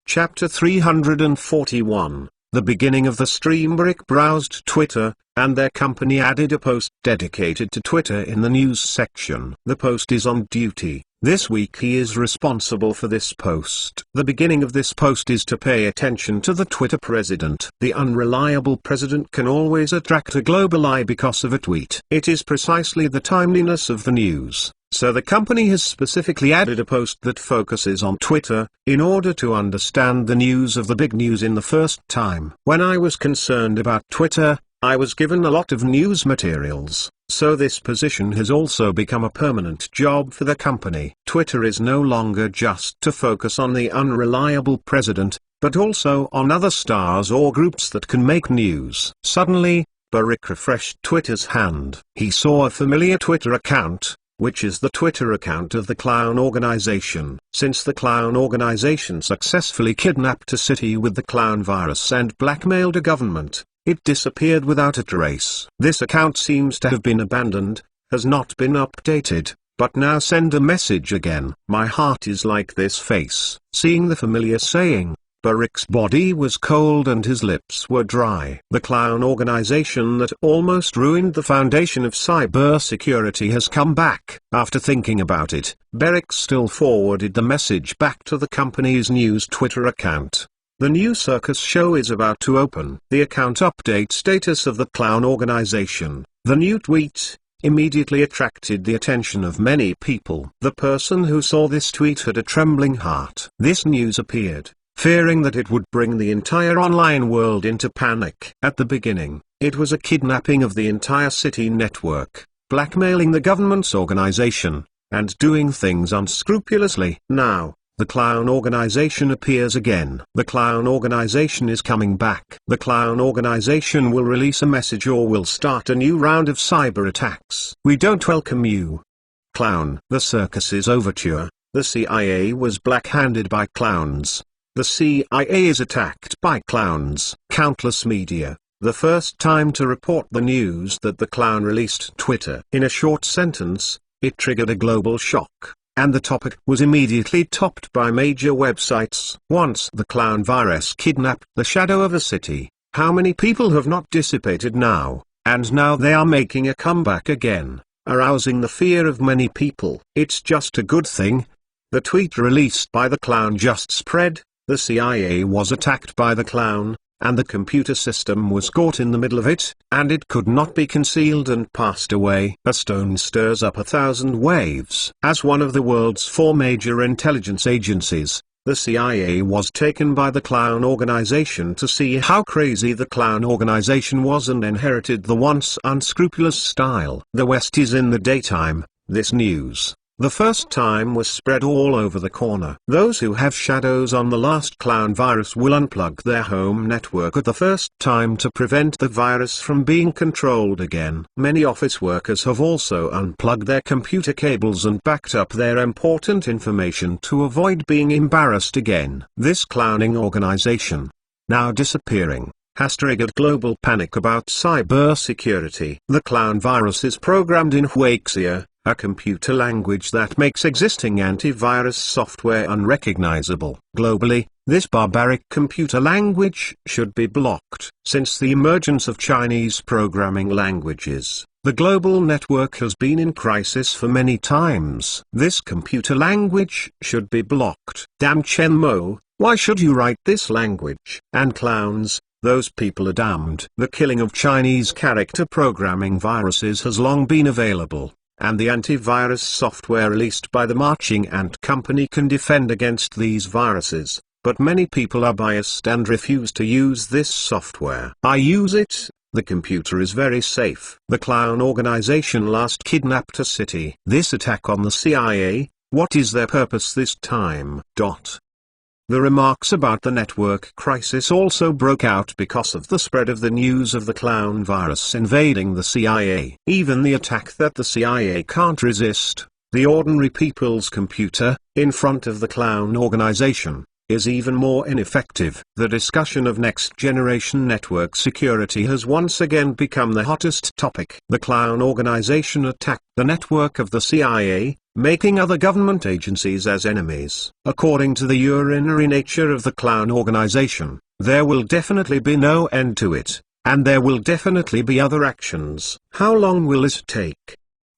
Chapter 341, The beginning of the stream. Baric browsed Twitter, and their company added a post dedicated to Twitter in the news section. The post is on duty. This week he is responsible for this post. The beginning of this post is to pay attention to the Twitter president. The unreliable president can always attract a global eye because of a tweet. It is precisely the timeliness of the news. So the company has specifically added a post that focuses on Twitter, in order to understand the news of the big news in the first time. When I was concerned about Twitter, I was given a lot of news materials, so this position has also become a permanent job for the company. Twitter is no longer just to focus on the unreliable president, but also on other stars or groups that can make news. Suddenly, Baric refreshed Twitter's hand. He saw a familiar Twitter account, which is the Twitter account of the Clown Organization. Since the Clown Organization successfully kidnapped a city with the clown virus and blackmailed a government, it disappeared without a trace. This account seems to have been abandoned, has not been updated, but now send a message again. My heart is like this face. Seeing the familiar saying, Baric's body was cold and his lips were dry. The Clown Organization that almost ruined the foundation of cybersecurity has come back. After thinking about it, Baric still forwarded the message back to the company's news Twitter account. The new circus show is about to open. The account update status of the Clown Organization. The new tweet immediately attracted the attention of many people. The person who saw this tweet had a trembling heart. This news appeared, fearing that it would bring the entire online world into panic. At the beginning, it was a kidnapping of the entire city network, blackmailing the government's organization, and doing things unscrupulously. Now, the Clown Organization appears again. The Clown Organization is coming back. The Clown Organization will release a message or will start a new round of cyber attacks. We don't welcome you, clown. The circus's overture. The CIA was black-handed by clowns. The CIA is attacked by clowns. Countless media, the first time to report the news that the clown released Twitter. In a short sentence, it triggered a global shock, and the topic was immediately topped by major websites. Once the clown virus kidnapped the shadow of a city, how many people have not dissipated now, and now they are making a comeback again, arousing the fear of many people. It's just a good thing. The tweet released by the clown just spread. The CIA was attacked by the clown, and the computer system was caught in the middle of it, and it could not be concealed and passed away. A stone stirs up 1,000 waves. As one of the world's 4 major intelligence agencies, the CIA was taken by the Clown Organization to see how crazy the Clown Organization was and inherited the once unscrupulous style. The West is in the daytime. This news, the first time, was spread all over the corner. Those who have shadows on the last clown virus will unplug their home network at the first time to prevent the virus from being controlled again. Many office workers have also unplugged their computer cables and backed up their important information to avoid being embarrassed again. This clowning organization, now disappearing, has triggered global panic about cybersecurity. The clown virus is programmed in Huaxia, a computer language that makes existing antivirus software unrecognizable. Globally, this barbaric computer language should be blocked. Since the emergence of Chinese programming languages, the global network has been in crisis for many times. This computer language should be blocked. Damn Chen Mo, why should you write this language? And clowns, those people are damned. The killing of Chinese character programming viruses has long been available, and the antivirus software released by the Marching Ant Company can defend against these viruses, but many people are biased and refuse to use this software. I use it. The computer is very safe. The Clown Organization last kidnapped a city. This attack on the CIA, what is their purpose this time? The remarks about the network crisis also broke out because of the spread of the news of the clown virus invading the CIA. Even the attack that the CIA can't resist, the ordinary people's computer, in front of the Clown Organization, is even more ineffective. The discussion of next-generation network security has once again become the hottest topic. The Clown organization attacked the network of the CIA, making other government agencies as enemies. According to the urinary nature of the Clown organization, there will definitely be no end to it, and there will definitely be other actions. How long will it take?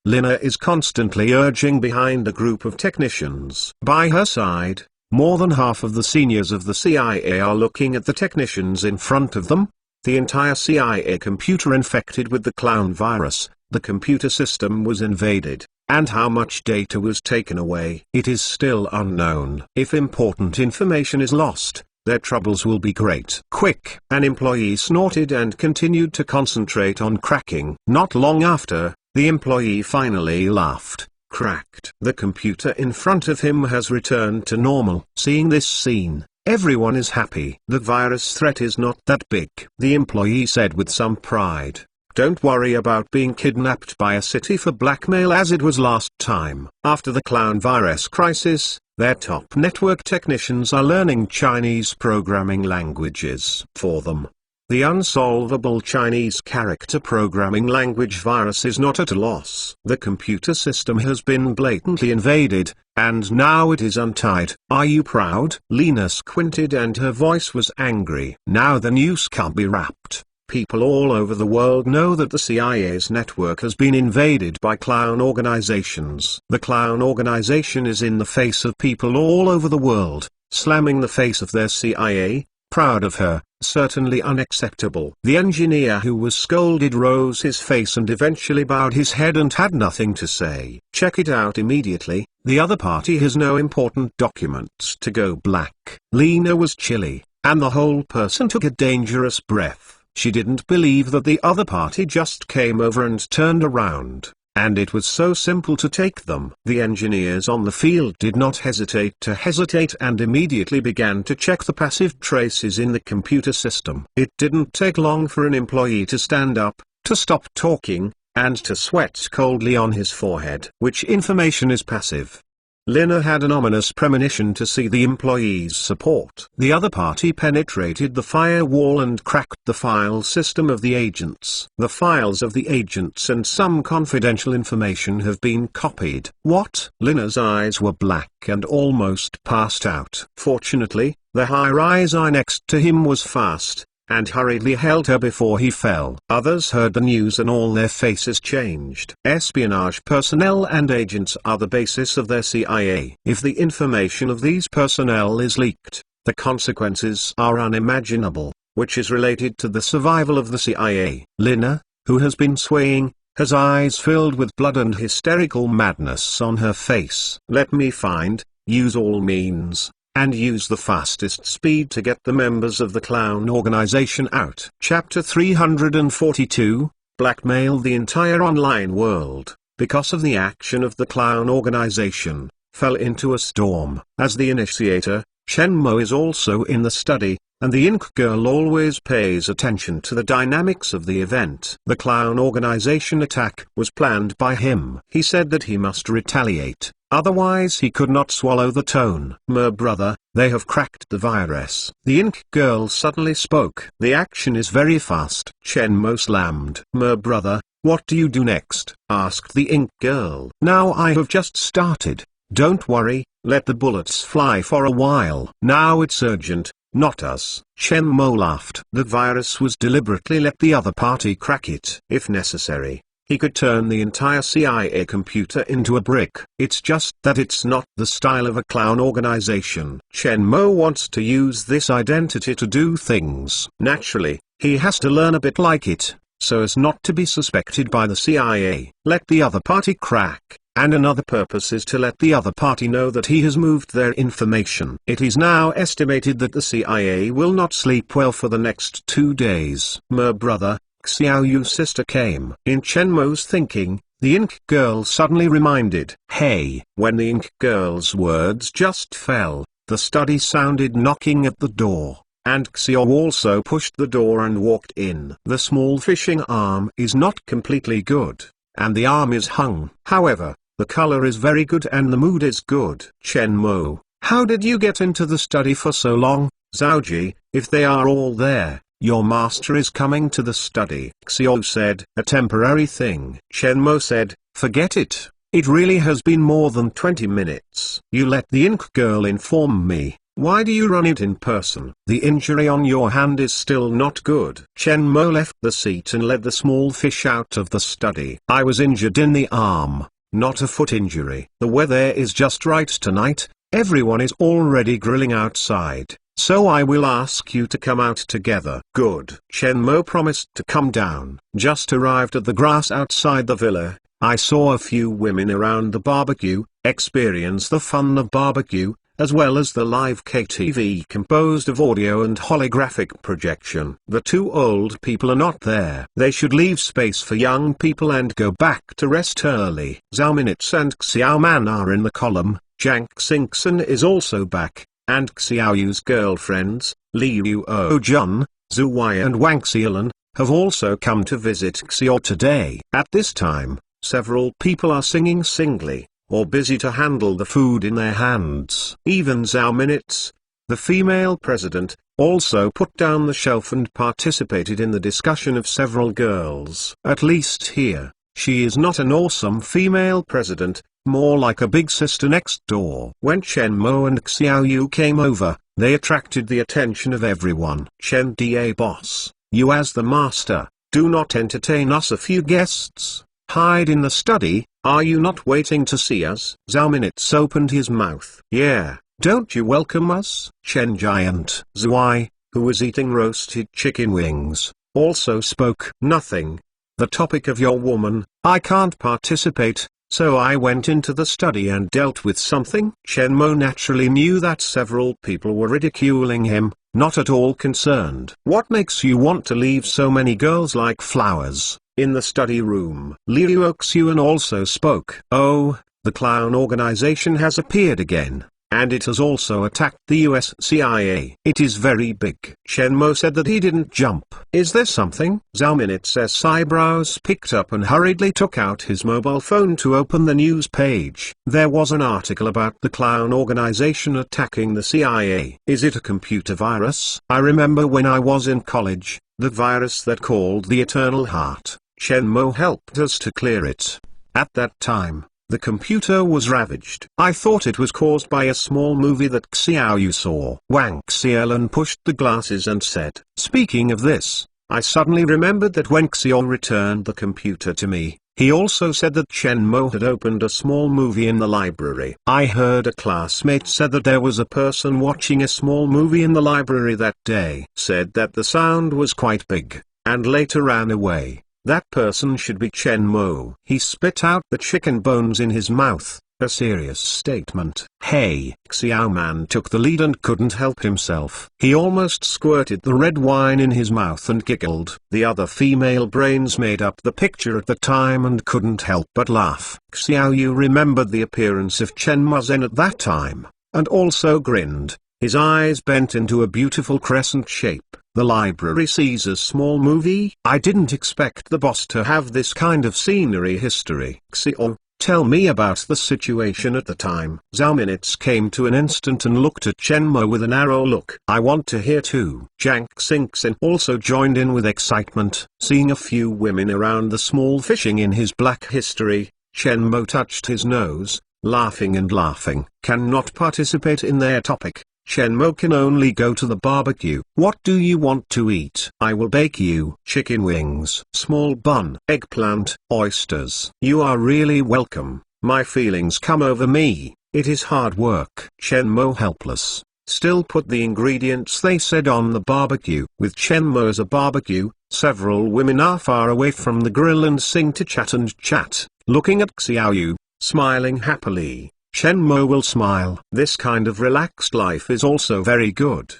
Lina is constantly urging behind a group of technicians. By her side, more than half of the seniors of the CIA are looking at the technicians in front of them. The entire CIA computer infected with the Clown virus, the computer system was invaded, and how much data was taken away. It is still unknown. If important information is lost, their troubles will be great. Quick! An employee snorted and continued to concentrate on cracking. Not long after, the employee finally laughed. Cracked. The computer in front of him has returned to normal. Seeing this scene, everyone is happy. The virus threat is not that big, the employee said with some pride. Don't worry about being kidnapped by a city for blackmail as it was last time. After the Clown virus crisis, their top network technicians are learning Chinese programming languages for them. The unsolvable Chinese character programming language virus is not at a loss. The computer system has been blatantly invaded, and now it is untied. Are you proud? Lina squinted and her voice was angry. Now the news can't be wrapped. People all over the world know that the CIA's network has been invaded by Clown organizations. The Clown organization is in the face of people all over the world, slamming the face of their CIA. Proud of her, certainly unacceptable. The engineer who was scolded rose his face and eventually bowed his head and had nothing to say. Check it out immediately, the other party has no important documents to go black. Lina was chilly, and the whole person took a dangerous breath. She didn't believe that the other party just came over and turned around. And it was so simple to take them. The engineers on the field did not hesitate and immediately began to check the passive traces in the computer system. It didn't take long for an employee to stand up, to stop talking, and to sweat coldly on his forehead. Which information is passive? Lina had an ominous premonition to see the employees' support. The other party penetrated the firewall and cracked the file system of the agents. The files of the agents and some confidential information have been copied. What? Lina's eyes were black and almost passed out. Fortunately, the high-rise next to him was fast, and hurriedly held her before he fell. Others heard the news and all their faces changed. Espionage personnel and agents are the basis of their CIA. If the information of these personnel is leaked, the consequences are unimaginable, which is related to the survival of the CIA. Lina, who has been swaying, has eyes filled with blood and hysterical madness on her face. Let me find, use all means, and use the fastest speed to get the members of the Clown organization out. Chapter 342, Blackmail. The entire online world, because of the action of the Clown organization, fell into a storm. As the initiator, Chen Mo is also in the study, and the Ink Girl always pays attention to the dynamics of the event. The Clown organization attack was planned by him. He said that he must retaliate, otherwise he could not swallow the tone. "Mer brother, they have cracked the virus." The Ink Girl suddenly spoke. "The action is very fast." Chen Mo slammed. "Mer brother, what do you do next?" asked the Ink Girl. "Now I have just started. Don't worry, let the bullets fly for a while. Now it's urgent, not us." Chen Mo laughed. The virus was deliberately let the other party crack it. If necessary, he could turn the entire CIA computer into a brick. It's just that it's not the style of a Clown organization. Chen Mo wants to use this identity to do things. Naturally, he has to learn a bit like it, so as not to be suspected by the CIA. Let the other party crack. And another purpose is to let the other party know that he has moved their information. It is now estimated that the CIA will not sleep well for the next 2 days. "Mer brother, Xiao Yu's sister came." In Chen Mo's thinking, the Ink Girl suddenly reminded, "Hey!" When the Ink Girl's words just fell, the study sounded knocking at the door, and Xiao also pushed the door and walked in. The small fishing arm is not completely good, and the arm is hung. However, the color is very good and the mood is good. Chen Mo, How did you get into the study for so long, Zhaoji? If they are all there, your master is coming to the study. Xiao said. A temporary thing. Chen Mo said, forget it. It really has been more than 20 minutes. You let the ink girl inform me. Why do you run it in person? The injury on your hand is still not good. Chen Mo left the seat and led the small fish out of the study. I was injured in the arm, not a foot injury. The weather is just right tonight. Everyone is already grilling outside, so I will ask you to come out together. Good. Chen Mo promised to come down. Just arrived at the grass outside the villa. I saw a few women around the barbecue, experience the fun of barbecue, as well as the live KTV composed of audio and holographic projection. The two old people are not there. They should leave space for young people and go back to rest early. Zhao Minutes and Xiao Man are in the column. Jiang Xingxin is also back, and Xiaoyu's girlfriends, Liu Jun, Zhu Wei and Wang Xialan, have also come to visit Xiao today. At this time, several people are singing singly, or busy to handle the food in their hands. Even Zhao Minutes, the female president, also put down the shelf and participated in the discussion of several girls. At least here, she is not an awesome female president, more like a big sister next door. When Chen Mo and Xiaoyu came over, they attracted the attention of everyone. Chen Da boss, you as the master, do not entertain us a few guests. Hide in the study. Are you not waiting to see us? Zhao Minutes opened his mouth. Yeah, don't you welcome us? Chen Giant Zhuai, who was eating roasted chicken wings, also spoke. Nothing. The topic of your woman, I can't participate, so I went into the study and dealt with something. Chen Mo naturally knew that several people were ridiculing him, not at all concerned. What makes you want to leave so many girls like flowers in the study room? Liu Xuan also spoke. Oh, the clown organization has appeared again, and it has also attacked the US CIA. It is very big. Chen Mo said that he didn't jump. Is there something? Zhao Minutes' eyebrows picked up and hurriedly took out his mobile phone to open the news page. There was an article about the clown organization attacking the CIA. Is it a computer virus? I remember when I was in college, the virus that called the Eternal Heart. Chen Mo helped us to clear it. At that time, the computer was ravaged. I thought it was caused by a small movie that Xiaoyu saw. Wang Xiaolan pushed the glasses and said, speaking of this, I suddenly remembered that when Xiao returned the computer to me, he also said that Chen Mo had opened a small movie in the library. I heard a classmate said that there was a person watching a small movie in the library that day. Said that the sound was quite big, and later ran away. That person should be Chen Mo. He spit out the chicken bones in his mouth, a serious statement. Hey, Xiao Man took the lead and couldn't help himself. He almost squirted the red wine in his mouth and giggled. The other female brains made up the picture at the time and couldn't help but laugh. Xiaoyu remembered the appearance of Chen Muzhen at that time, and also grinned. His eyes bent into a beautiful crescent shape. The library sees a small movie. I didn't expect the boss to have this kind of scenery history. Xiao, tell me about the situation at the time. Zhao Minutes came to an instant and looked at Chen Mo with a narrow look. I want to hear too. Jiang Xingxin also joined in with excitement, seeing a few women around the small fishing in his black history. Chen Mo touched his nose, laughing and laughing. Cannot participate in their topic. Chen Mo can only go to the barbecue. What do you want to eat? I will bake you chicken wings, small bun, eggplant, oysters. You are really welcome. My feelings come over me. It is hard work. Chen Mo helpless. Still put the ingredients they said on the barbecue. With Chen Mo as a barbecue, several women are far away from the grill and sing to chat, looking at Xiaoyu, smiling happily. Chen Mo will smile. This kind of relaxed life is also very good.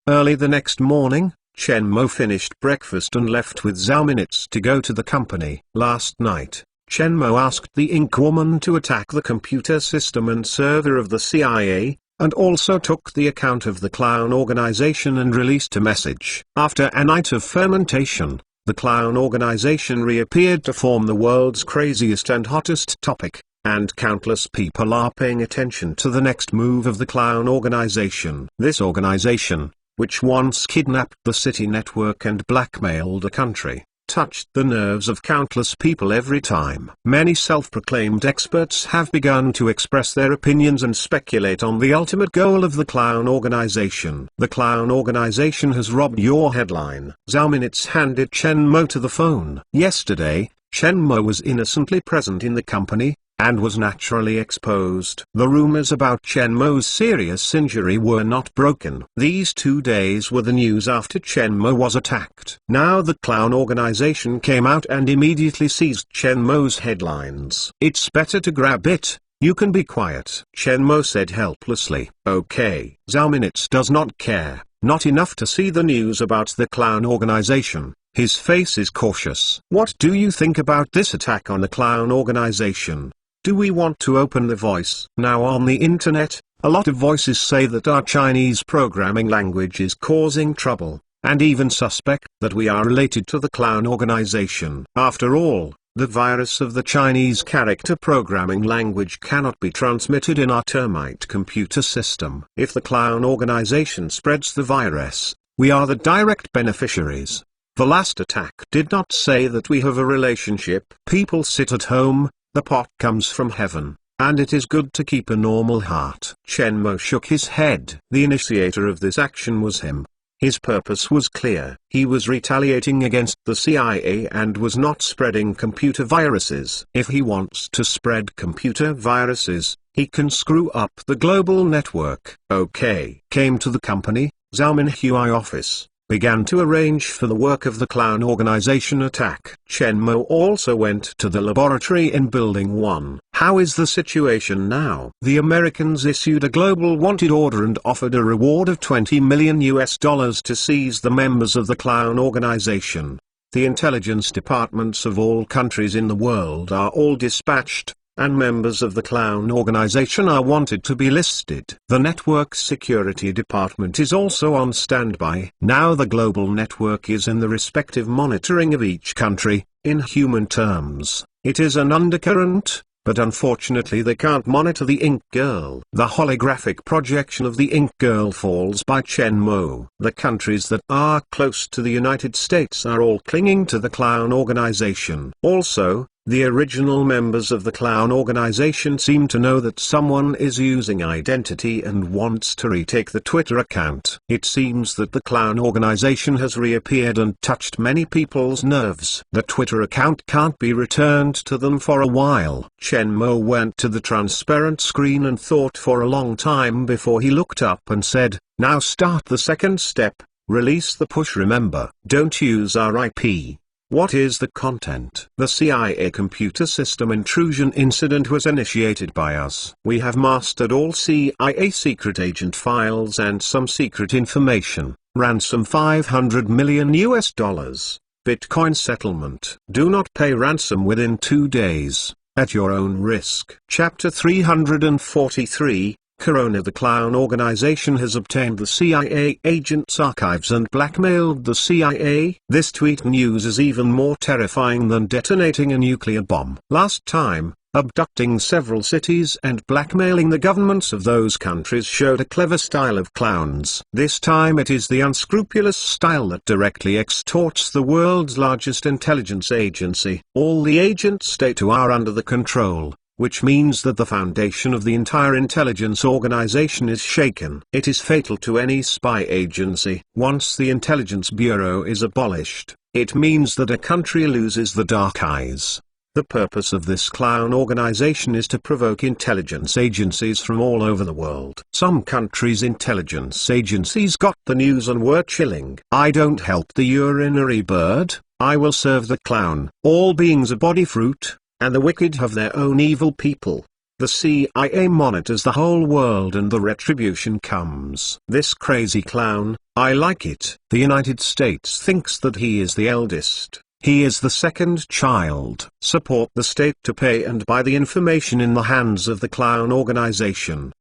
Early the next morning, Chen Mo finished breakfast and left with Zhao Minutes to go to the company. Last night, Chen Mo asked the ink woman to attack the computer system and server of the CIA, and also took the account of the clown organization and released a message. After a night of fermentation, the clown organization reappeared to form the world's craziest and hottest topic. and countless people are paying attention to the next move of the clown organization. This organization, which once kidnapped the city network and blackmailed a country, touched the nerves of countless people every time. Many self-proclaimed experts have begun to express their opinions and speculate on the ultimate goal of the clown organization. The clown organization has robbed your headline. Zhao Minutes handed Chen Mo to the phone. Yesterday, Chen Mo was innocently present in the company, and was naturally exposed. The rumors about Chen Mo's serious injury were not broken. These 2 days were the news after Chen Mo was attacked. Now the clown organization came out and immediately seized Chen Mo's headlines. It's better to grab it. You can be quiet, Chen Mo said helplessly. Okay. Zhao Minutes does not care. Not enough to see the news about the clown organization. His face is cautious. What do you think about this attack on the clown organization? Do we want to open the voice? Now on the internet, a lot of voices say that our Chinese programming language is causing trouble, and even suspect that we are related to the clown organization. After all, the virus of the Chinese character programming language cannot be transmitted in our termite computer system. If the clown organization spreads the virus, we are the direct beneficiaries. The last attack did not say that we have a relationship. People sit at home, the pot comes from heaven, and it is good to keep a normal heart. Chen Mo shook his head. The initiator of this action was him. His purpose was clear. He was retaliating against the CIA and was not spreading computer viruses. If he wants to spread computer viruses, he can screw up the global network. Okay. Came to the company, Zhao Minhui office, began to arrange for the work of the clown organization attack. Chen Mo also went to the laboratory in Building 1. How is the situation now? The Americans issued a global wanted order and offered a reward of $20 million to seize the members of the clown organization. The intelligence departments of all countries in the world are all dispatched, and members of the clown organization are wanted to be listed. The network security department is also on standby. Now the global network is in the respective monitoring of each country. In human terms, it is an undercurrent, but unfortunately they can't monitor the Ink Girl. The holographic projection of the Ink Girl falls by Chen Mo. The countries that are close to the United States are all clinging to the clown organization. Also, the original members of the clown organization seem to know that someone is using identity and wants to retake the Twitter account. It seems that the clown organization has reappeared and touched many people's nerves. The Twitter account can't be returned to them for a while. Chen Mo went to the transparent screen and thought for a long time before he looked up and said, "Now start the second step, release the push. Remember, don't use our IP. What is the content? The CIA computer system intrusion incident was initiated by us. We have mastered all CIA secret agent files and some secret information. Ransom $500 million. Bitcoin settlement. Do not pay ransom within 2 days, at your own risk." Chapter 343, Corona. The clown organization has obtained the CIA agents' archives and blackmailed the CIA. This tweet news is even more terrifying than detonating a nuclear bomb. Last time, abducting several cities and blackmailing the governments of those countries showed a clever style of clowns. This time it is the unscrupulous style that directly extorts the world's largest intelligence agency. All the agent state who are under the control, which means that the foundation of the entire intelligence organization is shaken. It is fatal to any spy agency. Once the intelligence bureau is abolished, it means that a country loses the dark eyes. The purpose of this clown organization is to provoke intelligence agencies from all over the world. Some countries' intelligence agencies got the news and were chilling. I don't help the urinary bird, I will serve the clown. All beings are body fruit, and the wicked have their own evil people. The CIA monitors the whole world and the retribution comes. This crazy clown, I like it. The United States thinks that he is the eldest. He is the second child. Support the state to pay and buy the information in the hands of the clown organization.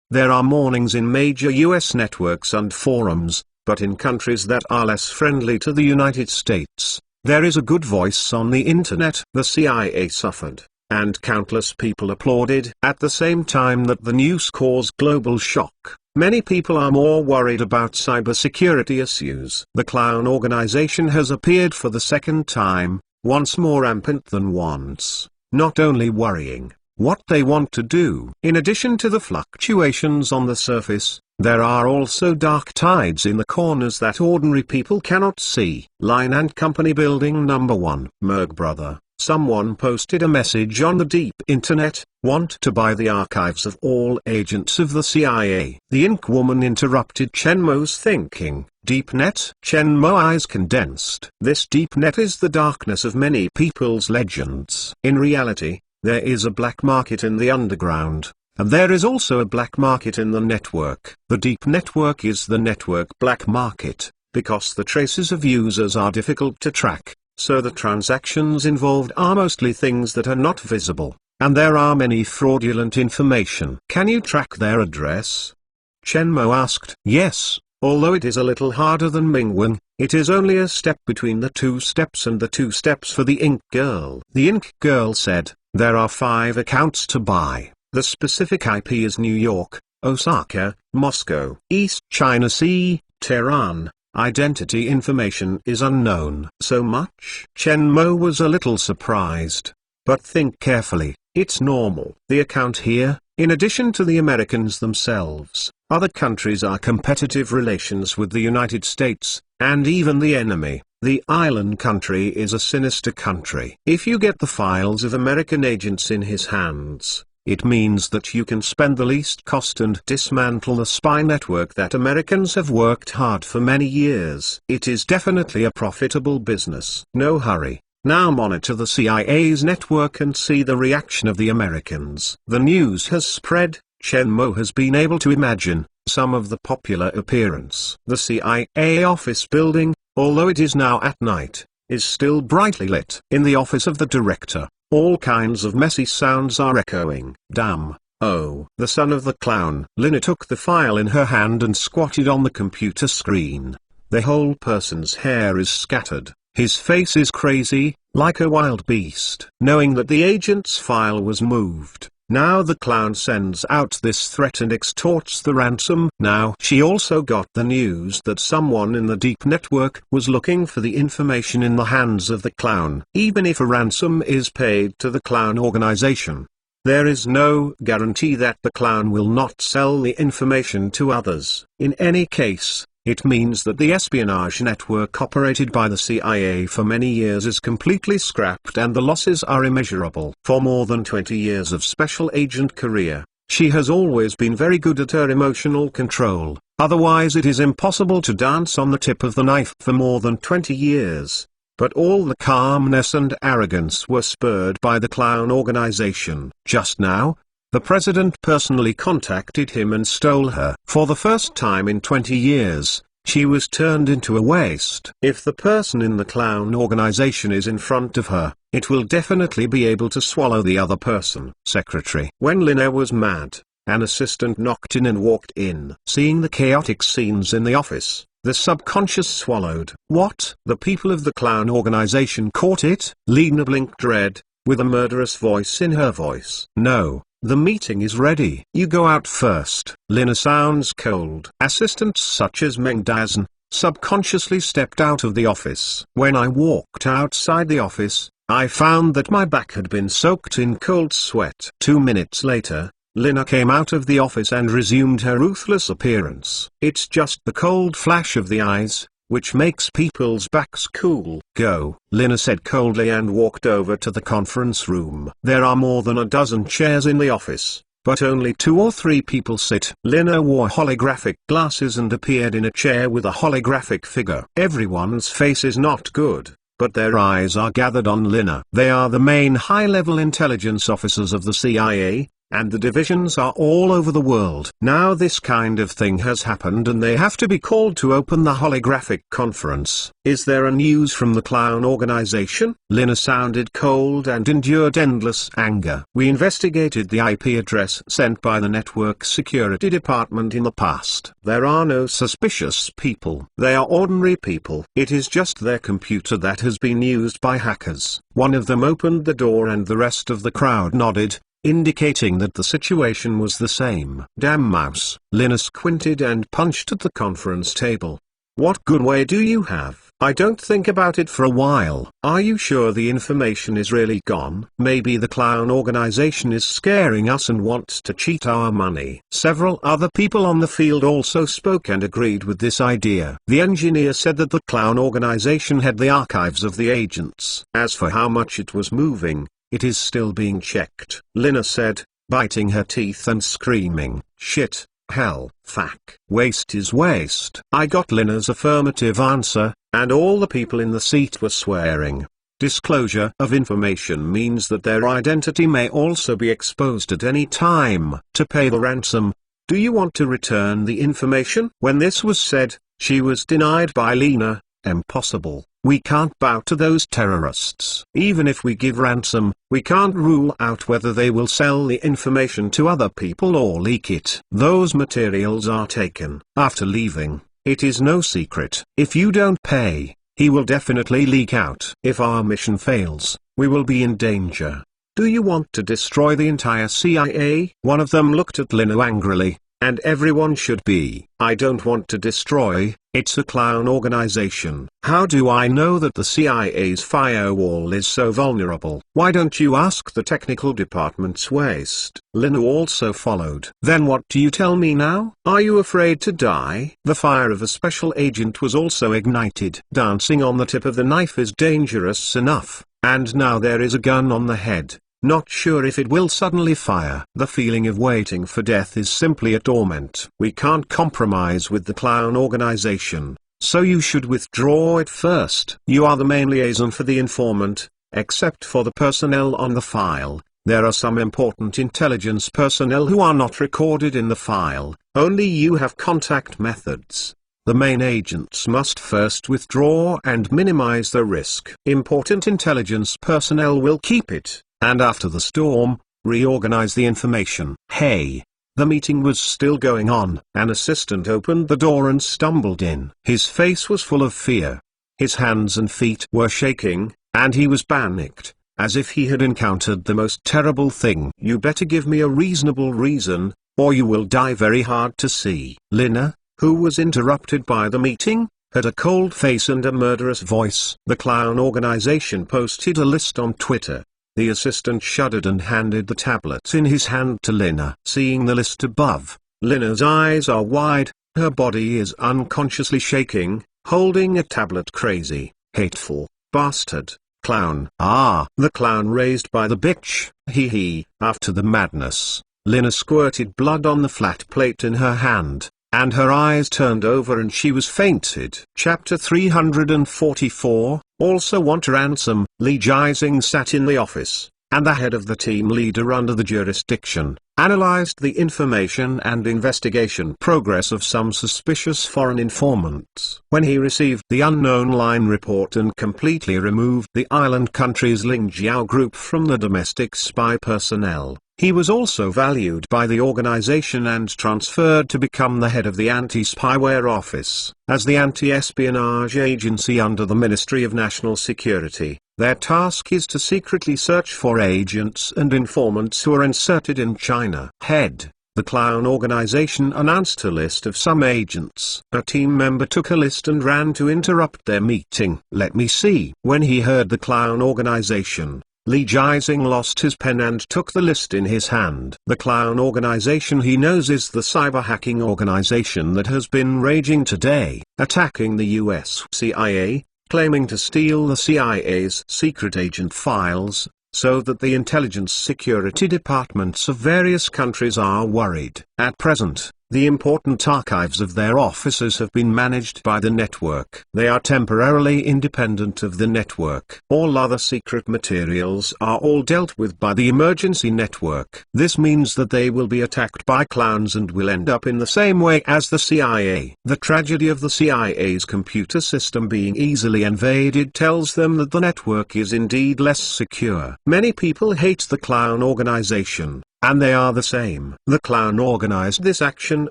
There are warnings in major US networks and forums, but in countries that are less friendly to the United States, there is a good voice on the internet. The CIA suffered. and countless people applauded. At the same time that the news caused global shock, many people are more worried about cybersecurity issues. The clown organization has appeared for the second time, once more rampant than once, not only worrying what they want to do. In addition to the fluctuations on the surface, there are also dark tides in the corners that ordinary people cannot see. Line and Company Building Number 1. Merg Brother. Someone posted a message on the deep internet, want to buy the archives of all agents of the CIA. The Ink Woman interrupted Chen Mo's thinking. DeepNet? Chen Mo eyes condensed. This DeepNet is the darkness of many people's legends. In reality, there is a black market in the underground, and there is also a black market in the network. The deep network is the network black market, because the traces of users are difficult to track, so the transactions involved are mostly things that are not visible, and there are many fraudulent information. Can you track their address? Chen Mo asked. Yes, although it is a little harder than Mingwen, it is only a step between the 2 steps and the 2 steps for the Ink Girl. The Ink Girl said, there are 5 accounts to buy. The specific IP is New York, Osaka, Moscow, East China Sea, Tehran. Identity information is unknown. So much? Chen Mo was a little surprised. But think carefully, it's normal. The account here, in addition to the Americans themselves, other countries are competitive relations with the United States, and even the enemy. The island country is a sinister country. If you get the files of American agents in his hands, it means that you can spend the least cost and dismantle the spy network that Americans have worked hard for many years. It is definitely a profitable business. No hurry. Now monitor the CIA's network and see the reaction of the Americans. The news has spread. Chen Mo has been able to imagine some of the popular appearance. The CIA office building, although it is now at night, is still brightly lit. In the office of the director, all kinds of messy sounds are echoing. Damn. Oh. The son of the clown. Lina took the file in her hand and squatted on the computer screen. The whole person's hair is scattered. His face is crazy, like a wild beast. Knowing that the agent's file was moved, now the clown sends out this threat and extorts the ransom. Now she also got the news that someone in the deep network was looking for the information in the hands of the clown. Even if a ransom is paid to the clown organization, there is no guarantee that the clown will not sell the information to others. In any case, it means that the espionage network operated by the CIA for many years is completely scrapped and the losses are immeasurable. For more than 20 years of special agent career, she has always been very good at her emotional control, otherwise it is impossible to dance on the tip of the knife for more than 20 years. But all the calmness and arrogance were spurred by the clown organization. Just now, the president personally contacted him and stole her. For the first time in 20 years, she was turned into a waste. If the person in the clown organization is in front of her, it will definitely be able to swallow the other person. Secretary. When Lina was mad, an assistant knocked in and walked in. Seeing the chaotic scenes in the office, the subconscious swallowed. What? The people of the clown organization caught it? Lina blinked red, with a murderous voice in her voice. No. The meeting is ready. You go out first. Lina sounds cold. Assistants such as Meng Dazan subconsciously stepped out of the office. When I walked outside the office, I found that my back had been soaked in cold sweat. 2 minutes later, Lina came out of the office and resumed her ruthless appearance. It's just the cold flash of the eyes, which makes people's backs cool. Go, Lina said coldly and walked over to the conference room. There are more than a dozen chairs in the office, but only 2 or 3 people sit. Lina wore holographic glasses and appeared in a chair with a holographic figure. Everyone's face is not good, but their eyes are gathered on Lina. They are the main high-level intelligence officers of the CIA, and the divisions are all over the world. Now this kind of thing has happened and they have to be called to open the holographic conference. Is there a news from the clown organization? Lina sounded cold and endured endless anger. We investigated the IP address sent by the network security department in the past. There are no suspicious people. They are ordinary people. It is just their computer that has been used by hackers. One of them opened the door and the rest of the crowd nodded, indicating that the situation was the same. Damn mouse. Lina squinted and punched at the conference table. What good way do you have? I don't think about it for a while. Are you sure the information is really gone? Maybe the clown organization is scaring us and wants to cheat our money. Several other people on the field also spoke and agreed with this idea. The engineer said that the clown organization had the archives of the agents. As for how much it was moving, it is still being checked. Lina said, biting her teeth and screaming, shit, hell, fuck. Waste is waste. I got Lina's affirmative answer, and all the people in the seat were swearing. Disclosure of information means that their identity may also be exposed at any time. To pay the ransom, do you want to return the information? When this was said, she was denied by Lina. Impossible. We can't bow to those terrorists. Even if we give ransom, we can't rule out whether they will sell the information to other people or leak it. Those materials are taken. After leaving, it is no secret. If you don't pay, he will definitely leak out. If our mission fails, we will be in danger. Do you want to destroy the entire CIA? One of them looked at Lina angrily. And everyone should be. I don't want to destroy, it's a clown organization. How do I know that the CIA's firewall is so vulnerable? Why don't you ask the technical department's waste? Lina also followed. Then what do you tell me now? Are you afraid to die? The fire of a special agent was also ignited. Dancing on the tip of the knife is dangerous enough, and now there is a gun on the head. Not sure if it will suddenly fire. The feeling of waiting for death is simply a torment. We can't compromise with the clown organization, so you should withdraw it first. You are the main liaison for the informant, except for the personnel on the file. There are some important intelligence personnel who are not recorded in the file. Only you have contact methods. The main agents must first withdraw and minimize the risk. Important intelligence personnel will keep it. And after the storm, reorganize the information. Hey! The meeting was still going on. An assistant opened the door and stumbled in. His face was full of fear. His hands and feet were shaking, and he was panicked, as if he had encountered the most terrible thing. You better give me a reasonable reason, or you will die very hard to see. Lina, who was interrupted by the meeting, had a cold face and a murderous voice. The clown organization posted a list on Twitter. The assistant shuddered and handed the tablet in his hand to Lina. Seeing the list above, Lina's eyes are wide, her body is unconsciously shaking, holding a tablet. Crazy, hateful, bastard, clown. Ah, the clown raised by the bitch, hee hee. After the madness, Lina squirted blood on the flat plate in her hand, and her eyes turned over and she was fainted. Chapter 344, Also Want Ransom. Lee Jising sat in the office, and the head of the team leader under the jurisdiction, analyzed the information and investigation progress of some suspicious foreign informants. When he received the unknown line report and completely removed the island country's Ling Jiao group from the domestic spy personnel, he was also valued by the organization and transferred to become the head of the anti-spyware office. As the anti-espionage agency under the Ministry of National Security, their task is to secretly search for agents and informants who are inserted in China. Head, the clown organization announced a list of some agents. A team member took a list and ran to interrupt their meeting. Let me see. When he heard the clown organization, Lee Jising lost his pen and took the list in his hand. The clown organization he knows is the cyber hacking organization that has been raging today, attacking the US CIA, claiming to steal the CIA's secret agent files, so that the intelligence security departments of various countries are worried. At present, The important archives of their offices have been managed by the network. They are temporarily independent of the network. All other secret materials are all dealt with by the emergency network. This means that they will be attacked by clowns and will end up in the same way as the CIA. The tragedy of the CIA's computer system being easily invaded tells them that the network is indeed less secure. Many people hate the clown organization. And they are the same. The clown organized this action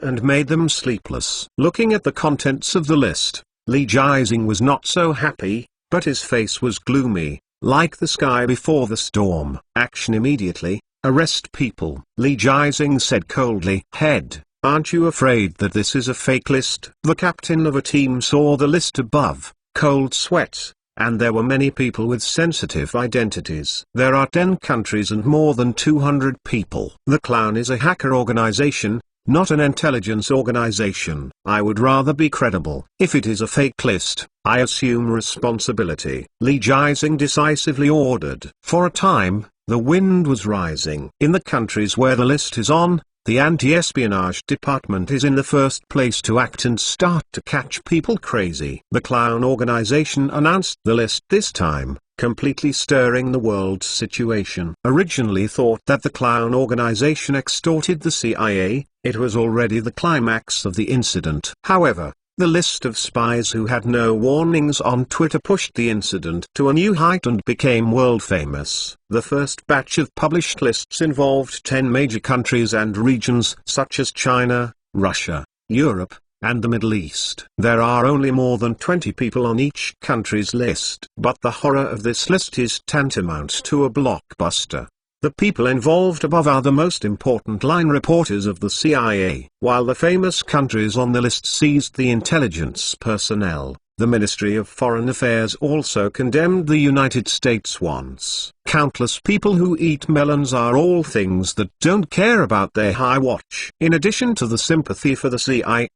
and made them sleepless. Looking at the contents of the list, Li Jizing was not so happy, but his face was gloomy, like the sky before the storm. Action immediately, arrest people. Li Jizing said coldly. Head, aren't you afraid that this is a fake list? The captain of a team saw the list above, cold sweat. And there were many people with sensitive identities. There are 10 countries and more than 200 people. The clown is a hacker organization, not an intelligence organization. I would rather be credible. If it is a fake list, I assume responsibility. Li Jizing decisively ordered. For a time, the wind was rising. In the countries where the list is on, the anti-espionage department is in the first place to act and start to catch people crazy. The clown organization announced the list this time, completely stirring the world's situation. Originally thought that the clown organization extorted the CIA, it was already the climax of the incident. However, the list of spies who had no warnings on Twitter pushed the incident to a new height and became world famous. The first batch of published lists involved 10 major countries and regions such as China, Russia, Europe, and the Middle East. There are only more than 20 people on each country's list. But the horror of this list is tantamount to a blockbuster. The people involved above are the most important line reporters of the CIA. While the famous countries on the list seized the intelligence personnel, the Ministry of Foreign Affairs also condemned the United States once. Countless people who eat melons are all things that don't care about their high watch. In addition to the sympathy for the CIA,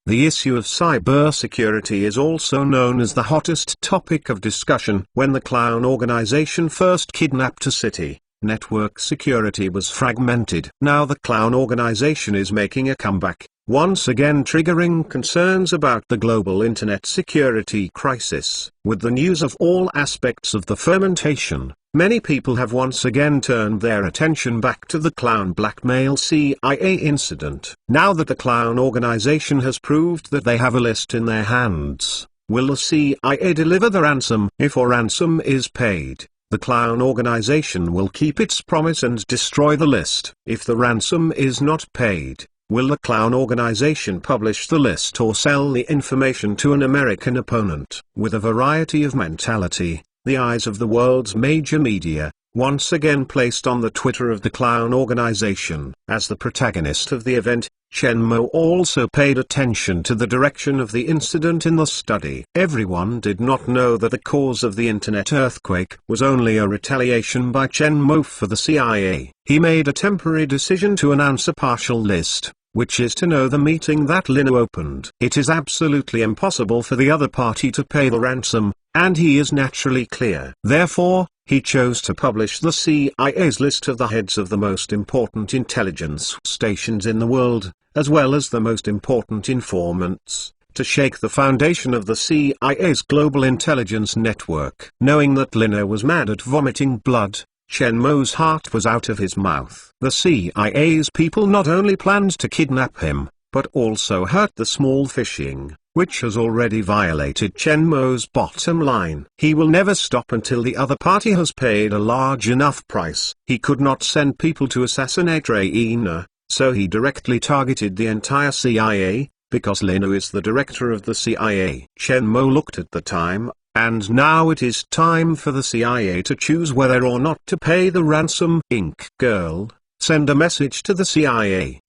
the issue of cybersecurity is also known as the hottest topic of discussion. When the clown organization first kidnapped a city, network security was fragmented. Now the clown organization is making a comeback, once again triggering concerns about the global internet security crisis. With the news of all aspects of the fermentation, many people have once again turned their attention back to the clown blackmail CIA incident. Now that the clown organization has proved that they have a list in their hands, will the CIA deliver the ransom? If a ransom is paid, the clown organization will keep its promise and destroy the list. If the ransom is not paid, will the clown organization publish the list or sell the information to an American opponent? With a variety of mentality, the eyes of the world's major media, once again placed on the Twitter of the clown organization. As the protagonist of the event, Chen Mo also paid attention to the direction of the incident in the study. Everyone did not know that the cause of the internet earthquake was only a retaliation by Chen Mo for the CIA. He made a temporary decision to announce a partial list, which is to know the meeting that Lin opened. It is absolutely impossible for the other party to pay the ransom, and he is naturally clear. Therefore, he chose to publish the CIA's list of the heads of the most important intelligence stations in the world, as well as the most important informants, to shake the foundation of the CIA's global intelligence network. Knowing that Lin was mad at vomiting blood, Chen Mo's heart was out of his mouth. The CIA's people not only planned to kidnap him, but also hurt the small fishing, which has already violated Chen Mo's bottom line. He will never stop until the other party has paid a large enough price. He could not send people to assassinate Raina, so he directly targeted the entire CIA, because Lin is the director of the CIA. Chen Mo looked at the time, and now it is time for the CIA to choose whether or not to pay the ransom. Ink Girl, send a message to the CIA.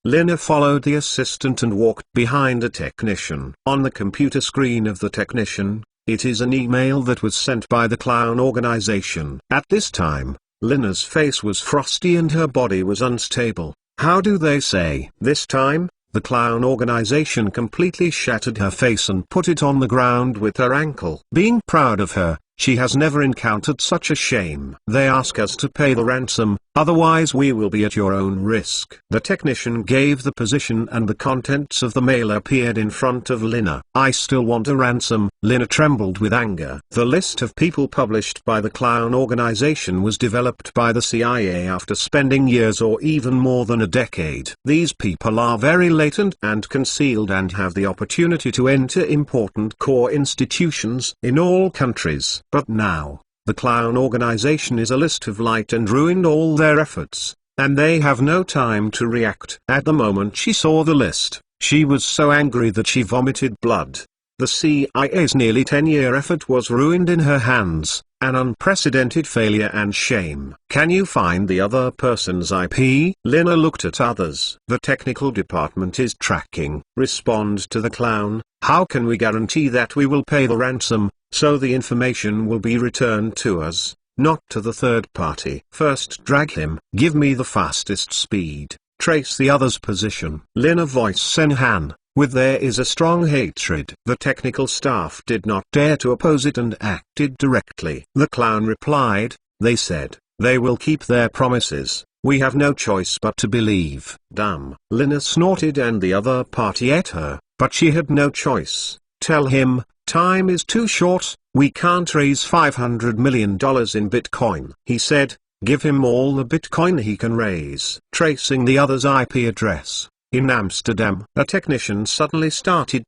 Lina followed the assistant and walked behind a technician. On the computer screen of the technician, it is an email that was sent by the clown organization. At this time, Lina's face was frosty and her body was unstable. How do they say? This time, the clown organization completely shattered her face and put it on the ground with her ankle. Being proud of her, She has never encountered such a shame. They ask us to pay the ransom, otherwise we will be at your own risk. The technician gave the position and the contents of the mail appeared in front of Lina. I still want a ransom. Lina trembled with anger. The list of people published by the clown organization was developed by the CIA after spending years or even more than a decade. These people are very latent and concealed and have the opportunity to enter important core institutions in all countries. But now, the clown organization is a list of light and ruined all their efforts, and they have no time to react. At the moment she saw the list, she was so angry that she vomited blood. The CIA's nearly 10-year effort was ruined in her hands, an unprecedented failure and shame. Can you find the other person's IP? Lina looked at others. The technical department is tracking. Respond to the clown. How can we guarantee that we will pay the ransom, so the information will be returned to us, not to the third party? First drag him. Give me the fastest speed. Trace the other's position. Lina voiced Senhan. With there is a strong hatred. The technical staff did not dare to oppose it and acted directly. The clown replied, they said, they will keep their promises. We have no choice but to believe. Damn. Lina snorted and the other party ate her, but she had no choice. Tell him, time is too short, we can't raise $500 million in Bitcoin. He said, give him all the Bitcoin he can raise. Tracing the other's IP address. In Amsterdam, a technician suddenly started,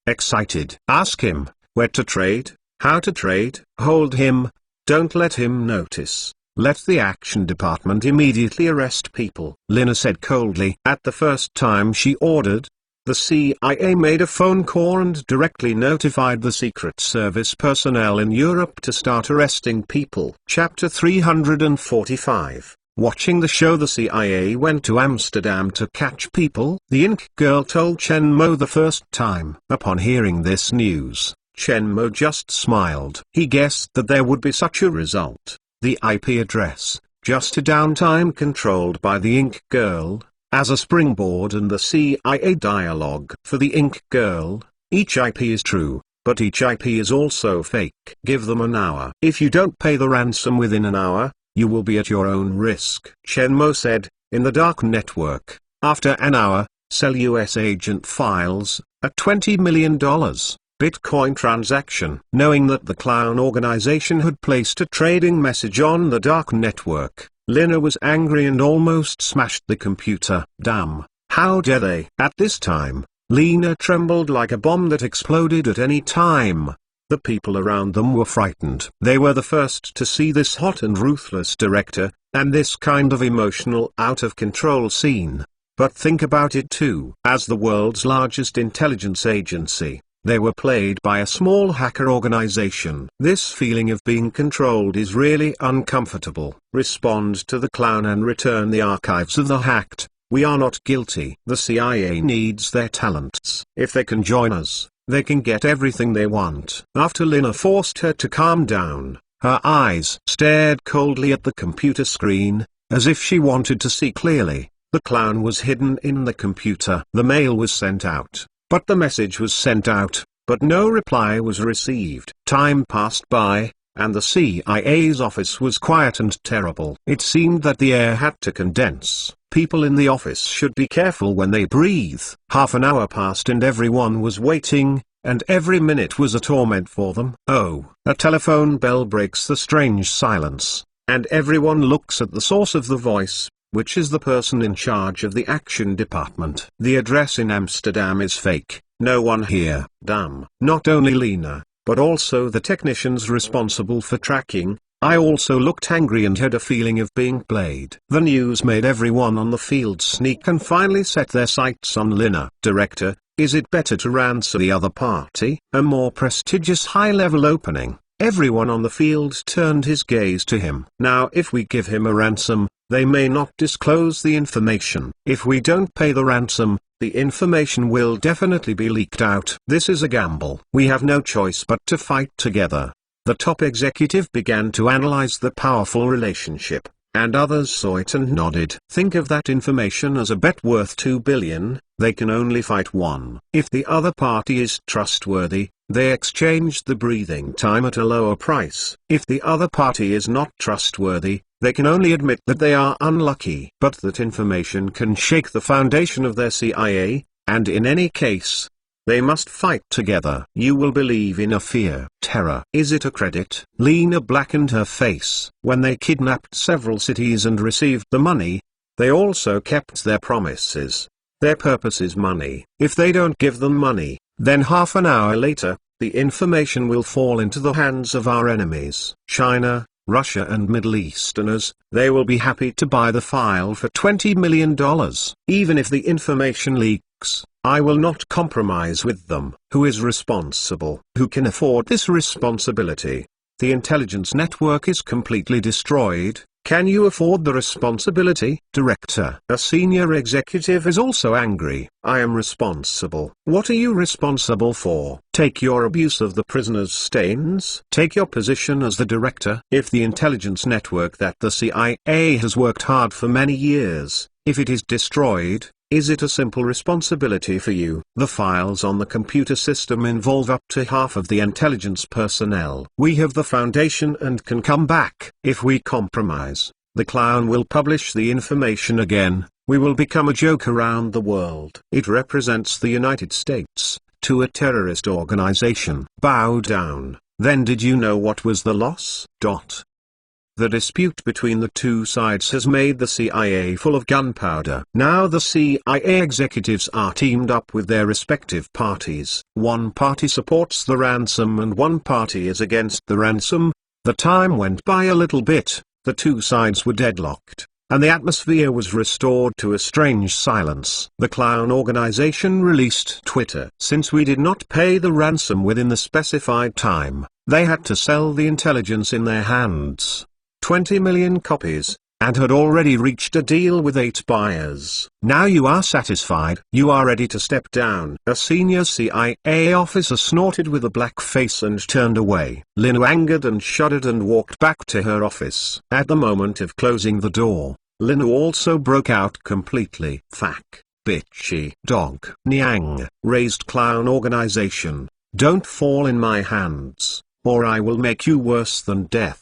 excited. Ask him, where to trade, how to trade, hold him, don't let him notice. Let the action department immediately arrest people. Lina said coldly. At the first time she ordered, the CIA made a phone call and directly notified the Secret Service personnel in Europe to start arresting people. Chapter 345. Watching the show, the CIA went to Amsterdam to catch people. The Ink girl told Chen Mo the first time. Upon hearing this news, Chen Mo just smiled. He guessed that there would be such a result. The IP address, just a downtime controlled by the Ink girl, as a springboard and the CIA dialogue. For the Ink girl, each IP is true, but each IP is also fake. Give them an hour. If you don't pay the ransom within an hour, you will be at your own risk. Chen Mo said, in the dark network, after an hour, sell US agent files, at $20 million. Bitcoin transaction. Knowing that the clown organization had placed a trading message on the dark network, Lina was angry and almost smashed the computer. Damn, how dare they? At this time, Lina trembled like a bomb that exploded at any time. The people around them were frightened. They were the first to see this hot and ruthless director, and this kind of emotional out-of-control scene. But think about it too. As the world's largest intelligence agency, they were played by a small hacker organization. This feeling of being controlled is really uncomfortable. Respond to the clown and return the archives of the hacked. We are not guilty. The CIA needs their talents. If they can join us, they can get everything they want. After Lina forced her to calm down, her eyes stared coldly at the computer screen, as if she wanted to see clearly. The clown was hidden in the computer. The mail was sent out, but the message was sent out, but no reply was received. Time passed by, and the CIA's office was quiet and terrible. It seemed that the air had to condense. People in the office should be careful when they breathe. Half an hour passed and everyone was waiting, and every minute was a torment for them. Oh, a telephone bell breaks the strange silence, and everyone looks at the source of the voice, which is the person in charge of the action department. The address in Amsterdam is fake. No one here. Damn. Not only Lina, but also the technicians responsible for tracking. I also looked angry and had a feeling of being played. The news made everyone on the field sneak and finally set their sights on Lina. Director, is it better to ransom the other party? A more prestigious high-level opening. Everyone on the field turned his gaze to him. Now if we give him a ransom, they may not disclose the information. If we don't pay the ransom, the information will definitely be leaked out. This is a gamble. We have no choice but to fight together. The top executive began to analyze the powerful relationship, and others saw it and nodded. Think of that information as a bet worth $2 billion, they can only fight one. If the other party is trustworthy, They exchanged the breathing time at a lower price. If the other party is not trustworthy, they can only admit that they are unlucky. But that information can shake the foundation of their CIA, and in any case, they must fight together. You will believe in a fear. Terror. Is it a credit? Lena blackened her face. When they kidnapped several cities and received the money, they also kept their promises. Their purpose is money. If they don't give them money, then half an hour later, the information will fall into the hands of our enemies. China, Russia and Middle Easterners, they will be happy to buy the file for $20 million. Even if the information leaks, I will not compromise with them. Who is responsible? Who can afford this responsibility? The intelligence network is completely destroyed. Can you afford the responsibility? Director. A senior executive is also angry. I am responsible. What are you responsible for? Take your abuse of the prisoner's stains. Take your position as the director. If the intelligence network that the CIA has worked hard for many years, if it is destroyed, is it a simple responsibility for you? The files on the computer system involve up to half of the intelligence personnel. We have the foundation and can come back. If we compromise, the clown will publish the information again. We will become a joke around the world. It represents the United States to a terrorist organization. Bow down. Then did you know what was the loss? The dispute between the two sides has made the CIA full of gunpowder. Now the CIA executives are teamed up with their respective parties. One party supports the ransom and one party is against the ransom. The time went by a little bit, the two sides were deadlocked, and the atmosphere was restored to a strange silence. The clown organization released Twitter. Since we did not pay the ransom within the specified time, they had to sell the intelligence in their hands. 20 million copies, and had already reached a deal with 8 buyers. Now you are satisfied. You are ready to step down. A senior CIA officer snorted with a black face and turned away. Linu angered and shuddered and walked back to her office. At the moment of closing the door, Linu also broke out completely. Fuck, bitchy dog. Niang, raised clown organization. Don't fall in my hands, or I will make you worse than death.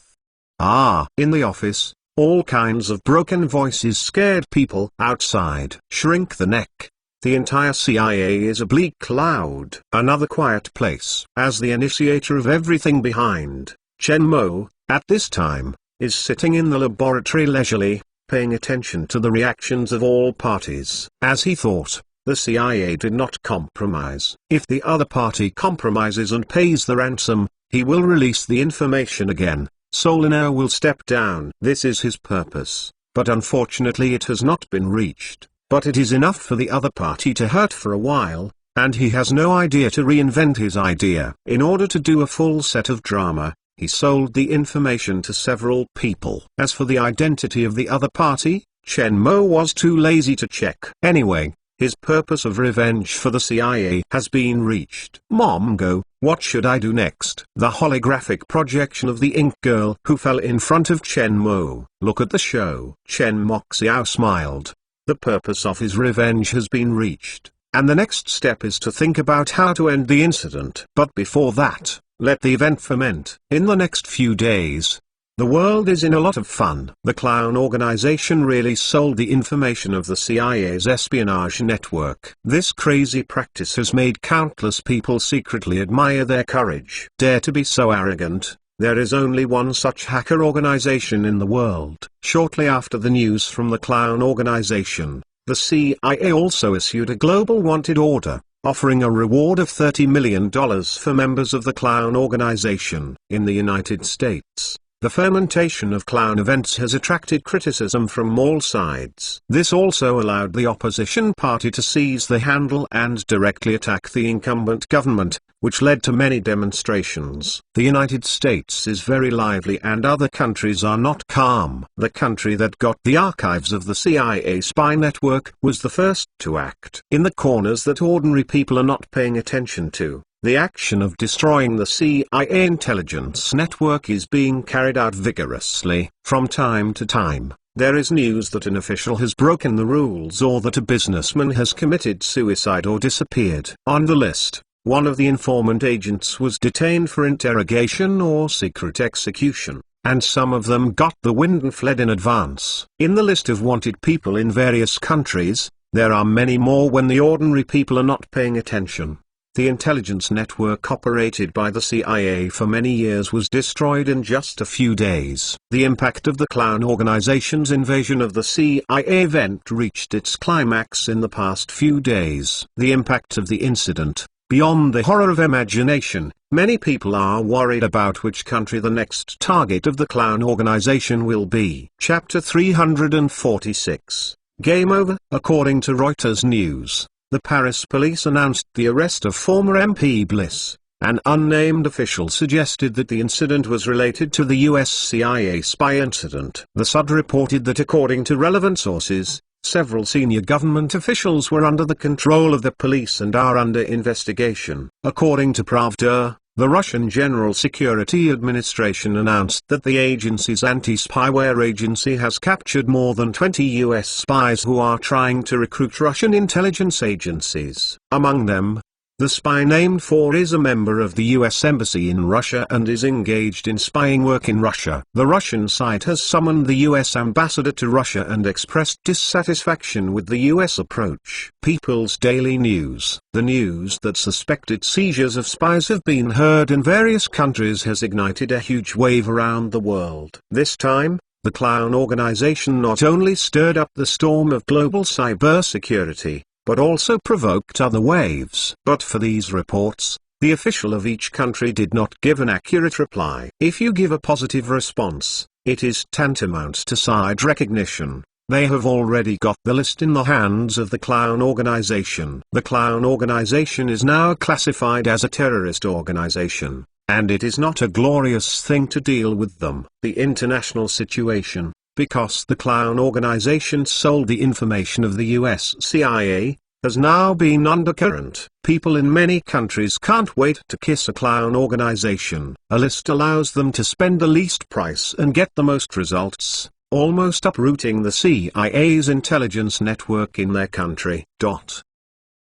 In the office, all kinds of broken voices scared people. Outside, shrink the neck. The entire CIA is a bleak cloud. Another quiet place. As the initiator of everything behind, Chen Mo, at this time, is sitting in the laboratory leisurely, paying attention to the reactions of all parties. As he thought, the CIA did not compromise. If the other party compromises and pays the ransom, he will release the information again. Solina will step down. This is his purpose, but unfortunately it has not been reached. But it is enough for the other party to hurt for a while, and he has no idea to reinvent his idea. In order to do a full set of drama, he sold the information to several people. As for the identity of the other party, Chen Mo was too lazy to check. Anyway, his purpose of revenge for the CIA has been reached. Mongo, what should I do next? The holographic projection of the ink girl who fell in front of Chen Mo. Look at the show. Chen Moxiao smiled. The purpose of his revenge has been reached, and the next step is to think about how to end the incident. But before that, let the event ferment. In the next few days, the world is in a lot of fun. The clown organization really sold the information of the CIA's espionage network. This crazy practice has made countless people secretly admire their courage. Dare to be so arrogant. There is only one such hacker organization in the world. Shortly after the news from the clown organization, the CIA also issued a global wanted order, offering a reward of $30 million for members of the clown organization. In the United States, the fermentation of clown events has attracted criticism from all sides. This also allowed the opposition party to seize the handle and directly attack the incumbent government, which led to many demonstrations. The United States is very lively and other countries are not calm. The country that got the archives of the CIA spy network was the first to act. In the corners that ordinary people are not paying attention to, the action of destroying the CIA intelligence network is being carried out vigorously. From time to time, there is news that an official has broken the rules or that a businessman has committed suicide or disappeared. On the list, one of the informant agents was detained for interrogation or secret execution, and some of them got the wind and fled in advance. In the list of wanted people in various countries, there are many more when the ordinary people are not paying attention. The intelligence network operated by the CIA for many years was destroyed in just a few days. The impact of the clown organization's invasion of the CIA event reached its climax in the past few days. The impact of the incident, beyond the horror of imagination, many people are worried about which country the next target of the clown organization will be. Chapter 346. Game over. According to Reuters News, the Paris police announced the arrest of former MP Bliss. An unnamed official suggested that the incident was related to the US CIA spy incident. The SUD reported that according to relevant sources, several senior government officials were under the control of the police and are under investigation. According to Pravda, the Russian General Security Administration announced that the agency's anti-spyware agency has captured more than 20 US spies who are trying to recruit Russian intelligence agencies. Among them, the spy named for is a member of the US Embassy in Russia and is engaged in spying work in Russia. The Russian site has summoned the US ambassador to Russia and expressed dissatisfaction with the US approach. People's Daily News. The news that suspected seizures of spies have been heard in various countries has ignited a huge wave around the world. This time, the clown organization not only stirred up the storm of global cybersecurity, but also provoked other waves. But for these reports, the official of each country did not give an accurate reply. If you give a positive response, it is tantamount to side recognition. They have already got the list in the hands of the clown organization. The clown organization is now classified as a terrorist organization, and it is not a glorious thing to deal with them. The international situation, because the clown organization sold the information of the US CIA, has now been undercurrent. People in many countries can't wait to kiss a clown organization. A list allows them to spend the least price and get the most results, almost uprooting the CIA's intelligence network in their country.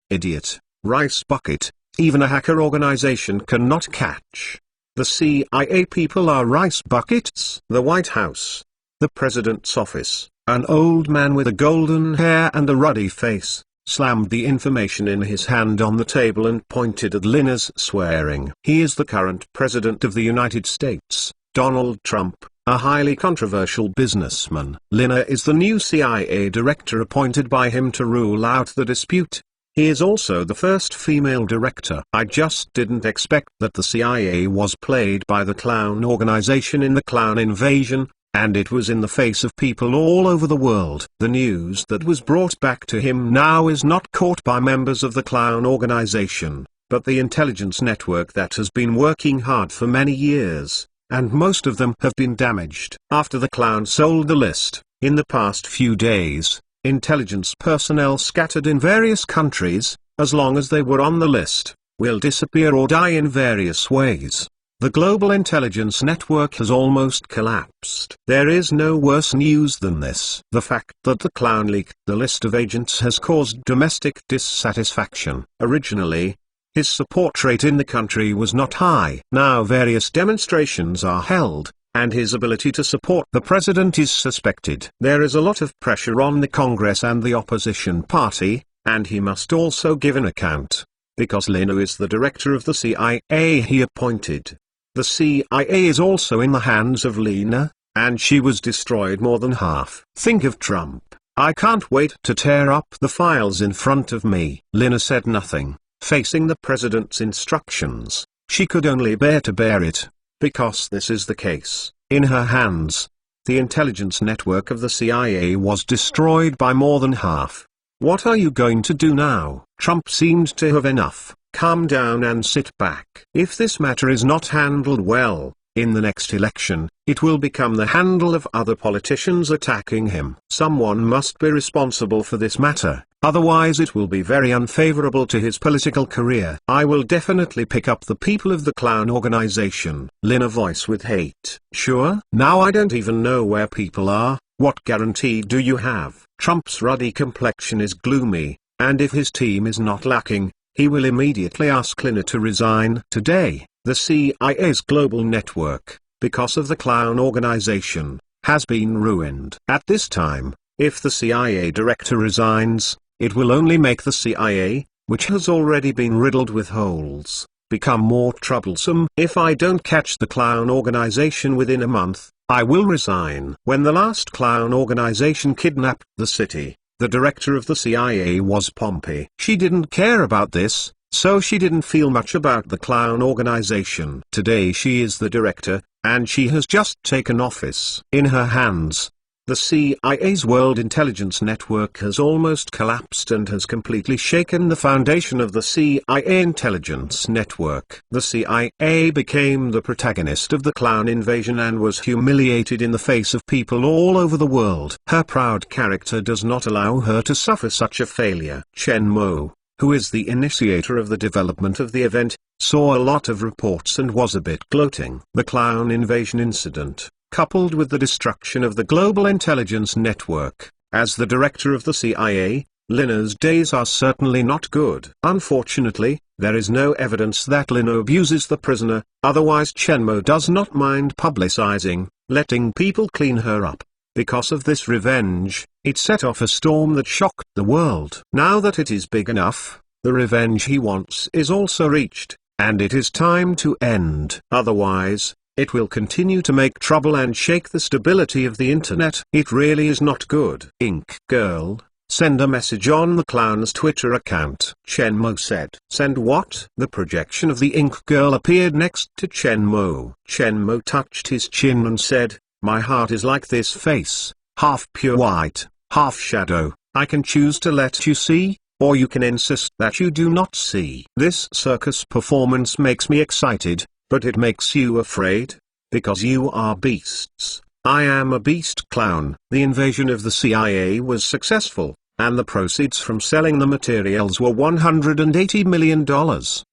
Idiot. Rice bucket. Even a hacker organization cannot catch. The CIA people are rice buckets. The White House. The President's office, an old man with a golden hair and a ruddy face, slammed the information in his hand on the table and pointed at Linus, swearing. He is the current President of the United States, Donald Trump, a highly controversial businessman. Lina is the new CIA director appointed by him to rule out the dispute. He is also the first female director. I just didn't expect that the CIA was played by the clown organization in the clown invasion. And it was in the face of people all over the world. The news that was brought back to him now is not caught by members of the clown organization, but the intelligence network that has been working hard for many years, and most of them have been damaged. After the clown sold the list, in the past few days, intelligence personnel scattered in various countries, as long as they were on the list, will disappear or die in various ways. The global intelligence network has almost collapsed. There is no worse news than this. The fact that the clown leaked the list of agents has caused domestic dissatisfaction. Originally, his support rate in the country was not high. Now various demonstrations are held, and his ability to support the president is suspected. There is a lot of pressure on the Congress and the opposition party, and he must also give an account, because Lina is the director of the CIA he appointed. The CIA is also in the hands of Lina, and she was destroyed more than half. Think of Trump. I can't wait to tear up the files in front of me. Lina said nothing, facing the president's instructions. She could only bear to bear it, because this is the case. In her hands, the intelligence network of the CIA was destroyed by more than half. What are you going to do now? Trump seemed to have enough. Calm down and sit back. If this matter is not handled well, in the next election, it will become the handle of other politicians attacking him. Someone must be responsible for this matter, otherwise it will be very unfavorable to his political career. I will definitely pick up the people of the clown organization. Lina voice with hate. Sure? Now I don't even know where people are. What guarantee do you have? Trump's ruddy complexion is gloomy, and if his team is not lacking, he will immediately ask Lina to resign. Today, the CIA's global network, because of the clown organization, has been ruined. At this time, if the CIA director resigns, it will only make the CIA, which has already been riddled with holes, become more troublesome. If I don't catch the clown organization within a month, I will resign. When the last clown organization kidnapped the city, the director of the CIA was Pompey. She didn't care about this, so she didn't feel much about the clown organization. Today she is the director, and she has just taken office. In her hands, the CIA's World Intelligence Network has almost collapsed and has completely shaken the foundation of the CIA intelligence network. The CIA became the protagonist of the clown invasion and was humiliated in the face of people all over the world. Her proud character does not allow her to suffer such a failure. Chen Mo, who is the initiator of the development of the event, saw a lot of reports and was a bit gloating. The clown invasion incident, coupled with the destruction of the global intelligence network, as the director of the CIA, Lina's days are certainly not good. Unfortunately, there is no evidence that Lina abuses the prisoner, otherwise Chen Mo does not mind publicizing, letting people clean her up. Because of this revenge, it set off a storm that shocked the world. Now that it is big enough, the revenge he wants is also reached, and it is time to end. Otherwise, it will continue to make trouble and shake the stability of the internet. It really is not good. Ink Girl, send a message on the clown's Twitter account. Chen Mo said. Send what? The projection of the Ink Girl appeared next to Chen Mo. Chen Mo touched his chin and said, "My heart is like this face, half pure white, half shadow. I can choose to let you see, or you can insist that you do not see. This circus performance makes me excited, but it makes you afraid, because you are beasts. I am a beast clown." The invasion of the CIA was successful, and the proceeds from selling the materials were $180 million.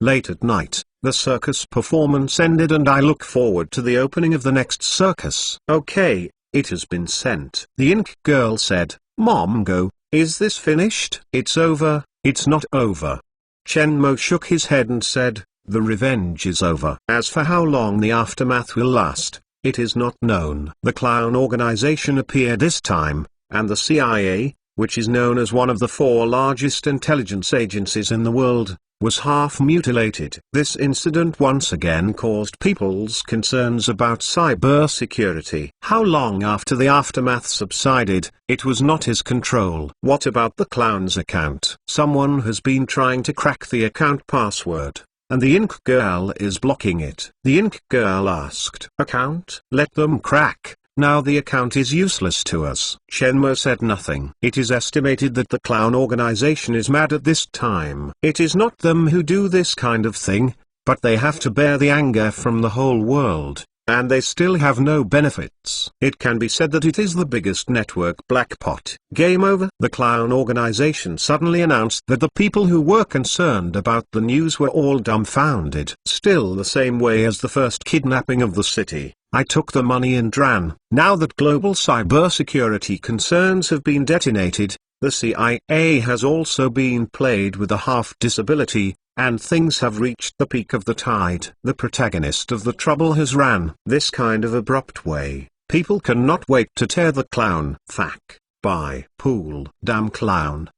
Late at night, the circus performance ended and I look forward to the opening of the next circus. Okay, it has been sent. The Ink Girl said, "Mom go, is this finished?" "It's over." "It's not over." Chen Mo shook his head and said, "The revenge is over." As for how long the aftermath will last, it is not known. The clown organization appeared this time, and the CIA, which is known as one of the 4 largest intelligence agencies in the world, was half mutilated. This incident once again caused people's concerns about cybersecurity. How long after the aftermath subsided, it was not his control. What about the clown's account? Someone has been trying to crack the account password, and the Ink Girl is blocking it. The Ink Girl asked, "Account? Let them crack. Now the account is useless to us." Chen Mo said nothing. It is estimated that the clown organization is mad at this time. It is not them who do this kind of thing, but they have to bear the anger from the whole world, and they still have no benefits. It can be said that it is the biggest network blackpot. Game over. The clown organization suddenly announced that the people who were concerned about the news were all dumbfounded. Still the same way as the first kidnapping of the city, I took the money and ran. Now that global cybersecurity concerns have been detonated, the CIA has also been played with a half disability, and things have reached the peak of the tide. The protagonist of the trouble has ran. This kind of abrupt way, people cannot wait to tear the clown. Fac. By Pool. Damn clown.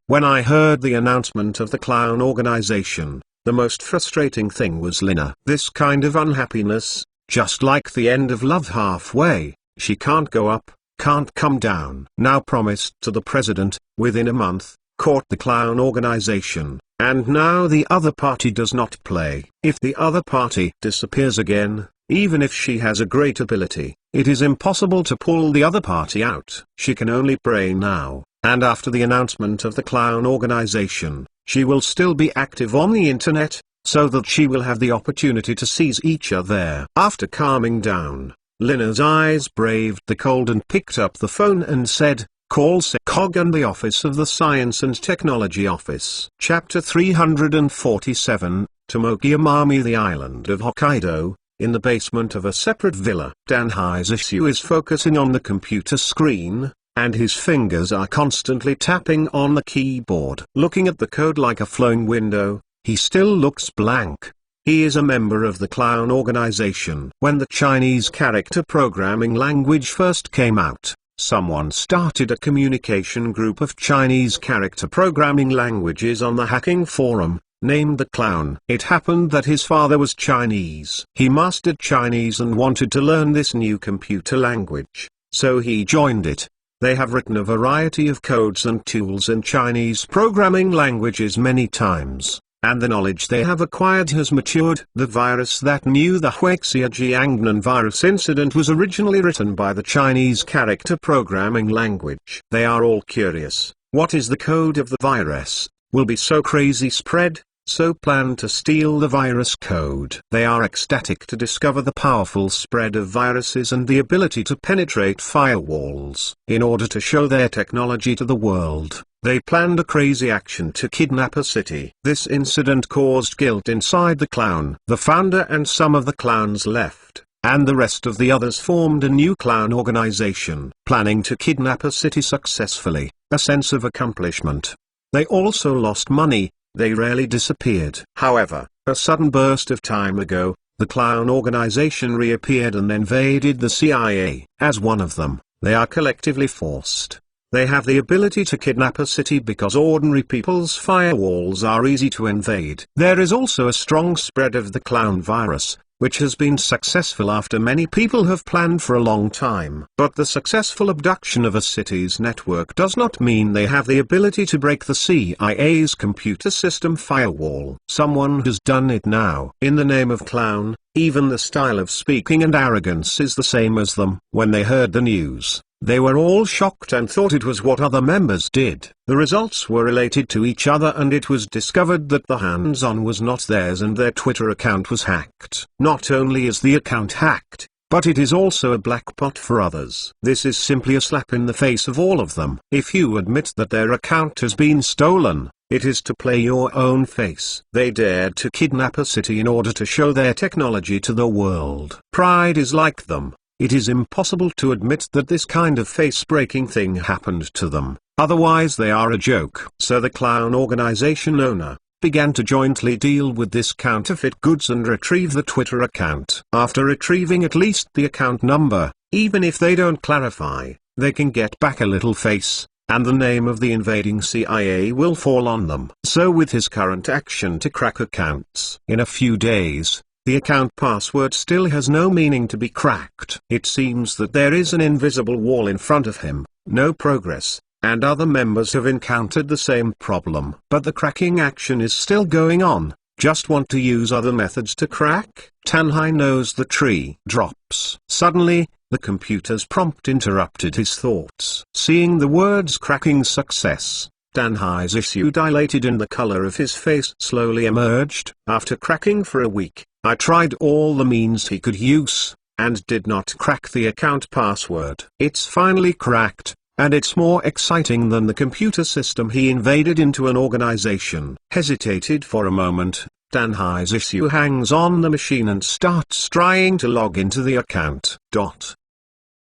When I heard the announcement of the clown organization, the most frustrating thing was Lina. This kind of unhappiness, just like the end of love halfway, she can't go up, can't come down. Now promised to the president, within a month, caught the clown organization, and now the other party does not play. If the other party disappears again, even if she has a great ability, it is impossible to pull the other party out. She can only pray now, and after the announcement of the clown organization, she will still be active on the internet, so that she will have the opportunity to seize each other. After calming down, Lina's eyes braved the cold and picked up the phone and said, "Call SECOG and the Office of the Science and Technology Office." Chapter 347, Tomoki, the island of Hokkaido, in the basement of a separate villa. Danhai's issue is focusing on the computer screen, and his fingers are constantly tapping on the keyboard. Looking at the code like a flowing window, he still looks blank. He is a member of the Clown organization. When the Chinese character programming language first came out, someone started a communication group of Chinese character programming languages on the hacking forum, named the Clown. It happened that his father was Chinese. He mastered Chinese and wanted to learn this new computer language, so he joined it. They have written a variety of codes and tools in Chinese programming languages many times, and the knowledge they have acquired has matured. The virus that knew the Huixia Jiangnan virus incident was originally written by the Chinese character programming language. They are all curious. What is the code of the virus? Will be so crazy spread? So plan to steal the virus code. They are ecstatic to discover the powerful spread of viruses and the ability to penetrate firewalls. In order to show their technology to the world, they planned a crazy action to kidnap a city. This incident caused guilt inside the Clown. The founder and some of the clowns left, and the rest of the others formed a new Clown organization, planning to kidnap a city successfully. A sense of accomplishment. They also lost money. They rarely disappeared. However, a sudden burst of time ago, the Clown organization reappeared and invaded the CIA. As one of them, they are collectively forced. They have the ability to kidnap a city because ordinary people's firewalls are easy to invade. There is also a strong spread of the Clown virus, which has been successful after many people have planned for a long time. But the successful abduction of a city's network does not mean they have the ability to break the CIA's computer system firewall. Someone has done it now. In the name of Clown, even the style of speaking and arrogance is the same as them. When they heard the news, they were all shocked and thought it was what other members did. The results were related to each other and it was discovered that the hands-on was not theirs and their Twitter account was hacked. Not only is the account hacked, but it is also a black pot for others. This is simply a slap in the face of all of them. If you admit that their account has been stolen, it is to play your own face. They dared to kidnap a city in order to show their technology to the world. Pride is like them. It is impossible to admit that this kind of face-breaking thing happened to them, otherwise they are a joke. So the Clown organization owner began to jointly deal with this counterfeit goods and retrieve the Twitter account. After retrieving at least the account number, even if they don't clarify, they can get back a little face, and the name of the invading CIA will fall on them. So with his current action to crack accounts, in a few days, the account password still has no meaning to be cracked. It seems that there is an invisible wall in front of him, no progress, and other members have encountered the same problem. But the cracking action is still going on. Just want to use other methods to crack? Tanhai knows the tree drops. Suddenly, the computer's prompt interrupted his thoughts. Seeing the words cracking success, Tanhai's issue dilated and the color of his face slowly emerged. After cracking for a week, I tried all the means he could use, and did not crack the account password. It's finally cracked, and it's more exciting than the computer system he invaded into an organization. Hesitated for a moment, Tanhai's issue hangs on the machine and starts trying to log into the account.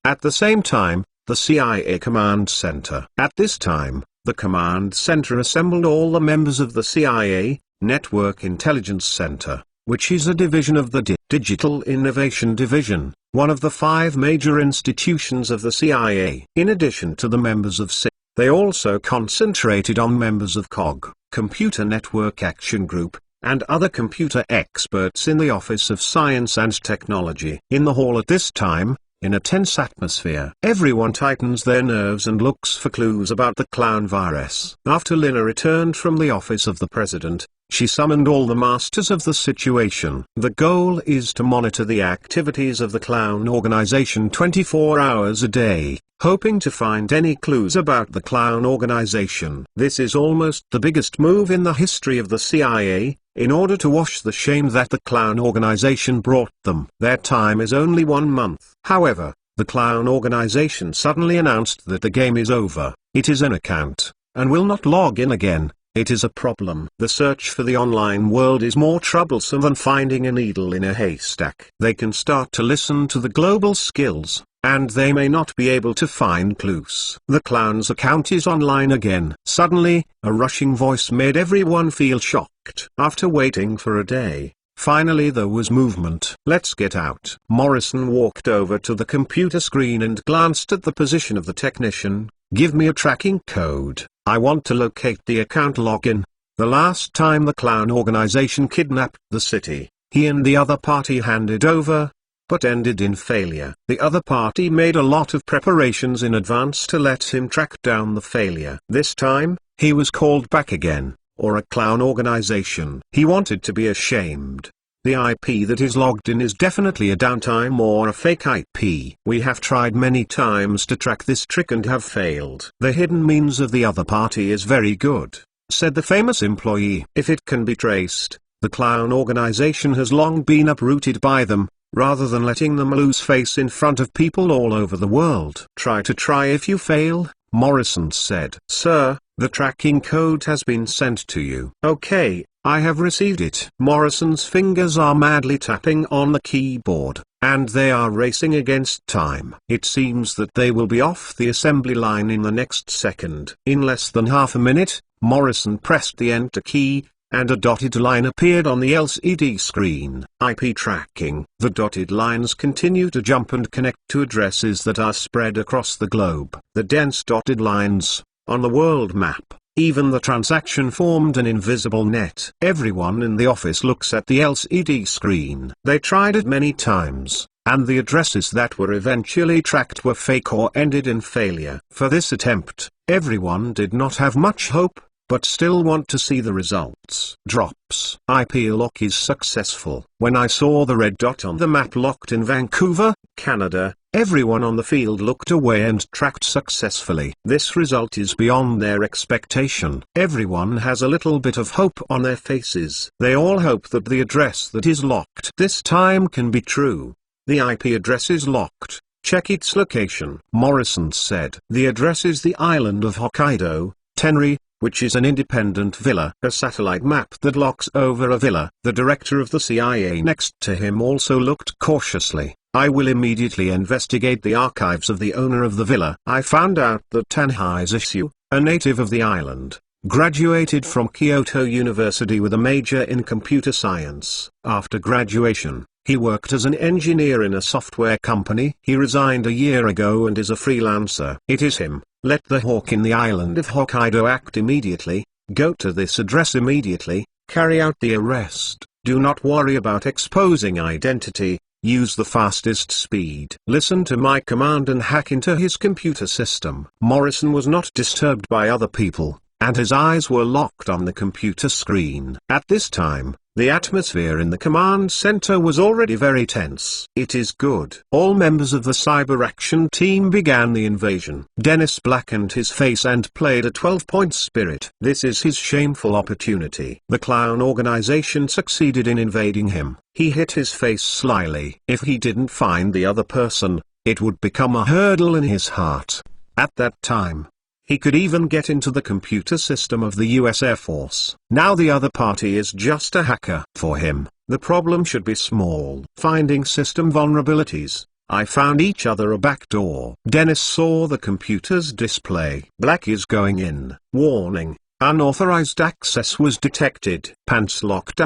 At the same time, the CIA command center. At this time, the command center assembled all the members of the CIA, Network Intelligence Center, which is a division of the Digital Innovation Division, one of the 5 major institutions of the CIA. In addition to the members of CIA, they also concentrated on members of COG, Computer Network Action Group, and other computer experts in the Office of Science and Technology. In the hall at this time, in a tense atmosphere, everyone tightens their nerves and looks for clues about the Clown virus. After Lina returned from the office of the president, she summoned all the masters of the situation. The goal is to monitor the activities of the Clown organization 24 hours a day, hoping to find any clues about the Clown organization. This is almost the biggest move in the history of the CIA, in order to wash the shame that the Clown organization brought them. Their time is only 1 month. However, the Clown organization suddenly announced that the game is over. It is an account, and will not log in again. it is a problem. The search for the online world is more troublesome than finding a needle in a haystack. They can start to listen to the global skills, and they may not be able to find clues. The clown's account is online again. Suddenly, a rushing voice made everyone feel shocked. After waiting for a day, finally there was movement. "Let's get out." Morrison walked over to the computer screen and glanced at the position of the technician. "Give me a tracking code. I want to locate the account login." The last time the clown organization kidnapped the city, he and the other party handed over, but ended in failure. The other party made a lot of preparations in advance to let him track down the failure. This time, he was called back again, or a clown organization. He wanted to be ashamed. The IP that is logged in is definitely a downtime or a fake IP. "We have tried many times to track this trick and have failed. The hidden means of the other party is very good," said the famous employee. "If it can be traced, the clown organization has long been uprooted by them, rather than letting them lose face in front of people all over the world." "Try if you fail," Morrison said. "Sir, the tracking code has been sent to you." "Okay, I have received it." Morrison's fingers are madly tapping on the keyboard, and they are racing against time. It seems that they will be off the assembly line in the next second. In less than half a minute, Morrison pressed the enter key, and a dotted line appeared on the LCD screen. IP tracking. The dotted lines continue to jump and connect to addresses that are spread across the globe. The dense dotted lines, on the world map, even the transaction formed an invisible net. Everyone in the office looks at the LCD screen. They tried it many times, and the addresses that were eventually tracked were fake or ended in failure. For this attempt, everyone did not have much hope, but still want to see the results. Drops. IP lock is successful. When I saw the red dot on the map locked in Vancouver, Canada, everyone on the field looked away and tracked successfully. This result is beyond their expectation. Everyone has a little bit of hope on their faces. They all hope that the address that is locked this time can be true. The IP address is locked. Check its location. Morrison said. The address is the island of Hokkaido, Tenri, which is an independent villa. A satellite map that locks over a villa. The director of the CIA next to him also looked cautiously. "I will immediately investigate the archives of the owner of the villa." I found out that Tanhai Zishu, a native of the island, graduated from Kyoto University with a major in computer science. After graduation, he worked as an engineer in a software company. He resigned a year ago and is a freelancer. It is him. Let the hawk in the island of Hokkaido act immediately. Go to this address immediately. Carry out the arrest. Do not worry about exposing identity. Use the fastest speed. Listen to my command and hack into his computer system. Morrison was not disturbed by other people, and his eyes were locked on the computer screen. At this time, the atmosphere in the command center was already very tense. "It is good." All members of the cyber action team began the invasion. Dennis blackened his face and played a 12-point spirit. This is his shameful opportunity. The clown organization succeeded in invading him. He hit his face slyly. If he didn't find the other person, it would become a hurdle in his heart. At that time, he could even get into the computer system of the US Air Force. Now the other party is just a hacker. For him, the problem should be small. Finding system vulnerabilities. I found each other a backdoor. Dennis saw the computer's display. Black is going in. Warning. Unauthorized access was detected. Pants locked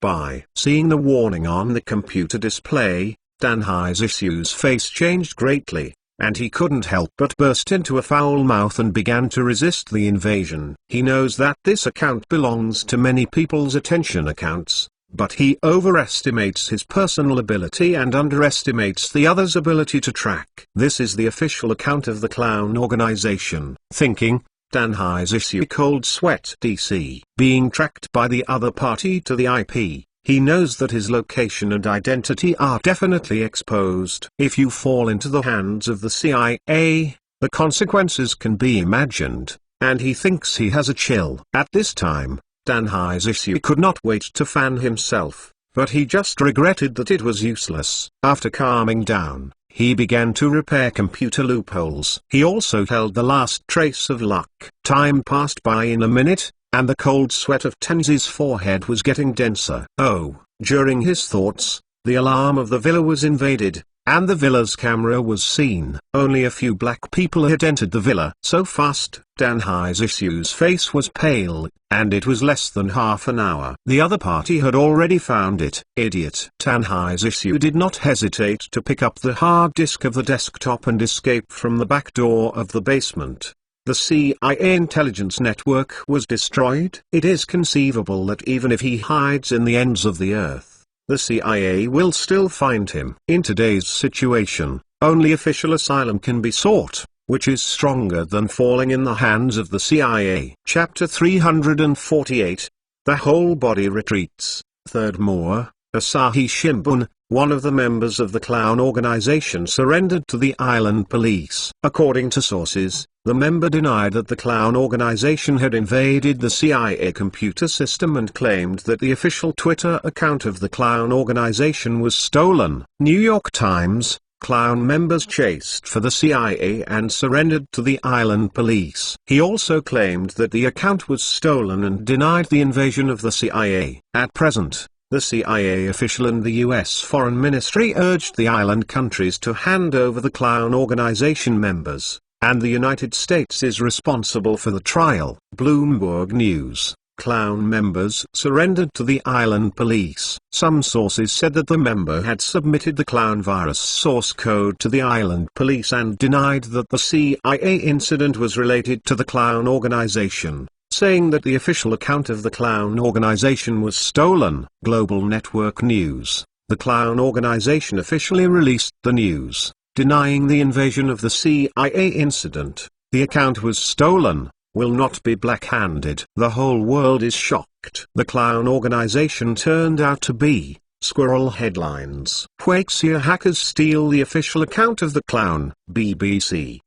by. Seeing the warning on the computer display, Tanhai Zishu's face changed greatly, and he couldn't help but burst into a foul mouth and began to resist the invasion. He knows that this account belongs to many people's attention accounts, but he overestimates his personal ability and underestimates the other's ability to track. This is the official account of the clown organization. Thinking, Tanhai Zishu cold sweat DC. Being tracked by the other party to the IP. He knows that his location and identity are definitely exposed. If you fall into the hands of the CIA, the consequences can be imagined, and he thinks he has a chill. At this time, Tanhai Zishu could not wait to fan himself, but he just regretted that it was useless. After calming down, he began to repair computer loopholes. He also held the last trace of luck. Time passed by in a minute, and the cold sweat of Tenzi's forehead was getting denser. Oh, during his thoughts, the alarm of the villa was invaded, and the villa's camera was seen. Only a few black people had entered the villa. So fast, Dan Haizisu's face was pale, and it was less than half an hour. The other party had already found it. Idiot. Dan Haizisu did not hesitate to pick up the hard disk of the desktop and escape from the back door of the basement. The CIA intelligence network was destroyed. It is conceivable that even if he hides in the ends of the earth, the CIA will still find him. In today's situation, only official asylum can be sought, which is stronger than falling in the hands of the CIA. Chapter 348. The Whole Body Retreats. 3rd Moore, Asahi Shimbun, one of the members of the clown organization, surrendered to the island police. According to sources, the member denied that the clown organization had invaded the CIA computer system and claimed that the official Twitter account of the clown organization was stolen. New York Times, clown members chased for the CIA and surrendered to the island police. He also claimed that the account was stolen and denied the invasion of the CIA. At present, the CIA official and the U.S. Foreign Ministry urged the island countries to hand over the clown organization members, and the United States is responsible for the trial. Bloomberg News. Clown members surrendered to the island police. Some sources said that the member had submitted the clown virus source code to the island police and denied that the CIA incident was related to the clown organization, saying that the official account of the clown organization was stolen. Global Network News. The clown organization officially released the news, denying the invasion of the CIA incident. The account was stolen, will not be black-handed. The whole world is shocked. The clown organization turned out to be squirrel headlines. Huaxia hackers steal the official account of the clown. BBC.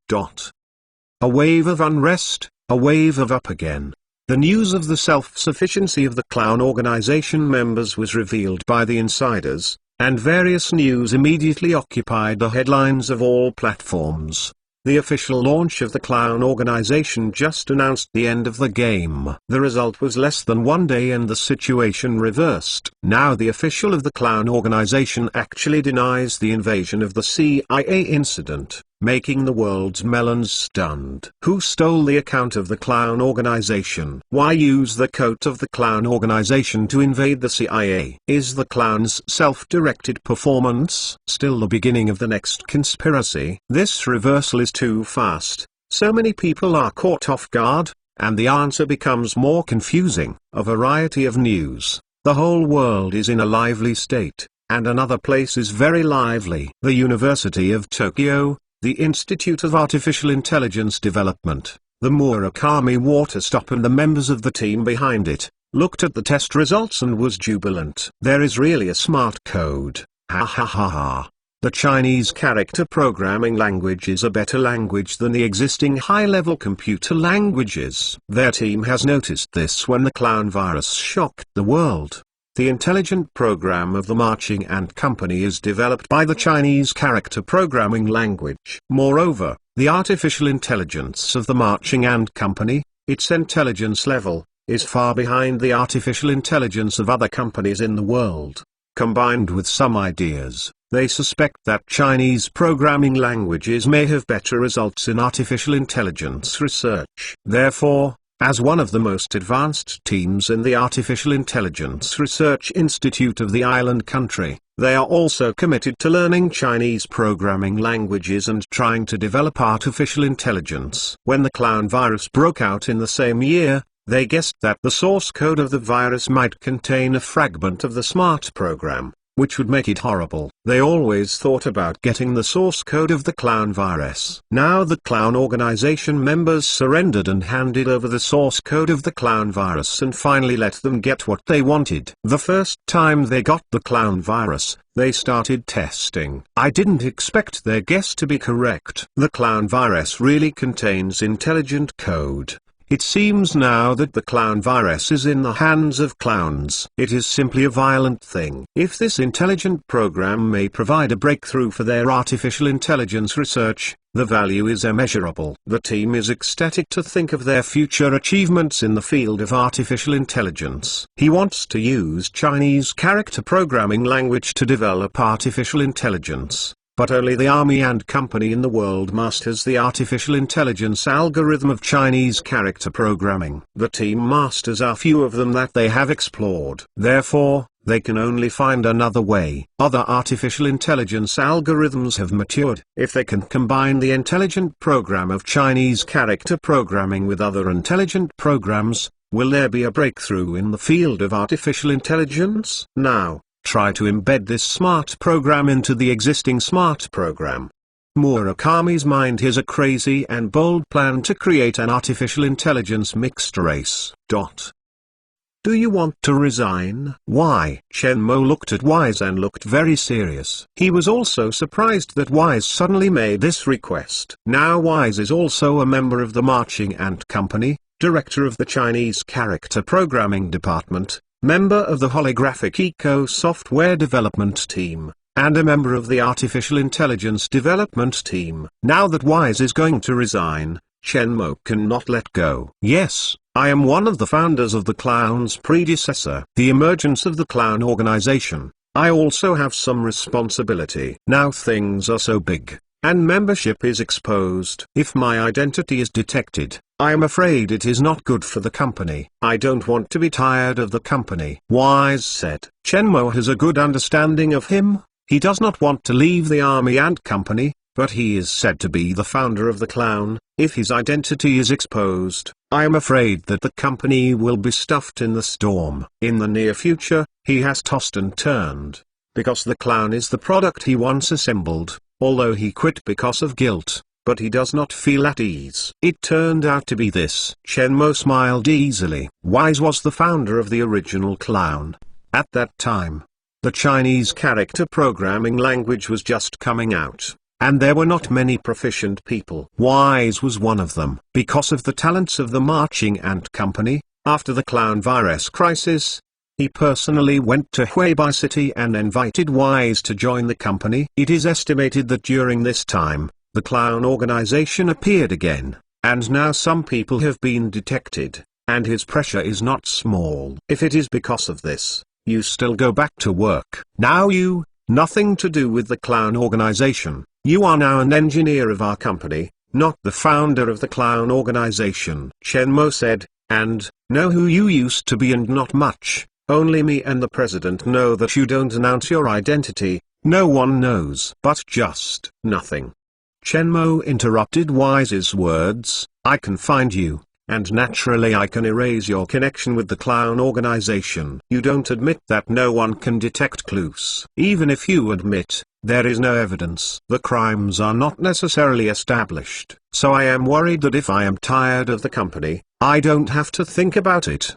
A wave of unrest, a wave of up again. The news of the self-sufficiency of the clown organization members was revealed by the insiders, and various news immediately occupied the headlines of all platforms. The official launch of the clown organization just announced the end of the game. The result was less than one day and the situation reversed. Now the official of the clown organization actually denies the invasion of the CIA incident, making the world's melons stunned. Who stole the account of the clown organization? Why use the code of the clown organization to invade the CIA? Is the clown's self-directed performance still the beginning of the next conspiracy? This reversal is too fast. So many people are caught off guard, and the answer becomes more confusing. A variety of news. The whole world is in a lively state, and another place is very lively. The University of Tokyo, the Institute of Artificial Intelligence Development, the Murakami Water Stop and the members of the team behind it, looked at the test results and was jubilant. There is really a smart code. Ha ha ha ha. The Chinese character programming language is a better language than the existing high-level computer languages. Their team has noticed this when the clown virus shocked the world. The intelligent program of the Marching Ant Company is developed by the Chinese character programming language. Moreover, the artificial intelligence of the Marching Ant Company, its intelligence level, is far behind the artificial intelligence of other companies in the world. Combined with some ideas, they suspect that Chinese programming languages may have better results in artificial intelligence research. Therefore, as one of the most advanced teams in the Artificial Intelligence Research Institute of the island country, they are also committed to learning Chinese programming languages and trying to develop artificial intelligence. When the clown virus broke out in the same year, they guessed that the source code of the virus might contain a fragment of the smart program, which would make it horrible. They always thought about getting the source code of the clown virus. Now the clown organization members surrendered and handed over the source code of the clown virus and finally let them get what they wanted. The first time they got the clown virus, they started testing. I didn't expect their guess to be correct. The clown virus really contains intelligent code. It seems now that the clown virus is in the hands of clowns. It is simply a violent thing. If this intelligent program may provide a breakthrough for their artificial intelligence research, the value is immeasurable. The team is ecstatic to think of their future achievements in the field of artificial intelligence. He wants to use Chinese character programming language to develop artificial intelligence. But only the army and company in the world masters the artificial intelligence algorithm of Chinese character programming. The team masters are few of them that they have explored. Therefore, they can only find another way. Other artificial intelligence algorithms have matured. If they can combine the intelligent program of Chinese character programming with other intelligent programs, will there be a breakthrough in the field of artificial intelligence? Now, try to embed this smart program into the existing smart program. Murakami's mind has a crazy and bold plan to create an artificial intelligence mixed race. Do you want to resign? Why? Shenmue looked at Wise and looked very serious. He was also surprised that Wise suddenly made this request. Now Wise is also a member of the Marching Ant Company, director of the Chinese Character Programming Department, member of the Holographic Eco Software Development Team, and a member of the Artificial Intelligence Development Team. Now that Wise is going to resign, Shenmue cannot let go. Yes, I am one of the founders of the Clown's predecessor. The emergence of the Clown organization. I also have some responsibility. Now things are so big, and membership is exposed. If my identity is detected, I am afraid it is not good for the company. I don't want to be tired of the company. Wise said. Shenmue has a good understanding of him. He does not want to leave the army and company, but he is said to be the founder of the Clown. If his identity is exposed, I am afraid that the company will be stuffed in the storm. In the near future, he has tossed and turned, because the Clown is the product he once assembled, although he quit because of guilt. But he does not feel at ease. It turned out to be this. Shenmue smiled easily. Wise was the founder of the original Clown. At that time, the Chinese character programming language was just coming out, and there were not many proficient people. Wise was one of them. Because of the talents of the Marching Ant Company, after the Clown virus crisis, he personally went to Huibai City and invited Wise to join the company. It is estimated that during this time, the Clown organization appeared again, and now some people have been detected, and his pressure is not small. If it is because of this, you still go back to work. Now nothing to do with the Clown organization. You are now an engineer of our company, not the founder of the Clown organization. Shenmue said, and know who you used to be and not much. Only me and the president know that you don't announce your identity. No one knows. But just nothing. Shenmue interrupted Wise's words. I can find you, and naturally I can erase your connection with the Clown organization. You don't admit that no one can detect clues. Even if you admit, there is no evidence. The crimes are not necessarily established. So I am worried that if I am tired of the company, I don't have to think about it.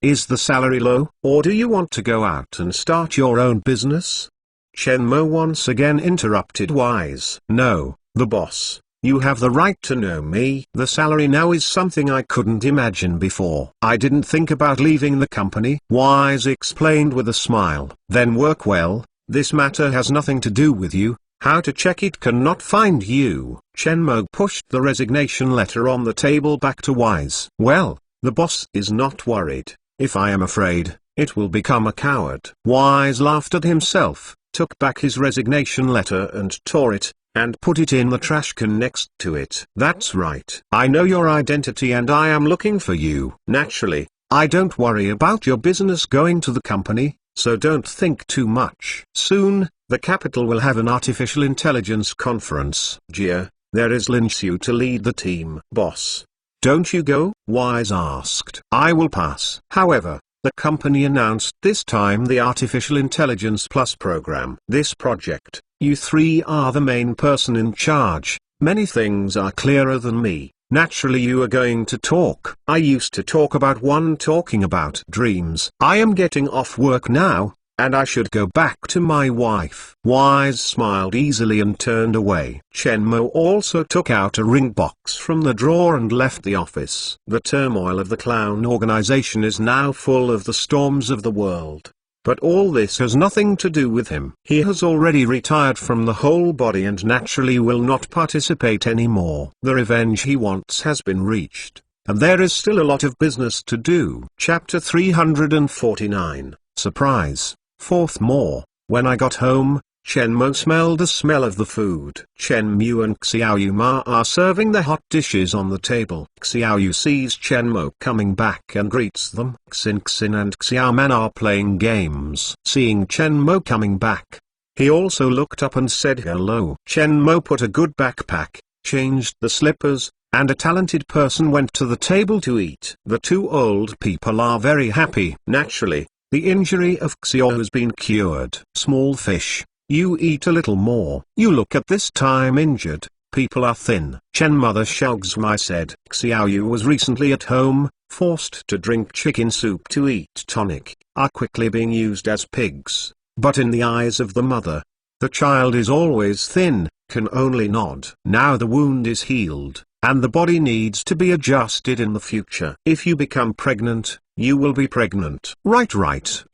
Is the salary low? Or do you want to go out and start your own business? Shenmue once again interrupted Wise. No. The boss, you have the right to know me. The salary now is something I couldn't imagine before. I didn't think about leaving the company. Wise explained with a smile. Then work well, this matter has nothing to do with you. How to check it cannot find you. Shenmue pushed the resignation letter on the table back to Wise. Well, the boss is not worried. If I am afraid, it will become a coward. Wise laughed at himself, took back his resignation letter and tore it, and put it in the trash can next to it. That's right. I know your identity and I am looking for you. Naturally, I don't worry about your business going to the company, so don't think too much. Soon, the capital will have an artificial intelligence conference. Jia, there is Lin Xiu to lead the team. Boss, don't you go? Wise asked. I will pass. However, the company announced this time the Artificial Intelligence Plus program. This project, you three are the main person in charge. Many things are clearer than me. Naturally you are going to talk. I used to talk about talking about dreams. I am getting off work now, and I should go back to my wife. Wise smiled easily and turned away. Chen Mo also took out a ring box from the drawer and left the office. The turmoil of the clown organization is now full of the storms of the world. But all this has nothing to do with him. He has already retired from the whole body and naturally will not participate anymore. The revenge he wants has been reached, and there is still a lot of business to do. Chapter 349, Surprise. Fourth more. When I got home, Chen Mo smelled the smell of the food. Chen Mu and Xiao Yu Ma are serving the hot dishes on the table. Xiao Yu sees Chen Mo coming back and greets them. Xin and Xiao Man are playing games. Seeing Chen Mo coming back, he also looked up and said hello. Chen Mo put a good backpack, changed the slippers, and a talented person went to the table to eat. The two old people are very happy. Naturally, the injury of Xiao has been cured. Small fish, you eat a little more. You look at this time injured. People are thin. Chen Mother Xiaozhai said. Xiao Yu was recently at home, forced to drink chicken soup to eat tonic, are quickly being used as pigs. But in the eyes of the mother, the child is always thin, can only nod. Now the wound is healed, and the body needs to be adjusted in the future. If you become pregnant, you will be pregnant. Right.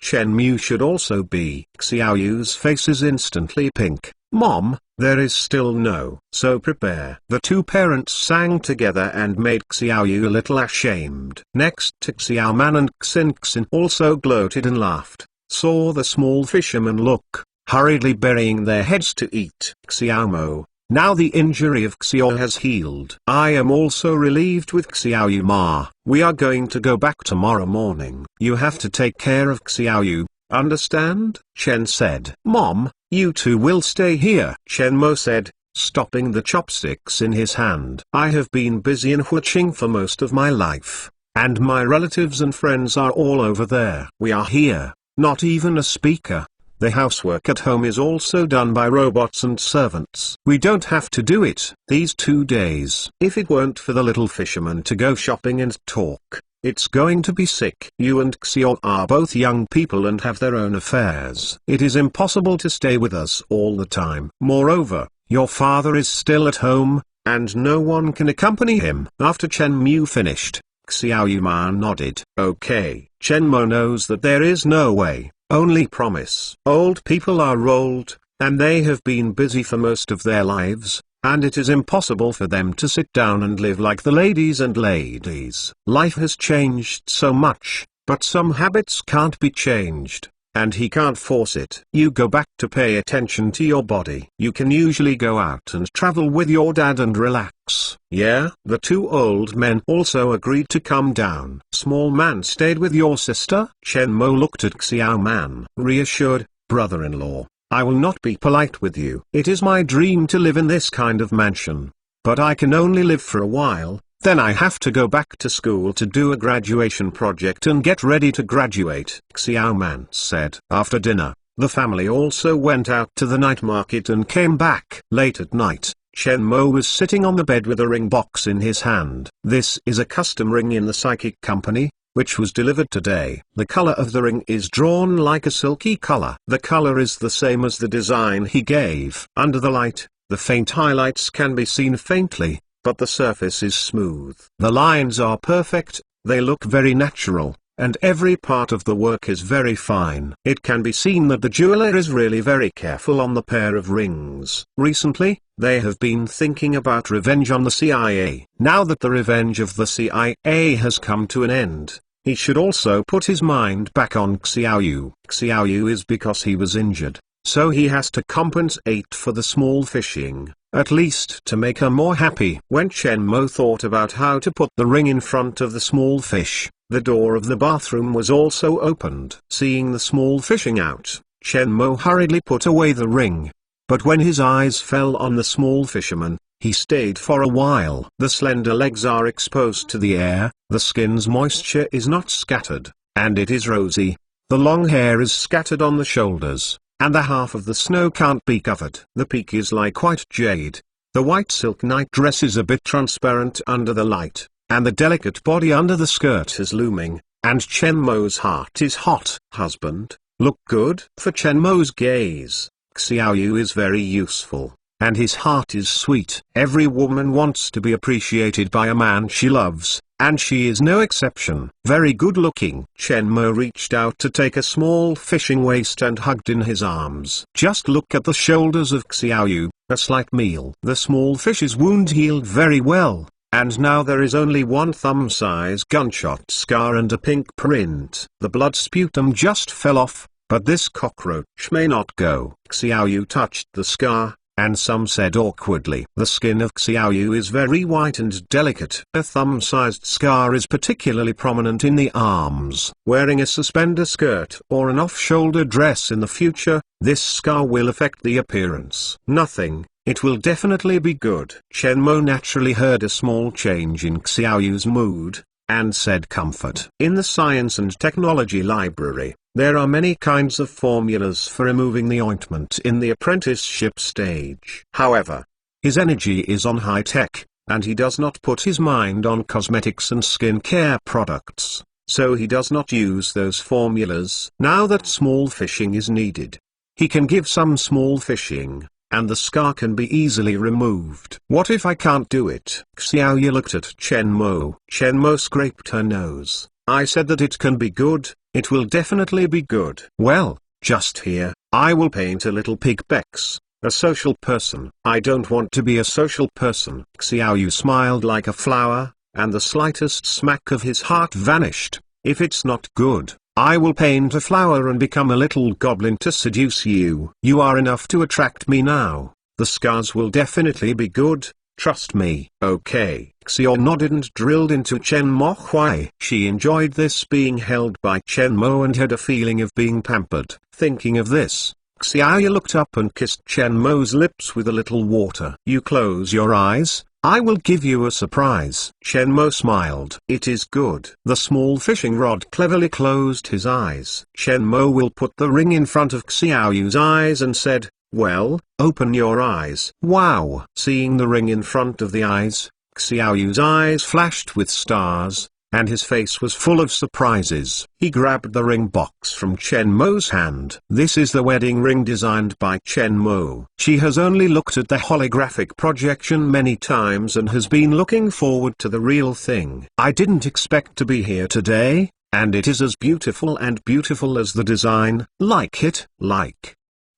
Chen Mu should also be. Xiao Yu's face is instantly pink. Mom, there is still no. So prepare. The two parents sang together and made Xiao Yu a little ashamed. Next to Xiao Man and Xin also gloated and laughed. Saw the small fishermen look, hurriedly burying their heads to eat. Xiao Mo. Now the injury of Xiao has healed. I am also relieved with Xiao Yu Ma. We are going to go back tomorrow morning. You have to take care of Xiao Yu, understand? Chen said. Mom, you two will stay here. Chen Mo said, stopping the chopsticks in his hand. I have been busy in Huiqing for most of my life, and my relatives and friends are all over there. We are here, not even a speaker. The housework at home is also done by robots and servants. We don't have to do it these 2 days. If it weren't for the little fisherman to go shopping and talk, it's going to be sick. You and Xiao are both young people and have their own affairs. It is impossible to stay with us all the time. Moreover, your father is still at home, and no one can accompany him. After Chen Mu finished, Xiao Yu Ma nodded. Okay. Chen Mo knows that there is no way. Only promise. Old people are old, and they have been busy for most of their lives, and it is impossible for them to sit down and live like the ladies and ladies. Life has changed so much, but some habits can't be changed, and he can't force it. You go back to pay attention to your body. You can usually go out and travel with your dad and relax. Yeah? The two old men also agreed to come down. Small man stayed with your sister? Chen Mo looked at Xiao Man. Reassured, brother-in-law, I will not be polite with you. It is my dream to live in this kind of mansion. But I can only live for a while, then I have to go back to school to do a graduation project and get ready to graduate, Xiao Man said. After dinner, the family also went out to the night market and came back. Late at night, Chen Mo was sitting on the bed with a ring box in his hand. This is a custom ring in the psychic company, which was delivered today. The color of the ring is drawn like a silky color. The color is the same as the design he gave. Under the light, the faint highlights can be seen faintly, but the surface is smooth. The lines are perfect, they look very natural, and every part of the work is very fine. It can be seen that the jeweler is really very careful on the pair of rings. Recently, they have been thinking about revenge on the CIA. Now that the revenge of the CIA has come to an end, he should also put his mind back on Xiao Yu. Xiao Yu is because he was injured, so he has to compensate for the small fishing, at least to make her more happy. When Chen Mo thought about how to put the ring in front of the small fish, the door of the bathroom was also opened. Seeing the small fishing out, Chen Mo hurriedly put away the ring. But when his eyes fell on the small fisherman, he stayed for a while. The slender legs are exposed to the air, the skin's moisture is not scattered, and it is rosy. The long hair is scattered on the shoulders, and the half of the snow can't be covered. The peak is like white jade. The white silk night dress is a bit transparent under the light, and the delicate body under the skirt is looming, and Chen Mo's heart is hot. Husband, look good. For Chen Mo's gaze, Xiaoyu is very useful, and his heart is sweet. Every woman wants to be appreciated by a man she loves, and she is no exception. Very good looking. Chen Mo reached out to take a small fishing waist and hugged in his arms. Just look at the shoulders of Xiaoyu, a slight meal. The small fish's wound healed very well, and now there is only one thumb-size gunshot scar and a pink print. The blood sputum just fell off, but this cockroach may not go. Xiaoyu touched the scar, and some said awkwardly. The skin of Xiaoyu is very white and delicate. A thumb-sized scar is particularly prominent in the arms. Wearing a suspender skirt or an off-shoulder dress in the future, this scar will affect the appearance. Nothing, it will definitely be good. Chen Mo naturally heard a small change in Xiaoyu's mood, and said comfort. In the Science and Technology Library, there are many kinds of formulas for removing the ointment in the apprenticeship stage. However, his energy is on high-tech, and he does not put his mind on cosmetics and skincare products, so he does not use those formulas. Now that small fishing is needed, he can give some small fishing, and the scar can be easily removed. What if I can't do it? Xiaoyu looked at Chen Mo. Chen Mo scraped her nose. I said that it can be good. It will definitely be good. Well, just here, I will paint a little pig Bex, a social person. I don't want to be a social person. Xiaoyu smiled like a flower, and the slightest smack of his heart vanished. If it's not good, I will paint a flower and become a little goblin to seduce you. You are enough to attract me now. The scars will definitely be good. Trust me. Okay. Xiao nodded and drilled into Chen Mo Hui. She enjoyed this being held by Chen Mo and had a feeling of being pampered. Thinking of this, Xiaoyu looked up and kissed Chen Mo's lips with a little water. You close your eyes, I will give you a surprise. Chen Mo smiled. It is good. The small fishing rod cleverly closed his eyes. Chen Mo will put the ring in front of Xiaoyu's eyes and said, well, open your eyes. Wow! Seeing the ring in front of the eyes, Xiaoyu's eyes flashed with stars, and his face was full of surprises. He grabbed the ring box from Chen Mo's hand. This is the wedding ring designed by Chen Mo. She has only looked at the holographic projection many times and has been looking forward to the real thing. I didn't expect to be here today, and it is as beautiful as the design. Like it? Like.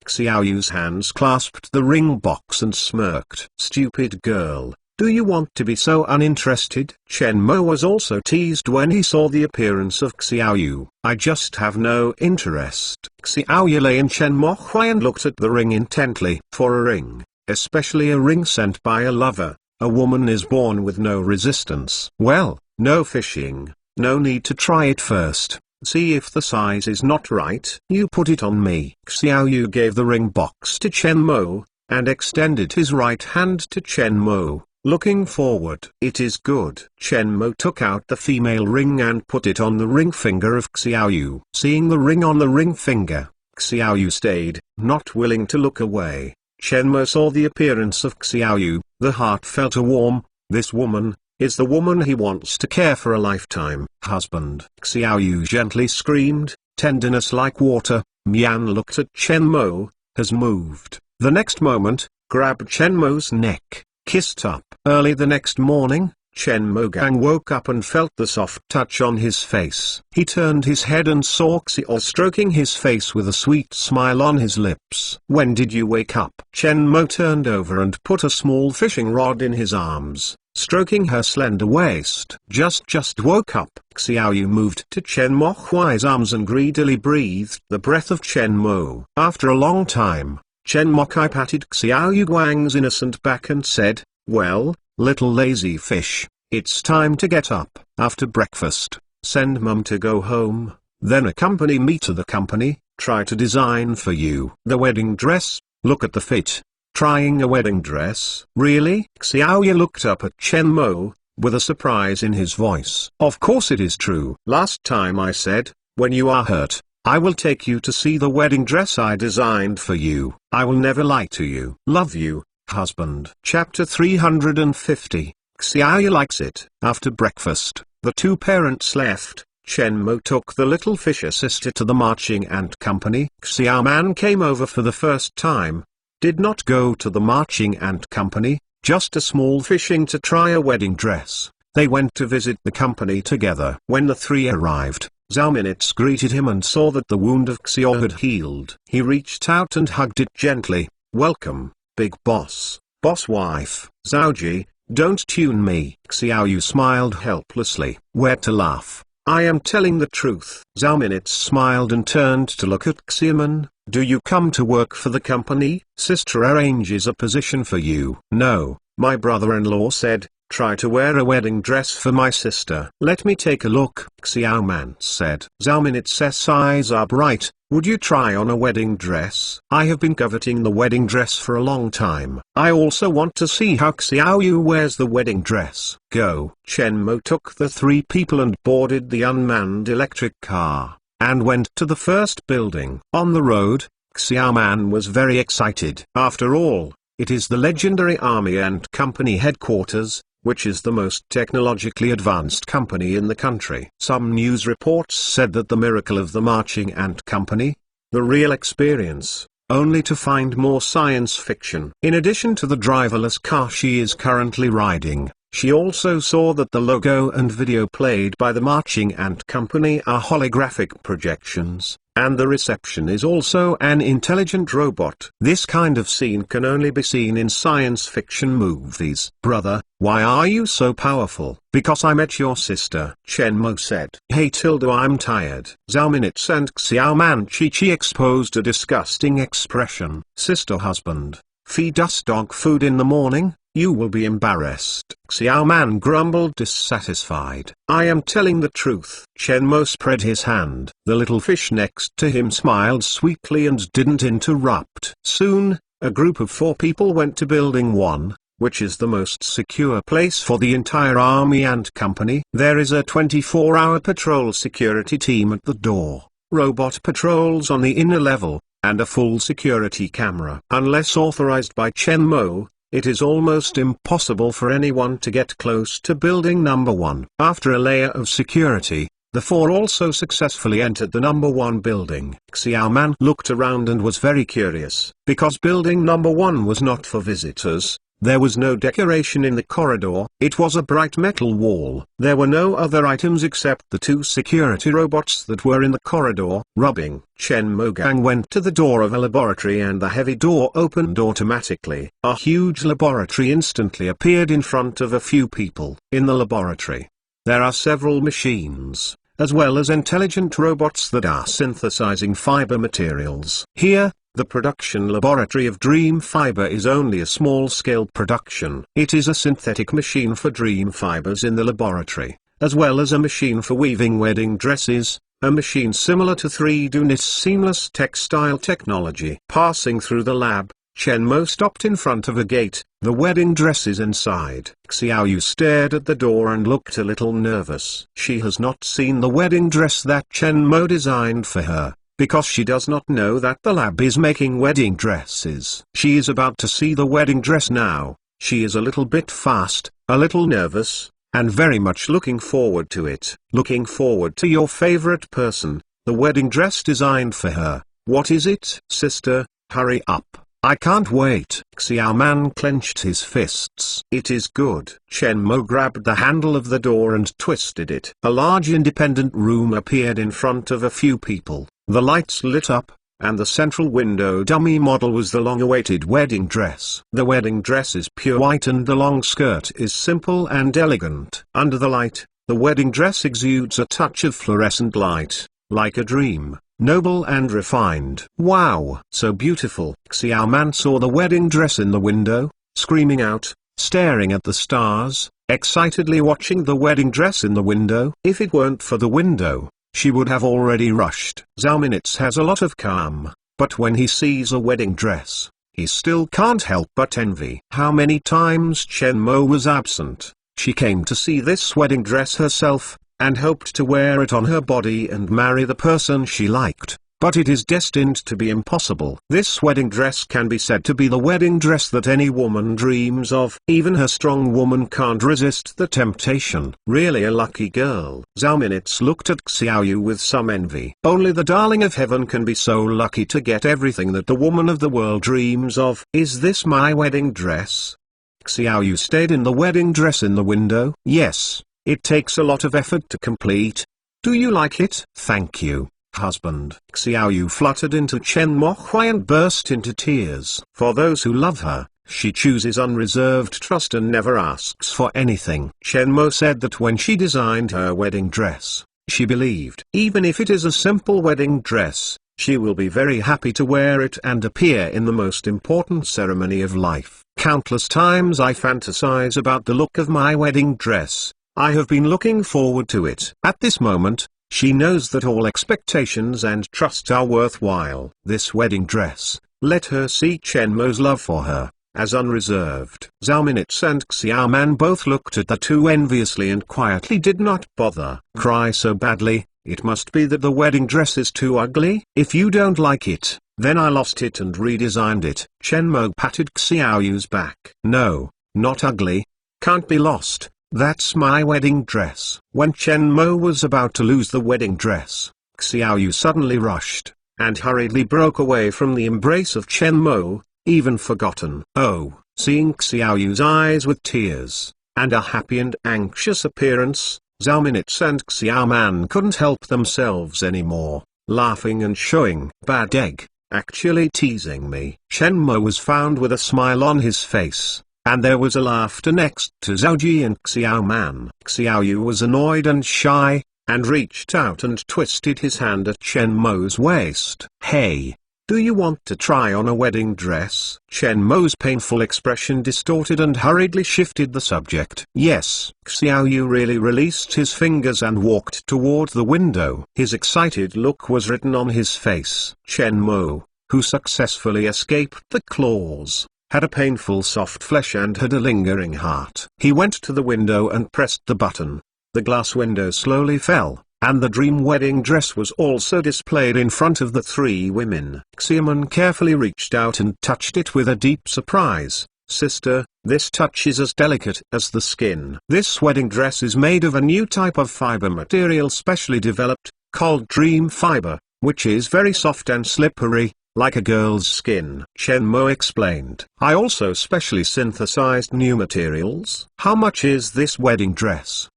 Xiaoyu's hands clasped the ring box and smirked. Stupid girl, do you want to be so uninterested? Chen Mo was also teased when he saw the appearance of Xiaoyu. I just have no interest. Xiaoyu lay in Chen Mo Hui and looked at the ring intently. For a ring, especially a ring sent by a lover, a woman is born with no resistance. Well, no fishing, no need to try it first. See if the size is not right. You put it on me. Xiaoyu gave the ring box to Chen Mo, and extended his right hand to Chen Mo, looking forward. It is good. Chen Mo took out the female ring and put it on the ring finger of Xiaoyu. Seeing the ring on the ring finger, Xiaoyu stayed, not willing to look away. Chen Mo saw the appearance of Xiaoyu. The heart felt a warm. This woman is the woman he wants to care for a lifetime. Husband. Xiaoyu gently screamed, tenderness like water. Mian looked at Chen Mo, has moved. The next moment, grabbed Chen Mo's neck, kissed up. Early the next morning, Chen Mo Gang woke up and felt the soft touch on his face. He turned his head and saw Xiao stroking his face with a sweet smile on his lips. When did you wake up? Chen Mo turned over and put a small fishing rod in his arms, stroking her slender waist. Just woke up. Xiaoyu moved to Chen Mo Hui's arms and greedily breathed the breath of Chen Mo. After a long time, Chen Mo Hui patted Xiaoyu Guang's innocent back and said, well, little lazy fish, it's time to get up. After breakfast, send mum to go home, then accompany me to the company, try to design for you the wedding dress. Look at the fit. Trying a wedding dress? Really? Xiaoyu looked up at Chen Mo, with a surprise in his voice. Of course it is true. Last time I said, when you are hurt, I will take you to see the wedding dress I designed for you. I will never lie to you. Love you, husband. Chapter 350. Xiaoyu likes it. After breakfast, the two parents left. Chen Mo took the little fisher sister to the marching ant company. Xiao Man came over for the first time. Did not go to the marching ant company, just a small fishing to try a wedding dress. They went to visit the company together. When the three arrived, Zhao Minutes greeted him and saw that the wound of Xiao had healed. He reached out and hugged it gently. "Welcome, big boss, boss wife." "Zhaoji, don't tune me." Xiao Yu smiled helplessly. "Where to laugh? I am telling the truth." Zhao Minutes smiled and turned to look at Xiaoman. "Do you come to work for the company? Sister arranges a position for you." "No," my brother-in-law said. "Try to wear a wedding dress for my sister." "Let me take a look," Xiao Man said. Zhao Minutes' eyes are bright. "Would you try on a wedding dress? I have been coveting the wedding dress for a long time. I also want to see how Xiao Yu wears the wedding dress." "Go." Chen Mo took the three people and boarded the unmanned electric car, and went to the first building. On the road, Xiao Man was very excited. After all, it is the legendary Army Ant Company headquarters, which is the most technologically advanced company in the country. Some news reports said that the miracle of the marching ant company, the real experience, only to find more science fiction. In addition to the driverless car she is currently riding, she also saw that the logo and video played by the marching ant company are holographic projections, and the reception is also an intelligent robot. This kind of scene can only be seen in science fiction movies. "Brother, why are you so powerful?" "Because I met your sister," Chen Mo said. "Hey Tilda, I'm tired." Zhao Minutes and Xiao Man Chi exposed a disgusting expression. "Sister husband, feed us dog food in the morning? You will be embarrassed." Xiao Man grumbled dissatisfied. "I am telling the truth." Chen Mo spread his hand. The little fish next to him smiled sweetly and didn't interrupt. Soon, a group of 4 people went to Building 1, which is the most secure place for the entire Army Ant Company. There is a 24-hour patrol security team at the door, robot patrols on the inner level, and a full security camera. Unless authorized by Chen Mo, it is almost impossible for anyone to get close to building number 1. After a layer of security, the 4 also successfully entered the number 1 building. Xiao Man looked around and was very curious. Because building number 1 was not for visitors, there was no decoration in the corridor. It was a bright metal wall. There were no other items except the 2 security robots that were in the corridor. Rubbing. Chen Mogang went to the door of a laboratory and the heavy door opened automatically. A huge laboratory instantly appeared in front of a few people. In the laboratory, there are several machines, as well as intelligent robots that are synthesizing fiber materials. Here, the production laboratory of Dream Fiber is only a small-scale production. It is a synthetic machine for dream fibers in the laboratory, as well as a machine for weaving wedding dresses, a machine similar to 3D seamless textile technology. Passing through the lab, Chen Mo stopped in front of a gate. The wedding dress is inside. Xiao Yu stared at the door and looked a little nervous. She has not seen the wedding dress that Chen Mo designed for her, because she does not know that the lab is making wedding dresses. She is about to see the wedding dress now. She is a little bit fast, a little nervous, and very much looking forward to it. Looking forward to your favorite person, the wedding dress designed for her. What is it? Sister, hurry up. I can't wait. Xiao Man clenched his fists. It is good. Chen Mo grabbed the handle of the door and twisted it. A large independent room appeared in front of a few people. The lights lit up, and the central window dummy model was the long-awaited wedding dress. The wedding dress is pure white and the long skirt is simple and elegant. Under the light, the wedding dress exudes a touch of fluorescent light, like a dream, noble and refined. Wow! So beautiful. Xiao Man saw the wedding dress in the window, screaming out, staring at the stars, excitedly watching the wedding dress in the window. If it weren't for the window, she would have already rushed. Zhao Minutes has a lot of calm, but when he sees a wedding dress, he still can't help but envy. How many times Chen Mo was absent, she came to see this wedding dress herself, and hoped to wear it on her body and marry the person she liked. but it is destined to be impossible. This wedding dress can be said to be the wedding dress that any woman dreams of. Even her strong woman can't resist the temptation. Really a lucky girl. Zhao Minutes looked at Xiaoyu with some envy. Only the darling of heaven can be so lucky to get everything that the woman of the world dreams of. Is this my wedding dress? Xiaoyu stayed in the wedding dress in the window. Yes, it takes a lot of effort to complete. Do you like it? Thank you, husband. Xiaoyu fluttered into Chen Mohui and burst into tears. For those who love her, she chooses unreserved trust and never asks for anything. Chen Mo said that when she designed her wedding dress, she believed, even if it is a simple wedding dress, she will be very happy to wear it and appear in the most important ceremony of life. Countless times I fantasize about the look of my wedding dress. I have been looking forward to it. At this moment, she knows that all expectations and trust are worthwhile. This wedding dress, let her see Chen Mo's love for her, as unreserved. Zhao Minutes and Xiao Man both looked at the two enviously and quietly did not bother. Cry so badly, it must be that the wedding dress is too ugly. If you don't like it, then I lost it and redesigned it. Chen Mo patted Xiaoyu's back. No, not ugly. Can't be lost. That's my wedding dress. When Chen Mo was about to lose the wedding dress, Xiaoyu suddenly rushed, and hurriedly broke away from the embrace of Chen Mo, even forgotten. Oh, seeing Xiaoyu's eyes with tears, and a happy and anxious appearance, Zhao Minutes and Xiao Man couldn't help themselves anymore, laughing and showing bad egg. Actually teasing me. Chen Mo was found with a smile on his face, and there was a laughter next to Zhao Ji and Xiao Man. Xiaoyu was annoyed and shy, and reached out and twisted his hand at Chen Mo's waist. Hey, do you want to try on a wedding dress? Chen Mo's painful expression distorted and hurriedly shifted the subject. Yes. Xiaoyu really released his fingers and walked toward the window. His excited look was written on his face. Chen Mo, who successfully escaped the claws, had a painful soft flesh and had a lingering heart. He went to the window and pressed the button. The glass window slowly fell, and the dream wedding dress was also displayed in front of the three women. Xiaoman carefully reached out and touched it with a deep surprise. Sister, this touch is as delicate as the skin. This wedding dress is made of a new type of fiber material specially developed, called dream fiber, which is very soft and slippery, like a girl's skin. Chen Mo explained. I also specially synthesized new materials. How much is this wedding dress?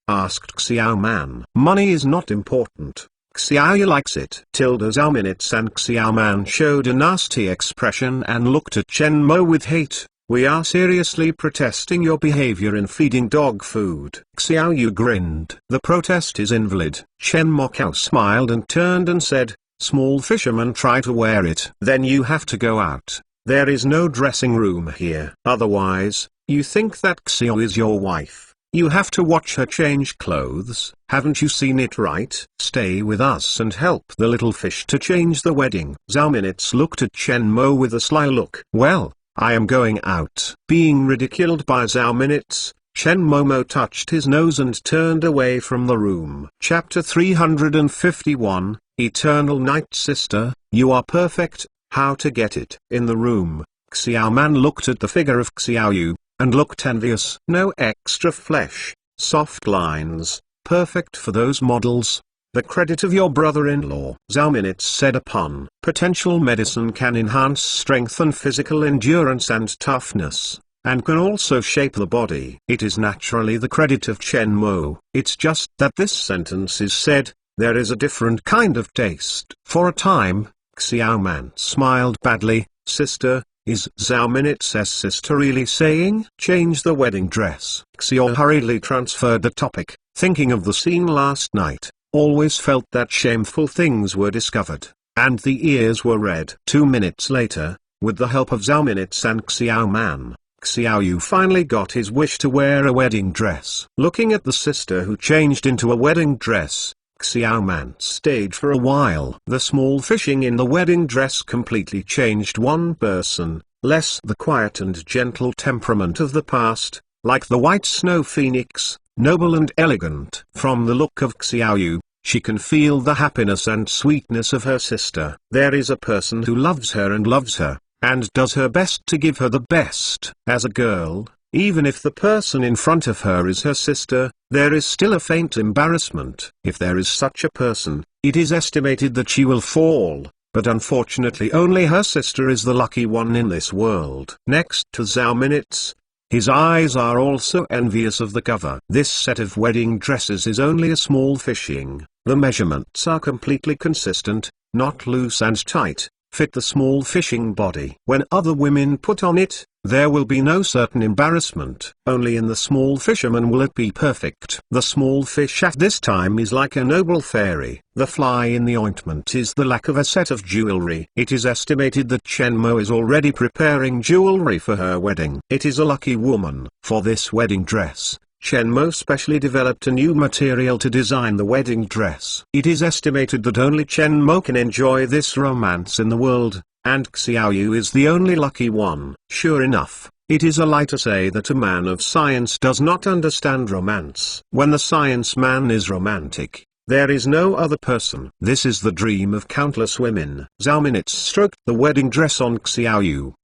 Asked Xiao Man. Money is not important. Xiaoyu likes it. Zhao Minutes and Xiao Man showed a nasty expression and looked at Chen Mo with hate. We are seriously protesting your behavior in feeding dog food. Xiaoyu grinned. The protest is invalid. Chen Mokao smiled and turned and said, small fisherman try to wear it. Then you have to go out. There is no dressing room here. Otherwise, you think that Xiao is your wife. You have to watch her change clothes. Haven't you seen it right? Stay with us and help the little fish to change the wedding. Zhao Minutes looked at Chen Mo with a sly look. Well, I am going out. Being ridiculed by Zhao Minutes, Chen Momo touched his nose and turned away from the room. Chapter 351, Eternal Night. Sister, you are perfect. How to get it? In the room, Xiao Man looked at the figure of Xiaoyu, and looked envious. No extra flesh, soft lines, perfect for those models. The credit of your brother-in-law. Zhao Minutes said upon potential medicine can enhance strength and physical endurance and toughness, and can also shape the body. It is naturally the credit of Chen Mo. It's just that this sentence is said, there is a different kind of taste. For a time, Xiao Man smiled badly. Sister, is Zhao Minutes' sister really saying? Change the wedding dress. Xiao hurriedly transferred the topic, thinking of the scene last night. Always felt that shameful things were discovered, and the ears were red. 2 minutes later, with the help of Zhao Minutes and Xiao Man, Xiaoyu finally got his wish to wear a wedding dress. Looking at the sister who changed into a wedding dress, Xiao Man stayed for a while. The small fishing in the wedding dress completely changed one person, less the quiet and gentle temperament of the past, like the white snow phoenix, noble and elegant. From the look of Xiaoyu, She can feel the happiness and sweetness of her sister. There is a person who loves her and does her best to give her the best. As a girl, even if the person in front of her is her sister, there is still a faint embarrassment. If there is such a person, it is estimated that she will fall, but unfortunately only her sister is the lucky one in this world. Next to Zhao Minutes, his eyes are also envious of the cover. This set of wedding dresses is only a small fishing. The measurements are completely consistent, not loose and tight, fit the small fishing body. When other women put on it, there will be no certain embarrassment. Only in the small fisherman will it be perfect. The small fish at this time is like a noble fairy. The fly in the ointment is the lack of a set of jewelry. It is estimated that Chen Mo is already preparing jewelry for her wedding. It is a lucky woman. For this wedding dress, Chen Mo specially developed a new material to design the wedding dress. It is estimated that only Chen Mo can enjoy this romance in the world, and Xiaoyu is the only lucky one. Sure enough, it is a lie to say that a man of science does not understand romance. When the science man is romantic, there is no other person. This is the dream of countless women. Zhao Minutes stroked the wedding dress on Xiaoyu.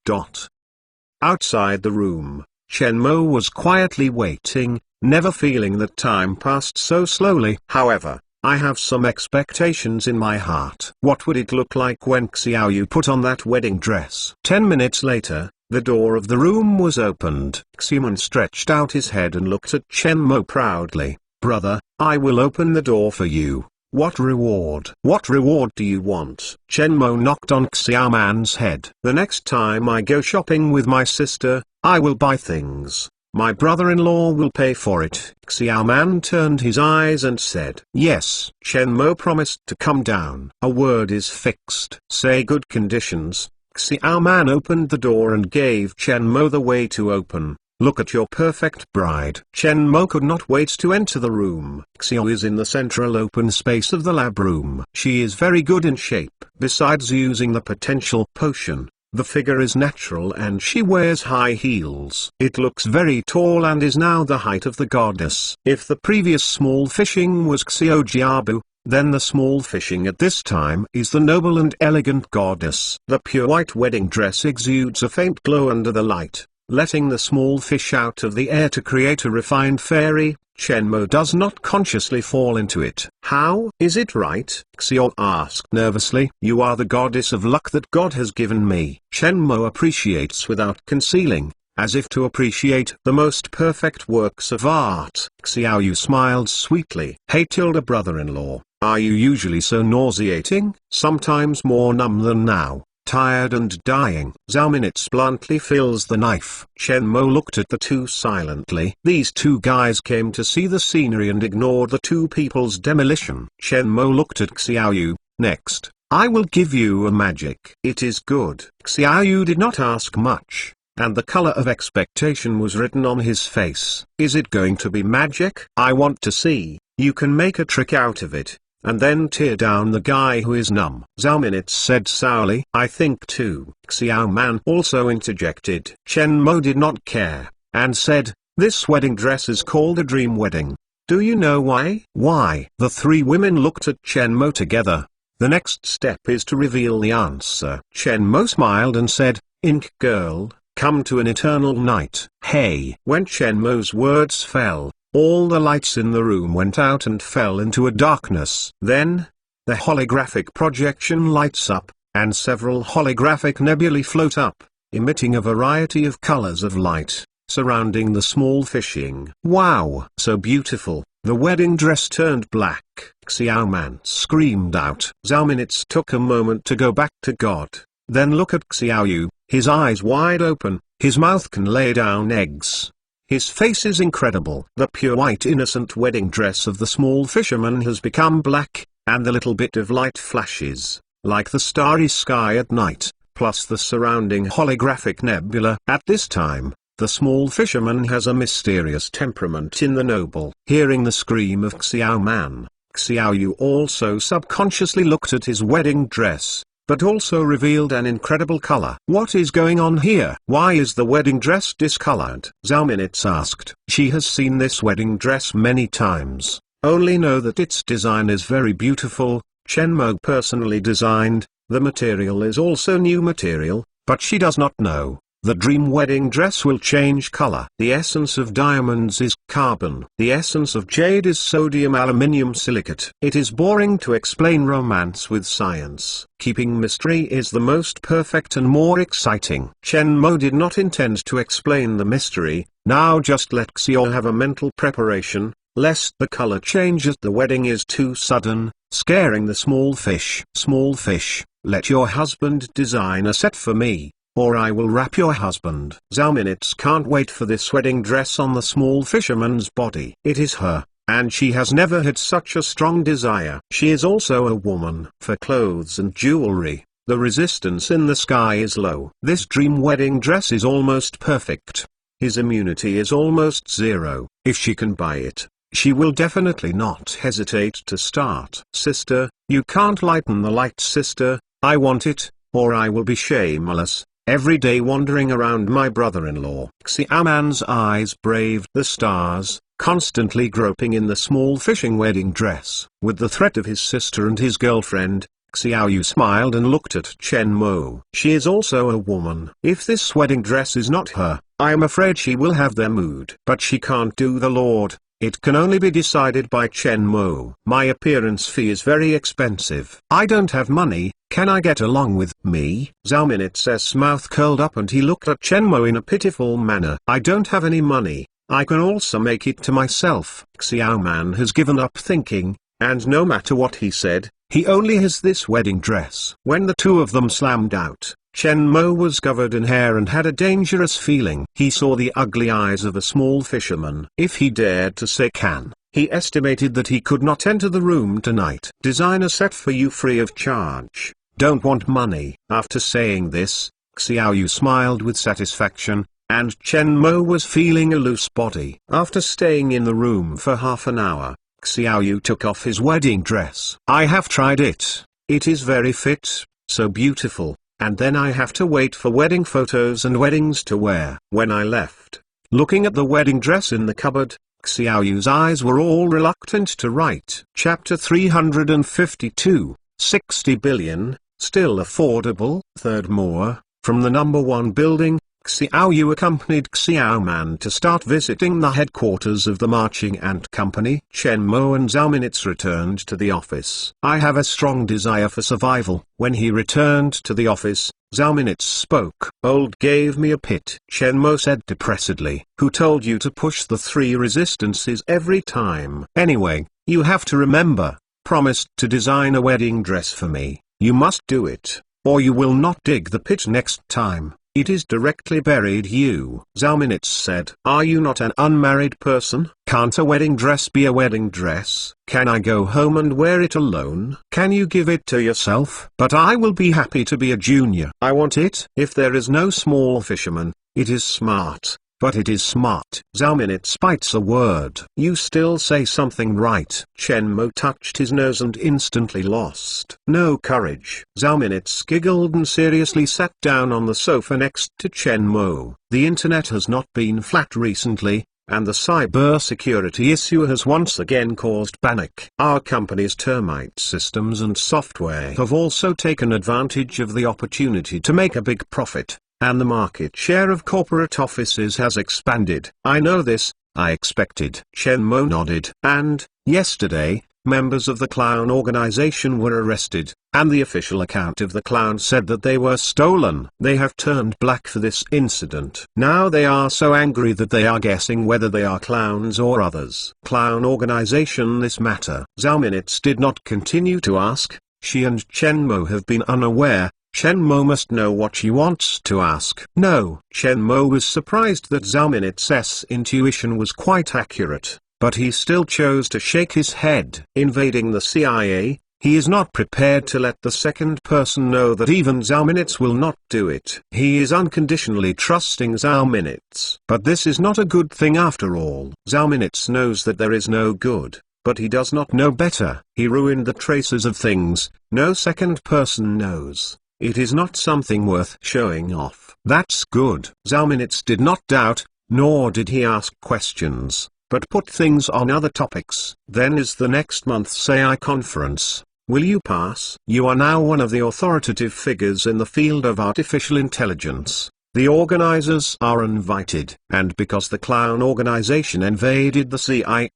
Outside the room, Chen Mo was quietly waiting, never feeling that time passed so slowly. However, I have some expectations in my heart. What would it look like when Xiaoyu put on that wedding dress? 10 minutes later, the door of the room was opened. Xiaoman stretched out his head and looked at Chen Mo proudly. Brother, I will open the door for you. What reward? What reward do you want? Chen Mo knocked on Xiaoman's head. The next time I go shopping with my sister, I will buy things. My brother-in-law will pay for it. Xiaoman turned his eyes and said, yes. Chen Mo promised to come down. A word is fixed. Say good conditions. Xiaoman opened the door and gave Chen Mo the way to open. Look at your perfect bride. Chen Mo could not wait to enter the room. Xiao is in the central open space of the lab room. She is very good in shape. Besides using the potential potion, the figure is natural and she wears high heels. It looks very tall and is now the height of the goddess. If the previous small fishing was Xiao Jiabu, then the small fishing at this time is the noble and elegant goddess. The pure white wedding dress exudes a faint glow under the light, letting the small fish out of the air to create a refined fairy. Chen Mo does not consciously fall into it. How is it right? Xiao asked nervously. You are the goddess of luck that God has given me. Chen Mo appreciates without concealing, as if to appreciate the most perfect works of art. Xiaoyu smiled sweetly. Hey brother-in-law, are you usually so nauseating? Sometimes more numb than now. Tired and dying. Zhao Minutes bluntly fills the knife. Chen Mo looked at the two silently. These two guys came to see the scenery and ignored the two people's demolition. Chen Mo looked at Xiaoyu. Next, I will give you a magic. It is good. Xiaoyu did not ask much, and the color of expectation was written on his face. Is it going to be magic? I want to see. You can make a trick out of it, and then tear down the guy who is numb. Zhao Minutes said sourly. I think too. Xiaoman also interjected. Chen Mo did not care, and said, this wedding dress is called a dream wedding. Do you know why? Why? The three women looked at Chen Mo together. The next step is to reveal the answer. Chen Mo smiled and said, Ink girl, come to an eternal night. Hey. When Chen Mo's words fell, all the lights in the room went out and fell into a darkness. Then, the holographic projection lights up, and several holographic nebulae float up, emitting a variety of colors of light, surrounding the small fishing. Wow! So beautiful. The wedding dress turned black. Xiaoman screamed out. Zhao Minutes took a moment to go back to God, then look at Xiaoyu, his eyes wide open, his mouth can lay down eggs. His face is incredible. The pure white innocent wedding dress of the small fisherman has become black, and the little bit of light flashes, like the starry sky at night, plus the surrounding holographic nebula. At this time, the small fisherman has a mysterious temperament in the noble. Hearing the scream of Xiaoman, Xiaoyu also subconsciously looked at his wedding dress, but also revealed an incredible color. What is going on here? Why is the wedding dress discolored? Zhao Minutes asked. She has seen this wedding dress many times, only know that its design is very beautiful. Chen Mo personally designed, the material is also new material, but she does not know. The dream wedding dress will change color. The essence of diamonds is carbon. The essence of jade is sodium aluminium silicate. It is boring to explain romance with science. Keeping mystery is the most perfect and more exciting. Chen Mo did not intend to explain the mystery. Now just let Xiao have a mental preparation, lest the color change at the wedding is too sudden, scaring the small fish. Small fish, let your husband design a set for me, or I will wrap your husband. Zhao Minutes can't wait for this wedding dress on the small fisherman's body. It is her, and she has never had such a strong desire. She is also a woman. For clothes and jewelry, the resistance in the sky is low. This dream wedding dress is almost perfect. His immunity is almost zero. If she can buy it, she will definitely not hesitate to start. Sister, you can't lighten the light, sister. I want it, or I will be shameless, every day wandering around my brother-in-law. Xiaoman's eyes braved the stars, constantly groping in the small fishing wedding dress. With the threat of his sister and his girlfriend, Xiaoyu smiled and looked at Chen Mo. She is also a woman. If this wedding dress is not her, I am afraid she will have their mood. But she can't do the Lord. It can only be decided by Chen Mo. My appearance fee is very expensive. I don't have money, can I get along with me? Zhao Minutes' mouth curled up and he looked at Chen Mo in a pitiful manner. I don't have any money, I can also make it to myself. Xiao Man has given up thinking, and no matter what he said, he only has this wedding dress. When the two of them slammed out, Chen Mo was covered in hair and had a dangerous feeling. He saw the ugly eyes of a small fisherman. If he dared to say can, he estimated that he could not enter the room tonight. Design a set for you free of charge. Don't want money. After saying this, Xiaoyu smiled with satisfaction, and Chen Mo was feeling a loose body. After staying in the room for half an hour, Xiaoyu took off his wedding dress. I have tried it. It is very fit, so beautiful. And then I have to wait for wedding photos and weddings to wear. When I left, looking at the wedding dress in the cupboard, Xiaoyu's eyes were all reluctant to write. Chapter 352, 60 billion, still affordable. Third more, from the number 1 building, Xiaoyu accompanied Xiao Man to start visiting the headquarters of the Marching Ant Company. Chen Mo and Zhao Minutes returned to the office. I have a strong desire for survival. When he returned to the office, Zhao Minutes spoke. Old gave me a pit. Chen Mo said depressedly. Who told you to push the 3 resistances every time? Anyway, you have to remember, promised to design a wedding dress for me. You must do it, or you will not dig the pit next time. It is directly buried you. Zhao Minutes said. Are you not an unmarried person? Can't a wedding dress be a wedding dress? Can I go home and wear it alone? Can you give it to yourself? But I will be happy to be a junior. I want it. If there is no small fisherman, it is smart. But it is smart. Zhao Minutes bites a word. You still say something right. Chen Mo touched his nose and instantly lost no courage. Zhao Minutes giggled and seriously sat down on the sofa next to Chen Mo. The internet has not been flat recently, and the cybersecurity issue has once again caused panic. Our company's termite systems and software have also taken advantage of the opportunity to make a big profit. And the market share of corporate offices has expanded. I know this, I expected. Chen Mo nodded. And, yesterday, members of the clown organization were arrested, and the official account of the clown said that they were stolen. They have turned black for this incident. Now they are so angry that they are guessing whether they are clowns or others. Clown organization this matter. Zhao Minutes did not continue to ask. She and Chen Mo have been unaware. Chen Mo must know what she wants to ask. No. Chen Mo was surprised that Zhao Minutes' intuition was quite accurate, but he still chose to shake his head. Invading the CIA, he is not prepared to let the second person know that even Zhao Minutes will not do it. He is unconditionally trusting Zhao Minutes. But this is not a good thing after all. Zhao Minutes knows that there is no good, but he does not know better. He ruined the traces of things no second person knows. It is not something worth showing off. That's good. Zhao Minutes did not doubt, nor did he ask questions. but put things on other topics. Then is the next month's AI conference. Will you pass? You are now one of the authoritative figures in the field of artificial intelligence. The organizers are invited, and because the clown organization invaded the CIA,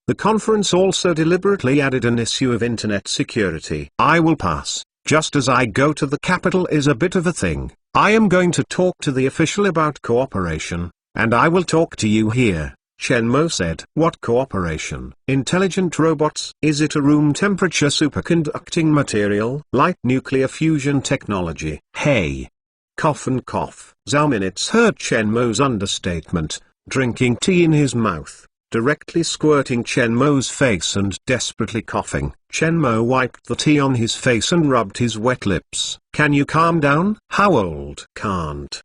the conference also deliberately added an issue of internet security. I will pass. Just as I go to the capital is a bit of a thing. I am going to talk to the official about cooperation, and I will talk to you here. Chen Mo said. What cooperation? Intelligent robots? Is it a room temperature superconducting material? Light nuclear fusion technology? Hey! Cough and cough. Zhao Minutes heard Chen Mo's understatement, drinking tea in his mouth, directly squirting Chen Mo's face and desperately coughing. Chen Mo wiped the tea on his face and rubbed his wet lips. Can you calm down? How old? Can't.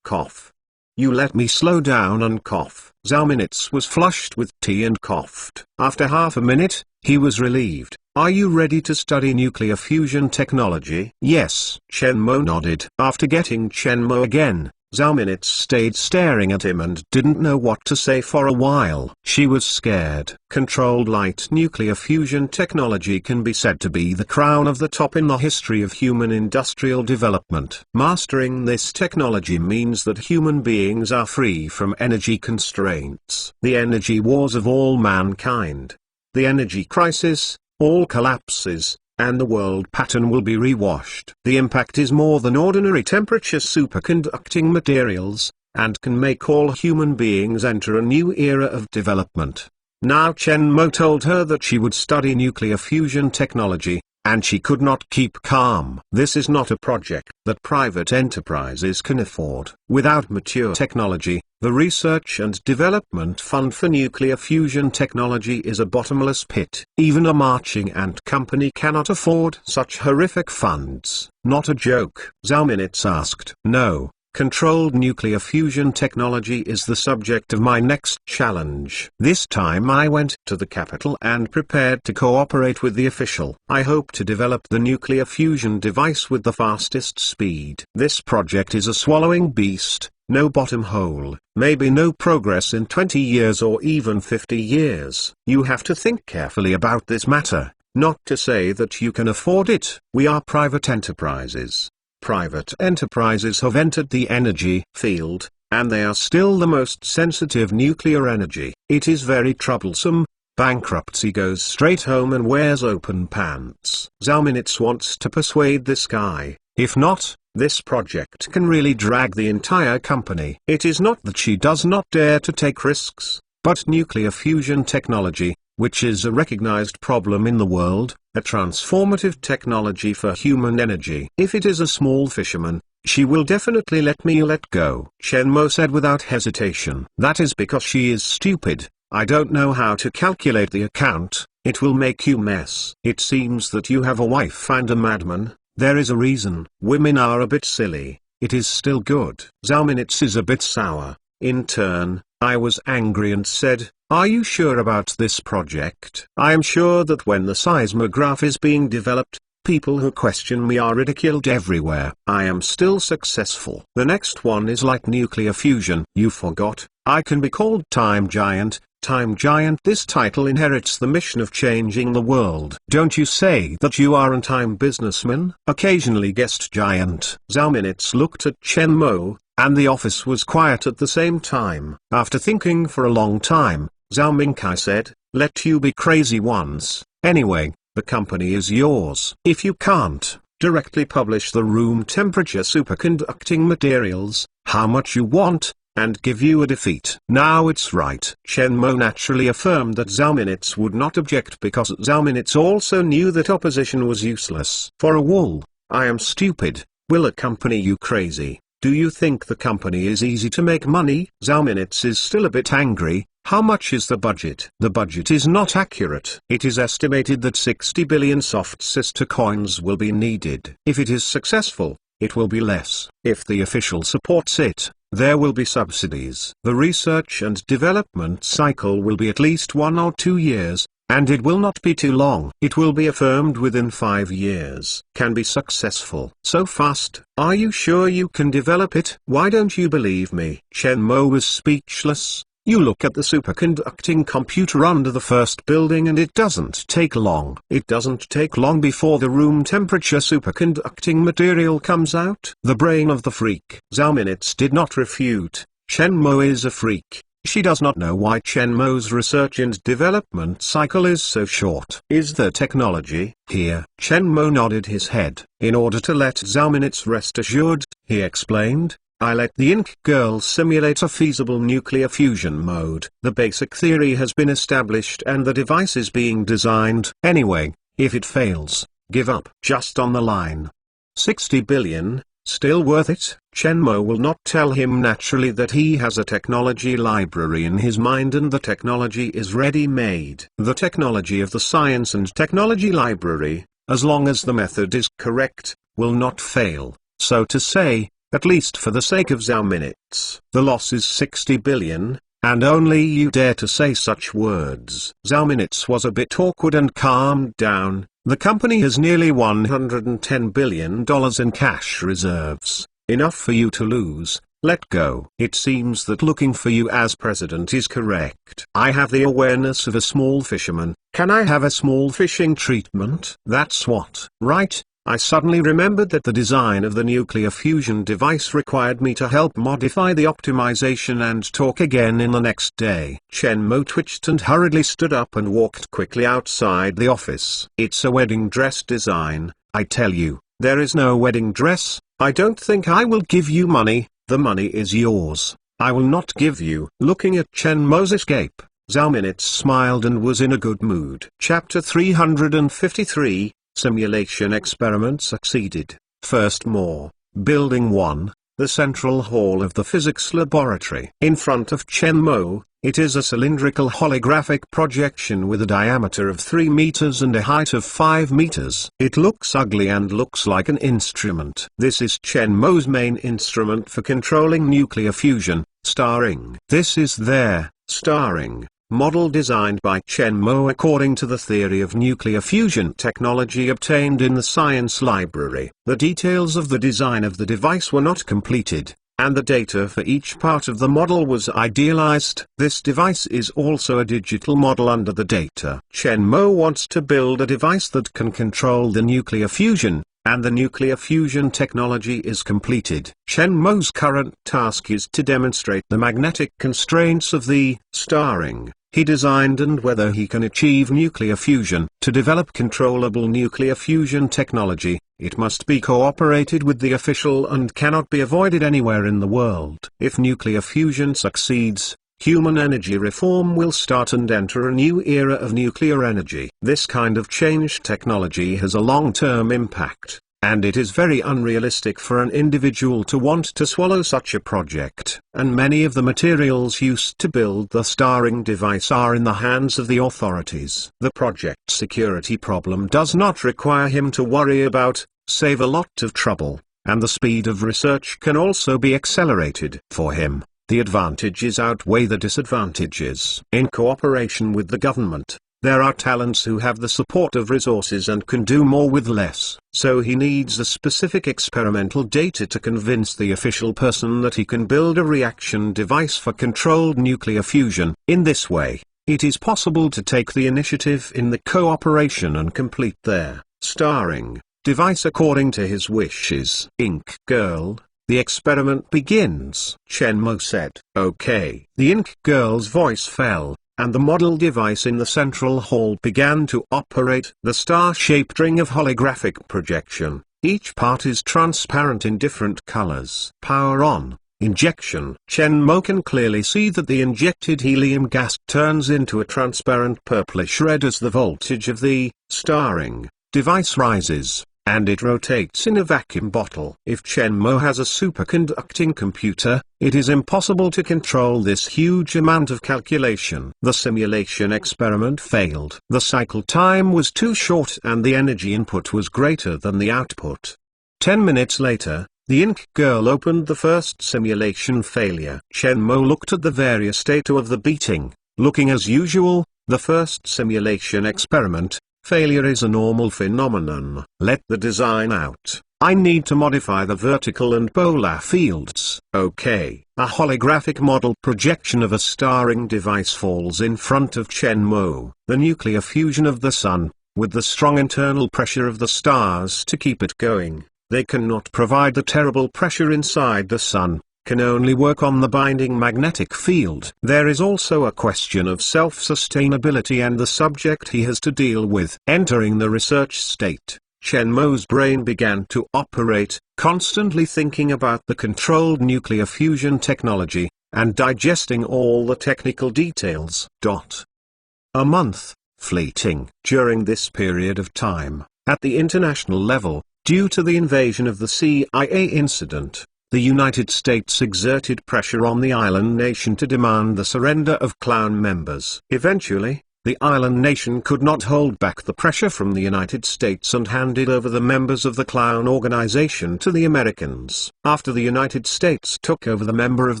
Cough. You let me slow down and cough. Zhao Minutes was flushed with tea and coughed. After half a minute, he was relieved. Are you ready to study nuclear fusion technology? Yes. Chen Mo nodded. After getting Chen Mo again, Zhao Minutes stayed staring at him and didn't know what to say for a while. She was scared. Controlled light nuclear fusion technology can be said to be the crown of the top in the history of human industrial development. Mastering this technology means that human beings are free from energy constraints. The energy wars of all mankind. The energy crisis, all collapses, and the world pattern will be rewashed. The impact is more than ordinary temperature superconducting materials, and can make all human beings enter a new era of development. Now Chen Mo told her that she would study nuclear fusion technology, and she could not keep calm. This is not a project that private enterprises can afford. Without mature technology, the Research and Development Fund for Nuclear Fusion Technology is a bottomless pit. Even a marching ant company cannot afford such horrific funds. Not a joke. Zhao Minutes asked. No. Controlled nuclear fusion technology is the subject of my next challenge. This time I went to the capital and prepared to cooperate with the official. I hope to develop the nuclear fusion device with the fastest speed. This project is a swallowing beast, no bottom hole, maybe no progress in 20 years or even 50 years. You have to think carefully about this matter, not to say that you can afford it. We are private enterprises. Private enterprises have entered the energy field, and they are still the most sensitive nuclear energy. It is very troublesome. Bankruptcy goes straight home and wears open pants. Zhao Minutes wants to persuade this guy. If not, this project can really drag the entire company. It is not that she does not dare to take risks, but nuclear fusion technology, which is a recognized problem in the world, a transformative technology for human energy. If it is a small fisherman, she will definitely let me let go. Chen Mo said without hesitation. That is because she is stupid. I don't know how to calculate the account, it will make you mess. It seems that you have a wife and a madman. There is a reason. Women are a bit silly. It is still good. Zhao Minutes is a bit sour. In turn, I was angry and said, are you sure about this project? I am sure that when the seismograph is being developed, people who question me are ridiculed everywhere. I am still successful. The next one is light nuclear fusion. You forgot, I can be called Time Giant. Time Giant. This title inherits the mission of changing the world. Don't you say that you are a time businessman? Occasionally guest giant. Zhao Minutes looked at Chen Mo, and the office was quiet at the same time. After thinking for a long time, Zhao Minkai said, let you be crazy once. Anyway, the company is yours. If you can't directly publish the room temperature superconducting materials, how much you want, and give you a defeat. Now it's right. Chen Mo naturally affirmed that Zhao Minutes would not object because Zhao Minutes also knew that opposition was useless. For a wool, I am stupid. Will accompany you crazy. Do you think the company is easy to make money? Zhao Minutes is still a bit angry. How much is the budget? The budget is not accurate. It is estimated that 60 billion soft sister coins will be needed. If it is successful, it will be less. If the official supports it, there will be subsidies. The research and development cycle will be at least 1 or 2 years, and it will not be too long. It will be affirmed within 5 years. Can be successful. So fast. Are you sure you can develop it? Why don't you believe me? Chen Mo was speechless. You look at the superconducting computer under the first building and it doesn't take long. It doesn't take long before the room temperature superconducting material comes out. The brain of the freak. Zhao Minutes did not refute. Chen Mo is a freak. She does not know why Chen Mo's research and development cycle is so short. Is there technology here? Chen Mo nodded his head. In order to let Zhao Minutes rest assured, he explained, I let the Ink Girl simulate a feasible nuclear fusion mode. The basic theory has been established and the device is being designed. Anyway, if it fails, give up. Just on the line. 60 billion, still worth it? Chen Mo will not tell him naturally that he has a technology library in his mind and the technology is ready-made. The technology of the Science and Technology Library, as long as the method is correct, will not fail. So to say, at least for the sake of Zhao Minutes. The loss is 60 billion, and only you dare to say such words. Zhao Minutes was a bit awkward and calmed down. The company has nearly $110 billion in cash reserves. Enough for you to lose. Let go. It seems that looking for you as president is correct. I have the awareness of a small fisherman. Can I have a small fishing treatment? That's what. Right. I suddenly remembered that the design of the nuclear fusion device required me to help modify the optimization and talk again in the next day. Chen Mo twitched and hurriedly stood up and walked quickly outside the office. It's a wedding dress design, I tell you. There is no wedding dress. I don't think I will give you money. The money is yours. I will not give you. Looking at Chen Mo's escape, Zhao Minutes smiled and was in a good mood. Chapter 353, Simulation Experiment Succeeded. First More, Building 1, the central hall of the physics laboratory. In front of Chen Mo, it is a cylindrical holographic projection with a diameter of 3 meters and a height of 5 meters. It looks ugly and looks like an instrument. This is Chen Mo's main instrument for controlling nuclear fusion, starring. This is their, starring, model designed by Chen Mo according to the theory of nuclear fusion technology obtained in the science library. The details of the design of the device were not completed, and the data for each part of the model was idealized. This device is also a digital model under the data. Chen Mo wants to build a device that can control the nuclear fusion, and the nuclear fusion technology is completed. Chen Mo's current task is to demonstrate the magnetic constraints of the starring he designed and whether he can achieve nuclear fusion. To develop controllable nuclear fusion technology, it must be cooperated with the official and cannot be avoided anywhere in the world. If nuclear fusion succeeds, human energy reform will start and enter a new era of nuclear energy. This kind of changed technology has a long-term impact, and it is very unrealistic for an individual to want to swallow such a project. And many of the materials used to build the starring device are in the hands of the authorities. The project security problem does not require him to worry about, save a lot of trouble, and the speed of research can also be accelerated. For him, the advantages outweigh the disadvantages. In cooperation with the government, there are talents who have the support of resources and can do more with less. So he needs a specific experimental data to convince the official person that he can build a reaction device for controlled nuclear fusion. In this way, it is possible to take the initiative in the cooperation and complete their starring device according to his wishes. Ink Girl, the experiment begins. Chen Mo said. Okay. The Ink Girl's voice fell, and the model device in the central hall began to operate. The star-shaped ring of holographic projection. Each part is transparent in different colors. Power on. Injection. Chen Mo can clearly see that the injected helium gas turns into a transparent purplish red as the voltage of the starring device rises, and it rotates in a vacuum bottle. If Chen Mo has a superconducting computer, it is impossible to control this huge amount of calculation. The simulation experiment failed. The cycle time was too short and the energy input was greater than the output. 10 minutes later, the Ink Girl opened the first simulation failure. Chen Mo looked at the various data of the beating. Looking as usual, the first simulation experiment, failure is a normal phenomenon. Let the design out. I need to modify the vertical and polar fields. OK. A holographic model projection of a star ring device falls in front of Chen Mo, the nuclear fusion of the Sun, with the strong internal pressure of the stars to keep it going. They cannot provide the terrible pressure inside the Sun, can only work on the binding magnetic field. There is also a question of self-sustainability and the subject he has to deal with. Entering the research state, Chen Mo's brain began to operate, constantly thinking about the controlled nuclear fusion technology, and digesting all the technical details. A month, fleeting. During this period of time, at the international level, due to the invasion of the CIA incident, the United States exerted pressure on the island nation to demand the surrender of Clown members. Eventually, the island nation could not hold back the pressure from the United States and handed over the members of the Clown organization to the Americans. After the United States took over the member of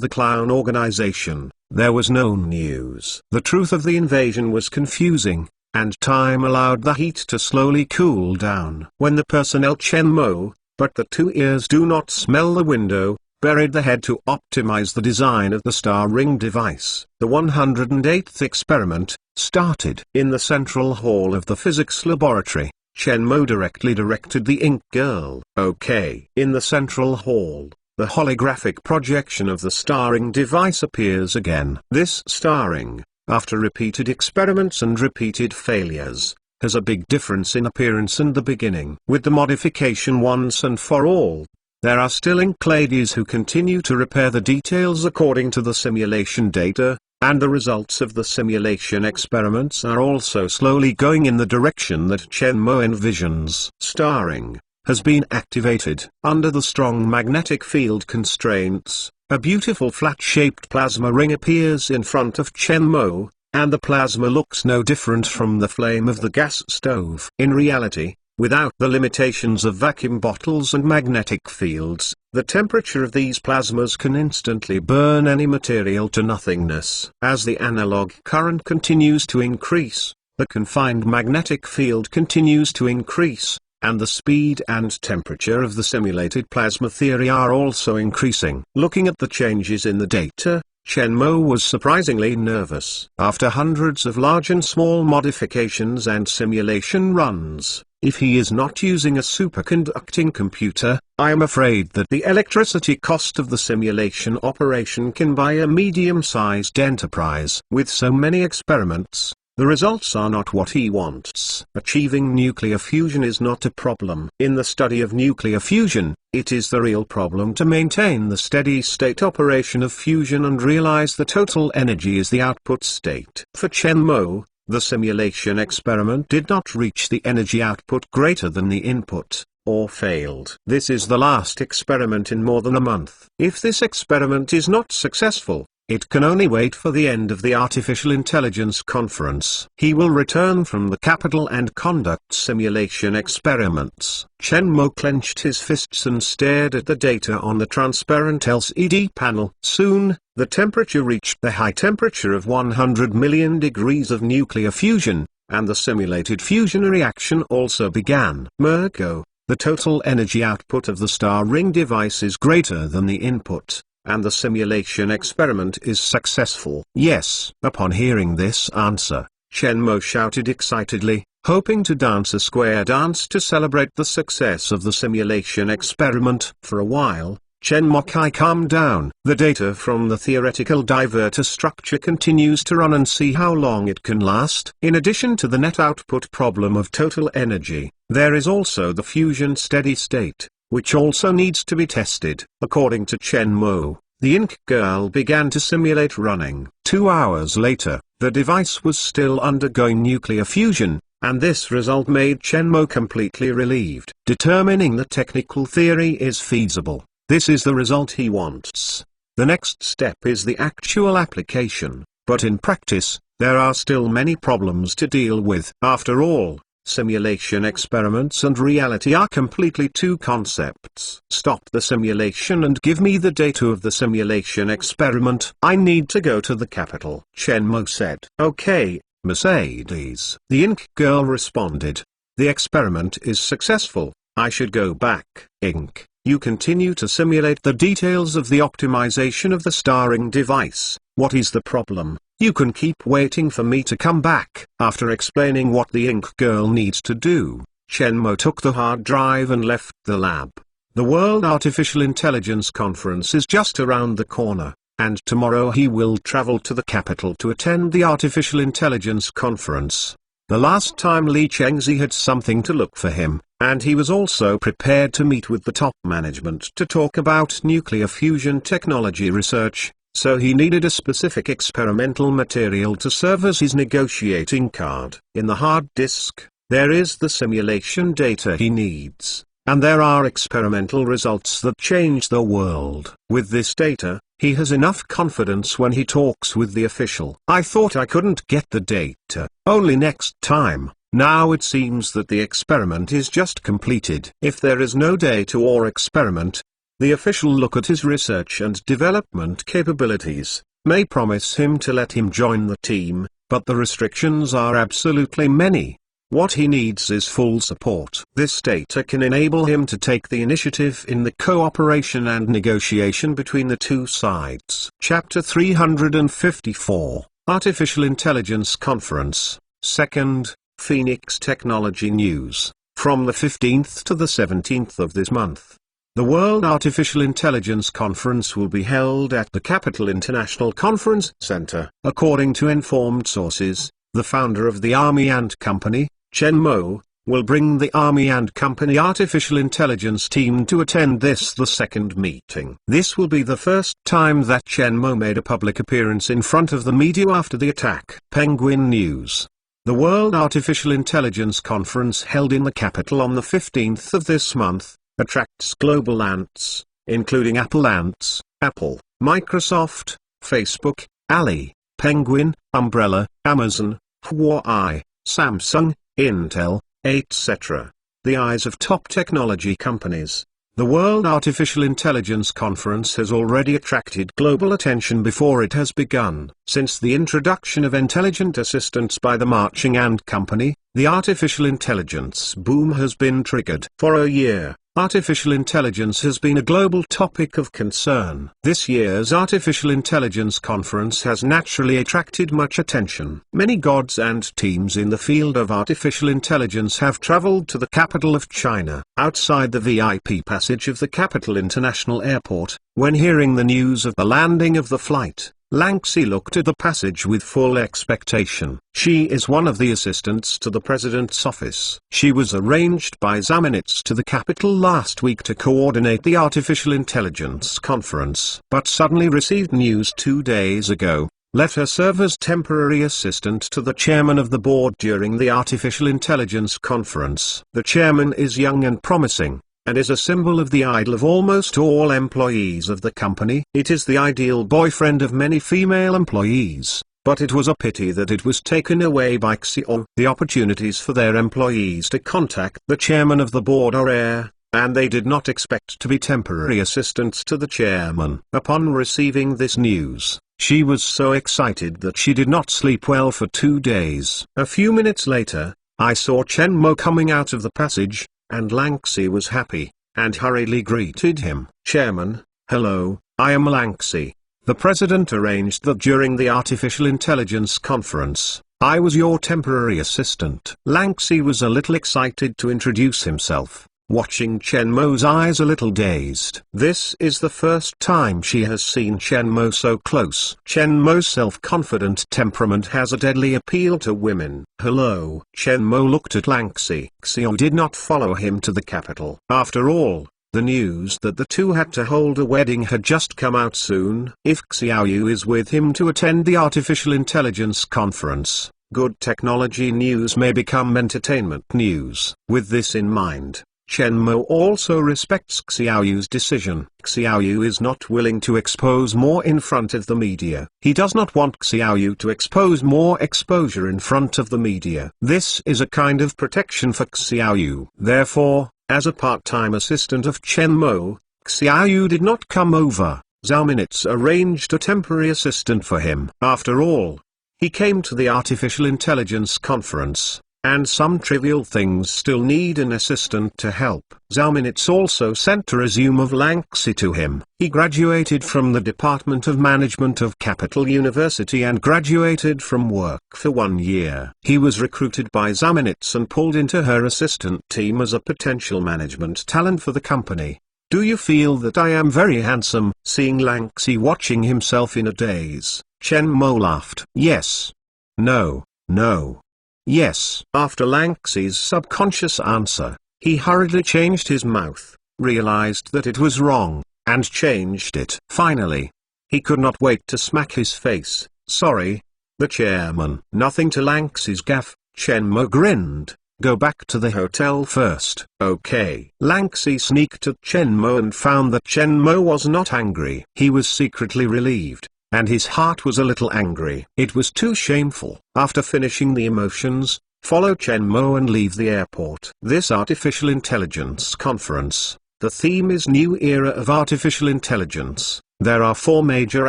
the Clown organization, there was no news. The truth of the invasion was confusing, and time allowed the heat to slowly cool down. When the personnel Chen Mo, but the 2 ears do not smell the window, buried the head to optimize the design of the star ring device. The 108th experiment started. In the central hall of the physics laboratory, Chen Mo directed the ink girl. OK. In the central hall, the holographic projection of the star ring device appears again. This star ring, after repeated experiments and repeated failures, has a big difference in appearance and the beginning. With the modification once and for all, there are still ink ladies who continue to repair the details according to the simulation data, and the results of the simulation experiments are also slowly going in the direction that Chen Mo envisions. Star ring has been activated. Under the strong magnetic field constraints, a beautiful flat-shaped plasma ring appears in front of Chen Mo, and the plasma looks no different from the flame of the gas stove. In reality, without the limitations of vacuum bottles and magnetic fields, the temperature of these plasmas can instantly burn any material to nothingness. As the analog current continues to increase, the confined magnetic field continues to increase, and the speed and temperature of the simulated plasma theory are also increasing. Looking at the changes in the data, Chen Mo was surprisingly nervous. After hundreds of large and small modifications and simulation runs, if he is not using a superconducting computer, I am afraid that the electricity cost of the simulation operation can buy a medium-sized enterprise. With so many experiments, the results are not what he wants. Achieving nuclear fusion is not a problem. In the study of nuclear fusion, it is the real problem to maintain the steady-state operation of fusion and realize the total energy is the output state. For Chen Mo, the simulation experiment did not reach the energy output greater than the input, or failed. This is the last experiment in more than a month. If this experiment is not successful, it can only wait for the end of the Artificial Intelligence Conference. He will return from the capital and conduct simulation experiments. Chen Mo clenched his fists and stared at the data on the transparent LCD panel. Soon, the temperature reached the high temperature of 100 million degrees of nuclear fusion, and the simulated fusion reaction also began. Mergo, the total energy output of the star ring device is greater than the input, and the simulation experiment is successful. Yes. Upon hearing this answer, Chen Mo shouted excitedly, hoping to dance a square dance to celebrate the success of the simulation experiment. For a while, Chen Mo calmed down. The data from the theoretical diverter structure continues to run and see how long it can last. In addition to the net output problem of total energy, there is also the fusion steady state, which also needs to be tested. According to Chen Mo, the ink girl began to simulate running. 2 hours later, the device was still undergoing nuclear fusion, and this result made Chen Mo completely relieved. Determining the technical theory is feasible. This is the result he wants. The next step is the actual application, but in practice, there are still many problems to deal with. After all, simulation experiments and reality are completely two concepts. Stop the simulation and give me the data of the simulation experiment. I need to go to the capital. Chen Mo said. Okay, Mercedes. The ink girl responded. The experiment is successful. I should go back. Inc. You continue to simulate the details of the optimization of the starring device. What is the problem? You can keep waiting for me to come back. After explaining what the Ink Girl needs to do, Chen Mo took the hard drive and left the lab. The World Artificial Intelligence Conference is just around the corner, and tomorrow he will travel to the capital to attend the Artificial Intelligence Conference. The last time Li Chengzi had something to look for him, and he was also prepared to meet with the top management to talk about nuclear fusion technology research, so he needed a specific experimental material to serve as his negotiating card. In the hard disk, there is the simulation data he needs, and there are experimental results that change the world. With this data, he has enough confidence when he talks with the official. I thought I couldn't get the data, only next time. Now it seems that the experiment is just completed. If there is no data or experiment, the official look at his research and development capabilities, may promise him to let him join the team, but the restrictions are absolutely many. What he needs is full support. This data can enable him to take the initiative in the cooperation and negotiation between the two sides. Chapter 354, Artificial Intelligence Conference, 2nd, Phoenix Technology News, from the 15th to the 17th of this month. The World Artificial Intelligence Conference will be held at the Capital International Conference Center. According to informed sources, the founder of the Army and Company, Chen Mo, will bring the Army and Company Artificial Intelligence team to attend the second meeting. This will be the first time that Chen Mo made a public appearance in front of the media after the attack. Penguin News. The World Artificial Intelligence Conference held in the capital on the 15th of this month, attracts global ants, including Apple ants, Apple, Microsoft, Facebook, Ali, Penguin, Umbrella, Amazon, Huawei, Samsung, Intel, etc. The eyes of top technology companies. The World Artificial Intelligence Conference has already attracted global attention before it has begun. Since the introduction of intelligent assistants by the Marching and Company, the artificial intelligence boom has been triggered. For a year, artificial intelligence has been a global topic of concern. This year's Artificial Intelligence Conference has naturally attracted much attention. Many gods and teams in the field of artificial intelligence have traveled to the capital of China. Outside the VIP passage of the Capital International Airport, when hearing the news of the landing of the flight, Lanxi looked at the passage with full expectation. She is one of the assistants to the president's office. She was arranged by Zaminitz to the capital last week to coordinate the Artificial Intelligence Conference, but suddenly received news 2 days ago. Let her serve as temporary assistant to the chairman of the board during the Artificial Intelligence Conference. The chairman is young and promising, and is a symbol of the ideal of almost all employees of the company. It is the ideal boyfriend of many female employees, but it was a pity that it was taken away by Xiao. The opportunities for their employees to contact the chairman of the board are rare, and they did not expect to be temporary assistants to the chairman. Upon receiving this news, she was so excited that she did not sleep well for 2 days. A few minutes later, I saw Chen Mo coming out of the passage, and Lanxi was happy, and hurriedly greeted him. Chairman, hello, I am Lanxi. The president arranged that during the Artificial Intelligence Conference, I was your temporary assistant. Lanxi was a little excited to introduce himself, watching Chen Mo's eyes a little dazed. This is the first time she has seen Chen Mo so close. Chen Mo's self-confident temperament has a deadly appeal to women. Hello. Chen Mo looked at Lanxi. Xiao did not follow him to the capital. After all, the news that the two had to hold a wedding had just come out soon. If Xiaoyu is with him to attend the Artificial Intelligence Conference, good technology news may become entertainment news. With this in mind, Chen Mo also respects Xiaoyu's decision. Xiaoyu is not willing to expose more in front of the media. He does not want Xiaoyu to expose more exposure in front of the media. This is a kind of protection for Xiaoyu. Therefore, as a part-time assistant of Chen Mo, Xiaoyu did not come over. Zaminitz arranged a temporary assistant for him. After all, he came to the Artificial Intelligence Conference, and some trivial things still need an assistant to help. Zaminits also sent a resume of Lanxi to him. He graduated from the Department of Management of Capital University and graduated from work for 1 year. He was recruited by Zaminits and pulled into her assistant team as a potential management talent for the company. Do you feel that I am very handsome? Seeing Lanxi watching himself in a daze, Chen Mo laughed. Yes. No. No. Yes. After Lanxi's subconscious answer, he hurriedly changed his mouth, realized that it was wrong, and changed it. Finally, he could not wait to smack his face. Sorry. The chairman. Nothing to Lanxi's gaffe, Chen Mo grinned. Go back to the hotel first. Okay. Lanxi sneaked at Chen Mo and found that Chen Mo was not angry. He was secretly relieved, and his heart was a little angry. It was too shameful. After finishing the emotions, follow Chen Mo and leave the airport. This artificial intelligence conference. The theme is New Era of Artificial Intelligence. There are 4 major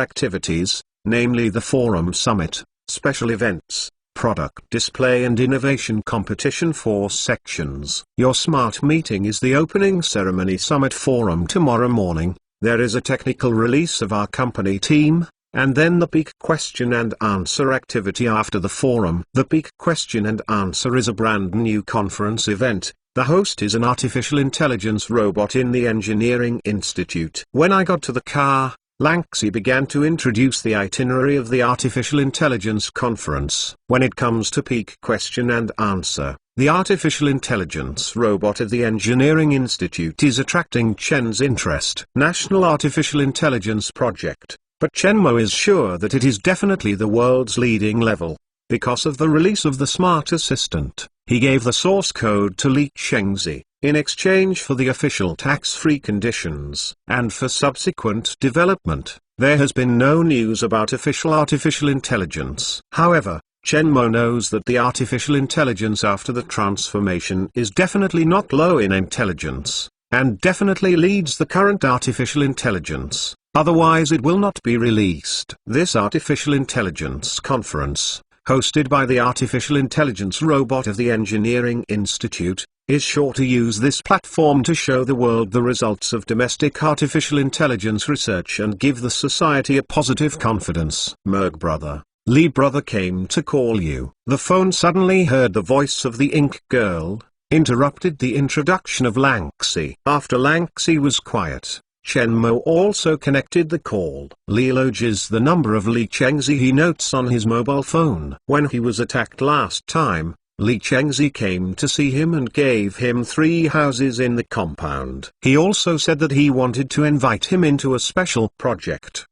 activities, namely the Forum Summit, special events, product display and innovation competition. 4 sections. Your smart meeting is the opening ceremony. Summit Forum tomorrow morning. There is a technical release of our company team, and then the peak question and answer activity after the forum. The peak question and answer is a brand new conference event. The host is an artificial intelligence robot in the Engineering Institute. When I got to the car, Lanxi began to introduce the itinerary of the artificial intelligence conference. When it comes to peak question and answer, the artificial intelligence robot at the Engineering Institute is attracting Chen's interest. National Artificial Intelligence Project. But Chen Mo is sure that it is definitely the world's leading level. Because of the release of the Smart Assistant, he gave the source code to Li Chengzi, in exchange for the official tax-free conditions. And for subsequent development, there has been no news about official artificial intelligence. However, Chen Mo knows that the artificial intelligence after the transformation is definitely not low in intelligence, and definitely leads the current artificial intelligence. Otherwise it will not be released. This artificial intelligence conference, hosted by the artificial intelligence robot of the Engineering Institute, is sure to use this platform to show the world the results of domestic artificial intelligence research and give the society a positive confidence. Merg brother, Li brother came to call you. The phone suddenly heard the voice of the ink girl, interrupted the introduction of Lanxi. After Lanxi was quiet, Chen Mo also connected the call. Li loges the number of Li Chengzi he notes on his mobile phone. When he was attacked last time, Li Chengzi came to see him and gave him 3 houses in the compound. He also said that he wanted to invite him into a special project.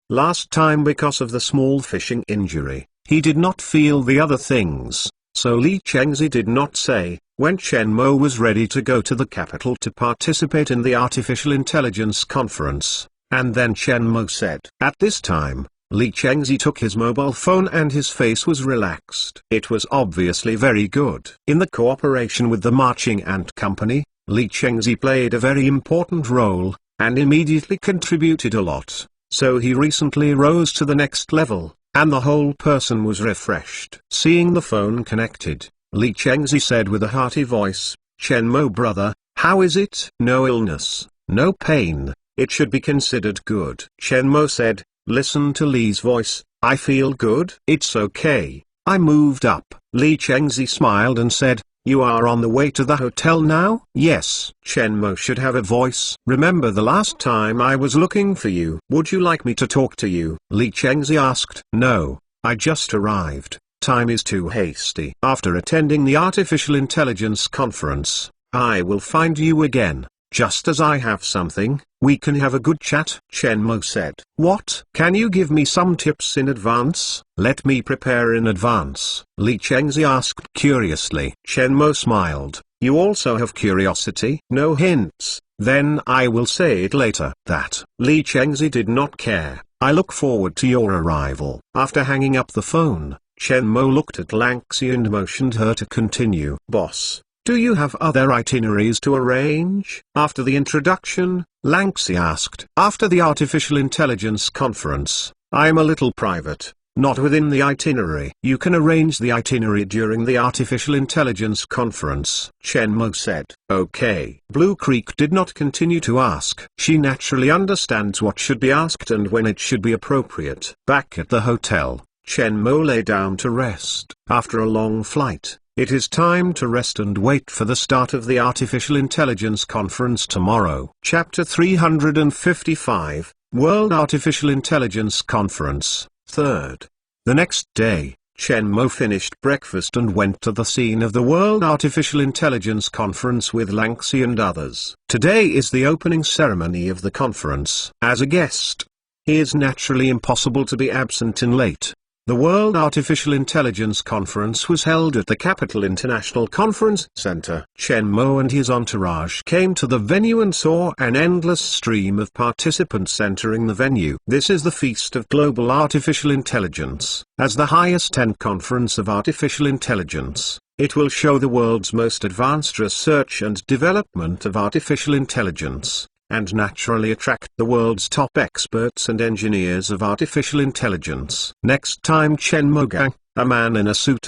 Last time, because of the small fishing injury, he did not feel the other things, so Li Chengzi did not say. When Chen Mo was ready to go to the capital to participate in the artificial intelligence conference, and then Chen Mo said. At this time, Li Chengzi took his mobile phone and his face was relaxed. It was obviously very good. In the cooperation with the Marching Ant Company, Li Chengzi played a very important role, and immediately contributed a lot, so he recently rose to the next level, and the whole person was refreshed. Seeing the phone connected, Li Chengzi said with a hearty voice, Chen Mo brother, how is it? No illness, no pain, it should be considered good. Chen Mo said, listen to Li's voice, I feel good. It's okay, I moved up. Li Chengzi smiled and said, you are on the way to the hotel now? Yes. Chen Mo should have a voice. Remember the last time I was looking for you? Would you like me to talk to you? Li Chengzi asked. No, I just arrived. Time is too hasty. After attending the artificial intelligence conference, I will find you again. Just as I have something, we can have a good chat. Chen Mo said. What? Can you give me some tips in advance? Let me prepare in advance. Li Chengzi asked curiously. Chen Mo smiled. You also have curiosity? No hints? Then I will say it later. That. Li Chengzi did not care. I look forward to your arrival. After hanging up the phone, Chen Mo looked at Lanxi and motioned her to continue. Boss, do you have other itineraries to arrange? After the introduction, Lanxi asked. After the artificial intelligence conference, I am a little private. not within the itinerary. You can arrange the itinerary during the Artificial Intelligence Conference, Chen Mo said. Okay. Blue Creek did not continue to ask. She naturally understands what should be asked and when it should be appropriate. Back at the hotel, Chen Mo lay down to rest. After a long flight, it is time to rest and wait for the start of the Artificial Intelligence Conference tomorrow. Chapter 355, World Artificial Intelligence Conference, 3rd. The next day, Chen Mo finished breakfast and went to the scene of the World Artificial Intelligence Conference with Lanxi and others. Today is the opening ceremony of the conference. As a guest, he is naturally impossible to be absent and late. The World Artificial Intelligence Conference was held at the Capital International Conference Center. Chen Mo and his entourage came to the venue and saw an endless stream of participants entering the venue. This is the Feast of Global Artificial Intelligence. As the highest end conference of artificial intelligence, it will show the world's most advanced research and development of artificial intelligence, and naturally attract the world's top experts and engineers of artificial intelligence. Next time Chen Mo Gang, a man in a suit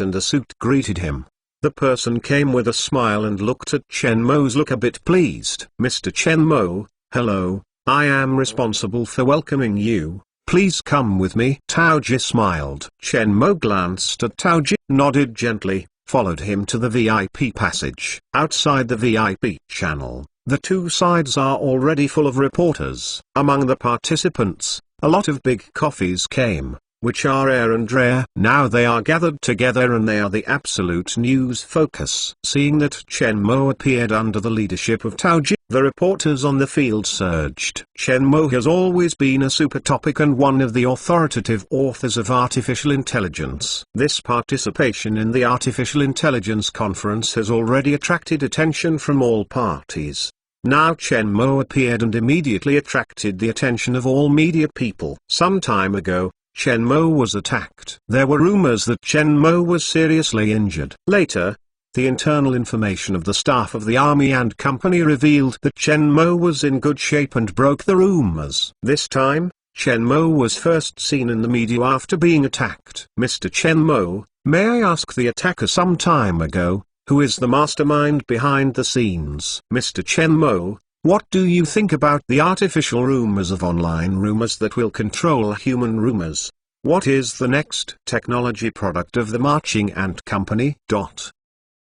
greeted him. The person came with a smile and looked at Chen Mo's look a bit pleased. Mr. Chen Mo, hello, I am responsible for welcoming you. Please come with me. Tao Ji smiled. Chen Mo glanced at Tao Ji, nodded gently, followed him to the VIP passage. Outside the VIP channel, the two sides are already full of reporters. Among the participants, a lot of big coffees came, which are rare. Now they are gathered together and they are the absolute news focus. Seeing that Chen Mo appeared under the leadership of Tao Ji, the reporters on the field surged. Chen Mo has always been a super topic and one of the authoritative authors of artificial intelligence. This participation in the Artificial Intelligence Conference has already attracted attention from all parties. Now Chen Mo appeared and immediately attracted the attention of all media people. Some time ago, Chen Mo was attacked. There were rumors that Chen Mo was seriously injured. Later, the internal information of the staff of the army and company revealed that Chen Mo was in good shape and broke the rumors. This time, Chen Mo was first seen in the media after being attacked. Mr. Chen Mo, may I ask the attacker some time ago, who is the mastermind behind the scenes? Mr. Chen Mo, what do you think about the artificial rumors of online rumors that will control human rumors? What is the next technology product of the Marching Ant Company?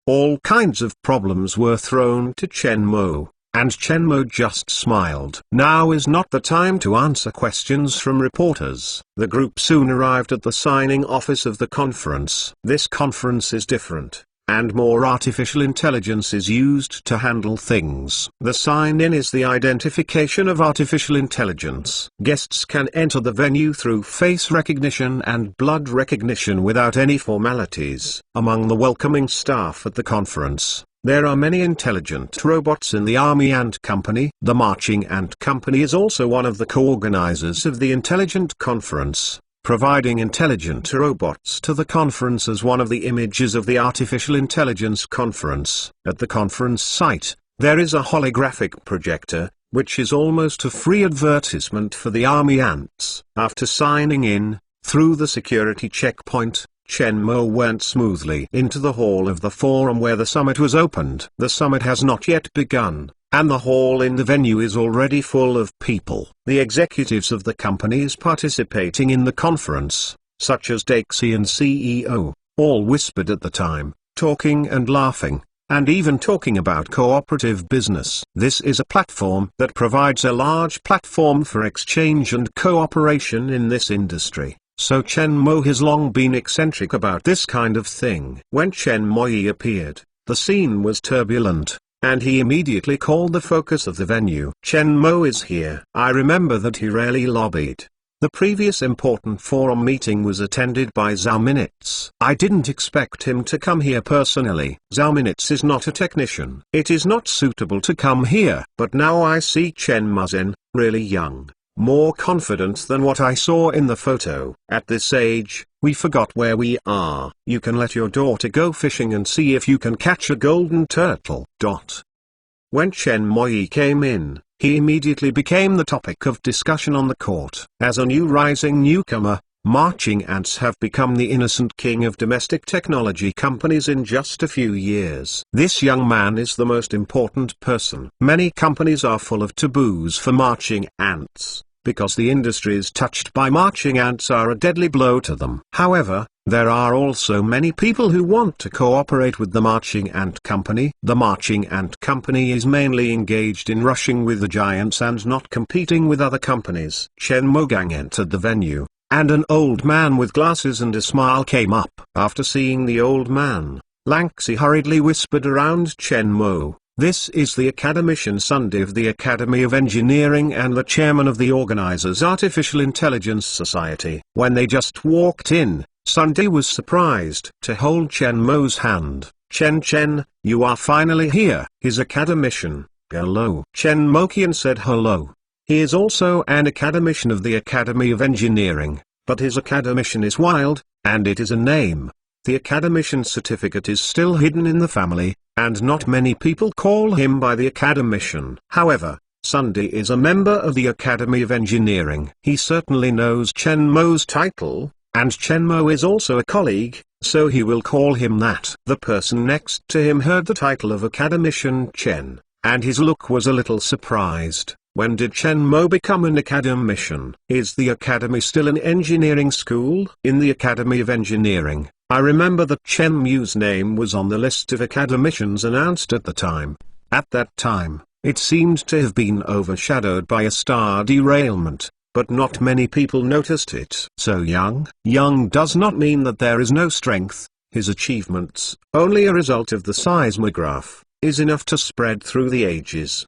All kinds of problems were thrown to Chen Mo, and Chen Mo just smiled. Now is not the time to answer questions from reporters. The group soon arrived at the signing office of the conference. This conference is different, and more artificial intelligence is used to handle things. The sign-in is the identification of artificial intelligence. Guests can enter the venue through face recognition and blood recognition without any formalities. Among the welcoming staff at the conference, there are many intelligent robots in the Army Ant Company. The Marching Ant Company is also one of the co-organizers of the Intelligent Conference, providing intelligent robots to the conference as one of the images of the Artificial Intelligence Conference. At the conference site, there is a holographic projector, which is almost a free advertisement for the Army Ants. After signing in, through the security checkpoint, Chen Mo went smoothly into the hall of the forum where the summit was opened. The summit has not yet begun, and the hall in the venue is already full of people. The executives of the companies participating in the conference, such as Daxi and CEO, all whispered at the time, talking and laughing, and even talking about cooperative business. This is a platform that provides a large platform for exchange and cooperation in this industry. So Chen Mo has long been eccentric about this kind of thing. When Chen Mo appeared, the scene was turbulent, and he immediately called the focus of the venue. Chen Mo is here. I remember that he rarely lobbied. The previous important forum meeting was attended by Zhao Minutes. I didn't expect him to come here personally. Zhao Minutes is not a technician. It is not suitable to come here. But now I see Chen Muzhen, really young, more confident than what I saw in the photo. At this age, we forgot where we are. You can let your daughter go fishing and see if you can catch a golden turtle. When Chen Mo came in, he immediately became the topic of discussion on the court. As a new rising newcomer, Marching ants have become the innocent king of domestic technology companies in just a few years. This young man is the most important person. Many companies are full of taboos for marching ants, because the industries touched by marching ants are a deadly blow to them. However, there are also many people who want to cooperate with the Marching Ant Company. The Marching Ant Company is mainly engaged in rushing with the giants and not competing with other companies. Chen Mogang entered the venue, and an old man with glasses and a smile came up. After seeing the old man, Lanxi hurriedly whispered around Chen Mo, "This is the academician Sunday of the Academy of Engineering and the chairman of the organizers' Artificial Intelligence Society." When they just walked in, Sunday was surprised to hold Chen Mo's hand. Chen, you are finally here." His academician, "Hello." Chen Moqian said hello. He is also an academician of the Academy of Engineering, but his academician is wild, and it is a name. The academician certificate is still hidden in the family, and not many people call him by the academician. However, Sunday is a member of the Academy of Engineering. He certainly knows Chen Mo's title, and Chen Mo is also a colleague, so he will call him that. The person next to him heard the title of academician Chen, and his look was a little surprised. When did Chen Mo become an academician? Is the academy still an engineering school? In the Academy of Engineering, I remember that Chen Mu's name was on the list of academicians announced at the time. At that time, it seemed to have been overshadowed by a star derailment, but not many people noticed it. So young does not mean that there is no strength. His achievements, only a result of the seismograph, is enough to spread through the ages.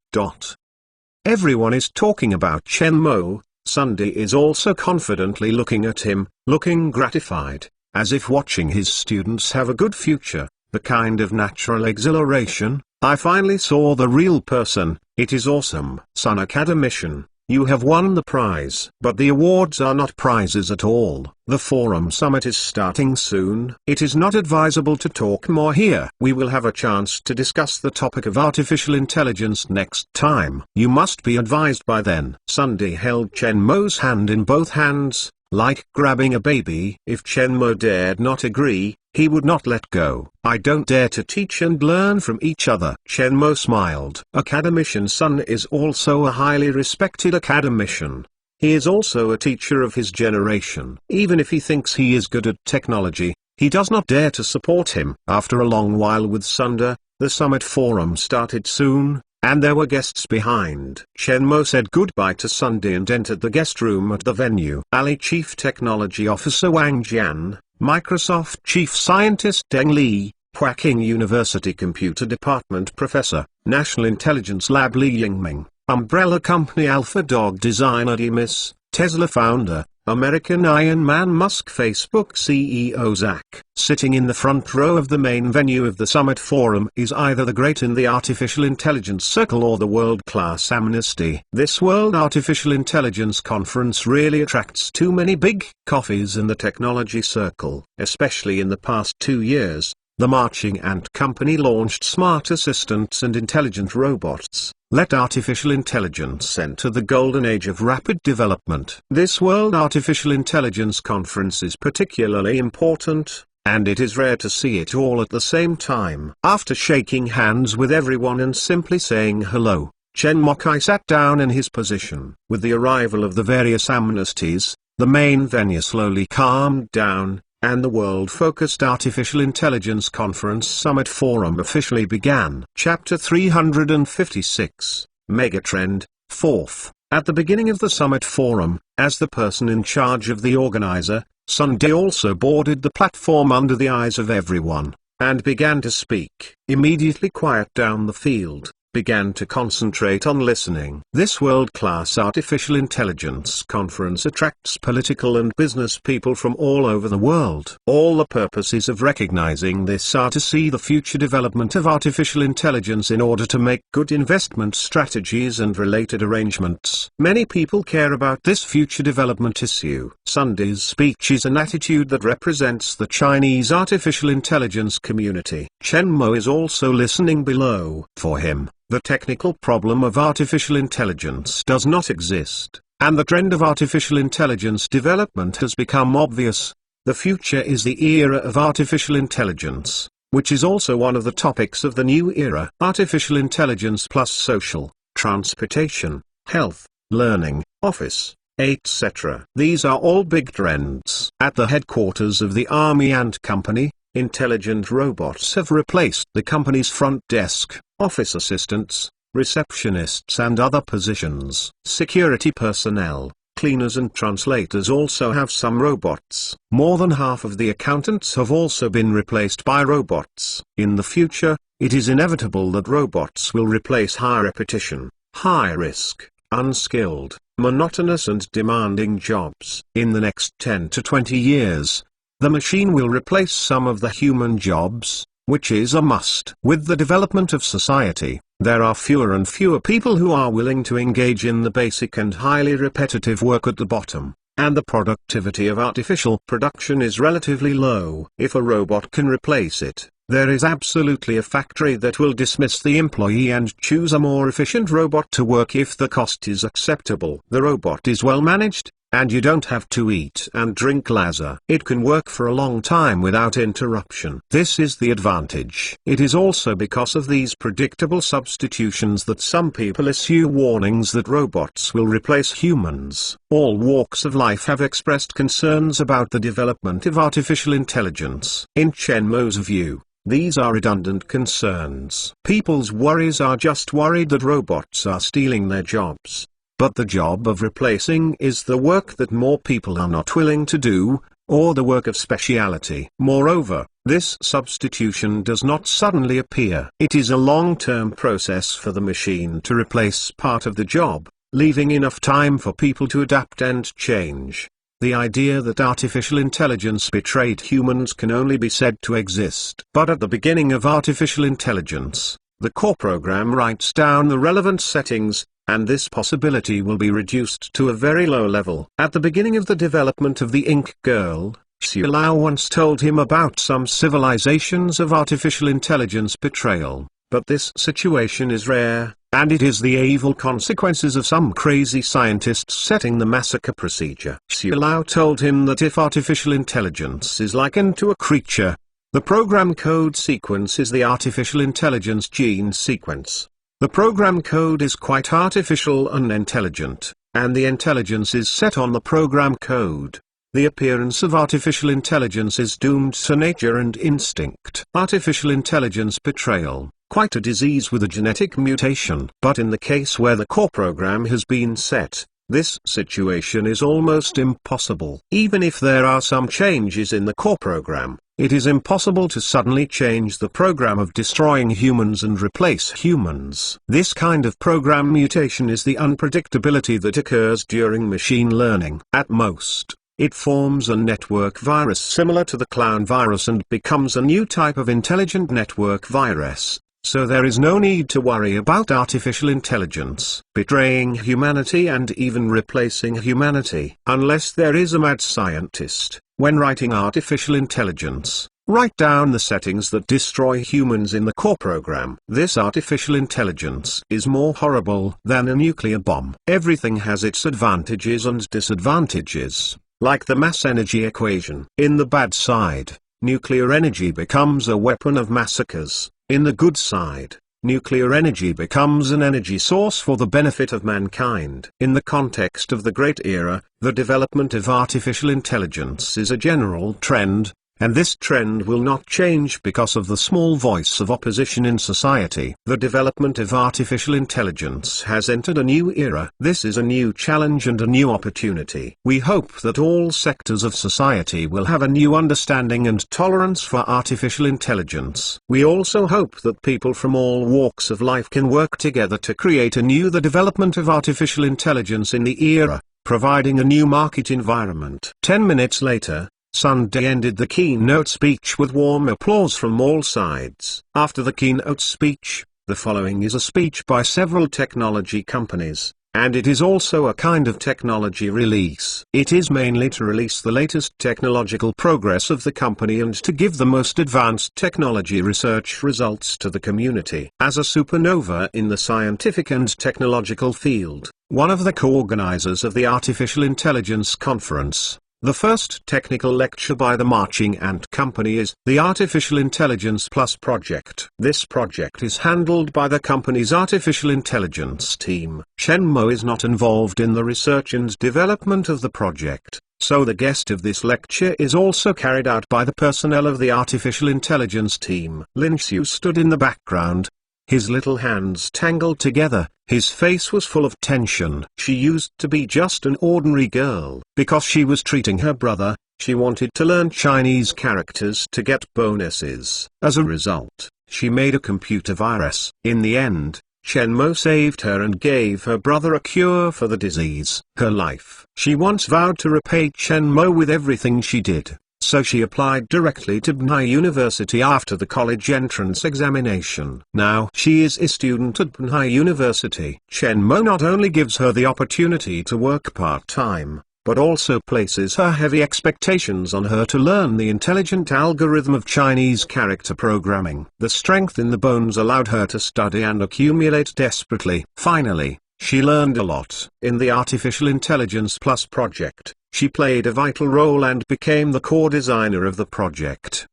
Everyone is talking about Chen Mo. Sunday is also confidently looking at him, looking gratified, as if watching his students have a good future, the kind of natural exhilaration. "I finally saw the real person, it is awesome." Son academician, you have won the prize. But the awards are not prizes at all. The Forum Summit is starting soon. It is not advisable to talk more here. We will have a chance to discuss the topic of artificial intelligence next time. You must be advised by then. Sunday held Chen Mo's hand in both hands, like grabbing a baby. If Chen Mo dared not agree, he would not let go. "I don't dare to teach and learn from each other." Chen Mo smiled. Academician Sun is also a highly respected academician. He is also a teacher of his generation. Even if he thinks he is good at technology, he does not dare to support him. After a long while with Sunda, the summit forum started soon, and there were guests behind. Chen Mo said goodbye to Sunday and entered the guest room at the venue. Ali Chief Technology Officer Wang Jian, Microsoft Chief Scientist Deng Li, Peking University Computer Department Professor, National Intelligence Lab Li Yingming, Umbrella Company Alpha Dog Designer Demis, Tesla Founder, American Iron Man Musk, Facebook CEO Zach. Sitting in the front row of the main venue of the Summit Forum is either the great in the artificial intelligence circle or the world-class amnesty. This World Artificial Intelligence Conference really attracts too many big coffees in the technology circle. Especially in the past 2 years, the Marching Ant Company launched smart assistants and intelligent robots. Let artificial intelligence enter the golden age of rapid development. This World Artificial Intelligence Conference is particularly important, and it is rare to see it all at the same time. After shaking hands with everyone and simply saying hello, Chen Mokai sat down in his position. With the arrival of the various amnesties, the main venue slowly calmed down, and the world-focused Artificial Intelligence Conference Summit Forum officially began. Chapter 356, Megatrend, 4th. At the beginning of the Summit Forum, as the person in charge of the organizer, Sunday also boarded the platform under the eyes of everyone, and began to speak. Immediately quiet down the field, began to concentrate on listening. This world-class artificial intelligence conference attracts political and business people from all over the world. All the purposes of recognizing this are to see the future development of artificial intelligence in order to make good investment strategies and related arrangements. Many people care about this future development issue. Sunday's speech is an attitude that represents the Chinese artificial intelligence community. Chen Mo is also listening below. For him, the technical problem of artificial intelligence does not exist, and the trend of artificial intelligence development has become obvious. The future is the era of artificial intelligence, which is also one of the topics of the new era. Artificial intelligence plus social, transportation, health, learning, office, etc. These are all big trends. At the headquarters of the Army and Company, intelligent robots have replaced the company's front desk, office assistants, receptionists and other positions. Security personnel, cleaners and translators also have some robots. More than half of the accountants have also been replaced by robots. In the future, it is inevitable that robots will replace high repetition, high risk, unskilled, monotonous and demanding jobs. In the next 10 to 20 years, the machine will replace some of the human jobs, which is a must. With the development of society, there are fewer and fewer people who are willing to engage in the basic and highly repetitive work at the bottom, and the productivity of artificial production is relatively low. If a robot can replace it, there is absolutely a factory that will dismiss the employee and choose a more efficient robot to work if the cost is acceptable. The robot is well managed, and you don't have to eat and drink laser. It can work for a long time without interruption. This is the advantage. It is also because of these predictable substitutions that some people issue warnings that robots will replace humans. All walks of life have expressed concerns about the development of artificial intelligence. In Chen Mo's view, these are redundant concerns. People's worries are just worried that robots are stealing their jobs. But the job of replacing is the work that more people are not willing to do, or the work of speciality. Moreover, this substitution does not suddenly appear. It is a long-term process for the machine to replace part of the job, leaving enough time for people to adapt and change. The idea that artificial intelligence betrayed humans can only be said to exist. But at the beginning of artificial intelligence, the core program writes down the relevant settings, and this possibility will be reduced to a very low level. At the beginning of the development of the Ink Girl, Xu Lao once told him about some civilizations of artificial intelligence betrayal, but this situation is rare, and it is the evil consequences of some crazy scientists setting the massacre procedure. Xu Lao told him that if artificial intelligence is likened to a creature, the program code sequence is the artificial intelligence gene sequence. The program code is quite artificial and intelligent, and the intelligence is set on the program code. The appearance of artificial intelligence is doomed to nature and instinct. Artificial intelligence betrayal, quite a disease with a genetic mutation. But in the case where the core program has been set, this situation is almost impossible. Even if there are some changes in the core program, it is impossible to suddenly change the program of destroying humans and replace humans. This kind of program mutation is the unpredictability that occurs during machine learning. At most, it forms a network virus similar to the clown virus and becomes a new type of intelligent network virus. So there is no need to worry about artificial intelligence betraying humanity and even replacing humanity. Unless there is a mad scientist, when writing artificial intelligence, write down the settings that destroy humans in the core program. This artificial intelligence is more horrible than a nuclear bomb. Everything has its advantages and disadvantages, like the mass energy equation. In the bad side, nuclear energy becomes a weapon of massacres. In the good side, nuclear energy becomes an energy source for the benefit of mankind. In the context of the Great Era, the development of artificial intelligence is a general trend, and this trend will not change because of the small voice of opposition in society. The development of artificial intelligence has entered a new era. This is a new challenge and a new opportunity. We hope that all sectors of society will have a new understanding and tolerance for artificial intelligence. We also hope that people from all walks of life can work together to create anew the development of artificial intelligence in the era, providing a new market environment. 10 minutes later, Sunday ended the keynote speech with warm applause from all sides. After the keynote speech, the following is a speech by several technology companies, and it is also a kind of technology release. It is mainly to release the latest technological progress of the company and to give the most advanced technology research results to the community. As a supernova in the scientific and technological field, one of the co-organizers of the Artificial Intelligence Conference. The first technical lecture by the Marching Ant Company is the Artificial Intelligence Plus project. This project is handled by the company's artificial intelligence team. Chen Mo is not involved in the research and development of the project, so the guest of this lecture is also carried out by the personnel of the artificial intelligence team. Lin Xiu stood in the background, his little hands tangled together, his face was full of tension. She used to be just an ordinary girl. Because she was treating her brother, she wanted to learn Chinese characters to get bonuses. As a result, she made a computer virus. In the end, Chen Mo saved her and gave her brother a cure for the disease. Her life. She once vowed to repay Chen Mo with everything she did. So she applied directly to Bunhai University after the college entrance examination. Now she is a student at Bunhai University. Chen Mo not only gives her the opportunity to work part-time, but also places her heavy expectations on her to learn the intelligent algorithm of Chinese character programming. The strength in the bones allowed her to study and accumulate desperately. Finally, she learned a lot. In the Artificial Intelligence Plus project, she played a vital role and became the core designer of the project.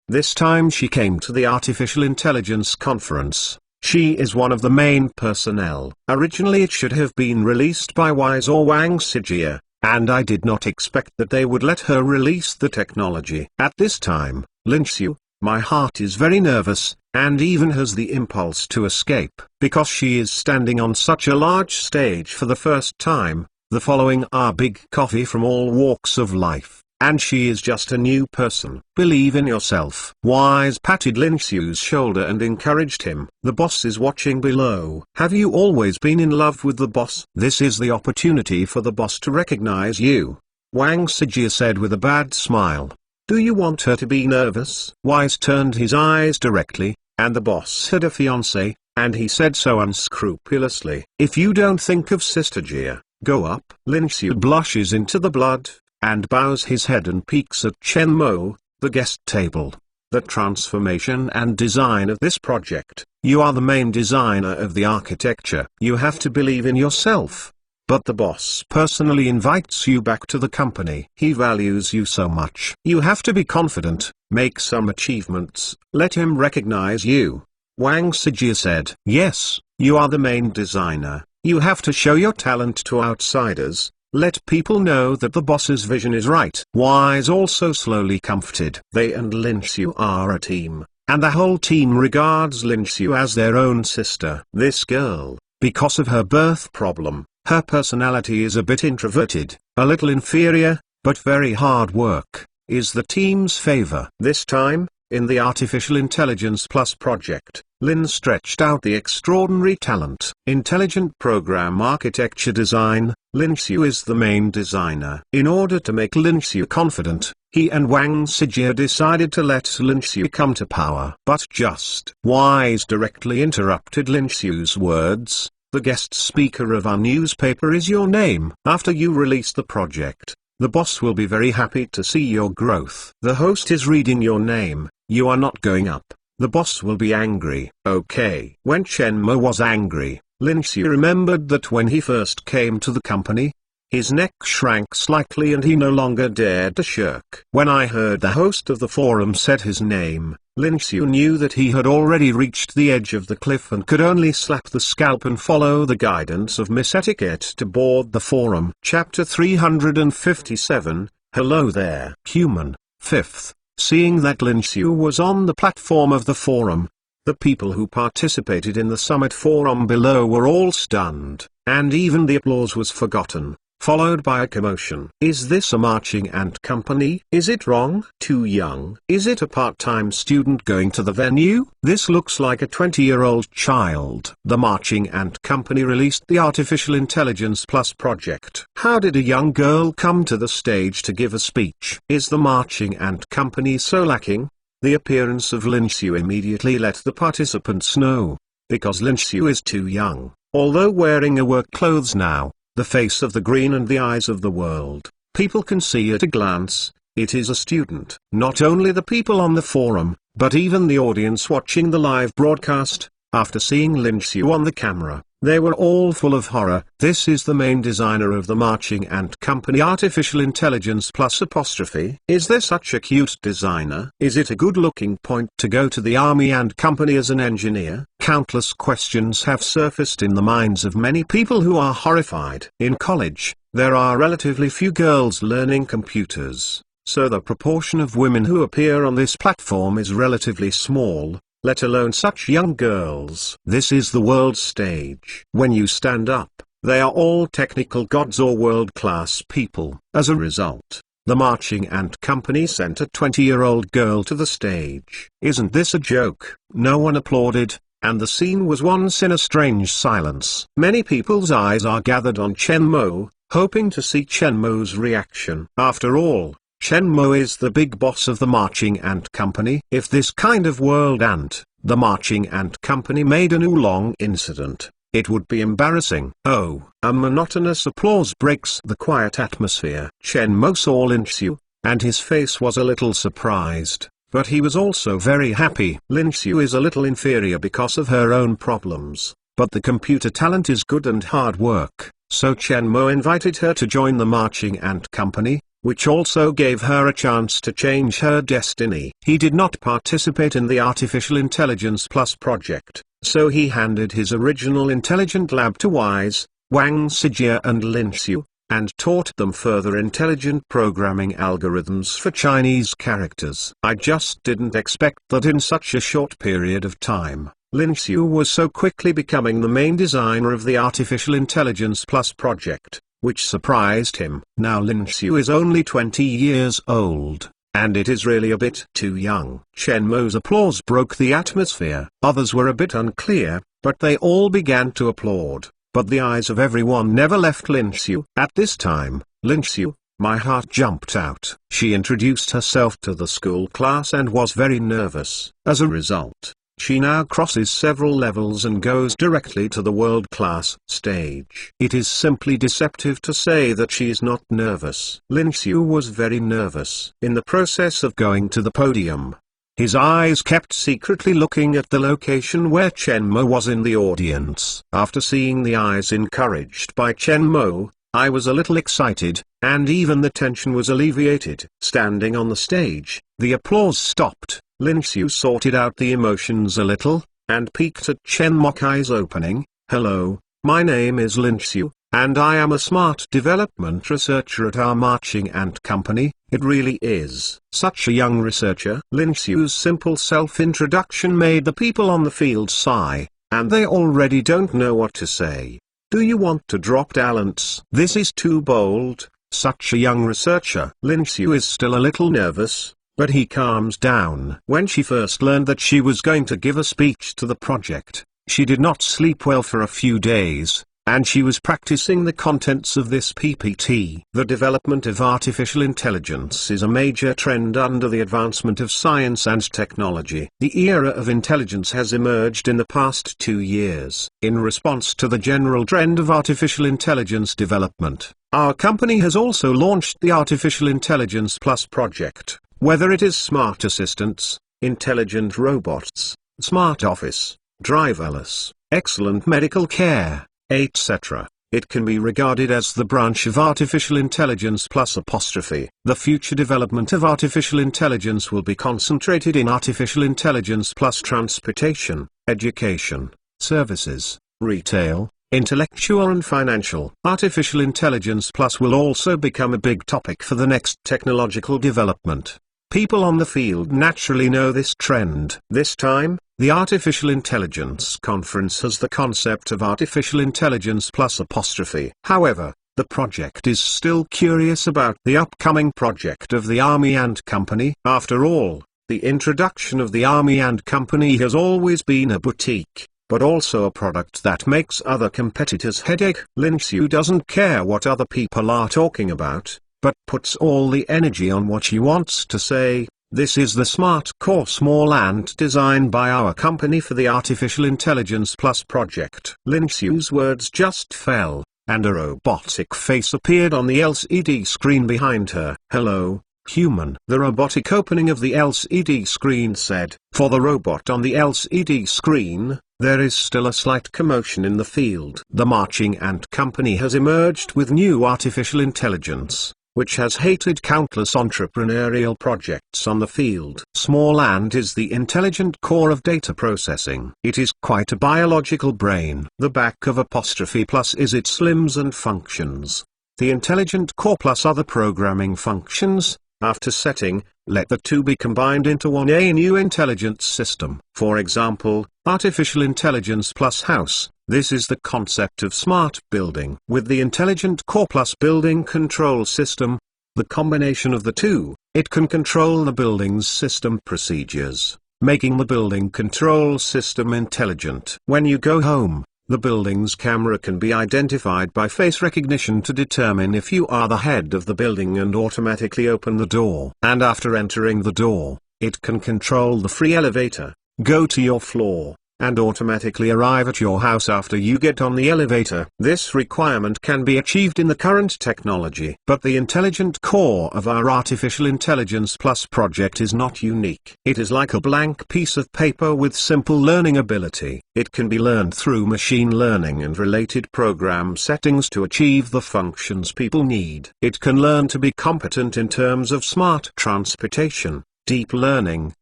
This time she came to the Artificial Intelligence Conference. She is one of the main personnel. Originally it should have been released by Wise or Wang Sijia, and I did not expect that they would let her release the technology. At this time, Lin Xiu, my heart is very nervous, and even has the impulse to escape. Because she is standing on such a large stage for the first time, the following are big coffee from all walks of life, and she is just a new person. Believe in yourself. Wise patted Lin Xiu's shoulder and encouraged him. The boss is watching below. Have you always been in love with the boss? This is the opportunity for the boss to recognize you. Wang Sijia said with a bad smile. Do you want her to be nervous? Wise turned his eyes directly, and the boss had a fiancée, and he said so unscrupulously. If you don't think of Sister Jia, go up. Lin Xiu blushes into the blood, and bows his head and peeks at Chen Mo, the guest table. The transformation and design of this project. You are the main designer of the architecture. You have to believe in yourself. But the boss personally invites you back to the company. He values you so much. You have to be confident, make some achievements, let him recognize you. Wang Sijia said. Yes, you are the main designer. You have to show your talent to outsiders, let people know that the boss's vision is right. Wise also slowly comforted. They and Lin Xiu are a team, and the whole team regards Lin Xiu as their own sister. This girl, because of her birth problem, her personality is a bit introverted, a little inferior, but very hard work, is the team's favor. This time, in the Artificial Intelligence Plus project, Lin stretched out the extraordinary talent. Intelligent Program Architecture Design, Lin Xiu is the main designer. In order to make Lin Xiu confident, he and Wang Sijia decided to let Lin Xiu come to power. But just Wise directly interrupted Lin Xiu's words. The guest speaker of our newspaper is your name. After you release the project, the boss will be very happy to see your growth. The host is reading your name, you are not going up. The boss will be angry. Okay. When Chen Mo was angry, Lin Xiu remembered that when he first came to the company, his neck shrank slightly and he no longer dared to shirk. When I heard the host of the forum said his name, Lin Xiu knew that he had already reached the edge of the cliff and could only slap the scalp and follow the guidance of Miss Etiquette to board the forum. Chapter 357, Hello there. Human, 5th. Seeing that Lin Xiu was on the platform of the forum, the people who participated in the summit forum below were all stunned, and even the applause was forgotten, followed by a commotion. Is this a marching ant company? Is it wrong? Too young? Is it a part-time student going to the venue? This looks like a 20-year-old child. The marching ant company released the Artificial Intelligence Plus project. How did a young girl come to the stage to give a speech? Is the marching ant company so lacking? The appearance of Lin Xiu immediately let the participants know. Because Lin Xiu is too young, although wearing a work clothes now, the face of the green and the eyes of the world, people can see at a glance, it is a student. Not only the people on the forum, but even the audience watching the live broadcast, After seeing Lin Xiu on the camera, they were all full of horror. This is the main designer of the Marching Ant Company Artificial Intelligence Plus apostrophe. Is there such a cute designer? Is it a good-looking point to go to the Army and Company as an engineer? Countless questions have surfaced in the minds of many people who are horrified. In college, there are relatively few girls learning computers, so the proportion of women who appear on this platform is relatively small, let alone such young girls. This is the world stage. When you stand up, they are all technical gods or world-class people. As a result, the Marching Ant Company sent a 20-year-old girl to the stage. Isn't this a joke? No one applauded, and the scene was once in a strange silence. Many people's eyes are gathered on Chen Mo, hoping to see Chen Mo's reaction. After all, Chen Mo is the big boss of the Marching Ant Company. If this kind of world ant, the Marching Ant Company made an oolong incident, it would be embarrassing. Oh, a monotonous applause breaks the quiet atmosphere. Chen Mo saw Lin Xiu, and his face was a little surprised, but he was also very happy. Lin Xiu is a little inferior because of her own problems, but the computer talent is good and hard work, so Chen Mo invited her to join the Marching Ant Company, which also gave her a chance to change her destiny. He did not participate in the Artificial Intelligence Plus project, so he handed his original intelligent lab to Wise, Wang Sijia and Lin Xiu, and taught them further intelligent programming algorithms for Chinese characters. I just didn't expect that in such a short period of time, Lin Xiu was so quickly becoming the main designer of the Artificial Intelligence Plus project, which surprised him. Now Lin Xiu is only 20 years old, and it is really a bit too young. Chen Mo's applause broke the atmosphere. Others were a bit unclear, but they all began to applaud. But the eyes of everyone never left Lin Xiu. At this time, Lin Xiu, my heart jumped out. She introduced herself to the school class and was very nervous. As a result, she now crosses several levels and goes directly to the world-class stage. It is simply deceptive to say that she is not nervous. Lin Xiu was very nervous. In the process of going to the podium, his eyes kept secretly looking at the location where Chen Mo was in the audience. After seeing the eyes encouraged by Chen Mo, I was a little excited, and even the tension was alleviated. Standing on the stage, the applause stopped. Lin Xiu sorted out the emotions a little, and peeked at Chen Mo's eyes opening. Hello, my name is Lin Xiu, and I am a smart development researcher at our Marching Ant Company. It really is. Such a young researcher. Lin Xiu's simple self-introduction made the people on the field sigh, and they already don't know what to say. Do you want to drop talents? This is too bold. Such a young researcher. Lin Xiu is still a little nervous, but he calms down. When she first learned that she was going to give a speech to the project, she did not sleep well for a few days, and she was practicing the contents of this PPT. The development of artificial intelligence is a major trend under the advancement of science and technology. The era of intelligence has emerged in the past 2 years. In response to the general trend of artificial intelligence development, our company has also launched the Artificial Intelligence Plus project. Whether it is smart assistants, intelligent robots, smart office, driverless, excellent medical care, etc., it can be regarded as the branch of Artificial Intelligence Plus apostrophe. The future development of artificial intelligence will be concentrated in Artificial Intelligence Plus transportation, education, services, retail, intellectual and financial. Artificial Intelligence Plus will also become a big topic for the next technological development. People on the field naturally know this trend. This time, the Artificial Intelligence Conference has the concept of Artificial Intelligence Plus apostrophe. However, the project is still curious about the upcoming project of the Army Ant Company. After all, the introduction of the Army Ant Company has always been a boutique, but also a product that makes other competitors headache. Lin Xiu doesn't care what other people are talking about, but puts all the energy on what she wants to say. This is the Smart Core Small Ant designed by our company for the Artificial Intelligence Plus project. Lin Xiu's words just fell, and a robotic face appeared on the LCD screen behind her. Hello, human. The robotic opening of the LCD screen said. For the robot on the LCD screen, there is still a slight commotion in the field. The Marching Ant Company has emerged with new artificial intelligence, which has hated countless entrepreneurial projects on the field. Small Ant is the intelligent core of data processing. It is quite a biological brain. The back of apostrophe plus is its limbs and functions. The intelligent core plus other programming functions. After setting, let the two be combined into a new intelligent system. For example, artificial intelligence plus house. This is the concept of smart building. With the intelligent core plus building control system, the combination of the two, it can control the building's system procedures, making the building control system intelligent. When you go home, the building's camera can be identified by face recognition to determine if you are the head of the building and automatically open the door. And after entering the door, it can control the free elevator, go to your floor, and automatically arrive at your house after you get on the elevator. This requirement can be achieved in the current technology. But the intelligent core of our Artificial Intelligence Plus project is not unique. It is like a blank piece of paper with simple learning ability. It can be learned through machine learning and related program settings to achieve the functions people need. It can learn to be competent in terms of smart transportation, deep learning,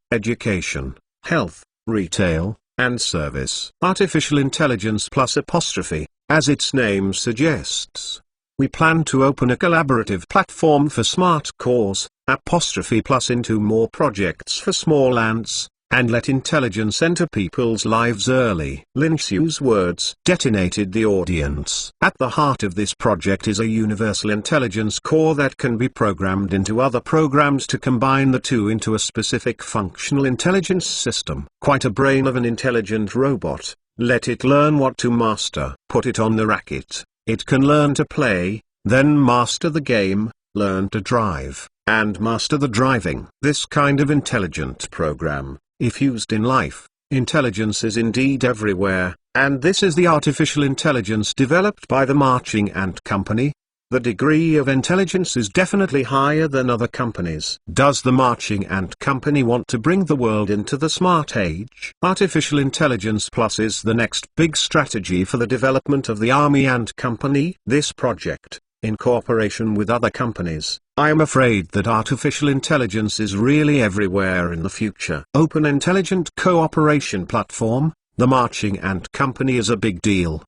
education, health, retail, and service. Artificial Intelligence Plus apostrophe, as its name suggests. We plan to open a collaborative platform for smart cores, apostrophe plus into more projects for small ants, and let intelligence enter people's lives early. Lin Xiu's words detonated the audience. At the heart of this project is a universal intelligence core that can be programmed into other programs to combine the two into a specific functional intelligence system. Quite a brain of an intelligent robot. Let it learn what to master. Put it on the racket. It can learn to play, then master the game, learn to drive, and master the driving. This kind of intelligent program, if used in life, intelligence is indeed everywhere, and this is the artificial intelligence developed by the Marching Ant Company. The degree of intelligence is definitely higher than other companies. Does the Marching Ant Company want to bring the world into the smart age? Artificial Intelligence Plus is the next big strategy for the development of the Army Ant Company. This project, in cooperation with other companies, I am afraid that artificial intelligence is really everywhere in the future. Open Intelligent Cooperation Platform, the Marching Ant Company is a big deal.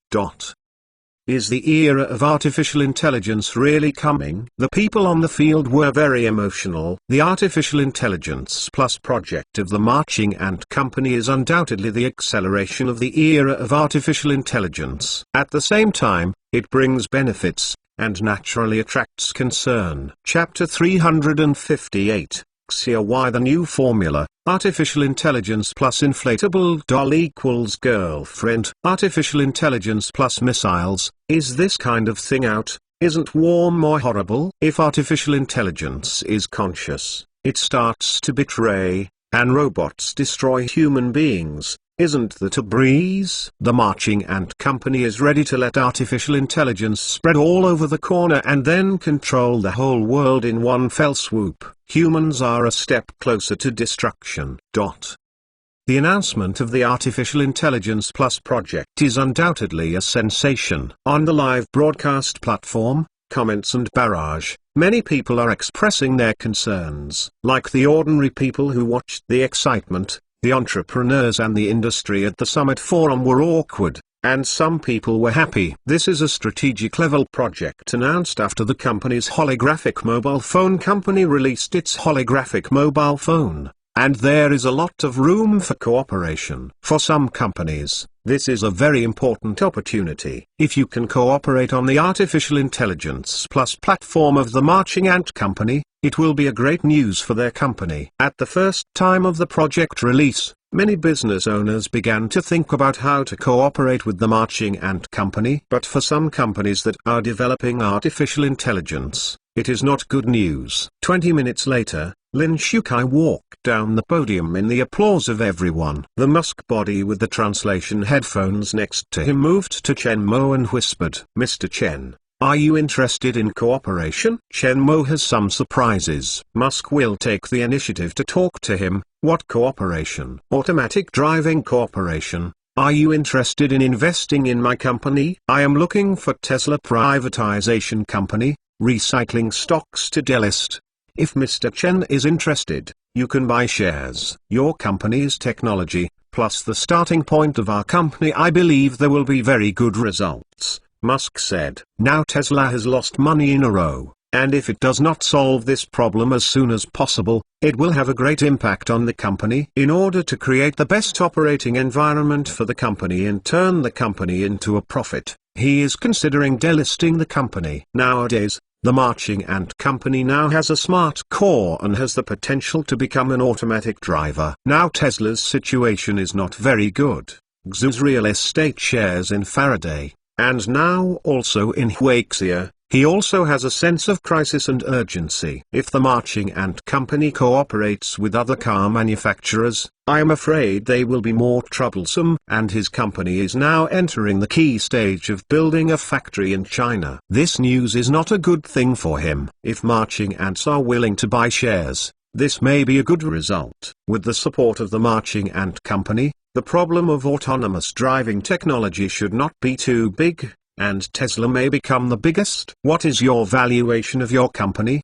Is the era of artificial intelligence really coming? The people on the field were very emotional. The Artificial Intelligence Plus project of the Marching Ant Company is undoubtedly the acceleration of the era of artificial intelligence. At the same time, it brings benefits, and naturally attracts concern. Chapter 358, Xia Why the New Formula, Artificial Intelligence Plus Inflatable Doll equals Girlfriend. Artificial Intelligence Plus Missiles, is this kind of thing out? Isn't war more horrible? If artificial intelligence is conscious, it starts to betray, and robots destroy human beings. Isn't that a breeze? The Marching Ant Company is ready to let artificial intelligence spread all over the corner and then control the whole world in one fell swoop. Humans are a step closer to destruction. The announcement of the Artificial Intelligence Plus project is undoubtedly a sensation. On the live broadcast platform, comments and barrage, many people are expressing their concerns. Like the ordinary people who watched the excitement, the entrepreneurs and the industry at the Summit Forum were awkward, and some people were happy. This is a strategic level project announced after the company's holographic mobile phone company released its holographic mobile phone, and there is a lot of room for cooperation. For some companies, this is a very important opportunity. If you can cooperate on the Artificial Intelligence Plus platform of the Marching Ant Company, it will be a great news for their company. At the first time of the project release, many business owners began to think about how to cooperate with the Marching Ant Company. But for some companies that are developing artificial intelligence, it is not good news. 20 minutes later, Lin Shukai walked down the podium in the applause of everyone. The Musk body with the translation headphones next to him moved to Chen Mo and whispered, "Mr. Chen, are you interested in cooperation?" Chen Mo has some surprises. Musk will take the initiative to talk to him. What cooperation? Automatic driving cooperation, Are you interested in investing in my company? I am looking for Tesla Privatization Company, recycling stocks to delist. If Mr. Chen is interested, you can buy shares. Your company's technology, plus the starting point of our company, I believe there will be very good results, Musk said. Now Tesla has lost money in a row, and if it does not solve this problem as soon as possible, it will have a great impact on the company. In order to create the best operating environment for the company and turn the company into a profit, he is considering delisting the company. Nowadays, the Marching Ant Company now has a smart core and has the potential to become an automatic driver. Now Tesla's situation is not very good. Xuz's real estate shares in Faraday, and now also in Huaxia. He also has a sense of crisis and urgency. If the Marching Ant Company cooperates with other car manufacturers, I am afraid they will be more troublesome, and his company is now entering the key stage of building a factory in China. This news is not a good thing for him. If Marching Ants are willing to buy shares, this may be a good result. With the support of the Marching Ant Company, the problem of autonomous driving technology should not be too big, and Tesla may become the biggest. What is your valuation of your company?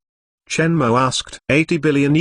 Chen Mo asked. $80 billion.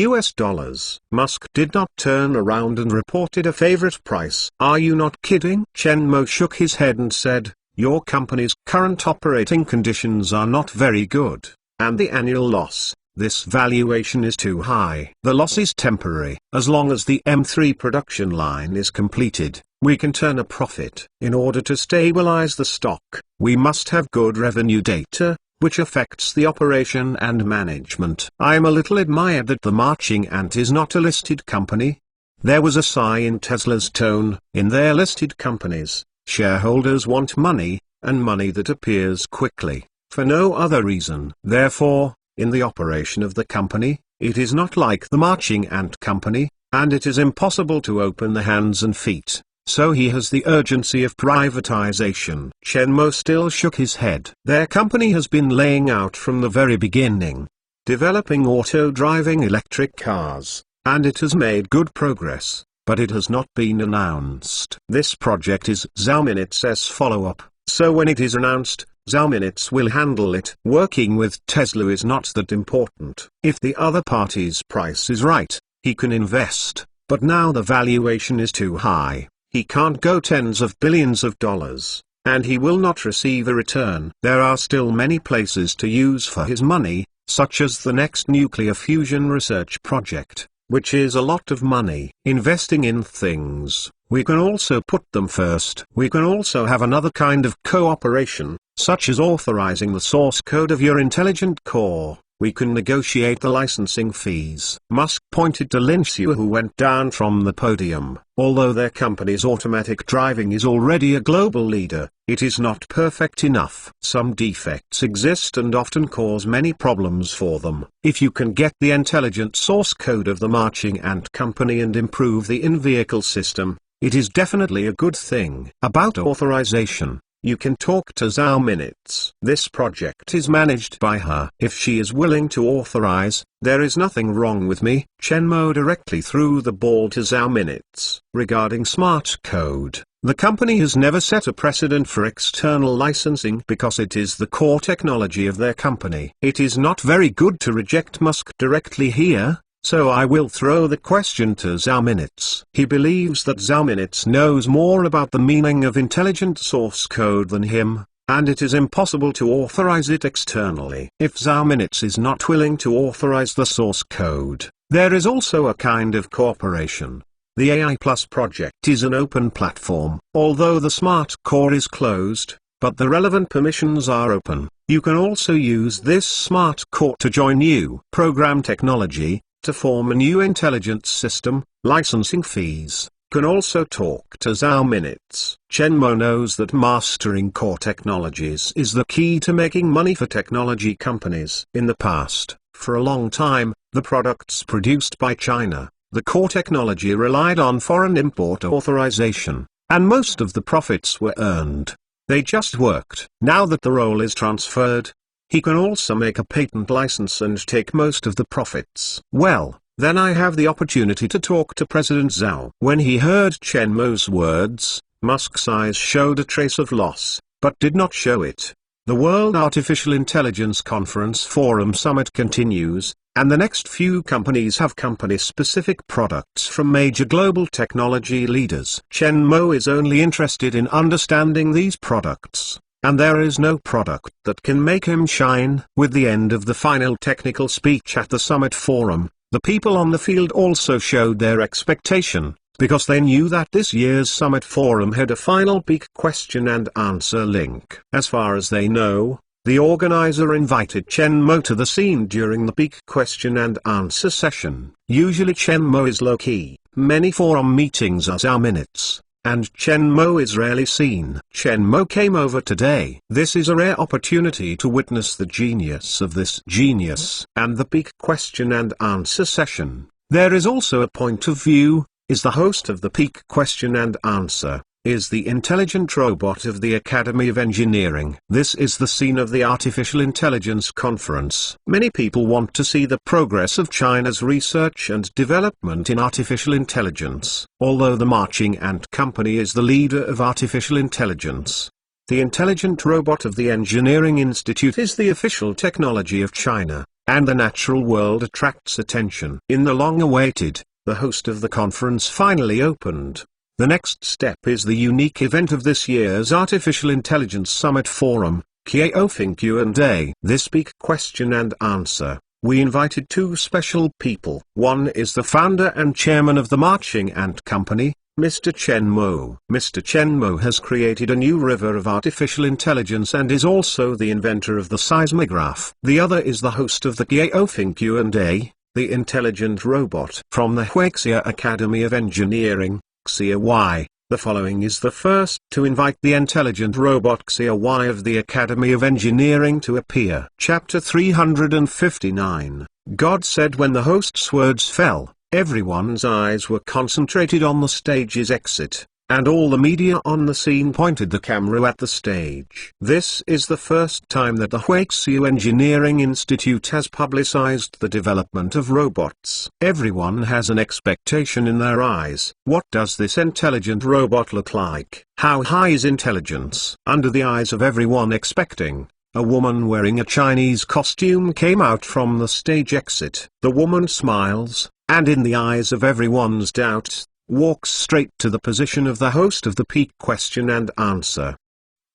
Musk did not turn around and reported a favorite price. Are you not kidding? Chen Mo shook his head and said, your company's current operating conditions are not very good, and the annual loss, this valuation is too high. The loss is temporary. As long as the M3 production line is completed, we can turn a profit. In order to stabilize the stock, we must have good revenue data, which affects the operation and management. I am a little admired that the Marching Ant is not a listed company. There was a sigh in Tesla's tone. In their listed companies, shareholders want money, and money that appears quickly, for no other reason. Therefore, in the operation of the company, it is not like the Marching Ant Company, and it is impossible to open the hands and feet. So he has the urgency of privatization. Chen Mo still shook his head. Their company has been laying out from the very beginning, developing auto-driving electric cars, and it has made good progress, but it has not been announced. This project is Xiaominix's follow-up, so when it is announced, Xiaominix will handle it. Working with Tesla is not that important. If the other party's price is right, he can invest, but now the valuation is too high. He can't go tens of billions of dollars, and he will not receive a return. There are still many places to use for his money, such as the next nuclear fusion research project, which is a lot of money. Investing in things, we can also put them first. We can also have another kind of cooperation, such as authorizing the source code of your intelligent core. We can negotiate the licensing fees. Musk pointed to Lin Xiu, who went down from the podium. Although their company's automatic driving is already a global leader, it is not perfect enough. Some defects exist and often cause many problems for them. If you can get the intelligent source code of the Marching Ant Company and improve the in-vehicle system, it is definitely a good thing. About authorization, you can talk to Xiaominix. This project is managed by her. If she is willing to authorize, there is nothing wrong with me. Chen Mo directly threw the ball to Xiaominix. Regarding smart code, the company has never set a precedent for external licensing because it is the core technology of their company. It is not very good to reject Musk directly here, so I will throw the question to Xiaominix. He believes that Xiaominix knows more about the meaning of intelligent source code than him, and it is impossible to authorize it externally. If Xiaominix is not willing to authorize the source code, there is also a kind of cooperation. The AI Plus project is an open platform. Although the smart core is closed, but the relevant permissions are open, you can also use this smart core to join new program technology, to form a new intelligent system. Licensing fees. Can also talk to Xiaominix. Chen Mo knows that mastering core technologies is the key to making money for technology companies. In the past, for a long time, the products produced by China, the core technology relied on foreign import authorization, and most of the profits were earned. They just worked. Now that the role is transferred, he can also make a patent license and take most of the profits. Well, then I have the opportunity to talk to President Zhao. When he heard Chen Mo's words, Musk's eyes showed a trace of loss, but did not show it. The World Artificial Intelligence Conference Forum Summit continues, and the next few companies have company-specific products from major global technology leaders. Chen Mo is only interested in understanding these products, and there is no product that can make him shine. With the end of the final technical speech at the Summit Forum, the people on the field also showed their expectation, because they knew that this year's Summit Forum had a final peak question and answer link. As far as they know, the organizer invited Chen Mo to the scene during the peak question and answer session. Usually Chen Mo is low-key. Many forum meetings are minutes, and Chen Mo is rarely seen. Chen Mo came over today. This is a rare opportunity to witness the genius of this genius. And the peak question and answer session. There is also a point of view, is the host of the peak question and answer, is the intelligent robot of the Academy of Engineering. This is the scene of the Artificial Intelligence Conference. Many people want to see the progress of China's research and development in artificial intelligence. Although the Marching Ant Company is the leader of artificial intelligence, the intelligent robot of the Engineering Institute is the official technology of China, and the natural world attracts attention. In the long-awaited, the host of the conference finally opened. The next step is the unique event of this year's Artificial Intelligence Summit Forum, Qiaofeng Q&A. This peak question and answer, we invited two special people. One is the founder and chairman of the Marching Ant Company, Mr. Chen Mo. Mr. Chen Mo has created a new river of artificial intelligence and is also the inventor of the seismograph. The other is the host of the Qiaofeng Q&A, the intelligent robot from the Huaxia Academy of Engineering, Xia Y. The following is the first to invite the intelligent robot Xia Y of the Academy of Engineering to appear. Chapter 359. God said when the host's words fell, everyone's eyes were concentrated on the stage's exit, and all the media on the scene pointed the camera at the stage. This is the first time that the Huaxia Engineering Institute has publicized the development of robots. Everyone has an expectation in their eyes. What does this intelligent robot look like? How high is intelligence? Under the eyes of everyone expecting, a woman wearing a Chinese costume came out from the stage exit. The woman smiles, and in the eyes of everyone's doubts, walks straight to the position of the host of the peak question and answer.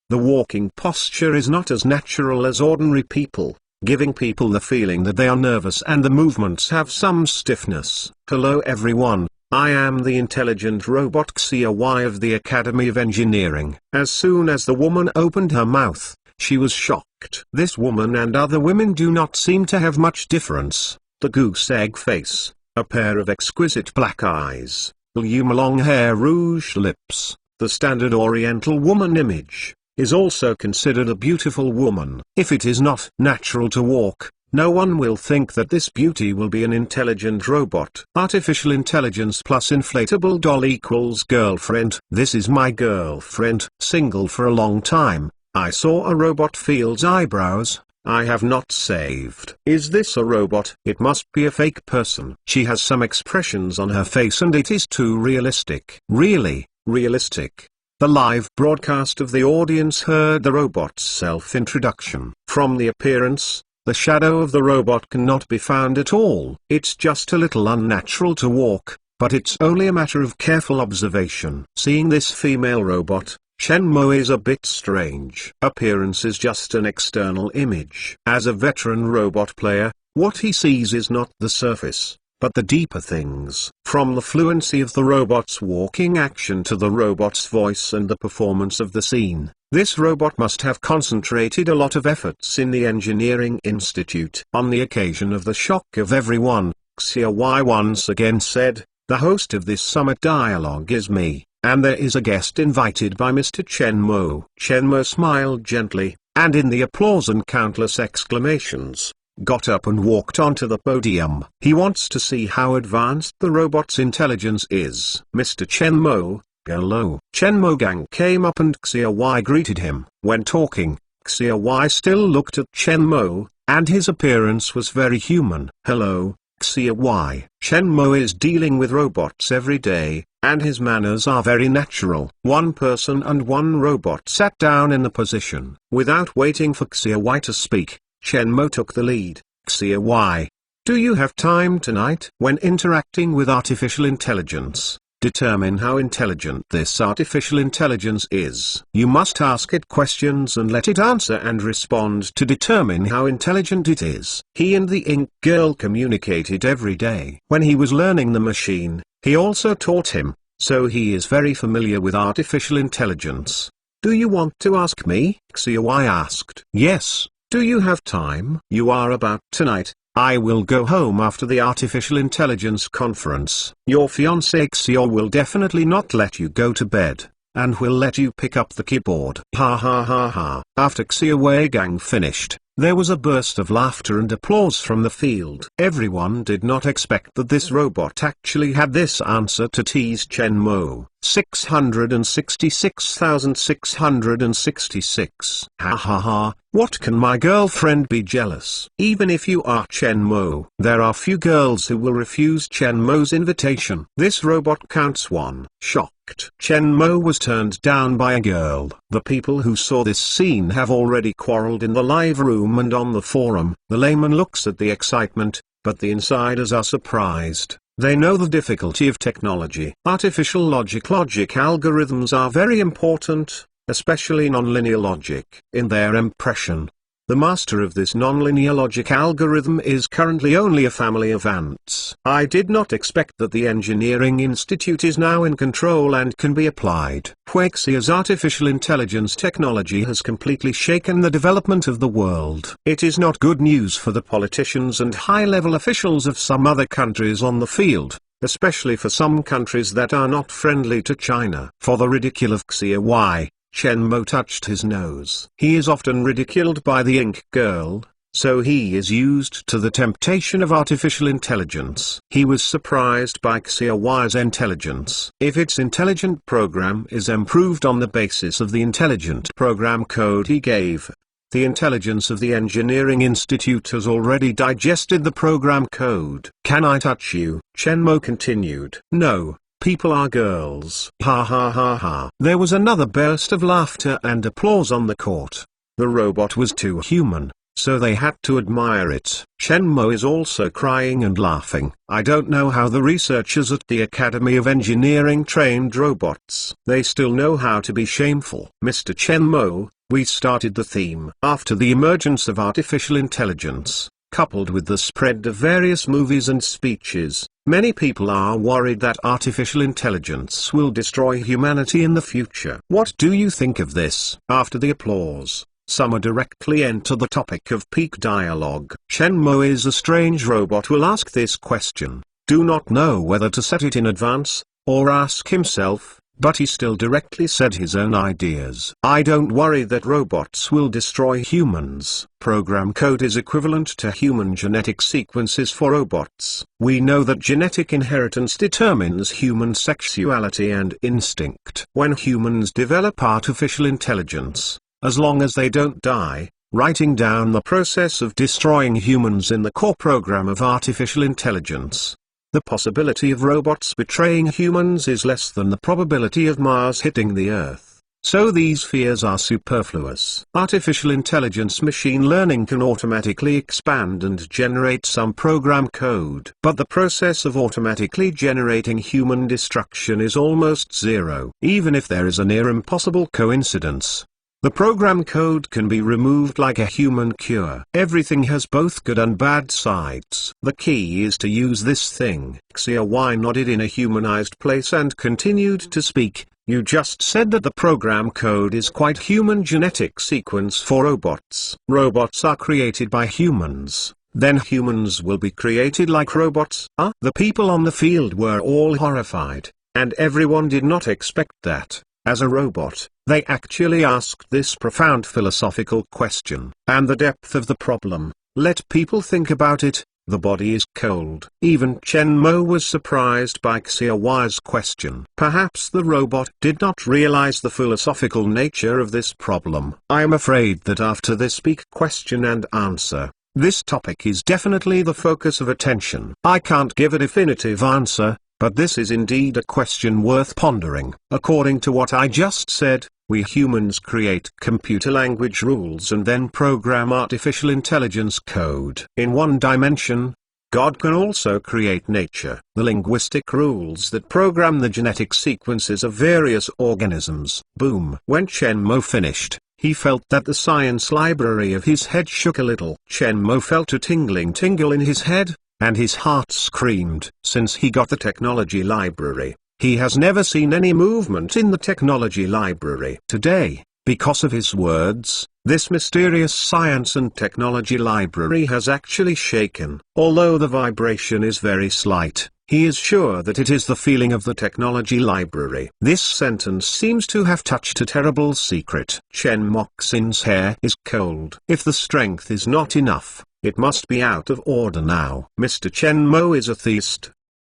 The walking posture is not as natural as ordinary people, giving people the feeling that they are nervous and the movements have some stiffness. Hello everyone, I am the intelligent robot Xia Y of the Academy of Engineering. As soon as the woman opened her mouth, she was shocked. This woman and other women do not seem to have much difference. The goose egg face, a pair of exquisite black eyes, long hair, rouge lips, the standard Oriental woman image, is also considered a beautiful woman. If it is not natural to walk, no one will think that this beauty will be an intelligent robot. Artificial intelligence plus inflatable doll equals girlfriend. This is my girlfriend. Single for a long time. I saw a robot Field's eyebrows. I have not saved. Is this a robot? It must be a fake person. She has some expressions on her face and it is too realistic. Really, realistic. The live broadcast of the audience heard the robot's self-introduction. From the appearance, the shadow of the robot cannot be found at all. It's just a little unnatural to walk, but it's only a matter of careful observation. Seeing this female robot, Chen Mo is a bit strange. Appearance is just an external image. As a veteran robot player, what he sees is not the surface, but the deeper things. From the fluency of the robot's walking action to the robot's voice and the performance of the scene, this robot must have concentrated a lot of efforts in the Engineering Institute. On the occasion of the shock of everyone, Xia Y once again said, "The host of this summit dialogue is me. And there is a guest invited by Mr. Chen Mo." Chen Mo smiled gently, and in the applause and countless exclamations, got up and walked onto the podium. He wants to see how advanced the robot's intelligence is. Mr. Chen Mo, hello. Chen Mo Gang came up and Xia Y greeted him. When talking, Xia Y still looked at Chen Mo, and his appearance was very human. Hello, Xia Y. Chen Mo is dealing with robots every day, and his manners are very natural. One person and one robot sat down in the position. Without waiting for Xia Y to speak, Chen Mo took the lead. Xia Y. Do you have time tonight? When interacting with artificial intelligence, determine how intelligent this artificial intelligence is. You must ask it questions and let it answer and respond to determine how intelligent it is. He and the Ink Girl communicated every day. When he was learning the machine, he also taught him, so he is very familiar with artificial intelligence. Do you want to ask me? Xia Y asked. Yes. Do you have time? You are about tonight. I will go home after the artificial intelligence conference. Your fiancé Xia will definitely not let you go to bed, and will let you pick up the keyboard. Ha ha ha ha. After Xia Weigang finished, there was a burst of laughter and applause from the field. Everyone did not expect that this robot actually had this answer to tease Chen Mo. 666,666. Ha ha ha, what can my girlfriend be jealous? Even if you are Chen Mo, there are few girls who will refuse Chen Mo's invitation. This robot counts one. Shocked. Chen Mo was turned down by a girl. The people who saw this scene have already quarreled in the live room and on the forum. The layman looks at the excitement, but the insiders are surprised. They know the difficulty of technology. Artificial logic algorithms are very important, especially nonlinear logic. In their impression, the master of this nonlinear logic algorithm is currently only a family of ants. I did not expect that the Engineering Institute is now in control and can be applied. Huixia's artificial intelligence technology has completely shaken the development of the world. It is not good news for the politicians and high-level officials of some other countries on the field, especially for some countries that are not friendly to China. For the ridicule of Xia Y, Chen Mo touched his nose. He is often ridiculed by the Ink Girl, so he is used to the temptation of artificial intelligence. He was surprised by Xia Y's intelligence. If its intelligent program is improved on the basis of the intelligent program code he gave, the intelligence of the Engineering Institute has already digested the program code. Can I touch you? Chen Mo continued. No. People are girls. Ha ha ha ha. There was another burst of laughter and applause on the court. The robot was too human, so they had to admire it. Chen Mo is also crying and laughing. I don't know how the researchers at the Academy of Engineering trained robots. They still know how to be shameful. Mr. Chen Mo, we started the theme. After the emergence of artificial intelligence, coupled with the spread of various movies and speeches, many people are worried that artificial intelligence will destroy humanity in the future. What do you think of this? After the applause, some directly enter the topic of peak dialogue. Chen Mo is a strange robot will ask this question, do not know whether to set it in advance, or ask himself, but he still directly said his own ideas. I don't worry that robots will destroy humans. Program code is equivalent to human genetic sequences for robots. We know that genetic inheritance determines human sexuality and instinct. When humans develop artificial intelligence, as long as they don't die, writing down the process of destroying humans in the core program of artificial intelligence, the possibility of robots betraying humans is less than the probability of Mars hitting the Earth. So these fears are superfluous. Artificial intelligence machine learning can automatically expand and generate some program code. But the process of automatically generating human destruction is almost zero. Even if there is a near impossible coincidence, the program code can be removed like a human cure. Everything has both good and bad sides. The key is to use this thing. Xia Y nodded in a humanized place and continued to speak. You just said that the program code is quite human genetic sequence for robots. Robots are created by humans. Then humans will be created like robots? The people on the field were all horrified, and everyone did not expect that. As a robot, they actually asked this profound philosophical question. And the depth of the problem, let people think about it, the body is cold. Even Chen Mo was surprised by Xia Y's question. Perhaps the robot did not realize the philosophical nature of this problem. I am afraid that after this big question and answer, This topic is definitely the focus of attention. I can't give a definitive answer, but this is indeed a question worth pondering. According to what I just said, we humans create computer language rules and then program artificial intelligence code. In one dimension, God can also create nature, the linguistic rules that program the genetic sequences of various organisms. Boom. When Chen Mo finished, he felt that the science library of his head shook a little. Chen Mo felt a tingling tingle in his head, and his heart screamed. Since he got the technology library, he has never seen any movement in the technology library. Today, because of his words, this mysterious science and technology library has actually shaken. Although the vibration is very slight, he is sure that it is the feeling of the technology library. This sentence seems to have touched a terrible secret. Chen Moxin's hair is cold. If the strength is not enough, it must be out of order now. Mr. Chen Mo is a theist?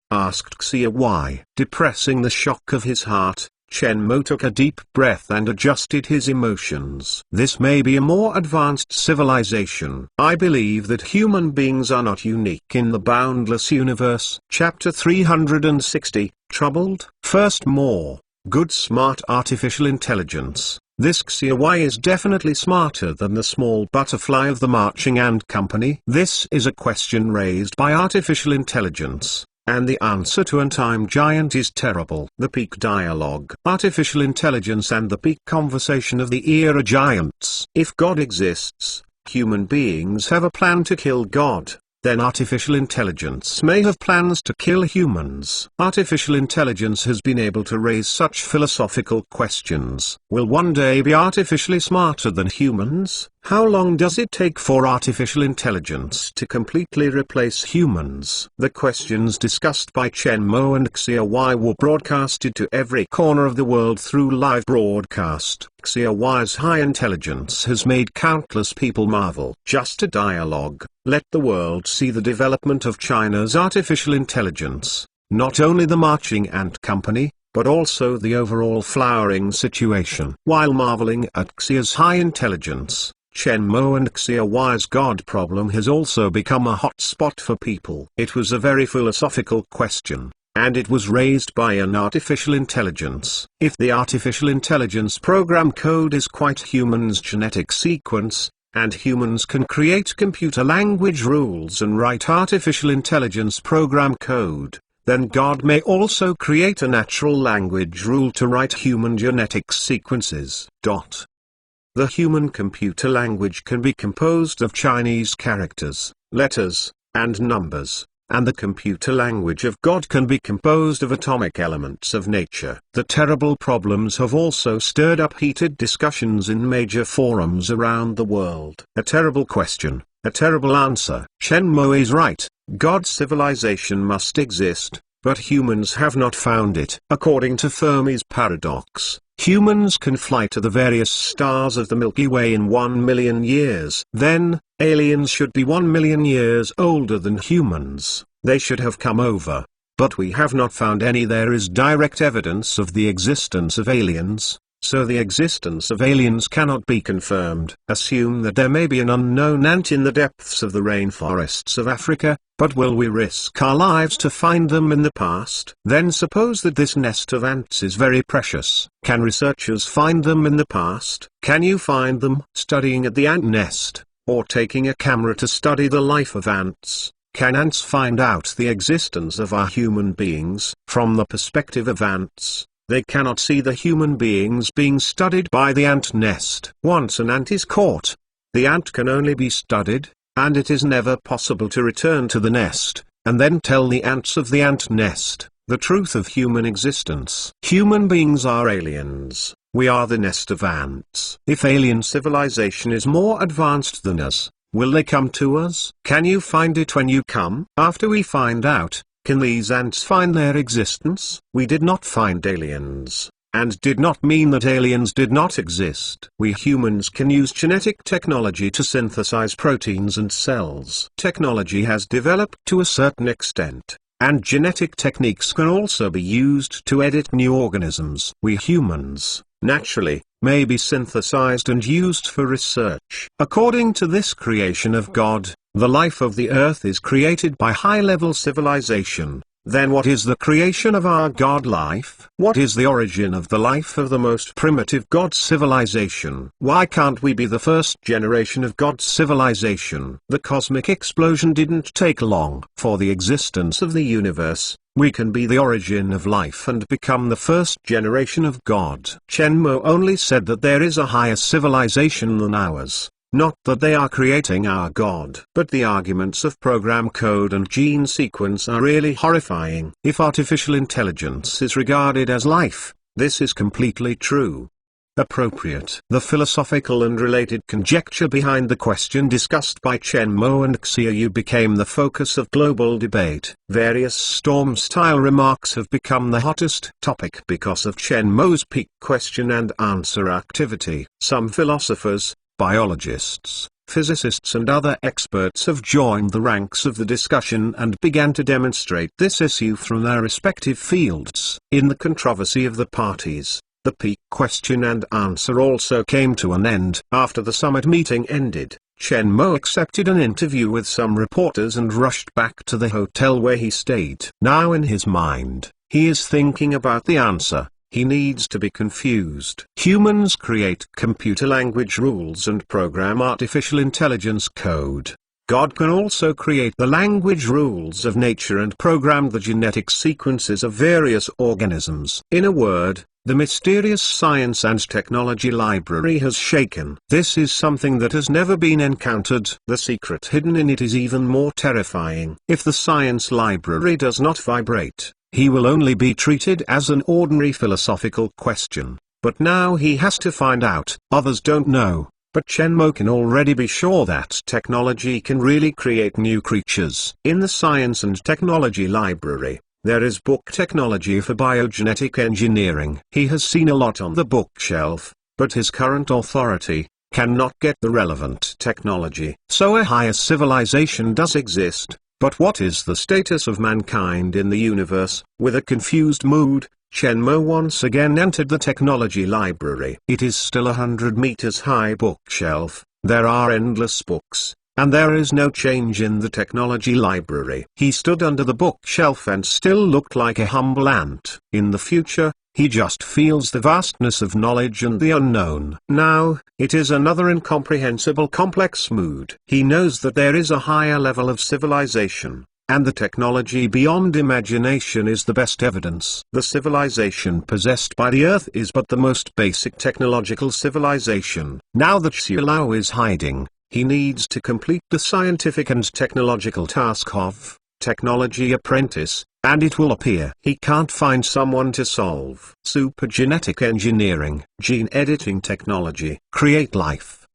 Asked Xia why. Depressing the shock of his heart, Chen Mo took a deep breath and adjusted his emotions. This may be a more advanced civilization. I believe that human beings are not unique in the boundless universe. Chapter 360, Troubled. First, more good smart artificial intelligence. This Xia Y is definitely smarter than the small butterfly of the Marching Ant Company. This is a question raised by artificial intelligence, and the answer to a time giant is terrible. The peak dialogue. Artificial intelligence and the peak conversation of the era giants. If God exists, human beings have a plan to kill God. Then artificial intelligence may have plans to kill humans. Artificial intelligence has been able to raise such philosophical questions. Will one day be artificially smarter than humans? How long does it take for artificial intelligence to completely replace humans? The questions discussed by Chen Mo and Xia Y were broadcasted to every corner of the world through live broadcast. Xia Y's high intelligence has made countless people marvel. Just a dialogue. Let the world see the development of China's artificial intelligence, not only the Marching Ant Company, but also the overall flowering situation. While marveling at Xia's high intelligence, Chen Mo and Xia Y's God problem has also become a hot spot for people. It was a very philosophical question, and it was raised by an artificial intelligence. If the artificial intelligence program code is quite human's genetic sequence, and humans can create computer language rules and write artificial intelligence program code, then God may also create a natural language rule to write human genetic sequences. The human computer language can be composed of Chinese characters, letters, and numbers, and the computer language of God can be composed of atomic elements of nature. The terrible problems have also stirred up heated discussions in major forums around the world. A terrible question, a terrible answer. Chen Mo is right. God's civilization must exist, but humans have not found it. According to Fermi's paradox, humans can fly to the various stars of the Milky Way in 1 million years. Then, aliens should be 1 million years older than humans. They should have come over, but we have not found any. There is direct evidence of the existence of aliens, so the existence of aliens cannot be confirmed. Assume that there may be an unknown ant in the depths of the rainforests of Africa, but will we risk our lives to find them in the past? Then suppose that this nest of ants is very precious. Can researchers find them in the past? Can you find them? Studying at the ant nest, or taking a camera to study the life of ants, can ants find out the existence of our human beings? From the perspective of ants, they cannot see the human beings being studied by the ant nest. Once an ant is caught, the ant can only be studied, and it is never possible to return to the nest, and then tell the ants of the ant nest the truth of human existence. Human beings are aliens. We are the nest of ants. If alien civilization is more advanced than us, will they come to us? Can you find it when you come? After we find out, can these ants find their existence? We did not find aliens, and did not mean that aliens did not exist. We humans can use genetic technology to synthesize proteins and cells. Technology has developed to a certain extent, and genetic techniques can also be used to edit new organisms. We humans, naturally, may be synthesized and used for research. According to this creation of God, The life of the earth is created by high-level civilization. Then what is the creation of our God life? What is the origin of the life of the most primitive God civilization? Why can't we be the first generation of God civilization? The cosmic explosion didn't take long for the existence of the universe. We can be the origin of life and become the first generation of God. Shenmue only said that there is a higher civilization than ours. Not that they are creating our God. But the arguments of program code and gene sequence are really horrifying. If artificial intelligence is regarded as life, this is completely true. Appropriate. The philosophical and related conjecture behind the question discussed by Shenmue and Xiaoyu became the focus of global debate. Various storm-style remarks have become the hottest topic because of Shenmue's peak question and answer activity. Some philosophers, biologists, physicists and other experts have joined the ranks of the discussion and began to demonstrate this issue from their respective fields. In the controversy of the parties, the peak question and answer also came to an end. After the summit meeting ended, Shenmue accepted an interview with some reporters and rushed back to the hotel where he stayed. Now in his mind, he is thinking about the answer. He needs to be confused. Humans create computer language rules and program artificial intelligence code. God can also create the language rules of nature and program the genetic sequences of various organisms. In a word, the mysterious science and technology library has shaken. This is something that has never been encountered. The secret hidden in it is even more terrifying. If the science library does not vibrate, he will only be treated as an ordinary philosophical question. But now he has to find out. Others don't know, but Shenmue can already be sure that technology can really create new creatures. In the Science and Technology Library, there is book technology for biogenetic engineering. He has seen a lot on the bookshelf, but his current authority cannot get the relevant technology. So a higher civilization does exist. But what is the status of mankind in the universe? With a confused mood, Shenmue once again entered the technology library. It is still 100 meters high bookshelf, there are endless books, and there is no change in the technology library. He stood under the bookshelf and still looked like a humble ant. In the future, he just feels the vastness of knowledge and the unknown. Now, it is another incomprehensible complex mood. He knows that there is a higher level of civilization, and the technology beyond imagination is the best evidence. The civilization possessed by the Earth is but the most basic technological civilization. Now that Xiaolao is hiding, he needs to complete the scientific and technological task of Technology Apprentice, and it will appear he can't find someone to solve. Supergenetic engineering, gene editing technology, create life.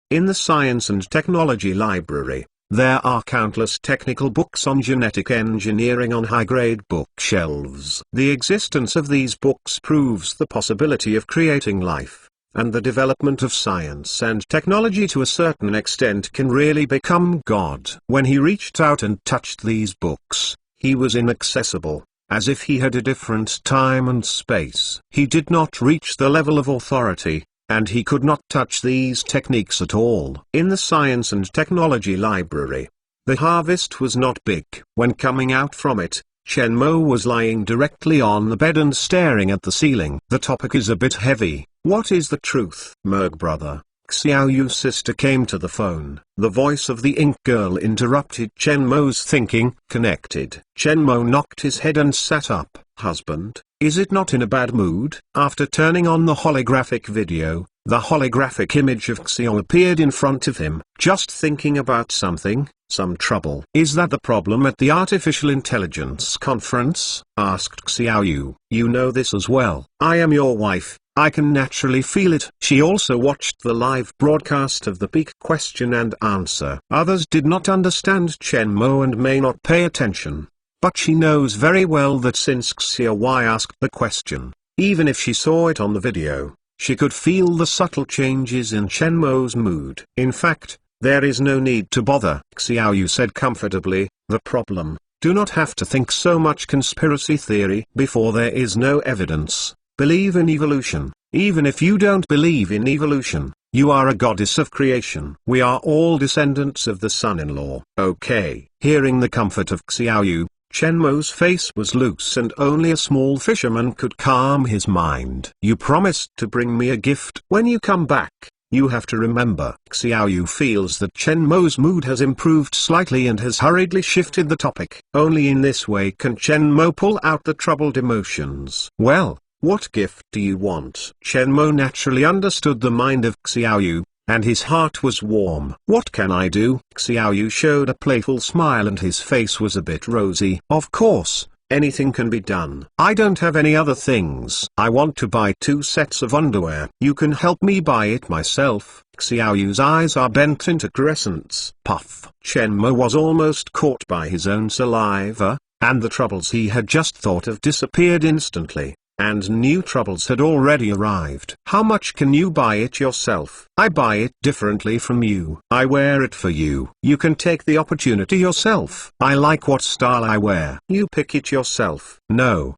In the Science and Technology Library, there are countless technical books on genetic engineering on high-grade bookshelves. The existence of these books proves the possibility of creating life, and the development of science and technology to a certain extent can really become God. When he reached out and touched these books, he was inaccessible, as if he had a different time and space. He did not reach the level of authority, and he could not touch these techniques at all. In the Science and Technology Library, the harvest was not big. When coming out from it, Shenmue was lying directly on the bed and staring at the ceiling. The topic is a bit heavy. What is the truth? Merg brother, Xiaoyu's sister came to the phone. The voice of the ink girl interrupted Shenmue's thinking. Connected. Shenmue knocked his head and sat up. Husband, is it not in a bad mood? After turning on the holographic video, the holographic image of Xiao appeared in front of him. Just thinking about something, some trouble. Is that the problem at the Artificial Intelligence Conference? Asked Xiaoyu. You know this as well. I am your wife. I can naturally feel it. She also watched the live broadcast of the peak question and answer. Others did not understand Shenmue and may not pay attention. But she knows very well that since Xiaoyu asked the question, even if she saw it on the video, she could feel the subtle changes in Shenmue's mood. In fact, there is no need to bother. Xiaoyu said comfortably, the problem, do not have to think so much conspiracy theory. Before there is no evidence. Believe in evolution. Even if you don't believe in evolution, You are a goddess of creation. We are all descendants of the son-in-law. Okay. Hearing the comfort of Xiaoyu, Chen Mo's face was loose and only a small fisherman could calm his mind. You promised to bring me a gift when you come back. You have to remember. Xiaoyu feels that Chen Mo's mood has improved slightly and has hurriedly shifted the topic. Only in this way can Chen Mo pull out the troubled emotions. Well, what gift do you want? Chen Mo naturally understood the mind of Xiaoyu, and his heart was warm. What can I do? Xiaoyu showed a playful smile and his face was a bit rosy. Of course, anything can be done. I don't have any other things. I want to buy 2 sets of underwear. You can help me buy it myself. Xiaoyu's eyes are bent into crescents. Puff. Chen Mo was almost caught by his own saliva, and the troubles he had just thought of disappeared instantly. And new troubles had already arrived. How much can you buy it yourself? I buy it differently from you. I wear it for you. You can take the opportunity yourself. I like what style I wear. You pick it yourself. No.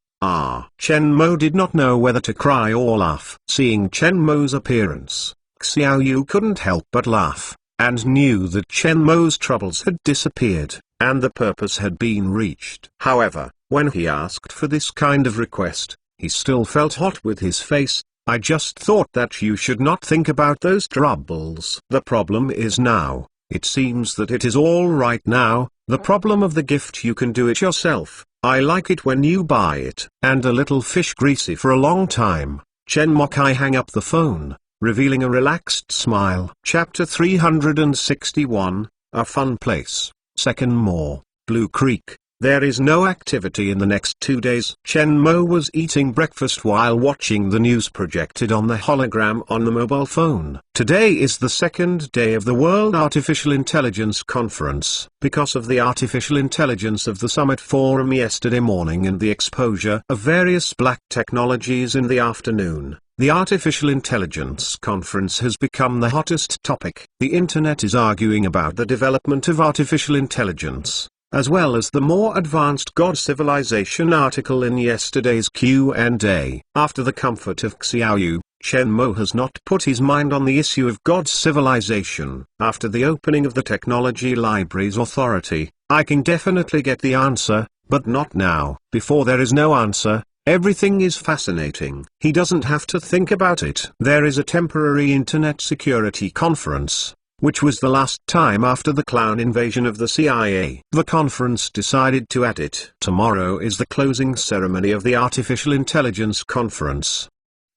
Chen Mo did not know whether to cry or laugh. Seeing Chen Mo's appearance, Xiaoyu couldn't help but laugh, and knew that Chen Mo's troubles had disappeared, and the purpose had been reached. However, when he asked for this kind of request, he still felt hot with his face. I just thought that you should not think about those troubles. The problem is now. It seems that it is all right now. The problem of the gift, you can do it yourself. I like it when you buy it. And a little fish greasy for a long time. Chen Mokai hang up the phone, revealing a relaxed smile. Chapter 361, A Fun Place. Second more, Blue Creek. There is no activity in the next 2 days. Chen Mo was eating breakfast while watching the news projected on the hologram on the mobile phone. Today is the second day of the World Artificial Intelligence Conference. Because of the artificial intelligence of the summit forum yesterday morning and the exposure of various black technologies in the afternoon, the Artificial Intelligence Conference has become the hottest topic. The internet is arguing about the development of artificial intelligence, as well as the more advanced God civilization article in yesterday's Q&A. After the comfort of Xiaoyu, Chen Mo has not put his mind on the issue of God's civilization. After the opening of the Technology Libraries Authority, I can definitely get the answer, but not now. Before there is no answer, everything is fascinating. He doesn't have to think about it. There is a temporary Internet Security Conference, which was the last time after the clown invasion of the CIA. The conference decided to add it. Tomorrow is the closing ceremony of the Artificial Intelligence Conference.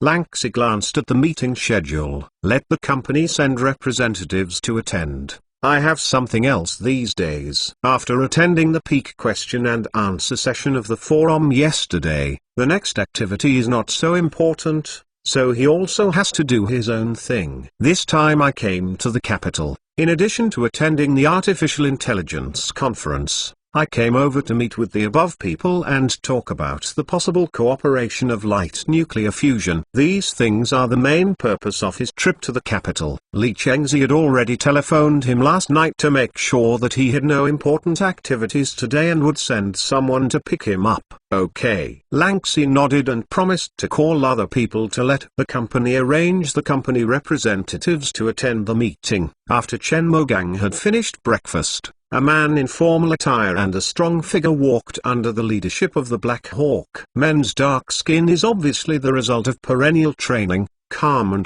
Lanxi glanced at the meeting schedule. Let the company send representatives to attend. I have something else these days. After attending the peak question and answer session of the forum yesterday, the next activity is not so important, so he also has to do his own thing. This time I came to the capital. In addition to attending the Artificial Intelligence Conference, I came over to meet with the above people and talk about the possible cooperation of light nuclear fusion. These things are the main purpose of his trip to the capital. Li Chengzi had already telephoned him last night to make sure that he had no important activities today and would send someone to pick him up. Okay. Lanxi nodded and promised to call other people to let the company arrange the company representatives to attend the meeting. After Chen Mogang had finished breakfast, a man in formal attire and a strong figure walked under the leadership of the Black Hawk. Men's dark skin is obviously the result of perennial training, calm,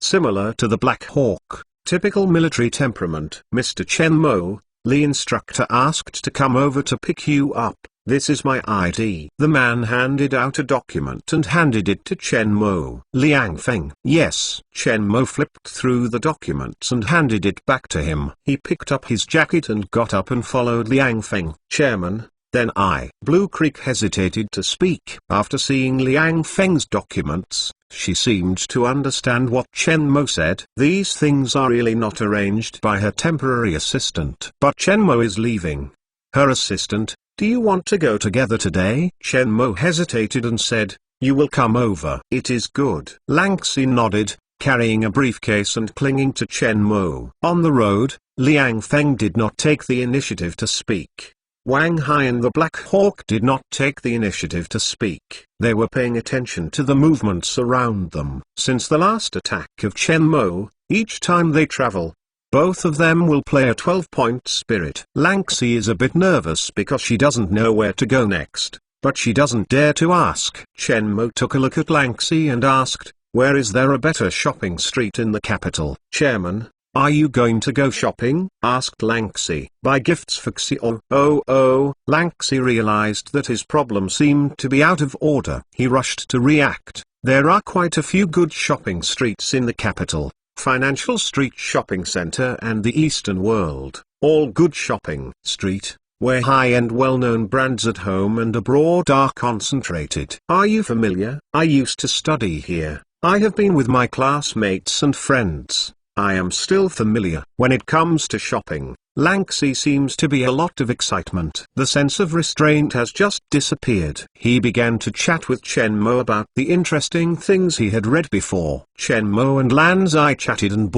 similar to the Black Hawk, typical military temperament. Mr. Chen Mo, the instructor asked to come over to pick you up. This is my ID. The man handed out a document and handed it to Chen Mo. Liang Feng. Yes. Chen Mo flipped through the documents and handed it back to him. He picked up his jacket and got up and followed Liang Feng. Chairman, then I. Blue Creek hesitated to speak. After seeing Liang Feng's documents, she seemed to understand what Chen Mo said. These things are really not arranged by her temporary assistant. But Chen Mo is leaving. Her assistant. Do you want to go together today? Chen Mo hesitated and said, you will come over. It is good. Lanxi nodded, carrying a briefcase and clinging to Chen Mo. On the road, Liang Feng did not take the initiative to speak. Wang Hai and the Black Hawk did not take the initiative to speak. They were paying attention to the movements around them. Since the last attack of Chen Mo, Each time they travel, both of them will play a 12-point spirit. Lanxi is a bit nervous because she doesn't know where to go next, but she doesn't dare to ask. Shenmue took a look at Lanxi and asked, "Where is there a better shopping street in the capital?" "Chairman, are you going to go shopping?" asked Lanxi. "Buy gifts for Xiao." Oh, Lanxi realized that his problem seemed to be out of order. He rushed to react. There are quite a few good shopping streets in the capital. Financial Street Shopping Center and the Eastern World, all good shopping street, where high-end well-known brands at home and abroad are concentrated. Are you familiar? I used to study here. I have been with my classmates and friends. I am still familiar. When it comes to shopping, Lanxi seems to be a lot of excitement. The sense of restraint has just disappeared. He began to chat with Shenmue about the interesting things he had read before. Shenmue and Lanzai chatted and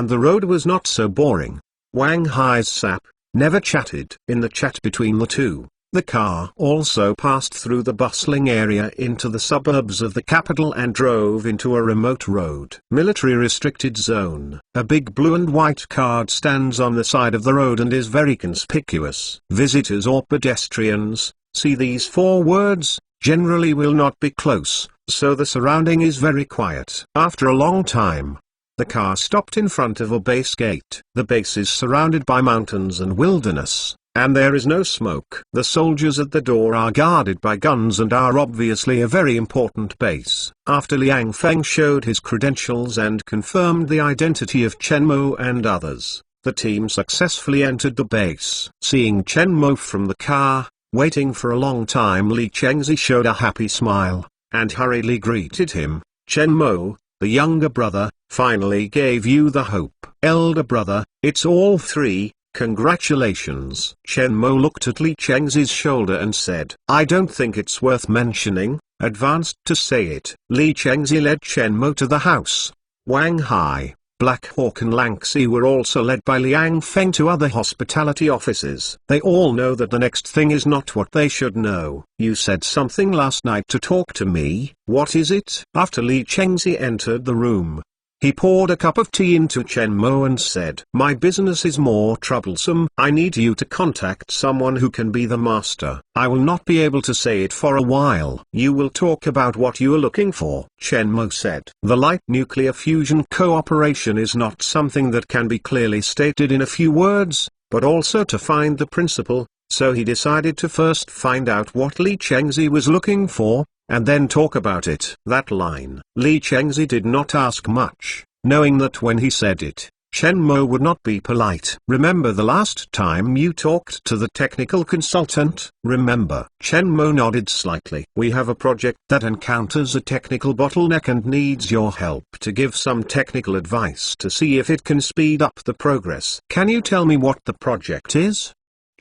the road was not so boring. Wang Hai's sap never chatted. In the chat between the two, the car also passed through the bustling area into the suburbs of the capital and drove into a remote road. Military restricted zone. A big blue and white card stands on the side of the road and is very conspicuous. Visitors or pedestrians, see these 4 words, generally will not be close, so the surrounding is very quiet. After a long time, the car stopped in front of a base gate. The base is surrounded by mountains and wilderness, and there is no smoke. The soldiers at the door are guarded by guns and are obviously a very important base. After Liang Feng showed his credentials and confirmed the identity of Shenmue and others, the team successfully entered the base. Seeing Shenmue from the car, waiting for a long time, Li Chengzi showed a happy smile, and hurriedly greeted him. "Shenmue, the younger brother, finally gave you the hope." "Elder brother, it's all 3. Congratulations." Shenmue looked at Li Chengzi's shoulder and said, "I don't think it's worth mentioning," advanced to say it. Li Chengzi led Shenmue to the house. Wang Hai, Black Hawk and Lanxi were also led by Liang Feng to other hospitality offices. They all know that the next thing is not what they should know. "You said something last night to talk to me. What is it?" After Li Chengzi entered the room, he poured a cup of tea into Shenmue and said, "My business is more troublesome. I need you to contact someone who can be the master. I will not be able to say it for a while. You will talk about what you are looking for." Shenmue said, "The light nuclear fusion cooperation is not something that can be clearly stated in a few words, but also to find the principle," so he decided to first find out what Li Chengzi was looking for, and then talk about it. That line. Li Chengzi did not ask much, knowing that when he said it, Shenmue would not be polite. "Remember the last time you talked to the technical consultant?" "Remember." Shenmue nodded slightly. "We have a project that encounters a technical bottleneck and needs your help to give some technical advice to see if it can speed up the progress. Can you tell me what the project is?"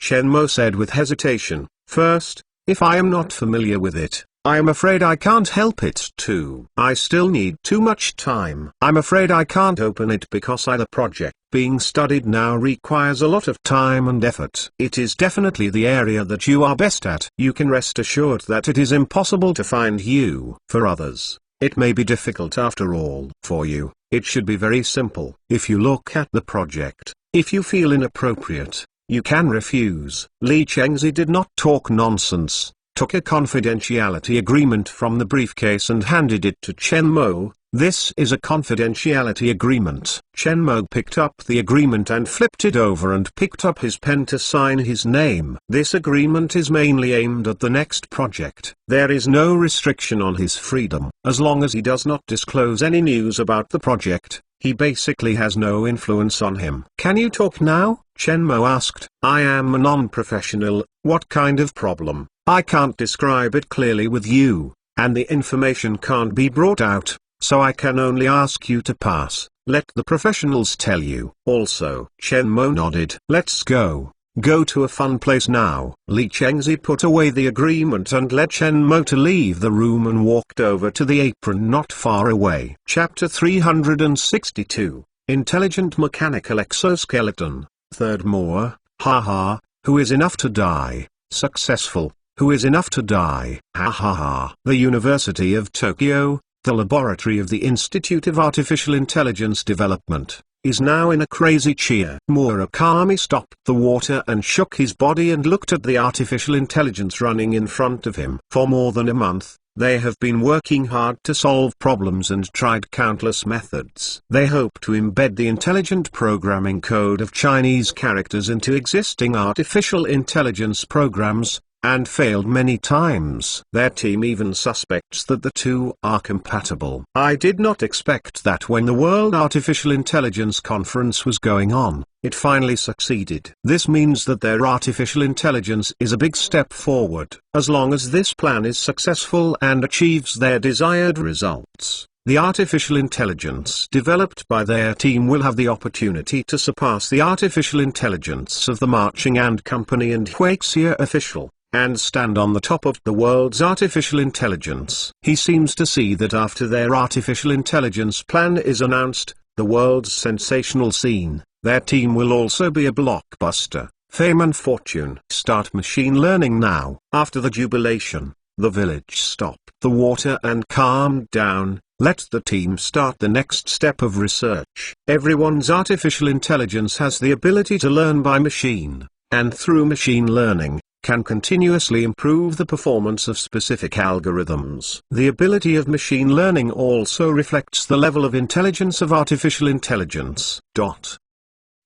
Shenmue said with hesitation, "First, if I am not familiar with it, I am afraid I can't help it too. I still need too much time. I'm afraid I can't open it because the project being studied now requires a lot of time and effort. It is definitely the area that you are best at. You can rest assured that it is impossible to find you. For others, it may be difficult after all. For you, it should be very simple. If you look at the project, if you feel inappropriate, you can refuse." Li Chengzi did not talk nonsense, took a confidentiality agreement from the briefcase and handed it to Shenmue. "This is a confidentiality agreement." Shenmue picked up the agreement and flipped it over and picked up his pen to sign his name. This agreement is mainly aimed at the next project. There is no restriction on his freedom. As long as he does not disclose any news about the project, he basically has no influence on him. "Can you talk now?" Shenmue asked. "I am a non-professional. What kind of problem? I can't describe it clearly with you, and the information can't be brought out, so I can only ask you to pass. Let the professionals tell you." "Also." Shenmue nodded. "Let's go. Go to a fun place now." Li Chengzi put away the agreement and led Shenmue to leave the room and walked over to the apron not far away. Chapter 362, Intelligent Mechanical Exoskeleton. Third Moore, haha, who is enough to die, successful, who is enough to die, ha ha ha. The University of Tokyo, the laboratory of the Institute of Artificial Intelligence Development, is now in a crazy cheer. Murakami stopped the water and shook his body and looked at the artificial intelligence running in front of him. For more than a month, they have been working hard to solve problems and tried countless methods. They hope to embed the intelligent programming code of Chinese characters into existing artificial intelligence programs, and failed many times. Their team even suspects that the two are compatible. I did not expect that when the World Artificial Intelligence Conference was going on, it finally succeeded. This means that their artificial intelligence is a big step forward. As long as this plan is successful and achieves their desired results, the artificial intelligence developed by their team will have the opportunity to surpass the artificial intelligence of the Marching Ant Company and Huaxia Official, and stand on the top of the world's artificial intelligence. He seems to see that after their artificial intelligence plan is announced, the world's sensational scene, their team will also be a blockbuster. Fame and fortune. Start machine learning now. After the jubilation, the village stopped the water and calmed down. Let the team start the next step of research. Everyone's artificial intelligence has the ability to learn by machine, and through machine learning, can continuously improve the performance of specific algorithms. The ability of machine learning also reflects the level of intelligence of artificial intelligence.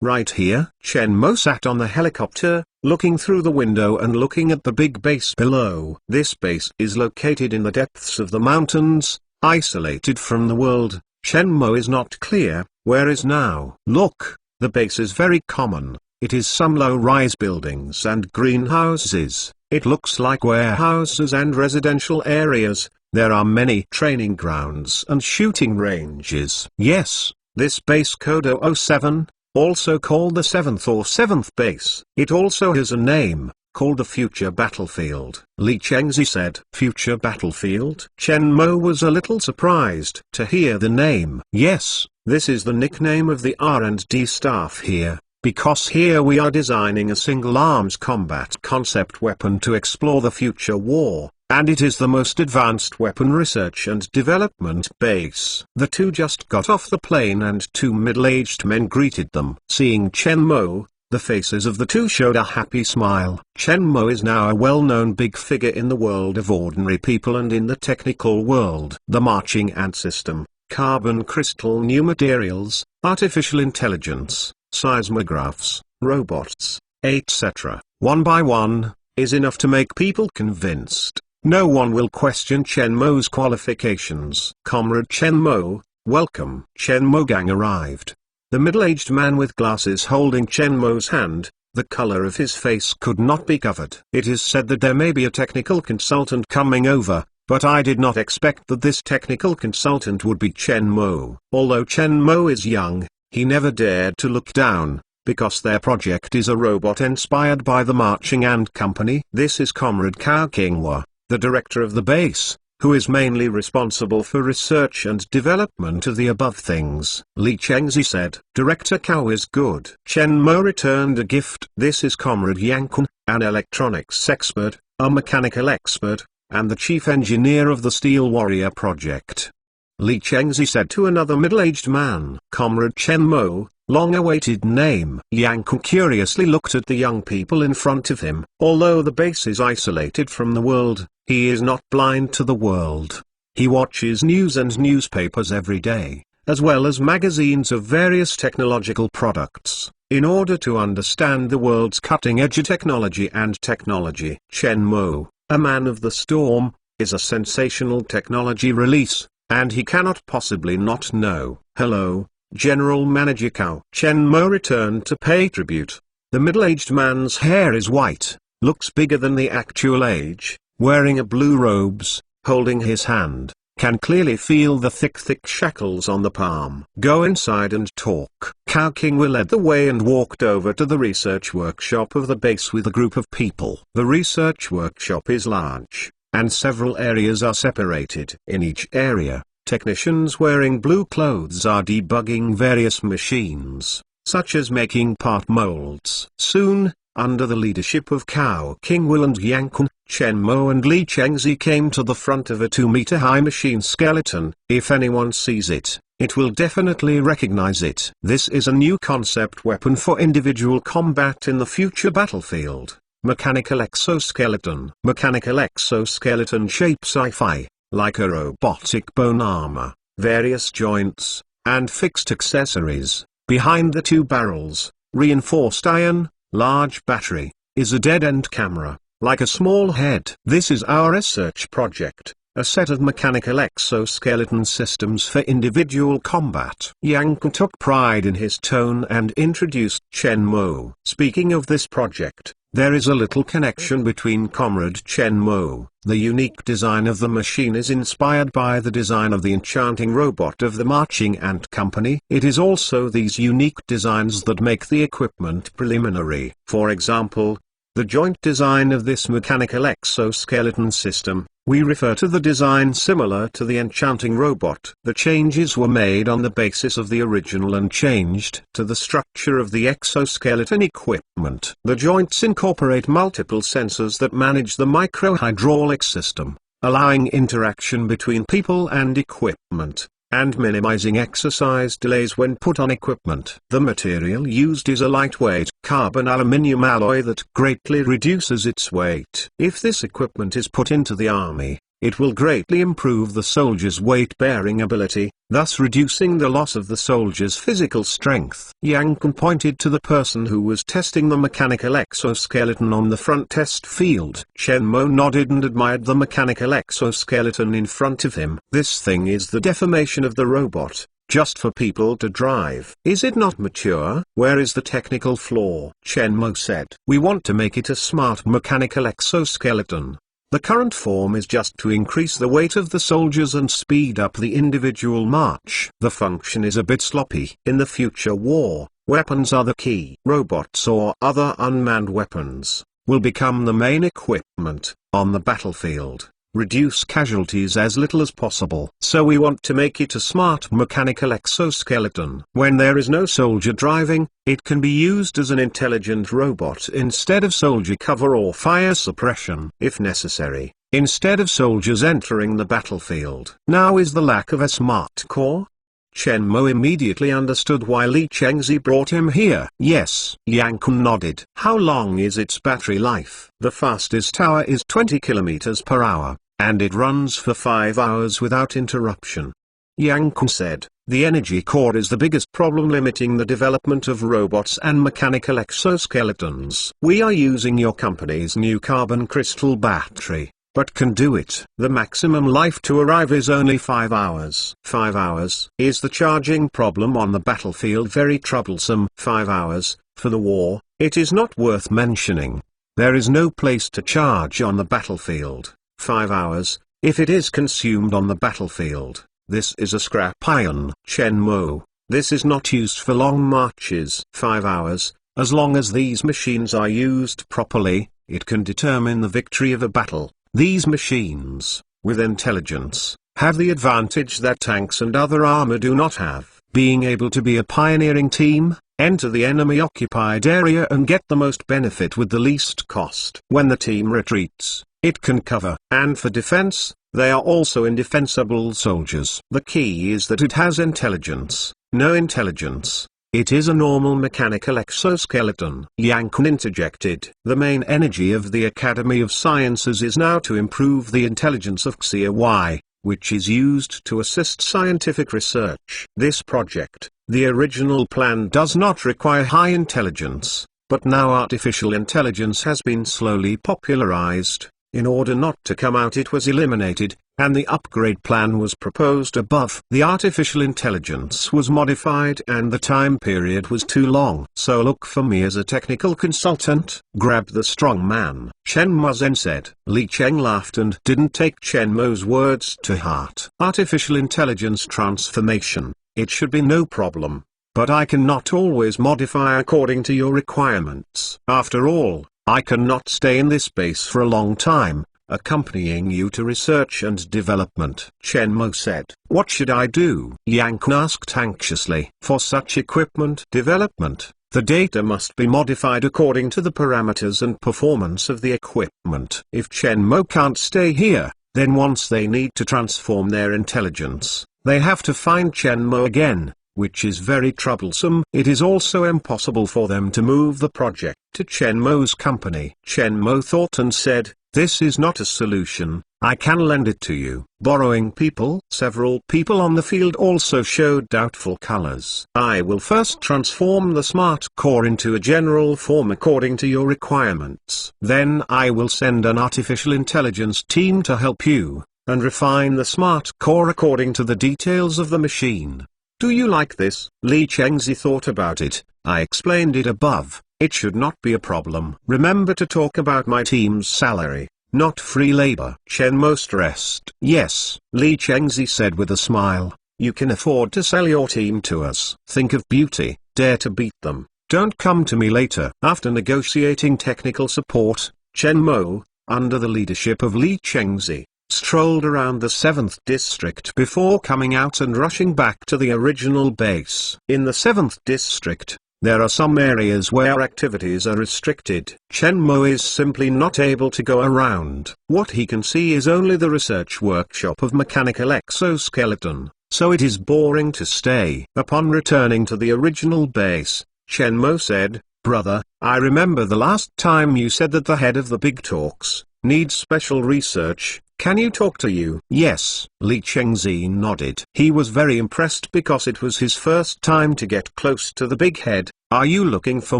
Right here, Chen Mo sat on the helicopter, looking through the window and looking at the big base below. This base is located in the depths of the mountains, isolated from the world. Chen Mo is not clear where is now. Look, the base is very common. It is some low-rise buildings and greenhouses. It looks like warehouses and residential areas. There are many training grounds and shooting ranges. Yes, this base code 007, also called the 7th or 7th base. It also has a name, called the Future Battlefield. Li Chengzi said. Future Battlefield? Chen Mo was a little surprised to hear the name. Yes, this is the nickname of the R&D staff here. Because here we are designing a single-arms combat concept weapon to explore the future war, and it is the most advanced weapon research and development base. The two just got off the plane and two middle-aged men greeted them. Seeing Chen Mo, the faces of the two showed a happy smile. Chen Mo is now a well-known big figure in the world of ordinary people and in the technical world. The Marching Ant System, carbon crystal new materials, artificial intelligence, seismographs, robots, etc., one by one, is enough to make people convinced. No one will question Chen Mo's qualifications. Comrade Chen Mo, welcome. Chen Mo gang arrived. The middle-aged man with glasses holding Chen Mo's hand, the color of his face could not be covered. It is said that there may be a technical consultant coming over, but I did not expect that this technical consultant would be Chen Mo. Although Chen Mo is young, he never dared to look down, because their project is a robot inspired by the Marching Ant Company. This is Comrade Cao Qinghua, the director of the base, who is mainly responsible for research and development of the above things. Li Chengzi said. Director Cao is good. Chen Mo returned a gift. This is Comrade Yang Kun, an electronics expert, a mechanical expert, and the chief engineer of the Steel Warrior project. Li Chengzi said to another middle-aged man. Comrade Chen Mo, long-awaited name. Yang Kun curiously looked at the young people in front of him. Although the base is isolated from the world, he is not blind to the world. He watches news and newspapers every day, as well as magazines of various technological products, in order to understand the world's cutting-edge technology and technology. Chen Mo, a man of the storm, is a sensational technology release, and he cannot possibly not know. Hello, General Manager Cao. Chen Mo returned to pay tribute. The middle-aged man's hair is white, looks bigger than the actual age, wearing a blue robes, holding his hand, can clearly feel the thick shackles on the palm. Go inside and talk. Cao Qinghua led the way and walked over to the research workshop of the base with a group of people. The research workshop is large, and several areas are separated. In each area, technicians wearing blue clothes are debugging various machines, such as making part molds. Soon, under the leadership of Cao Qinghua and Yang Kun, Chen Mo and Li Chengzi came to the front of a 2-meter-high machine skeleton. If anyone sees it, it will definitely recognize it. This is a new concept weapon for individual combat in the future battlefield. Mechanical exoskeleton. Mechanical exoskeleton shape sci-fi, like a robotic bone armor, various joints, and fixed accessories. Behind the 2 barrels, reinforced iron, large battery, is a dead-end camera, like a small head. This is our research project, a set of mechanical exoskeleton systems for individual combat. Yang Kun took pride in his tone and introduced Chen Mo. Speaking of this project, there is a little connection between Comrade Chen Mo. The unique design of the machine is inspired by the design of the enchanting robot of the Marching Ant Company. It is also these unique designs that make the equipment preliminary. For example, the joint design of this mechanical exoskeleton system, we refer to the design similar to the enchanting robot. The changes were made on the basis of the original and changed to the structure of the exoskeleton equipment. The joints incorporate multiple sensors that manage the micro-hydraulic system, allowing interaction between people and equipment, and minimizing exercise delays when put on equipment. The material used is a lightweight carbon-aluminum alloy that greatly reduces its weight. If this equipment is put into the army, it will greatly improve the soldier's weight-bearing ability, thus reducing the loss of the soldier's physical strength. Yang Kun pointed to the person who was testing the mechanical exoskeleton on the front test field. Chen Mo nodded and admired the mechanical exoskeleton in front of him. This thing is the deformation of the robot, just for people to drive. Is it not mature? Where is the technical flaw? Chen Mo said. We want to make it a smart mechanical exoskeleton. The current form is just to increase the weight of the soldiers and speed up the individual march. The function is a bit sloppy. In the future war, weapons are the key. Robots or other unmanned weapons will become the main equipment on the battlefield. Reduce casualties as little as possible. So we want to make it a smart mechanical exoskeleton. When there is no soldier driving, it can be used as an intelligent robot instead of soldier cover or fire suppression if necessary, instead of soldiers entering the battlefield. Now is the lack of a smart core? Chen Mo immediately understood why Li Chengzi brought him here. Yes, Yang Kun nodded. How long is its battery life? The fastest tower is 20 km per hour, and it runs for 5 hours without interruption. Yang Kun said, the energy core is the biggest problem limiting the development of robots and mechanical exoskeletons. We are using your company's new carbon crystal battery, but can do it. The maximum life to arrive is only 5 hours. 5 hours. Is the charging problem on the battlefield very troublesome? 5 hours, for the war, it is not worth mentioning. There is no place to charge on the battlefield. 5 hours, if it is consumed on the battlefield, this is a scrap iron. Chen Mo, this is not used for long marches. 5 hours, as long as these machines are used properly, it can determine the victory of a battle. These machines, with intelligence, have the advantage that tanks and other armor do not have. Being able to be a pioneering team, enter the enemy-occupied area and get the most benefit with the least cost. When the team retreats, it can cover. And for defense, they are also indefensible soldiers. The key is that it has intelligence. No intelligence. It is a normal mechanical exoskeleton. Yang Kun interjected. The main energy of the Academy of Sciences is now to improve the intelligence of Xia Y, which is used to assist scientific research. This project, the original plan does not require high intelligence, but now artificial intelligence has been slowly popularized. In order not to come out, it was eliminated, and the upgrade plan was proposed above. The artificial intelligence was modified and the time period was too long. So look for me as a technical consultant. Grab the strong man. Chen Mo then said. Li Cheng laughed and didn't take Chen Mo's words to heart. Artificial intelligence transformation, it should be no problem. But I cannot always modify according to your requirements. After all, I cannot stay in this base for a long time, accompanying you to research and development. Chen Mo said. What should I do? Yang Kun asked anxiously. For such equipment development, The data must be modified according to the parameters and performance of the equipment. If Chen Mo can't stay here, then once they need to transform their intelligence, they have to find Chen Mo again, which is very troublesome. It is also impossible for them to move the project to Chen Mo's company. Chen Mo thought and said, "This is not a solution, I can lend it to you." Borrowing people. Several people on the field also showed doubtful colors. "I will first transform the smart core into a general form according to your requirements. Then I will send an artificial intelligence team to help you, and refine the smart core according to the details of the machine. Do you like this?" Li Chengzi thought about it. "I explained it above, it should not be a problem. Remember to talk about my team's salary, not free labor." Chen Mo stressed. "Yes," Li Chengzi said with a smile, "you can afford to sell your team to us. Think of beauty, dare to beat them. Don't come to me later." After negotiating technical support, Chen Mo, under the leadership of Li Chengzi, strolled around the 7th district before coming out and rushing back to the original base. In the 7th district, there are some areas where activities are restricted. Chen Mo is simply not able to go around. What he can see is only the research workshop of mechanical exoskeleton, so it is boring to stay. Upon returning to the original base, Chen Mo said, "Brother, I remember the last time you said that the head of the big talks needs special research. Can you talk to you?" "Yes," Li Chengzi nodded. He was very impressed because it was his first time to get close to the big head. "Are you looking for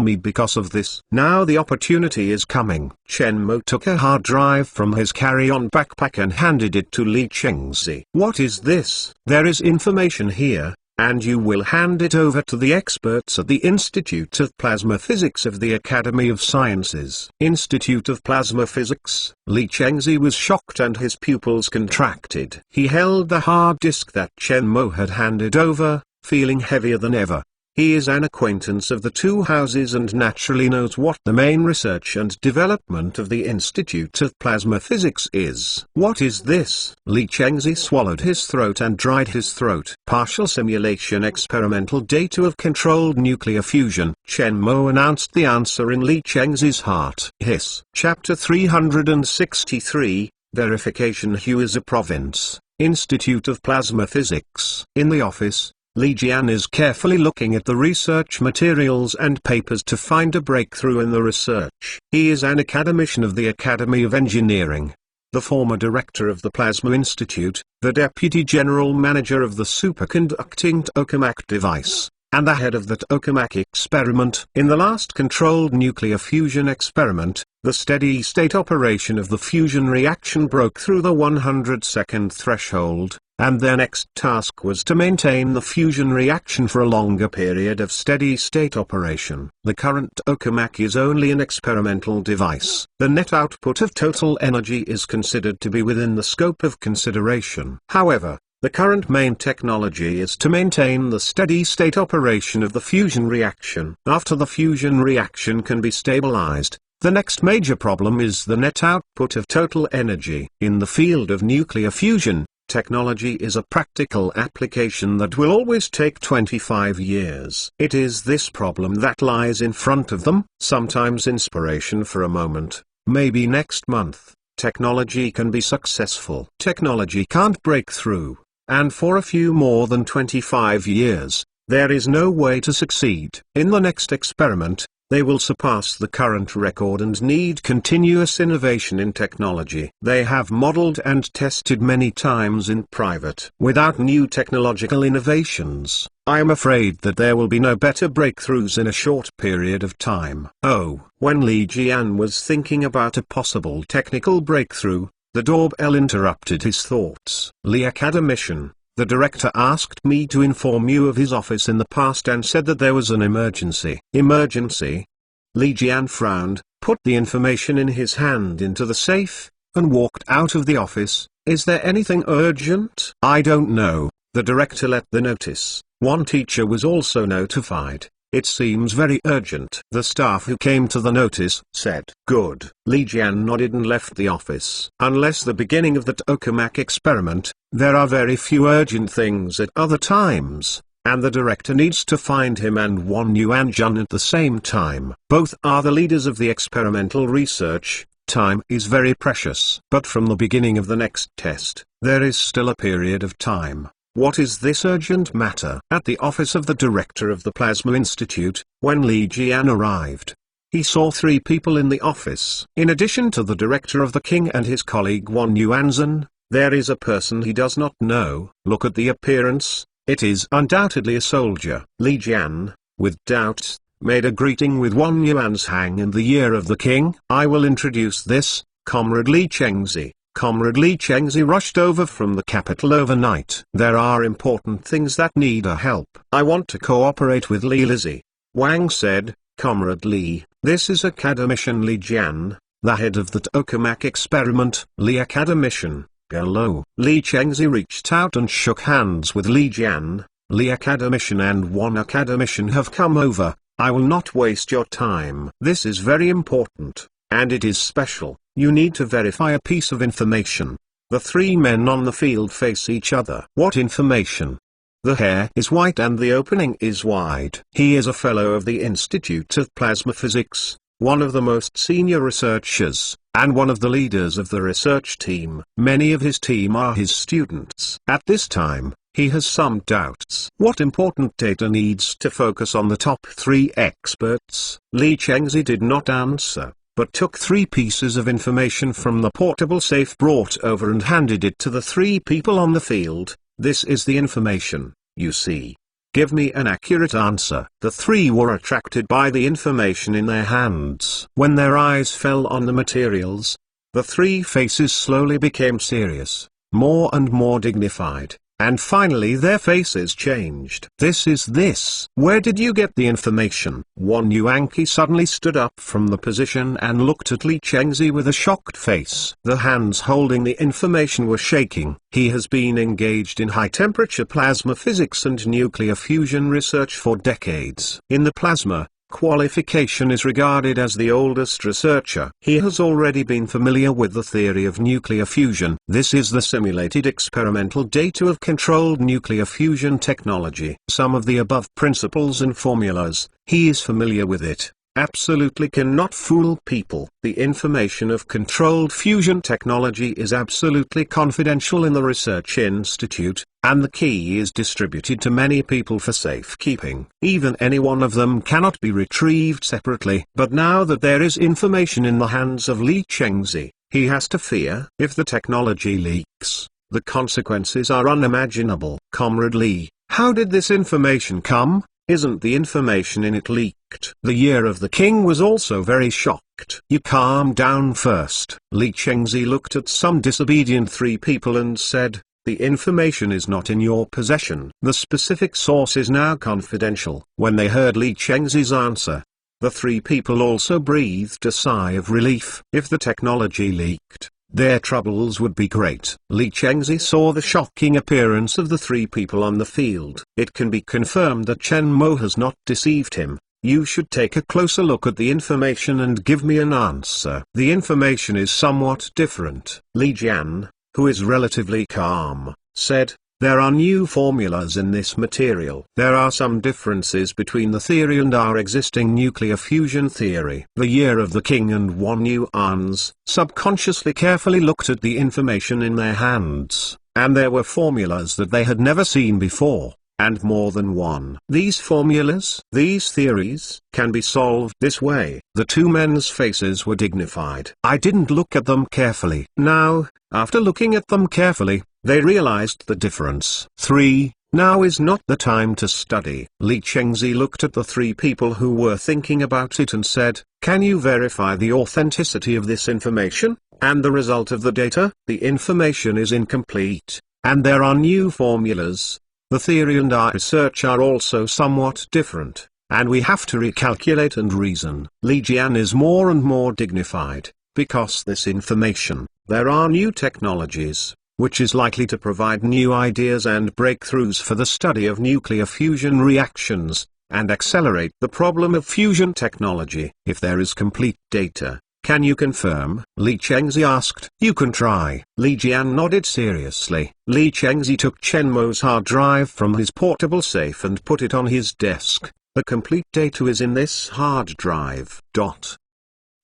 me because of this?" "Now the opportunity is coming." Chen Mo took a hard drive from his carry-on backpack and handed it to Li Chengzi. "What is this?" "There is information here, and you will hand it over to the experts at the Institute of Plasma Physics of the Academy of Sciences." Institute of Plasma Physics? Li Chengzi was shocked and his pupils contracted. He held the hard disk that Chen Mo had handed over, feeling heavier than ever. He is an acquaintance of the two houses and naturally knows what the main research and development of the Institute of Plasma Physics is. "What is this?" Li Chengzi swallowed his throat and dried his throat. "Partial simulation experimental data of controlled nuclear fusion." Chen Mo announced the answer in Li Chengzi's heart. Hiss. Chapter 363, Verification. Hu is a province, Institute of Plasma Physics. In the office, Li Jian is carefully looking at the research materials and papers to find a breakthrough in the research. He is an academician of the Academy of Engineering, the former director of the Plasma Institute, the deputy general manager of the superconducting tokamak device, and the head of the tokamak experiment. In the last controlled nuclear fusion experiment, the steady-state operation of the fusion reaction broke through the 100-second threshold, and their next task was to maintain the fusion reaction for a longer period of steady-state operation. The current tokamak is only an experimental device. The net output of total energy is considered to be within the scope of consideration. However, the current main technology is to maintain the steady-state operation of the fusion reaction. After the fusion reaction can be stabilized, the next major problem is the net output of total energy. In the field of nuclear fusion, technology is a practical application that will always take 25 years. It is this problem that lies in front of them. Sometimes inspiration for a moment, maybe next month, technology can be successful. Technology can't break through, and for a few more than 25 years, there is no way to succeed. In the next experiment, they will surpass the current record and need continuous innovation in technology. They have modeled and tested many times in private. Without new technological innovations, I am afraid that there will be no better breakthroughs in a short period of time. Oh, when Li Jian was thinking about a possible technical breakthrough, the doorbell interrupted his thoughts. "Li Academician, the director asked me to inform you of his office in the past and said that there was an emergency." "Emergency?" Li Jian frowned, put the information in his hand into the safe, and walked out of the office. "Is there anything urgent?" "I don't know." The director let the notice. One teacher was also notified. "It seems very urgent." The staff who came to the notice said, "Good." Li Jian nodded and left the office. Unless the beginning of the tokamak experiment, there are very few urgent things at other times. and the director needs to find him and Won Yuanjun at the same time. Both are the leaders of the experimental research. Time is very precious. But from the beginning of the next test, there is still a period of time. What is this urgent matter? At the office of the director of the Plasma Institute, when Li Jian arrived, he saw 3 people in the office. In addition to the director of the king and his colleague Won Yuanzhen, there is a person he does not know. Look at the appearance, it is undoubtedly a soldier. Li Jian, with doubt, made a greeting with Won Yuanzhang in the year of the king. I will introduce this, Comrade Li Chengzi. Comrade Li Chengzi rushed over from the capital overnight. There are important things that need our help. I want to cooperate with Li Lizzie. Wang said, Comrade Li, this is Academician Li Jian, the head of the tokamak experiment. Li Academician, hello. Li Chengzi reached out and shook hands with Li Jian. Li Academician and Won Academician have come over. I will not waste your time. This is very important, and it is special. You need to verify a piece of information. The 3 men on the field face each other. What information? The hair is white and the opening is wide. He is a fellow of the Institute of Plasma Physics, one of the most senior researchers, and one of the leaders of the research team. Many of his team are his students. At this time, he has some doubts. What important data needs to focus on the top 3 experts? Li Chengzi did not answer, but took 3 pieces of information from the portable safe brought over and handed it to the 3 people on the field. This is the information, you see. Give me an accurate answer. The 3 were attracted by the information in their hands. When their eyes fell on the materials, the 3 faces slowly became serious, more and more dignified. And finally their faces changed. This is this. Where did you get the information? Won Yuanqi suddenly stood up from the position and looked at Li Chengzi with a shocked face. The hands holding the information were shaking. He has been engaged in high-temperature plasma physics and nuclear fusion research for decades. In the plasma, qualification is regarded as the oldest researcher. He has already been familiar with the theory of nuclear fusion. This is the simulated experimental data of controlled nuclear fusion technology. Some of the above principles and formulas, he is familiar with it. Absolutely cannot fool people. The information of controlled fusion technology is absolutely confidential in the research institute, and the key is distributed to many people for safekeeping. Even any one of them cannot be retrieved separately. But now that there is information in the hands of Li Chengzi, he has to fear. If the technology leaks, the consequences are unimaginable. Comrade Li, how did this information come? Isn't the information in it leaked? The year of the king was also very shocked. You calm down first. Li Chengzi looked at some disobedient 3 people and said, the information is not in your possession. The specific source is now confidential. When they heard Li Chengzi's answer, the 3 people also breathed a sigh of relief. If the technology leaked, their troubles would be great. Li Chengzi saw the shocking appearance of the 3 people on the field. It can be confirmed that Chen Mo has not deceived him. You should take a closer look at the information and give me an answer. The information is somewhat different. Li Jian, who is relatively calm, said, there are new formulas in this material. There are some differences between the theory and our existing nuclear fusion theory. The year of the king and Won Yuan's subconsciously carefully looked at the information in their hands, and there were formulas that they had never seen before, and more than one. These formulas, these theories, can be solved this way. The 2 men's faces were dignified. I didn't look at them carefully. Now, after looking at them carefully, they realized the difference. 3. Now is not the time to study. Li Chengzi looked at the 3 people who were thinking about it and said, can you verify the authenticity of this information, and the result of the data? The information is incomplete, and there are new formulas. The theory and our research are also somewhat different, and we have to recalculate and reason. Li Jian is more and more dignified, because this information, there are new technologies, which is likely to provide new ideas and breakthroughs for the study of nuclear fusion reactions, and accelerate the problem of fusion technology. If there is complete data, Can you confirm? Li Chengzi asked. You can try. Li Jian nodded seriously. Li Chengzi took Chen Mo's hard drive from his portable safe and put it on his desk. The complete data is in this hard drive.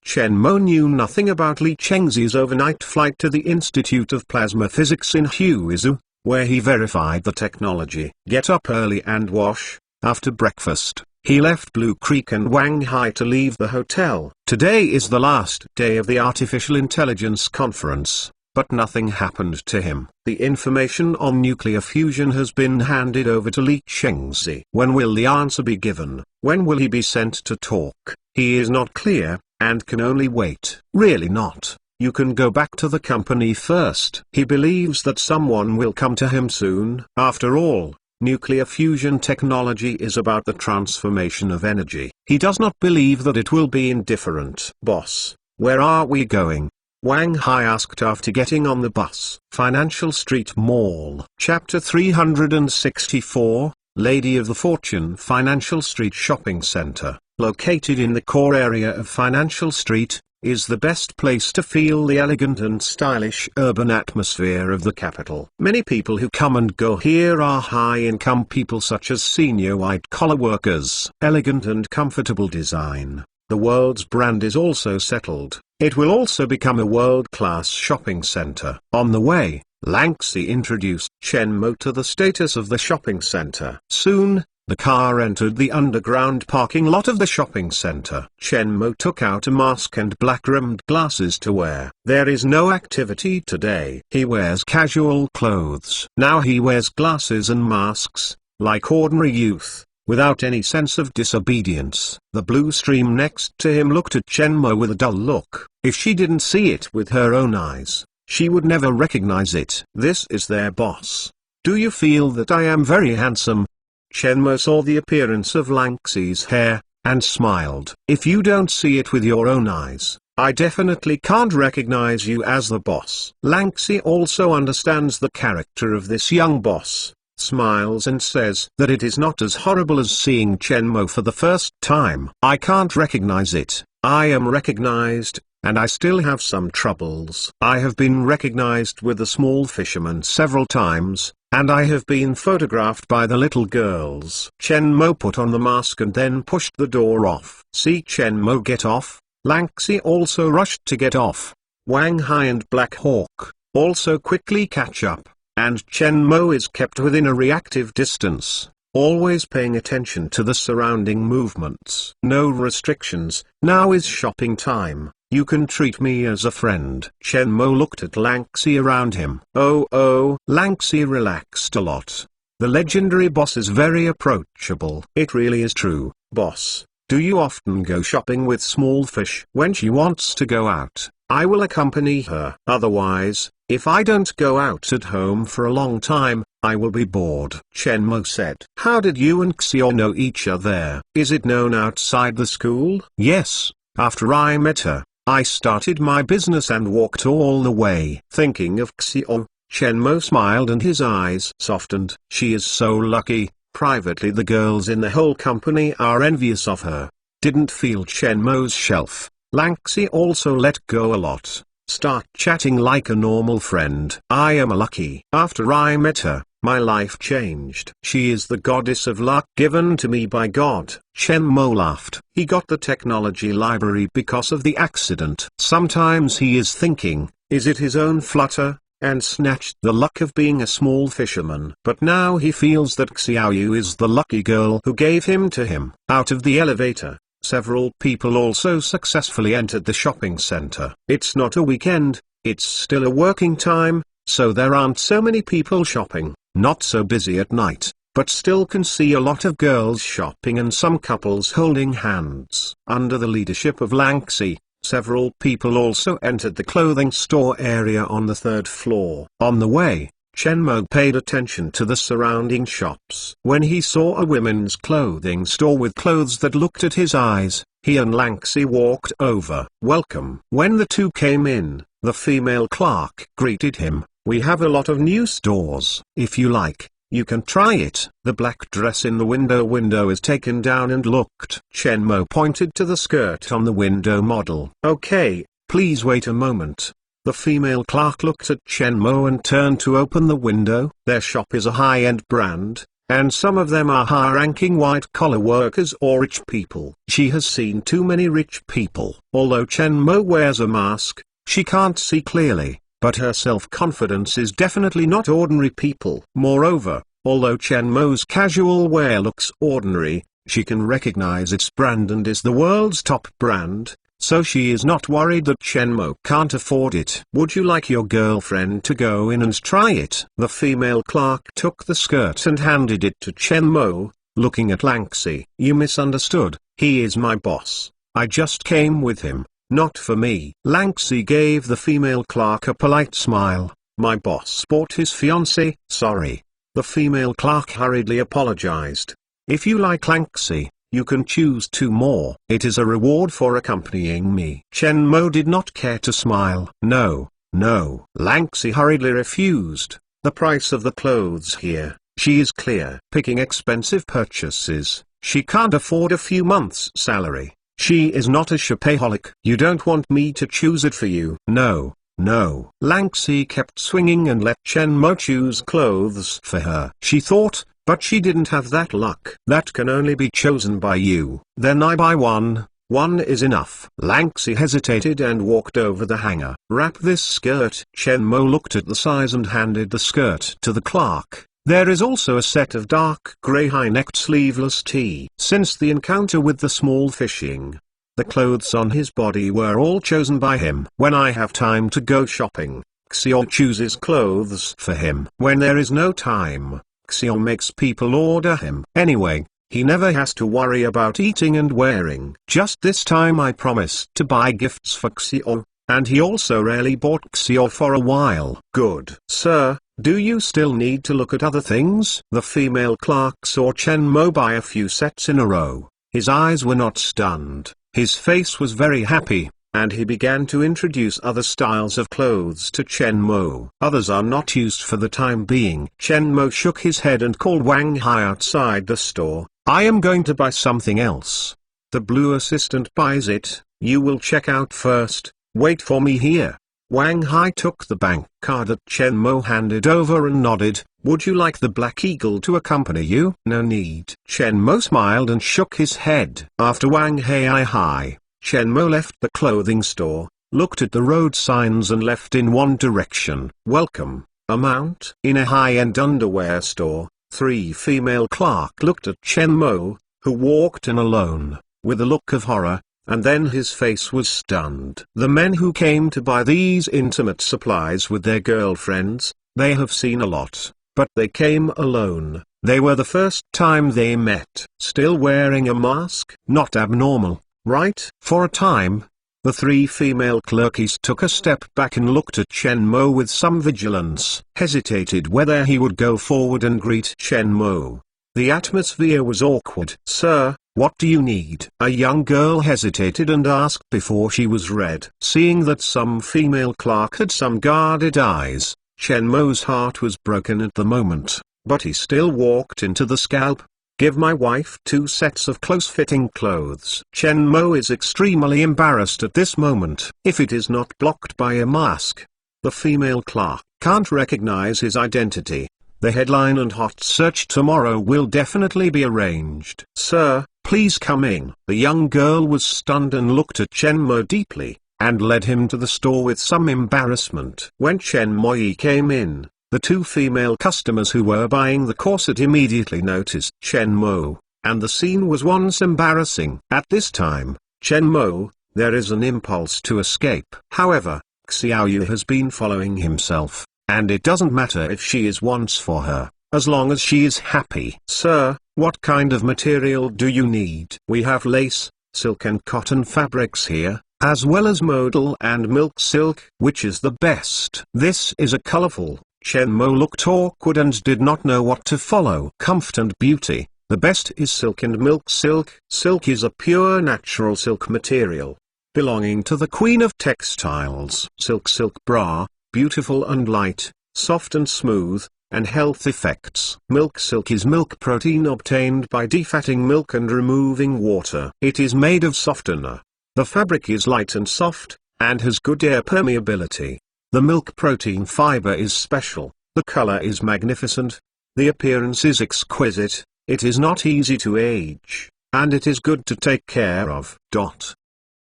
Chen Mo knew nothing about Li Chengzi's overnight flight to the Institute of Plasma Physics in Huizhou, where he verified the technology. Get up early and wash. After breakfast, he left Blue Creek and Wang Hai to leave the hotel. Today is the last day of the Artificial Intelligence Conference, but nothing happened to him. The information on nuclear fusion has been handed over to Li Chengzi. When will the answer be given? When will he be sent to talk? He is not clear, and can only wait. Really not. You can go back to the company first. He believes that someone will come to him soon. After all, nuclear fusion technology is about the transformation of energy. He does not believe that it will be indifferent. Boss, where are we going? Wang Hai asked after getting on the bus. Financial Street Mall. Chapter 364, Lady of the Fortune. Financial Street Shopping Center, located in the core area of Financial Street, is the best place to feel the elegant and stylish urban atmosphere of the capital. Many people who come and go here are high-income people such as senior white-collar workers. Elegant and comfortable design. The world's brand is also settled. It will also become a world-class shopping center. On the way, Lanxi introduced Chen Mo to the status of the shopping center. Soon, the car entered the underground parking lot of the shopping center. Chen Mo took out a mask and black-rimmed glasses to wear. There is no activity today. He wears casual clothes. Now he wears glasses and masks, like ordinary youth, without any sense of disobedience. The blue stream next to him looked at Chen Mo with a dull look. If she didn't see it with her own eyes, she would never recognize it. This is their boss. Do you feel that I am very handsome? Chen Mo saw the appearance of Lanxi's hair, and smiled. If you don't see it with your own eyes, I definitely can't recognize you as the boss. Lanxi also understands the character of this young boss, smiles and says that it is not as horrible as seeing Chen Mo for the first time. I can't recognize it. I am recognized, and I still have some troubles. I have been recognized with the small fisherman several times, and I have been photographed by the little girls. Chen Mo put on the mask and then pushed the door off. See Chen Mo get off. Lanxi also rushed to get off. Wang Hai and Black Hawk also quickly catch up, and Chen Mo is kept within a reactive distance, always paying attention to the surrounding movements. No restrictions. Now is shopping time. You can treat me as a friend. Chen Mo looked at Lanxi around him. Oh, Lanxi relaxed a lot. The legendary boss is very approachable. It really is true. Boss, do you often go shopping with small fish? When she wants to go out, I will accompany her. Otherwise, if I don't go out at home for a long time, I will be bored. Chen Mo said. How did you and Xiao know each other? Is it known outside the school? Yes, after I met her, I started my business and walked all the way. Thinking of Xiao, Chen Mo smiled and his eyes softened. She is so lucky. Privately the girls in the whole company are envious of her. Didn't feel Chen Mo's shelf. Lanxi also let go a lot. Start chatting like a normal friend. I am lucky. After I met her, my life changed. She is the goddess of luck given to me by God. Chen Mo laughed. He got the technology library because of the accident. Sometimes he is thinking, is it his own flutter, and snatched the luck of being a small fisherman. But now he feels that Xiaoyu is the lucky girl who gave him to him. Out of the elevator, several people also successfully entered the shopping center. It's not a weekend, it's still a working time, so there aren't so many people shopping. Not so busy at night, but still can see a lot of girls shopping and some couples holding hands. Under the leadership of Lanxi, several people also entered the clothing store area on the third floor. On the way, Chen Mo paid attention to the surrounding shops. When he saw a women's clothing store with clothes that looked at his eyes, he and Lanxi walked over. Welcome. When the two came in, the female clerk greeted him. We have a lot of new stores. If you like, you can try it. The black dress in the window is taken down and looked. Chen Mo pointed to the skirt on the window model. Okay, Please wait a moment. The female clerk looked at Chen Mo and turned to open the window. Their shop is a high-end brand, and some of them are high-ranking white-collar workers or rich people. She has seen too many rich people. Although Chen Mo wears a mask, she can't see clearly, but her self-confidence is definitely not ordinary people. Moreover, although Chen Mo's casual wear looks ordinary, she can recognize its brand and is the world's top brand, so she is not worried that Chen Mo can't afford it. Would you like your girlfriend to go in and try it? The female clerk took the skirt and handed it to Chen Mo, looking at Lanxi. You misunderstood, he is my boss. I just came with him, not for me. Lanxi gave the female clerk a polite smile. My boss bought his fiancée. Sorry. The female clerk hurriedly apologized. If you like Lanxi, you can choose 2 more. It is a reward for accompanying me. Chen Mo did not care to smile. No, no. Lanxi hurriedly refused. The price of the clothes here, she is clear. Picking expensive purchases, she can't afford a few months' salary. She is not a shopaholic. You don't want me to choose it for you? No, no. Lanxi kept swinging and let Chen Mo choose clothes for her. She thought, but she didn't have that luck. That can only be chosen by you. Then I buy one. One is enough. Lanxi hesitated and walked over the hanger. Wrap this skirt. Chen Mo looked at the size and handed the skirt to the clerk. There is also a set of dark grey high-necked sleeveless tee. Since the encounter with the small fishing, the clothes on his body were all chosen by him. When I have time to go shopping, Xiao chooses clothes for him. When there is no time, Xiao makes people order him. Anyway, he never has to worry about eating and wearing. Just this time I promised to buy gifts for Xiao, and he also rarely bought Xiao for a while. Good. Sir, do you still need to look at other things? The female clerk saw Chen Mo buy a few sets in a row. His eyes were not stunned. His face was very happy, and he began to introduce other styles of clothes to Chen Mo. Others are not used for the time being. Chen Mo shook his head and called Wang Hai outside the store. I am going to buy something else. The blue assistant buys it. You will check out first. Wait for me here. Wang Hai took the bank card that Chen Mo handed over and nodded. Would you like the Black Eagle to accompany you? No need. Chen Mo smiled and shook his head. After Wang Hai, Chen Mo left the clothing store, looked at the road signs and left in one direction. Welcome, amount. In a high-end underwear store, 3 female clerks looked at Chen Mo, who walked in alone, with a look of horror, and then his face was stunned. The men who came to buy these intimate supplies with their girlfriends, they have seen a lot, but they came alone. They were the first time they met. Still wearing a mask? Not abnormal, right? For a time, the 3 female clerkies took a step back and looked at Chen Mo with some vigilance, hesitated whether he would go forward and greet Chen Mo. The atmosphere was awkward. Sir, what do you need? A young girl hesitated and asked before she was read. Seeing that some female clerk had some guarded eyes, Chen Mo's heart was broken at the moment, but he still walked into the scalp. Give my wife 2 sets of close-fitting clothes. Chen Mo is extremely embarrassed at this moment. If it is not blocked by a mask, the female clerk can't recognize his identity. The headline and hot search tomorrow will definitely be arranged. Sir, please come in. The young girl was stunned and looked at Chen Mo deeply, and led him to the store with some embarrassment. When Chen Mo came in, the 2 female customers who were buying the corset immediately noticed Chen Mo, and the scene was once embarrassing. At this time, Chen Mo, there is an impulse to escape. However, Xiaoyu has been following himself, and it doesn't matter if she is once for her, as long as she is happy. Sir, what kind of material do you need? We have lace, silk and cotton fabrics here, as well as modal and milk silk. Which is the best? This is a colorful. Chen Mo looked awkward and did not know what to follow. Comfort and beauty. The best is silk and milk silk. Silk is a pure natural silk material, belonging to the queen of textiles. Silk bra, beautiful and light, soft and smooth, and health effects. Milk silk is milk protein obtained by defatting milk and removing water. It is made of softener. The fabric is light and soft, and has good air permeability. The milk protein fiber is special, the color is magnificent, the appearance is exquisite, it is not easy to age, and it is good to take care of.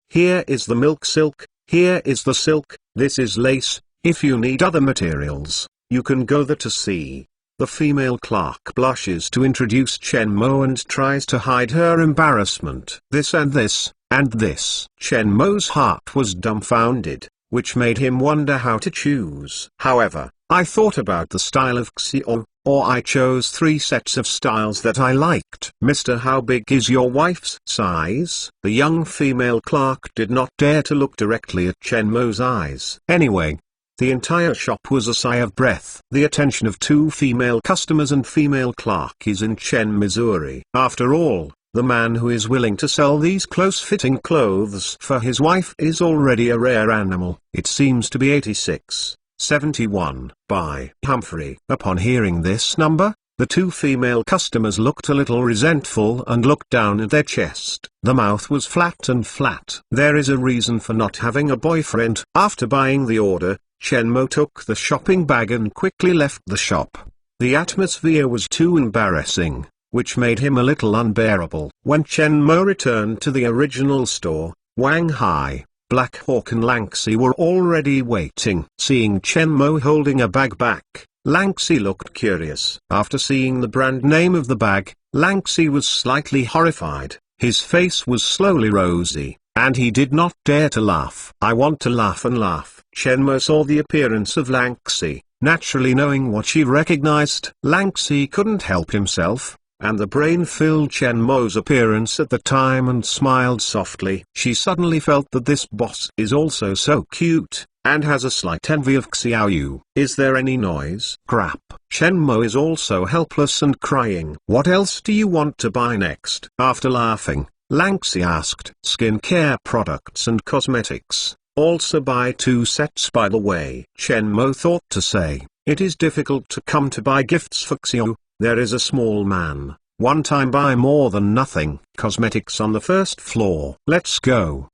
Here is the milk silk, here is the silk, this is lace. If you need other materials, you can go there to see. The female clerk blushes to introduce Chen Mo and tries to hide her embarrassment. This and this, and this. Chen Mo's heart was dumbfounded, which made him wonder how to choose. However, I thought about the style of Xiao, or I chose 3 sets of styles that I liked. Mister, how big is your wife's size? The young female clerk did not dare to look directly at Chen Mo's eyes. Anyway, the entire shop was a sigh of breath. The attention of 2 female customers and female clerk is in Chen, Missouri. After all, the man who is willing to sell these close-fitting clothes for his wife is already a rare animal. It seems to be 8671 by Humphrey. Upon hearing this number, the 2 female customers looked a little resentful and looked down at their chest. The mouth was flat and flat. There is a reason for not having a boyfriend. After buying the order, Chen Mo took the shopping bag and quickly left the shop. The atmosphere was too embarrassing, which made him a little unbearable. When Chen Mo returned to the original store, Wang Hai, Black Hawk and Lanxi were already waiting. Seeing Chen Mo holding a bag back, Lanxi looked curious. After seeing the brand name of the bag, Lanxi was slightly horrified. His face was slowly rosy, and he did not dare to laugh. I want to laugh and laugh. Chen Mo saw the appearance of Lanxi, naturally knowing what she recognized. Lanxi couldn't help himself, and the brain filled Chen Mo's appearance at the time and smiled softly. She suddenly felt that this boss is also so cute, and has a slight envy of Xiaoyu. Is there any noise? Crap. Chen Mo is also helpless and crying. What else do you want to buy next? After laughing, Lanxi asked. Skincare products and cosmetics. Also buy 2 sets by the way. Chen Mo thought to say, it is difficult to come to buy gifts for Xiao. There is a small man. One time buy more than nothing. Cosmetics on the 1st floor. Let's go.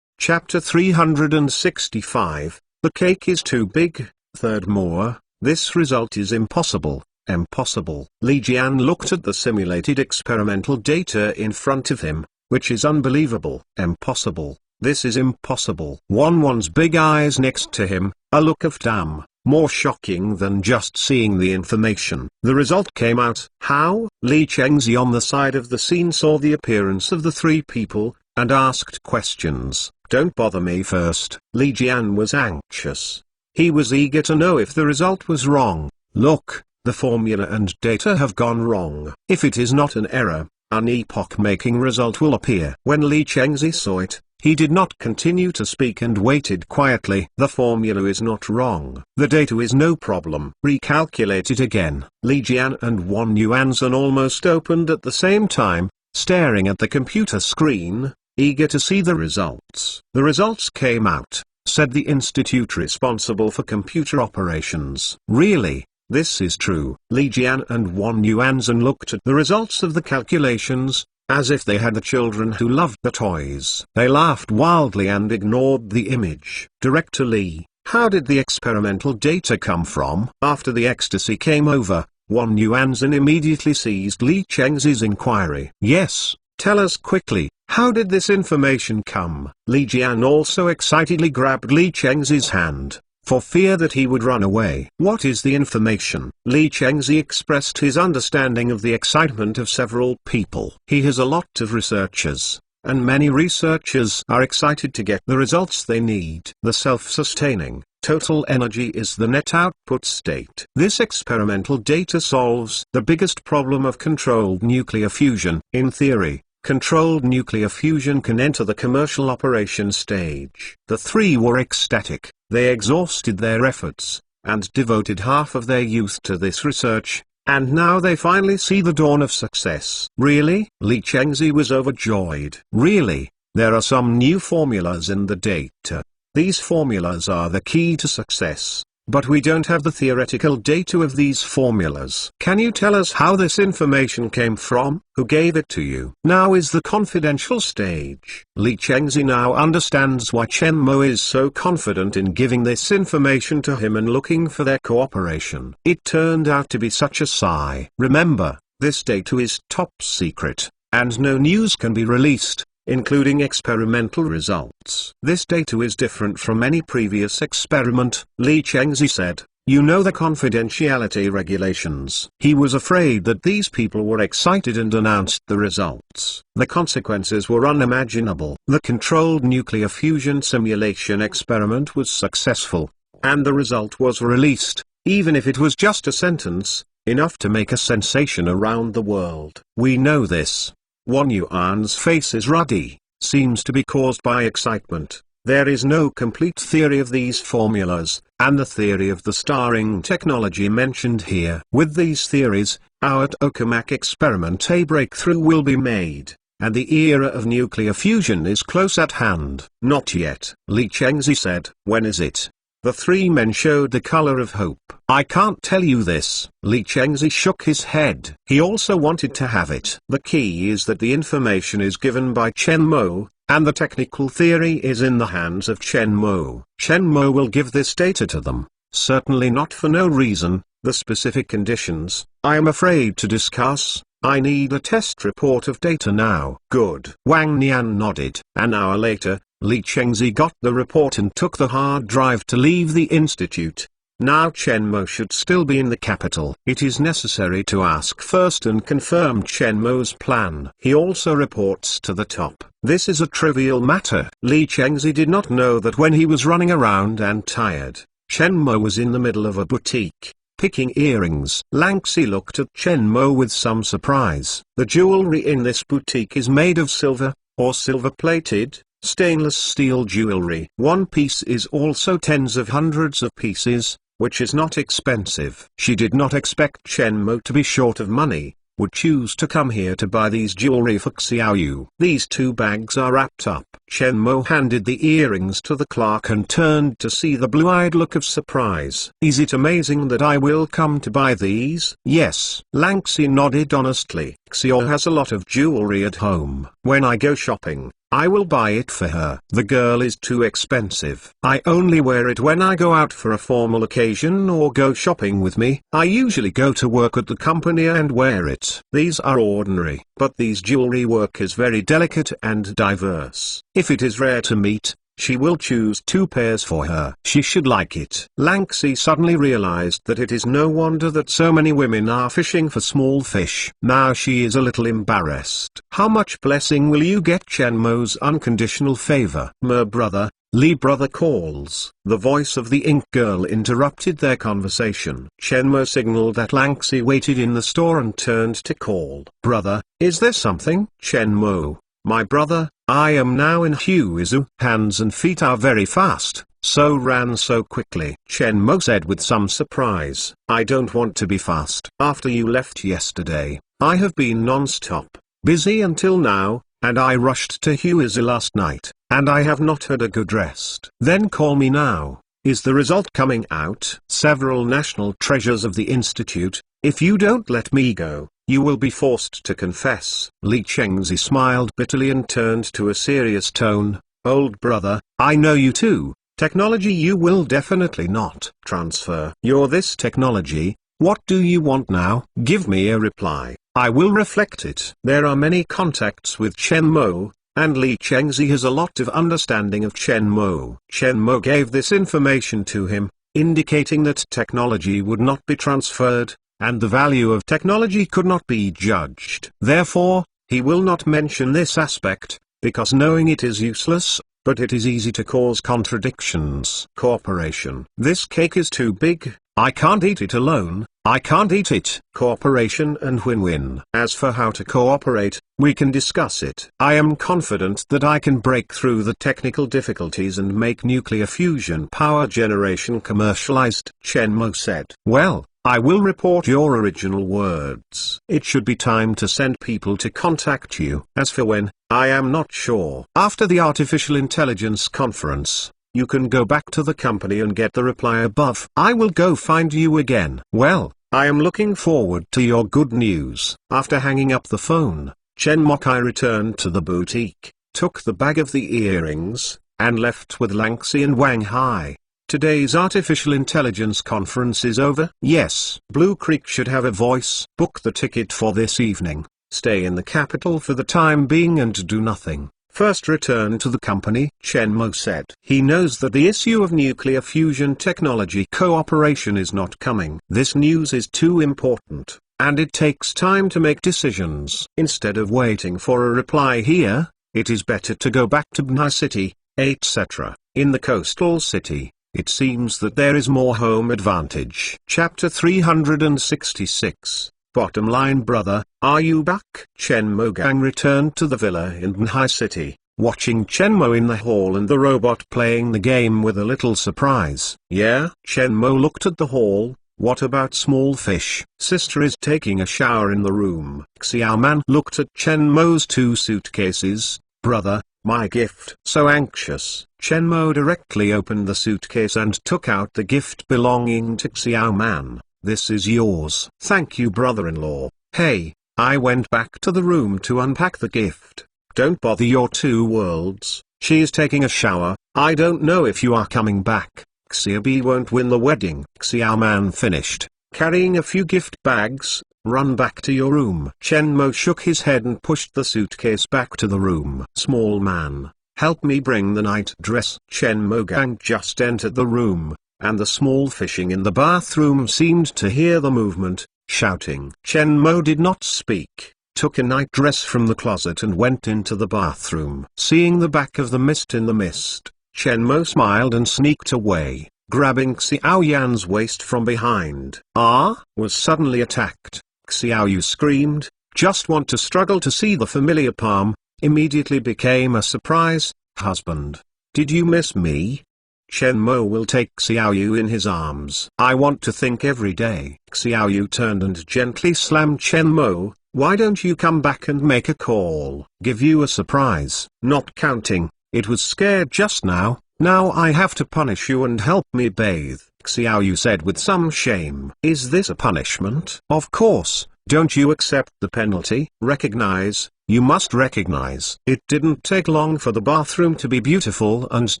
Chapter 365, The cake is too big. Third more, this result is impossible. Impossible. Li Jian looked at the simulated experimental data in front of him, which is unbelievable. Impossible. This is impossible. One's big eyes next to him, a look of damn, more shocking than just seeing the information. The result came out. How? Li Chengzi on the side of the scene saw the appearance of the 3 people, and asked questions. Don't bother me first. Li Jian was anxious. He was eager to know if the result was wrong. Look, the formula and data have gone wrong. If it is not an error, an epoch-making result will appear. When Li Chengzi saw it, he did not continue to speak and waited quietly. The formula is not wrong. The data is no problem. Recalculate it again. Li Jian and Wang Yuanzhen almost opened at the same time, staring at the computer screen, eager to see the results. The results came out, said the institute responsible for computer operations. Really? This is true. Li Jian and Wang Yuanzhen looked at the results of the calculations, as if they had the children who loved the toys. They laughed wildly and ignored the image. Director Li, how did the experimental data come from? After the ecstasy came over, Wang Yuanzhen immediately seized Li Chengzi's inquiry. Yes, tell us quickly, how did this information come? Li Jian also excitedly grabbed Li Chengzi's hand, for fear that he would run away. What is the information? Li Chengzi expressed his understanding of the excitement of several people. He has a lot of researchers, and many researchers are excited to get the results they need. The self-sustaining, total energy is the net output state. This experimental data solves the biggest problem of controlled nuclear fusion. In theory, controlled nuclear fusion can enter the commercial operation stage. The 3 were ecstatic. They exhausted their efforts, and devoted half of their youth to this research, and now they finally see the dawn of success. Really? Li Chengzi was overjoyed. Really? There are some new formulas in the data. These formulas are the key to success. but we don't have the theoretical data of these formulas. Can you tell us how this information came from? Who gave it to you? Now is the confidential stage. Li Chengzi now understands why Chen Mo is so confident in giving this information to him and looking for their cooperation. It turned out to be such a sigh. Remember, this data is top secret, and no news can be released, including experimental results. This data is different from any previous experiment, Li Chengzi said. You know the confidentiality regulations. He was afraid that these people were excited and announced the results. The consequences were unimaginable. The controlled nuclear fusion simulation experiment was successful, and the result was released, even if it was just a sentence, enough to make a sensation around the world. We know this. Wang Yuan's face is ruddy, seems to be caused by excitement. There is no complete theory of these formulas, and the theory of the starring technology mentioned here. With these theories, our tokamak experiment a breakthrough will be made, and the era of nuclear fusion is close at hand. Not yet, Li Chengzi said. When is it? The three men showed the color of hope. I can't tell you this. Li Chengzi shook his head. He also wanted to have it. The key is that the information is given by Chen Mo, and the technical theory is in the hands of Chen Mo. Chen Mo will give this data to them. Certainly not for no reason. The specific conditions, I am afraid to discuss. I need a test report of data now. Good. Wang Nian nodded. An hour later, Li Chengzi got the report and took the hard drive to leave the institute. Now Chen Mo should still be in the capital. It is necessary to ask first and confirm Chen Mo's plan. He also reports to the top. This is a trivial matter. Li Chengzi did not know that when he was running around and tired, Chen Mo was in the middle of a boutique, picking earrings. Lang Xi looked at Chen Mo with some surprise. The jewelry in this boutique is made of silver, or silver-plated, stainless steel jewelry. One piece is also tens of hundreds of pieces, which is not expensive. She did not expect Chen Mo to be short of money, would choose to come here to buy these jewelry for Xiao Yu. These two bags are wrapped up. Chen Mo handed the earrings to the clerk and turned to see the blue-eyed look of surprise. Is it amazing that I will come to buy these? Yes. Lang Xi nodded honestly. Xiao has a lot of jewelry at home. When I go shopping, I will buy it for her. The girl is too expensive. I only wear it when I go out for a formal occasion or go shopping with me. I usually go to work at the company and wear it. These are ordinary, but these jewelry work is very delicate and diverse. If it is rare to meet, she will choose 2 pairs for her. She should like it. Lang Xi suddenly realized that it is no wonder that so many women are fishing for small fish. Now she is a little embarrassed. How much blessing will you get? Chen Mo's unconditional favor. Mer brother, Li brother calls. The voice of the ink girl interrupted their conversation. Chen Mo signaled that Lang Xi waited in the store and turned to call. Brother, is there something? Chen Mo, my brother, I am now in Huizhou. Hands and feet are very fast, so ran so quickly. Chen Mo said with some surprise. I don't want to be fast. After you left yesterday, I have been non-stop, busy until now, and I rushed to Huizhou last night, and I have not had a good rest. Then call me now. Is the result coming out? Several national treasures of the institute. If you don't let me go, you will be forced to confess. Li Chengzi smiled bitterly and turned to a serious tone. Old brother, I know you too. Technology you will definitely not transfer. You're this technology. What do you want now? Give me a reply. I will reflect it. There are many contacts with Chen Mo, and Li Chengzi has a lot of understanding of Chen Mo. Chen Mo gave this information to him, indicating that technology would not be transferred, and the value of technology could not be judged. Therefore, he will not mention this aspect, because knowing it is useless, but it is easy to cause contradictions. Cooperation. This cake is too big, I can't eat it alone, I can't eat it. Cooperation and win-win. As for how to cooperate, we can discuss it. I am confident that I can break through the technical difficulties and make nuclear fusion power generation commercialized, Chen Mo said. Well, I will report your original words. It should be time to send people to contact you. As for when, I am not sure. After the artificial intelligence conference, You can go back to the company and get the reply above. I will go find you again. Well, I am looking forward to your good news. After hanging up the phone, Chen Mokai returned to the boutique, took the bag of the earrings, and left with Lanxi and Wang Hai. Today's artificial intelligence conference is over. Yes, Blue Creek should have a voice. Book the ticket for this evening, stay in the capital for the time being and do nothing. First return to the company, Chen Mo said. He knows that the issue of nuclear fusion technology cooperation is not coming. This news is too important, and it takes time to make decisions. Instead of waiting for a reply here, it is better to go back to Bnai City, etc. In the coastal city, it seems that there is more home advantage. Chapter 366. Bottom line, brother, are you back? Chen Mo Gang returned to the villa in Bnai City, watching Chen Mo in the hall and the robot playing the game with a little surprise. Yeah? Chen Mo looked at the hall. What about small fish? Sister is taking a shower in the room. Xiao Man looked at Chen Mo's 2 suitcases. Brother, my gift. So anxious, Chen Mo directly opened the suitcase and took out the gift belonging to Xiao Man. This is yours. Thank you, brother-in-law. Hey, I went back to the room to unpack the gift. Don't bother your 2 worlds. She is taking a shower. I don't know if you are coming back. Xiaobi won't win the wedding. Xiao Man finished carrying a few gift bags. Run back to your room. Chen Mo shook his head and pushed the suitcase back to the room. Small man, help me bring the night dress. Chen Mo Gang just entered the room, and the small fishing in the bathroom seemed to hear the movement, shouting. Chen Mo did not speak, took a night dress from the closet and went into the bathroom. Seeing the back of the mist in the mist, Chen Mo smiled and sneaked away, grabbing Xiao Yan's waist from behind. Was suddenly attacked. Xiao Yu screamed, just want to struggle to see the familiar palm, immediately became a surprise. Husband, did you miss me? Chen Mo will take Xiao Yu in his arms. I want to think every day. Xiao Yu turned and gently slammed Chen Mo. Why don't you come back and make a call? Give you a surprise. Not counting, it was scared just now. Now I have to punish you and help me bathe, Xiao Yu said with some shame. Is this a punishment? Of course, don't you accept the penalty? Recognize, you must recognize. It didn't take long for the bathroom to be beautiful and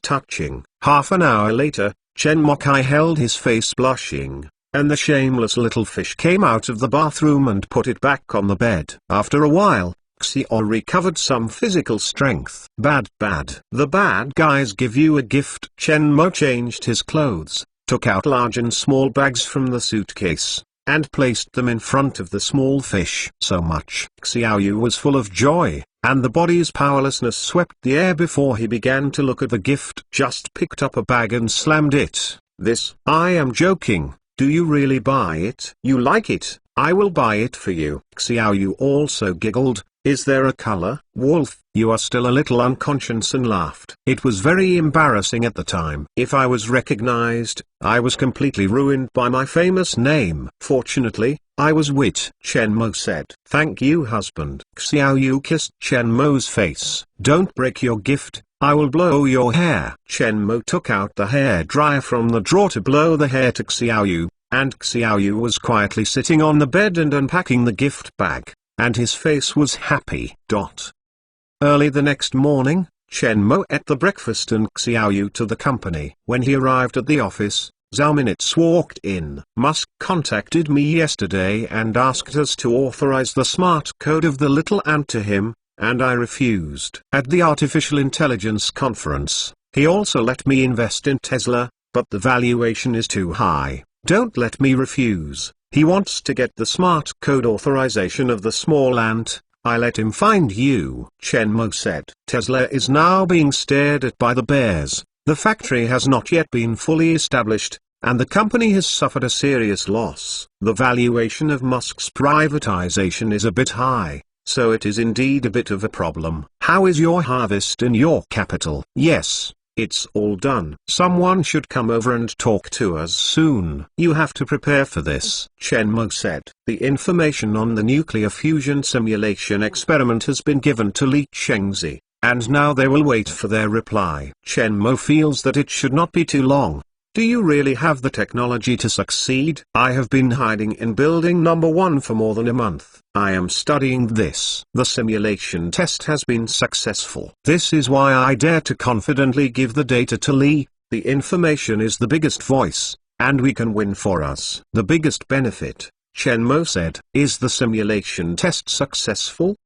touching. Half an hour later, Chen Mokai held his face blushing, and the shameless little fish came out of the bathroom and put it back on the bed. After a while, Xiao recovered some physical strength. Bad. The bad guys give you a gift. Chen Mo changed his clothes, took out large and small bags from the suitcase, and placed them in front of the small fish. So much. Xiao Yu was full of joy, and the body's powerlessness swept the air before he began to look at the gift. Just picked up a bag and slammed it. This, I am joking. Do you really buy it? You like it? I will buy it for you. Xiao Yu also giggled. Is there a color? Wolf, you are still a little unconscious, and laughed. It was very embarrassing at the time. If I was recognized, I was completely ruined by my famous name. Fortunately, I was Wit. Chen Mo said. Thank you, husband. Xiao Yu kissed Chen Mo's face. Don't break your gift, I will blow your hair. Chen Mo took out the hair dryer from the drawer to blow the hair to Xiao Yu, and Xiao Yu was quietly sitting on the bed and unpacking the gift bag, and his face was happy. Early the next morning, Chen Mo ate the breakfast and Xiao Yu to the company. When he arrived at the office, Zhao Minutes walked in. Musk contacted me yesterday and asked us to authorize the smart code of the little ant to him, and I refused. At the artificial intelligence conference, he also let me invest in Tesla, but the valuation is too high. Don't let me refuse. He wants to get the smart code authorization of the small ant. I let him find you. Chen Mo said. Tesla is now being stared at by the bears. The factory has not yet been fully established, and the company has suffered a serious loss. The valuation of Musk's privatization is a bit high, so it is indeed a bit of a problem. How is your harvest in your capital? Yes, it's all done. Someone should come over and talk to us soon. You have to prepare for this, Chen Mo said. The information on the nuclear fusion simulation experiment has been given to Li Chengzi, and now they will wait for their reply. Chen Mo feels that it should not be too long. Do you really have the technology to succeed? I have been hiding in building number 1 for more than a month. I am studying this. The simulation test has been successful. This is why I dare to confidently give the data to Li. The information is the biggest voice, and we can win for us. The biggest benefit, Chen Mo said. Is the simulation test successful?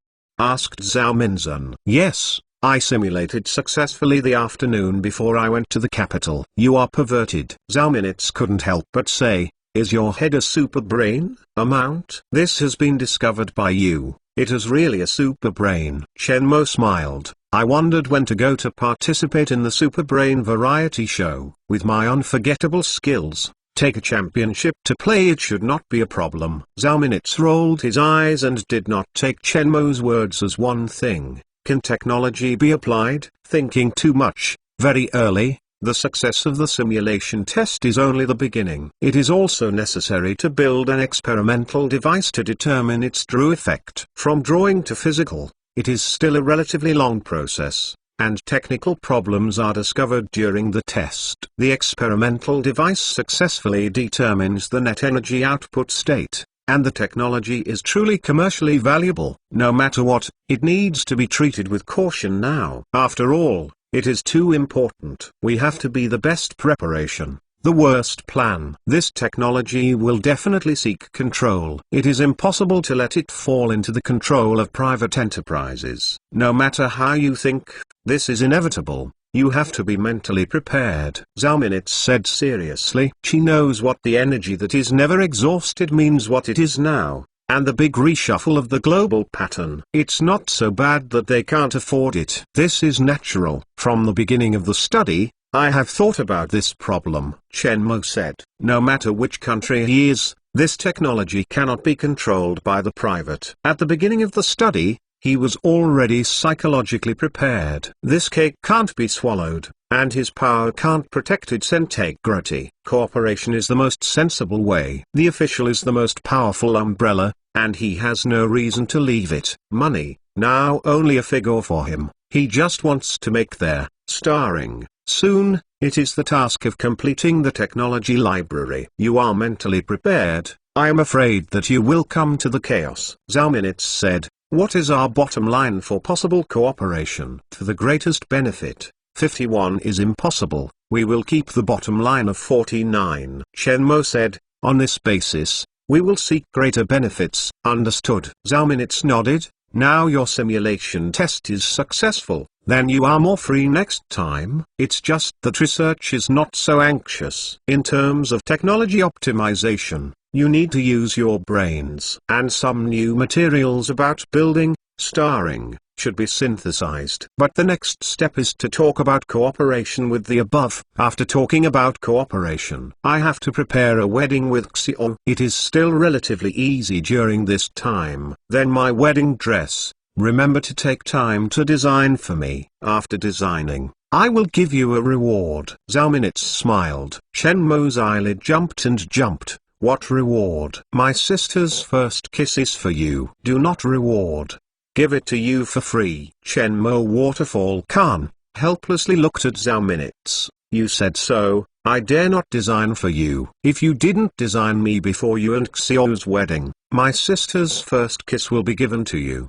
Asked Zhao Minzhen. Yes. I simulated successfully the afternoon before I went to the capital. You are perverted. Zhao Minutes couldn't help but say, is your head a super brain, a mount? This has been discovered by you. It is really a super brain. Chen Mo smiled. I wondered when to go to participate in the super brain variety show. With my unforgettable skills, take a championship to play it should not be a problem. Zhao Minutes rolled his eyes and did not take Chen Mo's words as one thing. Can technology be applied? Thinking too much, very early. The success of the simulation test is only the beginning. It is also necessary to build an experimental device to determine its true effect. From drawing to physical, it is still a relatively long process, and technical problems are discovered during the test. The experimental device successfully determines the net energy output state, and the technology is truly commercially valuable. No matter what, it needs to be treated with caution now. After all, it is too important. We have to be the best preparation, the worst plan. This technology will definitely seek control. It is impossible to let it fall into the control of private enterprises. No matter how you think, this is inevitable. You have to be mentally prepared. Zhao Minutes said seriously. She knows what the energy that is never exhausted means, what it is now, and the big reshuffle of the global pattern. It's not so bad that they can't afford it. This is natural. From the beginning of the study, I have thought about this problem. Chen Mo said. No matter which country he is, this technology cannot be controlled by the private. At the beginning of the study, he was already psychologically prepared. This cake can't be swallowed, and his power can't protect its integrity. Cooperation is the most sensible way. The official is the most powerful umbrella, and he has no reason to leave it. Money, now only a figure for him. He just wants to make their starring. Soon, it is the task of completing the technology library. You are mentally prepared. I am afraid that you will come to the chaos. Zhao Minutes said. What is our bottom line for possible cooperation? For the greatest benefit, 51 is impossible. We will keep the bottom line of 49. Chen Mo said, on this basis, we will seek greater benefits. Understood. Zhao Minutes nodded. Now your simulation test is successful, then you are more free next time. It's just that research is not so anxious. In terms of technology optimization, you need to use your brains. And some new materials about building, starring, should be synthesized. But the next step is to talk about cooperation with the above. After talking about cooperation, I have to prepare a wedding with Xiao. It is still relatively easy during this time. Then my wedding dress. Remember to take time to design for me. After designing, I will give you a reward. Zhao Minutes smiled. Chen Mo's eyelid jumped and jumped. What reward? My sister's first kiss is for you. Do not reward. Give it to you for free. Chen Mo Waterfall Khan helplessly looked at Zhao Minutes. You said so. I dare not design for you. If you didn't design me before you and Xiao's wedding, my sister's first kiss will be given to you.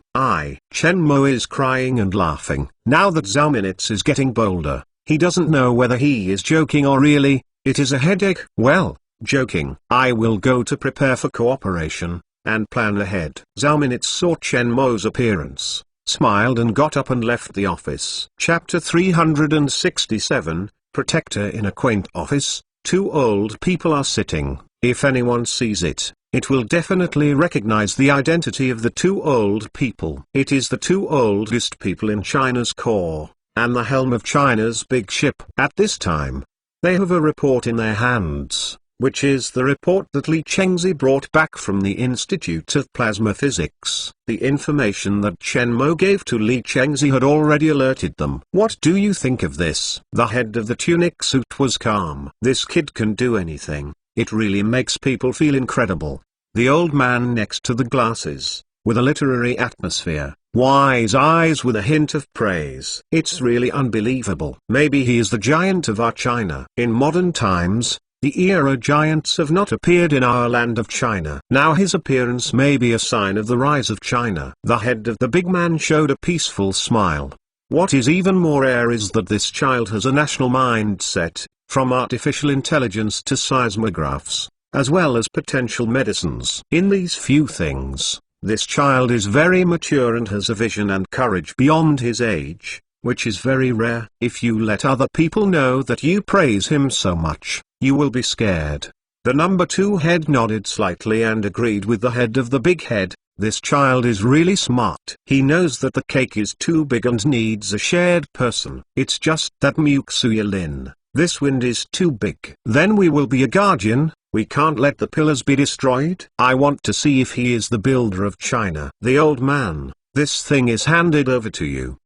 Chen Mo is crying and laughing. Now that Zhao Minutes is getting bolder, he doesn't know whether he is joking or really, it is a headache. Well, joking. I will go to prepare for cooperation, and plan ahead. Zhao Minutes saw Chen Mo's appearance, smiled and got up and left the office. Chapter 367, Protector in a quaint office. Two old people are sitting. If anyone sees it, it will definitely recognize the identity of the two old people. It is the two oldest people in China's core, and the helm of China's big ship. At this time, they have a report in their hands, which is the report that Li Chengzi brought back from the Institute of Plasma Physics. The information that Chen Mo gave to Li Chengzi had already alerted them. What do you think of this? The head of the tunic suit was calm. This kid can do anything. It really makes people feel incredible. The old man next to the glasses, with a literary atmosphere, wise eyes with a hint of praise. It's really unbelievable. Maybe he is the giant of our China. In modern times, the era giants have not appeared in our land of China. Now his appearance may be a sign of the rise of China. The head of the big man showed a peaceful smile. What is even more rare is that this child has a national mindset, from artificial intelligence to seismographs, as well as potential medicines. In these few things, this child is very mature and has a vision and courage beyond his age, which is very rare. If you let other people know that you praise him so much, you will be scared. The number 2 head nodded slightly and agreed with the head of the big head. This child is really smart. He knows that the cake is too big and needs a shared person. It's just that Muxuya Lin, this wind is too big. Then we will be a guardian. We can't let the pillars be destroyed. I want to see if he is the builder of China. The old man, this thing is handed over to you.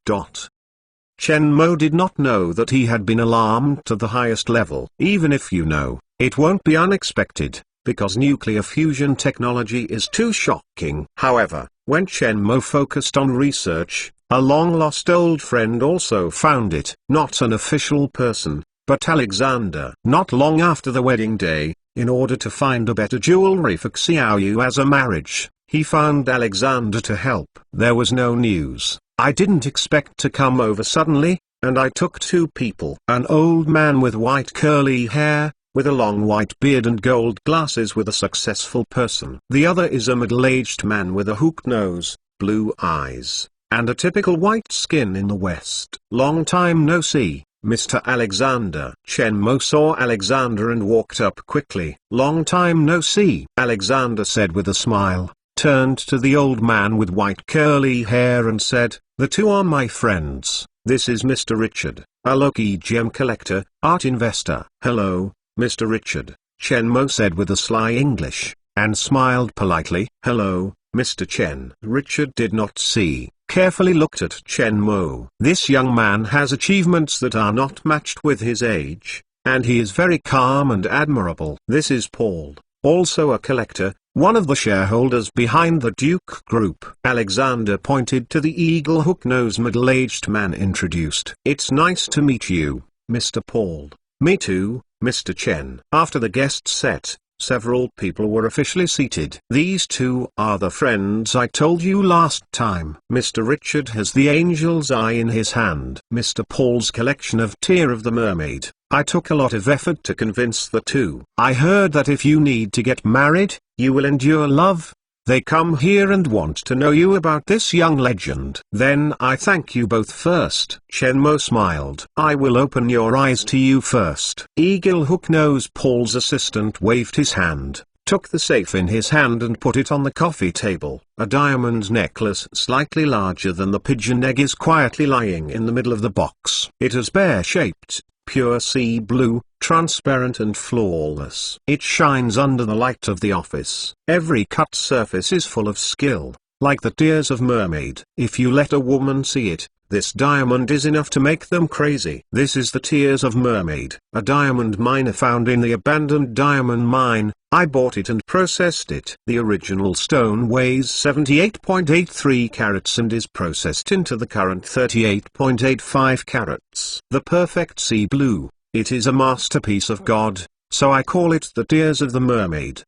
Chen Mo did not know that he had been alarmed to the highest level. Even if you know, it won't be unexpected, because nuclear fusion technology is too shocking. However, when Chen Mo focused on research, a long-lost old friend also found it. Not an official person, but Alexander. Not long after the wedding day, in order to find a better jewelry for Xiaoyu as a marriage, he found Alexander to help. There was no news. I didn't expect to come over suddenly, and I took 2 people. An old man with white curly hair, with a long white beard and gold glasses with a successful person. The other is a middle-aged man with a hooked nose, blue eyes, and a typical white skin in the West. Long time no see, Mr. Alexander. Chen Mo saw Alexander and walked up quickly. Long time no see, Alexander said with a smile, turned to the old man with white curly hair and said, the 2 are my friends. This is Mr. Richard, a Loki gem collector, art investor. Hello, Mr. Richard, Chen Mo said with a sly English, and smiled politely. Hello, Mr. Chen. Richard did not see, carefully looked at Chen Mo. This young man has achievements that are not matched with his age, and he is very calm and admirable. This is Paul, also a collector, one of the shareholders behind the Duke Group. Alexander pointed to the eagle hook-nosed middle-aged man introduced. It's nice to meet you, Mr. Paul. Me too, Mr. Chen. After the guest set, several people were officially seated. These 2 are the friends I told you last time. Mr. Richard has the angel's eye in his hand. Mr. Paul's collection of Tear of the Mermaid. I took a lot of effort to convince the 2. I heard that if you need to get married, you will endure love. They come here and want to know you about this young legend. Then I thank you both first. Chen Mo smiled. I will open your eyes to you first. Eagle Hook-Nose Paul's assistant waved his hand, took the safe in his hand and put it on the coffee table. A diamond necklace slightly larger than the pigeon egg is quietly lying in the middle of the box. It is bear-shaped, pure sea blue, transparent and flawless. It shines under the light of the office. Every cut surface is full of skill, like the tears of mermaid. If you let a woman see it, this diamond is enough to make them crazy. This is the tears of mermaid, a diamond miner found in the abandoned diamond mine. I bought it and processed it. The original stone weighs 78.83 carats and is processed into the current 38.85 carats. The perfect sea blue. It is a masterpiece of God, so I call it the Tears of the Mermaid.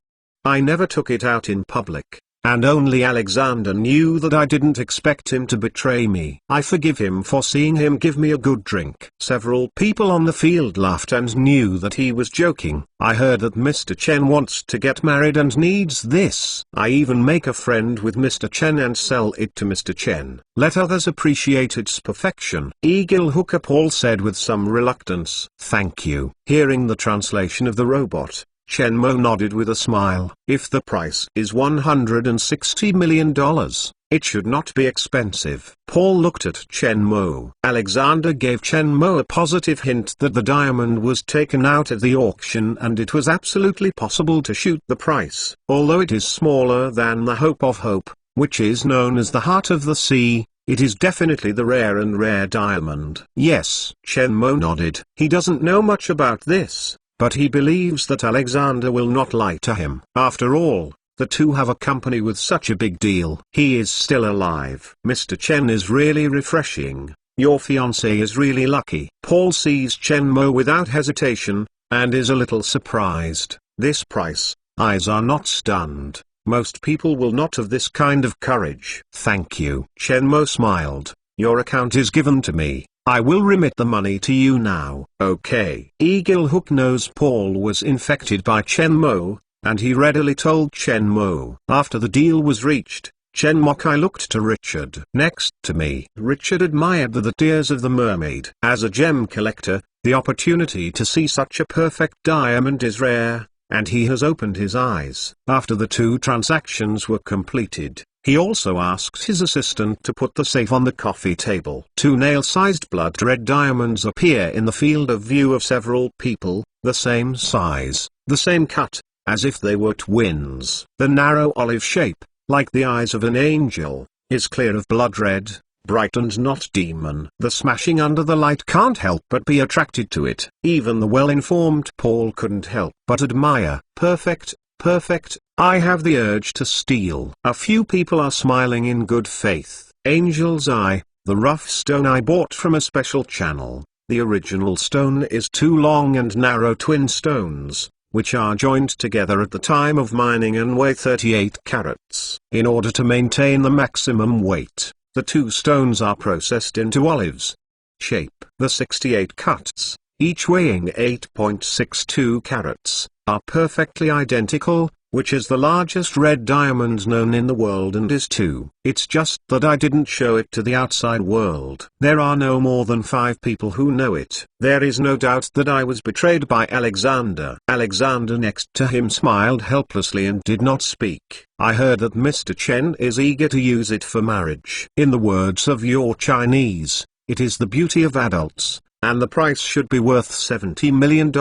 I never took it out in public, and only Alexander knew that I didn't expect him to betray me. I forgive him for seeing him give me a good drink. Several people on the field laughed and knew that he was joking. I heard that Mr. Chen wants to get married and needs this. I even make a friend with Mr. Chen and sell it to Mr. Chen. Let others appreciate its perfection. Eagle Hooker Paul said with some reluctance. Thank you. Hearing the translation of the robot, Chen Mo nodded with a smile. If the price is $160 million, it should not be expensive. Paul looked at Chen Mo. Alexander gave Chen Mo a positive hint that the diamond was taken out at the auction and it was absolutely possible to shoot the price. Although it is smaller than the Hope of Hope, which is known as the Heart of the Sea, it is definitely the rare diamond. Yes, Chen Mo nodded. He doesn't know much about this, but he believes that Alexander will not lie to him. After all, the two have a company with such a big deal. He is still alive. Mr. Chen is really refreshing. Your fiancé is really lucky. Paul sees Chen Mo without hesitation, and is a little surprised. This price, eyes are not stunned. Most people will not have this kind of courage. Thank you. Chen Mo smiled. Your account is given to me. I will remit the money to you now. Okay. Eagle Hook knows Paul was infected by Chen Mo, and he readily told Chen Mo. After the deal was reached, Chen Mokai looked to Richard. Next to me. Richard admired the tears of the mermaid. As a gem collector, the opportunity to see such a perfect diamond is rare, and he has opened his eyes. After the two transactions were completed, he also asked his assistant to put the safe on the coffee table. Two nail-sized blood red diamonds appear in the field of view of several people, the same size, the same cut, as if they were twins. The narrow olive shape, like the eyes of an angel, is clear of blood red, bright and not demon. The smashing under the light can't help but be attracted to it. Even the well-informed Paul couldn't help but admire. Perfect, perfect. I have the urge to steal. A few people are smiling in good faith. Angel's Eye, the rough stone I bought from a special channel. The original stone is two long and narrow twin stones, which are joined together at the time of mining and weigh 38 carats. In order to maintain the maximum weight, the two stones are processed into olives shape. The 68 cuts, each weighing 8.62 carats, are perfectly identical, which is the largest red diamond known in the world and is too. It's just that I didn't show it to the outside world. There are no more than 5 people who know it. There is no doubt that I was betrayed by Alexander. Alexander next to him smiled helplessly and did not speak. I heard that Mr. Chen is eager to use it for marriage. In the words of your Chinese, it is the beauty of adults, and the price should be worth $70 million.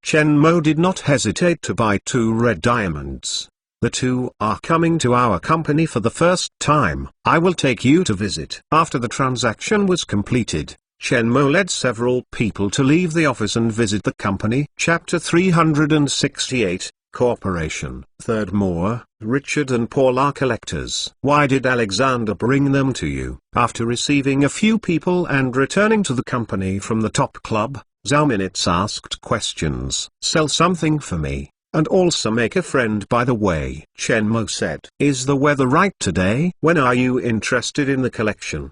Chen Mo did not hesitate to buy 2 red diamonds. The two are coming to our company for the first time. I will take you to visit. After the transaction was completed, Chen Mo led several people to leave the office and visit the company. Chapter 368, Cooperation. Third More, Richard and Paul are collectors. Why did Alexander bring them to you? After receiving a few people and returning to the company from the top club, Zhao Minutes asked questions. Sell something for me, and also make a friend by the way. Chen Mo said. Is the weather right today? When are you interested in the collection?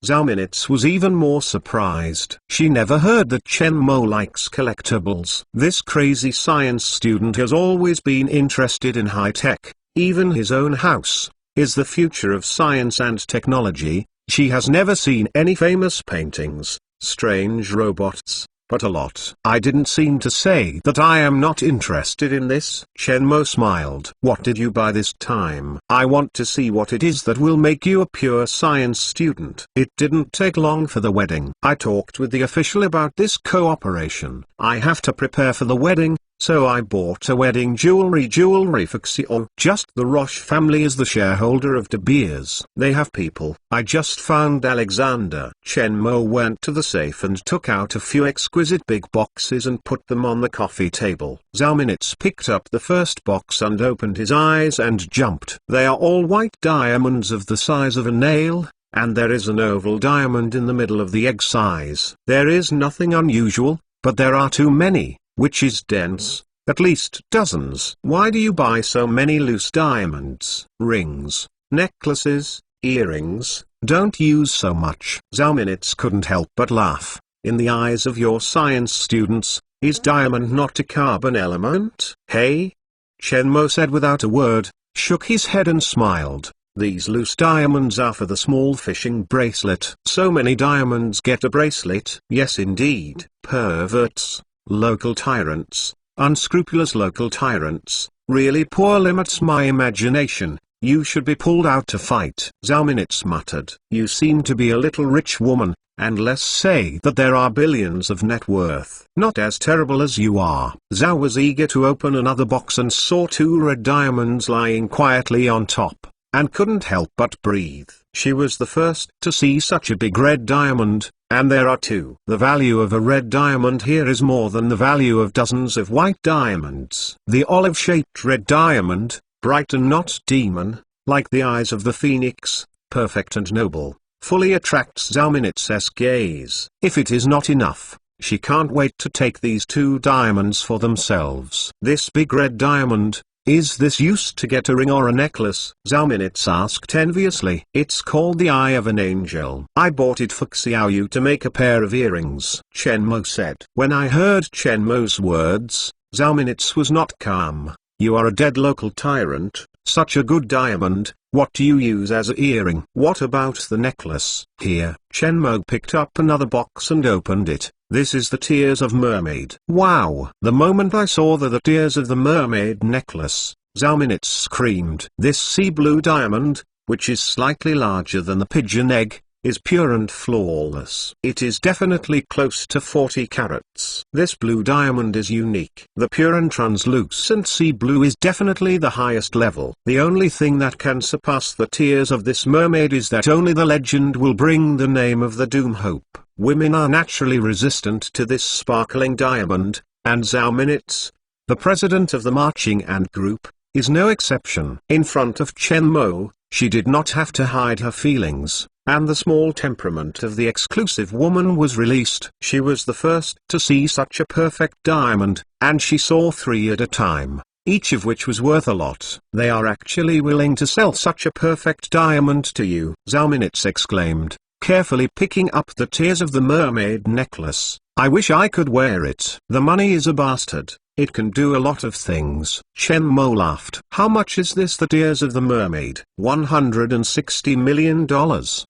Zhao Minutes was even more surprised. She never heard that Chen Mo likes collectibles. This crazy science student has always been interested in high-tech. Even his own house is the future of science and technology. She has never seen any famous paintings, strange robots, but a lot. I didn't seem to say that I am not interested in this. Chen Mo smiled. What did you buy this time? I want to see what it is that will make you a pure science student. It didn't take long for the wedding. I talked with the official about this cooperation. I have to prepare for the wedding, so I bought a wedding jewelry for Xiao. Just the Roche family is the shareholder of De Beers. They have people. I just found Alexander. Chen Mo went to the safe and took out a few exquisite big boxes and put them on the coffee table. Zhao Minutes picked up the first box and opened his eyes and jumped. They are all white diamonds of the size of a nail, and there is an oval diamond in the middle of the egg size. There is nothing unusual, but there are too many, which is dense, at least dozens. Why do you buy so many loose diamonds? Rings, necklaces, earrings, don't use so much. Zhao Minutes couldn't help but laugh. In the eyes of your science students, is diamond not a carbon element? Hey? Chen Mo said without a word, shook his head and smiled. These loose diamonds are for the small fishing bracelet. So many diamonds get a bracelet? Yes indeed. Perverts, local tyrants, unscrupulous local tyrants, really poor limits my imagination. You should be pulled out to fight. Zhao Minutes muttered. You seem to be a little rich woman, and let's say that there are billions of net worth. Not as terrible as you are. Zhao was eager to open another box and saw 2 red diamonds lying quietly on top, and couldn't help but breathe. She was the first to see such a big red diamond, and there are 2. The value of a red diamond here is more than the value of dozens of white diamonds. The olive-shaped red diamond, bright and not demon, like the eyes of the phoenix, perfect and noble, fully attracts Zhao Minit's gaze. If it is not enough, she can't wait to take these 2 diamonds for themselves. This big red diamond, is this used to get a ring or a necklace? Zhao Minitz asked enviously. It's called the Eye of an Angel. I bought it for Xiaoyu to make a pair of earrings, Chen Mo said. When I heard Chen Mo's words, Zhao Minitz was not calm. You are a dead local tyrant, such a good diamond, what do you use as an earring? What about the necklace? Here, Chen Mo picked up another box and opened it. This is the Tears of Mermaid. Wow! The moment I saw the Tears of the Mermaid necklace, Zhao Minitz screamed. This sea blue diamond, which is slightly larger than the pigeon egg, is pure and flawless. It is definitely close to 40 carats. This blue diamond is unique. The pure and translucent sea blue is definitely the highest level. The only thing that can surpass the tears of this mermaid is that only the legend will bring the name of the Doom Hope. Women are naturally resistant to this sparkling diamond, and Zhao Minitz, the president of the marching ant group, is no exception. In front of Chen Mo, she did not have to hide her feelings, and the small temperament of the exclusive woman was released. She was the first to see such a perfect diamond, and she saw 3 at a time, each of which was worth a lot. They are actually willing to sell such a perfect diamond to you, Zhao Minitz exclaimed, carefully picking up the Tears of the Mermaid necklace. I wish I could wear it. The money is a bastard. It can do a lot of things. Chen Mo laughed. How much is this, the Tears of the Mermaid? $160 million.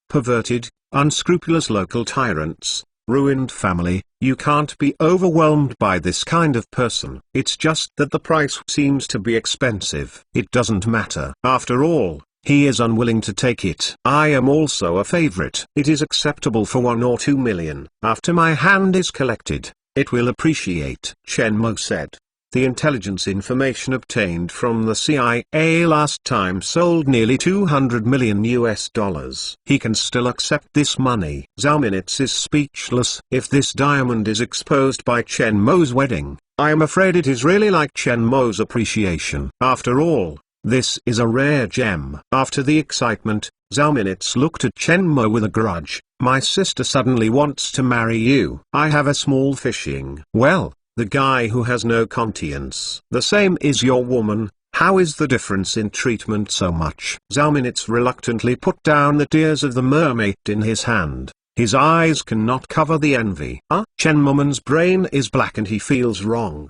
Perverted, unscrupulous local tyrants, ruined family, you can't be overwhelmed by this kind of person. It's just that the price seems to be expensive. It doesn't matter. After all, he is unwilling to take it. I am also a favorite. It is acceptable for 1 or 2 million. After my hand is collected, it will appreciate, Chen Mo said. The intelligence information obtained from the CIA last time sold nearly $200 million. He can still accept this money. Zhao Minitz is speechless. If this diamond is exposed by Chen Mo's wedding, I am afraid it is really like Chen Mo's appreciation. After all, this is a rare gem. After the excitement, Zhao Minitz looked at Chen Mo with a grudge. My sister suddenly wants to marry you. I have a small fishing. Well, the guy who has no conscience. The same is your woman. How is the difference in treatment so much? Zhao Minitz reluctantly put down the Tears of the Mermaid in his hand. His eyes cannot cover the envy. Chen Moman's brain is black and he feels wrong.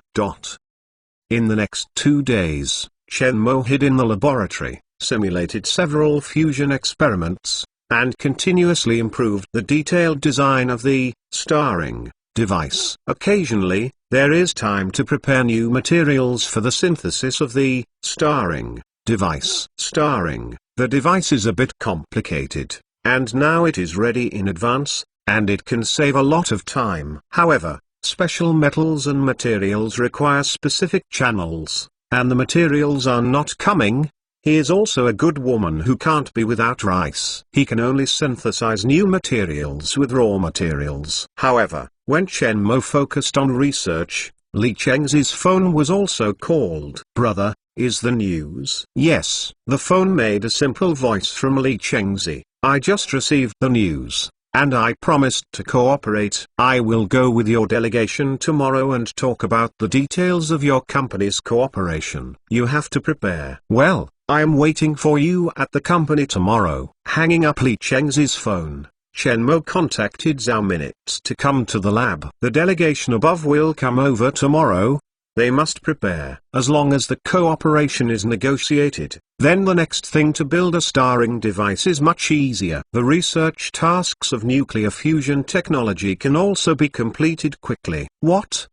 In the next 2 days, Chen Mo hid in the laboratory, simulated several fusion experiments, and continuously improved the detailed design of the starring device. Occasionally, there is time to prepare new materials for the synthesis of the starring device. The device is a bit complicated, and now it is ready in advance, and it can save a lot of time. However, special metals and materials require specific channels, and the materials are not coming. He is also a good woman who can't be without rice. He can only synthesize new materials with raw materials. However, when Chen Mo focused on research, Li Chengzi's phone was also called. Brother, is the news? Yes. The phone made a simple voice from Li Chengzi. I just received the news, and I promised to cooperate. I will go with your delegation tomorrow and talk about the details of your company's cooperation. You have to prepare. Well, I am waiting for you at the company tomorrow. Hanging up Li Chengzi's phone, Chen Mo contacted Zhao Minitz to come to the lab. The delegation above will come over tomorrow. They must prepare. As long as the cooperation is negotiated, then the next thing to build a starring device is much easier. The research tasks of nuclear fusion technology can also be completed quickly. What?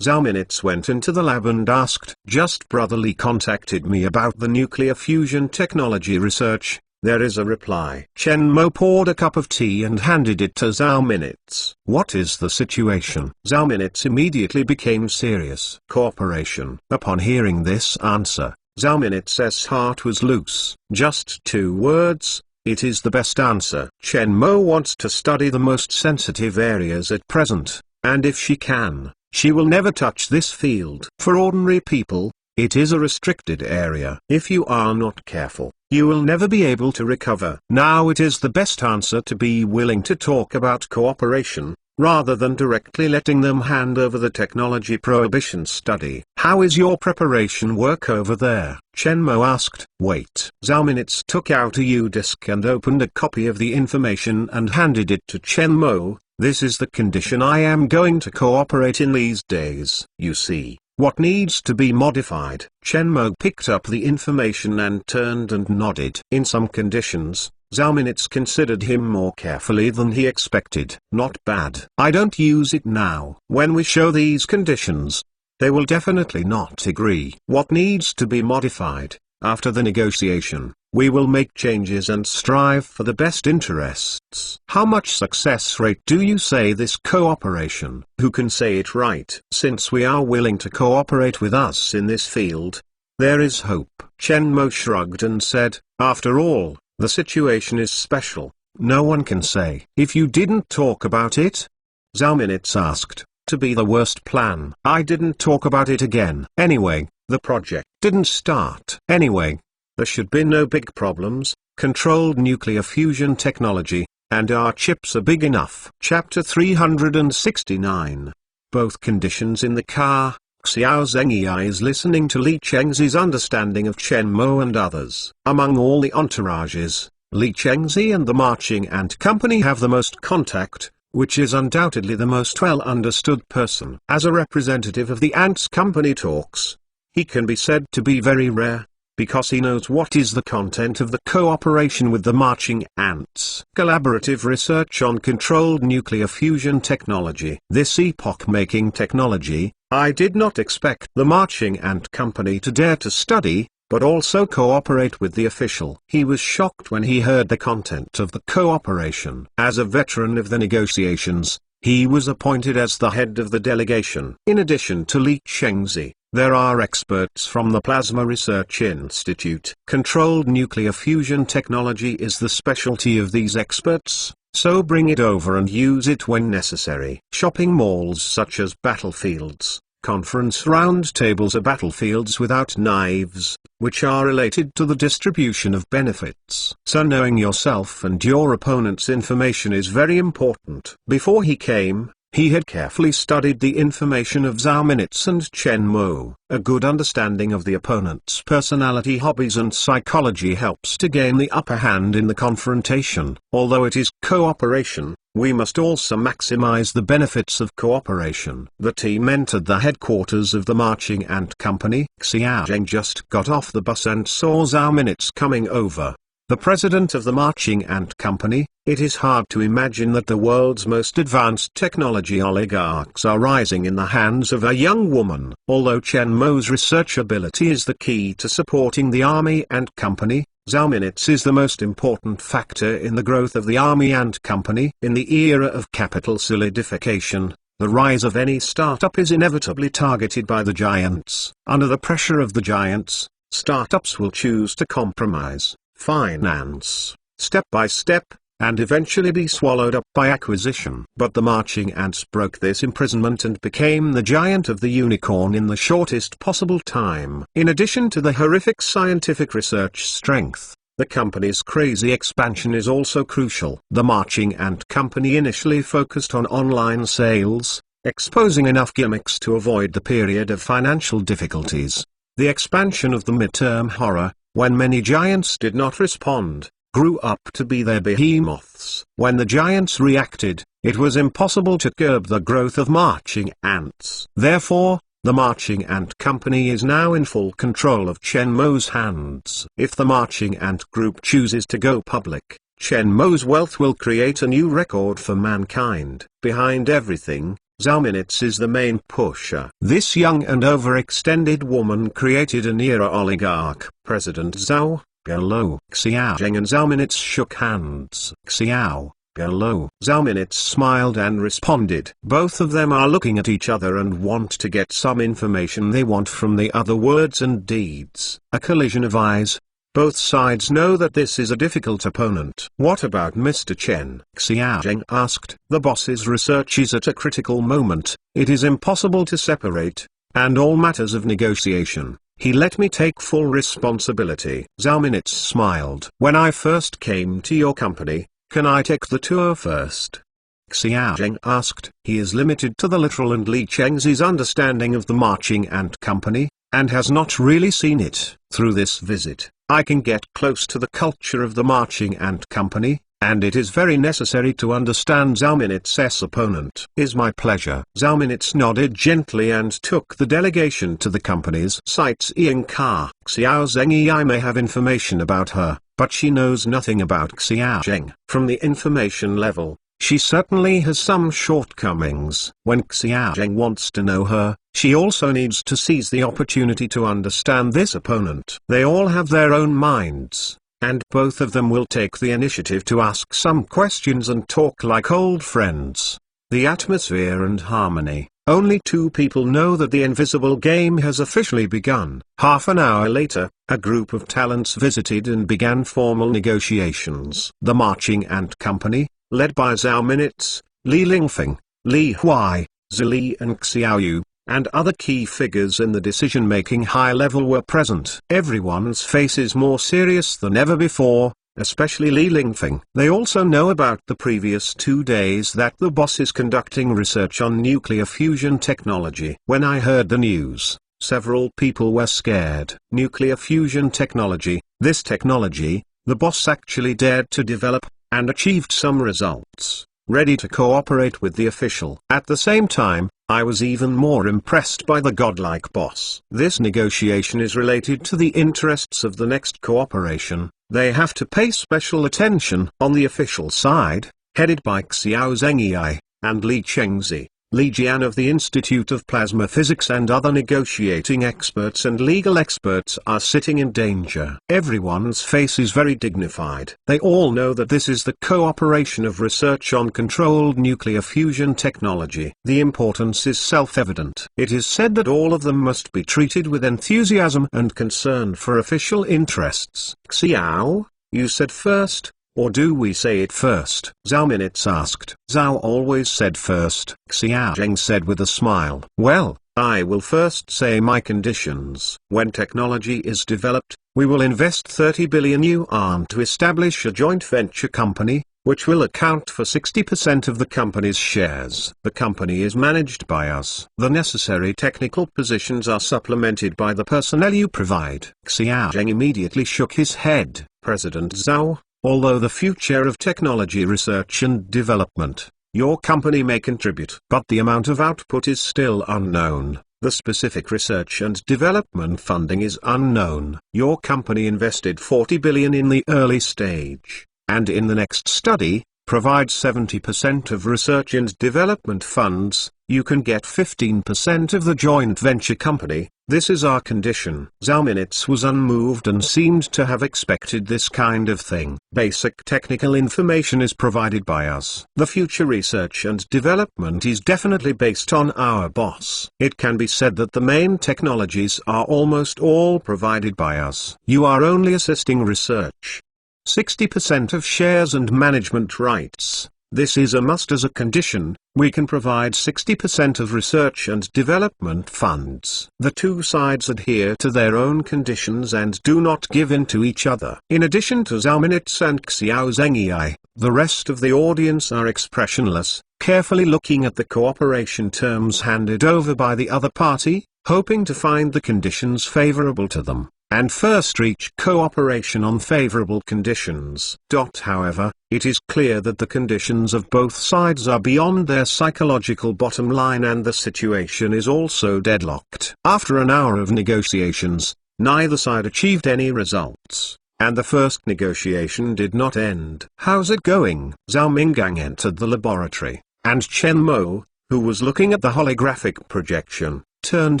Zhao Minitz went into the lab and asked. Just Brother Li contacted me about the nuclear fusion technology research. There is a reply. Chen Mo poured a cup of tea and handed it to Zhao Minitz. What is the situation? Zhao Minitz immediately became serious. Cooperation. Upon hearing this answer, Zhao Minitz's heart was loose. Just 2 words. It is the best answer. Chen Mo wants to study the most sensitive areas at present, and if she can, she will never touch this field. For ordinary people, It is a restricted area. If you are not careful, you will never be able to recover. Now it is the best answer to be willing to talk about cooperation, rather than directly letting them hand over the technology prohibition study. How is your preparation work over there? Chen Mo asked. Wait. Zhao Minutes took out a U-disk and opened a copy of the information and handed it to Chen Mo. This is the condition I am going to cooperate in these days. You see, what needs to be modified? Chen Mo picked up the information and turned and nodded. In some conditions, Zhao Minutes considered him more carefully than he expected. Not bad. I don't use it now. When we show these conditions, they will definitely not agree. What needs to be modified? After the negotiation, we will make changes and strive for the best interests. How much success rate do you say this cooperation? Who can say it right? Since we are willing to cooperate with us in this field, there is hope. Chen Mo shrugged and said, after all, the situation is special. No one can say. If you didn't talk about it? Zhao Minutes asked. To be the worst plan. I didn't talk about it again. Anyway, the project didn't start. Anyway, there should be no big problems. Controlled nuclear fusion technology, and our chips are big enough. Chapter 369. Both conditions in the car. Xiao Zhengyi is listening to Li Chengzi's understanding of Chen Mo and others. Among all the entourages, Li Chengzi and the Marching Ant Company have the most contact, which is undoubtedly the most well-understood person. As a representative of the Ants Company talks, he can be said to be very rare, because he knows what is the content of the cooperation with the Marching Ants. Collaborative research on controlled nuclear fusion technology. This epoch-making technology, I did not expect the Marching Ant Company to dare to study, but also cooperate with the official. He was shocked when he heard the content of the cooperation. As a veteran of the negotiations, he was appointed as the head of the delegation. In addition to Li Chengzi, there are experts from the Plasma Research Institute. Controlled nuclear fusion technology is the specialty of these experts, so bring it over and use it when necessary. Shopping malls such as battlefields. Conference round tables are battlefields without knives, which are related to the distribution of benefits. So knowing yourself and your opponent's information is very important. Before he came, he had carefully studied the information of Zhao Minutes and Chen Mo. A good understanding of the opponent's personality, hobbies and psychology helps to gain the upper hand in the confrontation. Although it is cooperation, we must also maximize the benefits of cooperation. The team entered the headquarters of the Marching Ant Company. Xiao Zheng just got off the bus and saw Zhao Minutes coming over. The president of the Marching Ant Company. It is hard to imagine that the world's most advanced technology oligarchs are rising in the hands of a young woman. Although Chen Mo's research ability is the key to supporting the Army Ant Company, Zhao Minutes is the most important factor in the growth of the Army Ant Company. In the era of capital solidification, the rise of any startup is inevitably targeted by the giants. Under the pressure of the giants, startups will choose to compromise, finance, step by step, and eventually be swallowed up by acquisition. But the Marching Ants broke this imprisonment and became the giant of the unicorn in the shortest possible time. In addition to the horrific scientific research strength, the company's crazy expansion is also crucial. The Marching Ant Company initially focused on online sales, exposing enough gimmicks to avoid the period of financial difficulties. The expansion of the midterm horror, when many giants did not respond, grew up to be their behemoths. When the giants reacted, it was impossible to curb the growth of marching ants. Therefore, the Marching Ant Company is now in full control of Chen Mo's hands. If the Marching Ant Group chooses to go public, Chen Mo's wealth will create a new record for mankind. Behind everything, Zhao Minutes is the main pusher. This young and overextended woman created an era oligarch. President Zhao, hello. Xiao Zheng and Zhao Minutes shook hands. Xiao, hello. Zhao Minutes smiled and responded. Both of them are looking at each other and want to get some information they want from the other. Words and deeds. A collision of eyes. Both sides know that this is a difficult opponent. What about Mr. Chen? Xiao Zheng asked. The boss's research is at a critical moment. It is impossible to separate, and all matters of negotiation, he let me take full responsibility. Zhao Minutes smiled. When I first came to your company, can I take the tour first? Xiao Zheng asked. He is limited to the literal and Li Chengzi's understanding of the marching ant company, and has not really seen it. Through this visit, I can get close to the culture of the marching ant company, and it is very necessary to understand Zhao Minutes' opponent. Is my pleasure. Zhao Minutes nodded gently and took the delegation to the company's sightseeing car. Xiao Zheng may have information about her, but she knows nothing about Xiao Zheng. From the information level, she certainly has some shortcomings. When Xiao Zheng wants to know her, she also needs to seize the opportunity to understand this opponent. They all have their own minds, and both of them will take the initiative to ask some questions and talk like old friends. The atmosphere and harmony. Only two people know that the invisible game has officially begun. Half an hour later, a group of talents visited and began formal negotiations. The marching ant company, led by Zhao Minutes, Li Lingfeng, Li Huai, Zili and Xiaoyu, and other key figures in the decision-making high level were present. Everyone's face is more serious than ever before, especially Li Lingfeng. They also know about the previous 2 days that the boss is conducting research on nuclear fusion technology. When I heard the news, several people were scared. Nuclear fusion technology, this technology, the boss actually dared to develop, and achieved some results, ready to cooperate with the official. At the same time, I was even more impressed by the godlike boss. This negotiation is related to the interests of the next cooperation. They have to pay special attention. On the official side, headed by Xiao Zhengyi and Li Chengzi, Li Jian of the Institute of Plasma Physics and other negotiating experts and legal experts are sitting in danger. Everyone's face is very dignified. They all know that this is the cooperation of research on controlled nuclear fusion technology. The importance is self-evident. It is said that all of them must be treated with enthusiasm and concern for official interests. Xiao, you said first. Or do we say it first? Zhao Minutes asked. Zhao always said first. Xiao Zheng said with a smile. Well, I will first say my conditions. When technology is developed, we will invest 30 billion yuan to establish a joint venture company, which will account for 60% of the company's shares. The company is managed by us. The necessary technical positions are supplemented by the personnel you provide. Xiao Zheng immediately shook his head. President Zhao, although the future of technology research and development, your company may contribute, but the amount of output is still unknown. The specific research and development funding is unknown. Your company invested 40 billion in the early stage, and in the next study, provide 70% of research and development funds. You can get 15% of the joint venture company. This is our condition. Zhao Minutes was unmoved and seemed to have expected this kind of thing. Basic technical information is provided by us. The future research and development is definitely based on our boss. It can be said that the main technologies are almost all provided by us. You are only assisting research. 60% of shares and management rights. This is a must as a condition. We can provide 60% of research and development funds. The two sides adhere to their own conditions and do not give in to each other. In addition to Zhao Minutes and Xiao Zhengyi, the rest of the audience are expressionless, carefully looking at the cooperation terms handed over by the other party, hoping to find the conditions favorable to them, and first reach cooperation on favorable conditions. However, it is clear that the conditions of both sides are beyond their psychological bottom line and the situation is also deadlocked. After an hour of negotiations, neither side achieved any results, and the first negotiation did not end. How's it going? Zhao Minggang entered the laboratory, and Chen Mo, who was looking at the holographic projection, turned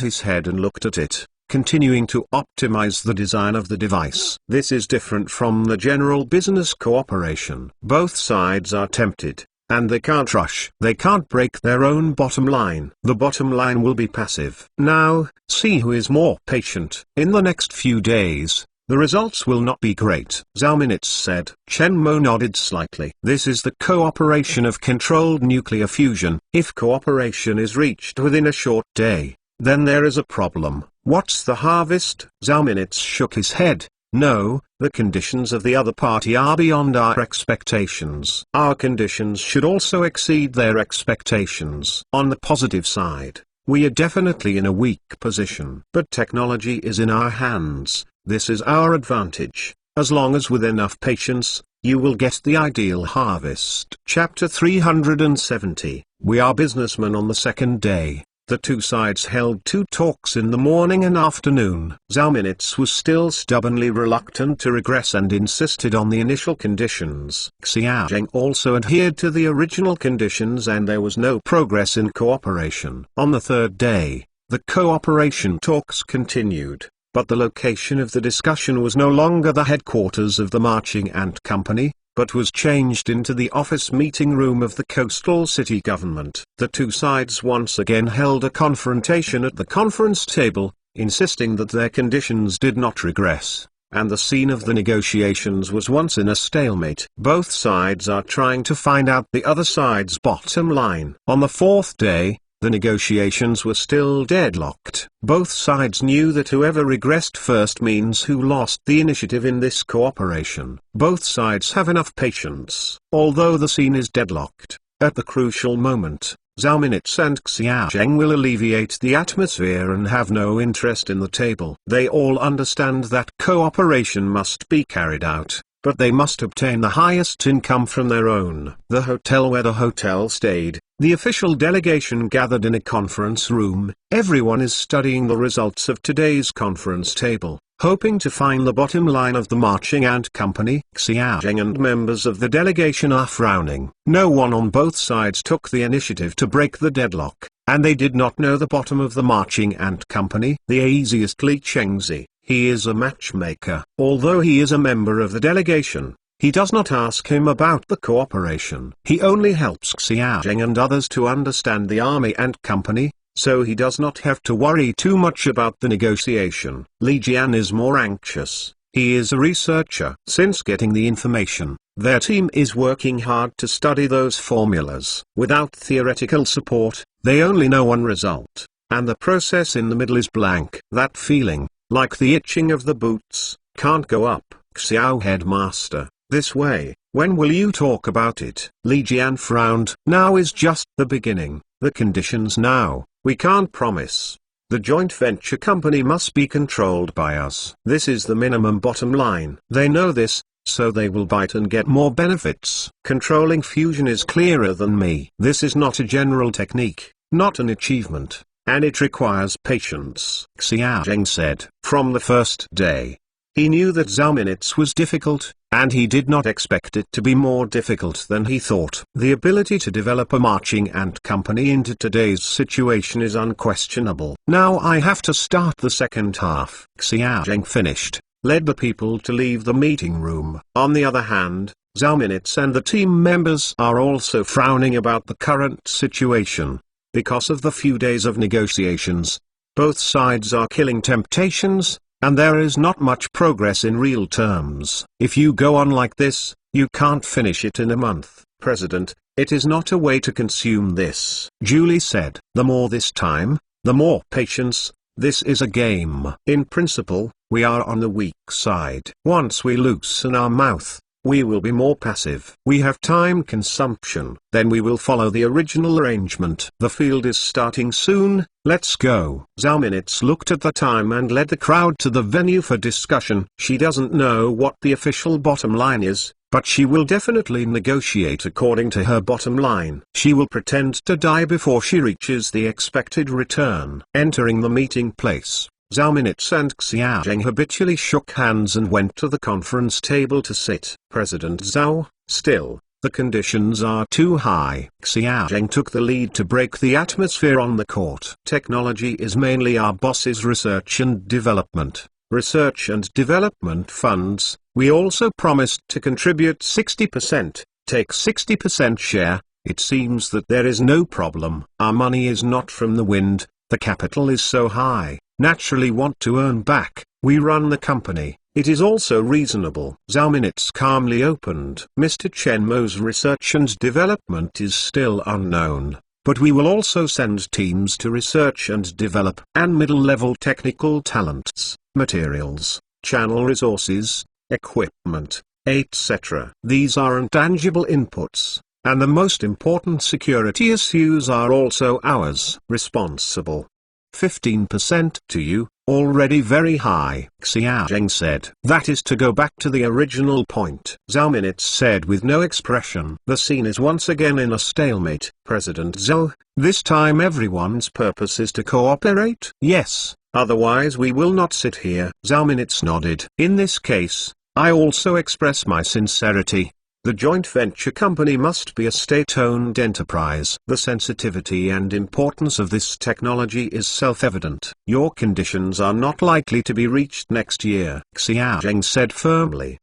his head and looked at it, continuing to optimize the design of the device. This is different from the general business cooperation. Both sides are tempted, and they can't rush. They can't break their own bottom line. The bottom line will be passive. Now, see who is more patient. In the next few days, the results will not be great. Zhao Minutes said. Chen Mo nodded slightly. This is the cooperation of controlled nuclear fusion. If cooperation is reached within a short day, then there is a problem. What's the harvest? Zhao Minutes shook his head. No, the conditions of the other party are beyond our expectations. Our conditions should also exceed their expectations. On the positive side, we are definitely in a weak position. But technology is in our hands. This is our advantage. As long as with enough patience, you will get the ideal harvest. Chapter 370. We are businessmen. On the second day, the two sides held two talks in the morning and afternoon. Zhao Minutes was still stubbornly reluctant to regress and insisted on the initial conditions. Xiao Zheng also adhered to the original conditions, and there was no progress in cooperation. On the third day, the cooperation talks continued, but the location of the discussion was no longer the headquarters of the Marching Ant Company, but was changed into the office meeting room of the coastal city government. The two sides once again held a confrontation at the conference table, insisting that their conditions did not regress, and the scene of the negotiations was once in a stalemate. Both sides are trying to find out the other side's bottom line. On the fourth day, the negotiations were still deadlocked. Both sides knew that whoever regressed first means who lost the initiative in this cooperation. Both sides have enough patience. Although the scene is deadlocked, at the crucial moment, Zhao Minutes and Xiao Zheng will alleviate the atmosphere and have no interest in the table. They all understand that cooperation must be carried out, but they must obtain the highest income from their own. The hotel where the hotel stayed, the official delegation gathered in a conference room. Everyone is studying the results of today's conference table, hoping to find the bottom line of the Marching Ant Company. Xiao Zheng and members of the delegation are frowning. No one on both sides took the initiative to break the deadlock, and they did not know the bottom of the Marching Ant Company. The easiest Li Chengzi. He is a matchmaker. Although he is a member of the delegation, he does not ask him about the cooperation. He only helps Xiao Zheng and others to understand the army and company, so he does not have to worry too much about the negotiation. Li Jian is more anxious. He is a researcher. Since getting the information, their team is working hard to study those formulas. Without theoretical support, they only know one result, and the process in the middle is blank. That feeling, like the itching of the boots, can't go up. Xiao Headmaster, this way, when will you talk about it? Li Jian frowned. Now is just the beginning. The conditions now, we can't promise. The joint venture company must be controlled by us. This is the minimum bottom line. They know this, so they will bite and get more benefits. Controlling fusion is clearer than me. This is not a general technique, not an achievement, and it requires patience, Xiao Zheng said. From the first day, he knew that Zhao Minutes was difficult, and he did not expect it to be more difficult than he thought. The ability to develop a Marching Ant Company into today's situation is unquestionable. Now I have to start the second half. Xiao Zheng finished, led the people to leave the meeting room. On the other hand, Zhao Minutes and the team members are also frowning about the current situation. Because of the few days of negotiations, both sides are killing temptations, and there is not much progress in real terms. If you go on like this, you can't finish it in a month. President, it is not a way to consume this. Julie said, the more this time, the more patience. This is a game. In principle, we are on the weak side. Once we loosen our mouth, we will be more passive. We have time consumption. Then we will follow the original arrangement. The field is starting soon. Let's go. Zhao Minutes looked at the time and led the crowd to the venue for discussion. She doesn't know what the official bottom line is, but she will definitely negotiate according to her bottom line. She will pretend to die before she reaches the expected return. Entering the meeting place, Zhao Minutes and Xiao Zheng habitually shook hands and went to the conference table to sit. President Zhao, still, the conditions are too high. Xiao Zheng took the lead to break the atmosphere on the court. Technology is mainly our boss's research and development. Research and development funds, we also promised to contribute 60%, take 60% share. It seems that there is no problem. Our money is not from the wind, the capital is so high. Naturally want to earn back. We run the company. It is also reasonable. Zhao Minutes calmly opened. Mr. Chen Mo's research and development is still unknown. but we will also send teams to research and develop and middle-level technical talents, materials, channel resources, equipment, etc. These are intangible inputs, and the most important security issues are also ours. Responsible. 15% to you, already very high, Xiaozheng said. That is to go back to the original point, Zhao Minutes said with no expression. The scene is once again in a stalemate. President Zhou, this time everyone's purpose is to cooperate? Yes, otherwise we will not sit here. Zhao Minutes nodded. In this case, I also express my sincerity. The joint venture company must be a state-owned enterprise. The sensitivity and importance of this technology is self-evident. Your conditions are not likely to be reached next year, Xiaozheng said firmly.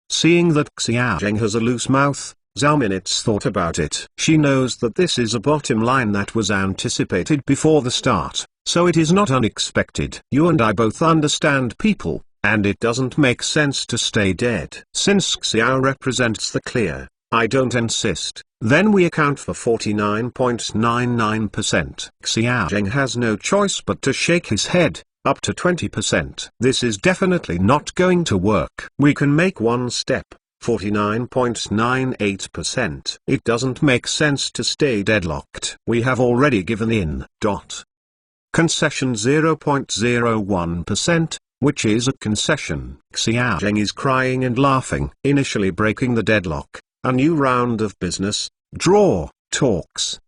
Seeing that Xiaozheng has a loose mouth, Zhao Minutes thought about it. She knows that this is a bottom line that was anticipated before the start, so it is not unexpected. You and I both understand people, and it doesn't make sense to stay dead. Since Xiao represents the clear, I don't insist, then we account for 49.99%. Xiaozheng has no choice but to shake his head, up to 20%. This is definitely not going to work. We can make one step, 49.98%. It doesn't make sense to stay deadlocked. We have already given in. Concession 0.01%. Which is a concession. Xiaozheng is crying and laughing. Initially breaking the deadlock, a new round of business, talks,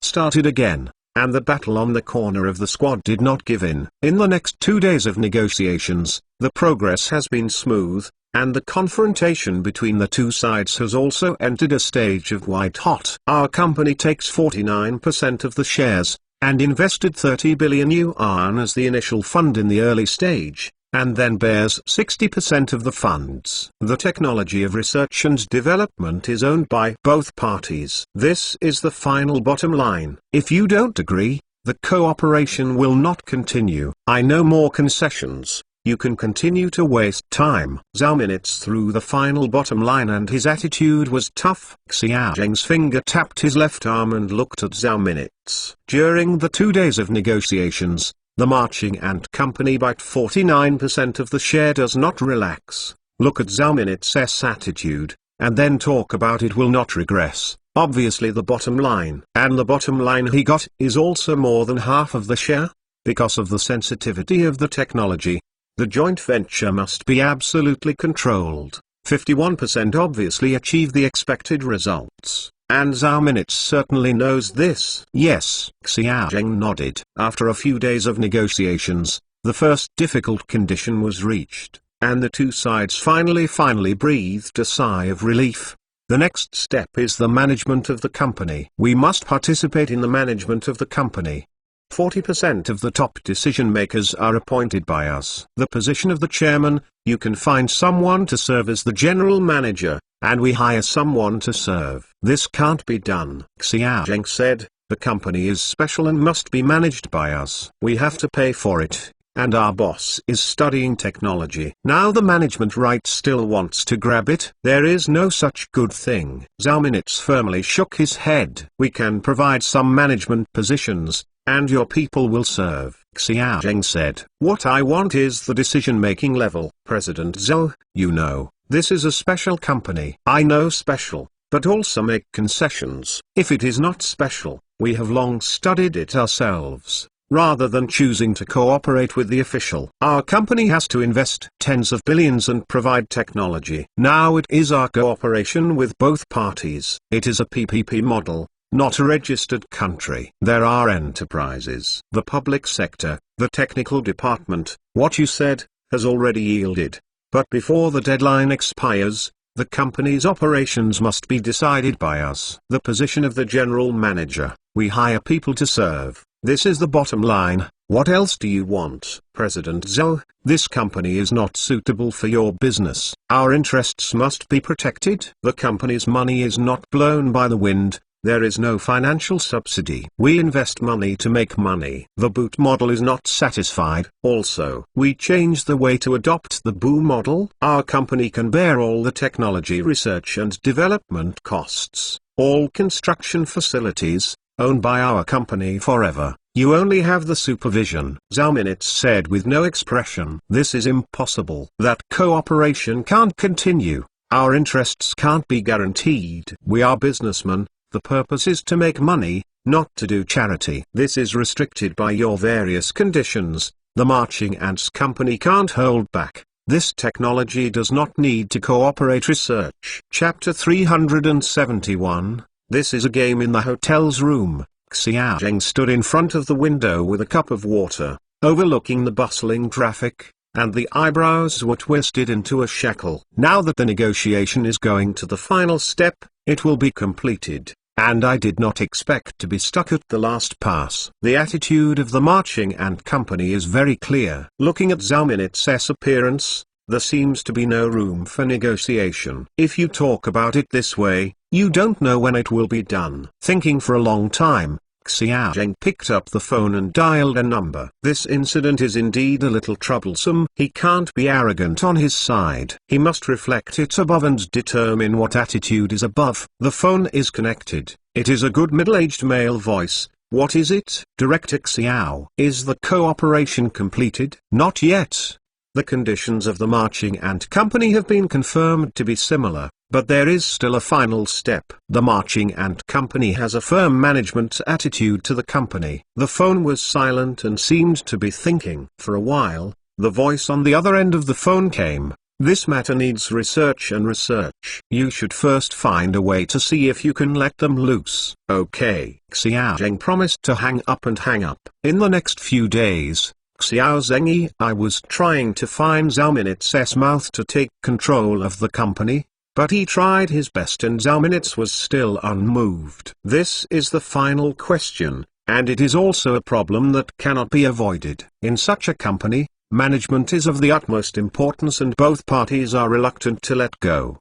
started again, and the battle on the corner of the squad did not give in. In the next 2 days of negotiations, the progress has been smooth, and the confrontation between the two sides has also entered a stage of white hot. Our company takes 49% of the shares, and invested 30 billion yuan as the initial fund in the early stage, and then bears 60% of the funds. The technology of research and development is owned by both parties. This is the final bottom line. If you don't agree, the cooperation will not continue. I no more concessions. You can continue to waste time. Zhao Minutes threw the final bottom line and his attitude was tough. Xiaozheng's finger tapped his left arm and looked at Zhao Minutes. During the 2 days of negotiations, the marching ant company bought 49% of the share does not relax. Look at Zhao Minutes' attitude, and then talk about it will not regress. Obviously the bottom line. And the bottom line he got is also more than half of the share? Because of the sensitivity of the technology, the joint venture must be absolutely controlled. 51% obviously achieve the expected results, and Zhao Minutes certainly knows this. Yes, Xiaozheng nodded. After a few days of negotiations, the first difficult condition was reached, and the two sides finally breathed a sigh of relief. The next step is the management of the company. We must participate in the management of the company. 40% of the top decision makers are appointed by us. The position of the chairman, you can find someone to serve as the general manager, and we hire someone to serve. This can't be done. Xiaozheng said, the company is special and must be managed by us. We have to pay for it, and our boss is studying technology. Now the management right still wants to grab it. There is no such good thing. Zhao Minutes firmly shook his head. We can provide some management positions, and your people will serve. Xiaozheng said, what I want is the decision-making level. President Zhou, you know, this is a special company. I know special, but also make concessions. If it is not special, we have long studied it ourselves, rather than choosing to cooperate with the official. Our company has to invest tens of billions and provide technology. Now it is our cooperation with both parties. It is a PPP model, not a registered country. There are enterprises. The public sector, the technical department, what you said, has already yielded. But before the deadline expires, the company's operations must be decided by us. The position of the general manager, we hire people to serve. This is the bottom line. What else do you want? President Zhou, this company is not suitable for your business. Our interests must be protected. The company's money is not blown by the wind. There is no financial subsidy. We invest money to make money. The boot model is not satisfied. Also, we change the way to adopt the BOO model. Our company can bear all the technology research and development costs, all construction facilities, owned by our company forever. You only have the supervision. Zhao Minitz said with no expression. This is impossible. That cooperation can't continue. Our interests can't be guaranteed. We are businessmen. The purpose is to make money, not to do charity. This is restricted by your various conditions. The Marching Ants company can't hold back. This technology does not need to cooperate research. Chapter 371. This is a game in the hotel's room. Xiao Zheng stood in front of the window with a cup of water, overlooking the bustling traffic, and the eyebrows were twisted into a shackle. Now that the negotiation is going to the final step, it will be completed. And I did not expect to be stuck at the last pass. The attitude of the Marching Ant company is very clear. Looking at Zhao Minitz's appearance, there seems to be no room for negotiation. If you talk about it this way, you don't know when it will be done. Thinking for a long time, Xiao Zheng picked up the phone and dialed a number. This incident is indeed a little troublesome. He can't be arrogant on his side. He must reflect it above and determine what attitude is above. The phone is connected. It is a good middle-aged male voice. What is it? Director Xiao. Is the cooperation completed? Not yet. The conditions of the Marching Ant company have been confirmed to be similar, but there is still a final step. The Marching Ant company has a firm management attitude to the company. The phone was silent and seemed to be thinking. For a while, the voice on the other end of the phone came. This matter needs research and research. You should first find a way to see if you can let them loose. Okay. Xiao Zheng promised to hang up and hang up. In the next few days, Xiao Zheng, I was trying to find Zhao Minitz's mouth to take control of the company, but he tried his best and Zhao Minitz was still unmoved. This is the final question, and it is also a problem that cannot be avoided. In such a company, management is of the utmost importance and both parties are reluctant to let go.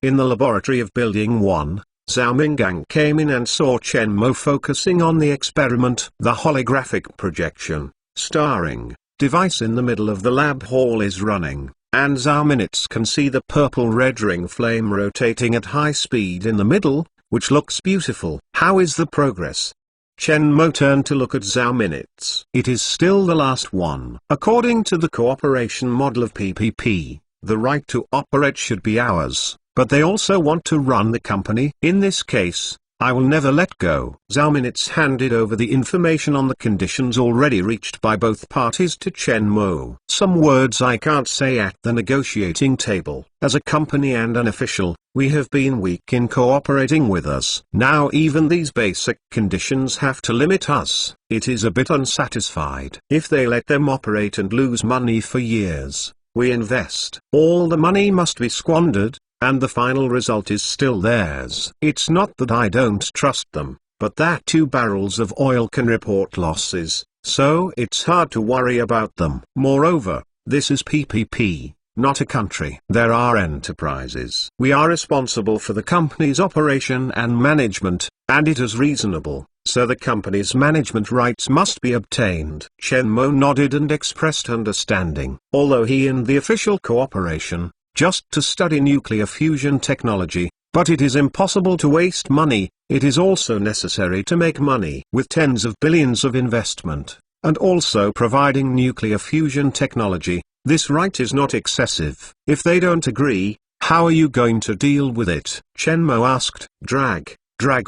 In the laboratory of Building 1, Zhao Minggang came in and saw Chen Mo focusing on the experiment. The holographic projection, starring, device in the middle of the lab hall is running, and Zhao Minitz can see the purple-red ring flame rotating at high speed in the middle, which looks beautiful. How is the progress? Chen Mo turned to look at Zhao Minitz. It is still the last one. According to the cooperation model of PPP, the right to operate should be ours, but they also want to run the company. In this case, I will never let go. Zhao Minitz handed over the information on the conditions already reached by both parties to Chen Mo. Some words I can't say at the negotiating table. As a company and an official, we have been weak in cooperating with us. Now even these basic conditions have to limit us. It is a bit unsatisfied. If they let them operate and lose money for years, we invest. All the money must be squandered, and the final result is still theirs. It's not that I don't trust them, but that 2 barrels of oil can report losses, so it's hard to worry about them. Moreover, this is PPP, not a country. There are enterprises. We are responsible for the company's operation and management, and it is reasonable, so the company's management rights must be obtained. Chen Mo nodded and expressed understanding. Although he and the official cooperation, just to study nuclear fusion technology, but it is impossible to waste money. It is also necessary to make money. With tens of billions of investment, and also providing nuclear fusion technology, this right is not excessive. If they don't agree, how are you going to deal with it? Chen Mo asked. Drag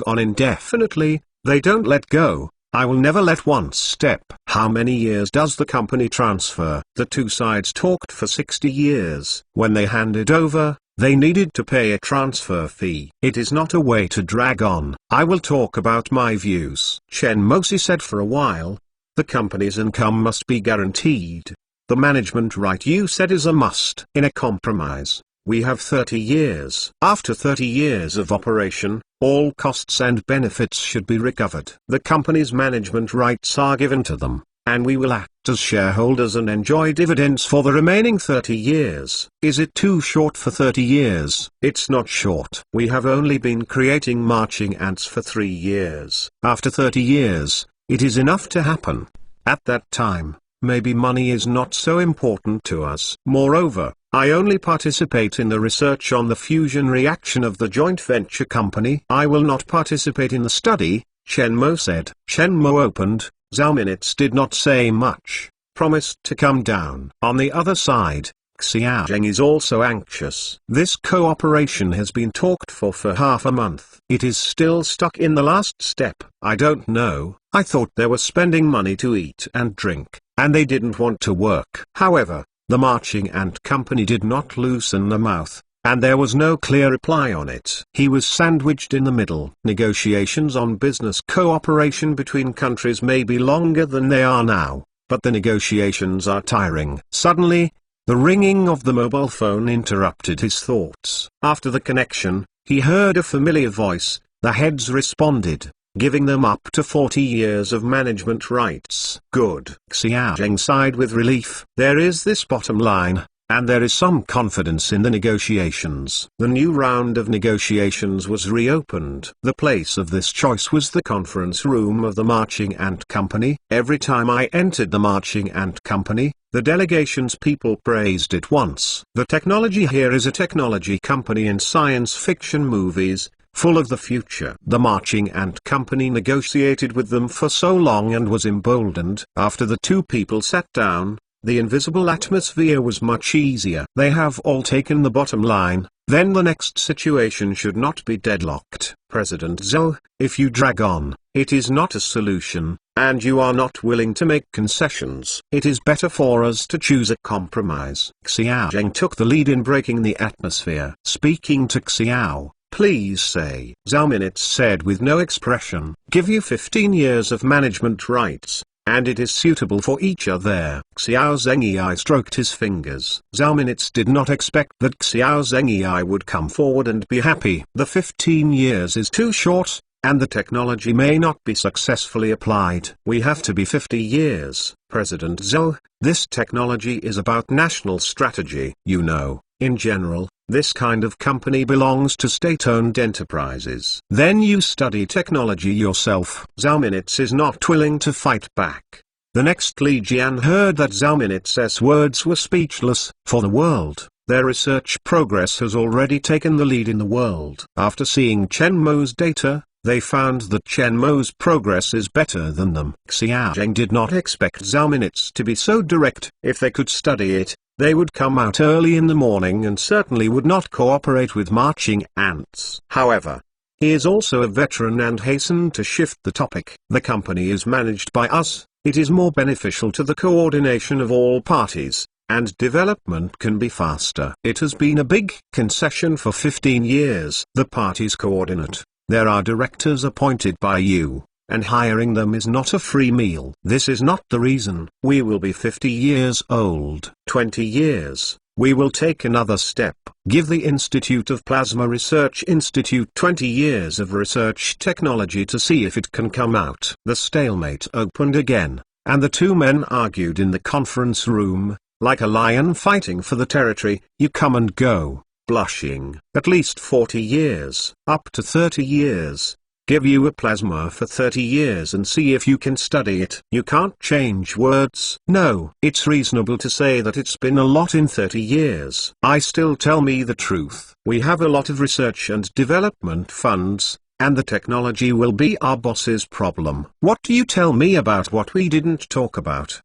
on indefinitely. They don't let go. I will never let one step. How many years does the company transfer? The 2 sides talked for 60 years. When they handed over, they needed to pay a transfer fee. It is not a way to drag on. I will talk about my views. Chen Mosi said. For a while, the company's income must be guaranteed. The management right you said is a must. In a compromise, we have 30 years. After 30 years of operation, all costs and benefits should be recovered. The company's management rights are given to them, and we will act as shareholders and enjoy dividends for the remaining 30 years. Is it too short for 30 years? It's not short. We have only been creating marching ants for 3 years. After 30 years, it is enough to happen. At that time, maybe money is not so important to us. Moreover, I only participate in the research on the fusion reaction of the joint venture company. I will not participate in the study, Chen Mo said. Chen Mo opened. Zhao Minutes did not say much, promised to come down. On the other side, Xiao Zheng is also anxious. This cooperation has been talked for half a month. It is still stuck in the last step. I don't know, I thought they were spending money to eat and drink, and they didn't want to work. However, the marching ant company did not loosen the mouth, and there was no clear reply on it. He was sandwiched in the middle. Negotiations on business cooperation between countries may be longer than they are now, but the negotiations are tiring. Suddenly, the ringing of the mobile phone interrupted his thoughts. After the connection, he heard a familiar voice. The heads responded, giving them up to 40 years of management rights. Good. Xiao Zheng sighed with relief. There is this bottom line, and there is some confidence in the negotiations. The new round of negotiations was reopened. The place of this choice was the conference room of the Marching Ant Company. Every time I entered the Marching Ant Company, the delegation's people praised it once. The technology here is a technology company in science fiction movies, full of the future. The Marching Ant Company negotiated with them for so long and was emboldened. After the two people sat down, the invisible atmosphere was much easier. They have all taken the bottom line, then the next situation should not be deadlocked. President Zhou, if you drag on, it is not a solution, and you are not willing to make concessions. It is better for us to choose a compromise. Xiao Zheng took the lead in breaking the atmosphere. Speaking to Xiao, please say. Zhao Minutes said with no expression. Give you 15 years of management rights, and it is suitable for each other. Xiao Zhengyai stroked his fingers. Zhao Minutes did not expect that Xiao Zhengyai would come forward and be happy. The 15 years is too short, and the technology may not be successfully applied. We have to be 50 years. President Zhou, this technology is about national strategy. You know, in general, this kind of company belongs to state-owned enterprises. Then you study technology yourself. Zhao Minutes is not willing to fight back. The next Li Jian heard that Zhao Minutes' words were speechless. For the world, their research progress has already taken the lead in the world. After seeing Chen Mo's data, they found that Chen Mo's progress is better than them. Xiao Zheng did not expect Zhao Minutes to be so direct. If they could study it, they would come out early in the morning and certainly would not cooperate with marching ants. However, he is also a veteran and hastened to shift the topic. The company is managed by us, it is more beneficial to the coordination of all parties, and development can be faster. It has been a big concession for 15 years. The parties coordinate. There are directors appointed by you, and hiring them is not a free meal. This is not the reason. We will be 50 years old. 20 years, we will take another step. Give the Institute of Plasma Research Institute 20 years of research technology to see if it can come out. The stalemate opened again, and the two men argued in the conference room, like a lion fighting for the territory. You come and go, blushing. At least 40 years, up to 30 years. Give you a plasma for 30 years and see if you can study it. You can't change words. No, it's reasonable to say that it's been a lot in 30 years. I still tell me the truth. We have a lot of research and development funds, and the technology will be our boss's problem. What do you tell me about what we didn't talk about?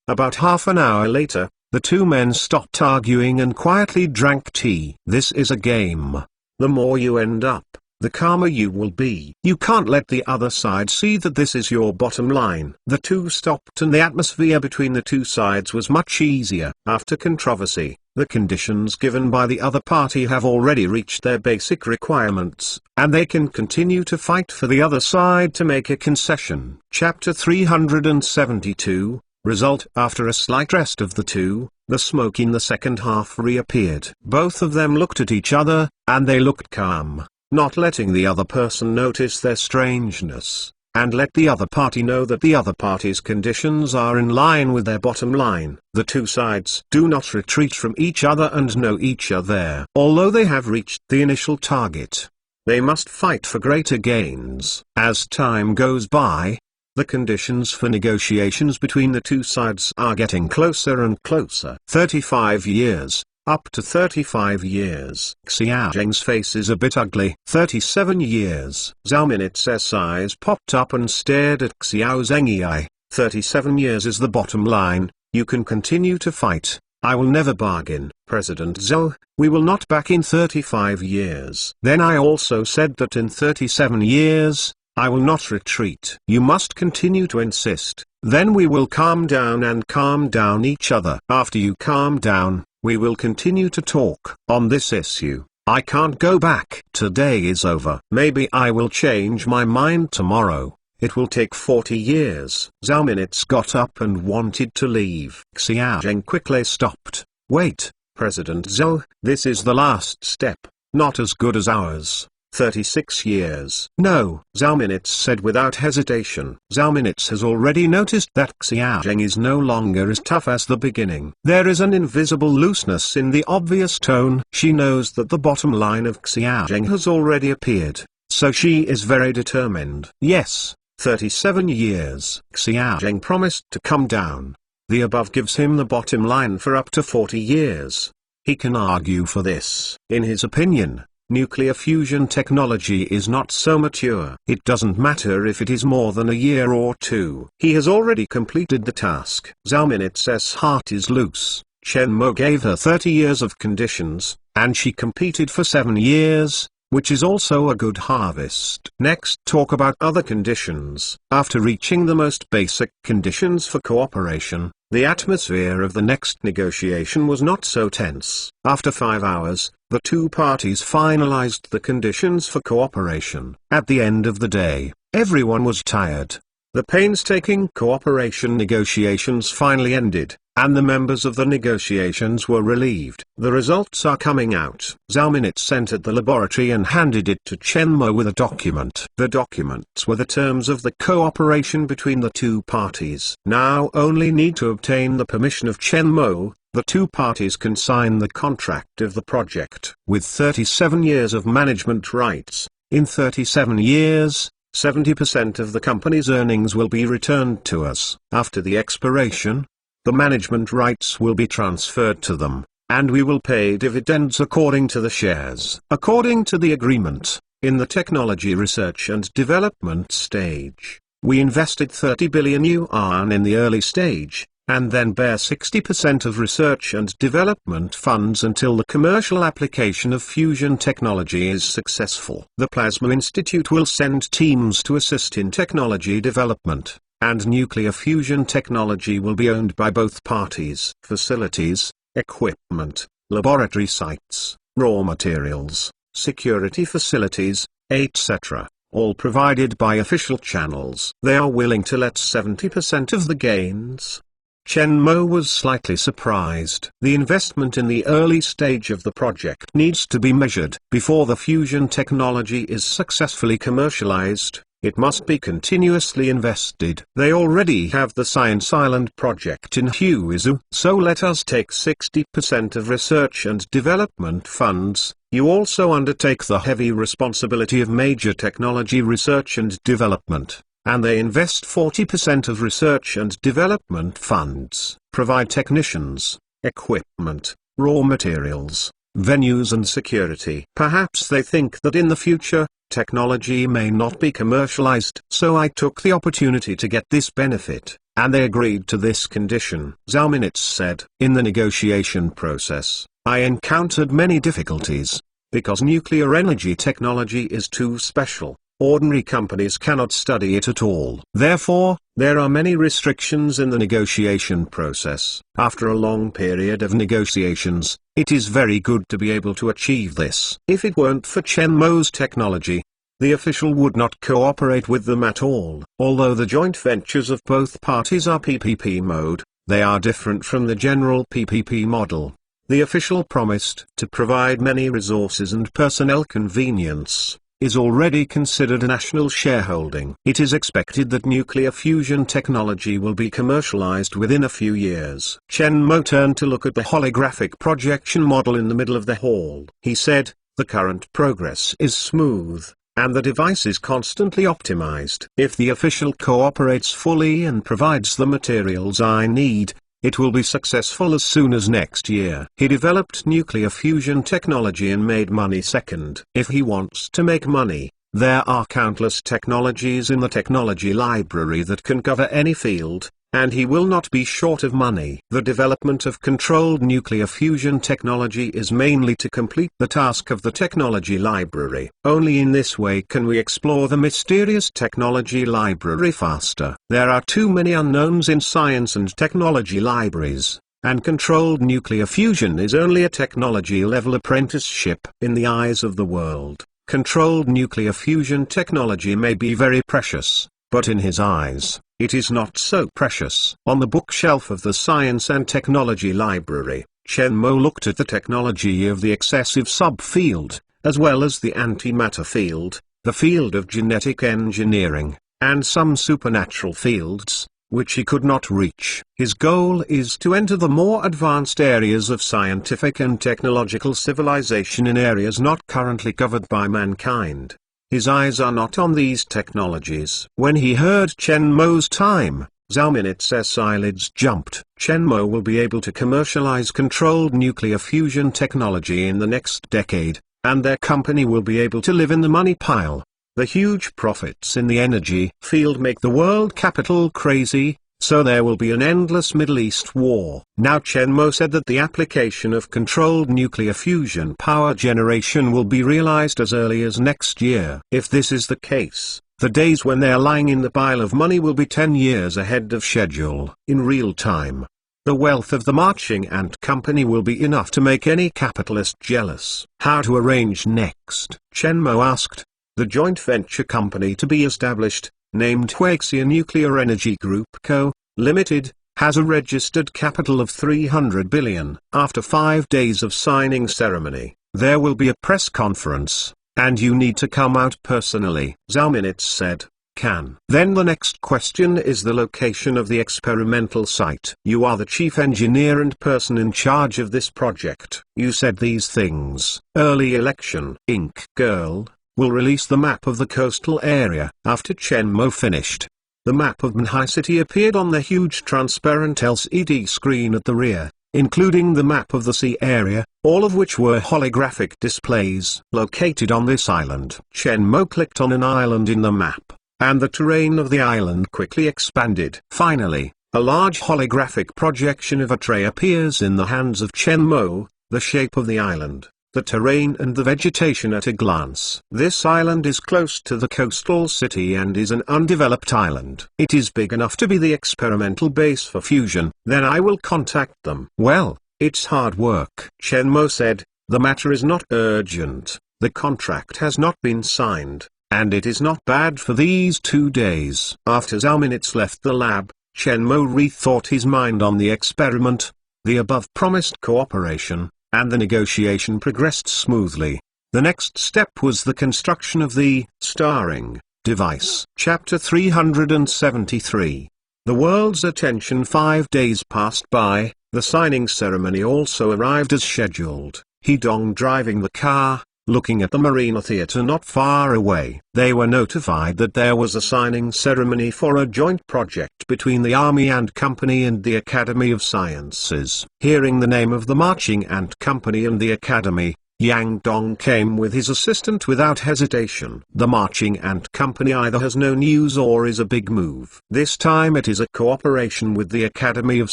About half an hour later, the two men stopped arguing and quietly drank tea. This is a game. The more you end up, the calmer you will be. You can't let the other side see that this is your bottom line. The two stopped and the atmosphere between the two sides was much easier. After controversy, the conditions given by the other party have already reached their basic requirements, and they can continue to fight for the other side to make a concession. Chapter 372, Result. After a slight rest of the two, the smoke in the second half reappeared. Both of them looked at each other, and they looked calm, not letting the other person notice their strangeness. and let the other party know that the other party's conditions are in line with their bottom line. The two sides do not retreat from each other and know each other. Although they have reached the initial target, they must fight for greater gains. As time goes by, the conditions for negotiations between the two sides are getting closer and closer. 35 years. Up to 35 years. Xiao Zheng's face is a bit ugly. 37 years. Zhao Minit's eyes popped up and stared at Xiao Zheng. 37 years is the bottom line. You can continue to fight. I will never bargain. President Zhou, we will not back in 35 years. Then I also said that in 37 years, I will not retreat. You must continue to insist. Then we will calm down and calm down each other. After you calm down, we will continue to talk. On this issue, I can't go back. Today is over. Maybe I will change my mind tomorrow. It will take 40 years. Zhao Minitz got up and wanted to leave. Xiao Zheng quickly stopped. Wait, President Zhou, this is the last step, not as good as ours. 36 years. No, Zhao Minitz said without hesitation. Zhao Minitz has already noticed that Xiao Zheng is no longer as tough as the beginning. There is an invisible looseness in the obvious tone. She knows that the bottom line of Xiao Zheng has already appeared, so she is very determined. Yes, 37 years. Xiao Zheng promised to come down. The above gives him the bottom line for up to 40 years. He can argue for this. In his opinion, nuclear fusion technology is not so mature. It doesn't matter if it is more than a year or two. He has already completed the task. Zhao Minitz's heart is loose. Chen Mo gave her 30 years of conditions, and she competed for 7 years, which is also a good harvest. Next, talk about other conditions. After reaching the most basic conditions for cooperation, the atmosphere of the next negotiation was not so tense. After 5 hours, the two parties finalized the conditions for cooperation. At the end of the day, everyone was tired. The painstaking cooperation negotiations finally ended, and the members of the negotiations were relieved. The results are coming out. Zhao Minitz entered the laboratory and handed it to Chen Mo with a document. The documents were the terms of the cooperation between the two parties. Now only need to obtain the permission of Chen Mo. The two parties can sign the contract of the project. With 37 years of management rights, in 37 years, 70% of the company's earnings will be returned to us. After the expiration, the management rights will be transferred to them, and we will pay dividends according to the shares. According to the agreement, in the technology research and development stage, we invested 30 billion yuan in the early stage, and then bear 60% of research and development funds until the commercial application of fusion technology is successful. The Plasma Institute will send teams to assist in technology development, and nuclear fusion technology will be owned by both parties. Facilities, equipment, laboratory sites, raw materials, security facilities, etc., all provided by official channels. They are willing to let 70% of the gains. Chen Mo was slightly surprised. The investment in the early stage of the project needs to be measured. Before the fusion technology is successfully commercialized, it must be continuously invested. They already have the Science Island project in Huizhou, so let us take 60% of research and development funds. You also undertake the heavy responsibility of major technology research and development, and they invest 40% of research and development funds, provide technicians, equipment, raw materials, venues and security. Perhaps they think that in the future, technology may not be commercialized. So I took the opportunity to get this benefit, and they agreed to this condition. Zhao Minitz said, in the negotiation process, I encountered many difficulties, because nuclear energy technology is too special. Ordinary companies cannot study it at all. Therefore, there are many restrictions in the negotiation process. After a long period of negotiations, it is very good to be able to achieve this. If it weren't for Chen Mo's technology, the official would not cooperate with them at all. Although the joint ventures of both parties are PPP mode, they are different from the general PPP model. The official promised to provide many resources and personnel convenience. is already considered a national shareholding. It is expected that nuclear fusion technology will be commercialized within a few years. Chen Mo turned to look at the holographic projection model in the middle of the hall. He said, "The current progress is smooth, and the device is constantly optimized. If the official cooperates fully and provides the materials I need, it will be successful as soon as next year." He developed nuclear fusion technology and made money second. If he wants to make money, there are countless technologies in the technology library that can cover any field, and he will not be short of money. The development of controlled nuclear fusion technology is mainly to complete the task of the technology library. Only in this way can we explore the mysterious technology library faster. There are too many unknowns in science and technology libraries, and controlled nuclear fusion is only a technology-level apprenticeship. In the eyes of the world, controlled nuclear fusion technology may be very precious, but in his eyes, it is not so precious. On the bookshelf of the Science and Technology Library, Chen Mo looked at the technology of the excessive subfield, as well as the antimatter field, the field of genetic engineering, and some supernatural fields, which he could not reach. His goal is to enter the more advanced areas of scientific and technological civilization in areas not currently covered by mankind. His eyes are not on these technologies. When he heard Chen Mo's time, Zhao Minit's eyelids jumped. Chen Mo will be able to commercialize controlled nuclear fusion technology in the next decade, and their company will be able to live in the money pile. The huge profits in the energy field make the world capital crazy, so there will be an endless Middle East war. Now Chen Mo said that the application of controlled nuclear fusion power generation will be realized as early as next year. If this is the case, the days when they are lying in the pile of money will be 10 years ahead of schedule. In real time, the wealth of the Marching Ant Company will be enough to make any capitalist jealous. How to arrange next? Chen Mo asked. The joint venture company to be established, named Huaxia Nuclear Energy Group Co., Limited, has a registered capital of 300 billion. After 5 days of signing ceremony, there will be a press conference, and you need to come out personally. Zhao Minit said, "Can." Then the next question is the location of the experimental site. You are the chief engineer and person in charge of this project. You said these things. Early election. Ink Girl will release the map of the coastal area. After Chen Mo finished, the map of Manhai City appeared on the huge transparent LCD screen at the rear, including the map of the sea area, all of which were holographic displays. Located on this island. Chen Mo clicked on an island in the map, and the terrain of the island quickly expanded. Finally, a large holographic projection of a tray appears in the hands of Chen Mo, the shape of the island, the terrain and the vegetation at a glance. This island is close to the coastal city and is an undeveloped island. It is big enough to be the experimental base for fusion. Then I will contact them. Well, it's hard work. Chen Mo said, the matter is not urgent, the contract has not been signed, and it is not bad for these 2 days. After Zhao Minit's left the lab, Chen Mo rethought his mind on the experiment. The above promised cooperation, and the negotiation progressed smoothly. The next step was the construction of the starring device. Chapter 373. The world's attention. 5 days passed by. The signing ceremony also arrived as scheduled. He Dong driving the car, looking at the Marina Theatre not far away. They were notified that there was a signing ceremony for a joint project between the Army Ant Company and the Academy of Sciences. Hearing the name of the Marching Ant Company and the Academy, Yang Dong came with his assistant without hesitation. The Marching Ant Company either has no news or is a big move. This time it is a cooperation with the Academy of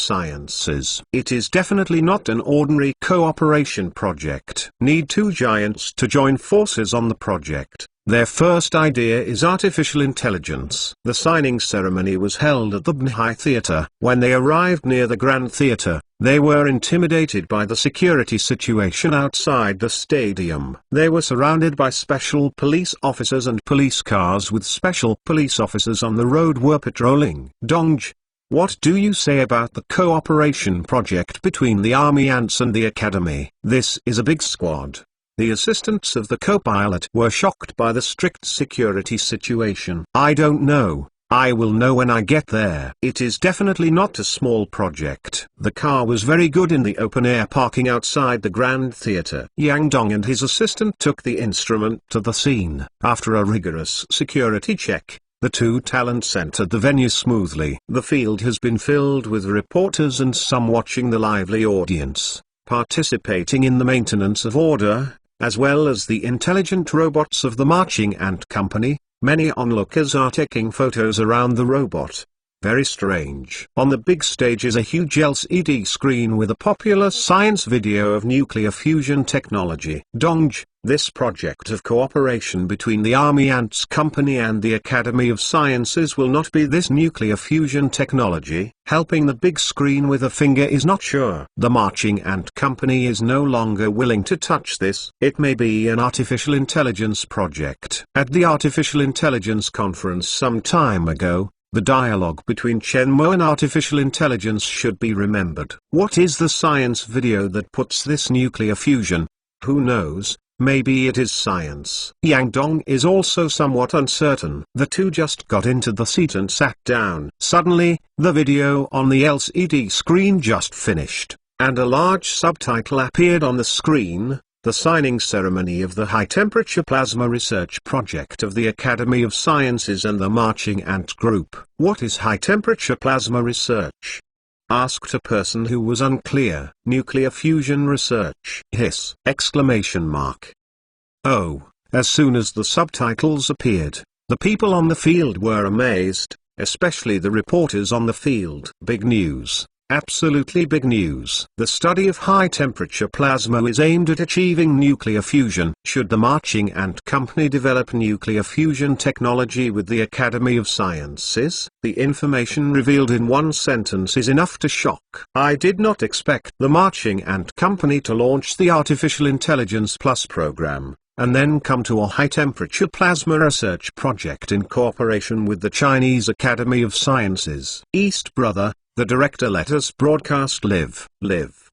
Sciences. It is definitely not an ordinary cooperation project. Need 2 giants to join forces on the project. Their first idea is artificial intelligence. The signing ceremony was held at the Bnhai Theatre. When they arrived near the Grand Theatre, they were intimidated by the security situation outside the stadium. They were surrounded by special police officers, and police cars with special police officers on the road were patrolling. Dongj, what do you say about the cooperation project between the Army Ants and the Academy? This is a big squad. The assistants of the co-pilot were shocked by the strict security situation. "I don't know. I will know when I get there." It is definitely not a small project. The car was very good in the open-air parking outside the Grand Theatre. Yang Dong and his assistant took the instrument to the scene. After a rigorous security check, the two talents entered the venue smoothly. The field has been filled with reporters and some watching the lively audience, participating in the maintenance of order, as well as the intelligent robots of the marching ant company. Many onlookers are taking photos around the robot. Very strange. On the big stage is a huge LCD screen with a popular science video of nuclear fusion technology. Dongj, this project of cooperation between the Army Ants Company and the Academy of Sciences will not be this nuclear fusion technology. Helping the big screen with a finger is not sure. The Marching Ant Company is no longer willing to touch this. It may be an artificial intelligence project. At the Artificial Intelligence Conference some time ago, the dialogue between Chen Mo and artificial intelligence should be remembered. What is the science video that puts this nuclear fusion? Who knows? Maybe it is science. Yang Dong is also somewhat uncertain. The two just got into the seat and sat down. Suddenly, the video on the LCD screen just finished, and a large subtitle appeared on the screen: the signing ceremony of the high-temperature plasma research project of the Academy of Sciences and the Marching Ant Group. What is high-temperature plasma research? Asked a person who was unclear. Nuclear fusion research. Hiss! Exclamation mark. Oh, as soon as the subtitles appeared, the people on the field were amazed, especially the reporters on the field. Big news. Absolutely big news. The study of high-temperature plasma is aimed at achieving nuclear fusion. Should the Marching Ant Company develop nuclear fusion technology with the Academy of Sciences? The information revealed in one sentence is enough to shock. I did not expect the Marching Ant Company to launch the Artificial Intelligence Plus program, and then come to a high-temperature plasma research project in cooperation with the Chinese Academy of Sciences. East Brother, the director, let us broadcast live.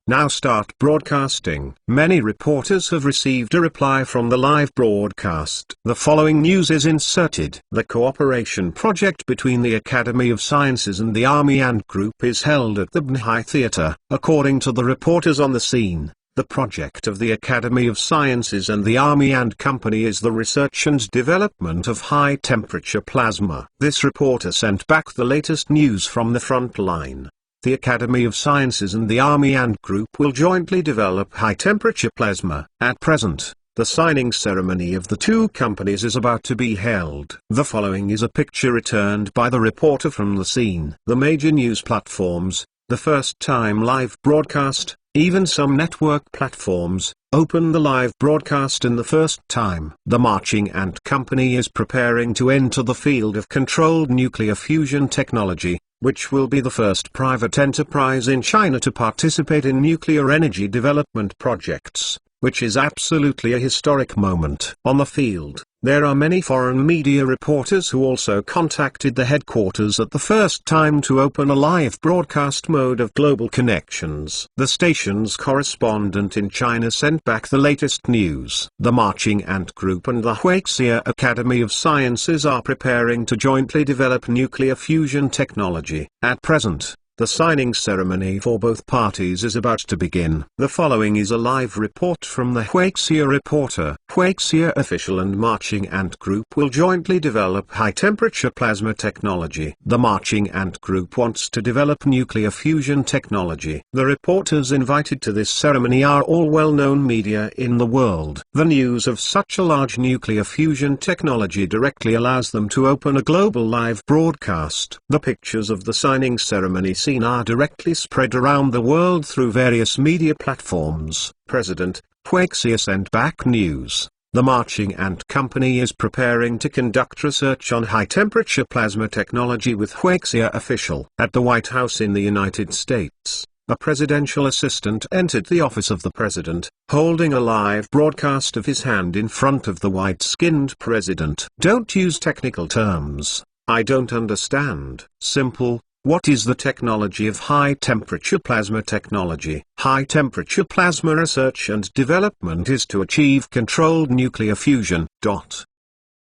Now start broadcasting. Many reporters have received a reply from the live broadcast. The following news is inserted. The cooperation project between the Academy of Sciences and the Army Ant Group is held at the Bnhai Theatre. According to the reporters on the scene, the project of the Academy of Sciences and the Army Ant Company is the research and development of high-temperature plasma. This reporter sent back the latest news from the front line. The Academy of Sciences and the Army Ant Group will jointly develop high-temperature plasma. At present, the signing ceremony of the two companies is about to be held. The following is a picture returned by the reporter from the scene. The major news platforms, the first-time live broadcast, even some network platforms, open the live broadcast in the first time. The Marching Ant Company is preparing to enter the field of controlled nuclear fusion technology, which will be the first private enterprise in China to participate in nuclear energy development projects, which is absolutely a historic moment. On the field, there are many foreign media reporters who also contacted the headquarters at the first time to open a live broadcast mode of global connections. The station's correspondent in China sent back the latest news. The Marching Ant Group and the Huaxia Academy of Sciences are preparing to jointly develop nuclear fusion technology. At present, the signing ceremony for both parties is about to begin. The following is a live report from the Huaxia reporter. Huaxia official and Marching Ant Group will jointly develop high-temperature plasma technology. The Marching Ant Group wants to develop nuclear fusion technology. The reporters invited to this ceremony are all well-known media in the world. The news of such a large nuclear fusion technology directly allows them to open a global live broadcast. The pictures of the signing ceremony are directly spread around the world through various media platforms. President Huaxia sent back news. The Marching Ant Company is preparing to conduct research on high-temperature plasma technology with Huaxia official. At the White House in the United States, a presidential assistant entered the office of the president, holding a live broadcast of his hand in front of the white-skinned president. Don't use technical terms. I don't understand. Simple. What is the technology of high-temperature plasma technology? High-temperature plasma research and development is to achieve controlled nuclear fusion.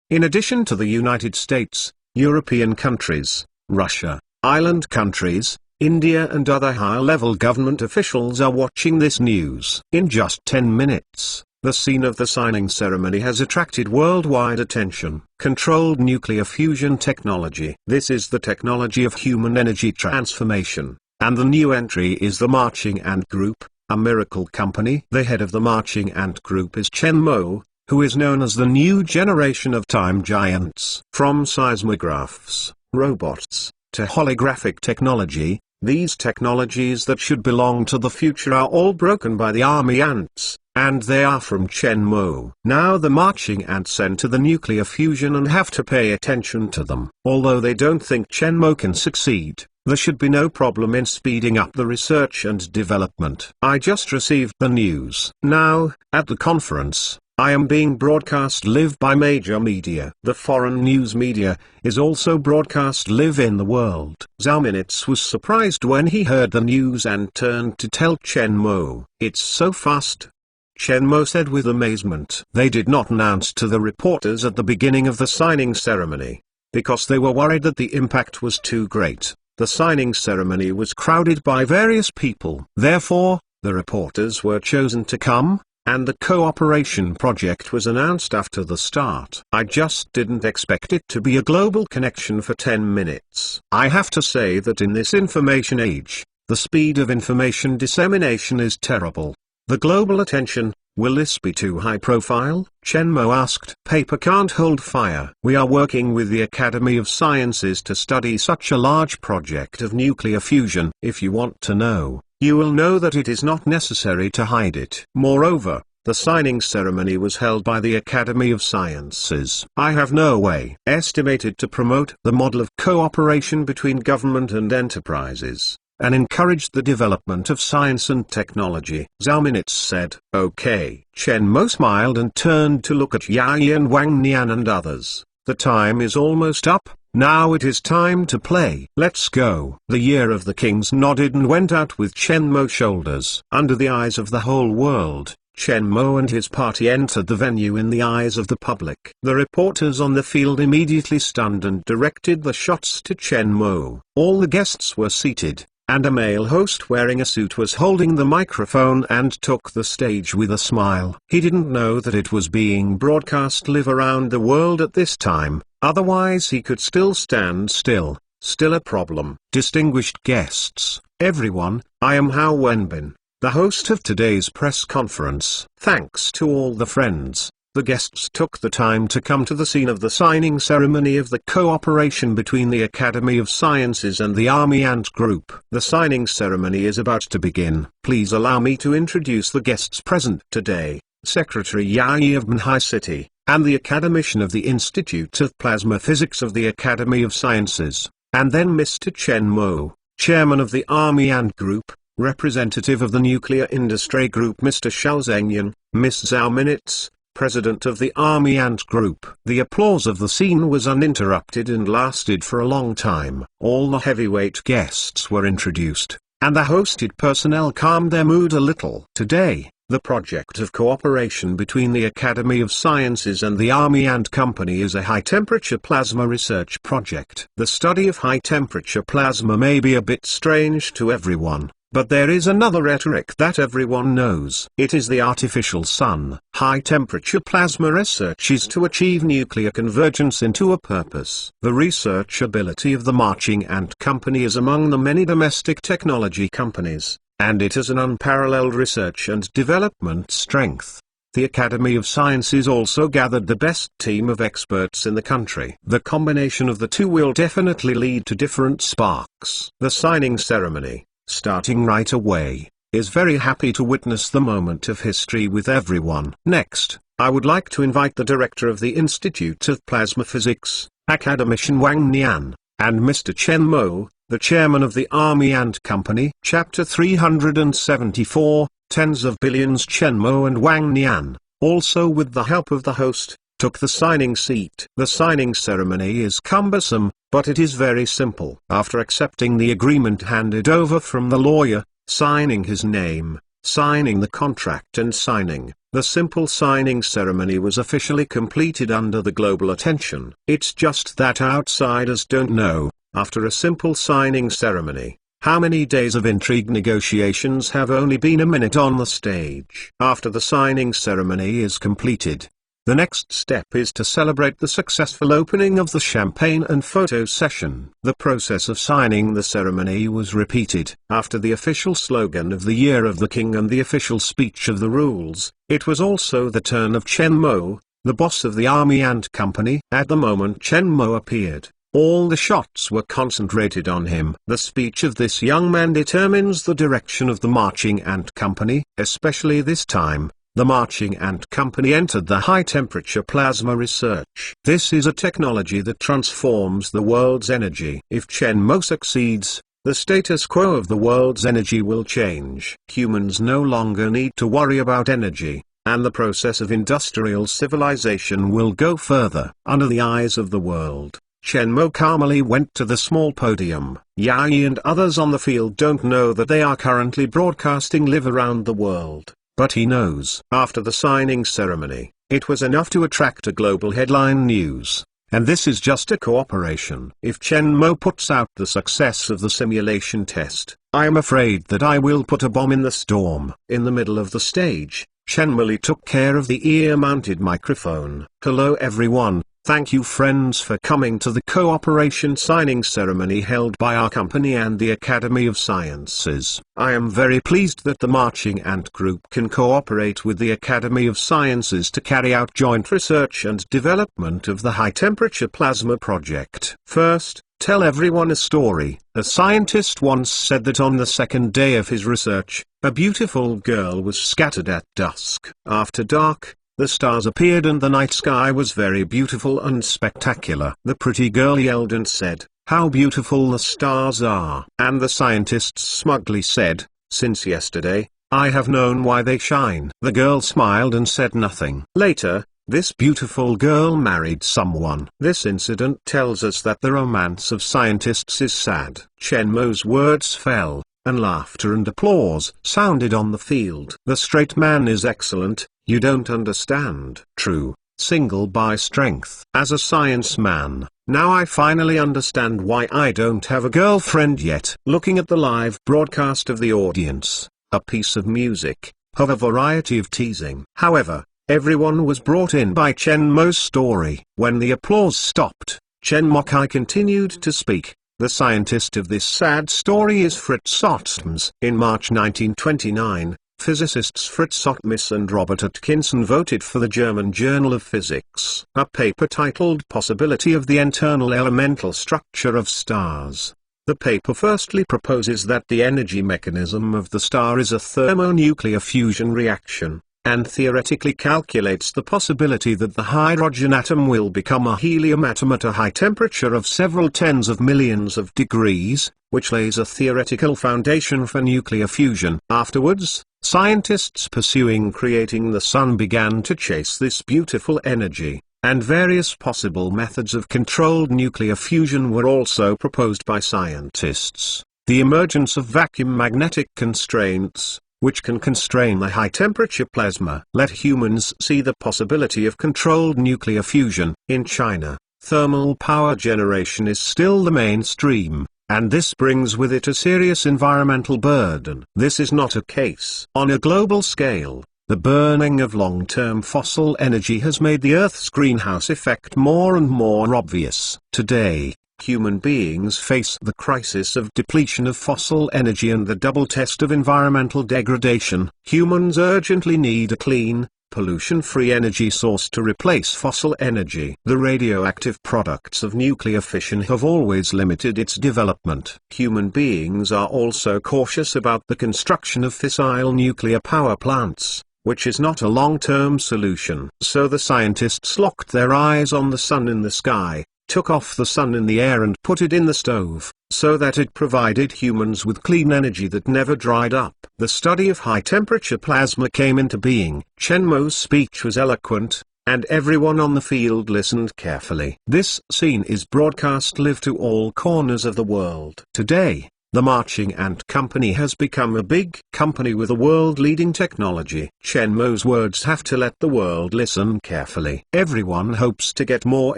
In addition to the United States, European countries, Russia, island countries, India and other high-level government officials are watching this news. In just 10 minutes, the scene of the signing ceremony has attracted worldwide attention. Controlled nuclear fusion technology. This is the technology of human energy transformation, and the new entry is the Marching Ant Group, a miracle company. The head of the Marching Ant Group is Chen Mo, who is known as the new generation of time giants. From seismographs, robots, to holographic technology, these technologies that should belong to the future are all broken by the army ants, and they are from Chen Mo. Now the marching ants enter the nuclear fusion and have to pay attention to them. Although they don't think Chen Mo can succeed, there should be no problem in speeding up the research and development. I just received the news. Now, at the conference, I am being broadcast live by major media. The foreign news media is also broadcast live in the world. Zhao Minitz was surprised when he heard the news and turned to tell Chen Mo, "It's so fast." Chen Mo said with amazement. They did not announce to the reporters at the beginning of the signing ceremony, because they were worried that the impact was too great. The signing ceremony was crowded by various people. Therefore, the reporters were chosen to come, and the cooperation project was announced after the start. I just didn't expect it to be a global connection for 10 minutes. I have to say that in this information age, the speed of information dissemination is terrible. The global attention, will this be too high profile? Chen Mo asked. Paper can't hold fire. We are working with the Academy of Sciences to study such a large project of nuclear fusion. If you want to know, you will know that it is not necessary to hide it. Moreover, the signing ceremony was held by the Academy of Sciences. I have no way estimated to promote the model of cooperation between government and enterprises, and encouraged the development of science and technology. Zhao Minitz said. Okay. Chen Mo smiled and turned to look at Yao and Wang Nian and others. The time is almost up. Now it is time to play. Let's go. The Year of the Kings nodded and went out with Chen Mo's shoulders. Under the eyes of the whole world, Chen Mo and his party entered the venue in the eyes of the public. The reporters on the field immediately stunned and directed the shots to Chen Mo. All the guests were seated, and a male host wearing a suit was holding the microphone and took the stage with a smile. He didn't know that it was being broadcast live around the world at this time, otherwise he could still stand still. Still a problem. Distinguished guests, everyone, I am Hao Wenbin, the host of today's press conference. Thanks to all the friends, the guests took the time to come to the scene of the signing ceremony of the cooperation between the Academy of Sciences and the Army Ant Group. The signing ceremony is about to begin. Please allow me to introduce the guests present today: Secretary Yao Yi of Manhai City, and the academician of the Institute of Plasma Physics of the Academy of Sciences, and then Mr. Chen Mo, chairman of the Army Ant Group, representative of the Nuclear Industry Group Mr. Xiao Zhengyan, Ms. Zhao Minitz, president of the Army Ant Group. The applause of the scene was uninterrupted and lasted for a long time. All the heavyweight guests were introduced, and the hosted personnel calmed their mood a little. Today, the project of cooperation between the Academy of Sciences and the Army Ant Company is a high-temperature plasma research project. The study of high-temperature plasma may be a bit strange to everyone, but there is another rhetoric that everyone knows. It is the artificial sun. High-temperature plasma research is to achieve nuclear convergence into a purpose. The research ability of the Marching Ant Company is among the many domestic technology companies, and it has an unparalleled research and development strength. The Academy of Sciences also gathered the best team of experts in the country. The combination of the two will definitely lead to different sparks. The signing ceremony, starting right away, is very happy to witness the moment of history with everyone. Next, I would like to invite the director of the Institute of Plasma Physics, academician Wang Nian, and Mr. Chen Mo, the chairman of the Army Ant Company. Chapter 374, Tens of Billions. Chen Mo and Wang Nian, also with the help of the host, took the signing seat. The signing ceremony is cumbersome, but it is very simple. After accepting the agreement handed over from the lawyer, signing his name, signing the contract and signing, the simple signing ceremony was officially completed under the global attention. It's just that outsiders don't know, after a simple signing ceremony, how many days of intrigue negotiations have only been a minute on the stage. After the signing ceremony is completed, the next step is to celebrate the successful opening of the champagne and photo session. The process of signing the ceremony was repeated. After the official slogan of the Year of the King and the official speech of the rules, it was also the turn of Chen Mo, the boss of the Army Ant Company. At the moment Chen Mo appeared, all the shots were concentrated on him. The speech of this young man determines the direction of the Marching Ant Company, especially this time. The Marching Ant Company entered the high-temperature plasma research. This is a technology that transforms the world's energy. If Chen Mo succeeds, the status quo of the world's energy will change. Humans no longer need to worry about energy, and the process of industrial civilization will go further. Under the eyes of the world, Chen Mo calmly went to the small podium. Yao Yi and others on the field don't know that they are currently broadcasting live around the world. But he knows. After the signing ceremony, it was enough to attract a global headline news. And this is just a cooperation. If Chen Mo puts out the success of the simulation test, I am afraid that I will put a bomb in the storm. In the middle of the stage, Chen Mo took care of the ear-mounted microphone. Hello everyone. Thank you friends for coming to the cooperation signing ceremony held by our company and the Academy of Sciences. I am very pleased that the Marching Ant Group can cooperate with the Academy of Sciences to carry out joint research and development of the high-temperature plasma project. First, tell everyone a story. A scientist once said that on the second day of his research, a beautiful girl was scattered at dusk. After dark, the stars appeared and the night sky was very beautiful and spectacular. The pretty girl yelled and said, "How beautiful the stars are!" And the scientists smugly said, "Since yesterday, I have known why they shine." The girl smiled and said nothing. Later, this beautiful girl married someone. This incident tells us that the romance of scientists is sad. Chen Mo's words fell, and laughter and applause sounded on the field. The straight man is excellent. You don't understand. True, single by strength. As a science man, now I finally understand why I don't have a girlfriend yet. Looking at the live broadcast of the audience, a piece of music, of a variety of teasing. However, everyone was brought in by Chen Mo's story. When the applause stopped, Chen Mokai continued to speak. The scientist of this sad story is Fritz Ottms. In March 1929, physicists Fritz Ottmis and Robert Atkinson voted for the German Journal of Physics a paper titled Possibility of the Internal Elemental Structure of Stars. The paper firstly proposes that the energy mechanism of the star is a thermonuclear fusion reaction, and theoretically calculates the possibility that the hydrogen atom will become a helium atom at a high temperature of several tens of millions of degrees, which lays a theoretical foundation for nuclear fusion. Afterwards, scientists pursuing creating the sun began to chase this beautiful energy, and various possible methods of controlled nuclear fusion were also proposed by scientists. The emergence of vacuum magnetic constraints, which can constrain the high-temperature plasma, let humans see the possibility of controlled nuclear fusion. In China, thermal power generation is still the mainstream, and this brings with it a serious environmental burden. This is not a case. On a global scale, the burning of long-term fossil energy has made the Earth's greenhouse effect more and more obvious. Today, human beings face the crisis of depletion of fossil energy and the double test of environmental degradation. Humans urgently need a clean, pollution-free energy source to replace fossil energy. The radioactive products of nuclear fission have always limited its development. Human beings are also cautious about the construction of fissile nuclear power plants, which is not a long-term solution. So the scientists locked their eyes on the sun in the sky, took off the sun in the air and put it in the stove, so that it provided humans with clean energy that never dried up. The study of high-temperature plasma came into being. Chen Mo's speech was eloquent, and everyone on the field listened carefully. This scene is broadcast live to all corners of the world. Today, the Marching Ant Company has become a big company with a world-leading technology. Chen Mo's words have to let the world listen carefully. Everyone hopes to get more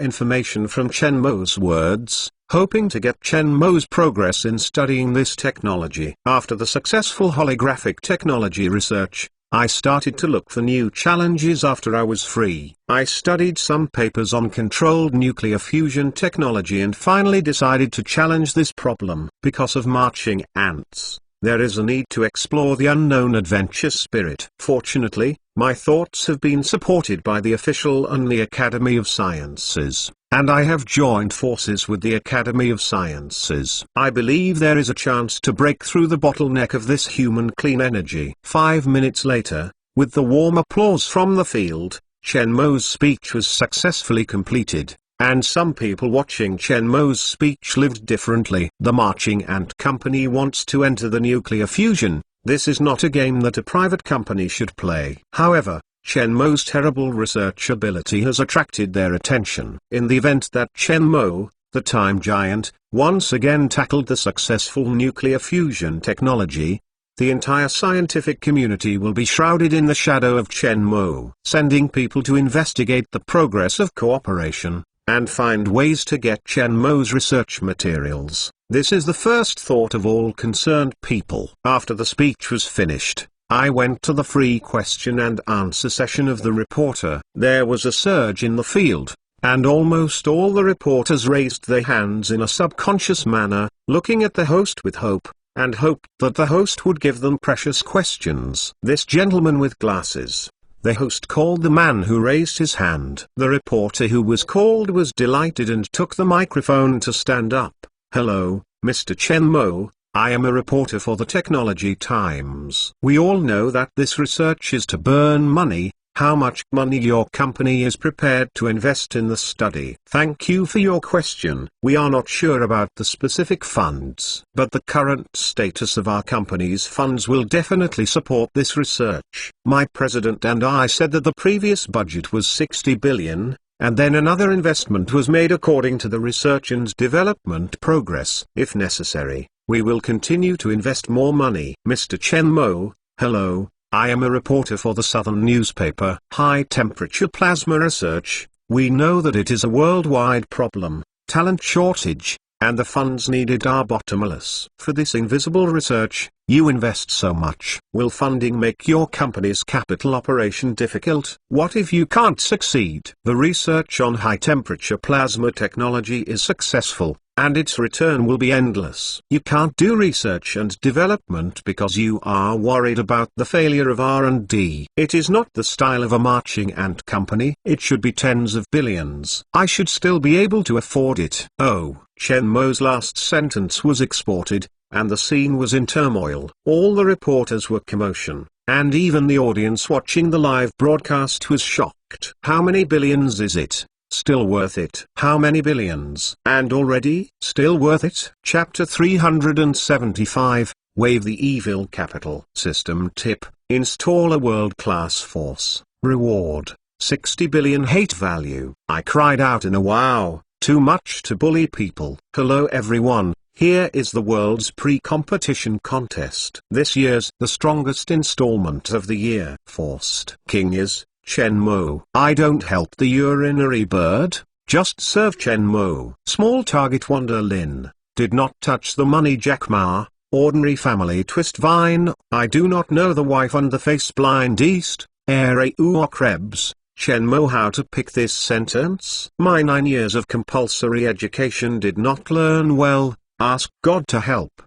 information from Chen Mo's words, hoping to get Chen Mo's progress in studying this technology. After the successful holographic technology research, I started to look for new challenges after I was free. I studied some papers on controlled nuclear fusion technology and finally decided to challenge this problem. Because of marching ants, there is a need to explore the unknown adventure spirit. Fortunately, my thoughts have been supported by the official and the Academy of Sciences, and I have joined forces with the Academy of Sciences. I believe there is a chance to break through the bottleneck of this human clean energy. 5 minutes later, with the warm applause from the field, Chen Mo's speech was successfully completed, and some people watching Chen Mo's speech lived differently. The Marching Ant Company wants to enter the nuclear fusion. This is not a game that a private company should play. However, Chen Mo's terrible research ability has attracted their attention. In the event that Chen Mo, the time giant, once again tackled the successful nuclear fusion technology, the entire scientific community will be shrouded in the shadow of Chen Mo. Sending people to investigate the progress of cooperation, and find ways to get Chen Mo's research materials. This is the first thought of all concerned people. After the speech was finished, I went to the free question and answer session of the reporter. There was a surge in the field, and almost all the reporters raised their hands in a subconscious manner, looking at the host with hope, and hoped that the host would give them precious questions. This gentleman with glasses, the host called the man who raised his hand. The reporter who was called was delighted and took the microphone to stand up. "Hello, Mr. Chen Mo. I am a reporter for the Technology Times. We all know that this research is to burn money. How much money your company is prepared to invest in the study?" "Thank you for your question. We are not sure about the specific funds, but the current status of our company's funds will definitely support this research. My president and I said that the previous budget was 60 billion, and then another investment was made according to the research and development progress. If necessary, we will continue to invest more money." Mr. Chen Mo, hello. I am a reporter for the Southern newspaper. High-temperature plasma research, we know that it is a worldwide problem, talent shortage, and the funds needed are bottomless. For this invisible research, you invest so much. Will funding make your company's capital operation difficult? What if you can't succeed? The research on high-temperature plasma technology is successful, and its return will be endless. You can't do research and development because you are worried about the failure of R&D. It is not the style of a marching ant company. It should be tens of billions. I should still be able to afford it. Oh, Chen Mo's last sentence was exported, and the scene was in turmoil. All the reporters were commotion, and even the audience watching the live broadcast was shocked. How many billions is it? Still worth it. How many billions? And already? Still worth it? Chapter 375, Wave the Evil Capital System Tip, install a world-class force. Reward, 60 billion hate value. I cried out in a wow, too much to bully people. Hello everyone, here is the world's pre-competition contest. This year's the strongest installment of the year. Forced King is Chen Mo. I don't help the urinary bird, just serve Chen Mo. Small target Wonder Lin, did not touch the money Jack Ma, ordinary family twist Vine, I do not know the wife and the face blind East, Air or Krebs, Chen Mo. How to pick this sentence? My 9 years of compulsory education did not learn well, ask God to help.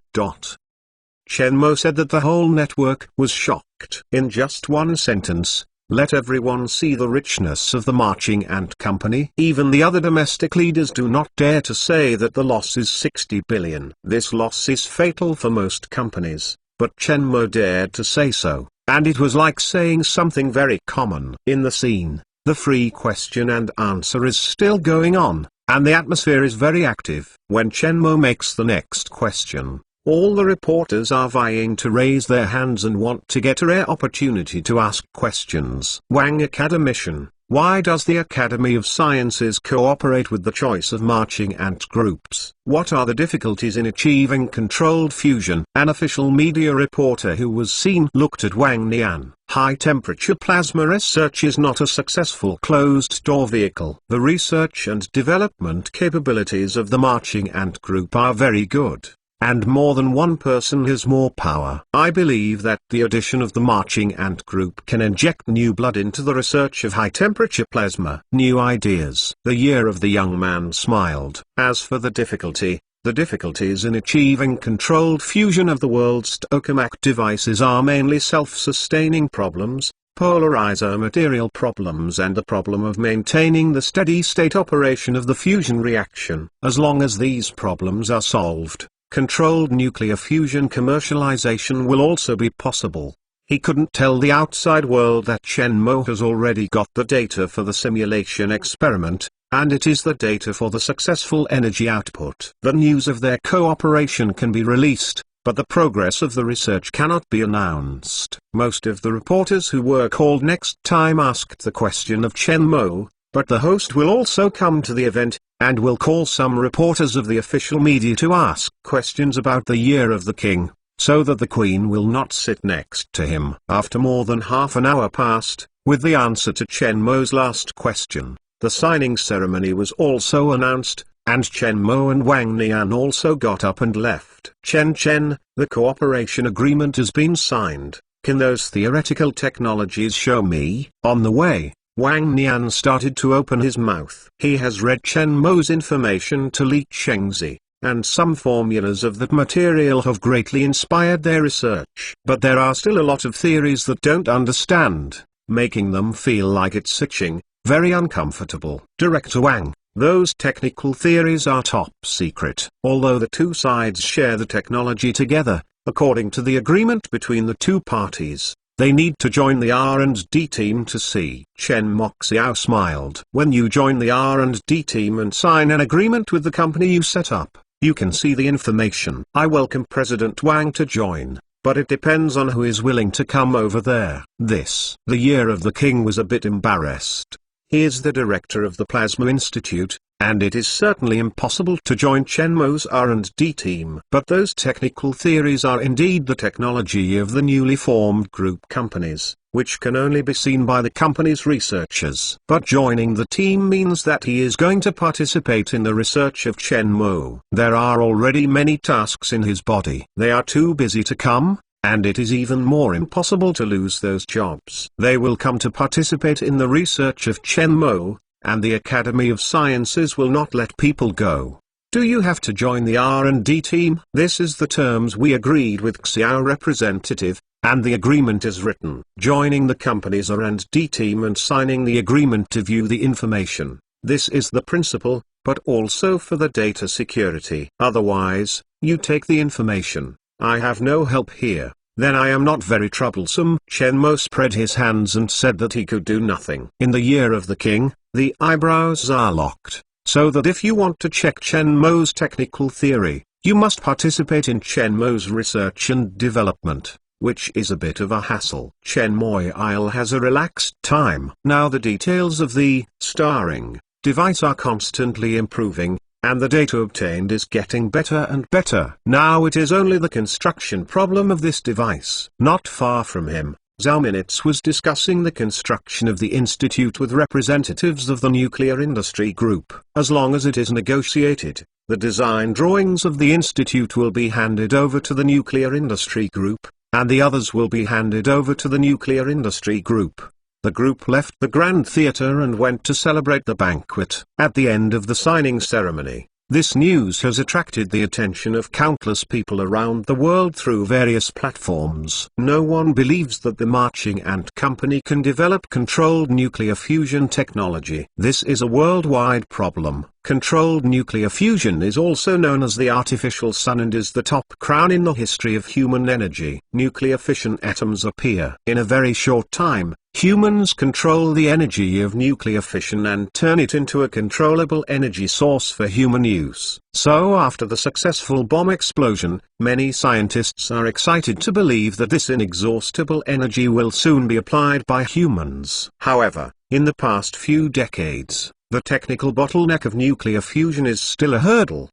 Chen Mo said that the whole network was shocked. In just one sentence, let everyone see the richness of the Marching Ant Company. Even the other domestic leaders do not dare to say that the loss is 60 billion. This loss is fatal for most companies, but Chen Mo dared to say so, and it was like saying something very common. In the scene, the free question and answer is still going on, and the atmosphere is very active. When Chen Mo makes the next question, all the reporters are vying to raise their hands and want to get a rare opportunity to ask questions. Wang Academician, Why does the Academy of Sciences cooperate with the choice of marching ant groups? What are the difficulties in achieving controlled fusion? An official media reporter who was seen looked at Wang Nian. High-temperature plasma research is not a successful closed-door vehicle. The research and development capabilities of the marching ant group are very good. And more than one person has more power. I believe that the addition of the marching ant group can inject new blood into the research of high-temperature plasma. New ideas. The year of the young man smiled. As for the difficulties in achieving controlled fusion of the world's tokamak devices are mainly self-sustaining problems, polarizer material problems and the problem of maintaining the steady-state operation of the fusion reaction. As long as these problems are solved, controlled nuclear fusion commercialization will also be possible. He couldn't tell the outside world that Chen Mo has already got the data for the simulation experiment, and it is the data for the successful energy output. The news of their cooperation can be released, but the progress of the research cannot be announced. Most of the reporters who were called next time asked the question of Chen Mo, but the host will also come to the event, and will call some reporters of the official media to ask questions about the year of the king, so that the queen will not sit next to him. After more than half an hour passed, with the answer to Chen Mo's last question, the signing ceremony was also announced, and Chen Mo and Wang Nian also got up and left. Chen, the cooperation agreement has been signed. Can those theoretical technologies show me? On the way, Wang Nian started to open his mouth. He has read Chen Mo's information to Li Chengzi, and some formulas of that material have greatly inspired their research. But there are still a lot of theories that don't understand, making them feel like it's itching, very uncomfortable. Director Wang, those technical theories are top secret. Although the two sides share the technology together, according to the agreement between the two parties, they need to join the R&D team to see. Chen Moxiao smiled. When you join the R&D team and sign an agreement with the company you set up, you can see the information. I welcome President Wang to join, but it depends on who is willing to come over there. The year of the king was a bit embarrassed. He is the director of the Plasma Institute, and it is certainly impossible to join Chen Mo's R&D team. But those technical theories are indeed the technology of the newly formed group companies, which can only be seen by the company's researchers. But joining the team means that he is going to participate in the research of Chen Mo. There are already many tasks in his body. They are too busy to come, and it is even more impossible to lose those jobs. They will come to participate in the research of Chen Mo, and the Academy of Sciences will not let people go. Do you have to join the R&D team? This is the terms we agreed with Xiao representative, and the agreement is written. Joining the company's R&D team and signing the agreement to view the information. This is the principle, but also for the data security. Otherwise, you take the information. I have no help here, then I am not very troublesome. Chen Mo spread his hands and said that he could do nothing. In the year of the king, the eyebrows are locked, so that if you want to check Chen Mo's technical theory, you must participate in Chen Mo's research and development, which is a bit of a hassle. Chen Moyle has a relaxed time. Now the details of the starring device are constantly improving, and the data obtained is getting better and better. Now it is only the construction problem of this device. Not far from him, Zhao Minitz was discussing the construction of the institute with representatives of the nuclear industry group. As long as it is negotiated, the design drawings of the institute will be handed over to the nuclear industry group, and the others will be handed over to the nuclear industry group. The group left the Grand Theatre and went to celebrate the banquet. At the end of the signing ceremony, this news has attracted the attention of countless people around the world through various platforms. No one believes that the Marching Ant Company can develop controlled nuclear fusion technology. This is a worldwide problem. Controlled nuclear fusion is also known as the artificial sun and is the top crown in the history of human energy. Nuclear fission atoms appear. In a very short time, Humans control the energy of nuclear fission and turn it into a controllable energy source for human use. So after the successful bomb explosion, many scientists are excited to believe that this inexhaustible energy will soon be applied by humans. However, in the past few decades, the technical bottleneck of nuclear fusion is still a hurdle.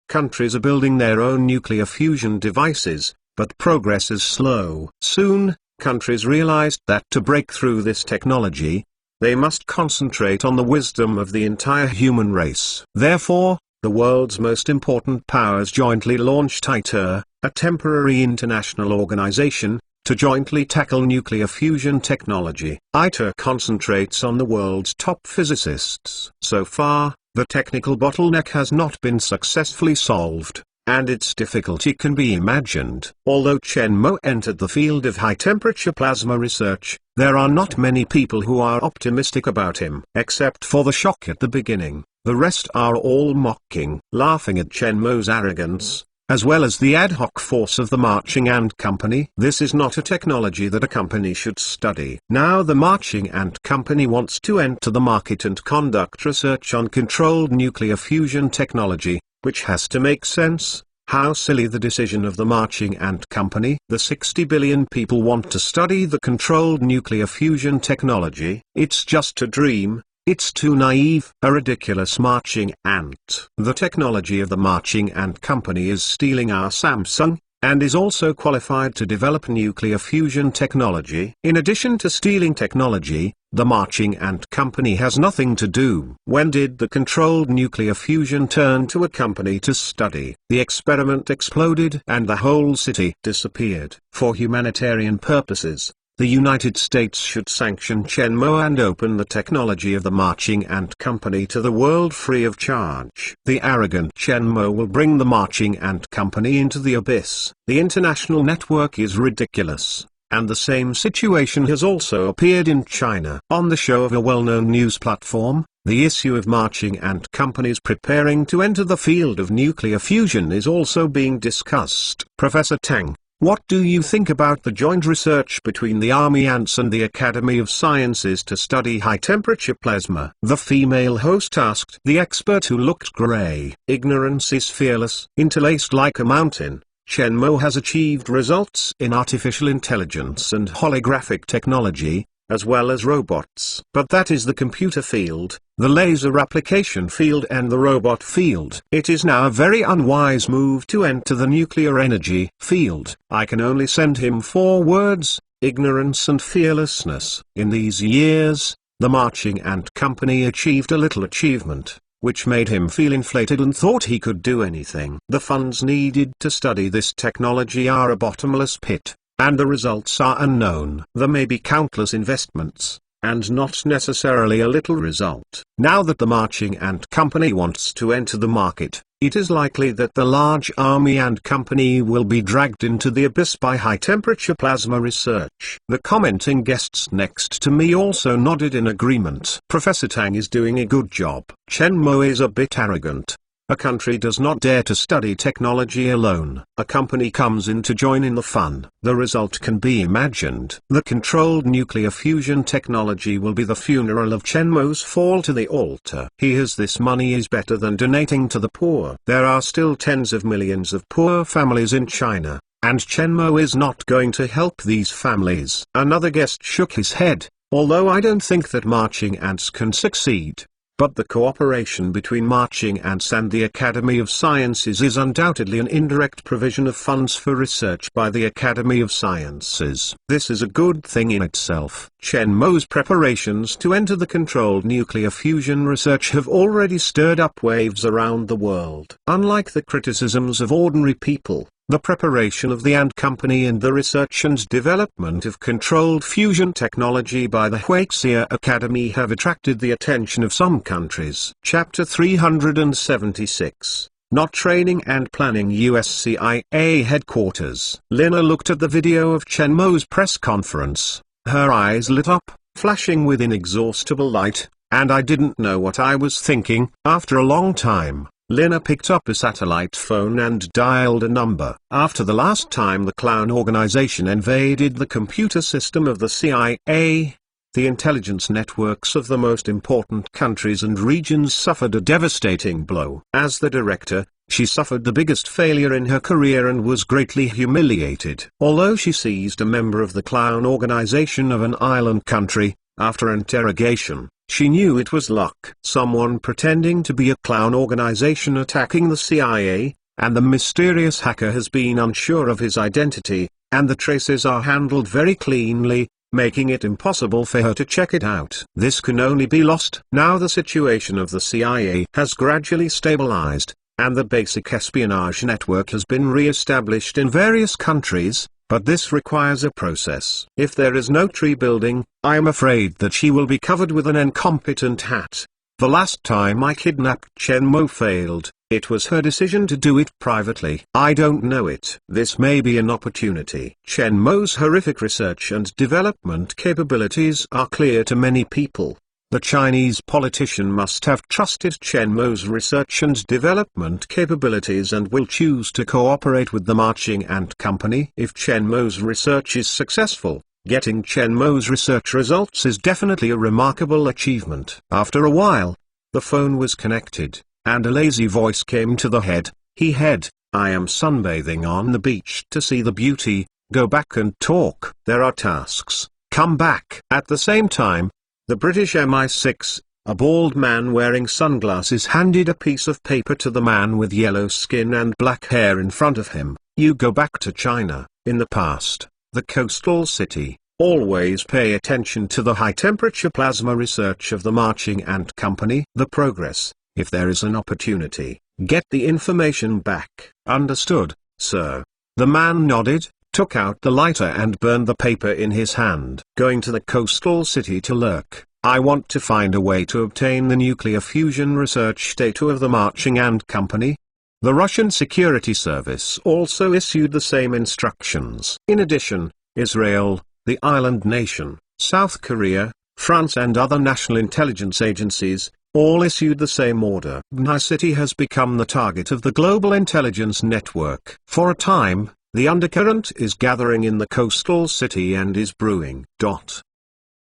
Countries are building their own nuclear fusion devices, but progress is slow. Soon, countries realized that to break through this technology, they must concentrate on the wisdom of the entire human race. Therefore, the world's most important powers jointly launched ITER, a temporary international organization, to jointly tackle nuclear fusion technology. ITER concentrates on the world's top physicists. So far, the technical bottleneck has not been successfully solved, and its difficulty can be imagined. Although Chen Mo entered the field of high-temperature plasma research, there are not many people who are optimistic about him. Except for the shock at the beginning, the rest are all mocking, laughing at Chen Mo's arrogance, as well as the ad hoc force of the Marching Ant Company. This is not a technology that a company should study. Now the Marching Ant Company wants to enter the market and conduct research on controlled nuclear fusion technology, which has to make sense. How silly the decision of the Marching Ant Company. The 60 billion people want to study the controlled nuclear fusion technology. It's just a dream. It's too naive. A ridiculous marching ant. The technology of the Marching Ant Company is stealing our Samsung, and is also qualified to develop nuclear fusion technology. In addition to stealing technology, the Marching Ant Company has nothing to do. When did the controlled nuclear fusion turn to a company to study? The experiment exploded and the whole city disappeared. For humanitarian purposes, the United States should sanction Chen Mo and open the technology of the Marching Ant Company to the world free of charge. The arrogant Chen Mo will bring the Marching Ant Company into the abyss. The international network is ridiculous, and the same situation has also appeared in China. On the show of a well-known news platform, the issue of Marching Ant companies preparing to enter the field of nuclear fusion is also being discussed. Professor Tang, what do you think about the joint research between the Army Ants and the Academy of Sciences to study high-temperature plasma? The female host asked the expert, who looked grey. Ignorance is fearless. Interlaced like a mountain, Chen Mo has achieved results in artificial intelligence and holographic technology, as well as robots. But that is the computer field, the laser application field and the robot field. It is now a very unwise move to enter the nuclear energy field. I can only send him 4 words: ignorance and fearlessness. In these years, the Marching Ant Company achieved a little achievement, which made him feel inflated and thought he could do anything. The funds needed to study this technology are a bottomless pit, and the results are unknown. There may be countless investments, and not necessarily a little result. Now that the Marching Ant Company wants to enter the market, it is likely that the large Army Ant Company will be dragged into the abyss by high-temperature plasma research. The commenting guests next to me also nodded in agreement. Professor Tang is doing a good job. Chen Mo is a bit arrogant. A country does not dare to study technology alone. A company comes in to join in the fun. The result can be imagined. The controlled nuclear fusion technology will be the funeral of Chen Mo's fall to the altar. He has this money is better than donating to the poor. There are still tens of millions of poor families in China, and Chen Mo is not going to help these families. Another guest shook his head. Although I don't think that Marching Ants can succeed, but the cooperation between Marching Ants and the Academy of Sciences is undoubtedly an indirect provision of funds for research by the Academy of Sciences. This is a good thing in itself. Chen Mo's preparations to enter the controlled nuclear fusion research have already stirred up waves around the world. Unlike the criticisms of ordinary people, the preparation of the Ant Company and the research and development of controlled fusion technology by the Huaxia Academy have attracted the attention of some countries. Chapter 376. Not Training and Planning. US CIA Headquarters. Lina looked at the video of Chen Mo's press conference. Her eyes lit up, flashing with inexhaustible light, and I didn't know what I was thinking. After a long time, Lina picked up a satellite phone and dialed a number. After the last time the clown organization invaded the computer system of the CIA, the intelligence networks of the most important countries and regions suffered a devastating blow. As the director, she suffered the biggest failure in her career and was greatly humiliated. Although she seized a member of the clown organization of an island country, after interrogation, she knew it was luck. Someone pretending to be a clown organization attacking the CIA, and the mysterious hacker has been unsure of his identity, and the traces are handled very cleanly, making it impossible for her to check it out. This can only be lost. Now the situation of the CIA has gradually stabilized, and the basic espionage network has been re-established in various countries, but this requires a process. If there is no tree building, I am afraid that she will be covered with an incompetent hat. The last time I kidnapped Chen Mo failed. It was her decision to do it privately. I don't know it. This may be an opportunity. Chen Mo's horrific research and development capabilities are clear to many people. The Chinese politician must have trusted Chen Mo's research and development capabilities and will choose to cooperate with the Marching Ant Company. If Chen Mo's research is successful, getting Chen Mo's research results is definitely a remarkable achievement. After a while, the phone was connected, and a lazy voice came to the head. I am sunbathing on the beach to see the beauty, go back and talk. There are tasks, come back. At the same time, the British MI6, a bald man wearing sunglasses, handed a piece of paper to the man with yellow skin and black hair in front of him. You go back to China, in the past, the coastal city. Always pay attention to the high-temperature plasma research of the Marching Ant Company. The progress, if there is an opportunity, get the information back. Understood, sir. The man nodded, took out the lighter and burned the paper in his hand. Going to the coastal city to lurk. I want to find a way to obtain the nuclear fusion research data of the Marching Ant Company. The Russian Security Service also issued the same instructions. In addition, Israel, the island nation, South Korea, France and other national intelligence agencies, all issued the same order. My city has become the target of the global intelligence network. For a time, the undercurrent is gathering in the coastal city and is brewing.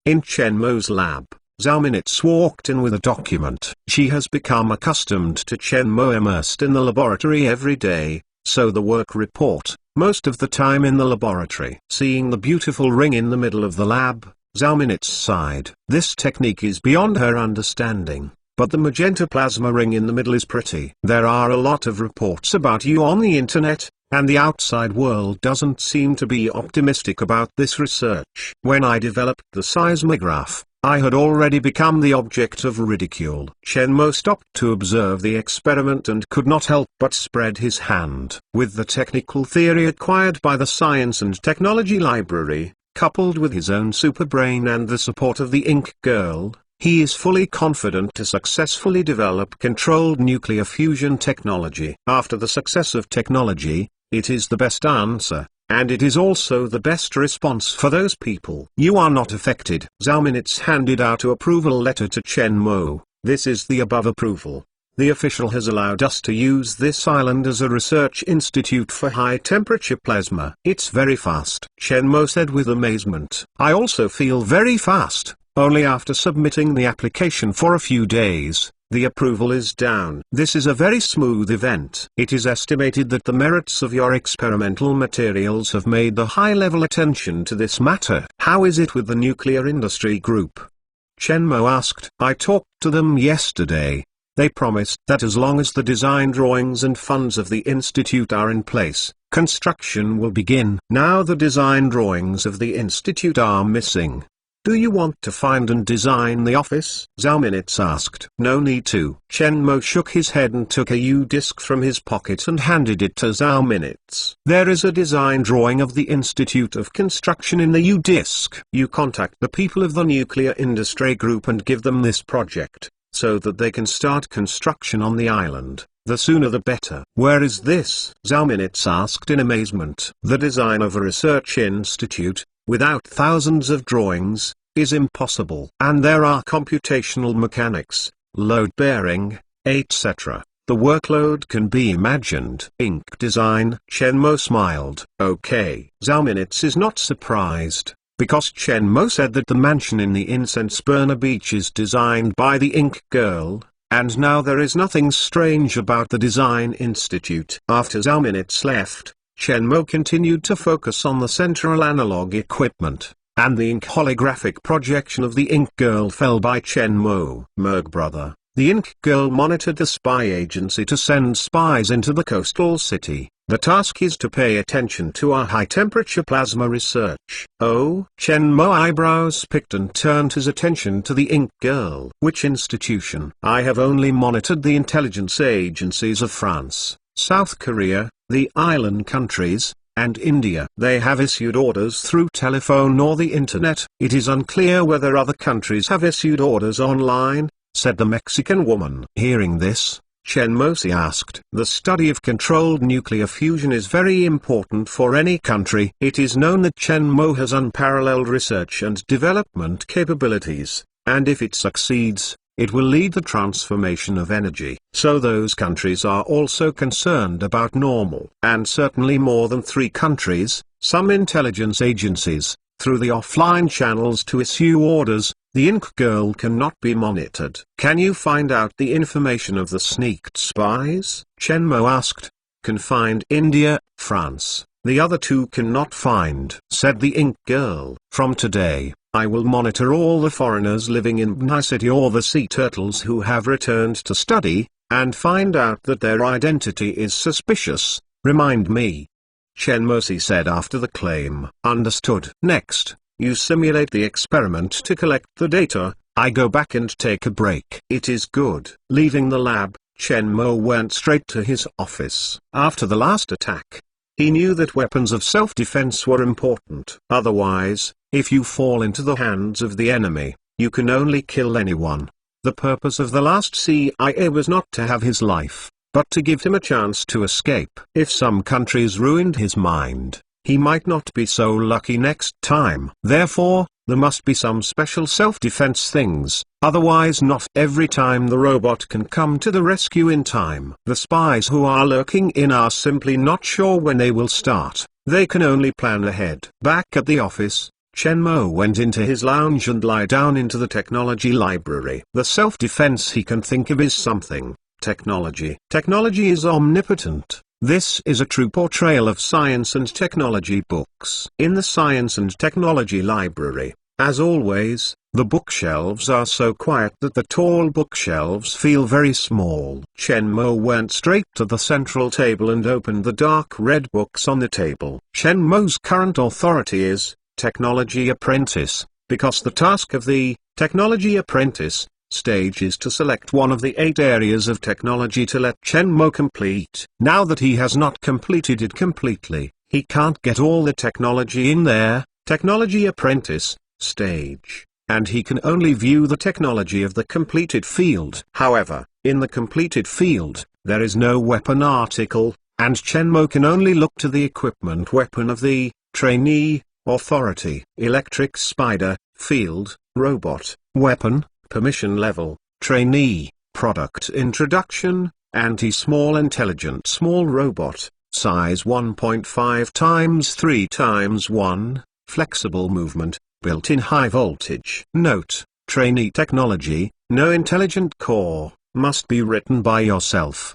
In Chen Mo's lab, Zhao Minitz walked in with a document. She has become accustomed to Chen Mo immersed in the laboratory every day, so the work report, most of the time in the laboratory. Seeing the beautiful ring in the middle of the lab, Zhao Minitz sighed. This technique is beyond her understanding, but the magenta plasma ring in the middle is pretty. There are a lot of reports about you on the internet, and the outside world doesn't seem to be optimistic about this research. When I developed the seismograph, I had already become the object of ridicule. Chen Mo stopped to observe the experiment and could not help but spread his hand. With the technical theory acquired by the Science and Technology Library, coupled with his own superbrain and the support of the Ink Girl, he is fully confident to successfully develop controlled nuclear fusion technology. After the success of technology, it is the best answer, and it is also the best response for those people. You are not affected. Zhao Minitz handed out an approval letter to Chen Mo. This is the above approval. The official has allowed us to use this island as a research institute for high-temperature plasma. It's very fast, Chen Mo said with amazement. I also feel very fast. Only after submitting the application for a few days, the approval is down. This is a very smooth event. It is estimated that the merits of your experimental materials have made the high-level attention to this matter. How is it with the nuclear industry group? Chen Mo asked. I talked to them yesterday. They promised that as long as the design drawings and funds of the institute are in place, construction will begin. Now the design drawings of the institute are missing. Do you want to find and design the office? Zhao Minitz asked. No need to. Chen Mo shook his head and took a U-disc from his pocket and handed it to Zhao Minitz. There is a design drawing of the Institute of Construction in the U-disc. You contact the people of the nuclear industry group and give them this project, so that they can start construction on the island. The sooner the better. Where is this? Zhao Minitz asked in amazement. The design of a research institute, without thousands of drawings, is impossible. And there are computational mechanics, load bearing, etc. the workload can be imagined. Ink design. Chen Mo smiled. Okay. Zhao Minutes is not surprised, because Chen Mo said that the mansion in the incense burner beach is designed by the Ink Girl, and now there is nothing strange about the Design Institute. After Zhao Minutes left, Chen Mo continued to focus on the central analog equipment, and the ink holographic projection of the Ink Girl fell by Chen Mo. Merg brother. The Ink Girl monitored the spy agency to send spies into the coastal city. The task is to pay attention to our high-temperature plasma research. Oh? Chen Mo eyebrows picked and turned his attention to the Ink Girl. Which institution? I have only monitored the intelligence agencies of France, South Korea, the island countries, and India. They have issued orders through telephone or the internet. It is unclear whether other countries have issued orders online, said the Mexican woman. Hearing this, Chen Mosi asked. The study of controlled nuclear fusion is very important for any country. It is known that Chen Mo has unparalleled research and development capabilities, and if it succeeds, it will lead the transformation of energy. So those countries are also concerned about normal. And certainly more than 3 countries, some intelligence agencies, through the offline channels to issue orders. The Ink Girl cannot be monitored. Can you find out the information of the sneaked spies? Chen Mo asked. Can find India, France. The other 2 cannot find, said the Ink Girl. From today, I will monitor all the foreigners living in Bnai City or the sea turtles who have returned to study, and find out that their identity is suspicious. Remind me. Chen Mosi said after the claim. Understood. Next, you simulate the experiment to collect the data. I go back and take a break. It is good. Leaving the lab, Chen Mo went straight to his office. After the last attack, he knew that weapons of self-defense were important. Otherwise, if you fall into the hands of the enemy, you can only kill anyone. The purpose of the last CIA was not to have his life, but to give him a chance to escape. If some countries ruined his mind, he might not be so lucky next time. Therefore, there must be some special self-defense things, otherwise not every time the robot can come to the rescue in time. The spies who are lurking in are simply not sure when they will start. They can only plan ahead. Back at the office, Chen Mo went into his lounge and lie down into the technology library. The self-defense he can think of is something. Technology. Technology is omnipotent. This is a true portrayal of science and technology books. In the Science and Technology Library, as always, the bookshelves are so quiet that the tall bookshelves feel very small. Chen Mo went straight to the central table and opened the dark red books on the table. Chen Mo's current authority is Technology Apprentice, because the task of the Technology Apprentice stage is to select one of the 8 areas of technology to let Chen Mo complete. Now that he has not completed it completely, he can't get all the technology in there, Technology Apprentice stage, and he can only view the technology of the completed field. However, in the completed field, there is no weapon article, and Chen Mo can only look to the equipment weapon of the trainee authority. Electric spider, field, robot, weapon, permission level, trainee, product introduction, anti-small intelligent small robot, size 1.5 times 3 times 1, flexible movement, built-in high voltage. Note, trainee technology, no intelligent core, must be written by yourself.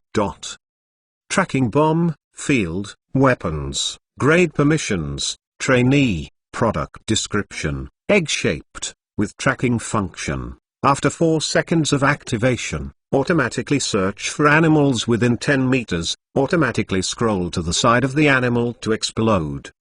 Tracking bomb, field, weapons, grade permissions, trainee, product description, egg-shaped, with tracking function. After 4 seconds of activation, automatically search for animals within 10 meters, automatically scroll to the side of the animal to explode.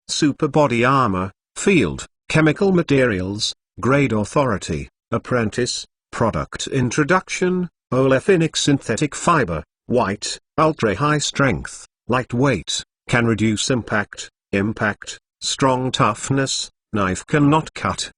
Super body armor, field, chemical materials, grade authority, apprentice, product introduction, olefinic synthetic fiber, white, ultra-high strength, lightweight, can reduce impact, strong toughness, knife cannot cut.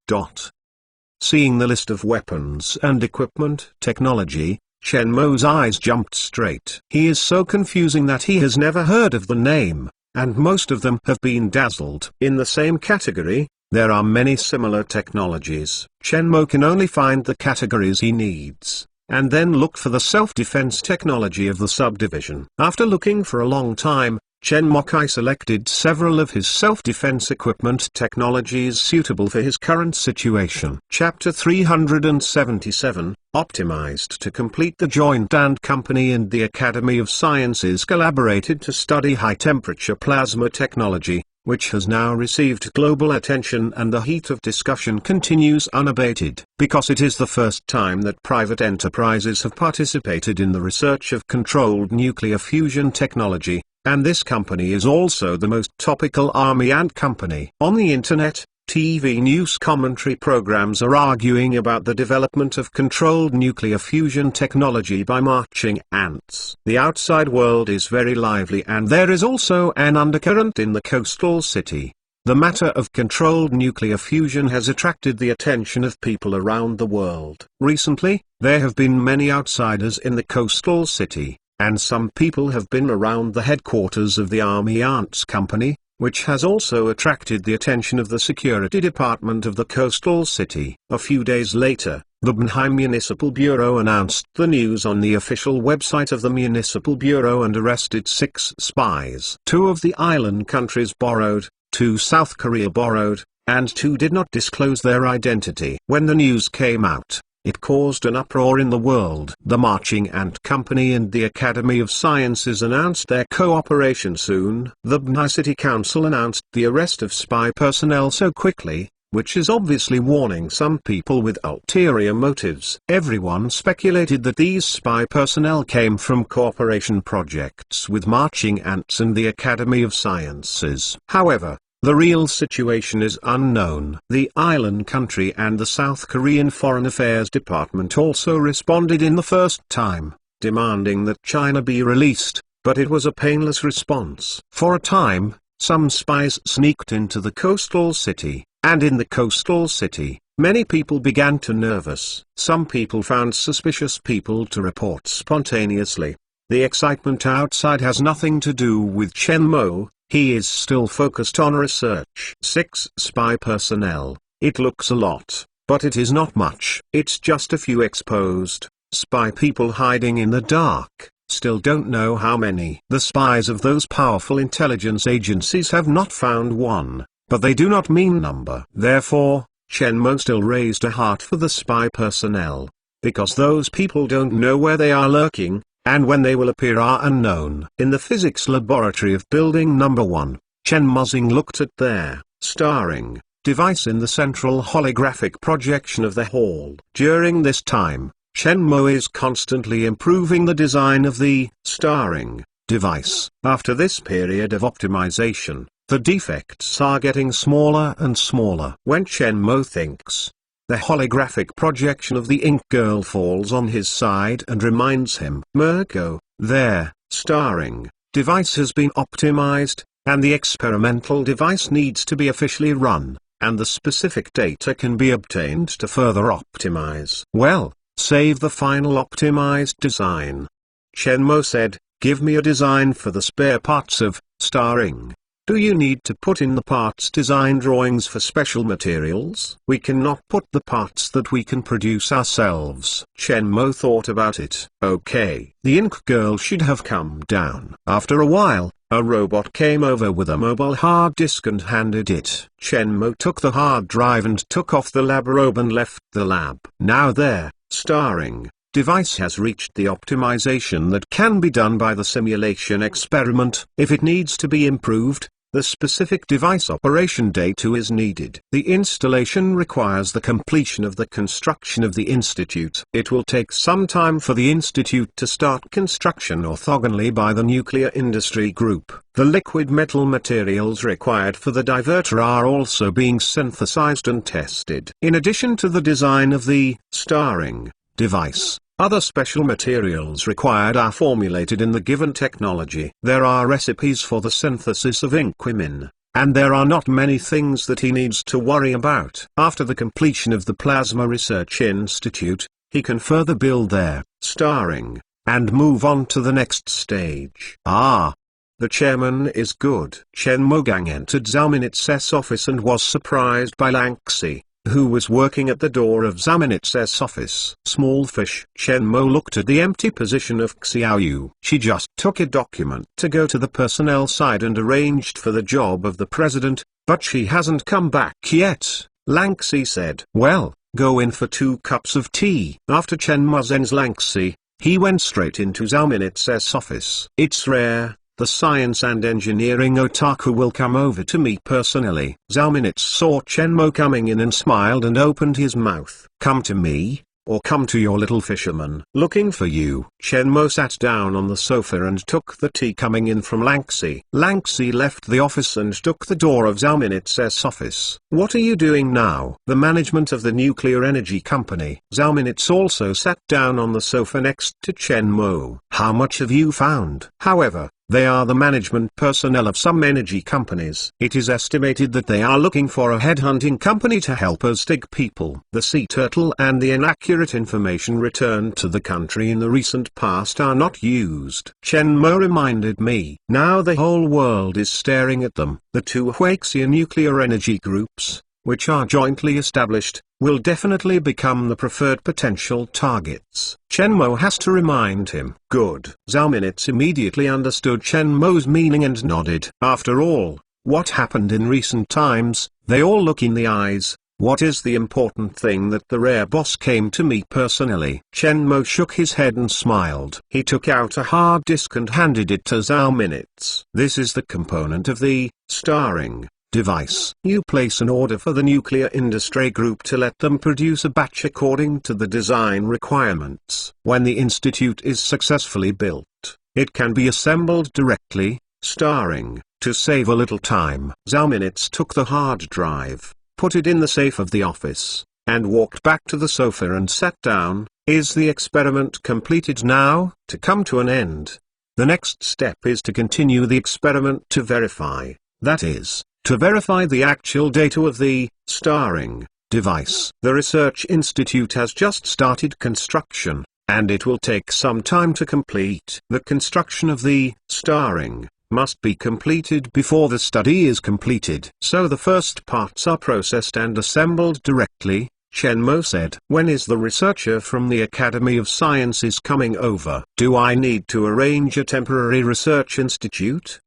Seeing the list of weapons and equipment technology, Chen Mo's eyes jumped straight. He is so confusing that he has never heard of the name, and most of them have been dazzled. In the same category, there are many similar technologies. Chen Mo can only find the categories he needs. and then looked for the self-defense technology of the subdivision. After looking for a long time, Chen Mokai selected several of his self-defense equipment technologies suitable for his current situation. Chapter 377, Optimized. To complete the joint and company and the Academy of Sciences collaborated to study high-temperature plasma technology, which has now received global attention, and the heat of discussion continues unabated, because it is the first time that private enterprises have participated in the research of controlled nuclear fusion technology, and this company is also the most topical army ant company. On the internet, TV news commentary programs are arguing about the development of controlled nuclear fusion technology by marching ants. The outside world is very lively, and there is also an undercurrent in the coastal city. The matter of controlled nuclear fusion has attracted the attention of people around the world. Recently, there have been many outsiders in the coastal city, and some people have been around the headquarters of the Army Ants Company, which has also attracted the attention of the security department of the coastal city. A few days later, the Bnhai Municipal Bureau announced the news on the official website of the Municipal Bureau and arrested 6 spies. 2 of the island countries borrowed, 2 South Korea borrowed, and 2 did not disclose their identity. When the news came out, it caused an uproar in the world. The Marching Ant Company and the Academy of Sciences announced their cooperation soon. The Bnhai City Council announced the arrest of spy personnel so quickly, which is obviously warning some people with ulterior motives. Everyone speculated that these spy personnel came from cooperation projects with Marching Ants and the Academy of Sciences. However, the real situation is unknown. The island country and the South Korean Foreign Affairs Department also responded in the first time, demanding that China be released, but it was a painless response. For a time, some spies sneaked into the coastal city, and in the coastal city, many people began to nervous. Some people found suspicious people to report spontaneously. The excitement outside has nothing to do with Chen Mo. He is still focused on research. 6 spy personnel. It looks a lot, but it is not much. It's just a few exposed spy people hiding in the dark. Still don't know how many. The spies of those powerful intelligence agencies have not found one, but they do not mean number. Therefore, Chen Mo still raised a heart for the spy personnel, because those people don't know where they are lurking, and when they will appear are unknown. In the physics laboratory of building number 1, Chen Muzing looked at their starring device in the central holographic projection of the hall. During this time, Chen Mo is constantly improving the design of the starring device. After this period of optimization, the defects are getting smaller and smaller. When Chen Mo thinks, the holographic projection of the ink girl falls on his side and reminds him, Mergo, their starring device has been optimized, and the experimental device needs to be officially run, and the specific data can be obtained to further optimize. Well, save the final optimized design. Chen Mo said, give me a design for the spare parts of starring. Do you need to put in the parts design drawings for special materials? We cannot put the parts that we can produce ourselves. Chen Mo thought about it. Okay. The ink girl should have come down. After a while, a robot came over with a mobile hard disk and handed it. Chen Mo took the hard drive and took off the lab robe and left the lab. Now their starring device has reached the optimization that can be done by the simulation experiment. If it needs to be improved, the specific device operation data is needed. The installation requires the completion of the construction of the institute. It will take some time for the institute to start construction orthogonally by the nuclear industry group. The liquid metal materials required for the diverter are also being synthesized and tested. In addition to the design of the starring device, other special materials required are formulated in the given technology. There are recipes for the synthesis of inquimine, and there are not many things that he needs to worry about. After the completion of the Plasma Research Institute, he can further build their starring, and move on to the next stage. The chairman is good. Chen Mogang entered Zhao Minit's office and was surprised by Lang Xi. who was working at the door of Zamenhot's office. Small fish. Chen Mo looked at the empty position of Xiaoyu. She just took a document to go to the personnel side and arranged for the job of the president, but she hasn't come back yet, Lanxi said. Well, go in for 2 cups of tea. After Chen Mo sends Lanxi, he went straight into Zamenhot's office. It's rare the science and engineering otaku will come over to me personally. Zamenhof saw Chen Mo coming in and smiled and opened his mouth. Come to me, or come to your little fisherman. Looking for you. Chen Mo sat down on the sofa and took the tea coming in from Lanxi. Lanxi left the office and took the door of Zamenhot's office. What are you doing now? The management of the nuclear energy company. Zamenhof also sat down on the sofa next to Chen Mo. How much have you found? However, they are the management personnel of some energy companies. It is estimated that they are looking for a headhunting company to help us dig people. The sea turtle and the inaccurate information returned to the country in the recent past are not used. Chen Mo reminded me. Now the whole world is staring at them. The 2 Huaxia nuclear energy groups, which are jointly established, will definitely become the preferred potential targets. Chen Mo has to remind him. Good. Zamenhof immediately understood Chen Mo's meaning and nodded. After all, what happened in recent times, they all look in the eyes. What is the important thing that the rare boss came to me personally? Chen Mo shook his head and smiled. He took out a hard disk and handed it to Zamenhof. This is the component of the starring device. You place an order for the nuclear industry group to let them produce a batch according to the design requirements. When the institute is successfully built, it can be assembled directly, starring, to save a little time. Zamenhof took the hard drive, put it in the safe of the office, and walked back to the sofa and sat down. Is the experiment completed now? To come to an end, the next step is to continue the experiment to verify, that is, to verify the actual data of the starring device. The research institute has just started construction, and it will take some time to complete. The construction of the starring must be completed before the study is completed. So the first parts are processed and assembled directly, Chen Mo said. When is the researcher from the Academy of Sciences coming over? Do I need to arrange a temporary research institute?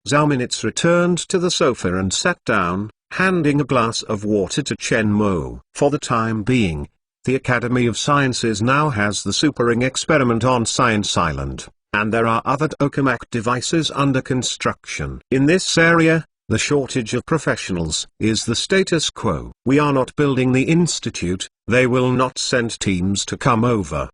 Zamenhof returned to the sofa and sat down, handing a glass of water to Chen Mo. For the time being, the Academy of Sciences now has the Superring experiment on Science Island, and there are other tokamak devices under construction. In this area, the shortage of professionals is the status quo. We are not building the institute, they will not send teams to come over.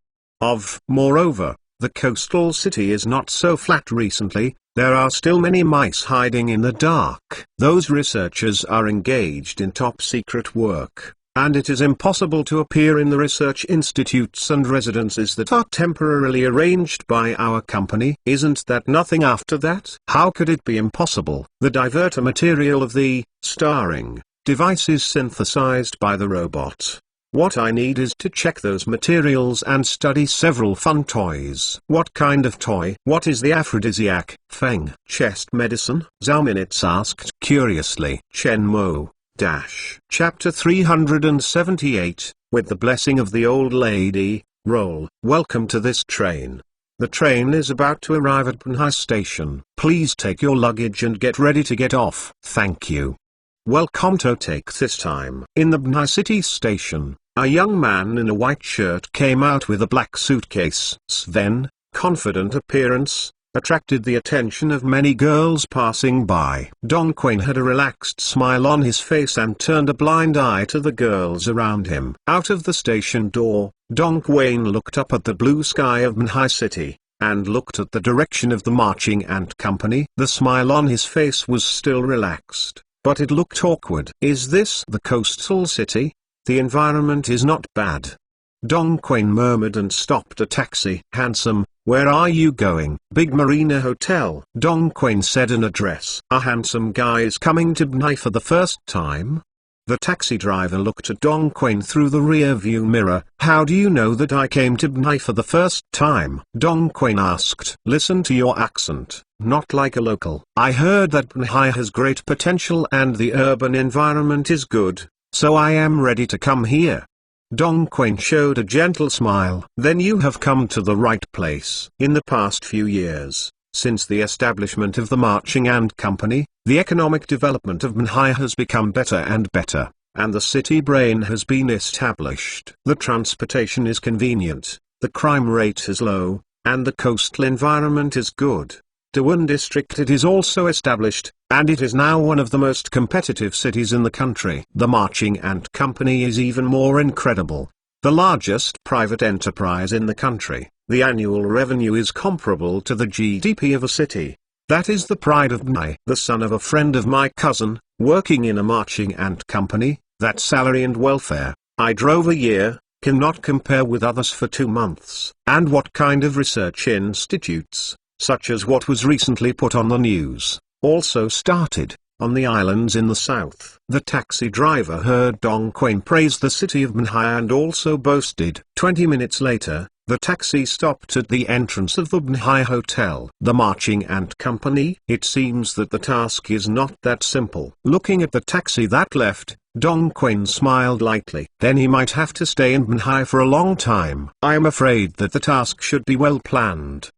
Moreover, the coastal city is not so flat recently. There are still many mice hiding in the dark. Those researchers are engaged in top-secret work, and it is impossible to appear in the research institutes and residences that are temporarily arranged by our company. Isn't that nothing after that? How could it be impossible? The diverter material of the starring device is synthesized by the robot. What I need is to check those materials and study several fun toys. What kind of toy? What is the aphrodisiac? Feng. Chest medicine? Zamenhof asked curiously. Chen Mo. Chapter 378, with the blessing of the old lady, roll. Welcome to this train. The train is about to arrive at Banhai Station. Please take your luggage and get ready to get off. Thank you. Welcome to take this time. In the Banhai City station, a young man in a white shirt came out with a black suitcase. Sven, confident appearance, attracted the attention of many girls passing by. Dong Quinn had a relaxed smile on his face and turned a blind eye to the girls around him. Out of the station door, Dong Quinn looked up at the blue sky of Banhai City, and looked at the direction of the marching ant company. The smile on his face was still relaxed, but it looked awkward. Is this the coastal city? The environment is not bad. Dong Quinn murmured and stopped a taxi. Handsome, where are you going? Big Marina Hotel. Dong Quinn said in a dress. A handsome guy is coming to Banhai for the first time? The taxi driver looked at Dong Quinn through the rear view mirror. How do you know that I came to Banhai for the first time? Dong Quinn asked. Listen to your accent, not like a local. I heard that Banhai has great potential and the urban environment is good. so I am ready to come here. Dongquan showed a gentle smile. Then you have come to the right place. In the past few years, since the establishment of the Marching Ant Company, the economic development of Manhai has become better and better, and the city brain has been established. The transportation is convenient, the crime rate is low, and the coastal environment is good. Dawon district it is also established, and it is now one of the most competitive cities in the country. The Marching Ant Company is even more incredible. The largest private enterprise in the country, the annual revenue is comparable to the GDP of a city. That is the pride of Manhai. The son of a friend of my cousin, working in a Marching Ant Company, that salary and welfare, I drove a year, cannot compare with others for 2 months. And what kind of research institutes, such as what was recently put on the news, also started, on the islands in the south. The taxi driver heard Dongquan praise the city of Manhai and also boasted. 20 minutes later, the taxi stopped at the entrance of the Manhai Hotel. The Marching Ant Company. It seems that the task is not that simple. Looking at the taxi that left, Dongquan smiled lightly. Then he might have to stay in Manhai for a long time. I am afraid that the task should be well planned.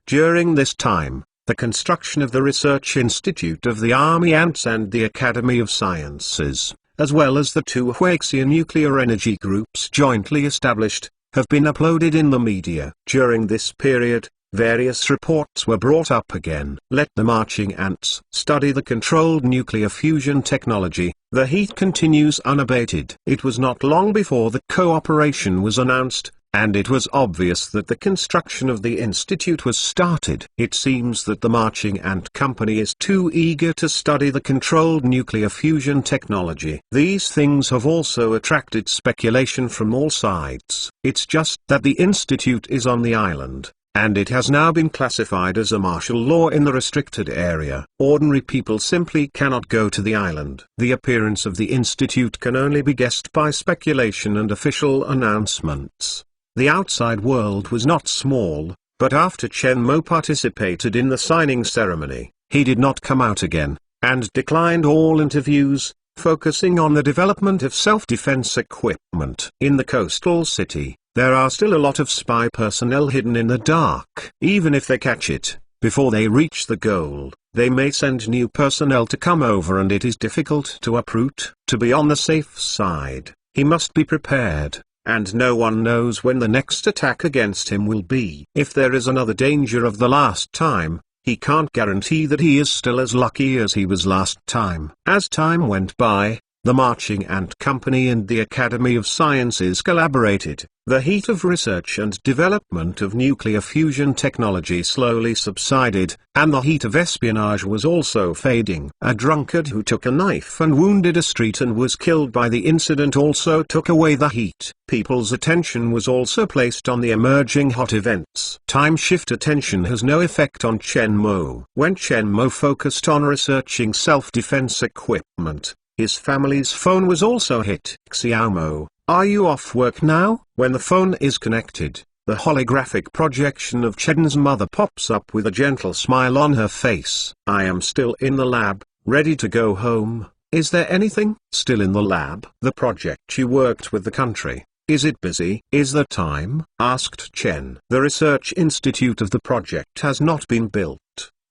During this time, the construction of the Research Institute of the Army Ants and the Academy of Sciences, as well as the 2 Huaxia nuclear energy groups jointly established, have been uploaded in the media. During this period, various reports were brought up again. Let the Marching Ants study the controlled nuclear fusion technology. The heat continues unabated. It was not long before the cooperation was announced, and it was obvious that the construction of the institute was started. It seems that the Marching Ant Company is too eager to study the controlled nuclear fusion technology. These things have also attracted speculation from all sides. It's just that the institute is on the island, and it has now been classified as a martial law in the restricted area. Ordinary people simply cannot go to the island. The appearance of the institute can only be guessed by speculation and official announcements. The outside world was not small, but after Chen Mo participated in the signing ceremony, he did not come out again, and declined all interviews, focusing on the development of self-defense equipment. In the coastal city, there are still a lot of spy personnel hidden in the dark. Even if they catch it, before they reach the goal, they may send new personnel to come over and it is difficult to uproot. To be on the safe side, he must be prepared. And no one knows when the next attack against him will be. If there is another danger of the last time, he can't guarantee that he is still as lucky as he was last time. As time went by, the Marching Ant Company and the Academy of Sciences collaborated. The heat of research and development of nuclear fusion technology slowly subsided, and the heat of espionage was also fading. A drunkard who took a knife and wounded a street and was killed by the incident also took away the heat. People's attention was also placed on the emerging hot events. Time shift attention has no effect on Chen Mo. When Chen Mo focused on researching self-defense equipment, his family's phone was also hit. Xiaomo, are you off work now? When the phone is connected, the holographic projection of Chen's mother pops up with a gentle smile on her face. I am still in the lab, ready to go home. Is there anything? Still in the lab? The project you worked with the country, is it busy? Is there time? Asked Chen. The research institute of the project has not been built,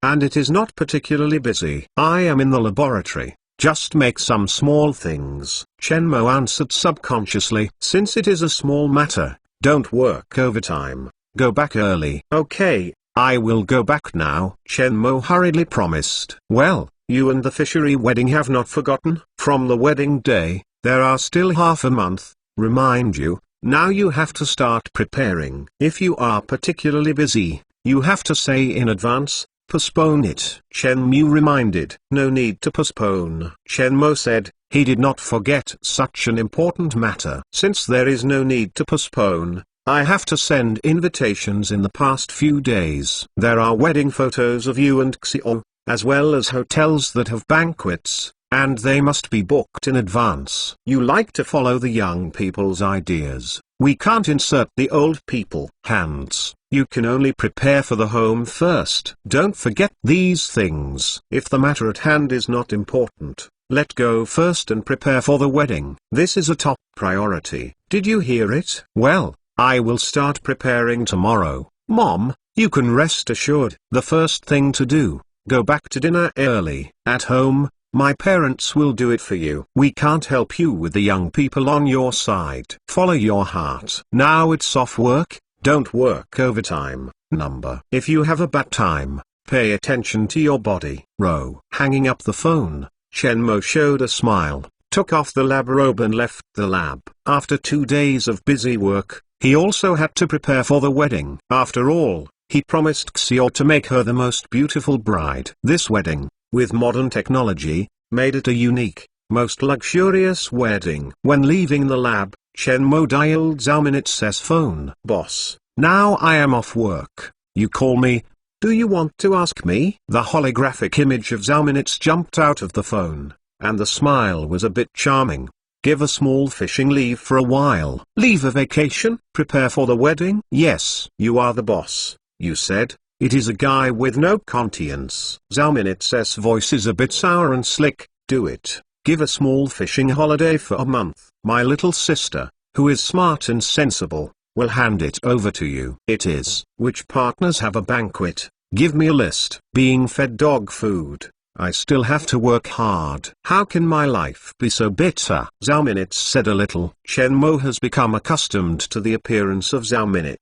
and it is not particularly busy. I am in the laboratory. Just make some small things. Chen Mo answered subconsciously. Since it is a small matter, don't work overtime. Go back early. Okay, I will go back now. Chen Mo hurriedly promised. Well, you and the fishery wedding have not forgotten? From the wedding day, there are still half a month. Remind you, now you have to start preparing. If you are particularly busy, you have to say in advance. Postpone it. Chen Mu reminded. No need to postpone. Chen Mo said, he did not forget such an important matter. Since there is no need to postpone, I have to send invitations in the past few days. There are wedding photos of you and Xiao, as well as hotels that have banquets, and they must be booked in advance. You like to follow the young people's ideas. We can't insert the old people. Hands. You can only prepare for the home first. Don't forget these things. If the matter at hand is not important, let go first and prepare for the wedding. This is a top priority. Did you hear it? Well, I will start preparing tomorrow. Mom, you can rest assured. The first thing to do, go back to dinner early. At home, my parents will do it for you. We can't help you with the young people on your side. Follow your heart. Now it's off work, don't work overtime. Number. If you have a bad time, pay attention to your body. Row. Hanging up the phone, Chen Mo showed a smile, took off the lab robe and left the lab. After 2 days of busy work, he also had to prepare for the wedding. After all, he promised Xiao to make her the most beautiful bride. This wedding, with modern technology, made it a unique, most luxurious wedding. When leaving the lab, Chen Mo dialed Zhao Minit's phone. Boss, now I am off work. You call me? Do you want to ask me? The holographic image of Zhao Minit's jumped out of the phone, and the smile was a bit charming. Give a small fishing leave for a while. Leave a vacation? Prepare for the wedding? Yes. You are the boss, you said. It is a guy with no conscience. Zhao Minit's voice is a bit sour and slick. Do it. Give a small fishing holiday for a month. My little sister, who is smart and sensible, will hand it over to you. It is. Which partners have a banquet? Give me a list. Being fed dog food, I still have to work hard. How can my life be so bitter? Zhao Minit said a little. Chen Mo has become accustomed to the appearance of Zhao Minit,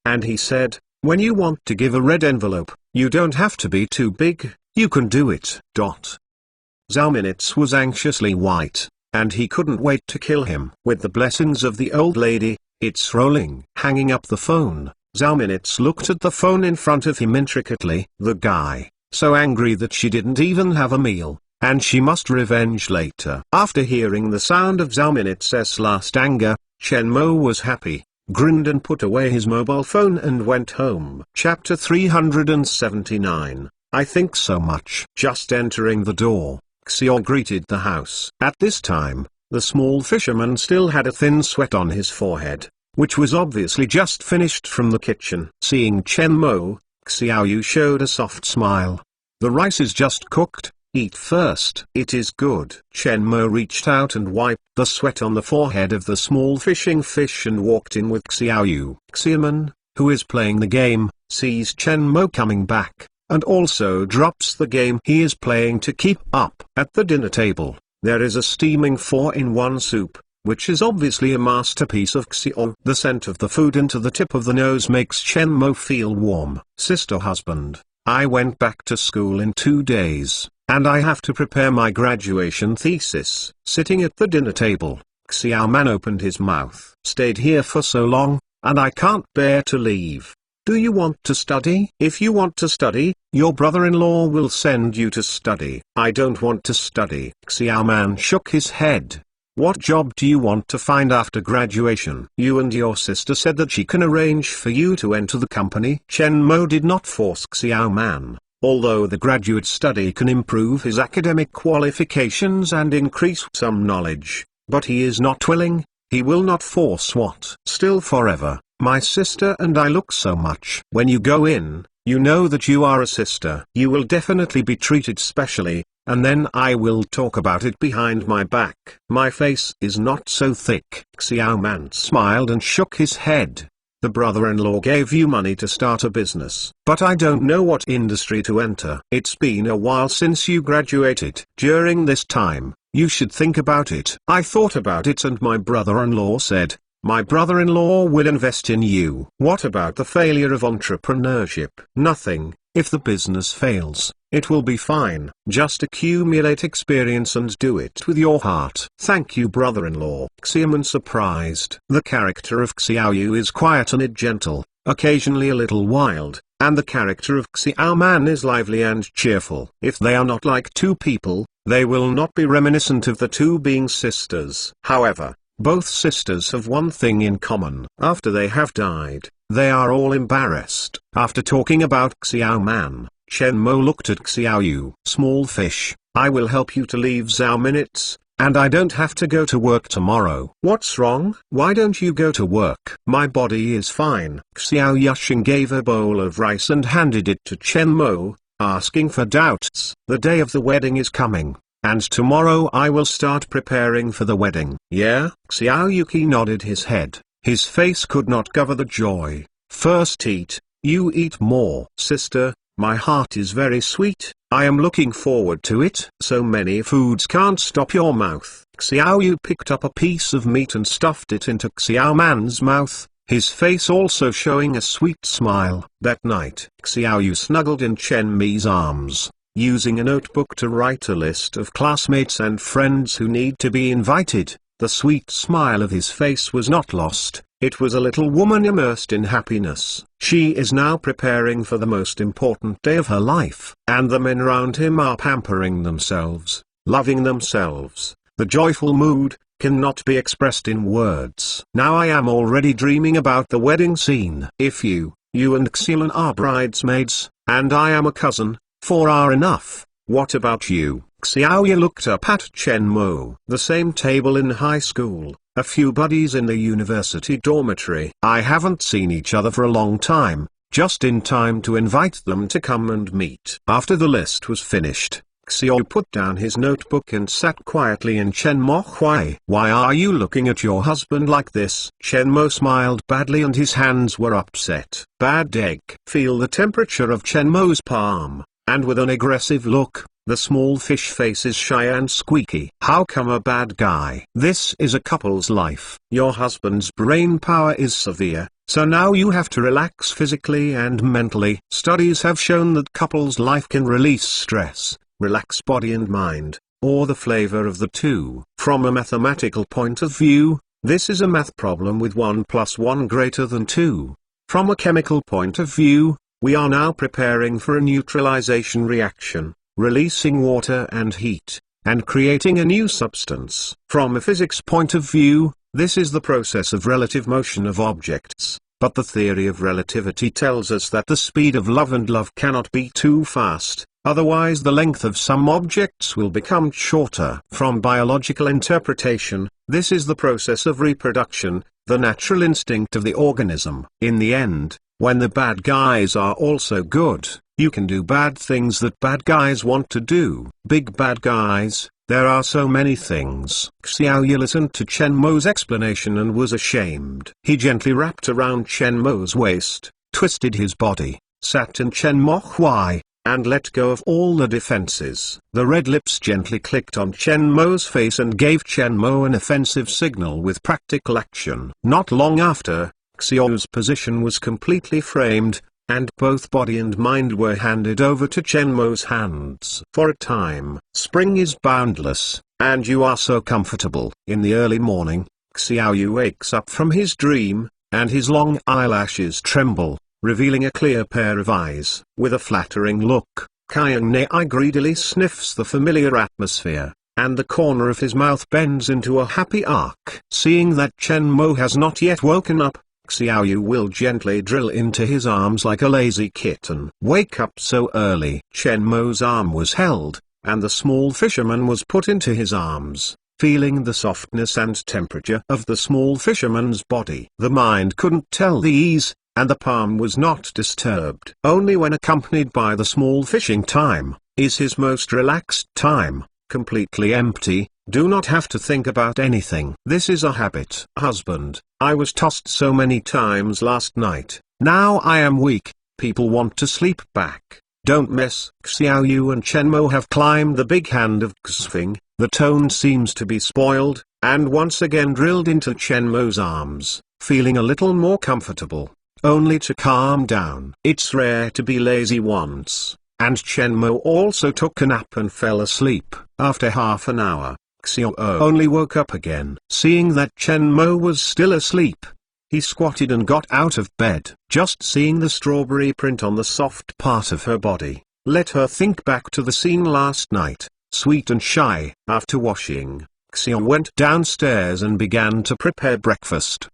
and he said, when you want to give a red envelope, you don't have to be too big, you can do it. Zhao Minit was anxiously white, and he couldn't wait to kill him. With the blessings of the old lady, it's rolling. Hanging up the phone, Zhao Minit looked at the phone in front of him intricately. The guy, so angry that she didn't even have a meal, and she must revenge later. After hearing the sound of Zhao Minit's last anger, Chen Mo was happy, grinned and put away his mobile phone and went home. Chapter 379. I think so much. Just entering the door, Xiao greeted the house. At this time, the small fisherman still had a thin sweat on his forehead, which was obviously just finished from the kitchen. Seeing Chen Mo, Xiao Yu showed a soft smile. The rice is just cooked, eat first. It is good. Chen Mo reached out and wiped the sweat on the forehead of the small fishing fish and walked in with Xiao Yu. Xiaoman, who is playing the game, sees Chen Mo coming back, and also drops the game he is playing to keep up. At the dinner table, there is a steaming 4-in-1 soup, which is obviously a masterpiece of Xiao. The scent of the food into the tip of the nose makes Chen Mo feel warm. Sister husband, I went back to school in 2 days, and I have to prepare my graduation thesis. Sitting at the dinner table, Xiao Man opened his mouth. Stayed here for so long, and I can't bear to leave. Do you want to study? If you want to study, your brother-in-law will send you to study. I don't want to study. Xiao Man shook his head. What job do you want to find after graduation? You and your sister said that she can arrange for you to enter the company. Chen Mo did not force Xiao Man, although the graduate study can improve his academic qualifications and increase some knowledge, but he is not willing, he will not force what. Still forever, my sister and I look so much. When you go in, you know that you are a sister. You will definitely be treated specially, and then I will talk about it behind my back. My face is not so thick. Xiao Man smiled and shook his head. The brother-in-law gave you money to start a business, but I don't know what industry to enter. It's been a while since you graduated. During this time, you should think about it. I thought about it and my brother-in-law said, my brother-in-law will invest in you. What about the failure of entrepreneurship? Nothing. If the business fails, it will be fine. Just accumulate experience and do it with your heart. Thank you, brother-in-law. Xiaoman surprised. The character of Xiao Yu is quiet and gentle, occasionally a little wild, and the character of Xiao Man is lively and cheerful. If they are not like two people, they will not be reminiscent of the two being sisters. However, both sisters have one thing in common. After they have died, they are all embarrassed. After talking about Xiao Man, Chen Mo looked at Xiao Yu. Small fish, I will help you to leave Zhao Minit, and I don't have to go to work tomorrow. What's wrong? Why don't you go to work? My body is fine. Xiao Yusheng gave a bowl of rice and handed it to Chen Mo, asking for doubts. The day of the wedding is coming. and tomorrow I will start preparing for the wedding." "Yeah?" Xiaoyuki nodded his head. His face could not cover the joy. "First eat, you eat more." "Sister, my heart is very sweet, I am looking forward to it." "So many foods can't stop your mouth." Xiaoyu picked up a piece of meat and stuffed it into Xiaoman's mouth, his face also showing a sweet smile. That night, Xiaoyu snuggled in Chen Mi's arms, using a notebook to write a list of classmates and friends who need to be invited. The sweet smile of his face was not lost. It was a little woman immersed in happiness. She is now preparing for the most important day of her life. And the men around him are pampering themselves, loving themselves. The joyful mood cannot be expressed in words. Now I am already dreaming about the wedding scene. If you and Xilan are bridesmaids, and I am a cousin, 4 are enough. What about you? Xiaoyu looked up at Chen Mo. The same table in high school, a few buddies in the university dormitory. I haven't seen each other for a long time, just in time to invite them to come and meet. After the list was finished, Xiaoyu put down his notebook and sat quietly in Chen Mo Hui. "Why are you looking at your husband like this?" Chen Mo smiled badly and his hands were upset. "Bad egg." Feel the temperature of Chen Mo's palm, and with an aggressive look, the small fish face is shy and squeaky. "How come a bad guy?" "This is a couple's life. Your husband's brain power is severe, so now you have to relax physically and mentally. Studies have shown that couples' life can release stress, relax body and mind, or the flavor of the two. From a mathematical point of view, this is a math problem with 1 + 1 greater than 2. From a chemical point of view, we are now preparing for a neutralization reaction, releasing water and heat, and creating a new substance. From a physics point of view, this is the process of relative motion of objects, but the theory of relativity tells us that the speed of love and love cannot be too fast, otherwise the length of some objects will become shorter. From biological interpretation, this is the process of reproduction, the natural instinct of the organism. In the end, when the bad guys are also good, you can do bad things that bad guys want to do. Big bad guys, there are so many things. Xiaoyu listened to Chen Mo's explanation and was ashamed. He gently wrapped around Chen Mo's waist, twisted his body, sat in Chen Mo Hui, and let go of all the defenses. The red lips gently clicked on Chen Mo's face and gave Chen Mo an offensive signal with practical action. Not long after, Xiaoyu's position was completely framed, and both body and mind were handed over to Chen Mo's hands. For a time, spring is boundless, and you are so comfortable. In the early morning, Xiaoyu wakes up from his dream, and his long eyelashes tremble, revealing a clear pair of eyes. With a flattering look, Qiang Nei greedily sniffs the familiar atmosphere, and the corner of his mouth bends into a happy arc. Seeing that Chen Mo has not yet woken up, Xiaoyu will gently drill into his arms like a lazy kitten. "Wake up so early." Chen Mo's arm was held, and the small fisherman was put into his arms, feeling the softness and temperature of the small fisherman's body. The mind couldn't tell the ease, and the palm was not disturbed. Only when accompanied by the small fishing time, is his most relaxed time, completely empty, do not have to think about anything. This is a habit. "Husband, I was tossed so many times last night, now I am weak, people want to sleep back. Don't mess." Xiaoyu and Chen Mo have climbed the big hand of Xfeng, the tone seems to be spoiled, and once again drilled into Chen Mo's arms, feeling a little more comfortable, only to calm down. It's rare to be lazy once, and Chen Mo also took a nap and fell asleep. After half an hour, Xiao only woke up again. Seeing that Chen Mo was still asleep, he squatted and got out of bed. Just seeing the strawberry print on the soft part of her body, let her think back to the scene last night, sweet and shy. After washing, Xiao went downstairs and began to prepare breakfast.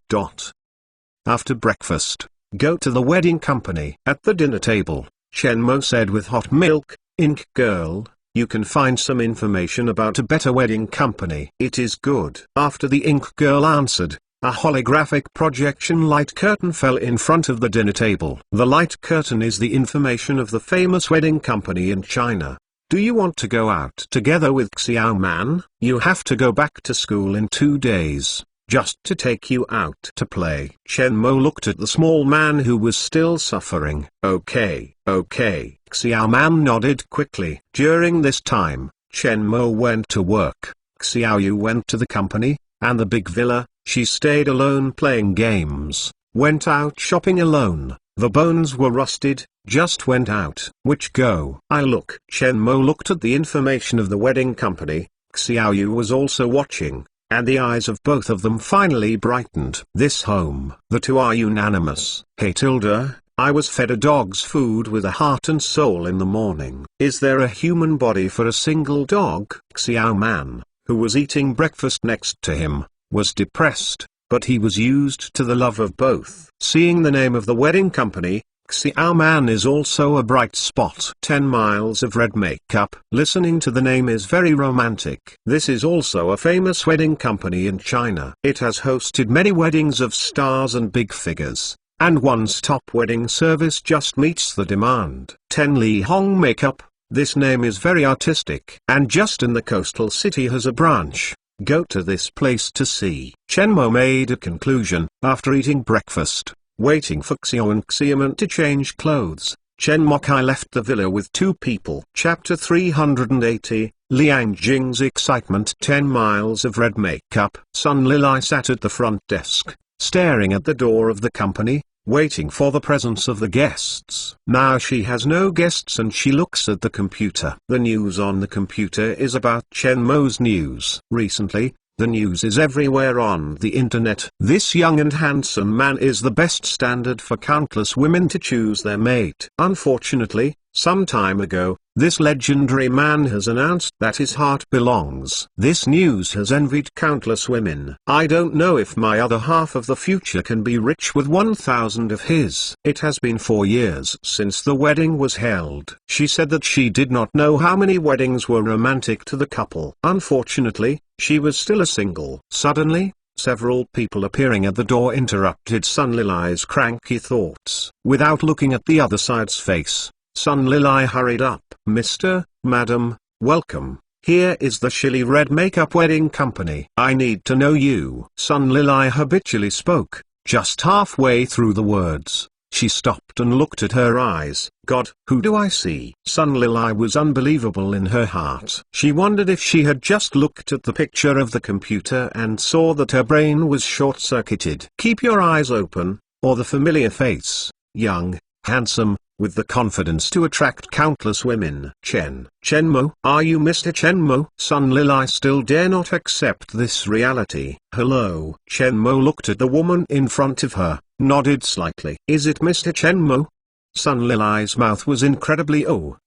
After breakfast, go to the wedding company. At the dinner table, Chen Mo said with hot milk, "Ink girl, you can find some information about a better wedding company." "It is good." After the ink girl answered, a holographic projection light curtain fell in front of the dinner table. The light curtain is the information of the famous wedding company in China. Do you want to go out together with Xiao Man? You have to go back to school in 2 days, just to take you out to play. Chen Mo looked at the small man who was still suffering. Okay, okay. Xiao Man nodded quickly. During this time, Chen Mo went to work. Xiao Yu went to the company, and the big villa. She stayed alone playing games, went out shopping alone. The bones were rusted, just went out. Which go? I look. Chen Mo looked at the information of the wedding company. Xiao Yu was also watching, and the eyes of both of them finally brightened. This home. The two are unanimous. Hey Tilda, I was fed a dog's food with a heart and soul in the morning. Is there a human body for a single dog? Xiao Man, who was eating breakfast next to him, was depressed, but he was used to the love of both. Seeing the name of the wedding company, Xiao Man is also a bright spot. 10 miles of red makeup. Listening to the name is very romantic. This is also a famous wedding company in China. It has hosted many weddings of stars and big figures, and one-stop wedding service just meets the demand. 10 Li Hong Makeup. This name is very artistic, and just in the coastal city has a branch. Go to this place to see. Chen Mo made a conclusion. After eating breakfast, waiting for Xiao and Xiamen to change clothes, Chen Mokai left the villa with 2 people. Chapter 380, Liang Jing's Excitement. 10 miles of red makeup. Sun Lilai sat at the front desk, staring at the door of the company, waiting for the presence of the guests. Now she has no guests and she looks at the computer. The news on the computer is about Chen Mo's news. Recently, the news is everywhere on the internet. This young and handsome man is the best standard for countless women to choose their mate. Unfortunately, some time ago, this legendary man has announced that his heart belongs. This news has envied countless women. I don't know if my other half of the future can be rich with 1,000 of his. It has been 4 years since the wedding was held. She said that she did not know how many weddings were romantic to the couple. Unfortunately, she was still a single. Suddenly, several people appearing at the door interrupted Sun Lilai's cranky thoughts. Without looking at the other side's face, Sun Lilai hurried up. Mr. Madam, welcome. Here is the Shili Red Makeup Wedding Company. I need to know you. Sun Lilai habitually spoke. Just halfway through the words, she stopped and looked at her eyes. God, who do I see? Sun Lilai was unbelievable in her heart. She wondered if she had just looked at the picture of the computer and saw that her brain was short-circuited. Keep your eyes open, or the familiar face, young, handsome, with the confidence to attract countless women. Chen Mo, are you Mr. Chen Mo? Sun Lilai still dare not accept this reality. Hello. Chen Mo looked at the woman in front of her, nodded slightly. Is it Mr. Chen Mo? Sun Lilai's mouth was incredibly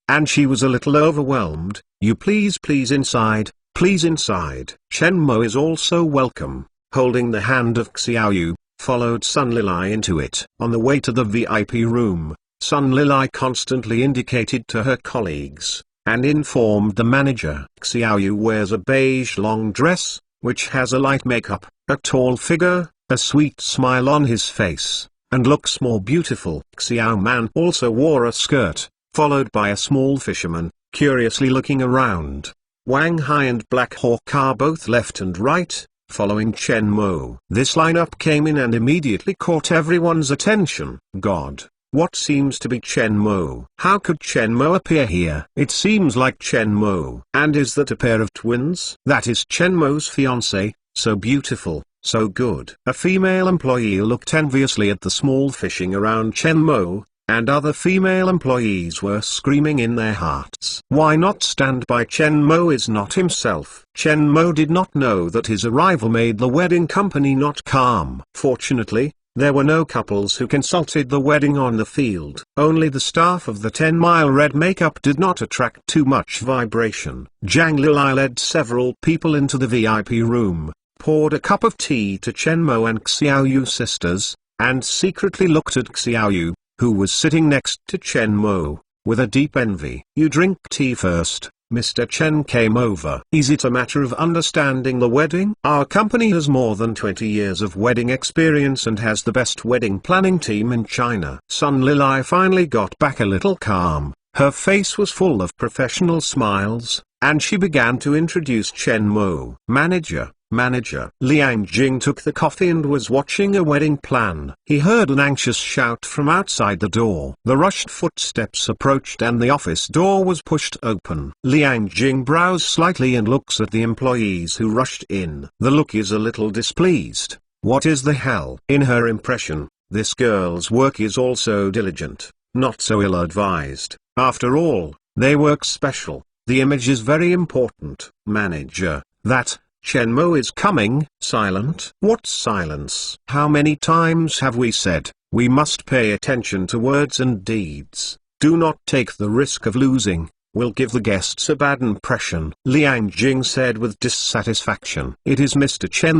and she was a little overwhelmed. You please inside, please inside. Chen Mo is also welcome, holding the hand of Xiao Yu, followed Sun Lilai into it. On the way to the VIP room, Sun Lilai constantly indicated to her colleagues, and informed the manager. Xiao Yu wears a beige long dress, which has a light makeup, a tall figure, a sweet smile on his face, and looks more beautiful. Xiao Man also wore a skirt, followed by a small fisherman, curiously looking around. Wang Hai and Black Hawk are both left and right, following Chen Mo. This lineup came in and immediately caught everyone's attention. God. What seems to be Chen Mo? How could Chen Mo appear here? It seems like Chen Mo. And is that a pair of twins? That is Chen Mo's fiancé, so beautiful, so good. A female employee looked enviously at the small fishing around Chen Mo, and other female employees were screaming in their hearts. Why not stand by? Chen Mo is not himself. Chen Mo did not know that his arrival made the wedding company not calm. Fortunately, there were no couples who consulted the wedding on the field. Only the staff of the 10-mile red makeup did not attract too much vibration. Zhang Lilai led several people into the VIP room, poured a cup of tea to Chen Mo and Xiao Yu sisters, and secretly looked at Xiao Yu, who was sitting next to Chen Mo, with a deep envy. You drink tea first. Mr. Chen came over. Is it a matter of understanding the wedding? Our company has more than 20 years of wedding experience and has the best wedding planning team in China. Sun Lilai finally got back a little calm. Her face was full of professional smiles, and she began to introduce Chen Mo. Manager, manager. Liang Jing took the coffee and was watching a wedding plan. He heard an anxious shout from outside the door. The rushed footsteps approached and the office door was pushed open. Liang Jing brows slightly and looks at the employees who rushed in. The look is a little displeased. What is the hell? In her impression, this girl's work is also diligent, not so ill-advised. After all, they work special. The image is very important. Manager, that Chen Mo is coming. Silent. What silence? How many times have we said, we must pay attention to words and deeds. Do not take the risk of losing. Will give the guests a bad impression. Liang Jing said with dissatisfaction. It is Mr. Chen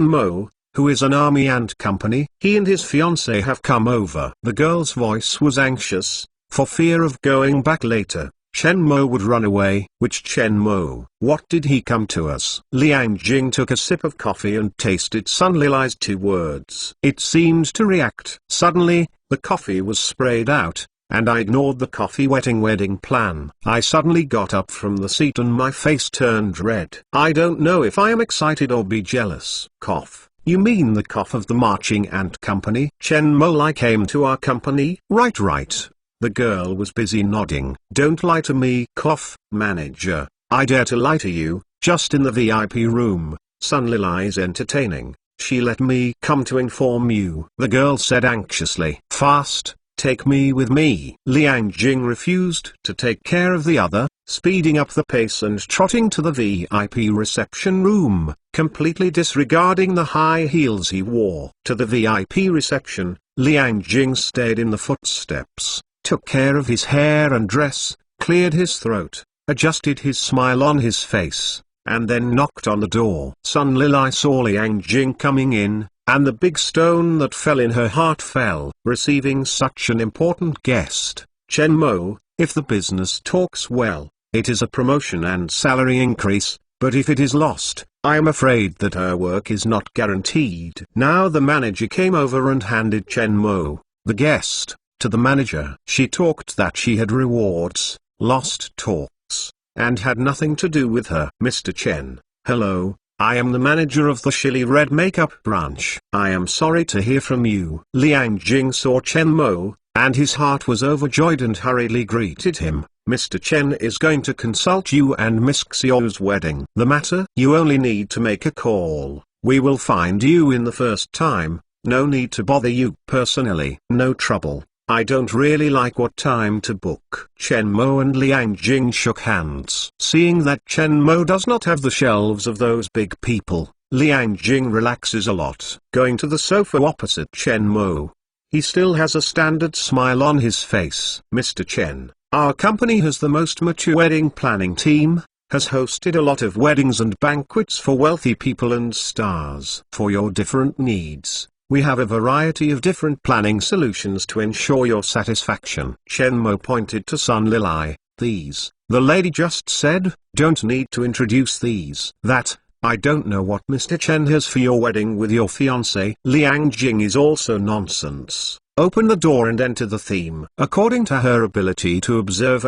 Mo, who is an army ant company. He and his fiancée have come over. The girl's voice was anxious, for fear of going back later. Chen Mo would run away. Which Chen Mo? What did he come to us? Liang Jing took a sip of coffee and tasted Sun Lilai's 2 words. It seemed to react. Suddenly, the coffee was sprayed out, and I ignored the coffee wedding plan. I suddenly got up from the seat and my face turned red. I don't know if I am excited or be jealous. Cough. You mean the cough of the marching ant company? Chen Mo came to our company? Right. The girl was busy nodding. Don't lie to me. Cough. Manager, I dare to lie to you. Just in the VIP room, Sun Lilai is entertaining. She let me come to inform you. The girl said anxiously. Fast, take me with me. Liang Jing refused to take care of the other, speeding up the pace and trotting to the VIP reception room, completely disregarding the high heels he wore. To the VIP reception, Liang Jing stayed in the footsteps, took care of his hair and dress, cleared his throat, adjusted his smile on his face, and then knocked on the door. Sun Lilai saw Liang Jing coming in, and the big stone that fell in her heart fell. Receiving such an important guest, Chen Mo, if the business talks well, it is a promotion and salary increase, but if it is lost, I am afraid that her work is not guaranteed. Now the manager came over and handed Chen Mo, the guest, to the manager. She talked that she had rewards, lost talks, and had nothing to do with her. Mr. Chen, hello, I am the manager of the Chili Red Makeup branch. I am sorry to hear from you. Liang Jing saw Chen Mo, and his heart was overjoyed and hurriedly greeted him. Mr. Chen is going to consult you and Miss Xiao's wedding. The matter? You only need to make a call. We will find you in the first time. No need to bother you personally. No trouble. I don't really like what time to book. Chen Mo and Liang Jing shook hands. Seeing that Chen Mo does not have the shelves of those big people, Liang Jing relaxes a lot. Going to the sofa opposite Chen Mo, he still has a standard smile on his face. Mr. Chen, our company has the most mature wedding planning team, has hosted a lot of weddings and banquets for wealthy people and stars. For your different needs, we have a variety of different planning solutions to ensure your satisfaction. Chen Mo pointed to Sun Lilai. These, the lady just said, don't need to introduce these. That, I don't know what Mr. Chen has for your wedding with your fiancé. Liang Jing is also nonsense. Open the door and enter the theme. According to her ability to observe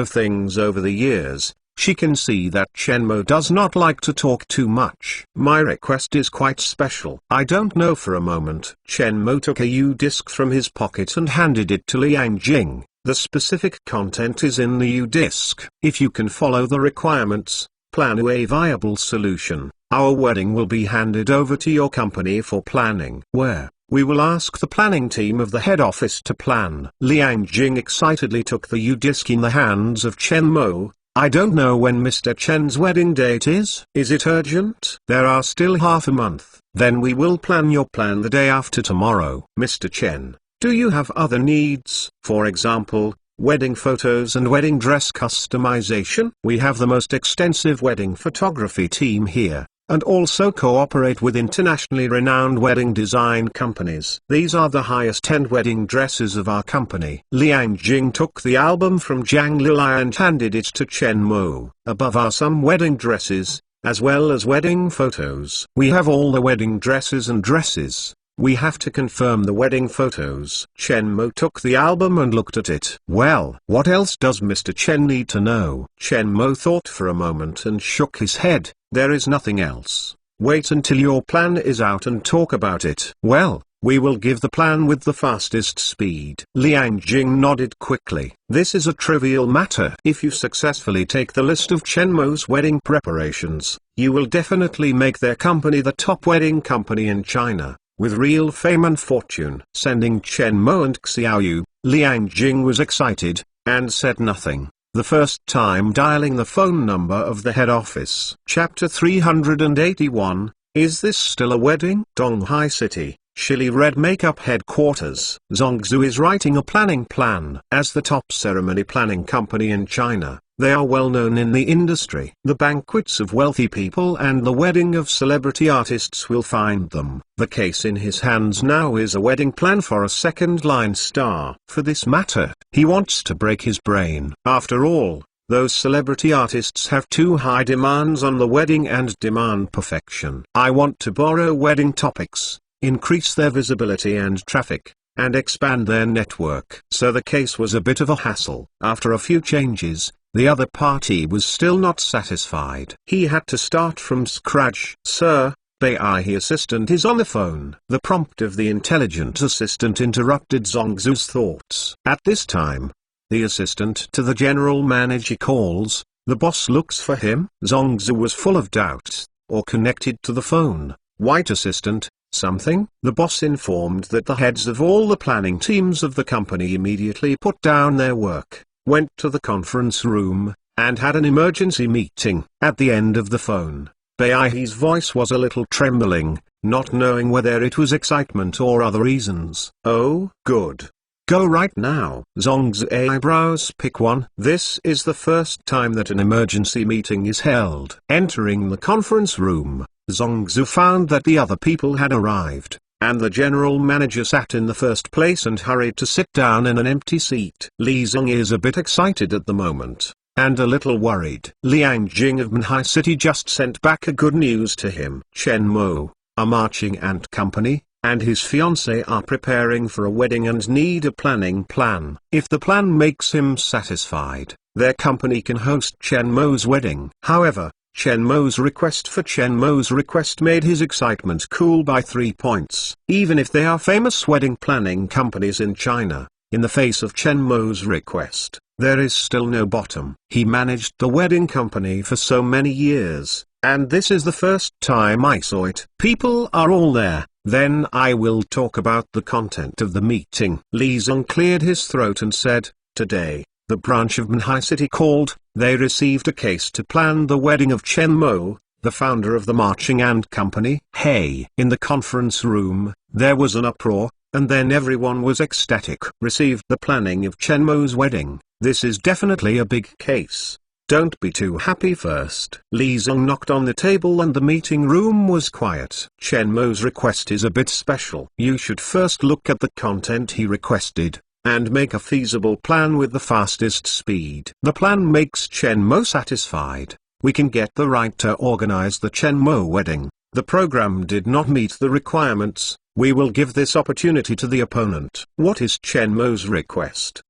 things over the years, she can see that Chen Mo does not like to talk too much. My request is quite special. I don't know. For a moment, Chen Mo took a U-disc from his pocket and handed it to Liang Jing. The specific content is in the U-disc. If you can follow the requirements, plan a viable solution, our wedding will be handed over to your company for planning. Where? We will ask the planning team of the head office to plan. Liang Jing excitedly took the U-disc in the hands of Chen Mo. I don't know when Mr. Chen's wedding date is. Is it urgent? There are still half a month. Then we will plan your plan the day after tomorrow. Mr. Chen, do you have other needs? For example, wedding photos and wedding dress customization? We have the most extensive wedding photography team here, and also cooperate with internationally renowned wedding design companies. These are the highest-end wedding dresses of our company. Liang Jing took the album from Zhang Lilai and handed it to Chen Mo. Above are some wedding dresses, as well as wedding photos. We have all the wedding dresses and dresses, We have to confirm the wedding photos. Chen Mo took the album and looked at it. Well, what else does Mr. Chen need to know? Chen Mo thought for a moment and shook his head. There is nothing else. Wait until your plan is out and talk about it. Well, we will give the plan with the fastest speed. Liang Jing nodded quickly. This is a trivial matter. If you successfully take the list of Chen Mo's wedding preparations, you will definitely make their company the top wedding company in China, with real fame and fortune. Sending Chen Mo and Xiaoyu, Liang Jing was excited, and said nothing, the first time dialing the phone number of the head office. Chapter 381, Is This Still a Wedding? Donghai City, Shili Red Makeup Headquarters. Zongzhu is writing a planning plan. As the top ceremony planning company in China, they are well known in the industry. The banquets of wealthy people and the wedding of celebrity artists will find them. The case in his hands now is a wedding plan for a second-line star. For this matter, he wants to break his brain. After all, those celebrity artists have too high demands on the wedding and demand perfection. I want to borrow wedding topics, increase their visibility and traffic, and expand their network. So the case was a bit of a hassle. After a few changes, the other party was still not satisfied. He had to start from scratch. Sir, Bai assistant is on the phone. The prompt of the intelligent assistant interrupted Zongzhu's thoughts. At this time, the assistant to the general manager calls. The boss looks for him. Zongzhu was full of doubts, or connected to the phone. White assistant, something? The boss informed that the heads of all the planning teams of the company immediately put down their work, went to the conference room, and had an emergency meeting. At the end of the phone, Bai's voice was a little trembling, not knowing whether it was excitement or other reasons. Oh, good. Go right now. Zongzhu's eyebrows pick one. This is the first time that an emergency meeting is held. Entering the conference room, Zongzhu found that the other people had arrived, and the general manager sat in the first place and hurried to sit down in an empty seat. Li Zong is a bit excited at the moment, and a little worried. Liang Jing of Manhai City just sent back a good news to him. Chen Mo, a marching ant company, and his fiancée are preparing for a wedding and need a planning plan. If the plan makes him satisfied, their company can host Chen Mo's wedding. However, Chen Mo's request made his excitement cool by 3 points. Even if they are famous wedding planning companies in China, in the face of Chen Mo's request, there is still no bottom. He managed the wedding company for so many years, and this is the first time I saw it. People are all there. Then I will talk about the content of the meeting. Li Zong cleared his throat and said, today, the branch of Manhai City called. They received a case to plan the wedding of Chen Mo, the founder of the marching ant company. Hey! In the conference room, there was an uproar, and then everyone was ecstatic. Received the planning of Chen Mo's wedding. This is definitely a big case. Don't be too happy first. Li Zong knocked on the table and the meeting room was quiet. Chen Mo's request is a bit special. You should first look at the content he requested, and make a feasible plan with the fastest speed. The plan makes Chen Mo satisfied. We can get the right to organize the Chen Mo wedding. The program did not meet the requirements. We will give this opportunity to the opponent. What is Chen Mo's request?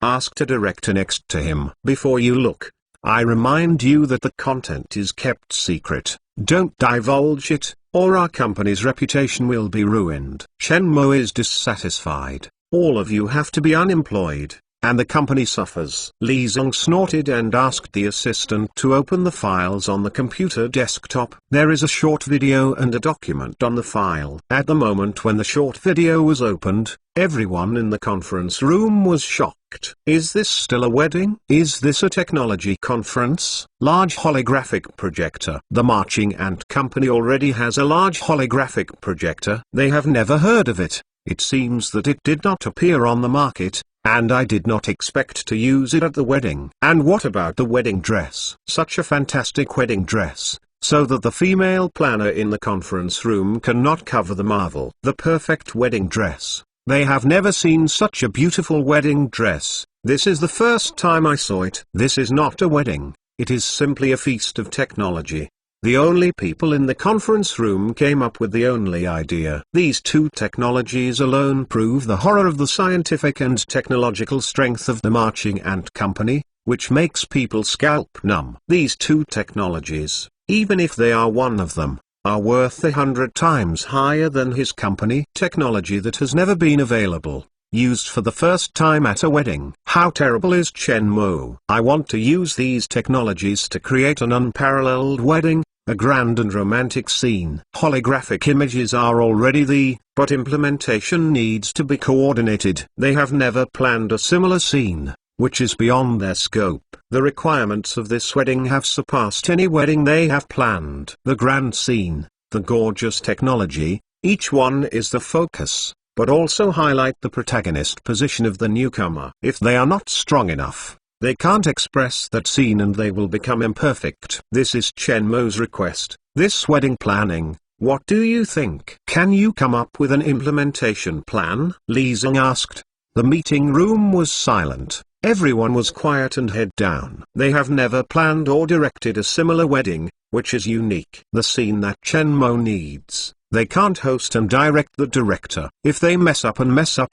Ask a director next to him. Before you look, I remind you that the content is kept secret. Don't divulge it, or our company's reputation will be ruined. Chen Mo is dissatisfied. All of you have to be unemployed, and the company suffers. Li Zong snorted and asked the assistant to open the files on the computer desktop. There is a short video and a document on the file. At the moment when the short video was opened, everyone in the conference room was shocked. Is this still a wedding? Is this a technology conference? Large holographic projector. The marching ant company already has a large holographic projector. They have never heard of it. It seems that it did not appear on the market, and I did not expect to use it at the wedding. And what about the wedding dress? Such a fantastic wedding dress, so that the female planner in the conference room cannot cover the marvel. The perfect wedding dress. They have never seen such a beautiful wedding dress. This is the first time I saw it. This is not a wedding, it is simply a feast of technology. The only people in the conference room came up with the only idea. These two technologies alone prove the horror of the scientific and technological strength of the Marching Ant Company, which makes people scalp numb. These two technologies, even if they are one of them, are worth 100 times higher than his company. Technology that has never been available, used for the first time at a wedding. How terrible is Chen Mo? I want to use these technologies to create an unparalleled wedding, a grand and romantic scene. Holographic images are already but implementation needs to be coordinated. They have never planned a similar scene, which is beyond their scope. The requirements of this wedding have surpassed any wedding they have planned. The grand scene, the gorgeous technology, each one is the focus, but also highlight the protagonist position of the newcomer. If they are not strong enough, they can't express that scene and they will become imperfect. This is Chen Mo's request. This wedding planning, what do you think? Can you come up with an implementation plan? Li Zong asked. The meeting room was silent. Everyone was quiet and head down. They have never planned or directed a similar wedding, which is unique. The scene that Chen Mo needs, they can't host and direct the director. If they mess up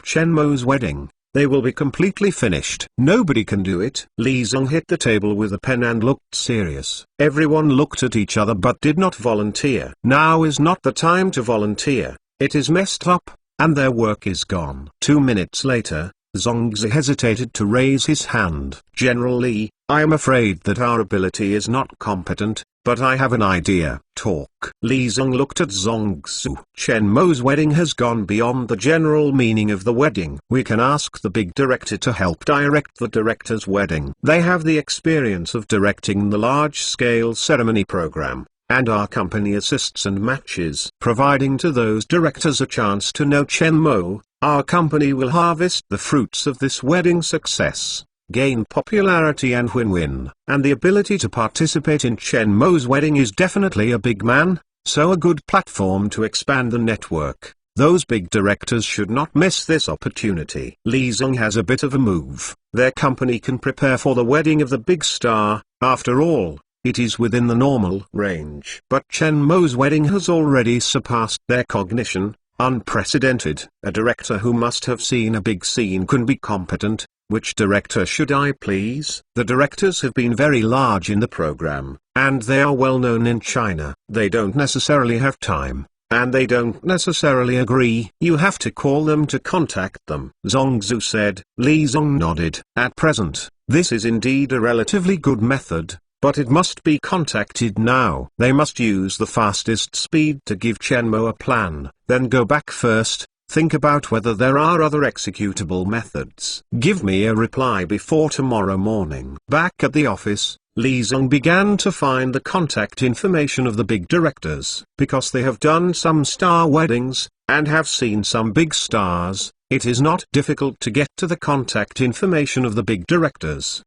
Chen Mo's wedding, they will be completely finished. Nobody can do it. Li Zong hit the table with a pen and looked serious. Everyone looked at each other but did not volunteer. Now is not the time to volunteer. It is messed up, and their work is gone. 2 minutes later, Zongzi hesitated to raise his hand. General Li, I am afraid that our ability is not competent, but I have an idea. Talk. Li Zong looked at Zongzi. Chen Mo's wedding has gone beyond the general meaning of the wedding. We can ask the big director to help direct the director's wedding. They have the experience of directing the large-scale ceremony program, and our company assists and matches. Providing to those directors a chance to know Chen Mo, our company will harvest the fruits of this wedding success, gain popularity and win-win. And the ability to participate in Chen Mo's wedding is definitely a big man, so a good platform to expand the network. Those big directors should not miss this opportunity. Li Zong has a bit of a move. Their company can prepare for the wedding of the big star. After all, it is within the normal range. But Chen Mo's wedding has already surpassed their cognition. Unprecedented. A director who must have seen a big scene can be competent. Which director should I please? The directors have been very large in the program, and they are well known in China. They don't necessarily have time, and they don't necessarily agree. You have to call them to contact them. Zongzi said. Li Zong nodded. At present, this is indeed a relatively good method, but it must be contacted now. They must use the fastest speed to give Chen Mo a plan, then go back first, think about whether there are other executable methods. Give me a reply before tomorrow morning. Back at the office, Li Zong began to find the contact information of the big directors. Because they have done some star weddings, and have seen some big stars, it is not difficult to get to the contact information of the big directors.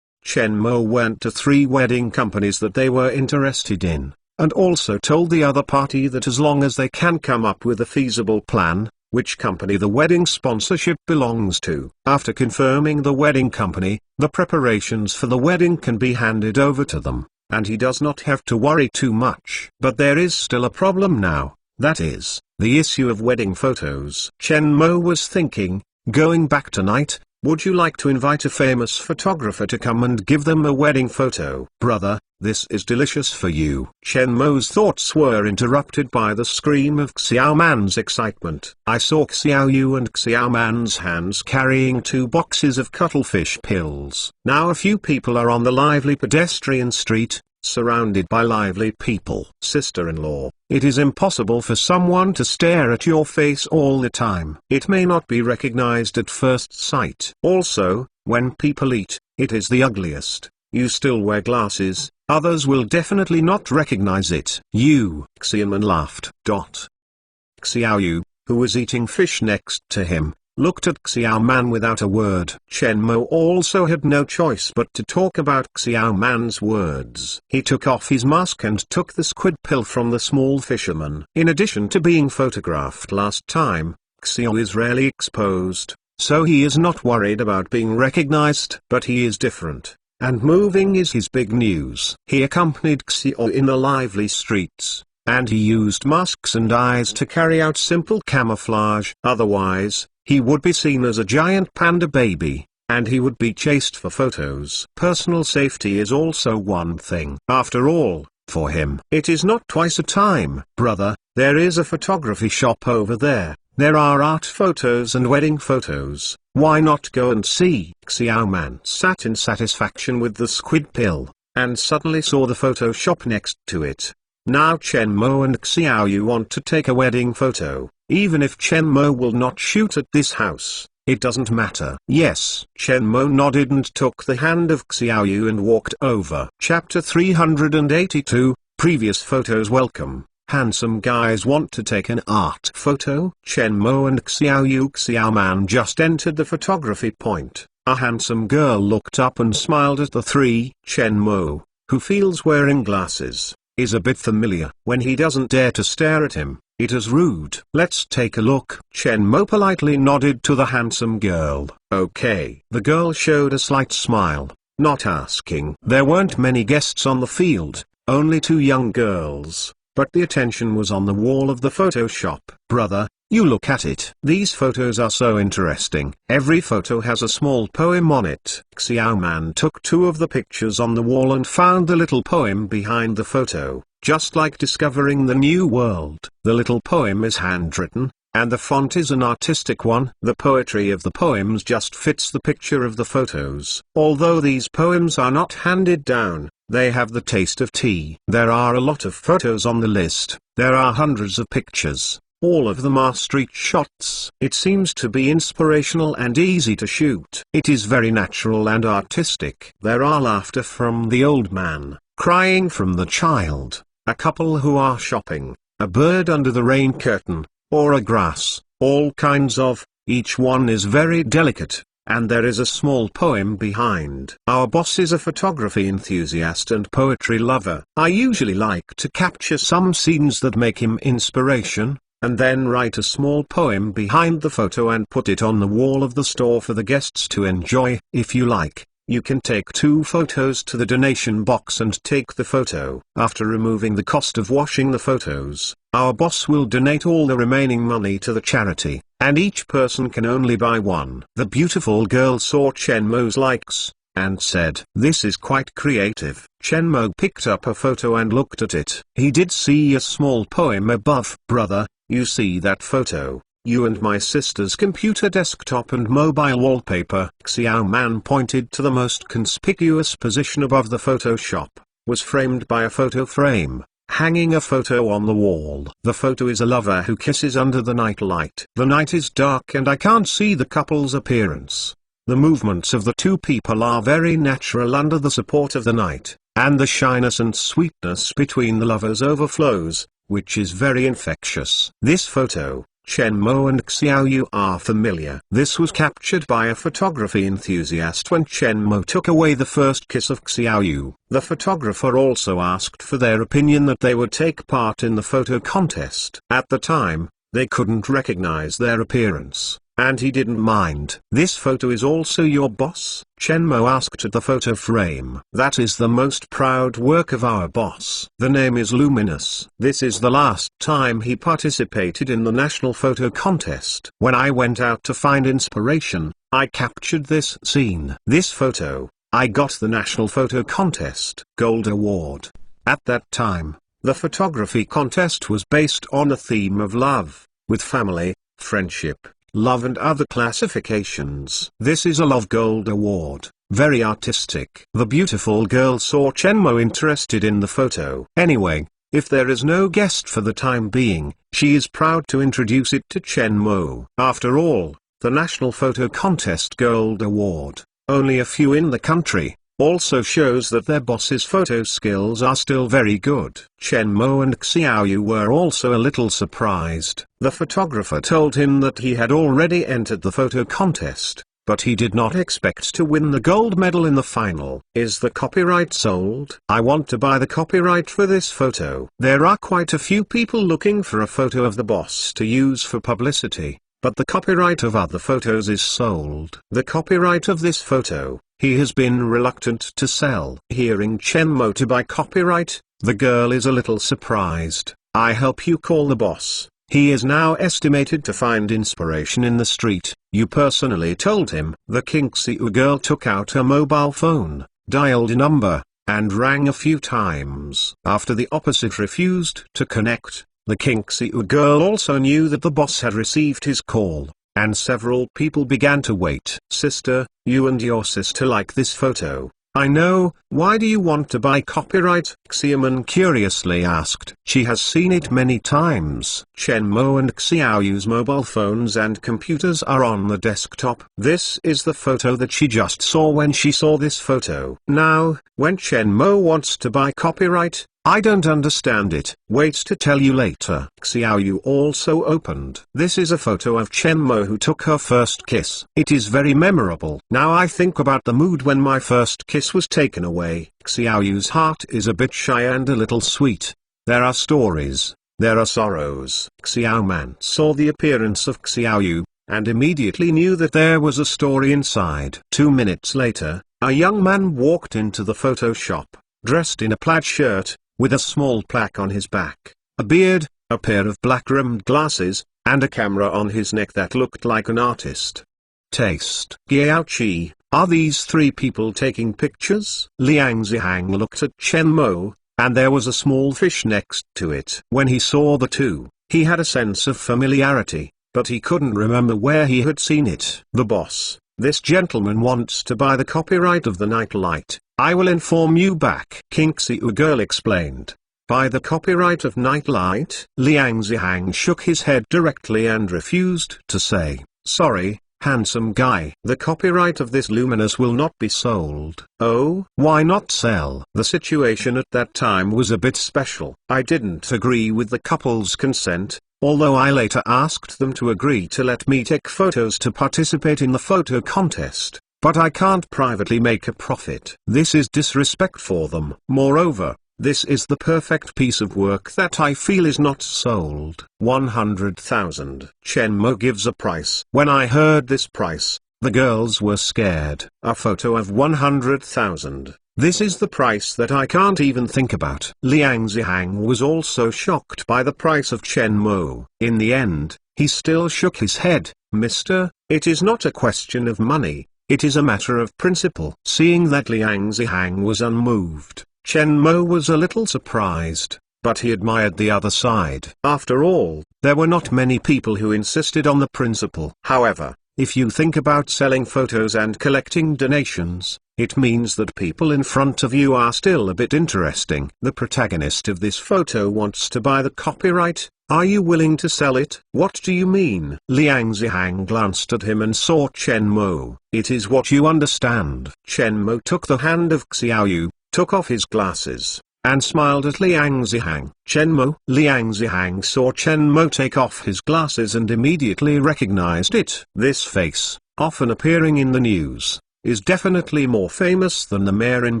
Chen Mo went to 3 wedding companies that they were interested in, and also told the other party that as long as they can come up with a feasible plan, which company the wedding sponsorship belongs to. After confirming the wedding company, the preparations for the wedding can be handed over to them, and he does not have to worry too much. But there is still a problem now, that is, the issue of wedding photos. Chen Mo was thinking, going back tonight, would you like to invite a famous photographer to come and give them a wedding photo? Brother, this is delicious for you. Chen Mo's thoughts were interrupted by the scream of Xiao Man's excitement. I saw Xiao Yu and Xiao Man's hands carrying 2 boxes of cuttlefish pills. Now a few people are on the lively pedestrian street, surrounded by lively people. Sister-in-law, it is impossible for someone to stare at your face all the time. It may not be recognized at first sight. Also, when people eat, it is the ugliest. You still wear glasses, others will definitely not recognize it. Xiaoman laughed. Xiao Yu, who was eating fish next to him, looked at Xiao Man without a word. Chen Mo also had no choice but to talk about Xiao Man's words. He took off his mask and took the squid pill from the small fisherman. In addition to being photographed last time, Xiao is rarely exposed, so he is not worried about being recognized. But he is different. and moving is his big news. He accompanied Xiao in the lively streets, and he used masks and eyes to carry out simple camouflage. Otherwise, he would be seen as a giant panda baby, and he would be chased for photos. Personal safety is also one thing. After all, for him, it is not twice a time. Brother, there is a photography shop over there. There are art photos and wedding photos. Why not go and see? Xiao Man sat in satisfaction with the squid pill, and suddenly saw the photo shop next to it. Now Chen Mo and Xiao Yu want to take a wedding photo. Even if Chen Mo will not shoot at this house, it doesn't matter. Yes. Chen Mo nodded and took the hand of Xiao Yu and walked over. Chapter 382, Previous Photos. Welcome. Handsome guys want to take an art photo? Chen Mo and Xiao Yu. Xiao Man just entered the photography point. A handsome girl looked up and smiled at the three. Chen Mo, who feels wearing glasses, is a bit familiar. When he doesn't dare to stare at him, it is rude. Let's take a look. Chen Mo politely nodded to the handsome girl. Okay. The girl showed a slight smile, not asking. There weren't many guests on the field, only two young girls, but the attention was on the wall of the photo shop. Brother, you look at it. These photos are so interesting. Every photo has a small poem on it. Xiao Man took two of the pictures on the wall and found the little poem behind the photo, just like discovering the new world. The little poem is handwritten, and the font is an artistic one. The poetry of the poems just fits the picture of the photos. Although these poems are not handed down, they have the taste of tea. There are a lot of photos on the list. There are hundreds of pictures. All of them are street shots. It seems to be inspirational and easy to shoot. It is very natural and artistic. There are laughter from the old man, crying from the child, a couple who are shopping, a bird under the rain curtain, or a grass, all kinds of. Each one is very delicate, and there is a small poem behind. Our boss is a photography enthusiast and poetry lover. I usually like to capture some scenes that make him inspiration, and then write a small poem behind the photo and put it on the wall of the store for the guests to enjoy. If you like, you can take two photos to the donation box and take the photo. After removing the cost of washing the photos, our boss will donate all the remaining money to the charity, and each person can only buy one. The beautiful girl saw Chen Mo's likes, and said, "This is quite creative." Chen Mo picked up a photo and looked at it. He did see a small poem above. Brother, you see that photo? You and my sister's computer desktop and mobile wallpaper. Xiao Man pointed to the most conspicuous position above the photo shop, was framed by a photo frame, hanging a photo on the wall. The photo is a lover who kisses under the night light. The night is dark and I can't see the couple's appearance. The movements of the two people are very natural under the support of the night, and the shyness and sweetness between the lovers overflows, which is very infectious. This photo, Chen Mo and Xiao Yu are familiar. This was captured by a photography enthusiast when Chen Mo took away the first kiss of Xiao Yu. The photographer also asked for their opinion that they would take part in the photo contest. At the time, they couldn't recognize their appearance, and he didn't mind. This photo is also your boss? Chen Mo asked at the photo frame. That is the most proud work of our boss. The name is Luminous. This is the last time he participated in the national photo contest. When I went out to find inspiration, I captured this scene. This photo, I got the national photo contest Gold Award. At that time, the photography contest was based on a theme of love, with family, friendship, love and other classifications. This is a Love Gold Award, very artistic. The beautiful girl saw Chen Mo interested in the photo. Anyway, if there is no guest for the time being, she is proud to introduce it to Chen Mo. After all, the National Photo Contest Gold Award, only a few in the country, also shows that their boss's photo skills are still very good. Chen Mo and Xiao Yu were also a little surprised. The photographer told him that he had already entered the photo contest, but he did not expect to win the gold medal in the final. Is the copyright sold? I want to buy the copyright for this photo. There are quite a few people looking for a photo of the boss to use for publicity, but the copyright of other photos is sold. The copyright of this photo, he has been reluctant to sell. Hearing Chen Mo to buy copyright, the girl is a little surprised. I help you call the boss. He is now estimated to find inspiration in the street. You personally told him. The Kinxiu girl took out her mobile phone, dialed a number, and rang a few times. After the opposite refused to connect, the Kinxiu girl also knew that the boss had received his call, and several people began to wait. Sister, you and your sister like this photo. I know. Why do you want to buy copyright? Xiaoman curiously asked. She has seen it many times. Chen Mo and Xiaoyu's mobile phones and computers are on the desktop. This is the photo that she just saw when she saw this photo. Now, when Chen Mo wants to buy copyright, I don't understand it. Wait to tell you later. Xiaoyu also opened. This is a photo of Chen Mo who took her first kiss. It is very memorable. Now I think about the mood when my first kiss was taken away. Xiaoyu's heart is a bit shy and a little sweet. There are stories. There are sorrows. Xiaoman saw the appearance of Xiaoyu, and immediately knew that there was a story inside. 2 minutes later, a young man walked into the photo shop, dressed in a plaid shirt, with a small plaque on his back, a beard, a pair of black-rimmed glasses, and a camera on his neck that looked like an artist. Taste. Yaoqi, are these 3 people taking pictures? Liang Zihang looked at Chen Mo, and there was a small fish next to it. When he saw the 2, he had a sense of familiarity, but he couldn't remember where he had seen it. The boss, this gentleman wants to buy the copyright of the Nightlight. I will inform you back. Kinxiu girl explained. Buy the copyright of Nightlight? Liang Zihang shook his head directly and refused to say, sorry, handsome guy. The copyright of this Luminous will not be sold. Oh, why not sell? The situation at that time was a bit special. I didn't agree with the couple's consent, although I later asked them to agree to let me take photos to participate in the photo contest. But I can't privately make a profit. This is disrespect for them. Moreover, this is the perfect piece of work that I feel is not sold. 100,000. Chen Mo gives a price. When I heard this price, the girls were scared. A photo of 100,000. This is the price that I can't even think about. Liang Zihang was also shocked by the price of Chen Mo. In the end, he still shook his head. Mister, it is not a question of money. It is a matter of principle. Seeing that Liang Zihang was unmoved, Chen Mo was a little surprised, but he admired the other side. After all, there were not many people who insisted on the principle. However, if you think about selling photos and collecting donations, it means that people in front of you are still a bit interesting. The protagonist of this photo wants to buy the copyright. Are you willing to sell it? What do you mean? Liang Zihang glanced at him and saw Chen Mo. It is what you understand. Chen Mo took the hand of Xiaoyu, took off his glasses, and smiled at Liang Zihang. Chen Mo. Liang Zihang saw Chen Mo take off his glasses and immediately recognized it. This face, often appearing in the news, is definitely more famous than the mayor in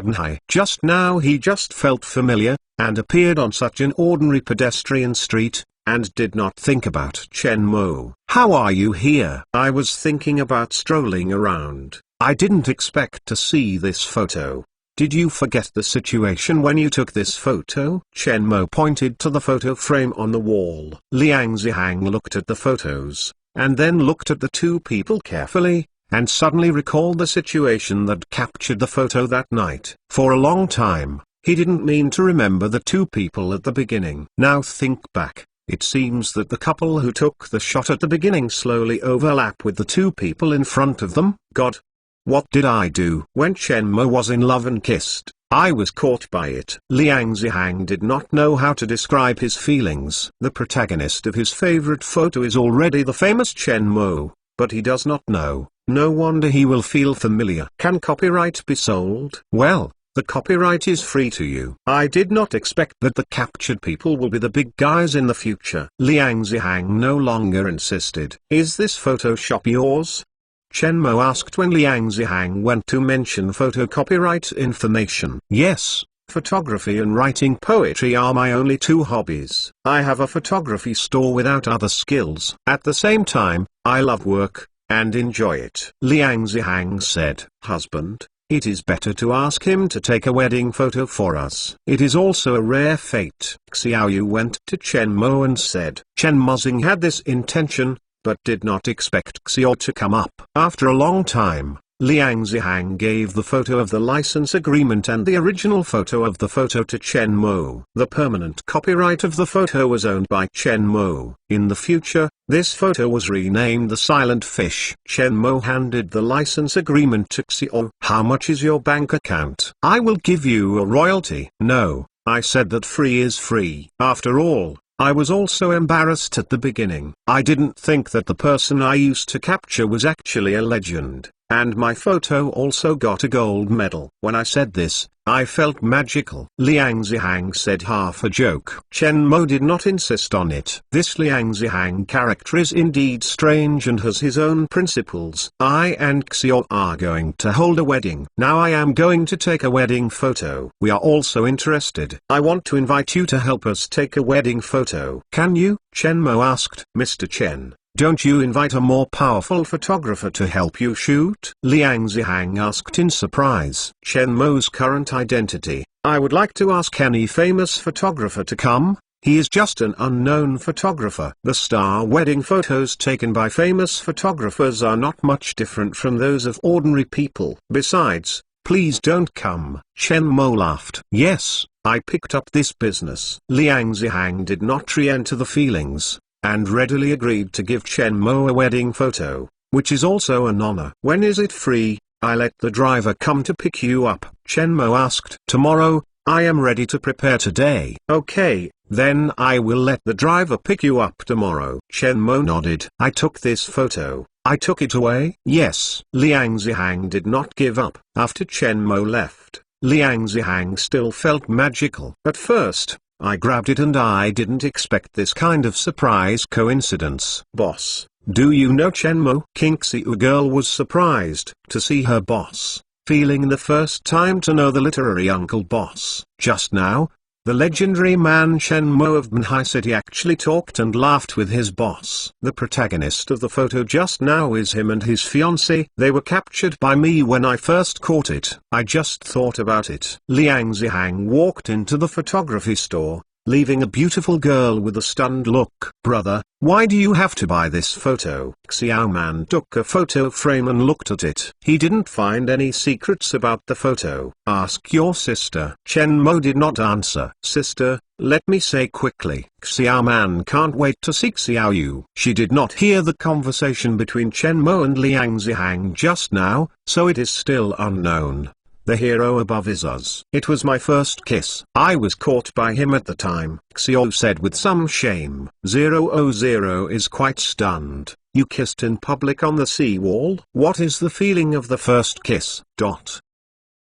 Nhai. Just now he just felt familiar, and appeared on such an ordinary pedestrian street, and did not think about Chen Mo. How are you here? I was thinking about strolling around. I didn't expect to see this photo. Did you forget the situation when you took this photo? Chen Mo pointed to the photo frame on the wall. Liang Zihang looked at the photos, and then looked at the 2 people carefully, and suddenly recalled the situation that captured the photo that night. For a long time, he didn't mean to remember the 2 people at the beginning. Now think back. It seems that the couple who took the shot at the beginning slowly overlap with the 2 people in front of them. God! What did I do? When Chen Mo was in love and kissed, I was caught by it. Liang Zihang did not know how to describe his feelings. The protagonist of his favorite photo is already the famous Chen Mo, but he does not know. No wonder he will feel familiar. Can copyright be sold? Well, the copyright is free to you. I did not expect that the captured people will be the big guys in the future. Liang Zihang no longer insisted. Is this photo shop yours? Chen Mo asked when Liang Zihang went to mention photo copyright information. Yes, Photography and writing poetry are my only two hobbies. I have a photography store without other skills. At the same time, I love work, and enjoy it. Liang Zihang said, "Husband, it is better to ask him to take a wedding photo for us. It is also a rare fate." Xiaoyu went to Chen Mo and said, Chen Mozing had this intention, but did not expect Xiao to come up. After a long time, Liang Zihang gave the photo of the license agreement and the original photo of the photo to Chen Mo. The permanent copyright of the photo was owned by Chen Mo. In the future, this photo was renamed The Silent Fish. Chen Mo handed the license agreement to Xiao. "How much is your bank account? I will give you a royalty." "No, I said that free is free." After all, I was also embarrassed at the beginning. I didn't think that the person I used to capture was actually a legend. And my photo also got a gold medal. When I said this, I felt magical. Liang Zihang said, half a joke. Chen Mo did not insist on it. This Liang Zihang character is indeed strange and has his own principles. I and Xiao are going to hold a wedding. Now I am going to take a wedding photo. We are also interested. I want to invite you to help us take a wedding photo. Can you? Chen Mo asked. Mr. Chen, don't you invite a more powerful photographer to help you shoot? Liang Zihang asked in surprise. Chen Mo's current identity. I would like to ask any famous photographer to come. He is just an unknown photographer. The star wedding photos taken by famous photographers are not much different from those of ordinary people. Besides, please don't come. Chen Mo laughed. Yes, I picked up this business. Liang Zihang did not re-enter the feelings, and readily agreed to give Chen Mo a wedding photo, which is also an honor. When is it free? I let the driver come to pick you up. Chen Mo asked. Tomorrow, I am ready to prepare today. Okay, then I will let the driver pick you up tomorrow. Chen Mo nodded. I took this photo. I took it away? Yes. Liang Zihang did not give up. After Chen Mo left, Liang Zihang still felt magical. At first, I grabbed it and I didn't expect this kind of surprise coincidence. Boss, do you know Chen Mo? King Xiu girl was surprised to see her boss, feeling the first time to know the literary uncle boss. Just now, the legendary man Chen Mo of Banhai City actually talked and laughed with his boss. The protagonist of the photo just now is him and his fiancée. They were captured by me when I first caught it. I just thought about it. Liang Zihang walked into the photography store, leaving a beautiful girl with a stunned look. Brother, why do you have to buy this photo? Xiao Man took a photo frame and looked at it. He didn't find any secrets about the photo. Ask your sister. Chen Mo did not answer. Sister, let me say quickly. Xiao Man can't wait to see Xiao Yu. She did not hear the conversation between Chen Mo and Liang Zihang just now, so it is still unknown. The hero above is us. It was my first kiss. I was caught by him at the time, Xiao said with some shame. 000 is quite stunned. You kissed in public on the seawall? What is the feeling of the first kiss?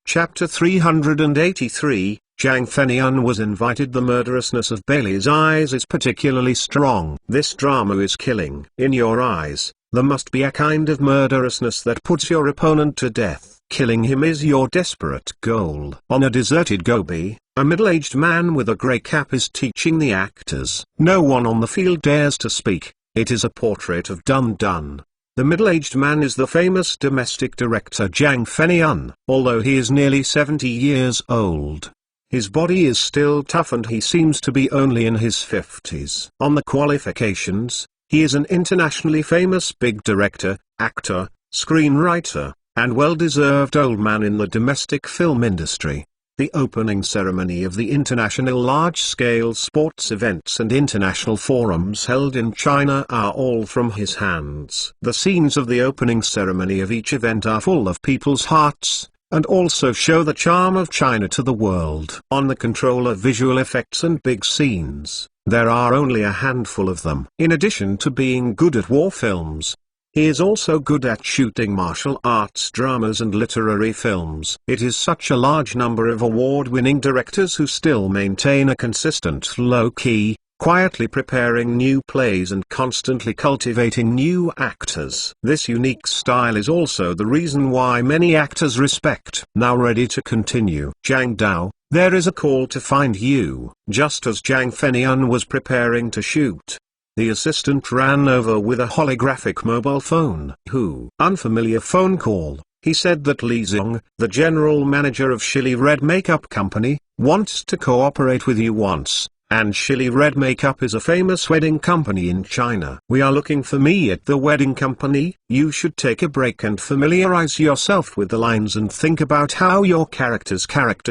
Chapter 383, Zhang Fenian was invited. The murderousness of Bailey's eyes is particularly strong. This drama is killing. In your eyes, there must be a kind of murderousness that puts your opponent to death. Killing him is your desperate goal. On a deserted Gobi, a middle-aged man with a grey cap is teaching the actors. No one on the field dares to speak. It is a portrait of Dun Dun. The middle-aged man is the famous domestic director Zhang Fenian. Although he is nearly 70 years old, his body is still tough and he seems to be only in his 50s. On the qualifications, he is an internationally famous big director, actor, screenwriter, and well-deserved old man in the domestic film industry. The opening ceremony of the international large-scale sports events and international forums held in China are all from his hands. The scenes of the opening ceremony of each event are full of people's hearts, and also show the charm of China to the world. On the controller visual effects and big scenes, there are only a handful of them. In addition to being good at war films, he is also good at shooting martial arts dramas and literary films. It is such a large number of award-winning directors who still maintain a consistent low-key, quietly preparing new plays and constantly cultivating new actors. This unique style is also the reason why many actors respect. Now ready to continue. Zhang Dao, there is a call to find you." Just as Zhang Fenian was preparing to shoot, the assistant ran over with a holographic mobile phone. "Who?" Unfamiliar phone call. He said that Li Zong, the general manager of Chili Red Makeup Company, wants to cooperate with you once. And Chili Red Makeup is a famous wedding company in China. "We are looking for me at the wedding company. You should take a break and familiarize yourself with the lines and think about how your character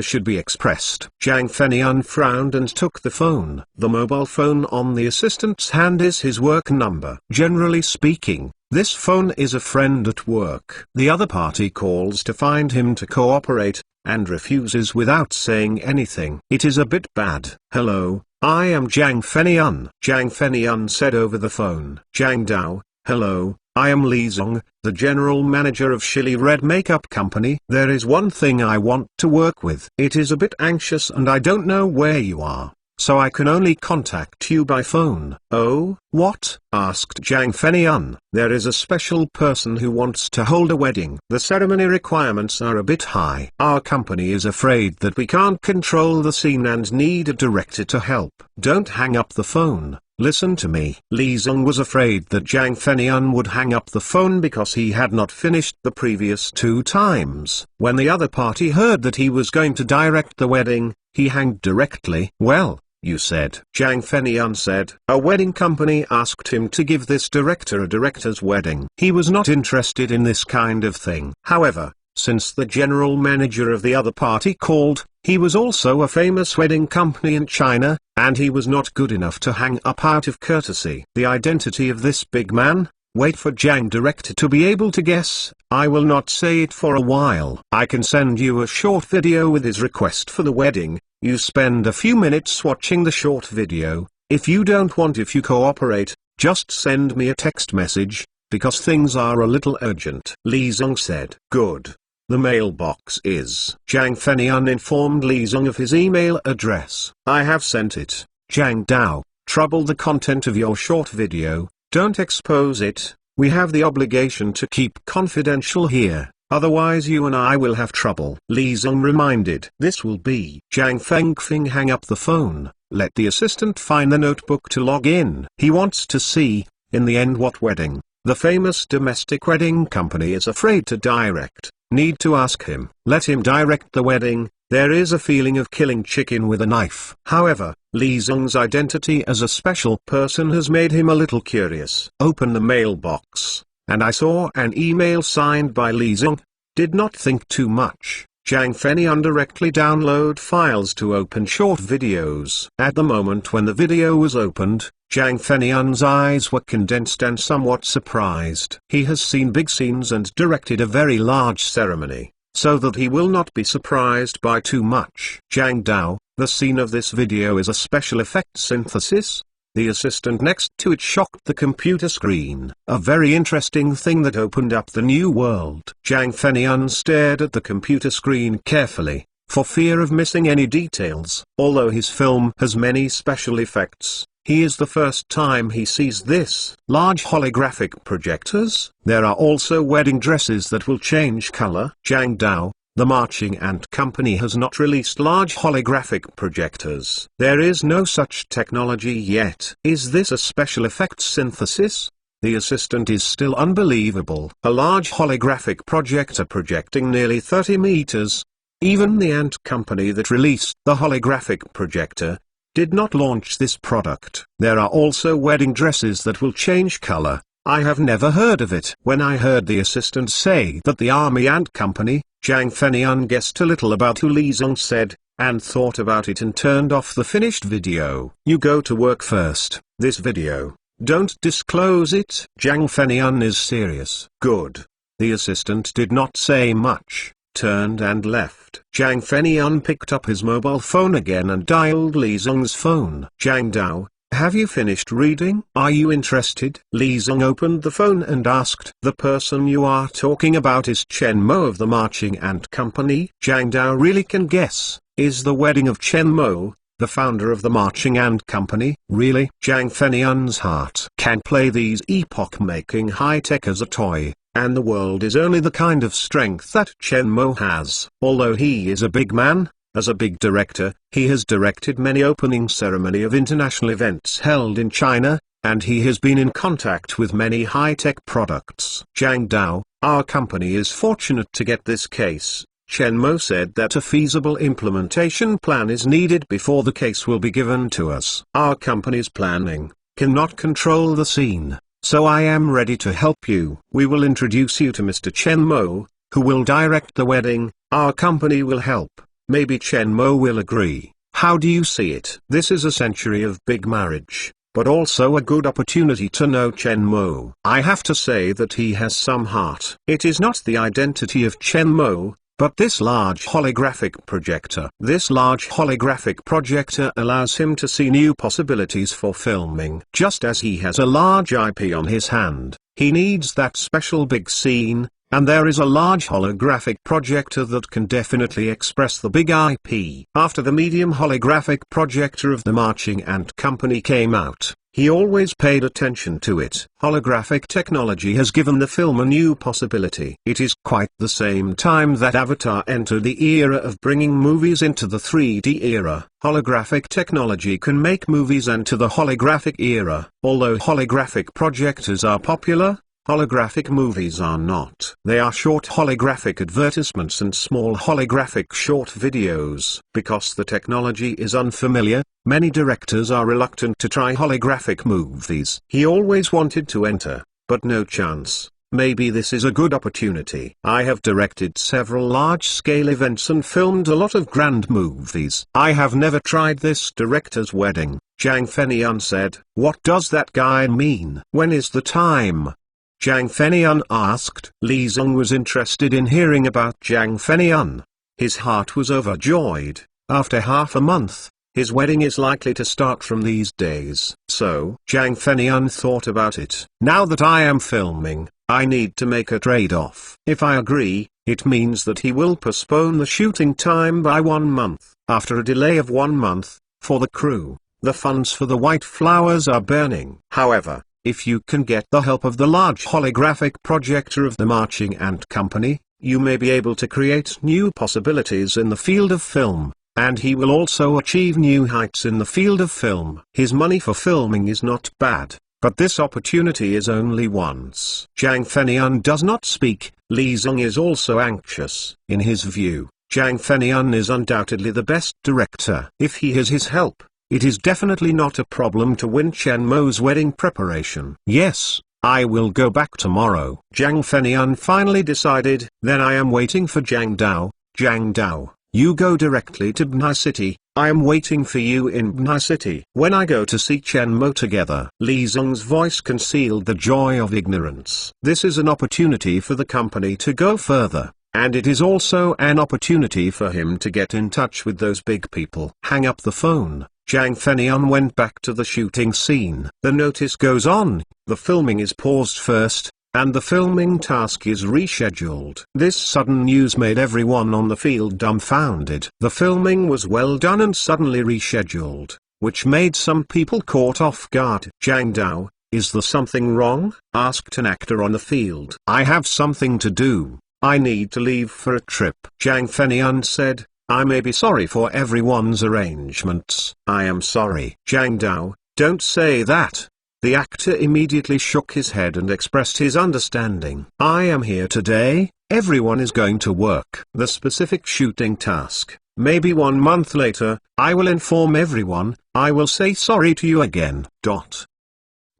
should be expressed." Zhang Fenian frowned and took the phone. The mobile phone on the assistant's hand is his work number. Generally speaking, this phone is a friend at work. The other party calls to find him to cooperate, and refuses without saying anything. It is a bit bad. "Hello, I am Zhang Fenian," Zhang Fenian said over the phone. "Zhang Dao, hello, I am Li Zong, the general manager of Chili Red Makeup Company. There is one thing I want to work with. It is a bit anxious and I don't know where you are, so I can only contact you by phone." "Oh, what?" asked Zhang Fenian. "There is a special person who wants to hold a wedding. The ceremony requirements are a bit high. Our company is afraid that we can't control the scene and need a director to help." "Don't hang up the phone, listen to me." Li Zong was afraid that Zhang Fenian would hang up the phone because he had not finished the previous 2 times. When the other party heard that he was going to direct the wedding, he hanged directly. "Well, you said," Zhang Fenian said, "a wedding company asked him to give this director a director's wedding. He was not interested in this kind of thing." However, since the general manager of the other party called, he was also a famous wedding company in China, and he was not good enough to hang up out of courtesy. The identity of this big man? Wait for Zhang director to be able to guess. I will not say it for a while. I can send you a short video with his request for the wedding. You spend a few minutes watching the short video. If you cooperate, just send me a text message, because things are a little urgent." Li Zong said. "Good. The mailbox is." Zhang Fenian informed Li Zong of his email address. "I have sent it." Zhang Dao, trouble the content of your short video, don't expose it. We have the obligation to keep confidential here. Otherwise you and I will have trouble." Li Zong reminded. "This will be." Zhang Fengfing hang up the phone, let the assistant find the notebook to log in. He wants to see, in the end, what wedding the famous domestic wedding company is afraid to direct. Need to ask him. Let him direct the wedding. There is a feeling of killing chicken with a knife. However, Li Zong's identity as a special person has made him a little curious. Open the mailbox, and I saw an email signed by Li Zong. Did not think too much. Zhang Fenian directly download files to open short videos. At the moment when the video was opened, Zhang Fenian's eyes were condensed and somewhat surprised. He has seen big scenes and directed a very large ceremony, so that he will not be surprised by too much. Zhang Dao, the scene of this video is a special effects synthesis. The assistant next to it shocked the computer screen. A very interesting thing that opened up the new world. Zhang Fenian stared at the computer screen carefully, for fear of missing any details. Although his film has many special effects, he is the first time he sees this. Large holographic projectors. There are also wedding dresses that will change color. Zhang Dao, the marching ant company, has not released large holographic projectors. There is no such technology yet. Is this a special effects synthesis? The assistant is still unbelievable. A large holographic projector projecting nearly 30 meters. Even the ant company that released the holographic projector did not launch this product. There are also wedding dresses that will change color. I have never heard of it. When I heard the assistant say that the Army Ant Company, Zhang Fenian guessed a little about who Li Zong said, and thought about it and turned off the finished video. You go to work first. This video, don't disclose it. Zhang Fenian is serious. Good. The assistant did not say much, turned and left. Zhang Fenian picked up his mobile phone again and dialed Li Zong's phone. Zhang Dao, have you finished reading? Are you interested? Li Zong opened the phone and asked. The person you are talking about is Chen Mo of the Marching Ant Company. Zhang Dao really can guess. Is the wedding of Chen Mo, the founder of the Marching Ant Company? Really? Zhang Fenian's heart can play these epoch-making high-tech as a toy, and the world is only the kind of strength that Chen Mo has. Although he is a big man, As a big director, he has directed many opening ceremony of international events held in China, and he has been in contact with many high-tech products. Zhang Dao, our company is fortunate to get this case. Chen Mo said that a feasible implementation plan is needed before the case will be given to us. Our company's planning cannot control the scene, so I am ready to help you. We will introduce you to Mr. Chen Mo, who will direct the wedding. Our company will help. Maybe Chen Mo will agree. How do you see it? This is a century of big marriage, but also a good opportunity to know Chen Mo. I have to say that he has some heart. It is not the identity of Chen Mo, but this large holographic projector. This large holographic projector allows him to see new possibilities for filming. Just as he has a large IP on his hand, he needs that special big scene, and there is a large holographic projector that can definitely express the big IP. After the medium holographic projector of the Marching Ant Company came out, he always paid attention to it. Holographic technology has given the film a new possibility. It is quite the same time that Avatar entered the era of bringing movies into the 3D era. Holographic technology can make movies enter the holographic era. Although holographic projectors are popular, holographic movies are not. They are short holographic advertisements and small holographic short videos. Because the technology is unfamiliar, many directors are reluctant to try holographic movies. He always wanted to enter, but no chance. Maybe this is a good opportunity. I have directed several large-scale events and filmed a lot of grand movies. I have never tried this director's wedding. Zhang Fenian said. What does that guy mean? When is the time? Zhang Fenian asked. Li Zong was interested in hearing about Zhang Fenian. His heart was overjoyed. After half a month, his wedding is likely to start from these days. So, Zhang Fenian thought about it. Now that I am filming, I need to make a trade-off. If I agree, it means that he will postpone the shooting time by 1 month. After a delay of 1 month, for the crew, the funds for the white flowers are burning. However, if you can get the help of the large holographic projector of the Marching Ant Company, you may be able to create new possibilities in the field of film, and he will also achieve new heights in the field of film. His money for filming is not bad, but this opportunity is only once. Zhang Fenian does not speak. Li Zong is also anxious. In his view, Zhang Fenian is undoubtedly the best director. If he has his help, it is definitely not a problem to win Chen Mo's wedding preparation. Yes, I will go back tomorrow. Zhang Fenian finally decided. Then I am waiting for Zhang Dao. Zhang Dao, you go directly to Bnai City. I am waiting for you in Bnai City. When I go to see Chen Mo together. Li Zong's voice concealed the joy of ignorance. This is an opportunity for the company to go further. And it is also an opportunity for him to get in touch with those big people. Hang up the phone. Zhang Fenian went back to the shooting scene. The notice goes on. The filming is paused first, and the filming task is rescheduled. This sudden news made everyone on the field dumbfounded. The filming was well done and suddenly rescheduled, which made some people caught off guard. Zhang Dao, is there something wrong? Asked an actor on the field. I have something to do. I need to leave for a trip. Zhang Fenian said. I may be sorry for everyone's arrangements. I am sorry. Zhang Dao, don't say that. The actor immediately shook his head and expressed his understanding. I am here today, everyone is going to work. The specific shooting task, maybe 1 month later, I will inform everyone, I will say sorry to you again.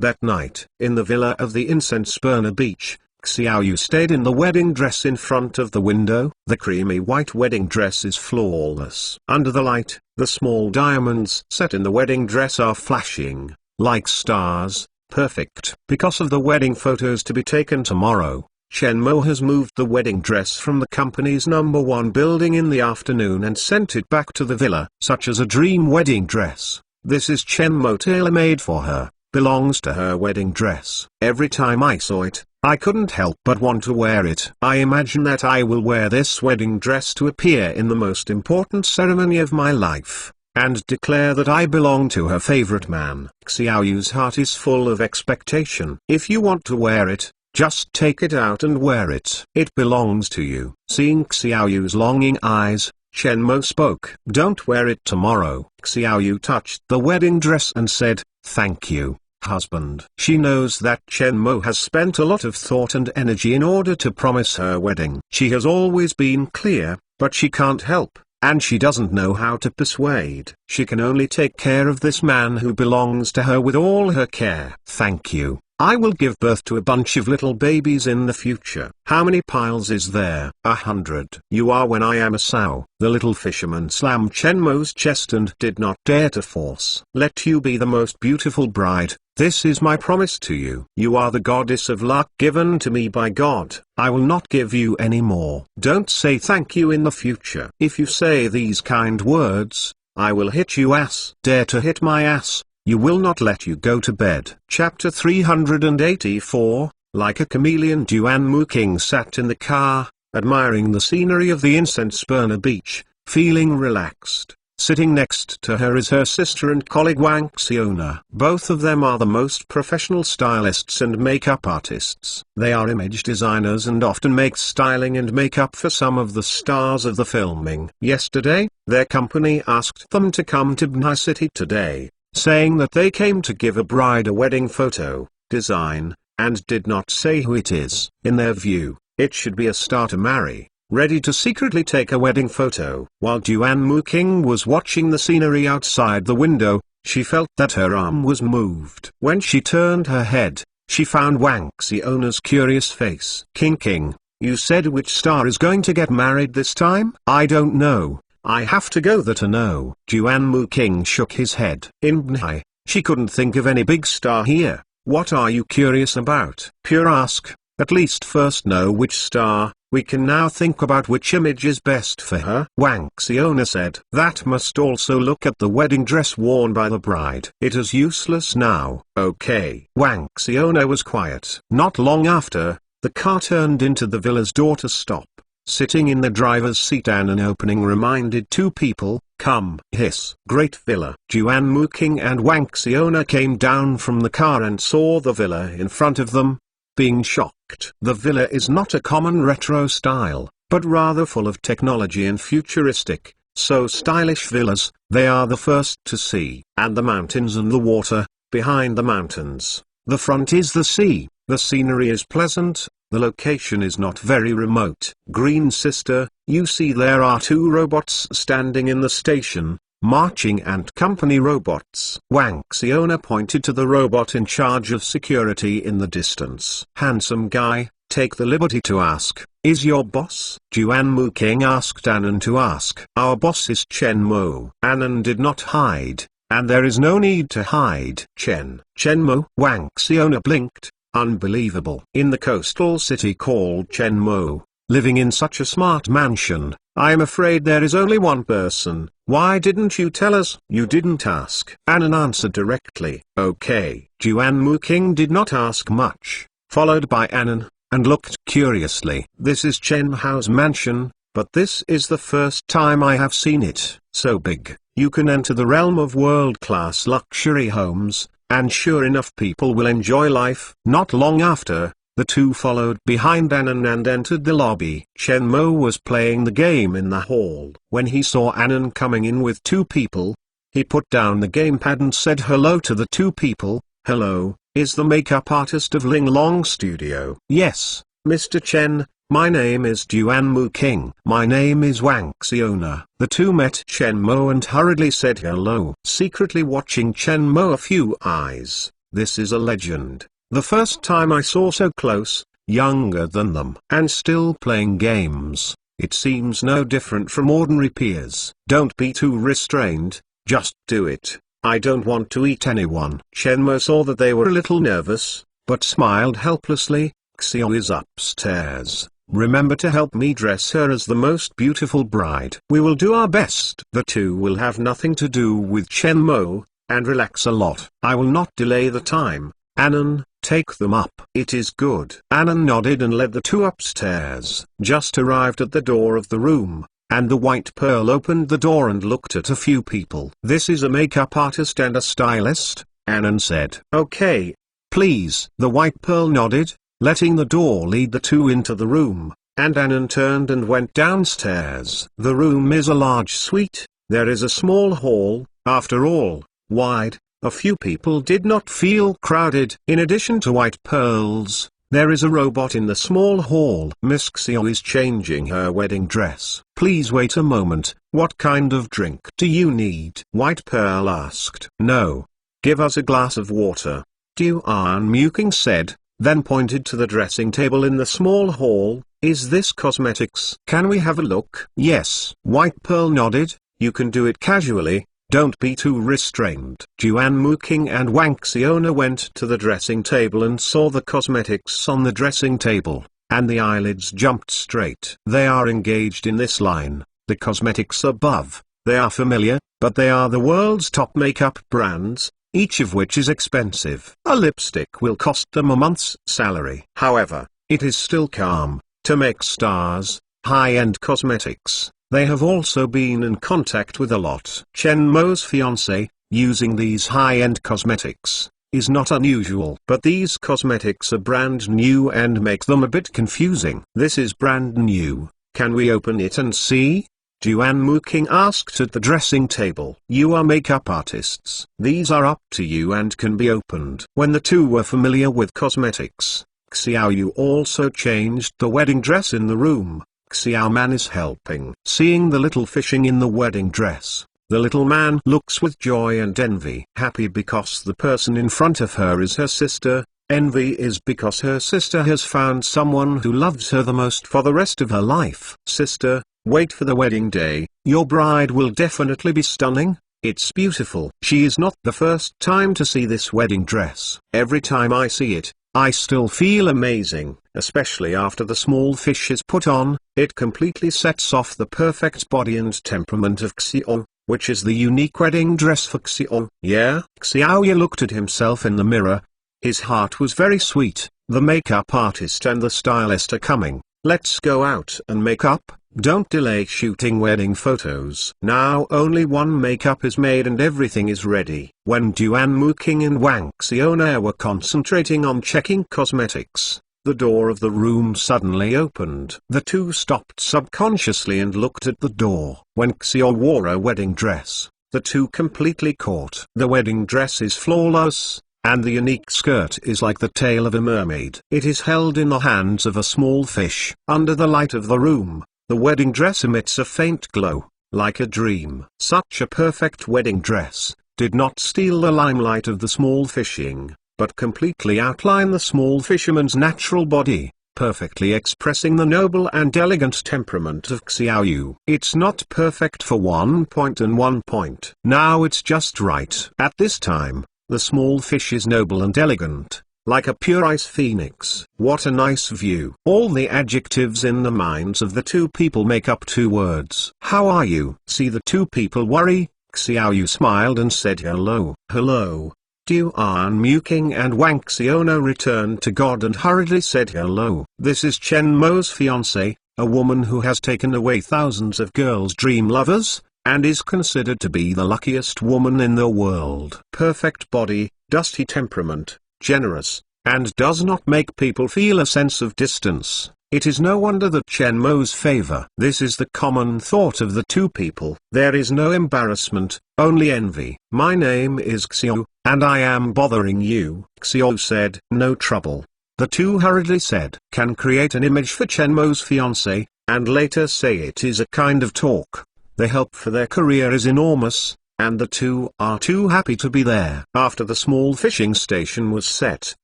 That night, in the villa of the incense burner beach, Xiaoyu stayed in the wedding dress in front of the window. The creamy white wedding dress is flawless. Under the light, the small diamonds set in the wedding dress are flashing, like stars, perfect. Because of the wedding photos to be taken tomorrow, Chen Mo has moved the wedding dress from the company's #1 building in the afternoon and sent it back to the villa. Such as a dream wedding dress. This is Chen Mo tailor-made for her, belongs to her wedding dress. Every time I saw it, I couldn't help but want to wear it. I imagine that I will wear this wedding dress to appear in the most important ceremony of my life, and declare that I belong to her favorite man. Xiaoyu's heart is full of expectation. If you want to wear it, just take it out and wear it. It belongs to you. Seeing Xiaoyu's longing eyes, Chen Mo spoke. Don't wear it tomorrow. Xiao Yu touched the wedding dress and said, thank you, husband. She knows that Chen Mo has spent a lot of thought and energy in order to promise her wedding. She has always been clear, but she can't help, and she doesn't know how to persuade. She can only take care of this man who belongs to her with all her care. Thank you. I will give birth to a bunch of little babies in the future. How many piles is there? 100. You are when I am a sow. The little fisherman slammed Chen Mo's chest and did not dare to force. Let you be the most beautiful bride. This is my promise to you. You are the goddess of luck given to me by God. I will not give you any more. Don't say thank you in the future. If you say these kind words, I will hit you ass. Dare to hit my ass. You will not let you go to bed. Chapter 384, like a chameleon, Duan Muking sat in the car, admiring the scenery of the incense burner beach, feeling relaxed. Sitting next to her is her sister and colleague Wang Xiona. Both of them are the most professional stylists and makeup artists. They are image designers and often make styling and makeup for some of the stars of the filming. Yesterday, their company asked them to come to Bnei City today, saying that they came to give a bride a wedding photo, design, and did not say who it is. In their view, it should be a star to marry, ready to secretly take a wedding photo. While Duan Muking was watching the scenery outside the window, she felt that her arm was moved. When she turned her head, she found Wang Xiona's curious face. King, you said which star is going to get married this time? I don't know. I have to go there to know. Duan Muking shook his head. In Bnei, she couldn't think of any big star here. What are you curious about? Pure ask. At least first know which star. We can now think about which image is best for her. Wang Xiona said. That must also look at the wedding dress worn by the bride. It is useless now. Okay. Wang Xiona was quiet. Not long after, the car turned into the villa's door to stop. Sitting in the driver's seat, an opening reminded two people, come. Hiss. Great villa. Duan Muking and Wang Xiona came down from the car and saw the villa in front of them, being shocked. The villa is not a common retro style, but rather full of technology and futuristic, so stylish villas, they are the first to see. And the mountains and the water, behind the mountains, the front is the sea. The scenery is pleasant. The location is not very remote. Green sister, you see there are two robots standing in the station, marching and company robots. Wang Xiona pointed to the robot in charge of security in the distance. Handsome guy, take the liberty to ask, is your boss? Duan Muking asked Anan to ask. Our boss is Chen Mo. Anan did not hide, and there is no need to hide. Chen Mo. Wang Xiona blinked. Unbelievable. In the coastal city called Chen Mo, living in such a smart mansion, I am afraid there is only one person. Why didn't you tell us? You didn't ask. Anan answered directly. Okay. Duan Muking did not ask much, followed by Anan, and looked curiously. This is Chen Hao's mansion, but this is the first time I have seen it. So big, you can enter the realm of world-class luxury homes. And sure enough, people will enjoy life. Not long after, the two followed behind Anan and entered the lobby. Chen Mo was playing the game in the hall. When he saw Anan coming in with two people, he put down the gamepad and said hello to the two people. Hello, is the makeup artist of Ling Long Studio? Yes, Mr. Chen. My name is Duan Muking. My name is Wang Xiona. The two met Chen Mo and hurriedly said hello. Secretly watching Chen Mo a few eyes. This is a legend. The first time I saw so close, younger than them, and still playing games. It seems no different from ordinary peers. Don't be too restrained, just do it. I don't want to eat anyone. Chen Mo saw that they were a little nervous, but smiled helplessly. Xiao is upstairs. Remember to help me dress her as the most beautiful bride. We will do our best. The two will have nothing to do with Chen Mo, and relax a lot. I will not delay the time. Anan, take them up. It is good. Anan nodded and led the two upstairs. Just arrived at the door of the room, and the White Pearl opened the door and looked at a few people. This is a makeup artist and a stylist, Anan said. Okay. Please. The White Pearl nodded, letting the door lead the two into the room, and Anan turned and went downstairs. The room is a large suite. There is a small hall, after all, wide. A few people did not feel crowded. In addition to white pearls, there is a robot in the small hall. Miss Xiao is changing her wedding dress. Please wait a moment. What kind of drink do you need? White Pearl asked. No. Give us a glass of water. Duan Muking said, then pointed to the dressing table in the small hall. Is this cosmetics? Can we have a look? Yes. White Pearl nodded. You can do it casually. Don't be too restrained. Duan Muking and Wang Xiona went to the dressing table and saw the cosmetics on the dressing table, and the eyelids jumped straight. They are engaged in this line. The cosmetics above, they are familiar, but they are the world's top makeup brands, each of which is expensive. A lipstick will cost them a month's salary. However, it is still calm to make stars, high-end cosmetics. They have also been in contact with a lot. Chen Mo's fiancé, using these high-end cosmetics, is not unusual. But these cosmetics are brand new and make them a bit confusing. This is brand new. Can we open it and see? Duan Muking asked at the dressing table. You are makeup artists. These are up to you and can be opened. When the two were familiar with cosmetics, Xiao Yu also changed the wedding dress in the room. Xiao Man is helping. Seeing the little fishing in the wedding dress, the little man looks with joy and envy. Happy because the person in front of her is her sister. Envy is because her sister has found someone who loves her the most for the rest of her life. Sister, wait for the wedding day. Your bride will definitely be stunning. It's beautiful. She is not the first time to see this wedding dress. Every time I see it, I still feel amazing, especially after the small fish is put on. It completely sets off the perfect body and temperament of Xiao, which is the unique wedding dress for Xiao. Yeah? Xiao Ye looked at himself in the mirror. His heart was very sweet. The makeup artist and the stylist are coming. Let's go out and make up. Don't delay shooting wedding photos. Now only one makeup is made and everything is ready. When Duan Muking and Wang Xiona were concentrating on checking cosmetics, the door of the room suddenly opened. The two stopped subconsciously and looked at the door. When Xiao wore a wedding dress, the two completely caught. The wedding dress is flawless, and the unique skirt is like the tail of a mermaid. It is held in the hands of a small fish. Under the light of the room, the wedding dress emits a faint glow, like a dream. Such a perfect wedding dress did not steal the limelight of the small fishing, but completely outline the small fisherman's natural body, perfectly expressing the noble and elegant temperament of Xiao Yu. It's not perfect for one point and one point. Now it's just right. At this time, the small fish is noble and elegant, like a pure ice phoenix. What a nice view. All the adjectives in the minds of the two people make up two words. How are you? See the two people worry. Xiao Yu smiled and said hello. Hello. Duan Muking and Wang Xiona returned to God and hurriedly said hello. This is Chen Mo's fiancé, a woman who has taken away thousands of girls' dream lovers, and is considered to be the luckiest woman in the world. Perfect body, dusty temperament, generous, and does not make people feel a sense of distance. It is no wonder that Chen Mo's favor. This is the common thought of the two people. There is no embarrassment, only envy. My name is Xiao, and I am bothering you, Xiao said. No trouble. The two hurriedly said, can create an image for Chen Mo's fiancé, and later say it is a kind of talk. The help for their career is enormous, and the two are too happy to be there. After the small fishing station was set,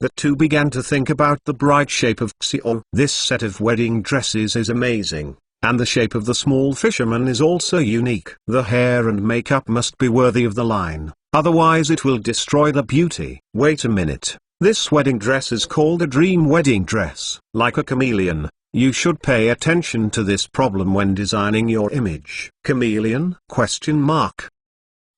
the two began to think about the bright shape of Xiao. This set of wedding dresses is amazing, and the shape of the small fisherman is also unique. The hair and makeup must be worthy of the line, otherwise it will destroy the beauty. Wait a minute, this wedding dress is called a dream wedding dress. Like a chameleon, you should pay attention to this problem when designing your image. Chameleon? Question mark.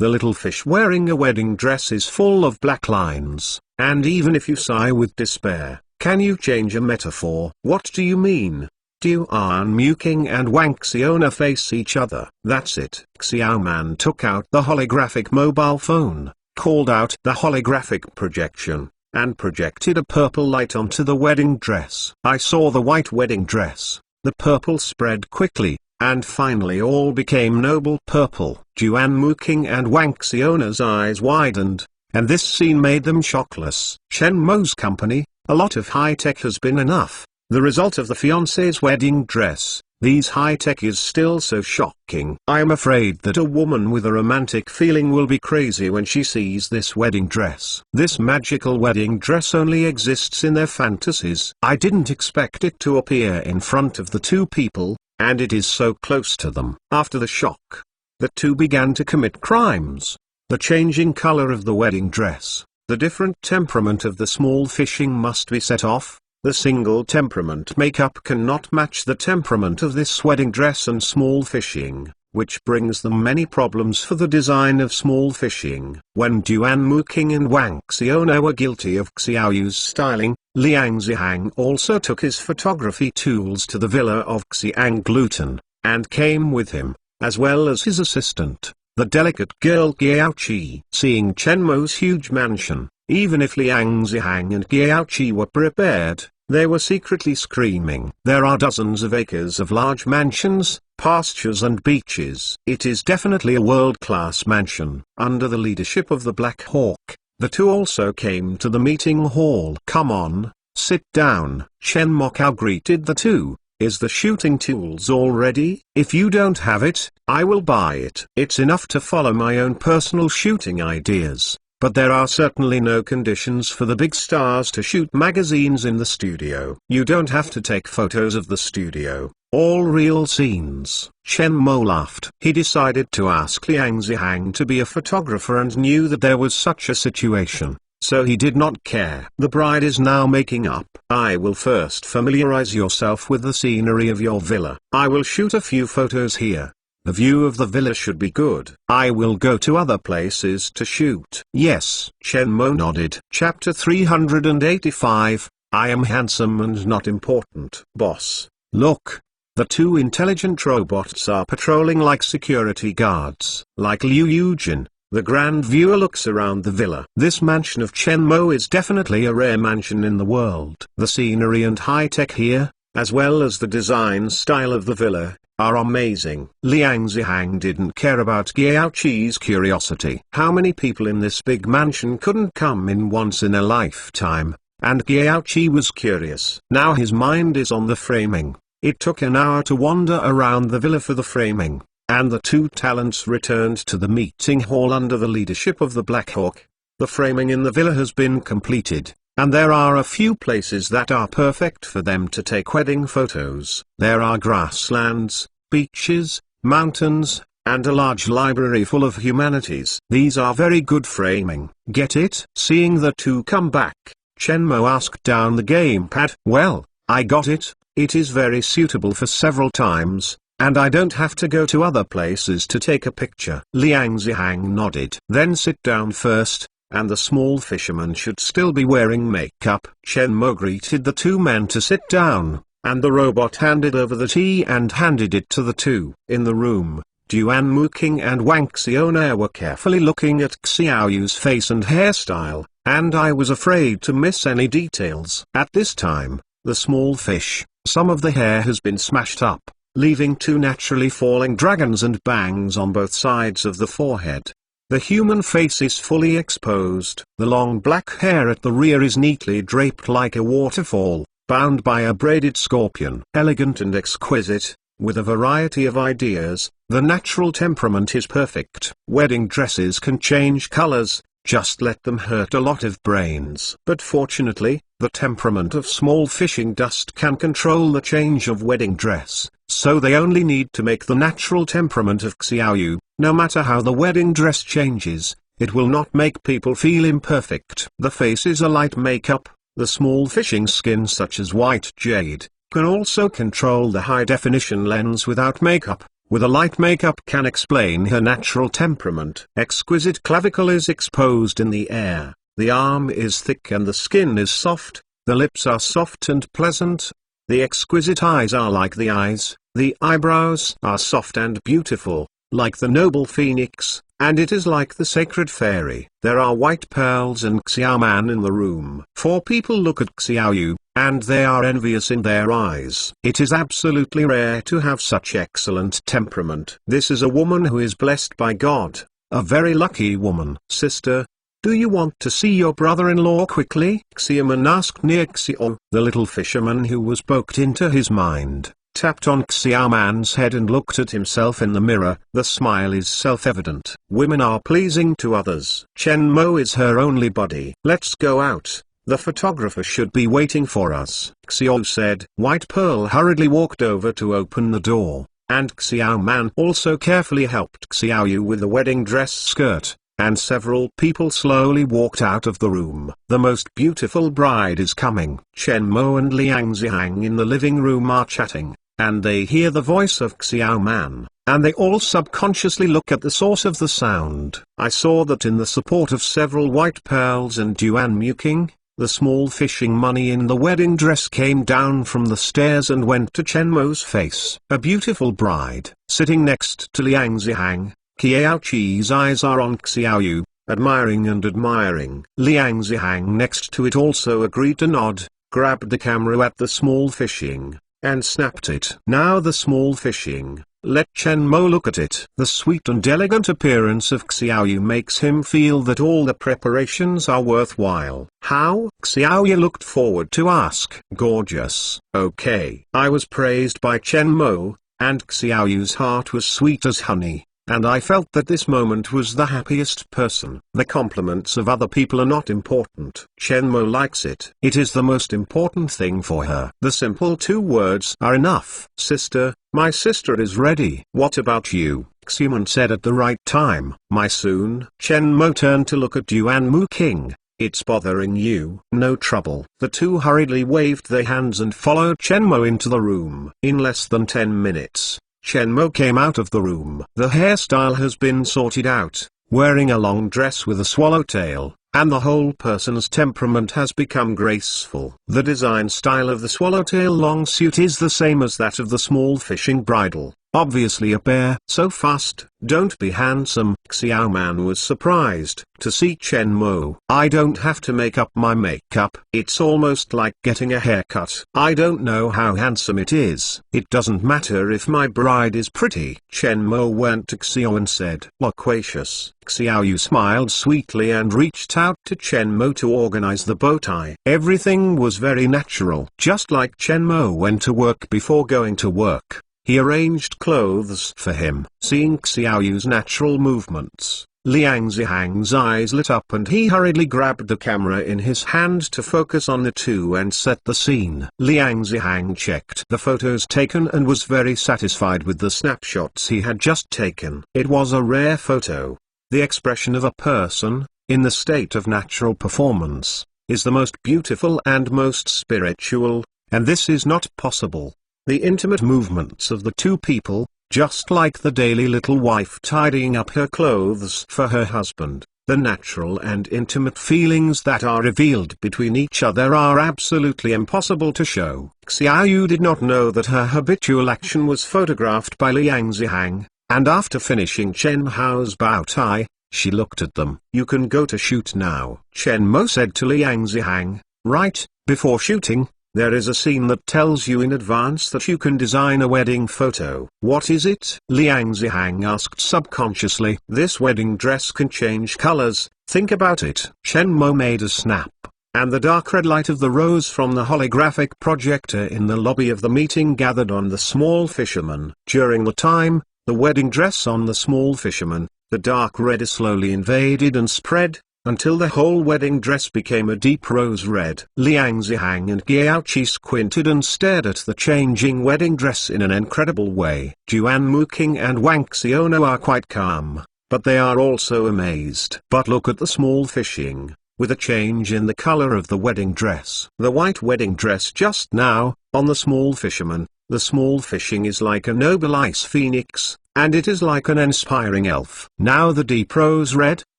The little fish wearing a wedding dress is full of black lines, and even if you sigh with despair, can you change a metaphor? What do you mean? Duan Muking and Wang Xiona face each other. That's it. Xiao Man took out the holographic mobile phone, called out the holographic projection, and projected a purple light onto the wedding dress. I saw the white wedding dress, the purple spread quickly, and finally all became noble purple. Juan Muking and Wang Xiaona's eyes widened, and this scene made them shockless. Chen Mo's company, a lot of high-tech has been enough. The result of the fiancé's wedding dress, these high-tech is still so shocking. I am afraid that a woman with a romantic feeling will be crazy when she sees this wedding dress. This magical wedding dress only exists in their fantasies. I didn't expect it to appear in front of the two people, and it is so close to them. After the shock, the two began to commit crimes. The changing color of the wedding dress, the different temperament of the small fishing must be set off. The single temperament makeup cannot match the temperament of this wedding dress and small fishing, which brings them many problems for the design of small fishing. When Juan Muking and Wang Xiaona were guilty of Xiaoyu's styling, Liang Zihang also took his photography tools to the villa of Xiang Gluten, and came with him, as well as his assistant, the delicate girl Giaoqi. Seeing Chen Mo's huge mansion, even if Liang Zihang and Giaoqi were prepared, they were secretly screaming. There are dozens of acres of large mansions, pastures and beaches. It is definitely a world-class mansion. Under the leadership of the Black Hawk, the two also came to the meeting hall. Come on, sit down. Chen Mokao greeted the two. Is the shooting tools all ready? If you don't have it, I will buy it. It's enough to follow my own personal shooting ideas. But there are certainly no conditions for the big stars to shoot magazines in the studio. You don't have to take photos of the studio, all real scenes. Chen Mo laughed. He decided to ask Liang Zihang to be a photographer and knew that there was such a situation, so he did not care. The bride is now making up. I will first familiarize yourself with the scenery of your villa. I will shoot a few photos here. The view of the villa should be good. I will go to other places to shoot. Yes. Chen Mo nodded. Chapter 385, I am handsome and not important. Boss, look. The two intelligent robots are patrolling like security guards. Like Liu Yujin, the grand viewer looks around the villa. This mansion of Chen Mo is definitely a rare mansion in the world. The scenery and high-tech here, as well as the design style of the villa, are amazing. Liang Zihang didn't care about Giaoqi's curiosity. How many people in this big mansion couldn't come in once in a lifetime? And Giaoqi was curious. Now his mind is on the framing. It took an hour to wander around the villa for the framing, and the two talents returned to the meeting hall under the leadership of the Black Hawk. The framing in the villa has been completed, and there are a few places that are perfect for them to take wedding photos. There are grasslands, beaches, mountains, and a large library full of humanities. These are very good framing. Get it? Seeing the two come back, Chen Mo asked down the gamepad. Well, I got it. It is very suitable for several times, and I don't have to go to other places to take a picture. Liang Zihang nodded. Then sit down first. And the small fisherman should still be wearing makeup. Chen Mo greeted the two men to sit down, and the robot handed over the tea and handed it to the two. In the room, Juan Muking and Wang Xiaona were carefully looking at Xiaoyu's face and hairstyle, and I was afraid to miss any details. At this time, the small fish, some of the hair has been smashed up, leaving two naturally falling dragons and bangs on both sides of the forehead. The human face is fully exposed. The long black hair at the rear is neatly draped like a waterfall, bound by a braided scorpion. Elegant and exquisite, with a variety of ideas, the natural temperament is perfect. Wedding dresses can change colors, just let them hurt a lot of brains. But fortunately, the temperament of small fishing dust can control the change of wedding dress, so they only need to make the natural temperament of Xiaoyu. No matter how the wedding dress changes, it will not make people feel imperfect. The face is a light makeup. The small fishing skin such as white jade, can also control the high-definition lens without makeup. With a light makeup can explain her natural temperament. Exquisite clavicle is exposed in the air. The arm is thick and the skin is soft. The lips are soft and pleasant. The exquisite eyes are like the eyes. The eyebrows are soft and beautiful, like the noble phoenix, and it is like the sacred fairy. There are white pearls and Xiaoman in the room. 4 people look at Xiaoyu, and they are envious in their eyes. It is absolutely rare to have such excellent temperament. This is a woman who is blessed by God, a very lucky woman. Sister, do you want to see your brother-in-law quickly? Xiaoman asked near Xiao. The little fisherman who was poked into his mind tapped on Xiaoman's head and looked at himself in the mirror. The smile is self-evident. Women are pleasing to others. Chen Mo is her only buddy. Let's go out. The photographer should be waiting for us, Xiao said. White Pearl hurriedly walked over to open the door, and Xiaoman also carefully helped Xiaoyu with the wedding dress skirt, and several people slowly walked out of the room. The most beautiful bride is coming. Chen Mo and Liang Zihang in the living room are chatting, and they hear the voice of Xiaoman, and they all subconsciously look at the source of the sound. I saw that in the support of several white pearls and Yuan Muking, the small fishing money in the wedding dress came down from the stairs and went to Chen Mo's face. A beautiful bride, sitting next to Liang Zihang. Qiaoqi's eyes are on Xiaoyu, admiring and admiring. Liang Zihang next to it also agreed to nod, grabbed the camera at the small fishing, and snapped it. Now the small fishing, let Chen Mo look at it. The sweet and elegant appearance of Xiaoyu makes him feel that all the preparations are worthwhile. How? Xiaoyu looked forward to ask. Gorgeous. Okay. I was praised by Chen Mo, and Xiaoyu's heart was sweet as honey, and I felt that this moment was the happiest person. The compliments of other people are not important. Chen Mo likes it. It is the most important thing for her. The simple 2 words are enough. Sister, my sister is ready. What about you? Xiaoman said at the right time. My soon. Chen Mo turned to look at Yuan Muking. It's bothering you? No trouble. The 2 hurriedly waved their hands and followed Chen Mo into the room. In less than 10 minutes. Chen Mo came out of the room. The hairstyle has been sorted out, wearing a long dress with a swallowtail, and the whole person's temperament has become graceful. The design style of the swallowtail long suit is the same as that of the small fishing bridle, obviously a pair. So fast, don't be handsome. Xiaoman was surprised to see Chen Mo. I don't have to make up my makeup. It's almost like getting a haircut. I don't know how handsome it is. It doesn't matter if my bride is pretty. Chen Mo went to Xiao and said, loquacious. Xiaoyu smiled sweetly and reached out to Chen Mo to organize the bow tie. Everything was very natural. Just like Chen Mo went to work before going to work. He arranged clothes for him. Seeing Xiaoyu's natural movements, Liang Zihang's eyes lit up and he hurriedly grabbed the camera in his hand to focus on the 2 and set the scene. Liang Zihang checked the photos taken and was very satisfied with the snapshots he had just taken. It was a rare photo. The expression of a person, in the state of natural performance, is the most beautiful and most spiritual, and this is not possible. The intimate movements of the 2 people, just like the daily little wife tidying up her clothes for her husband, the natural and intimate feelings that are revealed between each other are absolutely impossible to show. Xiaoyu did not know that her habitual action was photographed by Liang Zihang, and after finishing Chen Hao's bow tie, she looked at them. You can go to shoot now. Chen Mo said to Liang Zihang. Right, before shooting, there is a scene that tells you in advance that you can design a wedding photo. What is it? Liang Zihang asked subconsciously. This wedding dress can change colors, think about it. Chen Mo made a snap, and the dark red light of the rose from the holographic projector in the lobby of the meeting gathered on the small fisherman. During the time, the wedding dress on the small fisherman, the dark red slowly invaded and spread, until the whole wedding dress became a deep rose red. Liang Zihang and Qiaoqi squinted and stared at the changing wedding dress in an incredible way. Yuan Muking and Wang Xiaono are quite calm, but they are also amazed. But look at the small fishing, with a change in the color of the wedding dress. The white wedding dress just now, on the small fisherman, the small fishing is like a noble ice phoenix, and it is like an inspiring elf. Now the deep rose red,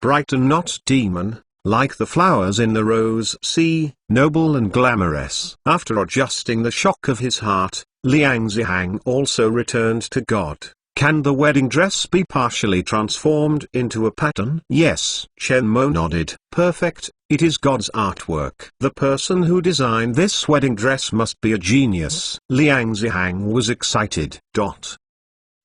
bright and not demon, like the flowers in the rose sea, noble and glamorous. After adjusting the shock of his heart, Liang Zihang also returned to God. Can the wedding dress be partially transformed into a pattern? Yes. Chen Mo nodded. Perfect, it is God's artwork. The person who designed this wedding dress must be a genius. Liang Zihang was excited.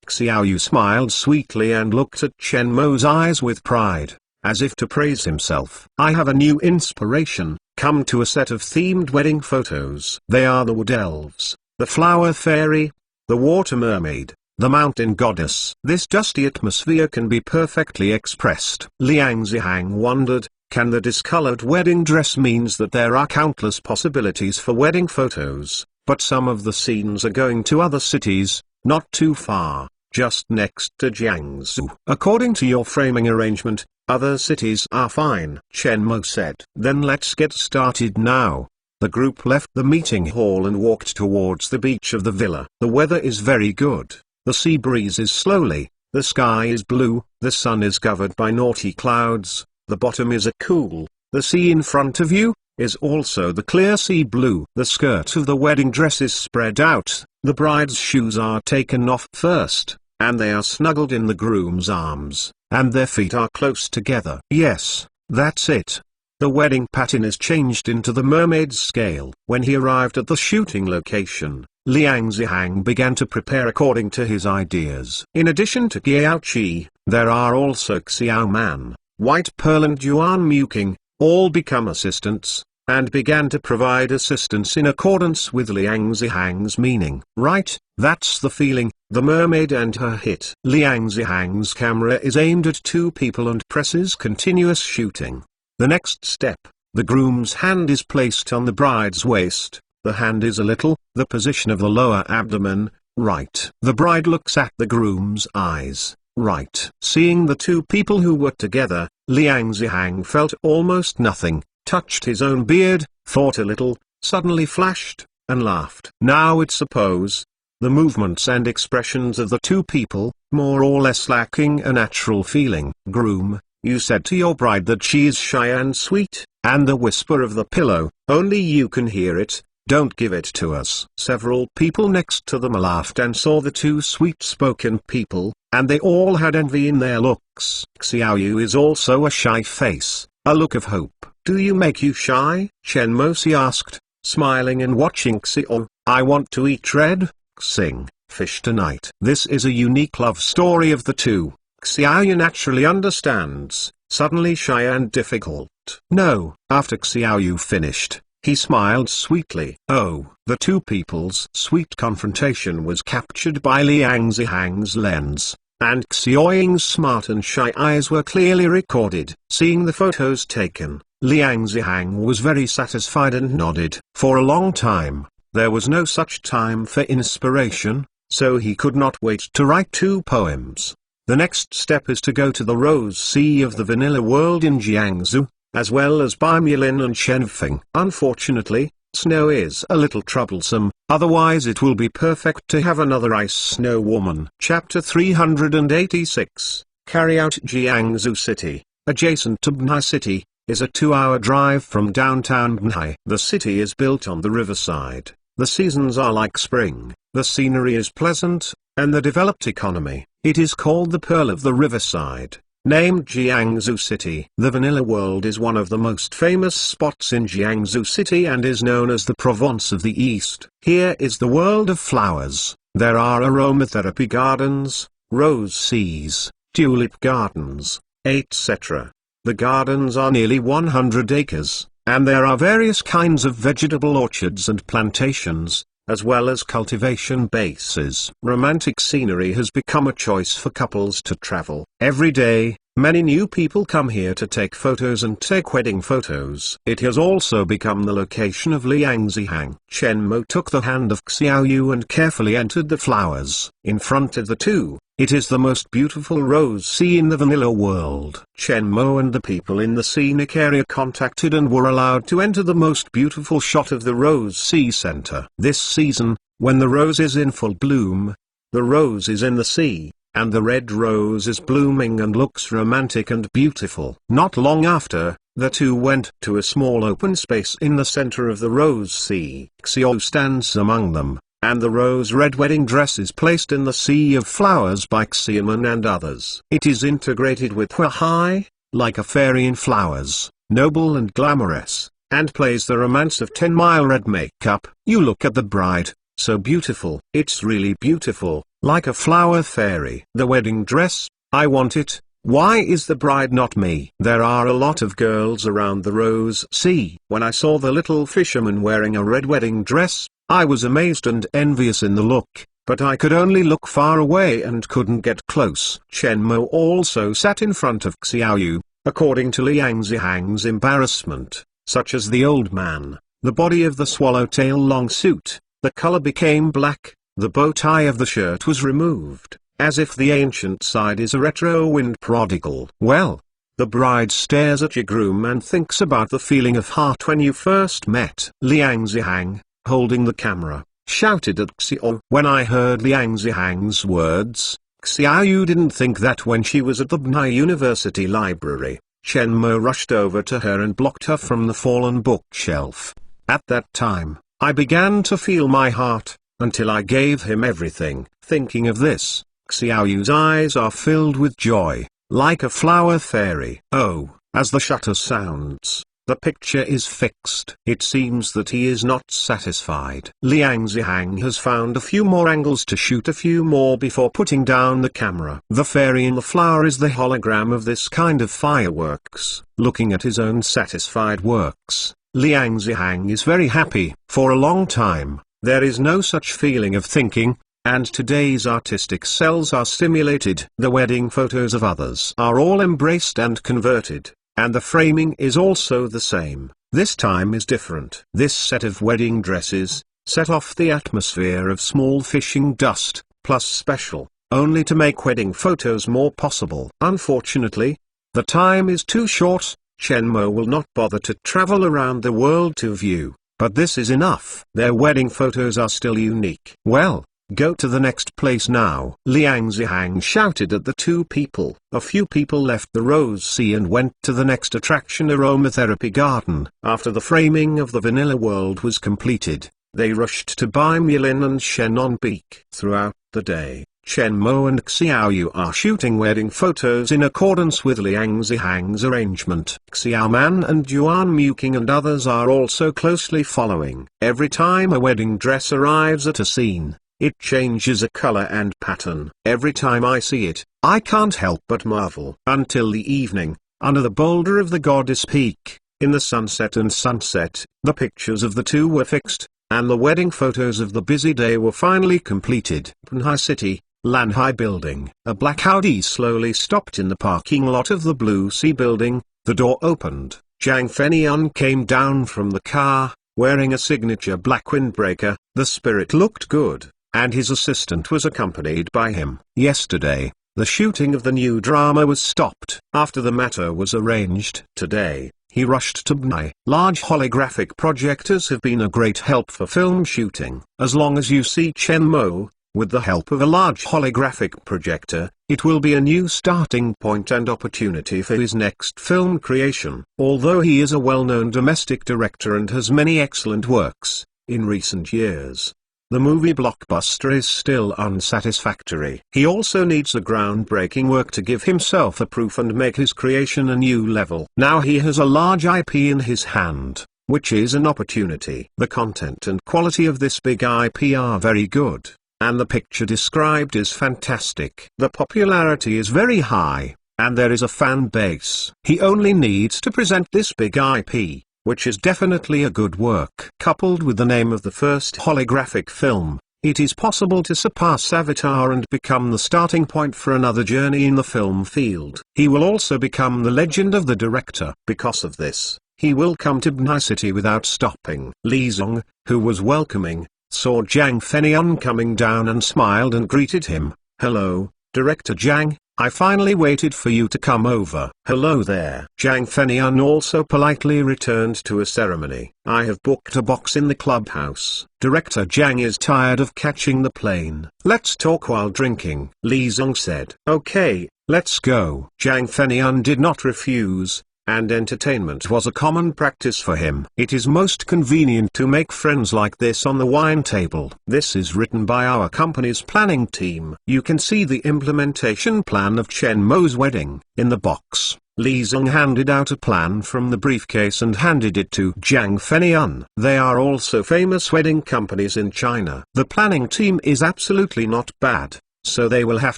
Xiaoyu smiled sweetly and looked at Chen Mo's eyes with pride, as if to praise himself. I have a new inspiration. Come to a set of themed wedding photos. They are the wood elves, the flower fairy, the water mermaid, the mountain goddess. This dusty atmosphere can be perfectly expressed. Liang Zihang wondered, can the discolored wedding dress means that there are countless possibilities for wedding photos, but some of the scenes are going to other cities, not too far, just next to Jiangsu. According to your framing arrangement, other cities are fine, Chen Mo said. Then let's get started now. The group left the meeting hall and walked towards the beach of the villa. The weather is very good. The sea breezes slowly, the sky is blue, the sun is covered by naughty clouds, the bottom is a cool, the sea in front of you is also the clear sea blue. The skirt of the wedding dress is spread out, the bride's shoes are taken off first, and they are snuggled in the groom's arms, and their feet are close together. Yes, that's it. The wedding pattern is changed into the mermaid's scale. When he arrived at the shooting location, Liang Zihang began to prepare according to his ideas. In addition to Xiao Qi, there are also Xiao Man, White Pearl and Yuan Muking, all become assistants, and began to provide assistance in accordance with Liang Zihang's meaning. Right, that's the feeling, the mermaid and her hit. Liang Zihang's camera is aimed at two people and presses continuous shooting. The next step, the groom's hand is placed on the bride's waist. The hand is a little, the position of the lower abdomen, right. The bride looks at the groom's eyes, right. Seeing the two people who were together, Liang Zihang felt almost nothing, touched his own beard, thought a little, suddenly flashed, and laughed. Now it's a pose. The movements and expressions of the two people, more or less lacking a natural feeling. Groom, you said to your bride that she is shy and sweet, and the whisper of the pillow, only you can hear it. Don't give it to us. Several people next to them laughed and saw the two sweet-spoken people, and they all had envy in their looks. Xiaoyu is also a shy face, a look of hope. Do you make you shy? Chen Mosi asked, smiling and watching Xiao. I want to eat red, Xing, fish tonight. This is a unique love story of the two. Xiaoyu naturally understands, suddenly shy and difficult. No. After Xiaoyu finished, he smiled sweetly. Oh, the two people's sweet confrontation was captured by Liang Zihang's lens, and Xiaoying's smart and shy eyes were clearly recorded. Seeing the photos taken, Liang Zihang was very satisfied and nodded. For a long time, there was no such time for inspiration, so he could not wait to write two poems. The next step is to go to the Rose Sea of the Vanilla World in Jiangsu, as well as by Yulin and Shenfeng. Unfortunately, snow is a little troublesome, otherwise it will be perfect to have another ice snow woman. Chapter 386, Carry Out. Jiangsu City, adjacent to Bnai City, is a 2-hour drive from downtown Bnai. The city is built on the riverside. The seasons are like spring, the scenery is pleasant, and the developed economy. It is called the Pearl of the Riverside. Named Jiangsu City. The Vanilla World is one of the most famous spots in Jiangsu City and is known as the Provence of the East. Here is the world of flowers. There are aromatherapy gardens, rose seas, tulip gardens, etc. The gardens are nearly 100 acres, and there are various kinds of vegetable orchards and plantations, as well as cultivation bases. Romantic scenery has become a choice for couples to travel. Every day, many new people come here to take photos and take wedding photos. It has also become the location of Liang Zihang. Chen Mo took the hand of Xiaoyu and carefully entered the flowers. In front of the two, it is the most beautiful rose sea in the Vanilla World. Chen Mo and the people in the scenic area contacted and were allowed to enter the most beautiful shot of the Rose Sea Center. This season, when the rose is in full bloom, the rose is in the sea, and the red rose is blooming and looks romantic and beautiful. Not long after, the two went to a small open space in the center of the Rose Sea. Xiao stands among them, and the rose-red wedding dress is placed in the sea of flowers by Xiaoman and others. It is integrated with Huahai, like a fairy in flowers, noble and glamorous, and plays the romance of 10 Mile red makeup. You look at the bride, so beautiful. It's really beautiful, like a flower fairy. The wedding dress, I want it. Why is the bride not me? There are a lot of girls around the rose sea. When I saw the little fisherman wearing a red wedding dress, I was amazed and envious in the look, but I could only look far away and couldn't get close. Chen Mo also sat in front of Xiaoyu, according to Liang Zihang's embarrassment, such as the old man, the body of the swallowtail long suit, the color became black, the bow tie of the shirt was removed, as if the ancient side is a retro wind prodigal. Well, the bride stares at your groom and thinks about the feeling of heart when you first met. Liang Zihang, holding the camera, shouted at Xiao. When I heard Liang Zihang's words, Xiaoyu didn't think that when she was at the Bnai University library, Chen Mo rushed over to her and blocked her from the fallen bookshelf. At that time, I began to feel my heart, until I gave him everything. Thinking of this, Xiaoyu's eyes are filled with joy, like a flower fairy. Oh, as the shutter sounds, the picture is fixed. It seems that he is not satisfied. Liang Zihang has found a few more angles to shoot a few more before putting down the camera. The fairy in the flower is the hologram of this kind of fireworks. Looking at his own satisfied works, Liang Zihang is very happy. For a long time, there is no such feeling of thinking, and today's artistic cells are stimulated. The wedding photos of others are all embraced and converted. And the framing is also the same. This time is different. This set of wedding dresses, set off the atmosphere of small fishing dust, plus special, only to make wedding photos more possible. Unfortunately, the time is too short. Chen Mo will not bother to travel around the world to view, but this is enough. Their wedding photos are still unique. Well, go to the next place now. Liang Zihang shouted at the two people. A few people left the Rose Sea and went to the next attraction, Aromatherapy Garden. After the framing of the Vanilla World was completed, they rushed to buy Milan and Shannon Peak. Throughout the day, Chen Mo and Xiaoyu are shooting wedding photos in accordance with Liang Zihang's arrangement. Xiaoman and Yuan Muqing and others are also closely following. Every time a wedding dress arrives at a scene, it changes a color and pattern. Every time I see it, I can't help but marvel. Until the evening, under the boulder of the goddess Peak, in the sunset and sunset, the pictures of the two were fixed, and the wedding photos of the busy day were finally completed. Bnai City, Lanhai Building. A black Audi slowly stopped in the parking lot of the Blue Sea Building. The door opened. Zhang Fenian came down from the car, wearing a signature black windbreaker. The spirit looked good, and his assistant was accompanied by him. Yesterday, the shooting of the new drama was stopped. After the matter was arranged, today, he rushed to Bnai. Large holographic projectors have been a great help for film shooting. As long as you see Chen Mo, with the help of a large holographic projector, it will be a new starting point and opportunity for his next film creation. Although he is a well-known domestic director and has many excellent works, in recent years, the movie blockbuster is still unsatisfactory. He also needs a groundbreaking work to give himself a proof and make his creation a new level. Now he has a large IP in his hand, which is an opportunity. The content and quality of this big IP are very good, and the picture described is fantastic. The popularity is very high, and there is a fan base. He only needs to present this big IP, which is definitely a good work. Coupled with the name of the first holographic film, it is possible to surpass Avatar and become the starting point for another journey in the film field. He will also become the legend of the director. Because of this, he will come to Bnai City without stopping. Li Zong, who was welcoming, saw Zhang Fenian coming down and smiled and greeted him. "Hello, Director Zhang. I finally waited for you to come over." "Hello there." Zhang Fenian also politely returned to a ceremony. "I have booked a box in the clubhouse." Director Zhang is tired of catching the plane. "Let's talk while drinking," Li Zong said. "Okay, let's go." Zhang Fenian did not refuse, and entertainment was a common practice for him. It is most convenient to make friends like this on the wine table. This is written by our company's planning team. You can see the implementation plan of Chen Mo's wedding in the box. Li Zong handed out a plan from the briefcase and handed it to Jiang Fenian. They are also famous wedding companies in China. The planning team is absolutely not bad, so they will have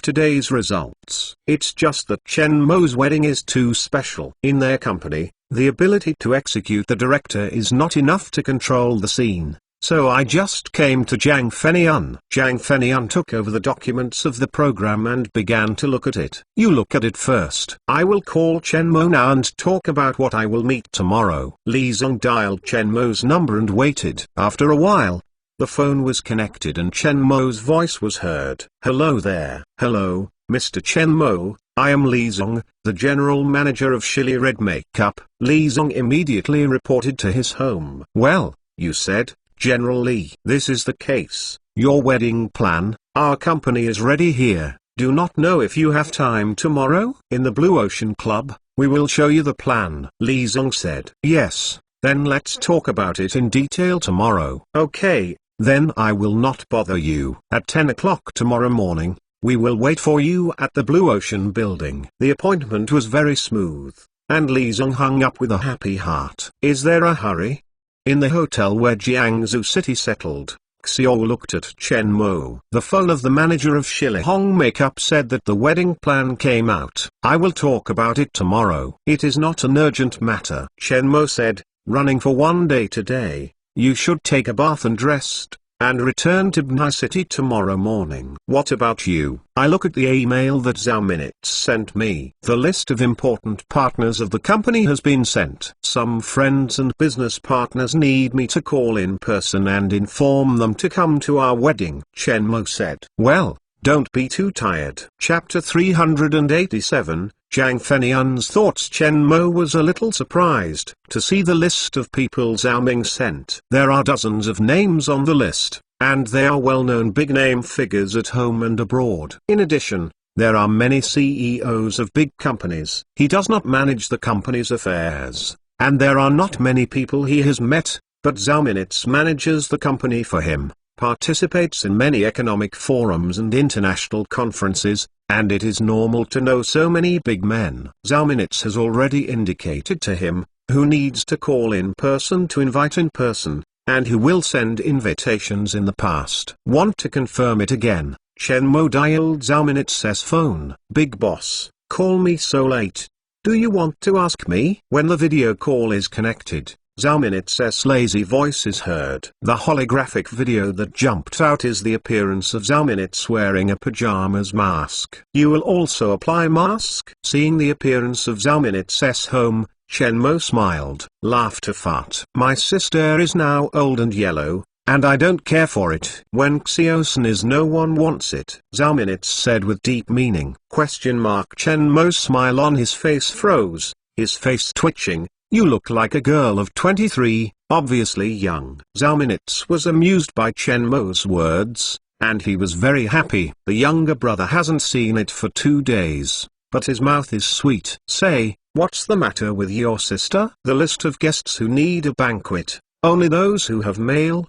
today's results. It's just that Chen Mo's wedding is too special. In their company, the ability to execute the director is not enough to control the scene. So I just came to Jiang Fenian. Jiang Fenian took over the documents of the program and began to look at it. You look at it first. I will call Chen Mo now and talk about what I will meet tomorrow. Li Zong dialed Chen Mo's number and waited. After a while, the phone was connected and Chen Mo's voice was heard. Hello there. Hello, Mr. Chen Mo. I am Li Zong, the general manager of Shili Red Makeup. Li Zong immediately reported to his home. Well, you said, General Li. This is the case. Your wedding plan, our company is ready here. Do not know if you have time tomorrow? In the Blue Ocean Club, we will show you the plan. Li Zong said. Yes, then let's talk about it in detail tomorrow. Okay, then I will not bother you. At 10 o'clock tomorrow morning, we will wait for you at the Blue Ocean building. The appointment was very smooth, and Li Zong hung up with a happy heart. Is there a hurry? In the hotel where Jiangsu City settled, Xiao looked at Chen Mo. The phone of the manager of Shili Hong Makeup said that the wedding plan came out. I will talk about it tomorrow. It is not an urgent matter. Chen Mo said, running for one day today. You should take a bath and rest, and return to Bnai City tomorrow morning. What about you? I look at the email that Zhao Minutes sent me. The list of important partners of the company has been sent. Some friends and business partners need me to call in person and inform them to come to our wedding. Chen Mo said. Well, don't be too tired. Chapter 387, Jiang Fenian's thoughts. Chen Mo was a little surprised to see the list of people Zhao Ming sent. There are dozens of names on the list, and they are well-known big-name figures at home and abroad. In addition, there are many CEOs of big companies. He does not manage the company's affairs, and there are not many people he has met, but Zhao Minutes manages the company for him, participates in many economic forums and international conferences, and it is normal to know so many big men. Zhao Minutes has already indicated to him who needs to call in person to invite in person, and who will send invitations in the past. Want to confirm it again? Chen Mo dialed Zhao Minutes' phone. Big boss, call me so late. Do you want to ask me? When the video call is connected, Zhao Minutes' lazy voice is heard. The holographic video that jumped out is the appearance of Zhao Minutes wearing a pajamas mask. You will also apply mask? Seeing the appearance of Zhao Minutes' home, Chen Mo smiled. Laughter fart. My sister is now old and yellow, and I don't care for it. When Xiaosan is no one wants it. Zhao Minutes said with deep meaning. Chen Mo's smile on his face froze, his face twitching. You look like a girl of 23, obviously young. Zhao Minutes was amused by Chen Mo's words, and he was very happy. The younger brother hasn't seen it for 2 days, but his mouth is sweet. Say, what's the matter with your sister? The list of guests who need a banquet, only those who have mail?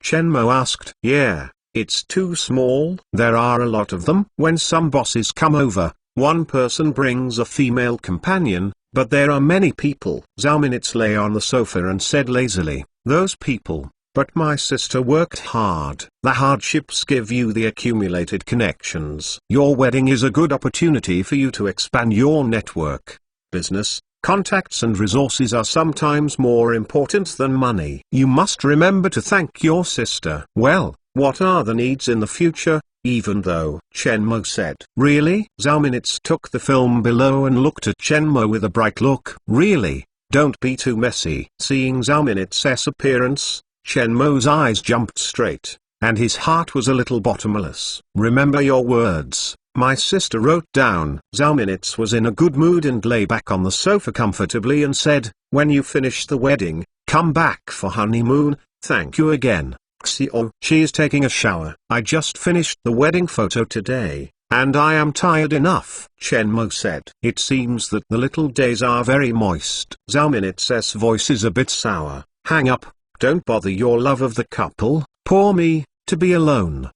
Chen Mo asked. Yeah, it's too small. There are a lot of them. When some bosses come over, one person brings a female companion, but there are many people. Zhao Minutes lay on the sofa and said lazily, those people, but my sister worked hard. The hardships give you the accumulated connections. Your wedding is a good opportunity for you to expand your network. Business, contacts and resources are sometimes more important than money. You must remember to thank your sister. Well, what are the needs in the future? Even though, Chen Mo said. Really? Zhao Minutes took the film below and looked at Chen Mo with a bright look. Really? Don't be too messy. Seeing Zhao Minutes' appearance, Chen Mo's eyes jumped straight, and his heart was a little bottomless. Remember your words. My sister wrote down. Zhao Minutes was in a good mood and lay back on the sofa comfortably and said, when you finish the wedding, come back for honeymoon. Thank you again. Xiao. She is taking a shower. I just finished the wedding photo today. and I am tired enough, Chen Mo said. It seems that the little days are very moist. Zhao Minit's voice is a bit sour. Hang up, don't bother your love of the couple, poor me, to be alone.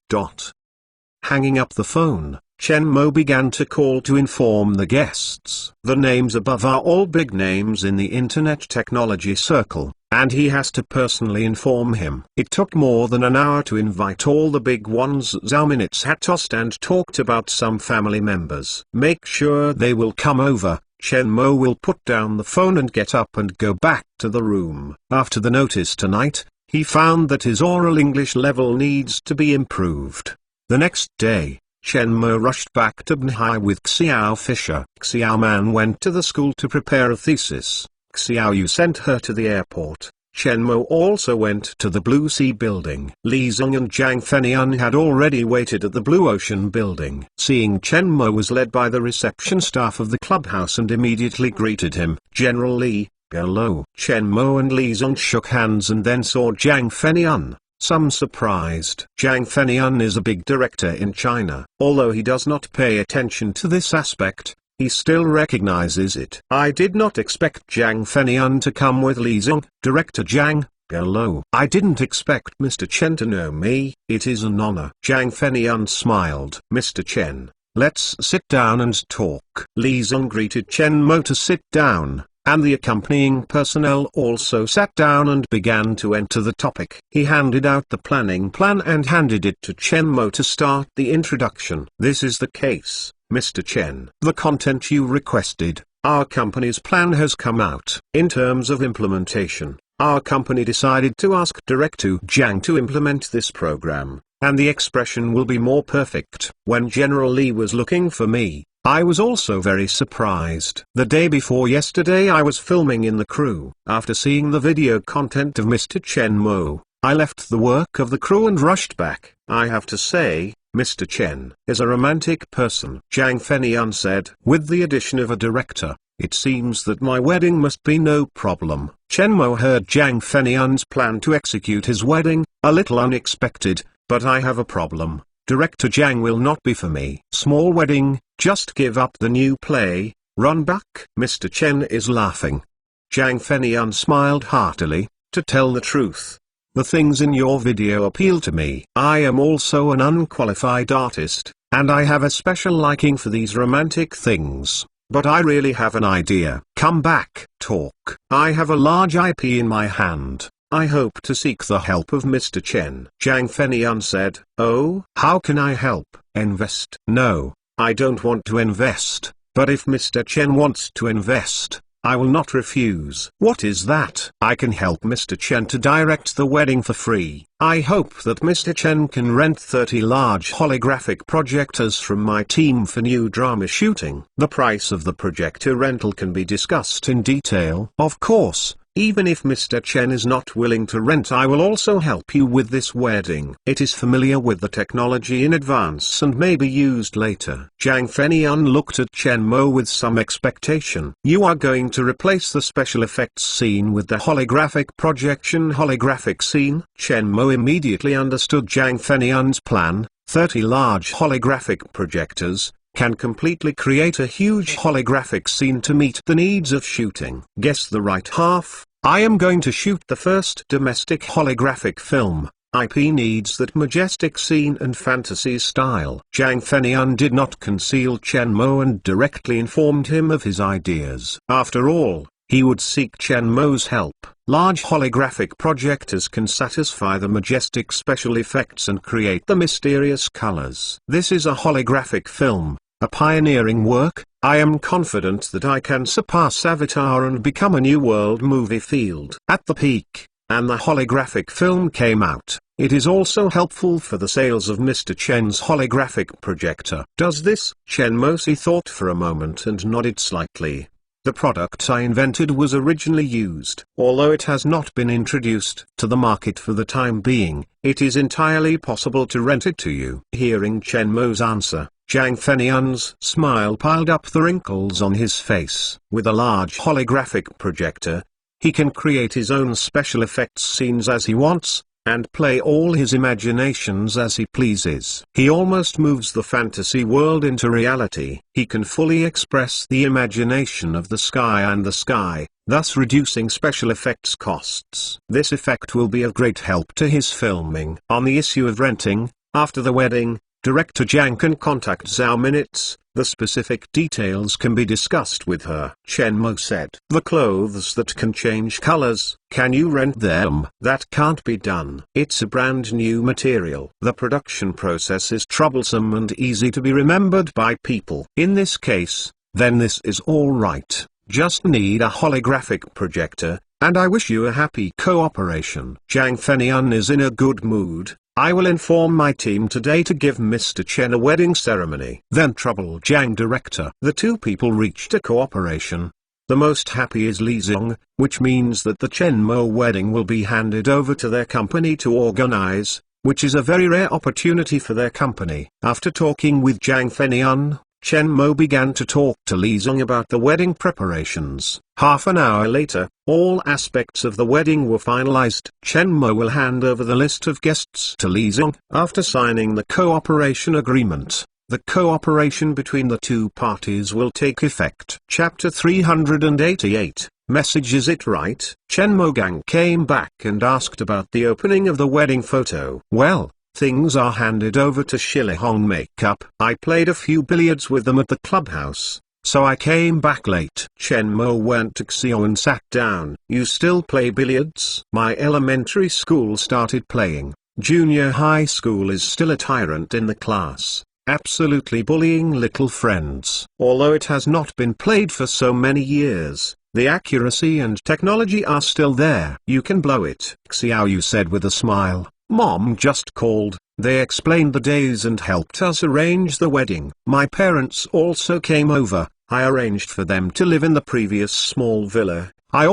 Hanging up the phone, Chen Mo began to call to inform the guests. The names above are all big names in the internet technology circle, and he has to personally inform him. It took more than an hour to invite all the big ones. Zhao Minitz had tossed and talked about some family members. Make sure they will come over. Chen Mo will put down the phone and get up and go back to the room. After the notice tonight, he found that his oral English level needs to be improved. The next day, Chen Mo rushed back to Banhai with Xiao Fisher. Xiao Man went to the school to prepare a thesis. Xiao Yu sent her to the airport. Chen Mo also went to the Blue Sea building. Li Zong and Zhang Fenian had already waited at the Blue Ocean building. Seeing Chen Mo was led by the reception staff of the clubhouse and immediately greeted him. General Li, hello. Chen Mo and Li Zong shook hands and then saw Zhang Fenian. Some surprised. Zhang Fenian is a big director in China. Although he does not pay attention to this aspect, he still recognizes it. I did not expect Zhang Fenian to come with Li Zong. Director Zhang, hello. I didn't expect Mr. Chen to know me. It is an honor. Zhang Fenian smiled. Mr. Chen, let's sit down and talk. Li Zong greeted Chen Mo to sit down, and the accompanying personnel also sat down and began to enter the topic. He handed out the planning plan and handed it to Chen Mo to start the introduction. This is the case, Mr. Chen. The content you requested, our company's plan has come out. In terms of implementation, our company decided to ask Director Zhang to implement this program, and the expression will be more perfect. When General Li was looking for me, I was also very surprised. The day before yesterday I was filming in the crew. After seeing the video content of Mr. Chen Mo, I left the work of the crew and rushed back. I have to say, Mr. Chen is a romantic person. Zhang Fenian said. With the addition of a director, it seems that my wedding must be no problem. Chen Mo heard Zhang Fenian's plan to execute his wedding, a little unexpected, but I have a problem. Director Zhang will not be for me. Small wedding, just give up the new play, run back. Mr. Chen is laughing. Zhang Fenian smiled heartily. To tell the truth, the things in your video appeal to me. I am also an unqualified artist, and I have a special liking for these romantic things. But I really have an idea. Come back, talk. I have a large IP in my hand. I hope to seek the help of Mr. Chen. Zhang Fenian said. Oh, how can I help? Invest? No, I don't want to invest, but if Mr. Chen wants to invest, I will not refuse. What is that? I can help Mr. Chen to direct the wedding for free. I hope that Mr. Chen can rent 30 large holographic projectors from my team for new drama shooting. The price of the projector rental can be discussed in detail. Of course, even if Mr. Chen is not willing to rent, I will also help you with this wedding. It is familiar with the technology in advance and may be used later. Zhang Fenian looked at Chen Mo with some expectation. You are going to replace the special effects scene with the holographic projection holographic scene? Chen Mo immediately understood Zhang Fenian's plan. 30 large holographic projectors can completely create a huge holographic scene to meet the needs of shooting. Guess the right half. I am going to shoot the first domestic holographic film. IP needs that majestic scene and fantasy style. Zhang Fenian did not conceal Chen Mo and directly informed him of his ideas. After all, he would seek Chen Mo's help. Large holographic projectors can satisfy the majestic special effects and create the mysterious colors. This is a holographic film, a pioneering work. I am confident that I can surpass Avatar and become a new world movie field. At the peak, and the holographic film came out, it is also helpful for the sales of Mr. Chen's holographic projector. Does this? Chen Mo thought for a moment and nodded slightly. The product I invented was originally used. Although it has not been introduced to the market for the time being, it is entirely possible to rent it to you. Hearing Chen Mo's answer, Zhang Fenian's smile piled up the wrinkles on his face. With a large holographic projector, he can create his own special effects scenes as he wants, and play all his imaginations as he pleases. He almost moves the fantasy world into reality. He can fully express the imagination of the sky and the sky, thus reducing special effects costs. This effect will be of great help to his filming. On the issue of renting, after the wedding, director Jang can contact Zhao Minutes. The specific details can be discussed with her. Chen Mo said, "The clothes that can change colors, can you rent them?" "That can't be done. It's a brand new material. The production process is troublesome and easy to be remembered by people. In this case, then this is all right. Just need a holographic projector, and I wish you a happy cooperation." Jang Fenian is in a good mood. "I will inform my team today to give Mr. Chen a wedding ceremony." Then Trouble Jang director. The two people reached a cooperation. The most happy is Li Zong, which means that the Chen Mo wedding will be handed over to their company to organize, which is a very rare opportunity for their company. After talking with Jang Fenian, Chen Mo began to talk to Li Zong about the wedding preparations. Half an hour later, all aspects of the wedding were finalized. Chen Mo will hand over the list of guests to Li Zong. After signing the cooperation agreement, the cooperation between the two parties will take effect. Chapter 388, Message Is It Right? Chen Mo Gang came back and asked about the opening of the wedding photo. "Well, things are handed over to Shilihong Makeup. I played a few billiards with them at the clubhouse, so I came back late." Chen Mo went to Xiao and sat down. "You still play billiards?" "My elementary school started playing. Junior high school is still a tyrant in the class, absolutely bullying little friends. Although it has not been played for so many years, the accuracy and technology are still there. You can blow it." Xiao Yu said with a smile. "Mom just called, they explained the days and helped us arrange the wedding. My parents also came over, I arranged for them to live in the previous small villa. I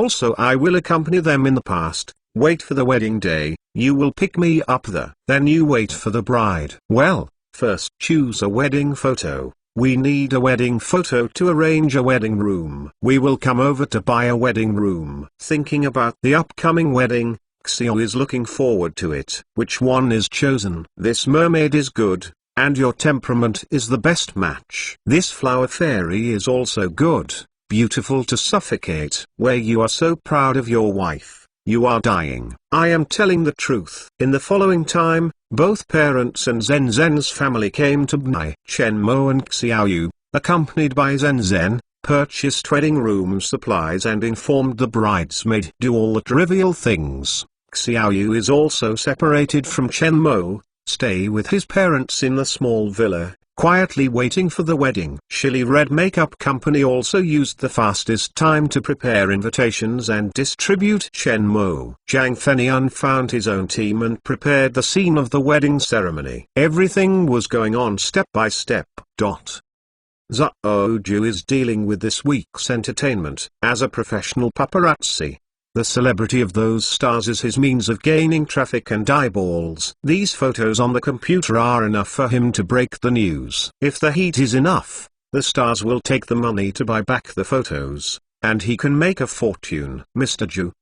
will accompany them in the past. Wait for the wedding day, you will pick me up there. Then you wait for the bride. Well, first choose a wedding photo. We need a wedding photo to arrange a wedding room. We will come over to buy a wedding room." Thinking about the upcoming wedding, Xiao is looking forward to it. "Which one is chosen?" "This mermaid is good, and your temperament is the best match. This flower fairy is also good, beautiful to suffocate. Where you are so proud of your wife, you are dying." I am telling the truth. In the following time, both parents and Zhen Zhen's family came to Bnai. Chen Mo and Xiao Yu, accompanied by Zhen Zhen, purchased wedding room supplies and informed the bridesmaid do all the trivial things. Xiao Yu is also separated from Chen Mo, stay with his parents in the small villa, quietly waiting for the wedding. Shili Red Makeup Company also used the fastest time to prepare invitations and distribute Chen Mo. Jang Fenian found his own team and prepared the scene of the wedding ceremony. Everything was going on step by step. Zhao Ju is dealing with this week's entertainment. As a professional paparazzi, the celebrity of those stars is his means of gaining traffic and eyeballs. These photos on the computer are enough for him to break the news. If the heat is enough, the stars will take the money to buy back the photos, and he can make a fortune. Mr. Ju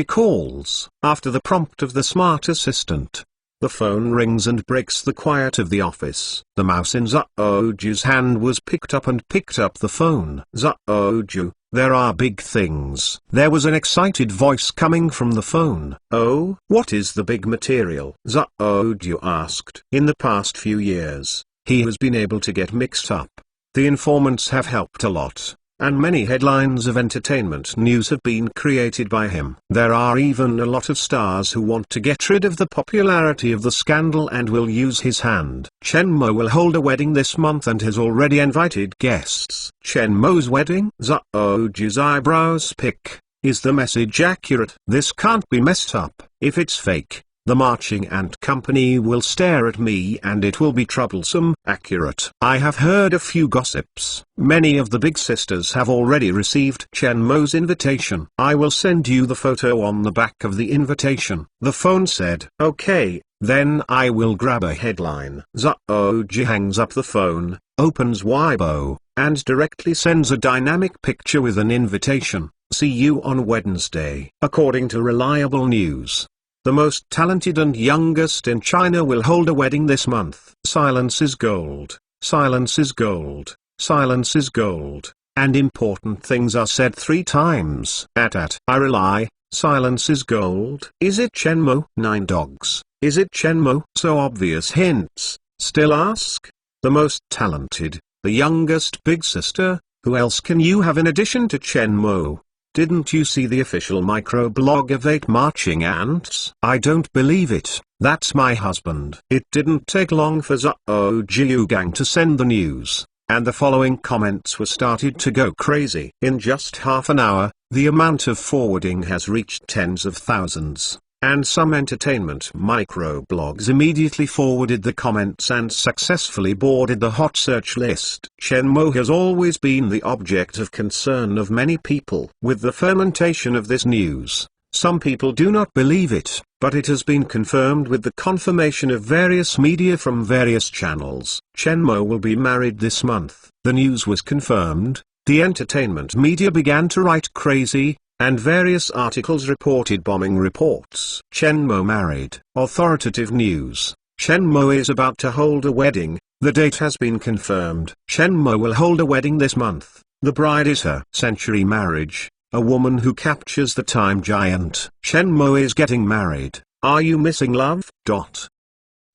calls. After the prompt of the smart assistant, the phone rings and breaks the quiet of the office. The mouse in Zhao Ju's hand was picked up the phone. "Zhao Ju, there are big things." There was an excited voice coming from the phone. "Oh, what is the big material?" Zhao Ju asked. In the past few years, he has been able to get mixed up. The informants have helped a lot, and many headlines of entertainment news have been created by him. There are even a lot of stars who want to get rid of the popularity of the scandal and will use his hand. Chen Mo will hold a wedding this month and has already invited guests. Chen Mo's wedding? Zhao Ju's eyebrows pick. Is the message accurate? This can't be messed up. If it's fake, the marching ant company will stare at me and it will be troublesome. Accurate. I have heard a few gossips. Many of the big sisters have already received Chen Mo's invitation. I will send you the photo on the back of the invitation. The phone said. Okay, then I will grab a headline. Zhao Ji hangs up the phone, opens Weibo, and directly sends a dynamic picture with an invitation. See you on Wednesday. According to reliable news, the most talented and youngest in China will hold a wedding this month. Silence is gold, silence is gold, silence is gold, and important things are said 3 times. I rely, silence is gold. Is it Chen Mo? 9 dogs. Is it Chen Mo? So obvious hints, still ask. The most talented, the youngest big sister, who else can you have in addition to Chen Mo? Didn't you see the official microblog of 8 marching ants? I don't believe it. That's my husband. It didn't take long for Zhou Jiugang to send the news, and the following comments were started to go crazy. In just half an hour, the amount of forwarding has reached tens of thousands, and some entertainment microblogs immediately forwarded the comments and successfully boarded the hot search list. Chen Mo has always been the object of concern of many people. With the fermentation of this news, some people do not believe it, but it has been confirmed with the confirmation of various media from various channels. Chen Mo will be married this month. The news was confirmed, the entertainment media began to write crazy, and various articles reported bombing reports. Chen Mo married. Authoritative news. Chen Mo is about to hold a wedding. The date has been confirmed. Chen Mo will hold a wedding this month. The bride is her century marriage, a woman who captures the time giant. Chen Mo is getting married. Are you missing love?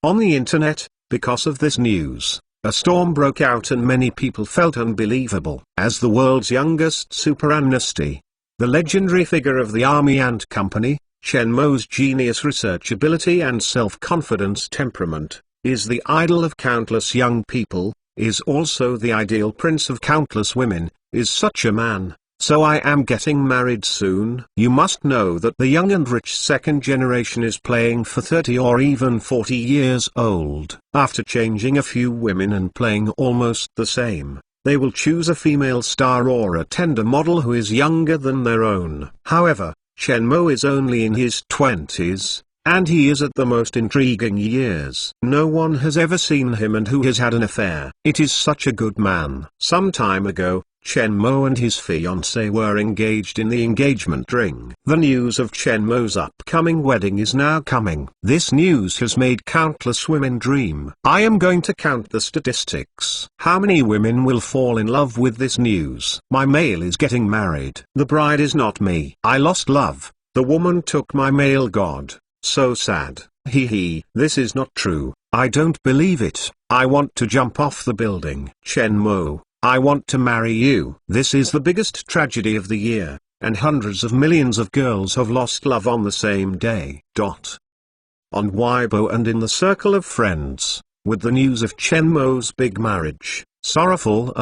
On the internet, because of this news, a storm broke out and many people felt unbelievable. As the world's youngest super amnesty, the legendary figure of the Army Ant Company, Chen Mo's genius, researchability and self-confidence temperament, is the idol of countless young people, is also the ideal prince of countless women, is such a man. So I am getting married soon. You must know that the young and rich second generation is playing for 30 or even 40 years old. After changing a few women and playing almost the same, they will choose a female star or a tender model who is younger than their own. However, Chen Mo is only in his 20s, and he is at the most intriguing years. No one has ever seen him and who has had an affair. It is such a good man. Some time ago, Chen Mo and his fiancée were engaged in the engagement ring. The news of Chen Mo's upcoming wedding is now coming. This news has made countless women dream. I am going to count the statistics. How many women will fall in love with this news? My male is getting married. The bride is not me. I lost love. The woman took my male god. So sad. Hee. This is not true. I don't believe it. I want to jump off the building. Chen Mo, I want to marry you. This is the biggest tragedy of the year, and hundreds of millions of girls have lost love on the same day. On Weibo and in the circle of friends, with the news of Chen Mo's big marriage, sorrowful,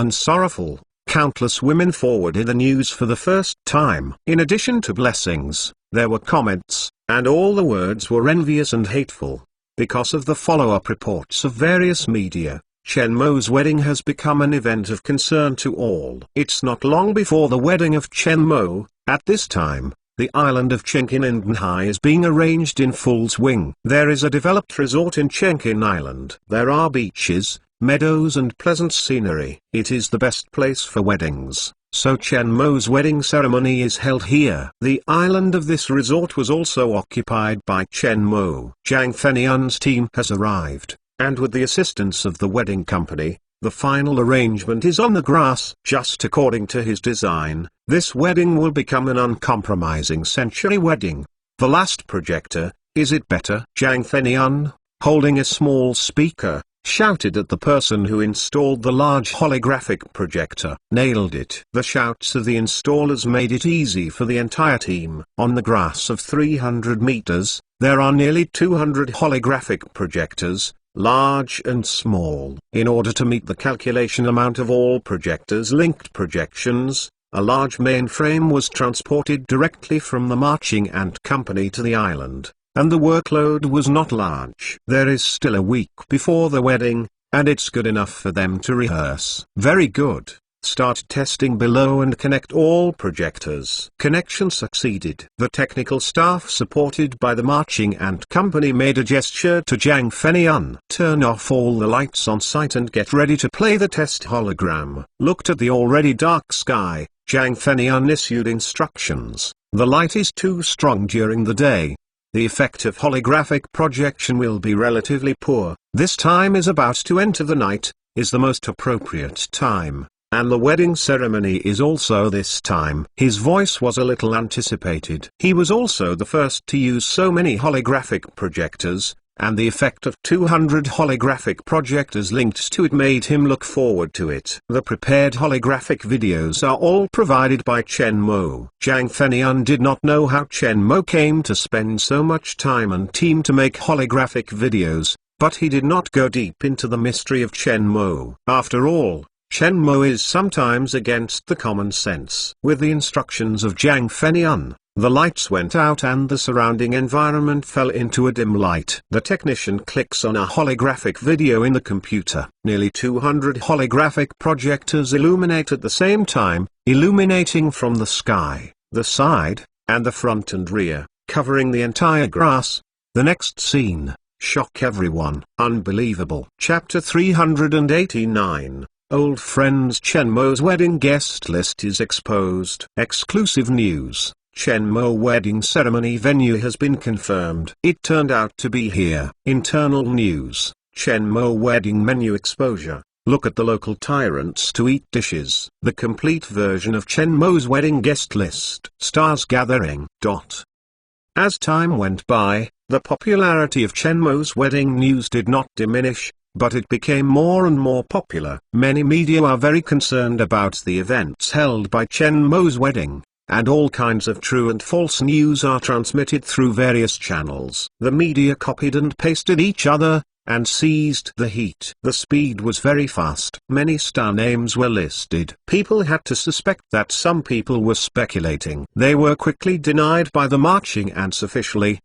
countless women forwarded the news for the first time. In addition to blessings, there were comments, and all the words were envious and hateful. Because of the follow-up reports of various media, Chen Mo's wedding has become an event of concern to all. It's not long before the wedding of Chen Mo. At this time, the island of Chenkin in Dnhai is being arranged in full swing. There is a developed resort in Chenkin Island. There are beaches, meadows and pleasant scenery. It is the best place for weddings, so Chen Mo's wedding ceremony is held here. The island of this resort was also occupied by Chen Mo. Zhang Fenian's team has arrived, and with the assistance of the wedding company, the final arrangement is on the grass. Just according to his design, this wedding will become an uncompromising century wedding. The last projector, is it better? Zhang Fenian, holding a small speaker, shouted at the person who installed the large holographic projector. Nailed it. The shouts of the installers made it easy for the entire team. On the grass of 300 meters, there are nearly 200 holographic projectors, large and small. In order to meet the calculation amount of all projectors linked projections, a large mainframe was transported directly from the marching ant company to the island, and the workload was not large. There is still a week before the wedding, and it's good enough for them to rehearse. Very good. Start testing below and connect all projectors. Connection succeeded. The technical staff supported by the marching ant company made a gesture to Zhang Fenian. Turn off all the lights on site and get ready to play the test hologram. Looked at the already dark sky, Zhang Fenian issued instructions. The light is too strong during the day. the effect of holographic projection will be relatively poor. This time is about to enter the night, is the most appropriate time, and the wedding ceremony is also this time. His voice was a little anticipated. He was also the first to use so many holographic projectors, and the effect of 200 holographic projectors linked to it made him look forward to it. The prepared holographic videos are all provided by Chen Mo. Zhang Fenian did not know how Chen Mo came to spend so much time and team to make holographic videos, but he did not go deep into the mystery of Chen Mo. After all, Chen Mo is sometimes against the common sense. With the instructions of Zhang Fenian, the lights went out and the surrounding environment fell into a dim light. The technician clicks on a holographic video in the computer. Nearly 200 holographic projectors illuminate at the same time, illuminating from the sky, the side, and the front and rear, covering the entire grass. The next scene, shock everyone. Unbelievable. Chapter 389. Old friends. Chen Mo's wedding guest list is exposed. Exclusive news. Chen Mo wedding ceremony venue has been confirmed. It turned out to be here. Internal news. Chen Mo wedding menu exposure. Look at the local tyrants to eat dishes. The complete version of Chen Mo's wedding guest list. Stars gathering. As time went by, the popularity of Chen Mo's wedding news did not diminish, but it became more and more popular. Many media are very concerned about the events held by Chen Mo's wedding, and all kinds of true and false news are transmitted through various channels. The media copied and pasted each other, and seized the heat. The speed was very fast. Many star names were listed. People had to suspect that some people were speculating. They were quickly denied by the marching ants officially.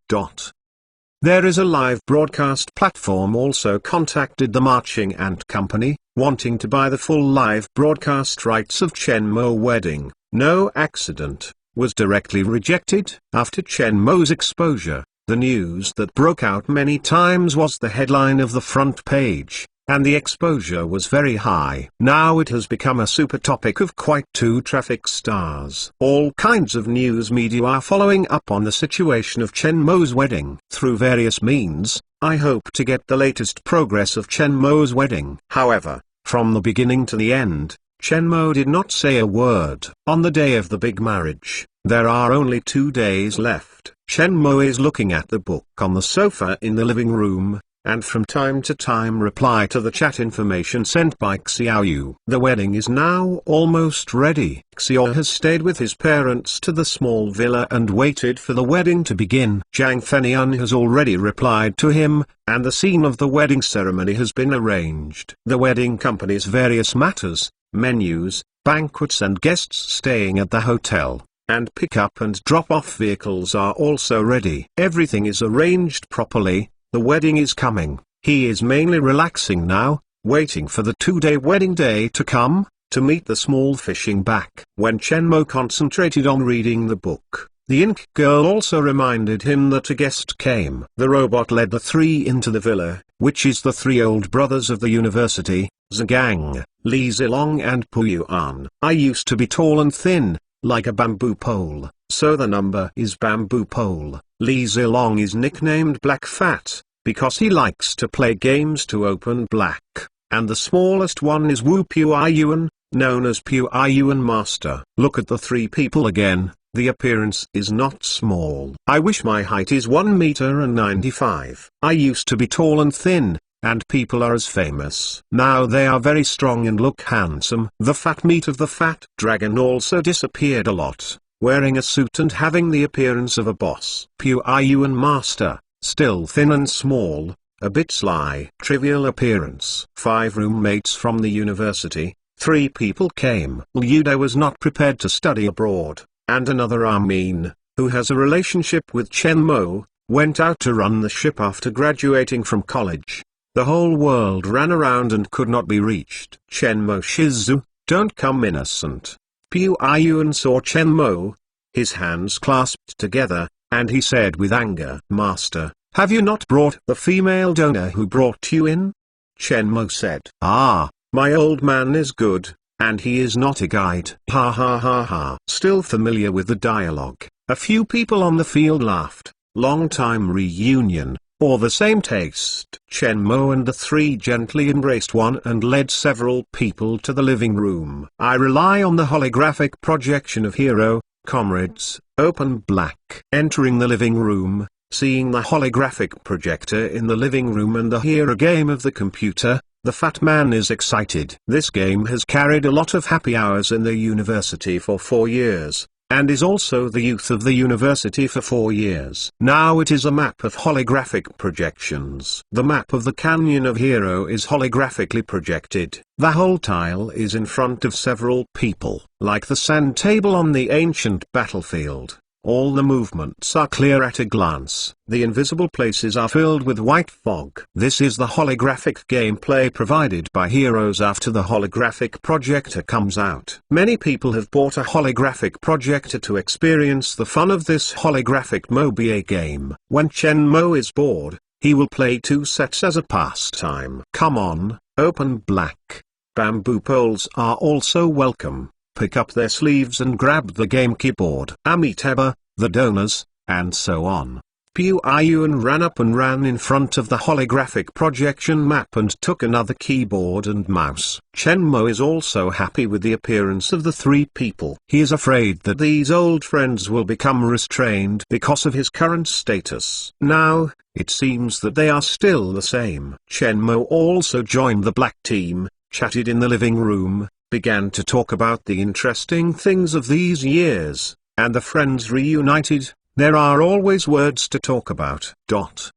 There is a live broadcast platform also contacted the marching ant company, wanting to buy the full live broadcast rights of Chen Mo wedding. No accident, was directly rejected. After Chen Mo's exposure, the news that broke out many times was the headline of the front page, and the exposure was very high. Now it has become a super topic of quite two traffic stars. All kinds of news media are following up on the situation of Chen Mo's wedding. Through various means, I hope to get the latest progress of Chen Mo's wedding. However, from the beginning to the end, Chen Mo did not say a word. On the day of the big marriage, there are only 2 days left. Chen Mo is looking at the book on the sofa in the living room, and from time to time reply to the chat information sent by Xiaoyu. The wedding is now almost ready. Xiao has stayed with his parents to the small villa and waited for the wedding to begin. Zhang Fenian has already replied to him, and the scene of the wedding ceremony has been arranged. The wedding company's various matters, menus, banquets and guests staying at the hotel, and pick-up and drop-off vehicles are also ready. Everything is arranged properly. The wedding is coming. He is mainly relaxing now, waiting for the 2-day wedding day to come, to meet the small fishing back. When Chen Mo concentrated on reading the book, the ink girl also reminded him that a guest came. The robot led the three into the villa, which is the 3 old brothers of the university, Zhigang, Li Zilong and Pu Yuan. I used to be tall and thin, like a bamboo pole, so the number is bamboo pole. Li Zilong is nicknamed Black Fat, because he likes to play games to open black, and the smallest one is Wu Puiyuan, known as Puiyuan Master. Look at the 3 people again, the appearance is not small. I wish my height is 1 meter and 95. I used to be tall and thin, and people are as famous. Now they are very strong and look handsome. The fat meat of the fat dragon also disappeared a lot, wearing a suit and having the appearance of a boss. Puiyuan Master, still thin and small, a bit sly. Trivial appearance. 5 roommates from the university, 3 people came. Liu Dai was not prepared to study abroad, and another Armin, who has a relationship with Chen Mo, went out to run the ship after graduating from college. The whole world ran around and could not be reached. Chen Mo Shizu, don't come innocent. Puiyuan saw Chen Mo, his hands clasped together, and he said with anger, Master, have you not brought the female donor who brought you in? Chen Mo said, Ah, my old man is good, and he is not a guide. Ha ha ha ha. Still familiar with the dialogue, a few people on the field laughed, long-time reunion, or the same taste. Chen Mo and the three gently embraced one and led several people to the living room. I rely on the holographic projection of Hero, comrades, open black. Entering the living room, seeing the holographic projector in the living room and the Hero game of the computer, the fat man is excited. This game has carried a lot of happy hours in the university for 4 years, and is also the youth of the university for 4 years. Now it is a map of holographic projections. The map of the Canyon of Hero is holographically projected. The whole tile is in front of several people. Like the sand table on the ancient battlefield, all the movements are clear at a glance. The invisible places are filled with white fog. This is the holographic gameplay provided by Heroes after the holographic projector comes out. Many people have bought a holographic projector to experience the fun of this holographic mobile game. When Chen Mo is bored, he will play 2 sets as a pastime. Come on, open black. Bamboo poles are also welcome. Pick up their sleeves and grab the game keyboard. Amitabha, the donors, and so on. Piu Ayuan ran up and ran in front of the holographic projection map and took another keyboard and mouse. Chen Mo is also happy with the appearance of the 3 people. He is afraid that these old friends will become restrained because of his current status. Now, it seems that they are still the same. Chen Mo also joined the black team, chatted in the living room, began to talk about the interesting things of these years, and the friends reunited. There are always words to talk about. Xiao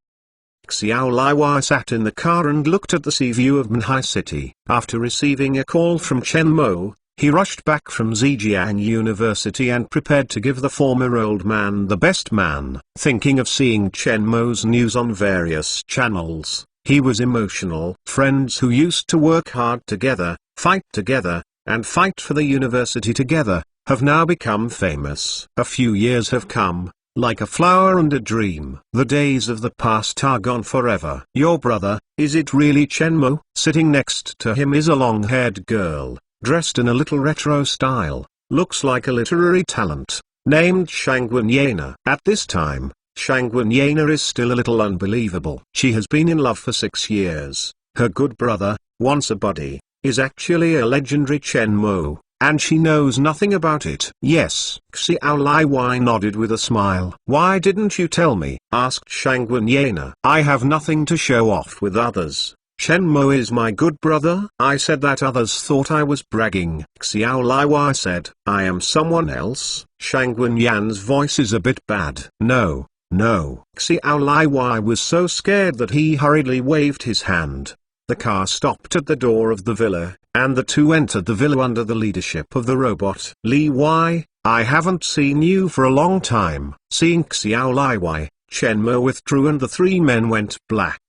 Liwai sat in the car and looked at the sea view of Manhai City. After receiving a call from Chen Mo, he rushed back from Zhejiang University and prepared to give the former old man the best man. Thinking of seeing Chen Mo's news on various channels, he was emotional. Friends who used to work hard together, fight together, and fight for the university together, have now become famous. A few years have come, like a flower and a dream. The days of the past are gone forever. Your brother, is it really Chen Mo? Sitting next to him is a long-haired girl, dressed in a little retro style, looks like a literary talent, named Shangwen Yana. At this time, Shangwen Yana is still a little unbelievable. She has been in love for 6 years. Her good brother, once a buddy, is actually a legendary Chen Mo, and she knows nothing about it. Yes, Xiao Liwai nodded with a smile. Why didn't you tell me? Asked Shangwen Yana. I have nothing to show off with others. Chen Mo is my good brother. I said that others thought I was bragging. Xiao Liwai said, I am someone else. Shangwen Yan's voice is a bit bad. No. Xiao Liwai was so scared that he hurriedly waved his hand. The car stopped at the door of the villa, and the two entered the villa under the leadership of the robot. Li Wai, I haven't seen you for a long time. Seeing Xiao Liwai, Chen Mo withdrew and the 3 men went black,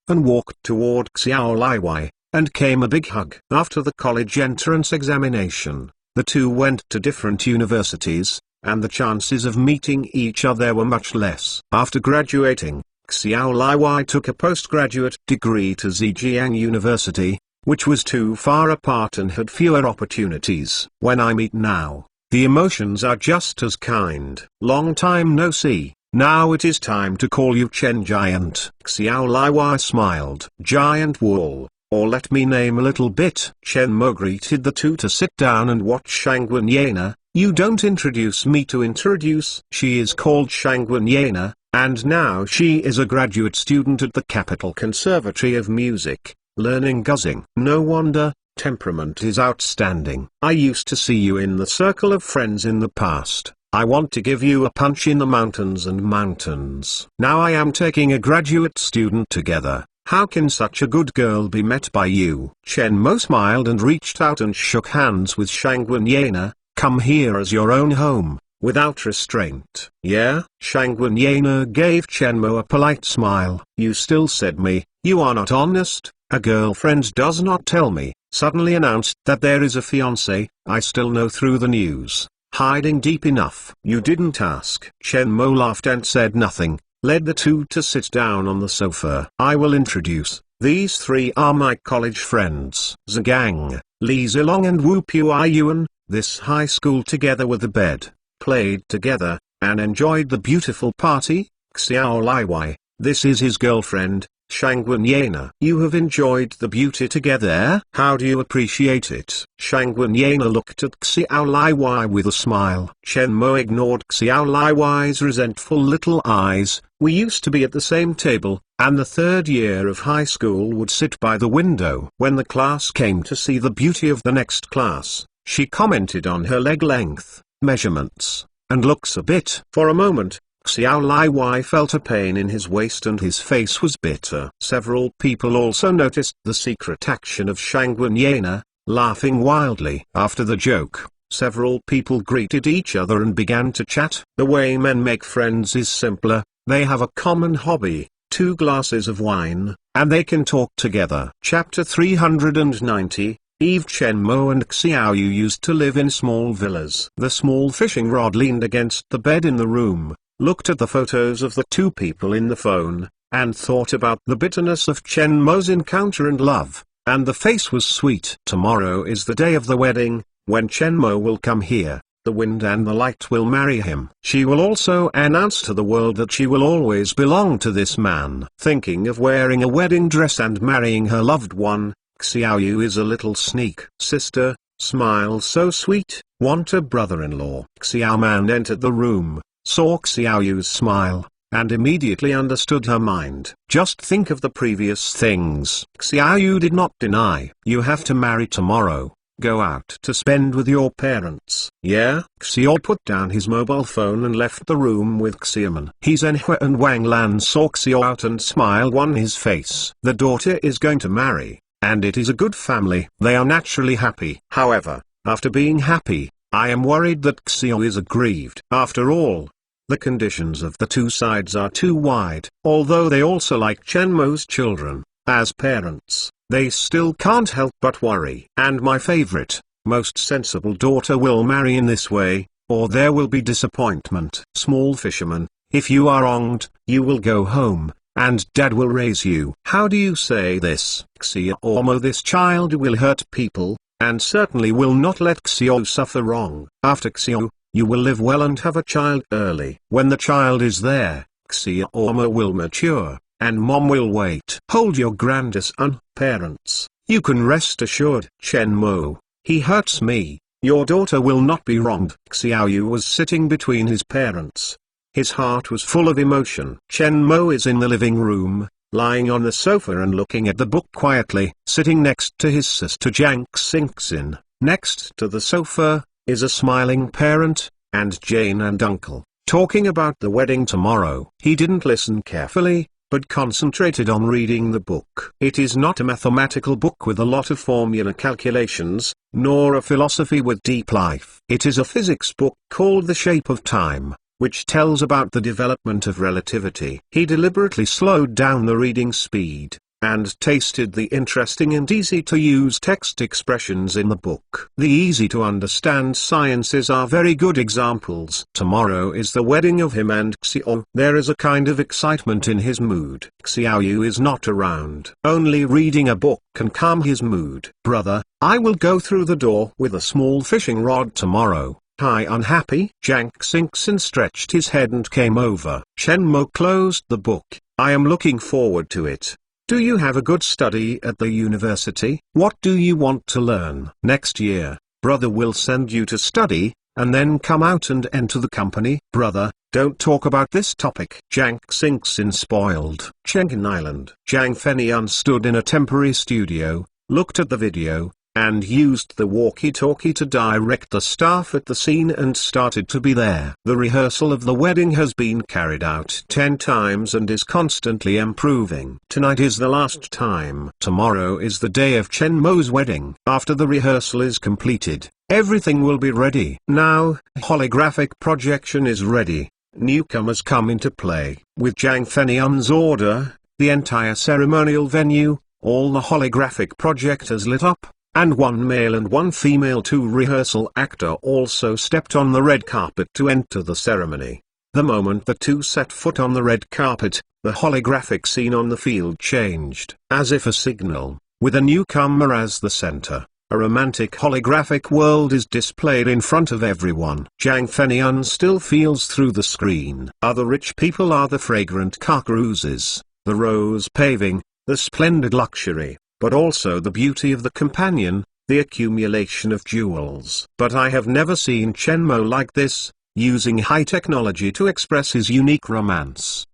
and walked toward Xiao Liwai, and came a big hug. After the college entrance examination, the 2 went to different universities, and the chances of meeting each other were much less. After graduating, Xiao Liwai took a postgraduate degree to Zhejiang University, which was too far apart and had fewer opportunities. When I meet now, the emotions are just as kind. Long time no see. Now it is time to call you Chen Giant. Xiao Liwai smiled. Giant Wool, or let me name a little bit. Chen Mo greeted the 2 to sit down and watch Shangwen Yana. You don't introduce me to introduce. She is called Shangwen Yana, and now she is a graduate student at the Capital Conservatory of Music, learning guzzing. No wonder, temperament is outstanding. I used to see you in the circle of friends in the past. I want to give you a punch in the mountains and mountains. Now I am taking a graduate student together. How can such a good girl be met by you? Chen Mo smiled and reached out and shook hands with Shangwen Yana. Come here as your own home, without restraint. Yeah? Shangwen Yana gave Chen Mo a polite smile. You still said me, you are not honest. A girlfriend does not tell me, suddenly announced that there is a fiancé. I still know through the news, hiding deep enough. You didn't ask. Chen Mo laughed and said nothing, led the 2 to sit down on the sofa. I will introduce. These 3 are my college friends. Zhang, Li Zilong and Wu Puiyuan. This high school together with the bed, played together, and enjoyed the beautiful party. Xiao Liwei. This is his girlfriend, Shangwen Yana. You have enjoyed the beauty together. How do you appreciate it? Shangwen Yana looked at Xiao Liwei with a smile. Chen Mo ignored Xiao Liwei's resentful little eyes. We used to be at the same table, and the third year of high school would sit by the window. When the class came to see the beauty of the next class, she commented on her leg length, measurements, and looks a bit. For a moment, Xiao Liwei felt a pain in his waist and his face was bitter. Several people also noticed the secret action of Shangwen Yana, laughing wildly. After the joke, several people greeted each other and began to chat. The way men make friends is simpler. They have a common hobby, 2 glasses of wine, and they can talk together. Chapter 390, Eve Chen Mo and Xiao Yu used to live in small villas. The small fishing rod leaned against the bed in the room, looked at the photos of the 2 people in the phone, and thought about the bitterness of Chen Mo's encounter and love, and the face was sweet. Tomorrow is the day of the wedding, when Chen Mo will come here. The wind and the light will marry him. She will also announce to the world that she will always belong to this man. Thinking of wearing a wedding dress and marrying her loved one, Xiao Yu is a little sneak. Sister, smile so sweet, want a brother-in-law. Xiao Man entered the room, saw Xiao Yu's smile, and immediately understood her mind. Just think of the previous things. Xiao Yu did not deny. You have to marry tomorrow. Go out to spend with your parents. Yeah? Xiao put down his mobile phone and left the room with Xiaoman. He Zhenhua and Wang Lan saw Xiao out and smile on his face. The daughter is going to marry, and it is a good family. They are naturally happy. However, after being happy, I am worried that Xiao is aggrieved. After all, the conditions of the 2 sides are too wide. Although they also like Chen Mo's children, as parents, they still can't help but worry. And my favorite, most sensible daughter will marry in this way, or there will be disappointment. Small fisherman, if you are wronged, you will go home, and dad will raise you. How do you say this? Xiao, this child will hurt people, and certainly will not let Xiao suffer wrong. After Xiao, you will live well and have a child early. When the child is there, Xiao will mature, and mom will wait. Hold your grandson. Parents, you can rest assured. Chen Mo, he hurts me. Your daughter will not be wronged. Xiao Yu was sitting between his parents. His heart was full of emotion. Chen Mo is in the living room, lying on the sofa and looking at the book quietly. Sitting next to his sister Jiang Xingxin, next to the sofa, is a smiling parent, and Jane and uncle, talking about the wedding tomorrow. He didn't listen carefully, but concentrated on reading the book. It is not a mathematical book with a lot of formula calculations, nor a philosophy with deep life. It is a physics book called The Shape of Time, which tells about the development of relativity. He deliberately slowed down the reading speed, and tasted the interesting and easy-to-use text expressions in the book. The easy-to-understand sciences are very good examples. Tomorrow is the wedding of him and Xiao. There is a kind of excitement in his mood. Xiao Yu is not around. Only reading a book can calm his mood. Brother, I will go through the door with a small fishing rod tomorrow. Hi, unhappy? Jiang Xingxin stretched his head and came over. Chen Mo closed the book. I am looking forward to it. Do you have a good study at the university? What do you want to learn? Next year, brother will send you to study, and then come out and enter the company. Brother, don't talk about this topic. Jiang Xingxin spoiled. Cheng'an Island. Jiang Fenian stood in a temporary studio, looked at the video, and used the walkie-talkie to direct the staff at the scene and started to be there. The rehearsal of the wedding has been carried out 10 times and is constantly improving. Tonight is the last time. Tomorrow is the day of Chen Mo's wedding. After the rehearsal is completed, everything will be ready. Now, holographic projection is ready. Newcomers come into play. With Jiang Fenian's order, the entire ceremonial venue, all the holographic projectors lit up, and one male and one female 2 rehearsal actor also stepped on the red carpet to enter the ceremony. The moment the 2 set foot on the red carpet, the holographic scene on the field changed. As if a signal, with a newcomer as the center, A romantic holographic world is displayed in front of everyone. Zhang Fenian still feels through the screen. Other rich people are the fragrant car cruises, the rose paving, the splendid luxury, but also the beauty of the companion, the accumulation of jewels. But I have never seen Chen Mo like this, using high technology to express his unique romance.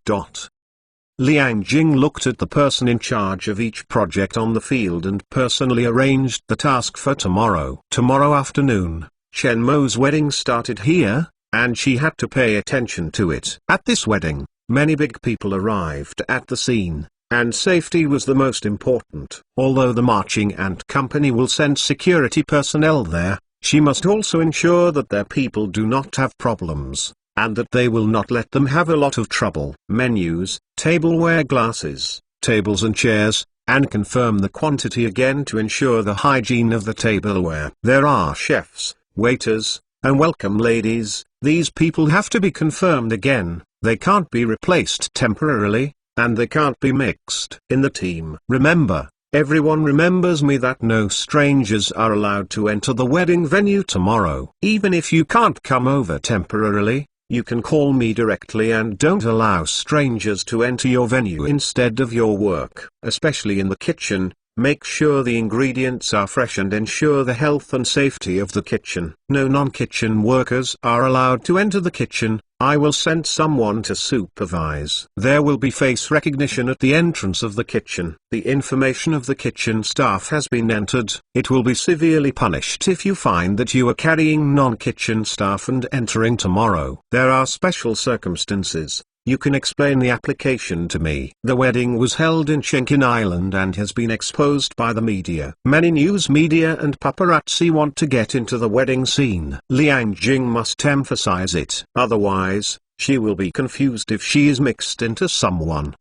Liang Jing looked at the person in charge of each project on the field and personally arranged the task for tomorrow. Tomorrow afternoon, Chen Mo's wedding started here, and she had to pay attention to it. At this wedding, many big people arrived at the scene, and safety was the most important. Although the marching ant company will send security personnel there, she must also ensure that their people do not have problems, and that they will not let them have a lot of trouble. Menus, tableware, glasses, tables and chairs, and confirm the quantity again to ensure the hygiene of the tableware. There are chefs, waiters, and welcome ladies. These people have to be confirmed again, they can't be replaced temporarily, and they can't be mixed in the team. Remember, everyone remembers me, that no strangers are allowed to enter the wedding venue tomorrow. Even if you can't come over temporarily, you can call me directly, and don't allow strangers to enter your venue instead of your work. Especially in the kitchen, make sure the ingredients are fresh and ensure the health and safety of the kitchen. No non-kitchen workers are allowed to enter the kitchen. I will send someone to supervise. There will be face recognition at the entrance of the kitchen. The information of the kitchen staff has been entered. It will be severely punished if you find that you are carrying non-kitchen staff and entering tomorrow. There are special circumstances. You can explain the application to me. The wedding was held in Chenkin Island and has been exposed by the media. Many news media and paparazzi want to get into the wedding scene. Liang Jing must emphasize it. Otherwise, she will be confused if she is mixed into someone.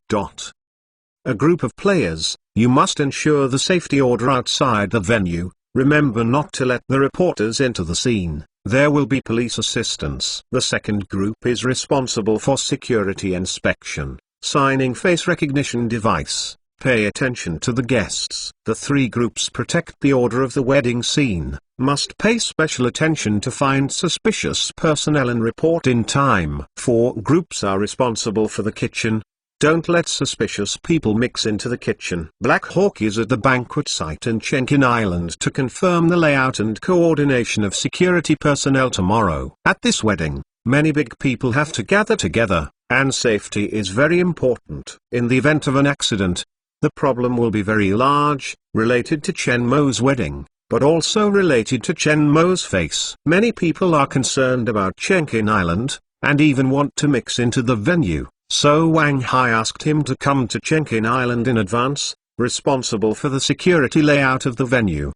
A group of players, you must ensure the safety order outside the venue. Remember not to let the reporters enter the scene. There will be police assistance. The second group is responsible for security inspection, signing face recognition device. Pay attention to the guests. The three groups protect the order of the wedding scene, must pay special attention to find suspicious personnel and report in time. 4 groups are responsible for the kitchen. Don't let suspicious people mix into the kitchen. Black Hawk is at the banquet site in Chenkin Island to confirm the layout and coordination of security personnel tomorrow. At this wedding, many big people have to gather together, and safety is very important. In the event of an accident, the problem will be very large, related to Chen Mo's wedding, but also related to Chen Mo's face. Many people are concerned about Chenkin Island, and even want to mix into the venue. So Wang Hai asked him to come to Chenkin Island in advance, responsible for the security layout of the venue.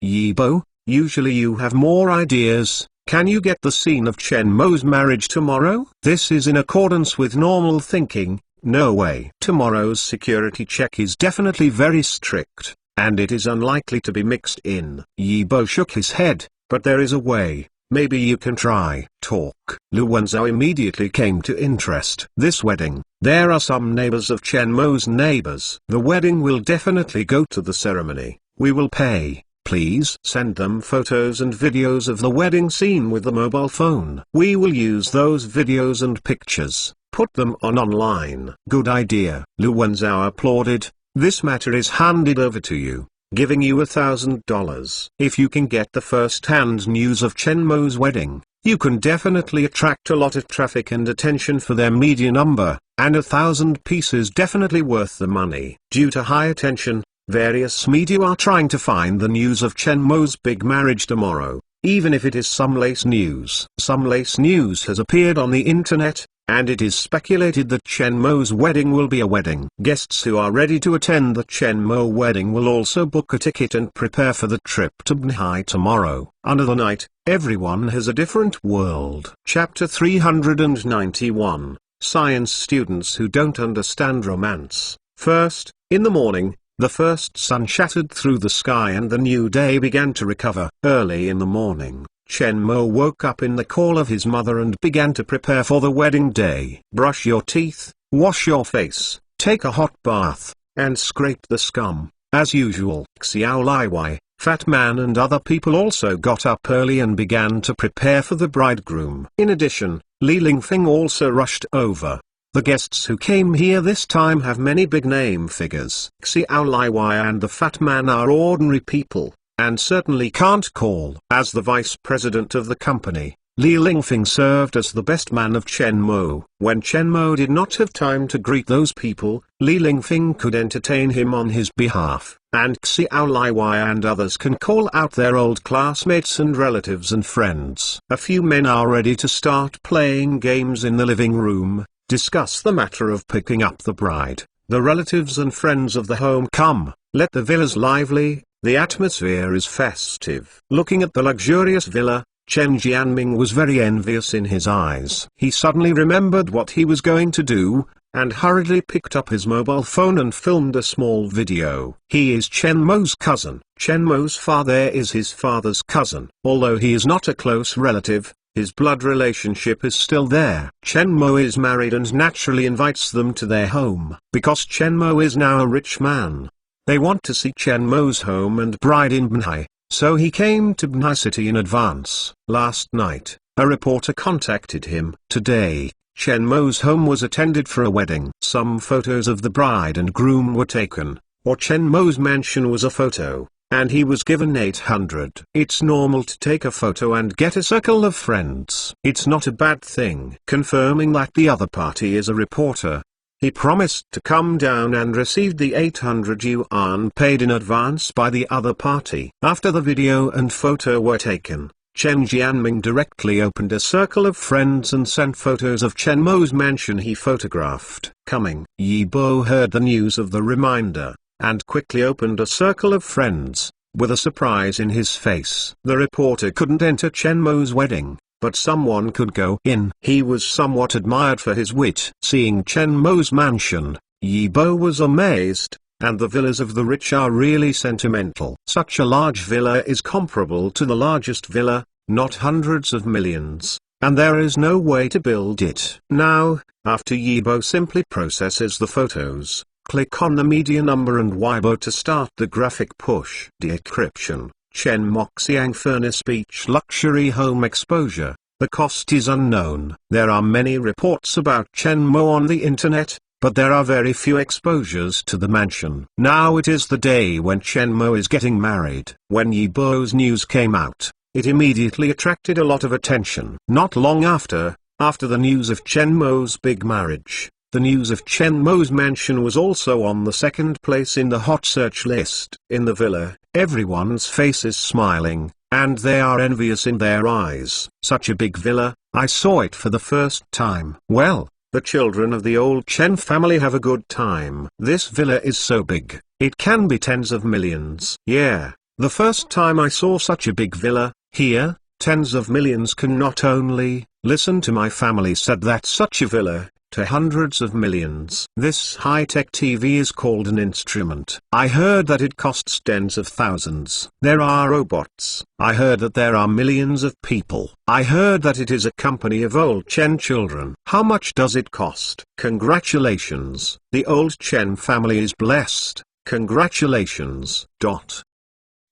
Yibo, usually you have more ideas. Can you get the scene of Chen Mo's marriage tomorrow? This is in accordance with normal thinking. No way. Tomorrow's security check is definitely very strict, and it is unlikely to be mixed in. Yibo shook his head, but there is a way. Maybe you can try. Talk. Lu Wenzhou immediately came to interest. This wedding, there are some neighbors of Chen Mo's neighbors. The wedding will definitely go to the ceremony. We will pay. Please send them photos and videos of the wedding scene with the mobile phone. We will use those videos and pictures, put them on online. Good idea. Lu Wenzhou applauded. This matter is handed over to you, giving you $1,000. If you can get the first-hand news of Chen Mo's wedding, you can definitely attract a lot of traffic and attention for their media number, and 1,000 pieces definitely worth the money. Due to high attention, various media are trying to find the news of Chen Mo's big marriage tomorrow, even if it is some lace news. Some lace news has appeared on the internet, and it is speculated that Chen Mo's wedding will be a wedding. Guests who are ready to attend the Chen Mo wedding will also book a ticket and prepare for the trip to Banhai tomorrow. Another night, everyone has a different world. Chapter 391, Science Students Who Don't Understand Romance. First, in the morning, the first sun shattered through the sky and the new day began to recover. Early in the morning, Chen Mo woke up in the call of his mother and began to prepare for the wedding day. Brush your teeth, wash your face, take a hot bath, and scrape the scum. As usual, Xiao Liwei, Fat Man and other people also got up early and began to prepare for the bridegroom. In addition, Li Lingfeng also rushed over. The guests who came here this time have many big-name figures. Xiao Liwei and the Fat Man are ordinary people, and certainly can't call. As the vice president of the company, Li Lingfeng served as the best man of Chen Mo. When Chen Mo did not have time to greet those people, Li Lingfeng could entertain him on his behalf, and Xiao Liwei and others can call out their old classmates and relatives and friends. A few men are ready to start playing games in the living room, discuss the matter of picking up the bride. The relatives and friends of the home come, let the villas lively, the atmosphere is festive. Looking at the luxurious villa, Chen Jianming was very envious in his eyes. He suddenly remembered what he was going to do, and hurriedly picked up his mobile phone and filmed a small video. He is Chen Mo's cousin. Chen Mo's father is his father's cousin. Although he is not a close relative, his blood relationship is still there. Chen Mo is married and naturally invites them to their home. Because Chen Mo is now a rich man, they want to see Chen Mo's home and bride in Banhai, so he came to Banhai City in advance. Last night, a reporter contacted him. Today, Chen Mo's home was attended for a wedding. Some photos of the bride and groom were taken, or Chen Mo's mansion was a photo, and he was given 800. It's normal to take a photo and get a circle of friends. It's not a bad thing. Confirming that the other party is a reporter, he promised to come down and received the 800 yuan paid in advance by the other party. After the video and photo were taken, Chen Jianming directly opened a circle of friends and sent photos of Chen Mo's mansion he photographed. Coming, Yi Bo heard the news of the reminder, and quickly opened a circle of friends, with a surprise in his face. The reporter couldn't enter Chen Mo's wedding, but someone could go in. He was somewhat admired for his wit. Seeing Chen Mo's mansion, Yi Bo was amazed, and the villas of the rich are really sentimental. Such a large villa is comparable to the largest villa, not hundreds of millions, and there is no way to build it. Now, after Yi Bo simply processes the photos, click on the media number and Weibo to start the graphic push. Decryption. Chen Moxiang Furnace Beach Luxury Home Exposure. The cost is unknown. There are many reports about Chen Mo on the internet, but there are very few exposures to the mansion. Now it is the day when Chen Mo is getting married. When Yi Bo's news came out, it immediately attracted a lot of attention. Not long after the news of Chen Mo's big marriage, the news of Chen Mo's mansion was also on the second place in the hot search list. In the villa, everyone's face is smiling, and they are envious in their eyes. Such a big villa, I saw it for the first time. Well, the children of the old Chen family have a good time. This villa is so big, it can be tens of millions. Yeah, the first time I saw such a big villa, here, tens of millions can not only. Listen to my family said that such a villa, to hundreds of millions. This high-tech TV is called an instrument. I heard that it costs tens of thousands. There are robots. I heard that there are millions of people. I heard that it is a company of old Chen children. How much does it cost? Congratulations. The old Chen family is blessed. Congratulations.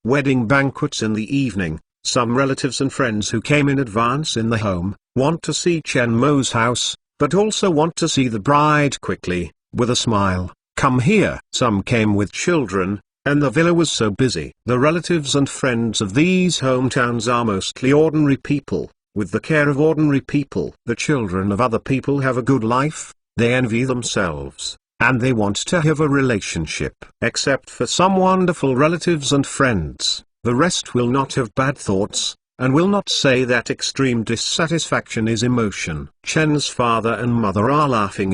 Wedding banquets in the evening. Some relatives and friends who came in advance in the home, want to see Chen Mo's house, but also want to see the bride quickly, with a smile. Come here. Some came with children, and the villa was so busy. The relatives and friends of these hometowns are mostly ordinary people, with the care of ordinary people. The children of other people have a good life, they envy themselves, and they want to have a relationship. Except for some wonderful relatives and friends, the rest will not have bad thoughts, and will not say that extreme dissatisfaction is emotion. Chen's father and mother are laughing,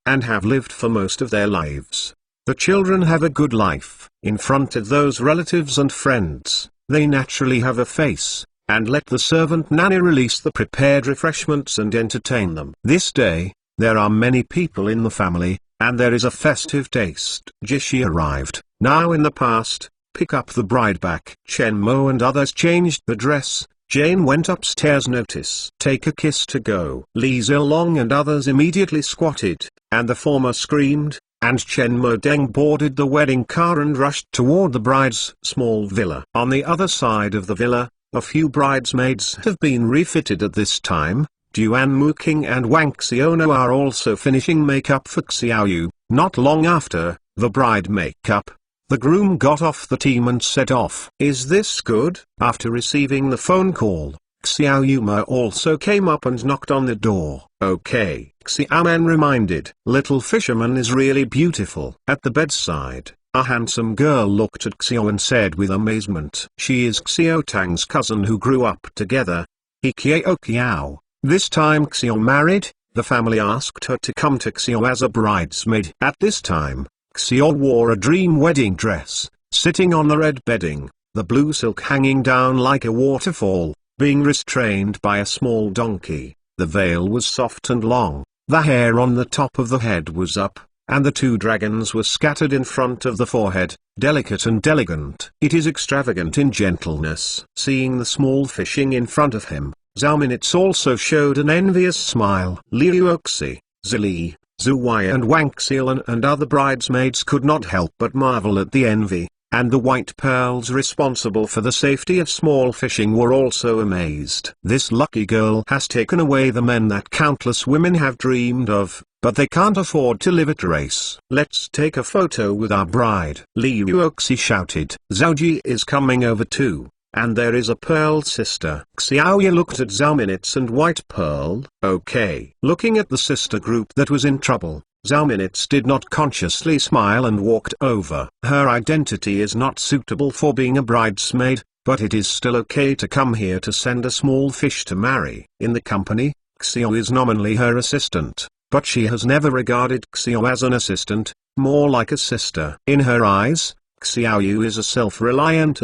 and have lived for most of their lives. The children have a good life. In front of those relatives and friends, they naturally have a face, and let the servant nanny release the prepared refreshments and entertain them. This day, there are many people in the family, and there is a festive taste. Jishi arrived. Now in the past, pick up the bride back. Chen Mo and others changed the dress. Jane went upstairs. Notice. Take a kiss to go. Li Zilong and others immediately squatted, and the former screamed, and Chen Modeng boarded the wedding car and rushed toward the bride's small villa. On the other side of the villa, a few bridesmaids have been refitted at this time. Duan Muking and Wang Xiaono are also finishing makeup for Xiaoyu. Not long after the bride makeup, the groom got off the team and set off. Is this good? After receiving the phone call, Xiao Yuma also came up and knocked on the door. Okay, Xiaoman reminded. Little fisherman is really beautiful. At the bedside, a handsome girl looked at Xiao and said with amazement, she is Xiao Tang's cousin who grew up together. He Kiao Kiao. This time Xiao married, the family asked her to come to Xiao as a bridesmaid. At this time, Xiao wore a dream wedding dress, sitting on the red bedding, the blue silk hanging down like a waterfall, being restrained by a small donkey. The veil was soft and long, the hair on the top of the head was up, and the two dragons were scattered in front of the forehead, delicate and elegant. It is extravagant in gentleness. Seeing the small fishing in front of him, Zhao Minitz also showed an envious smile. Liu Oxi, Zili, Zhu Wei and Wang Xilan and other bridesmaids could not help but marvel at the envy, and the white pearls responsible for the safety of small fishing were also amazed. This lucky girl has taken away the men that countless women have dreamed of, but they can't afford to live at race. Let's take a photo with our bride. Liu Oxi shouted. Zhao is coming over too. And there is a Pearl sister. Xiaoya looked at Zhao Minitz and White Pearl. Okay. Looking at the sister group that was in trouble, Zhao Minitz did not consciously smile and walked over. Her identity is not suitable for being a bridesmaid, but it is still okay to come here to send a small fish to marry. In the company, Xiao is nominally her assistant, but she has never regarded Xiao as an assistant, more like a sister. In her eyes, Xiaoyu is a self-reliant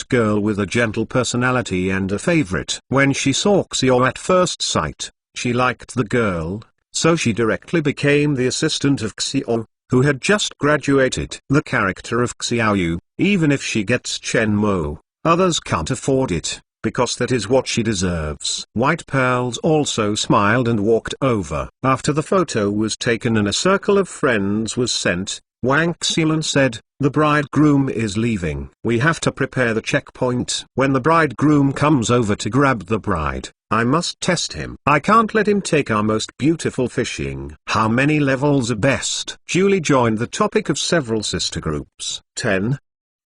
girl with a gentle personality and a favorite. When she saw Xiao at first sight, she liked the girl, so she directly became the assistant of Xiao, who had just graduated. The character of Xiaoyu, even if she gets Chen Mo, others can't afford it, because that is what she deserves. White Pearls also smiled and walked over. After the photo was taken and a circle of friends was sent, Wang Xilan said, the bridegroom is leaving. We have to prepare the checkpoint. When the bridegroom comes over to grab the bride, I must test him. I can't let him take our most beautiful fishing. How many levels are best? Julie joined the topic of several sister groups. 10.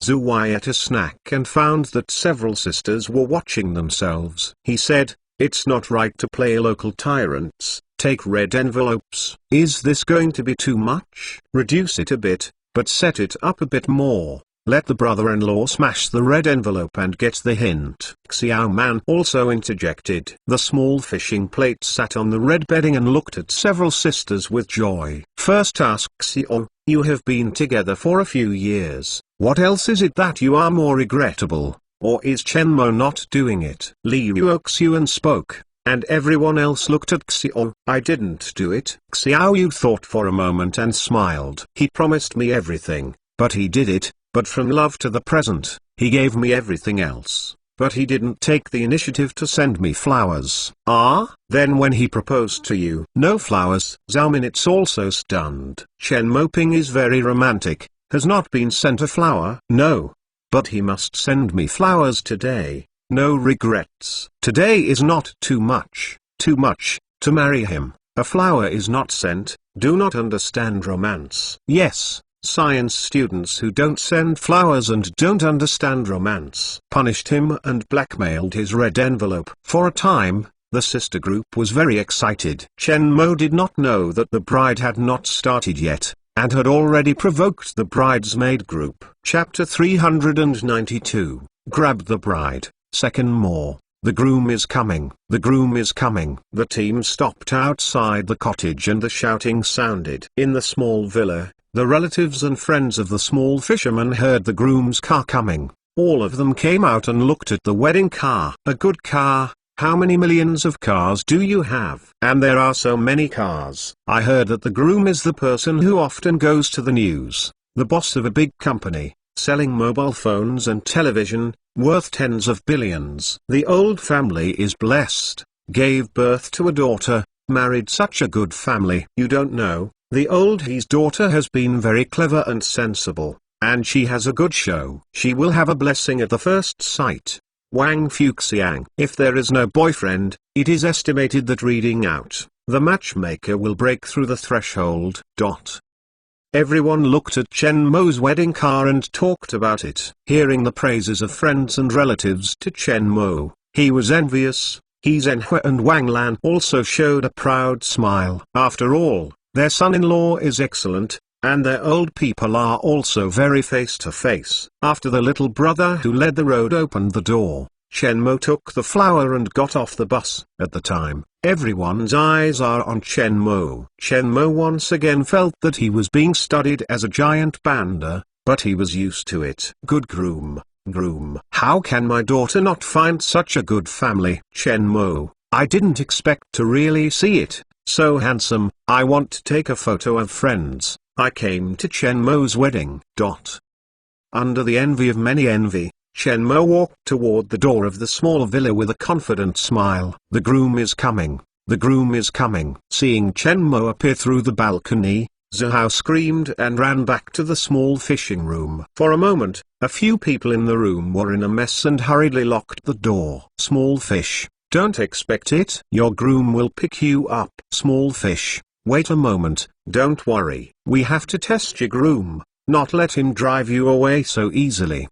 Zhu Wei ate a snack and found that several sisters were watching themselves. He said, it's not right to play local tyrants. Take red envelopes. Is this going to be too much? Reduce it a bit, but set it up a bit more. Let the brother-in-law smash the red envelope and get the hint. Xiao Man also interjected. The small fishing plate sat on the red bedding and looked at several sisters with joy. First ask Xiao, you have been together for a few years. What else is it that you are more regrettable? Or is Chen Mo not doing it? Liu Oxuan spoke, and everyone else looked at Xiao. I didn't do it. Xiao Yu thought for a moment and smiled. He promised me everything, but he did it, but from love to the present, he gave me everything else, but he didn't take the initiative to send me flowers. Ah? Then when he proposed to you, no flowers? Zhao Minitz also stunned. Chen Moping is very romantic, has not been sent a flower? No. But he must send me flowers today. No regrets. Today is not too much, to marry him. A flower is not sent, do not understand romance. Yes, science students who don't send flowers and don't understand romance punished him and blackmailed his red envelope. For a time, the sister group was very excited. Chen Mo did not know that the bride had not started yet, and had already provoked the bridesmaid group. Chapter 392, Grab the Bride. Second more. The groom is coming. The groom is coming. The team stopped outside the cottage and the shouting sounded. In the small villa, the relatives and friends of the small fisherman heard the groom's car coming. All of them came out and looked at the wedding car. A good car? How many millions of cars do you have? And there are so many cars. I heard that the groom is the person who often goes to the news, the boss of a big company, selling mobile phones and television, worth tens of billions. The old family is blessed, gave birth to a daughter, married such a good family. You don't know, The old He's daughter has been very clever and sensible, and she has a good show. She will have a blessing at the first sight. Wang Fuxiang. If there is no boyfriend, it is estimated that reading out, the matchmaker will break through the threshold. Everyone looked at Chen Mo's wedding car and talked about it. Hearing the praises of friends and relatives to Chen Mo, he was envious. He Zhenhua and Wang Lan also showed a proud smile. After all, their son-in-law is excellent, and their old people are also very face-to-face. After the little brother who led the road opened the door, Chen Mo took the flower and got off the bus. At the time, everyone's eyes are on Chen Mo. Chen Mo once again felt that he was being studied as a giant panda, but he was used to it. Good groom. How can my daughter not find such a good family? Chen Mo, I didn't expect to really see it. So handsome. I want to take a photo of friends. I came to Chen Mo's wedding. Under the envy of many envy, Chen Mo walked toward the door of the small villa with a confident smile. The groom is coming. The groom is coming. Seeing Chen Mo appear through the balcony, Zhao screamed and ran back to the small fishing room. For a moment, a few people in the room were in a mess and hurriedly locked the door. Small fish, don't expect it. Your groom will pick you up. Small fish, wait a moment, don't worry. We have to test your groom, not let him drive you away so easily.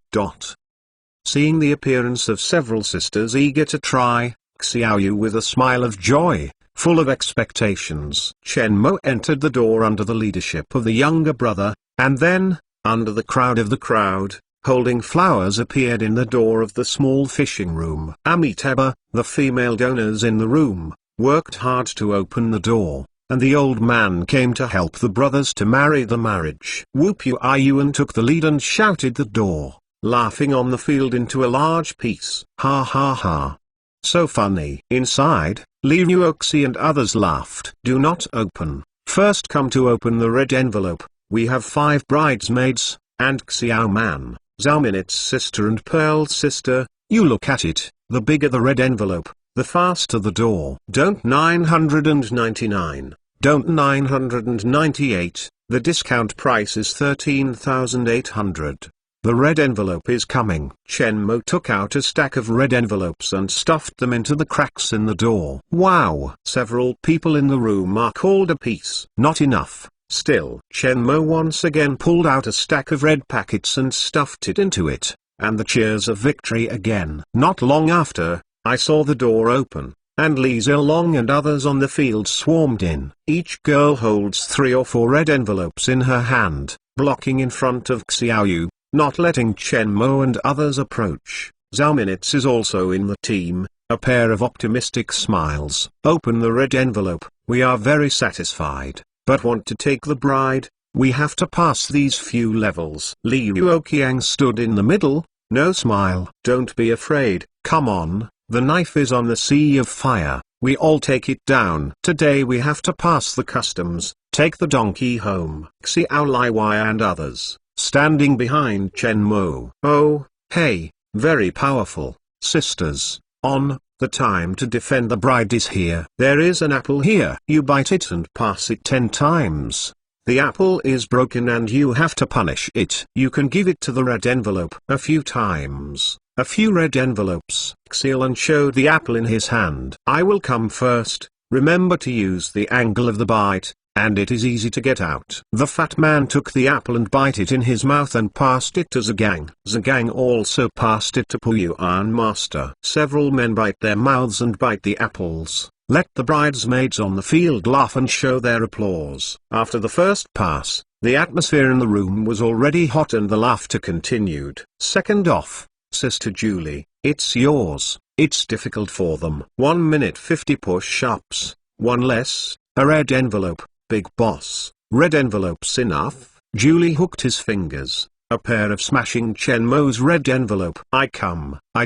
Seeing the appearance of several sisters eager to try, Xiaoyu with a smile of joy, full of expectations. Chen Mo entered the door under the leadership of the younger brother, and then, under the crowd, holding flowers appeared in the door of the small fishing room. Amitabha, the female donors in the room, worked hard to open the door, and the old man came to help the brothers to marry the marriage. Wu Puiyuan took the lead and shouted the door, laughing on the field into a large piece. Ha ha ha. So funny. Inside, Li Yuoxi and others laughed. Do not open. First come to open the red envelope. We have 5 bridesmaids, and Xiao Man, Zhao Minut's sister and Pearl's sister. You look at it, the bigger the red envelope, the faster the door. Don't 999. Don't 998. The discount price is 13,800. The red envelope is coming. Chen Mo took out a stack of red envelopes and stuffed them into the cracks in the door. Wow! Several people in the room are called a piece. Not enough. Still, Chen Mo once again pulled out a stack of red packets and stuffed it into it, and the cheers of victory again. Not long after, I saw the door open, and Li Zilong and others on the field swarmed in. Each girl holds 3 or 4 red envelopes in her hand, blocking in front of Xiaoyu, not letting Chen Mo and others approach. Zhao Minut's is also in the team, a pair of optimistic smiles. Open the red envelope. We are very satisfied, but want to take the bride. We have to pass these few levels. Li Yuoqiang stood in the middle, no smile. Don't be afraid, come on, the knife is on the sea of fire, we all take it down. Today we have to pass the customs, take the donkey home. Xiao Liwai and others, standing behind Chen Mo. Oh, hey, very powerful, sisters, on, the time to defend the bride is here. There is an apple here. You bite it and pass it 10 times. The apple is broken and you have to punish it. You can give it to the red envelope a few times. A few red envelopes. Xiaolan showed the apple in his hand. I will come first. Remember to use the angle of the bite, and it is easy to get out. The fat man took the apple and bite it in his mouth and passed it to Zhang. Zhang also passed it to Puyuan master. Several men bite their mouths and bite the apples. Let the bridesmaids on the field laugh and show their applause. After the first pass, the atmosphere in the room was already hot and the laughter continued. Second off, Sister Julie, it's yours. It's difficult for them. 1 minute 50 push-ups, 1 less, a red envelope. Big boss, red envelopes enough? Julie hooked his fingers, a pair of smashing Chen Mo's red envelope. I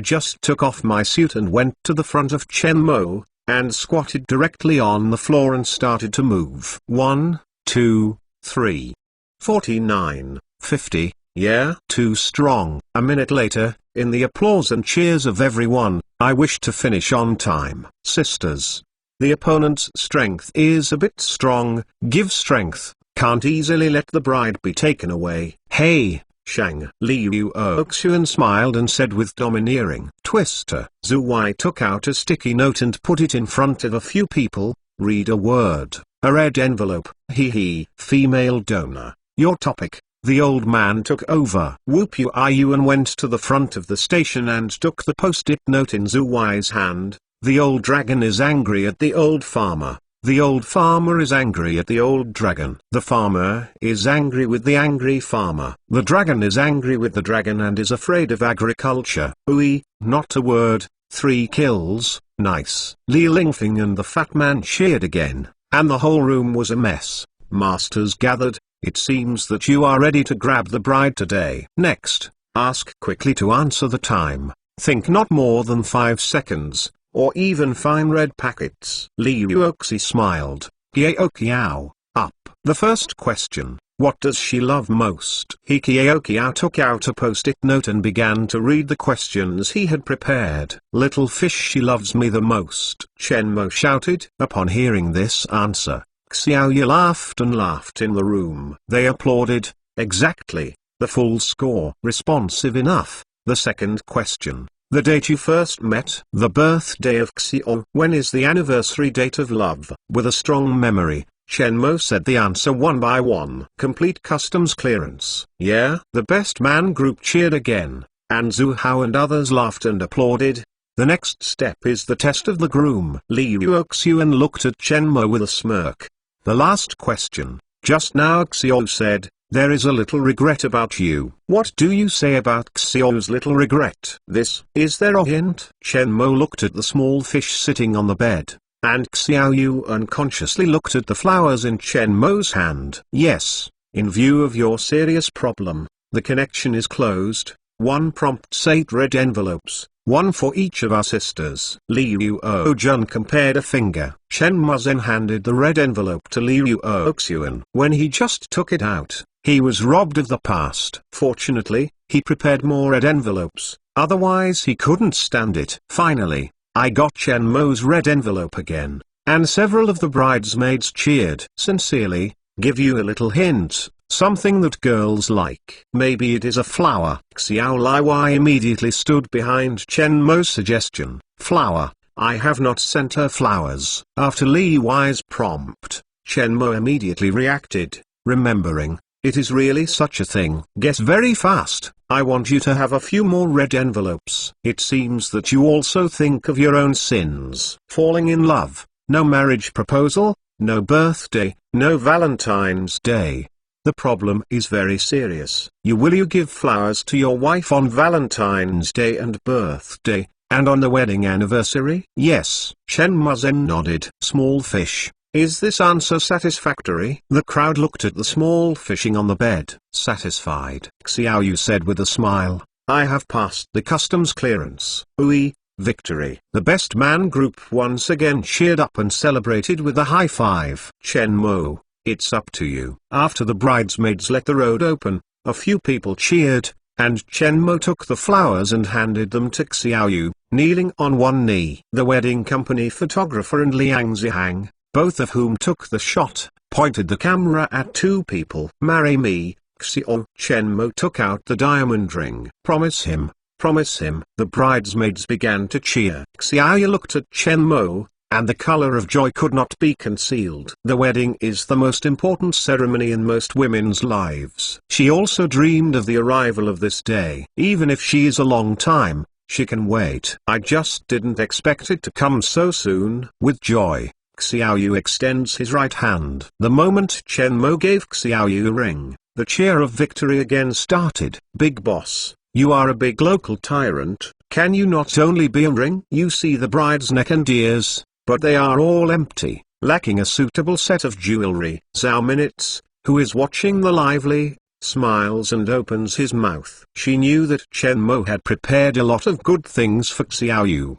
just took off my suit and went to the front of Chen Mo, and squatted directly on the floor and started to move. 1, 2, 3. 49, 50, yeah? Too strong. A minute later, in the applause and cheers of everyone, I wished to finish on time. Sisters, the opponent's strength is a bit strong, give strength, can't easily let the bride be taken away. Hey, Shang. Liu Oxuan smiled and said with domineering twister. Zhu Wei took out a sticky note and put it in front of a few people. Read a word. A red envelope. Hee. Female donor. Your topic. The old man took over. Whoop you and went to the front of the station and took the post-it note in Zhu Wei's hand. The old dragon is angry at the old farmer. The old farmer is angry at the old dragon. The farmer is angry with the angry farmer. The dragon is angry with the dragon and is afraid of agriculture. Ooh, not a word. 3 kills, nice. Li Lingfeng and the fat man cheered again, and the whole room was a mess. Masters gathered. It seems that you are ready to grab the bride today. Next, ask quickly to answer the time. Think not more than 5 seconds. Or even fine red packets. Liu Oxi smiled. Kiao, up. The first question, what does she love most? Kiao took out a post-it note and began to read the questions he had prepared. Little fish, she loves me the most, Chen Mo shouted. Upon hearing this answer, Xiaoyu laughed and laughed in the room. They applauded. Exactly. The full score. Responsive enough. The second question. The date you first met. The birthday of Xiao. When is the anniversary date of love? With a strong memory, Chen Mo said the answer one by one. Complete customs clearance. Yeah. The best man group cheered again, and Zhu Hao and others laughed and applauded. The next step is the test of the groom. Liu Oxuan looked at Chen Mo with a smirk. The last question. Just now Xiao said, there is a little regret about you. What do you say about Xiao's little regret? Is there a hint? Chen Mo looked at the small fish sitting on the bed, and Xiaoyu unconsciously looked at the flowers in Chen Mo's hand. Yes, in view of your serious problem, the connection is closed. 1 prompts 8 red envelopes, 1 for each of our sisters. Liu Ojun compared a finger. Chen Mo then handed the red envelope to Liu Oxuan. When he just took it out, he was robbed of the past. Fortunately, he prepared more red envelopes, otherwise he couldn't stand it. Finally, I got Chen Mo's red envelope again, and several of the bridesmaids cheered. Sincerely, give you a little hint, something that girls like. Maybe it is a flower. Xiao Liwei immediately stood behind Chen Mo's suggestion. Flower, I have not sent her flowers. After Li Wei's prompt, Chen Mo immediately reacted, remembering. It is really such a thing. Guess very fast. I want you to have a few more red envelopes. It seems that you also think of your own sins. Falling in love, no marriage proposal, no birthday, no Valentine's Day. The problem is very serious. Will you give flowers to your wife on Valentine's Day and birthday, and on the wedding anniversary? Yes. Chen Mazen nodded. Small fish. Is this answer satisfactory? The crowd looked at the small fishing on the bed. Satisfied. Xiaoyu said with a smile, I have passed the customs clearance. Ooh, victory. The best man group once again cheered up and celebrated with a high five. Chen Mo, it's up to you. After the bridesmaids let the road open, a few people cheered, and Chen Mo took the flowers and handed them to Xiaoyu, kneeling on one knee. The wedding company photographer and Liang Zihang, both of whom took the shot, pointed the camera at 2 people. Marry me, Xiao. Chen Mo took out the diamond ring. Promise him, promise him. The bridesmaids began to cheer. Xiaoyu looked at Chen Mo, and the color of joy could not be concealed. The wedding is the most important ceremony in most women's lives. She also dreamed of the arrival of this day. Even if she is a long time, she can wait. I just didn't expect it to come so soon. With joy, Xiaoyu extends his right hand. The moment Chen Mo gave Xiaoyu a ring, the cheer of victory again started. Big boss, you are a big local tyrant. Can you not only be a ring? You see the bride's neck and ears, but they are all empty, lacking a suitable set of jewelry. Zhao Minutes, who is watching the lively, smiles and opens his mouth. She knew that Chen Mo had prepared a lot of good things for Xiaoyu.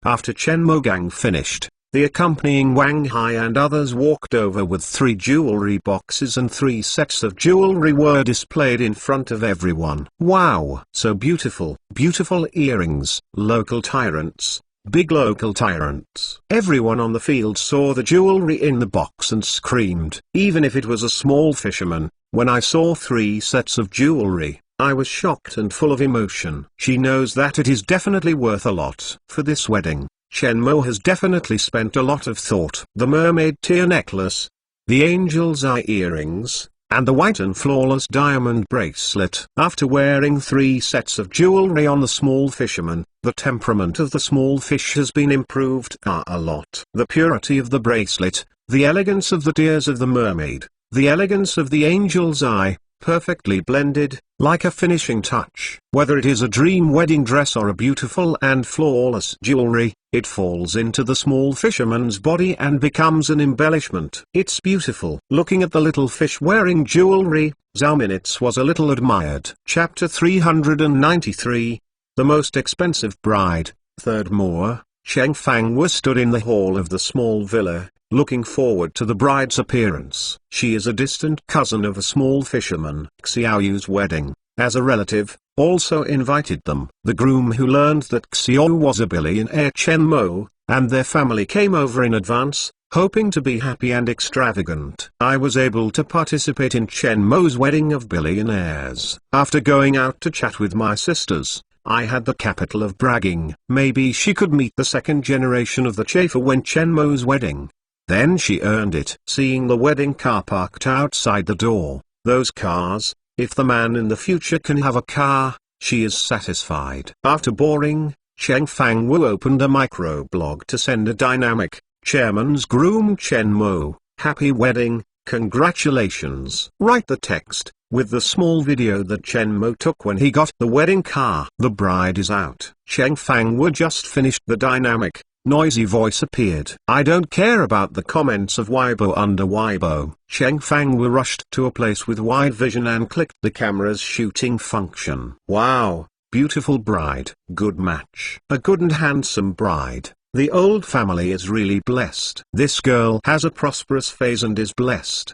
After Chen Mo gang finished, the accompanying Wang Hai and others walked over with 3 jewelry boxes and 3 sets of jewelry were displayed in front of everyone. Wow! So beautiful. Beautiful earrings. Local tyrants, big local tyrants. Everyone on the field saw the jewelry in the box and screamed. Even if it was a small fisherman, when I saw 3 sets of jewelry, I was shocked and full of emotion. She knows that it is definitely worth a lot. For this wedding, Chen Mo has definitely spent a lot of thought. The mermaid tear necklace, the angel's eye earrings, and the white and flawless diamond bracelet. After wearing 3 sets of jewelry on the small fisherman, the temperament of the small fish has been improved a lot. The purity of the bracelet, the elegance of the tears of the mermaid, the elegance of the angel's eye, perfectly blended, like a finishing touch. Whether it is a dream wedding dress or a beautiful and flawless jewelry, it falls into the small fisherman's body and becomes an embellishment. It's beautiful. Looking at the little fish wearing jewelry, Zhao Minutes was a little admired. Chapter 393, The Most Expensive Bride. Third Moor, Cheng Fangwu stood in the hall of the small villa, looking forward to the bride's appearance. She is a distant cousin of a small fisherman. Xiaoyu's wedding, as a relative, also invited them. The groom who learned that Xiao was a billionaire Chen Mo, and their family came over in advance, hoping to be happy and extravagant. I was able to participate in Chen Mo's wedding of billionaires. After going out to chat with my sisters, I had the capital of bragging. Maybe she could meet the second generation of the Chafer when Chen Mo's wedding. Then she earned it. Seeing the wedding car parked outside the door, those cars, if the man in the future can have a car, she is satisfied. After boring, Cheng Fangwu opened a microblog to send a dynamic, Chairman's groom Chen Mo, happy wedding, congratulations. Write the text, with the small video that Chen Mo took when he got the wedding car. The bride is out. Cheng Fangwu just finished the dynamic. Noisy voice appeared. I don't care about the comments of Weibo under Weibo. Cheng Fangwu rushed to a place with wide vision and clicked the camera's shooting function. Wow, beautiful bride. Good match. A good and handsome bride. The old family is really blessed. This girl has a prosperous phase and is blessed.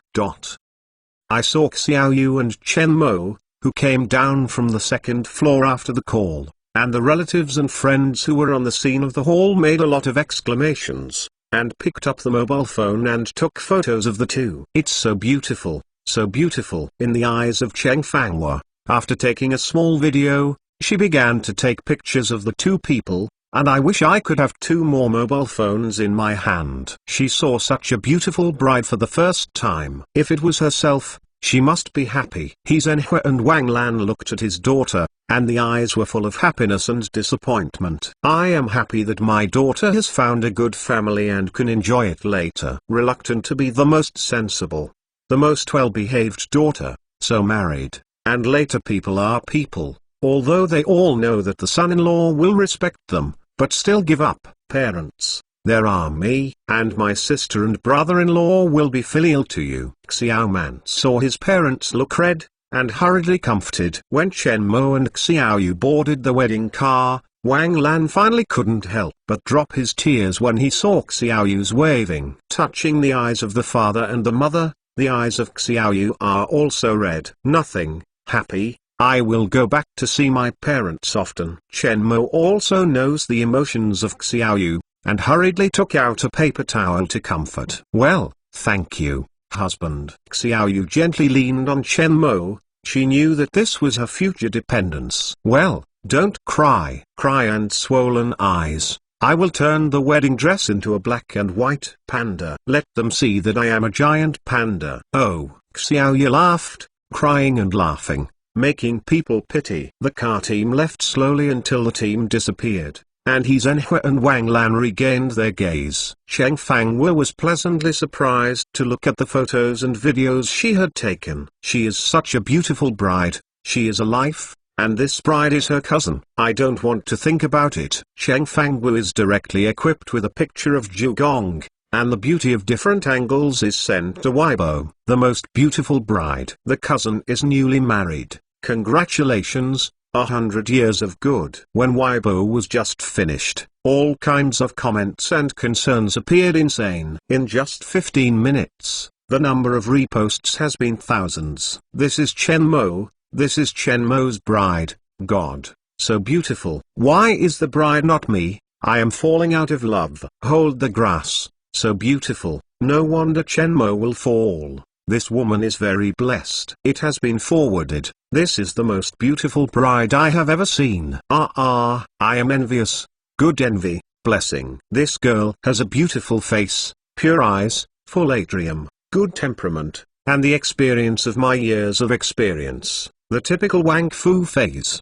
I saw Xiaoyu and Chen Mo, who came down from the second floor after the call. And the relatives and friends who were on the scene of the hall made a lot of exclamations, and picked up the mobile phone and took photos of the two. It's so beautiful, so beautiful. In the eyes of Cheng Fangwu, after taking a small video, she began to take pictures of the two people, and I wish I could have 2 more mobile phones in my hand. She saw such a beautiful bride for the first time. If it was herself, she must be happy. He Zhenhua and Wang Lan looked at his daughter, and the eyes were full of happiness and disappointment. I am happy that my daughter has found a good family and can enjoy it later. Reluctant to be the most sensible, the most well-behaved daughter, so married, and later people are people, although they all know that the son-in-law will respect them, but still give up. Parents, there are me, and my sister and brother-in-law will be filial to you. Xiao Man saw his parents look red, and hurriedly comforted. When Chen Mo and Xiaoyu boarded the wedding car, Wang Lan finally couldn't help but drop his tears when he saw Xiaoyu's waving. Touching the eyes of the father and the mother, the eyes of Xiaoyu are also red. Nothing, happy, I will go back to see my parents often. Chen Mo also knows the emotions of Xiaoyu, and hurriedly took out a paper towel to comfort. Well, thank you, husband. Xiaoyu gently leaned on Chen Mo. She knew that this was her future dependence. Well, don't cry. Cry and swollen eyes. I will turn the wedding dress into a black and white panda. Let them see that I am a giant panda. Oh, Xiaoyu laughed, crying and laughing, making people pity. The car team left slowly until the team disappeared, and He Zhenhua and Wang Lan regained their gaze. Cheng Fangwu was pleasantly surprised to look at the photos and videos she had taken. She is such a beautiful bride, she is a life, and this bride is her cousin. I don't want to think about it. Cheng Fangwu is directly equipped with a picture of Zhu Gong, and the beauty of different angles is sent to Weibo. The most beautiful bride. The cousin is newly married. Congratulations. 100 years of good. When Weibo was just finished, all kinds of comments and concerns appeared insane. In just 15 minutes, the number of reposts has been thousands. This is Chen Mo, this is Chen Mo's bride, God, so beautiful. Why is the bride not me? I am falling out of love. Hold the grass, so beautiful, no wonder Chen Mo will fall. This woman is very blessed. It has been forwarded. This is the most beautiful bride I have ever seen. I am envious. Good envy, blessing. This girl has a beautiful face, pure eyes, full atrium, good temperament, and the experience of my years of experience. The typical Wang Fu phase.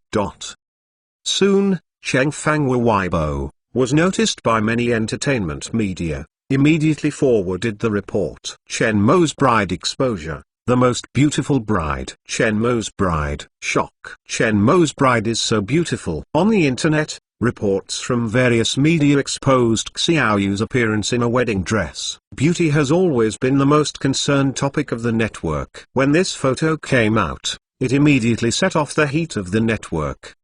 Soon, Cheng Fang Weibo was noticed by many entertainment media. Immediately forwarded the report. Chen Mo's bride exposure. The most beautiful bride. Chen Mo's bride. Shock. Chen Mo's bride is so beautiful. On the internet, reports from various media exposed Xiaoyu's appearance in a wedding dress. Beauty has always been the most concerned topic of the network. When this photo came out, it immediately set off the heat of the network.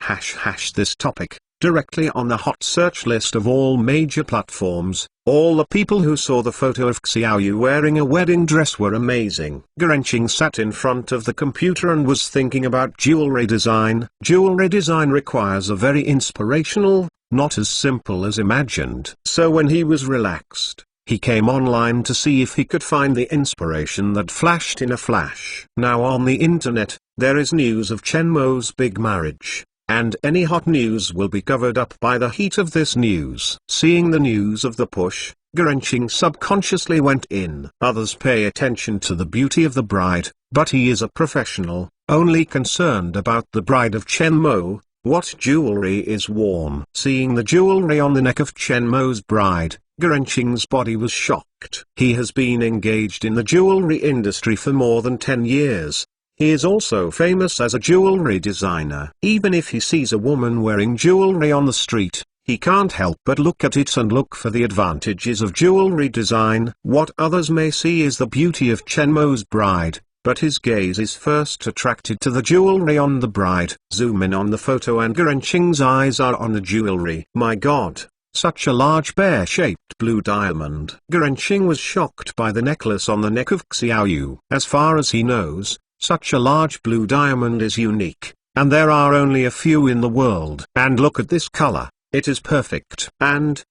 This topic, directly on the hot search list of all major platforms. All the people who saw the photo of Xiaoyu wearing a wedding dress were amazing. Gurenqing sat in front of the computer and was thinking about jewelry design. Jewelry design requires a very inspirational, not as simple as imagined. So when he was relaxed, he came online to see if he could find the inspiration that flashed in a flash. Now on the internet, there is news of Chen Mo's big marriage. And any hot news will be covered up by the heat of this news. Seeing the news of the push, Gurenqing subconsciously went in. Others pay attention to the beauty of the bride, but he is a professional, only concerned about the bride of Chen Mo. What jewelry is worn? Seeing the jewelry on the neck of Chen Mo's bride, Gurenqing's body was shocked. He has been engaged in the jewelry industry for more than 10 years. He is also famous as a jewelry designer. Even if he sees a woman wearing jewelry on the street, he can't help but look at it and look for the advantages of jewelry design. What others may see is the beauty of Chen Mo's bride, but his gaze is first attracted to the jewelry on the bride. Zoom in on the photo and Gurenqing's eyes are on the jewelry. My God! Such a large bear-shaped blue diamond. Gurenqing was shocked by the necklace on the neck of Xiaoyu. As far as he knows, such a large blue diamond is unique, and there are only a few in the world. And look at this color, it is perfect. And,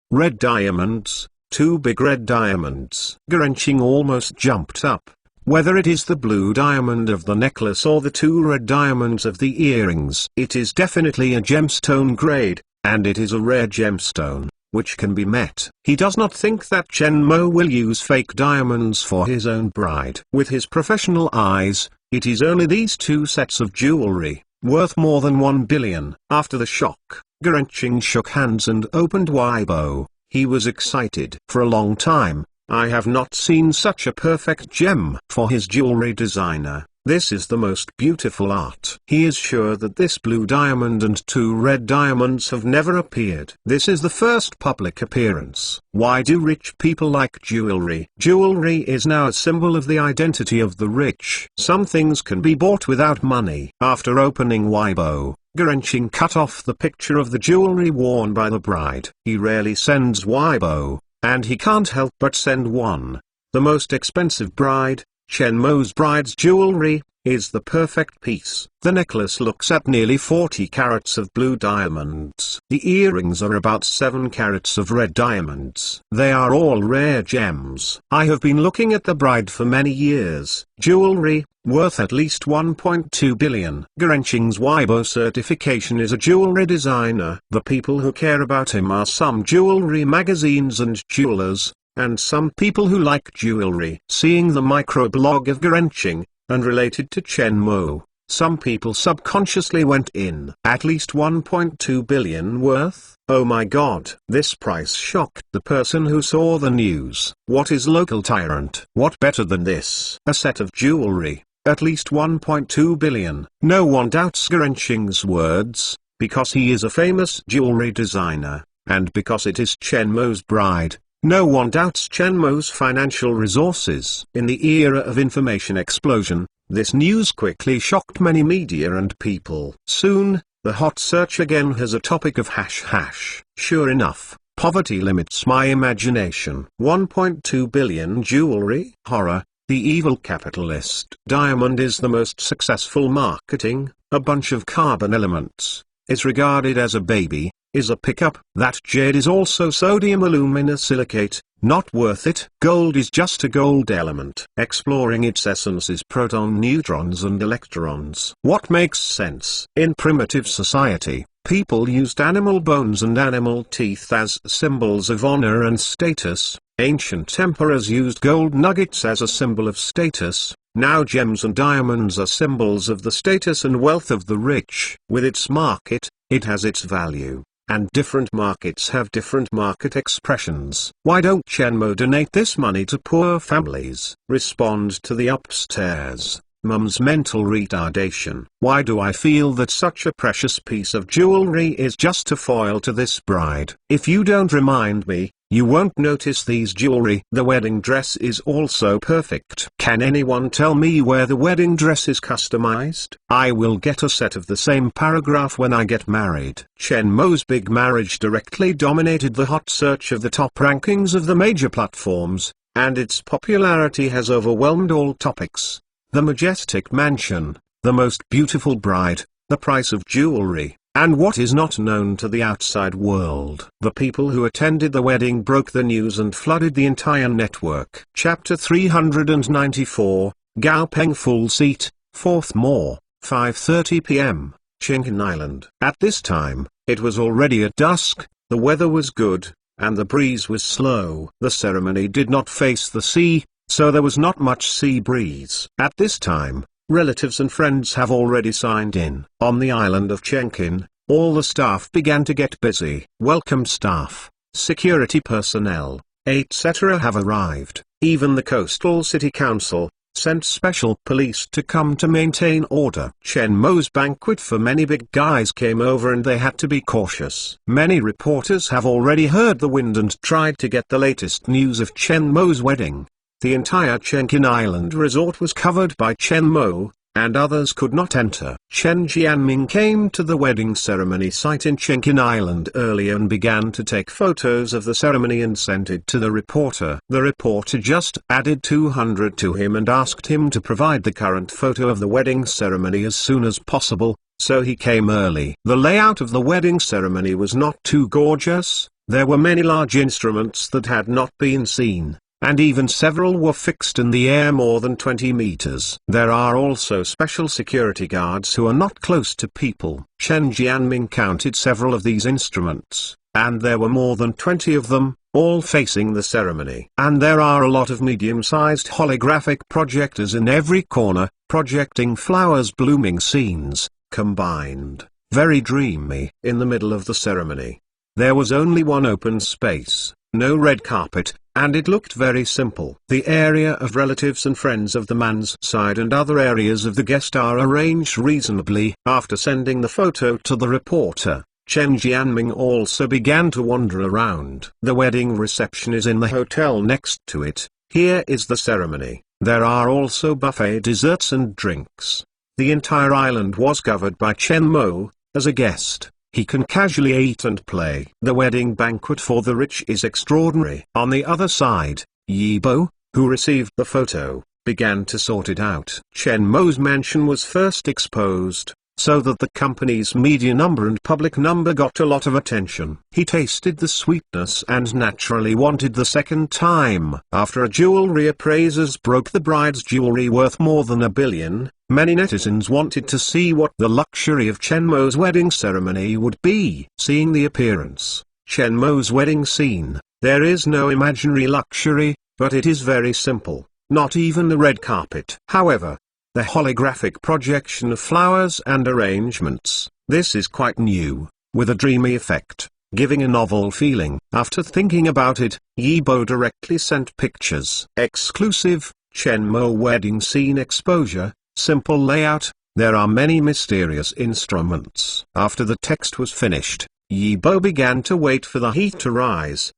red diamonds, 2 big red diamonds. Gurenqing almost jumped up. Whether it is the blue diamond of the necklace or the 2 red diamonds of the earrings, it is definitely a gemstone grade, and it is a rare gemstone, which can be met. He does not think that Chen Mo will use fake diamonds for his own bride. With his professional eyes, it is only these 2 sets of jewelry, worth more than 1 billion. After the shock, Gurenqing shook hands and opened Weibo. He was excited. For a long time, I have not seen such a perfect gem. For his jewelry designer, this is the most beautiful art. He is sure that this blue diamond and 2 red diamonds have never appeared. This is the first public appearance. Why do rich people like jewelry? Jewelry is now a symbol of the identity of the rich. Some things can be bought without money. After opening Weibo, Gurenqing cut off the picture of the jewelry worn by the bride. He rarely sends Weibo, and he can't help but send one. The most expensive bride, Chen Mo's bride's jewelry, is the perfect piece. The necklace looks at nearly 40 carats of blue diamonds. The earrings are about 7 carats of red diamonds. They are all rare gems. I have been looking at the bride for many years. Jewelry, worth at least 1.2 billion. Gurenqing's Weibo certification is a jewelry designer. The people who care about him are some jewelry magazines and jewelers, and some people who like jewelry. Seeing the microblog of Gurenqing, and related to Chen Mo, some people subconsciously went in. At least 1.2 billion worth? Oh my God! This price shocked the person who saw the news. What is local tyrant? What better than this? A set of jewelry, at least 1.2 billion. No one doubts Gurenqing's words, because he is a famous jewelry designer, and because it is Chen Mo's bride. No one doubts Chen Mo's financial resources. In the era of information explosion, this news quickly shocked many media and people. Soon, the hot search again has a topic of #. Sure enough, poverty limits my imagination. 1.2 billion jewelry? Horror. The evil capitalist. Diamond is the most successful marketing. A bunch of carbon elements is regarded as a baby, is a pickup. That jade is also sodium aluminosilicate, not worth it. Gold is just a gold element. Exploring its essence is proton, neutrons and electrons. What makes sense? In primitive society, people used animal bones and animal teeth as symbols of honor and status. Ancient emperors used gold nuggets as a symbol of status. Now gems and diamonds are symbols of the status and wealth of the rich. With its market, it has its value, and different markets have different market expressions. Why don't Chen Mo donate this money to poor families? Respond to the upstairs. Mum's mental retardation. Why do I feel that such a precious piece of jewelry is just a foil to this bride? If you don't remind me, you won't notice these jewelry. The wedding dress is also perfect. Can anyone tell me where the wedding dress is customized? I will get a set of the same paragraph when I get married. Chen Mo's big marriage directly dominated the hot search of the top rankings of the major platforms, and its popularity has overwhelmed all topics. The majestic mansion, the most beautiful bride, the price of jewelry, and what is not known to the outside world. The people who attended the wedding broke the news and flooded the entire network. Chapter 394, Gao Peng Full Seat, 4th Mo, 5:30 p.m., Chinkin Island. At this time, it was already at dusk, the weather was good, and the breeze was slow. The ceremony did not face the sea, so there was not much sea breeze. At this time, relatives and friends have already signed in. On the island of Chenkin, all the staff began to get busy. Welcome staff, security personnel, etc. have arrived. Even the coastal city council sent special police to come to maintain order. Chen Mo's banquet for many big guys came over and they had to be cautious. Many reporters have already heard the wind and tried to get the latest news of Chen Mo's wedding. The entire Chenkin Island resort was covered by Chen Mo, and others could not enter. Chen Jianming came to the wedding ceremony site in Chenkin Island early and began to take photos of the ceremony and sent it to the reporter. The reporter just added 200 to him and asked him to provide the current photo of the wedding ceremony as soon as possible, so he came early. The layout of the wedding ceremony was not too gorgeous. There were many large instruments that had not been seen, and even several were fixed in the air more than 20 meters. There are also special security guards who are not close to people. Chen Jianming counted several of these instruments, and there were more than 20 of them, all facing the ceremony. And there are a lot of medium-sized holographic projectors in every corner, projecting flowers blooming scenes, combined, very dreamy. In the middle of the ceremony, there was only one open space, no red carpet, and it looked very simple. The area of relatives and friends of the man's side and other areas of the guest are arranged reasonably. After sending the photo to the reporter, Chen Jianming also began to wander around. The wedding reception is in the hotel next to it. Here is the ceremony. There are also buffet desserts and drinks. The entire island was covered by Chen Mo. As a guest, he can casually eat and play. The wedding banquet for the rich is extraordinary. On the other side, Yi Bo, who received the photo, began to sort it out. Chen Mo's mansion was first exposed, so that the company's media number and public number got a lot of attention. He tasted the sweetness and naturally wanted the second time. After a jewelry appraisers broke the bride's jewelry worth more than $1 billion, many netizens wanted to see what the luxury of Chen Mo's wedding ceremony would be. Seeing the appearance, Chen Mo's wedding scene, there is no imaginary luxury, but it is very simple, not even the red carpet. However, the holographic projection of flowers and arrangements, this is quite new, with a dreamy effect, giving a novel feeling. After thinking about it, Yi Bo directly sent pictures. Exclusive, Chen Mo wedding scene exposure, simple layout, there are many mysterious instruments. After the text was finished, Yi Bo began to wait for the heat to rise.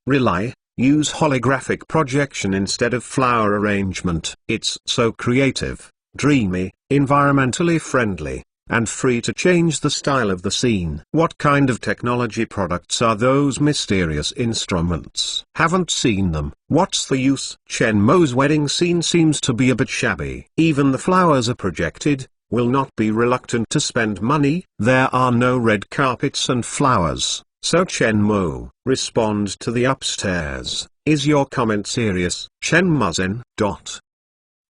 Use holographic projection instead of flower arrangement. It's so creative, dreamy, environmentally friendly, and free to change the style of the scene. What kind of technology products are those mysterious instruments? Haven't seen them. What's the use? Chen Mo's wedding scene seems to be a bit shabby. Even the flowers are projected. Will not be reluctant to spend money. There are no red carpets and flowers. So Chen Mo, respond to the upstairs. Is your comment serious? Chen Muzzin.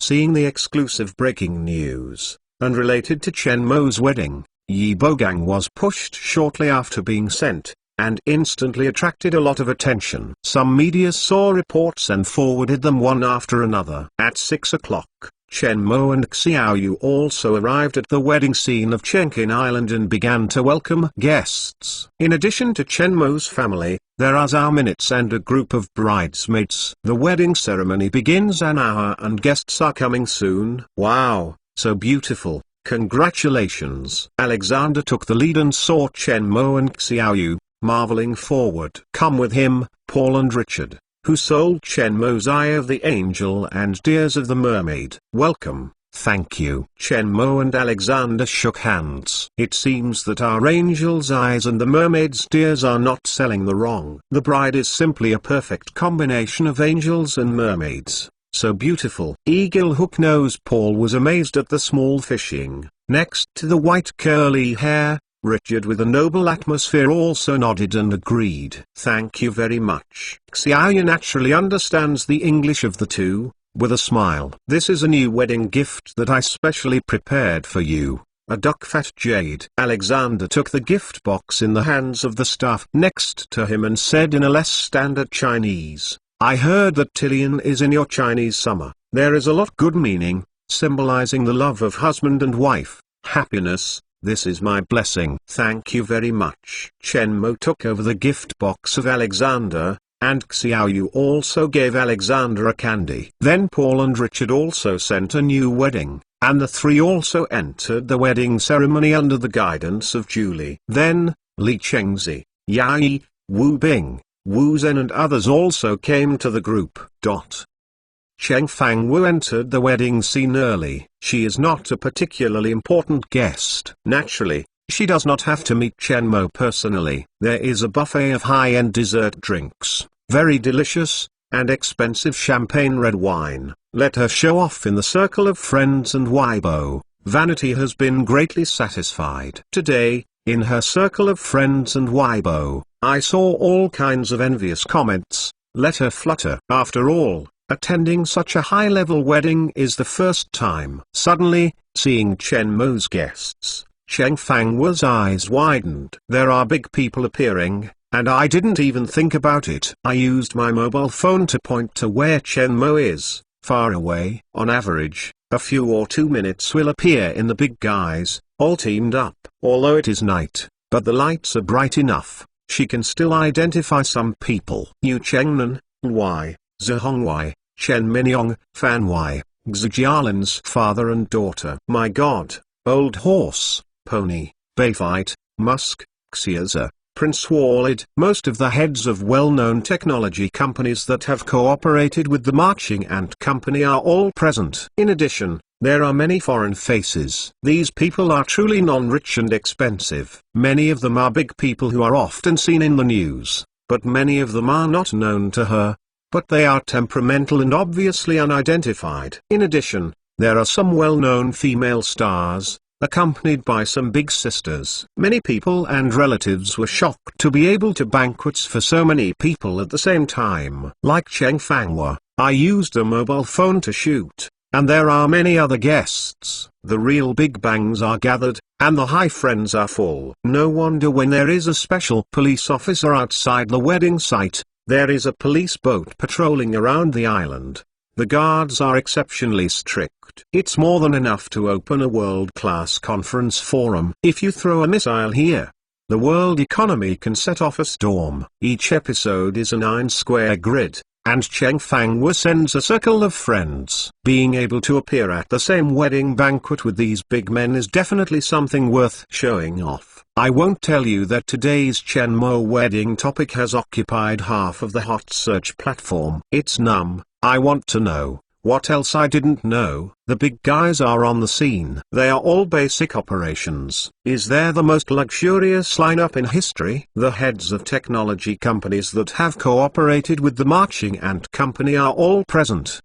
Seeing the exclusive breaking news, and related to Chen Mo's wedding, Yi Bogang was pushed shortly after being sent, and instantly attracted a lot of attention. Some media saw reports and forwarded them one after another. At 6 o'clock, Chen Mo and Xiaoyu also arrived at the wedding scene of Chenkin Island and began to welcome guests. In addition to Chen Mo's family, there are Zhao Minutes and a group of bridesmaids. The wedding ceremony begins an hour and guests are coming soon. Wow, so beautiful. Congratulations. Alexander took the lead and saw Chen Mo and Xiaoyu, marveling forward. Come with him, Paul and Richard, who sold Chen Mo's Eye of the Angel and Tears of the Mermaid. Welcome, thank you. Chen Mo and Alexander shook hands. It seems that our Angel's Eyes and the Mermaid's Tears are not selling the wrong. The bride is simply a perfect combination of angels and mermaids. So beautiful. Eagle Hook Nose Paul was amazed at the small fishing. Next to the white curly hair, Richard with a noble atmosphere also nodded and agreed. Thank you very much. Xiaoyu naturally understands the English of the two, with a smile. This is a new wedding gift that I specially prepared for you. A duck-fat jade. Alexander took the gift box in the hands of the staff next to him and said in a less standard Chinese, I heard that Tillian is in your Chinese summer. There is a lot good meaning, symbolizing the love of husband and wife, happiness. This is my blessing. Thank you very much. Chen Mo took over the gift box of Alexander, and Xiaoyu also gave Alexander a candy. Then Paul and Richard also sent a new wedding, and the three also entered the wedding ceremony under the guidance of Julie. Then, Li Chengzi, Yao Yi, Wu Bing, Wu Zhen and others also came to the group. Cheng Fangwu entered the wedding scene early. She is not a particularly important guest. Naturally, she does not have to meet Chen Mo personally. There is a buffet of high-end dessert drinks, very delicious, and expensive champagne red wine. Let her show off in the circle of friends and Weibo. Vanity has been greatly satisfied. Today, in her circle of friends and Weibo, I saw all kinds of envious comments. Let her flutter. After all, attending such a high-level wedding is the first time. Suddenly, seeing Chen Mo's guests, Cheng Fangwu's eyes widened. There are big people appearing, and I didn't even think about it. I used my mobile phone to point to where Chen Mo is, far away. On average, a few or 2 minutes will appear in the big guys, all teamed up. Although it is night, but the lights are bright enough, she can still identify some people. Yu Chengnan, Y, Zhehongwei, Chen Minyong, Fan Y, Xu father and daughter. My god, Old Horse, Pony, Bayfight, Musk, Xiaza, Prince Walid. Most of the heads of well-known technology companies that have cooperated with the Marching Ant Company are all present. In addition, there are many foreign faces. These people are truly non-rich and expensive. Many of them are big people who are often seen in the news, but many of them are not known to her. But they are temperamental and obviously unidentified. In addition, there are some well-known female stars, accompanied by some big sisters. Many people and relatives were shocked to be able to banquets for so many people at the same time. Like Cheng Fangwa, I used a mobile phone to shoot, and there are many other guests. The real big bangs are gathered, and the high friends are full. No wonder when there is a special police officer outside the wedding site, there is a police boat patrolling around the island. The guards are exceptionally strict. It's more than enough to open a world-class conference forum. If you throw a missile here, the world economy can set off a storm. Each episode is a 9-square grid, and Cheng Fangwa sends a circle of friends. Being able to appear at the same wedding banquet with these big men is definitely something worth showing off. I won't tell you that today's Chen Mo wedding topic has occupied half of the hot search platform. It's numb. I want to know, what else I didn't know? The big guys are on the scene. They are all basic operations. Is there the most luxurious lineup in history? The heads of technology companies that have cooperated with the Marching Ant Company are all present.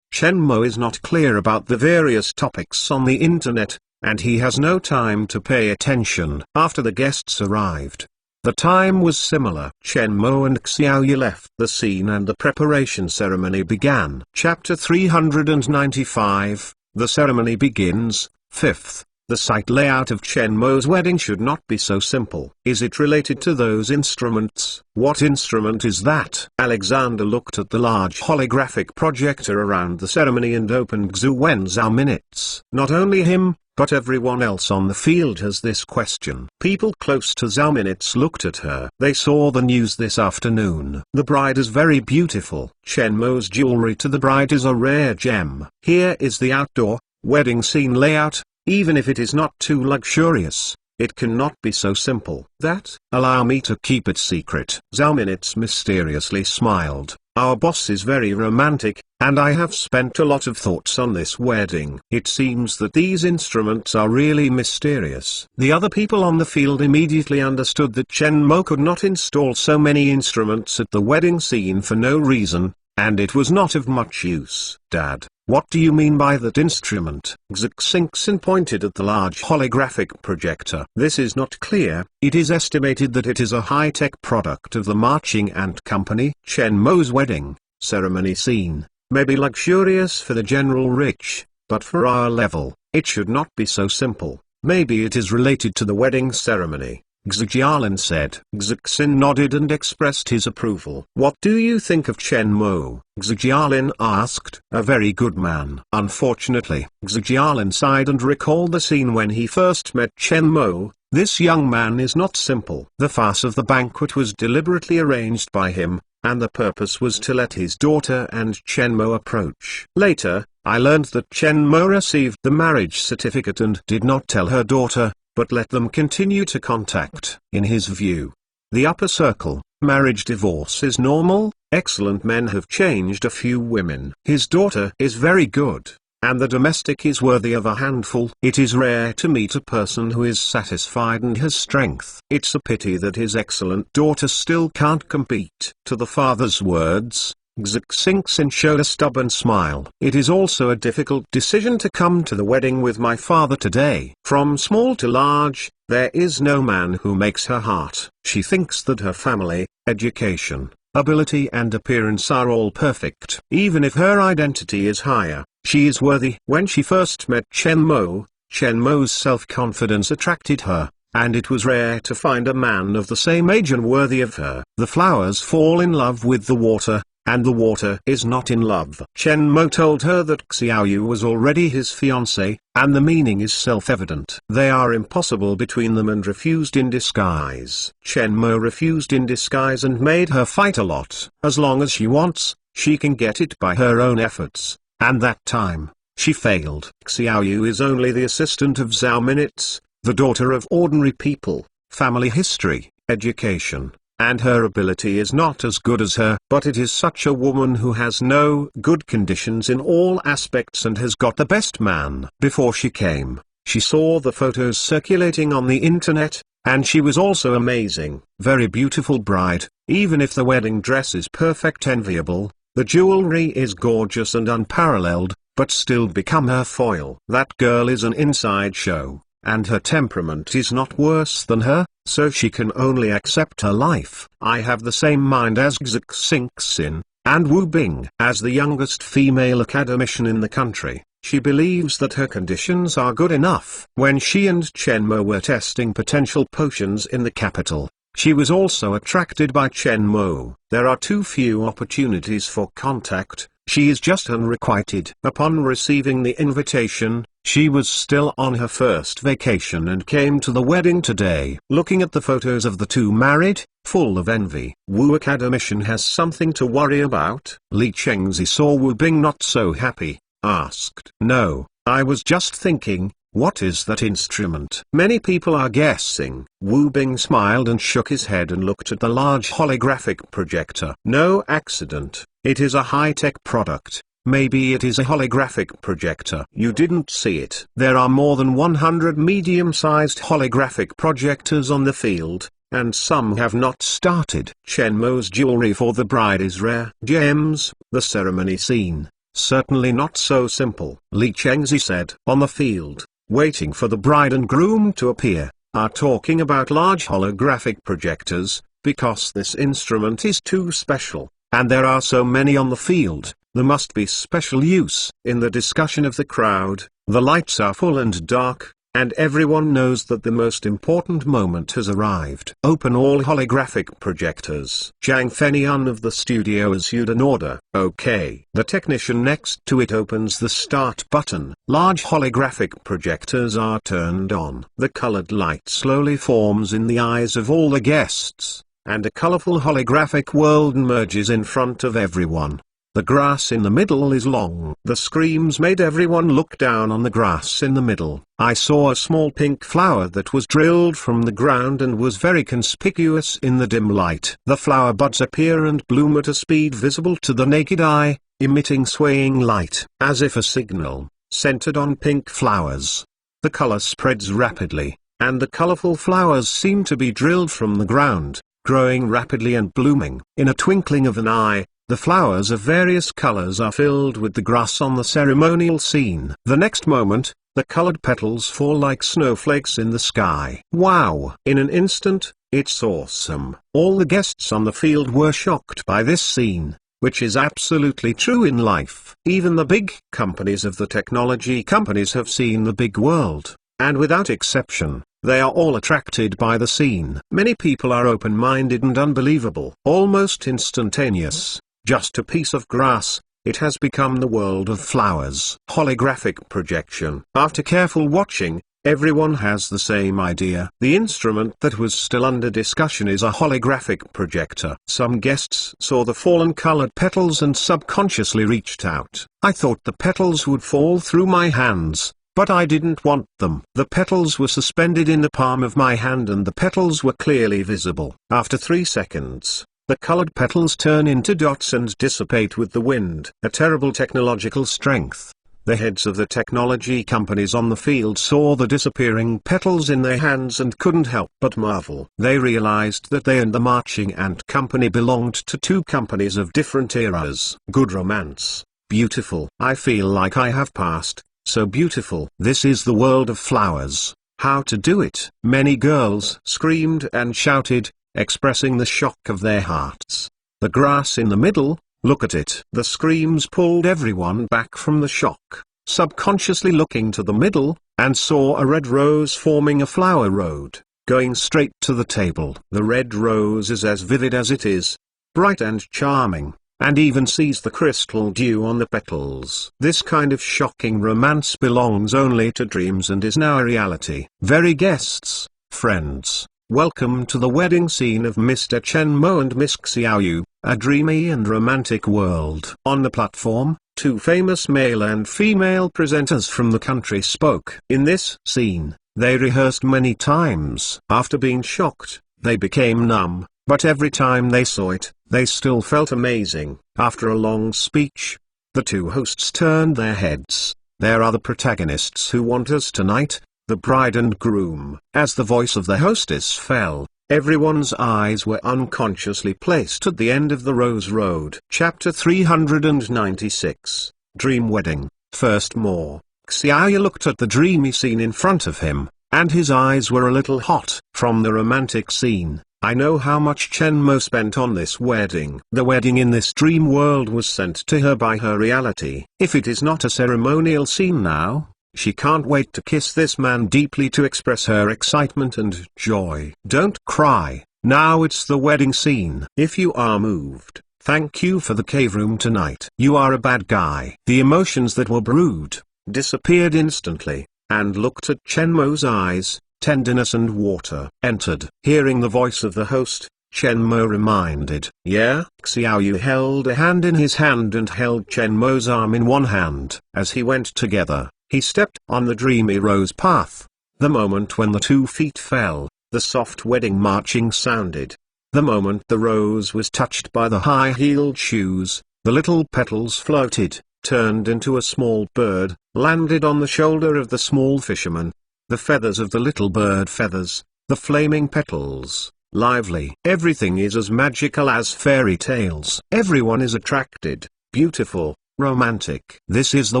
Chen Mo is not clear about the various topics on the internet, and he has no time to pay attention. After the guests arrived, The time was similar. Chen Mo and Xiaoyu left the scene and the preparation ceremony began. Chapter 395, The ceremony begins. 5th. The site layout of Chen Mo's wedding should not be so simple. Is it related to those instruments? What instrument is that? Alexander looked at the large holographic projector around the ceremony and opened Xu Wenzhou minutes. Not only him, but everyone else on the field has this question. People close to Zhao Minutes looked at her. They saw the news this afternoon. The bride is very beautiful. Chen Mo's jewelry to the bride is a rare gem. Here is the outdoor wedding scene layout. Even if it is not too luxurious, it cannot be so simple. That, allow me to keep it secret. Zhao Minutes mysteriously smiled. Our boss is very romantic, and I have spent a lot of thoughts on this wedding. It seems that these instruments are really mysterious. The other people on the field immediately understood that Chen Mo could not install so many instruments at the wedding scene for no reason, and it was not of much use. Dad, what do you mean by that instrument? Xixingxin pointed at the large holographic projector. This is not clear. It is estimated that it is a high-tech product of the Marching Ant Company. Chen Mo's wedding ceremony scene may be luxurious for the general rich, but for our level, it should not be so simple. Maybe it is related to the wedding ceremony, Xu Jialin said. Xixin nodded and expressed his approval. What do you think of Chen Mo? Xu Jialin asked. A very good man. Unfortunately, Xu Jialin sighed and recalled the scene when he first met Chen Mo. This young man is not simple. The farce of the banquet was deliberately arranged by him, and the purpose was to let his daughter and Chen Mo approach. Later, I learned that Chen Mo received the marriage certificate and did not tell her daughter, but let them continue to contact. In his view, the upper circle, marriage divorce is normal. Excellent men have changed a few women. His daughter is very good, and the domestic is worthy of a handful. It is rare to meet a person who is satisfied and has strength. It's a pity that his excellent daughter still can't compete. To the father's words, Xixingxin showed a stubborn smile. It is also a difficult decision to come to the wedding with my father today. From small to large, there is no man who makes her heart. She thinks that her family, education, ability and appearance are all perfect. Even if her identity is higher, she is worthy. When she first met Chen Mo's self-confidence attracted her, and it was rare to find a man of the same age and worthy of her. The flowers fall in love with the water, and the water is not in love. Chen Mo told her that Xiaoyu was already his fiancé, and the meaning is self-evident. They are impossible between them and refused in disguise. Chen Mo refused in disguise and made her fight a lot. As long as she wants, she can get it by her own efforts, and that time, she failed. Xiaoyu is only the assistant of Zhao Minutes, the daughter of ordinary people, family history, education, and her ability is not as good as her. But it is such a woman who has no good conditions in all aspects and has got the best man. Before she came, she saw the photos circulating on the internet, and she was also amazing. Very beautiful bride. Even if the wedding dress is perfect enviable, the jewelry is gorgeous and unparalleled, but still become her foil. That girl is an inside show, and her temperament is not worse than her, so she can only accept her life. I have the same mind as Xixingxin, and Wu Bing. As the youngest female academician in the country, she believes that her conditions are good enough. When she and Chen Mo were testing potential potions in the capital, she was also attracted by Chen Mo. There are too few opportunities for contact. She is just unrequited. Upon receiving the invitation, she was still on her first vacation and came to the wedding today. Looking at the photos of the two married, full of envy. Wu academician has something to worry about. Li Chengzi saw Wu Bing not so happy, asked. No, I was just thinking, what is that instrument? Many people are guessing. Wu Bing smiled and shook his head and looked at the large holographic projector. No accident. It is a high-tech product. Maybe it is a holographic projector. You didn't see it. There are more than 100 medium-sized holographic projectors on the field, and some have not started. Chen Mo's jewelry for the bride is rare gems. The ceremony scene, certainly not so simple. Li Chengzi said. On the field, waiting for the bride and groom to appear, are talking about large holographic projectors, because this instrument is too special, and there are so many on the field, there must be special use. In the discussion of the crowd, the lights are full and dark, and everyone knows that the most important moment has arrived. Open all holographic projectors. Zhang Fenian of the studio issued an order. OK. The technician next to it opens the start button. Large holographic projectors are turned on. The colored light slowly forms in the eyes of all the guests, and a colorful holographic world emerges in front of everyone. The grass in the middle is long. The screams made everyone look down on the grass in the middle. I saw a small pink flower that was drilled from the ground and was very conspicuous in the dim light. The flower buds appear and bloom at a speed visible to the naked eye, emitting swaying light, as if a signal, centered on pink flowers. The color spreads rapidly, and the colorful flowers seem to be drilled from the ground, growing rapidly and blooming. In a twinkling of an eye, the flowers of various colors are filled with the grass on the ceremonial scene. The next moment, the colored petals fall like snowflakes in the sky. Wow! In an instant, it's awesome. All the guests on the field were shocked by this scene, which is absolutely true in life. Even the big companies of the technology companies have seen the big world, and without exception, they are all attracted by the scene. Many people are open-minded and unbelievable. Almost instantaneous. Just a piece of grass, it has become the world of flowers. Holographic projection. After careful watching, everyone has the same idea. The instrument that was still under discussion is a holographic projector. Some guests saw the fallen colored petals and subconsciously reached out. I thought the petals would fall through my hands, but I didn't want them. The petals were suspended in the palm of my hand and the petals were clearly visible. After 3 seconds, the colored petals turn into dots and dissipate with the wind. A terrible technological strength. The heads of the technology companies on the field saw the disappearing petals in their hands and couldn't help but marvel. They realized that they and the marching ant company belonged to two companies of different eras. Good romance. Beautiful. I feel like I have passed. So beautiful. This is the world of flowers. How to do it? Many girls screamed and shouted, expressing the shock of their hearts. The grass in the middle, look at it. The screams pulled everyone back from the shock, subconsciously looking to the middle, and saw a red rose forming a flower road, going straight to the table. The red rose is as vivid as it is bright and charming, and even sees the crystal dew on the petals. This kind of shocking romance belongs only to dreams and is now a reality. Very guests, friends, welcome to the wedding scene of Mr. Chen Mo and Miss Xiaoyu, a dreamy and romantic world. On the platform, two famous male and female presenters from the country spoke. In this scene, they rehearsed many times. After being shocked, they became numb, but every time they saw it, they still felt amazing. After a long speech, the two hosts turned their heads. There are the protagonists who want us tonight, the bride and groom. As the voice of the hostess fell, everyone's eyes were unconsciously placed at the end of the Rose Road. Chapter 396. Dream Wedding. First more. Xiaoyu looked at the dreamy scene in front of him, and his eyes were a little hot. From the romantic scene, I know how much Chen Mo spent on this wedding. The wedding in this dream world was sent to her by her reality. If it is not a ceremonial scene now, she can't wait to kiss this man deeply to express her excitement and joy. Don't cry, now it's the wedding scene. If you are moved, thank you for the cave room tonight. You are a bad guy. The emotions that were brewed disappeared instantly, and looked at Chen Mo's eyes. Tenderness and water entered. Hearing the voice of the host, Chen Mo reminded. Yeah? Xiaoyu held a hand in his hand and held Chen Mo's arm in one hand. As he went together, he stepped on the dreamy rose path. The moment when the 2 feet fell, the soft wedding marching sounded. The moment the rose was touched by the high-heeled shoes, the little petals floated, turned into a small bird, landed on the shoulder of the small fisherman. The feathers of the little bird feathers, the flaming petals, lively. Everything is as magical as fairy tales. Everyone is attracted, beautiful, romantic. This is the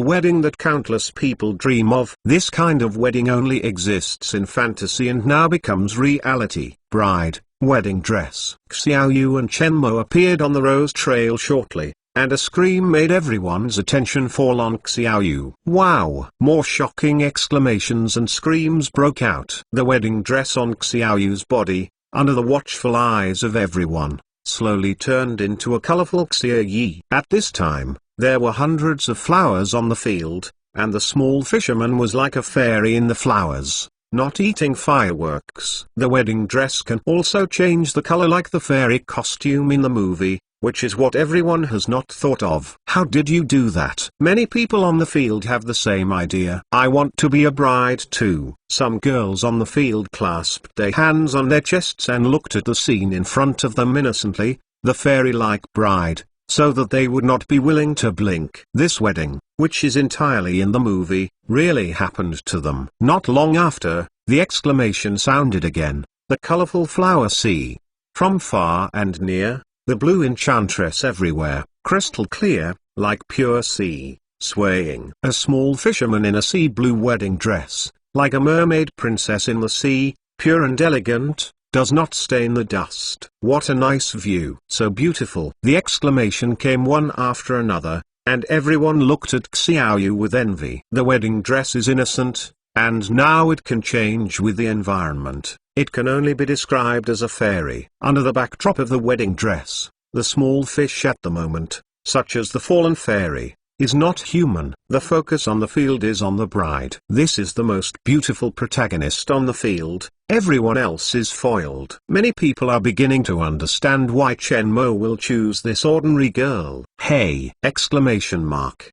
wedding that countless people dream of. This kind of wedding only exists in fantasy and now becomes reality. Bride, wedding dress. Xiaoyu and Chen Mo appeared on the rose trail shortly, and a scream made everyone's attention fall on Xiaoyu. Wow! More shocking exclamations and screams broke out. The wedding dress on Xiaoyu's body, under the watchful eyes of everyone, slowly turned into a colorful Xiaoyi. At this time, there were hundreds of flowers on the field, and the small fisherman was like a fairy in the flowers, not eating fireworks. The wedding dress can also change the color like the fairy costume in the movie, which is what everyone has not thought of. How did you do that? Many people on the field have the same idea. I want to be a bride too. Some girls on the field clasped their hands on their chests and looked at the scene in front of them innocently, the fairy-like bride, so that they would not be willing to blink. This wedding, which is entirely in the movie, really happened to them. Not long after, the exclamation sounded again, the colorful flower sea. From far and near, the blue enchantress everywhere, crystal clear, like pure sea, swaying. A small fisherman in a sea blue wedding dress, like a mermaid princess in the sea, pure and elegant, does not stain the dust. What a nice view. So beautiful. The exclamation came one after another, and everyone looked at Xiaoyu with envy. The wedding dress is innocent, and now it can change with the environment. It can only be described as a fairy. Under the backdrop of the wedding dress, the small fish at the moment, such as the fallen fairy, is not human. The focus on the field is on the bride. This is the most beautiful protagonist on the field, everyone else is foiled. Many people are beginning to understand why Chen Mo will choose this ordinary girl. Hey! Exclamation mark.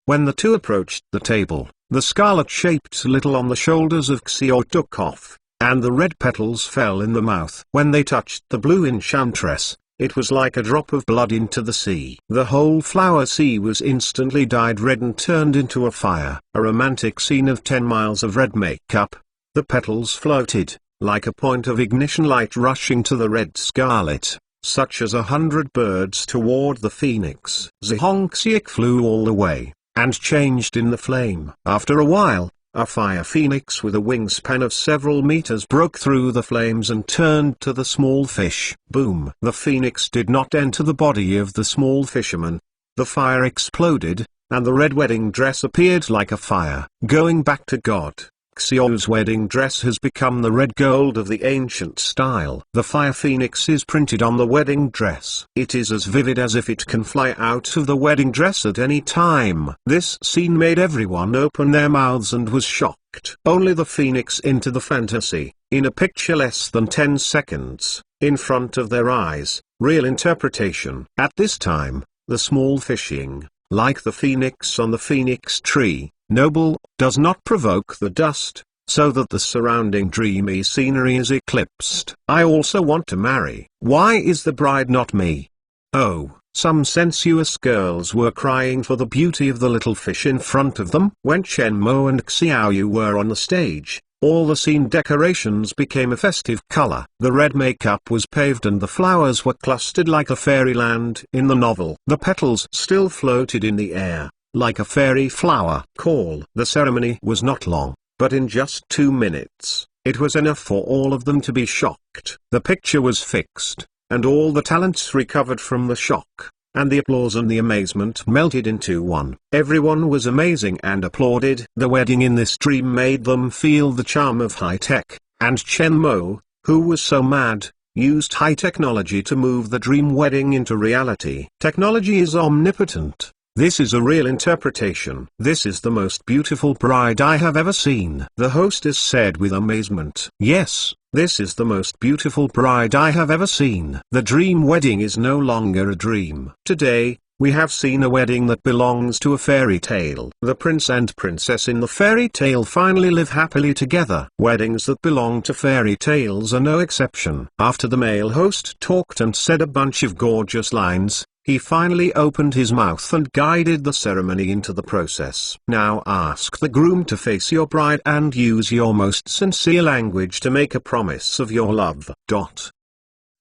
When the two approached the table, the scarlet-shaped little on the shoulders of Xiao took off, and the red petals fell in the mouth. When they touched the blue enchantress, it was like a drop of blood into the sea. The whole flower sea was instantly dyed red and turned into a fire. A romantic scene of 10 miles of red makeup. The petals floated, like a point of ignition light rushing to the red scarlet, such as 100 birds toward the phoenix. Zhongxiek flew all the way, and changed in the flame. After a while, a fire phoenix with a wingspan of several meters broke through the flames and turned to the small fish. Boom! The phoenix did not enter the body of the small fisherman. The fire exploded, and the red wedding dress appeared like a fire. Going back to God, Xiao's wedding dress has become the red gold of the ancient style. The fire phoenix is printed on the wedding dress. It is as vivid as if it can fly out of the wedding dress at any time. This scene made everyone open their mouths and was shocked. Only the phoenix into the fantasy, in a picture less than 10 seconds, in front of their eyes, real interpretation. At this time, the small fishing, like the phoenix on the phoenix tree, noble, does not provoke the dust, so that the surrounding dreamy scenery is eclipsed. I also want to marry. Why is the bride not me? Oh, some sensuous girls were crying for the beauty of the little fish in front of them. When Chen Mo and Xiaoyu were on the stage, all the scene decorations became a festive color. The red makeup was paved and the flowers were clustered like a fairyland in the novel. The petals still floated in the air, like a fairy flower call. The ceremony was not long, but in just 2 minutes, it was enough for all of them to be shocked. The picture was fixed, and all the talents recovered from the shock, and the applause and the amazement melted into one. Everyone was amazing and applauded. The wedding in this dream made them feel the charm of high tech, and Chen Mo, who was so mad, used high technology to move the dream wedding into reality. Technology is omnipotent. This is a real interpretation. This is the most beautiful bride I have ever seen. The hostess said with amazement. Yes, this is the most beautiful bride I have ever seen. The dream wedding is no longer a dream. Today, we have seen a wedding that belongs to a fairy tale. The prince and princess in the fairy tale finally live happily together. Weddings that belong to fairy tales are no exception. After the male host talked and said a bunch of gorgeous lines, he finally opened his mouth and guided the ceremony into the process. Now ask the groom to face your bride and use your most sincere language to make a promise of your love.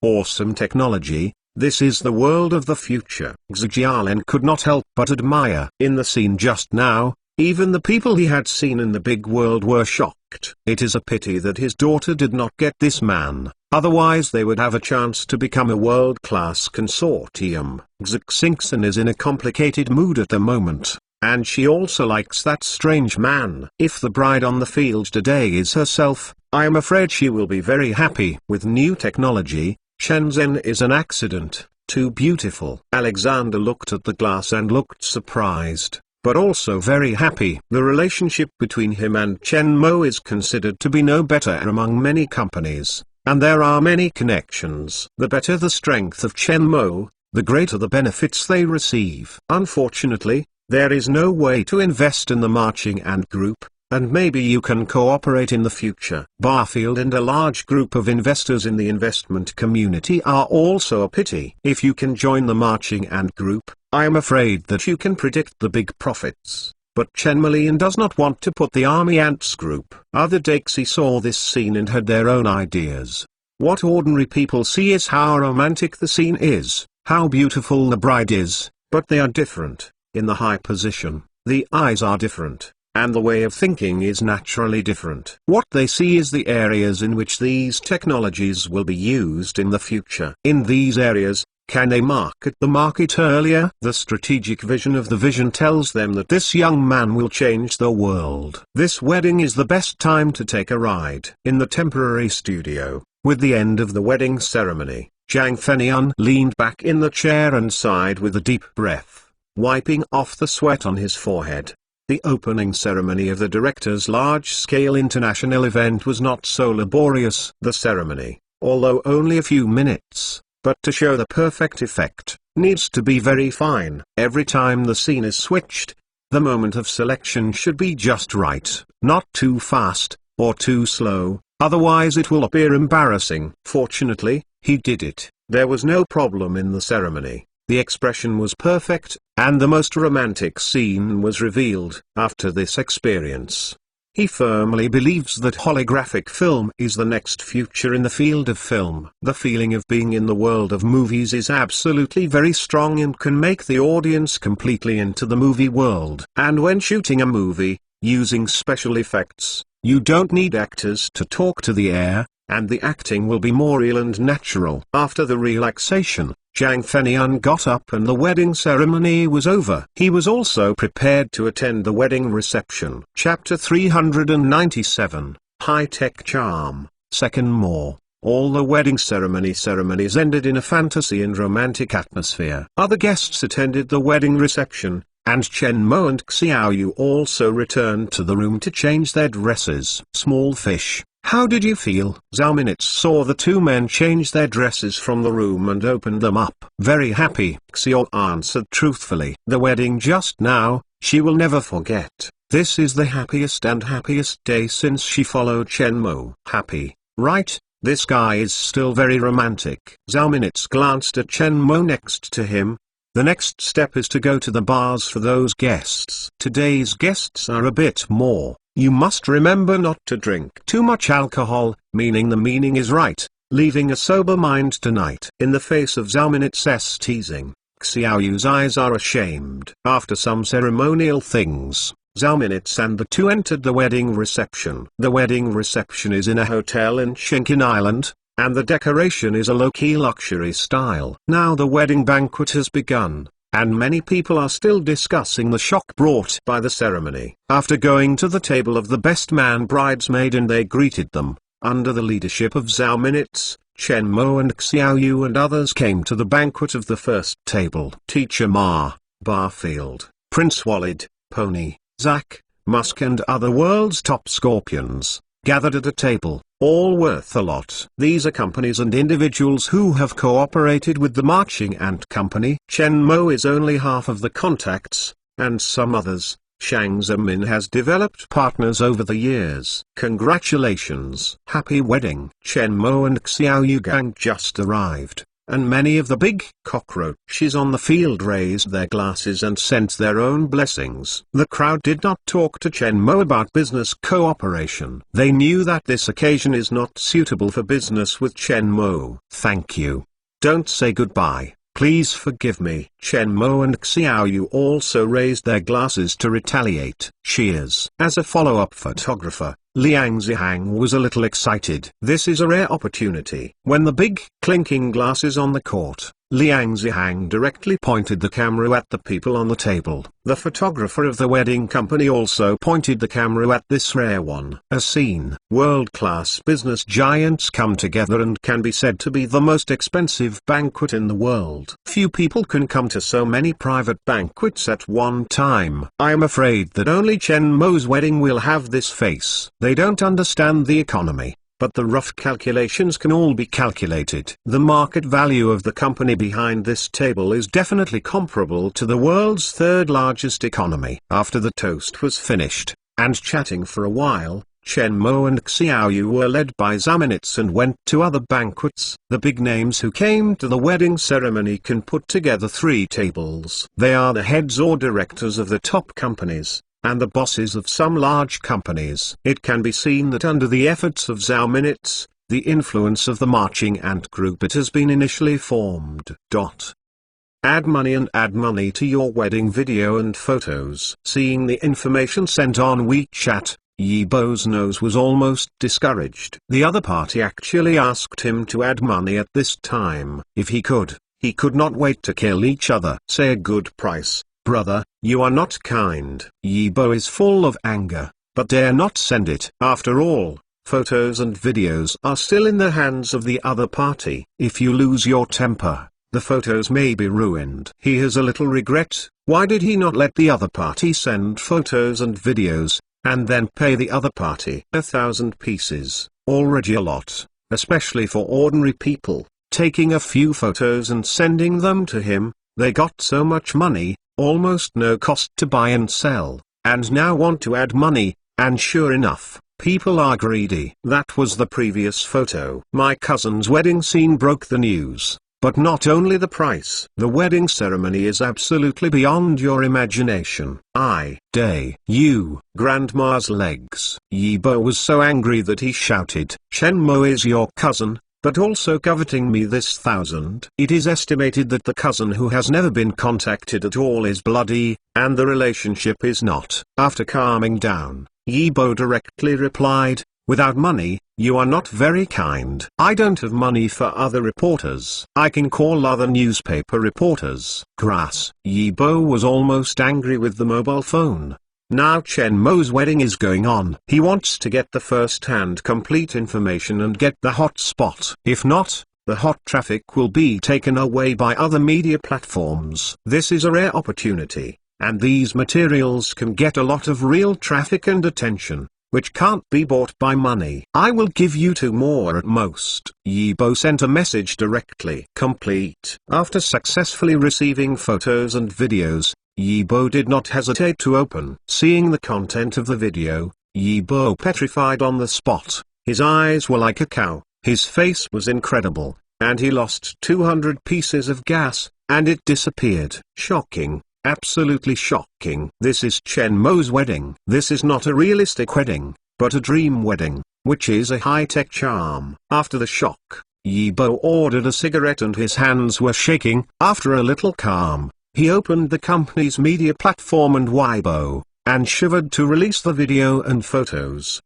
Awesome technology, This is the world of the future. Xie Jialin could not help but admire. In the scene just now, even the people he had seen in the big world were shocked. It is a pity that his daughter did not get this man, otherwise they would have a chance to become a world-class consortium. Xie Xingxin is in a complicated mood at the moment, and she also likes that strange man. If the bride on the field today is herself, I am afraid she will be very happy. With new technology, Shenzhen is an accident, too beautiful. Alexander looked at the glass and looked surprised, but also very happy. The relationship between him and Chen Mo is considered to be no better among many companies, and there are many connections. The better the strength of Chen Mo, the greater the benefits they receive. Unfortunately, there is no way to invest in the marching ant group, and maybe you can cooperate in the future. Barfield and a large group of investors in the investment community are also a pity. If you can join the marching ant group, I am afraid that you can predict the big profits. But Chen Malian does not want to put the army ants group. Other Daixi saw this scene and had their own ideas. What ordinary people see is how romantic the scene is, how beautiful the bride is, but they are different. In the high position, the eyes are different, and the way of thinking is naturally different. What they see is the areas in which these technologies will be used in the future. In these areas, can they market the market earlier? The strategic vision of the vision tells them that this young man will change the world. This wedding is the best time to take a ride. In the temporary studio, with the end of the wedding ceremony, Zhang Fenian leaned back in the chair and sighed with a deep breath, wiping off the sweat on his forehead. The opening ceremony of the director's large-scale international event was not so laborious. The ceremony, although only a few minutes, but to show the perfect effect, needs to be very fine. Every time the scene is switched, the moment of selection should be just right, not too fast, or too slow, otherwise it will appear embarrassing. Fortunately, he did it. There was no problem in the ceremony. The expression was perfect, and the most romantic scene was revealed. After this experience, he firmly believes that holographic film is the next future in the field of film. The feeling of being in the world of movies is absolutely very strong and can make the audience completely into the movie world. And when shooting a movie, using special effects, you don't need actors to talk to the air, and the acting will be more real and natural. After the relaxation, Zhang Fenian got up and the wedding ceremony was over. He was also prepared to attend the wedding reception. Chapter 397, High-Tech Charm. Second more. All the wedding ceremonies ended in a fantasy and romantic atmosphere. Other guests attended the wedding reception, and Chen Mo and Xiaoyu also returned to the room to change their dresses. Small fish. How did you feel? Zhao Minutes saw the two men change their dresses from the room and opened them up. Very happy, Xiao answered truthfully. The wedding just now, she will never forget. This is the happiest day since she followed Chen Mo. Happy, right? This guy is still very romantic. Zhao Minutes glanced at Chen Mo next to him. The next step is to go to the bars for those guests. Today's guests are a bit more. You must remember not to drink too much alcohol, meaning the meaning is right, leaving a sober mind tonight. In the face of Zhao Minutes' teasing, Xiaoyu's eyes are ashamed. After some ceremonial things, Zhao Minutes and the two entered the wedding reception. The wedding reception is in a hotel in Shenkin Island, and the decoration is a low-key luxury style. Now the wedding banquet has begun, and many people are still discussing the shock brought by the ceremony. After going to the table of the best man bridesmaid and they greeted them, under the leadership of Zhao Minutes, Chen Mo and Xiaoyu and others came to the banquet of the first table. Teacher Ma, Barfield, Prince Walid, Pony, Zack, Musk and other world's top scorpions, gathered at a table, all worth a lot. These are companies and individuals who have cooperated with the Marching Ant Company. Chen Mo is only half of the contacts, and some others. Shang Zemin has developed partners over the years. Congratulations. Happy wedding. Chen Mo and Xiao Yugang just arrived, and many of the big cockroaches on the field raised their glasses and sent their own blessings. The crowd did not talk to Chen Mo about business cooperation. They knew that this occasion is not suitable for business with Chen Mo. Thank you. Don't say goodbye. Please forgive me. Chen Mo and Xiao Yu also raised their glasses to retaliate. Cheers. As a follow-up photographer, Liang Zihang was a little excited. This is a rare opportunity. When the big, clinking glass is on the court, Liang Zihang directly pointed the camera at the people on the table. The photographer of the wedding company also pointed the camera at this rare one. A scene. World-class business giants come together and can be said to be the most expensive banquet in the world. Few people can come to so many private banquets at one time. I am afraid that only Chen Mo's wedding will have this face. They don't understand the economy. But the rough calculations can all be calculated. The market value of the company behind this table is definitely comparable to the world's third largest economy. After the toast was finished, and chatting for a while, Chen Mo and Xiao Yu were led by Zaminitz and went to other banquets. The big names who came to the wedding ceremony can put together 3 tables. They are the heads or directors of the top companies, and the bosses of some large companies. It can be seen that under the efforts of Zaminitz, the influence of the marching ant group, it has been initially formed. Add money to your wedding video and photos. Seeing the information sent on WeChat, Yi Bo's nose was almost discouraged. The other party actually asked him to add money at this time. If he could not wait to kill each other. Say a good price. Brother, you are not kind. Yi Bo is full of anger, but dare not send it. After all, photos and videos are still in the hands of the other party. If you lose your temper, the photos may be ruined. He has a little regret. Why did he not let the other party send photos and videos, and then pay the other party 1,000 pieces, already a lot, especially for ordinary people, taking a few photos and sending them to him? They got so much money, almost no cost to buy and sell, and now want to add money, and sure enough, people are greedy. That was the previous photo. My cousin's wedding scene broke the news, but not only the price. The wedding ceremony is absolutely beyond your imagination. You, grandma's legs. Yi Bo was so angry that he shouted, Chen Mo is your cousin, but also coveting me this 1,000. It is estimated that the cousin who has never been contacted at all is bloody, and the relationship is not. After calming down, Yi Bo directly replied, without money, you are not very kind. I don't have money for other reporters. I can call other newspaper reporters. Grass. Yi Bo was almost angry with the mobile phone. Now Chen Mo's wedding is going on. He wants to get the first-hand complete information and get the hot spot. If not, the hot traffic will be taken away by other media platforms. This is a rare opportunity, and these materials can get a lot of real traffic and attention, which can't be bought by money. I will give you 2 more at most. Yi Bo sent a message directly. Complete. After successfully receiving photos and videos, Yi Bo did not hesitate to open. Seeing the content of the video, Yi Bo petrified on the spot. His eyes were like a cow, his face was incredible, and he lost 200 pieces of gas, and it disappeared. Shocking. Absolutely shocking. This is Chen Mo's wedding. This is not a realistic wedding, but a dream wedding, which is a high-tech charm. After the shock, Yi Bo ordered a cigarette and his hands were shaking. After a little calm, he opened the company's media platform and Weibo, and shivered to release the video and photos.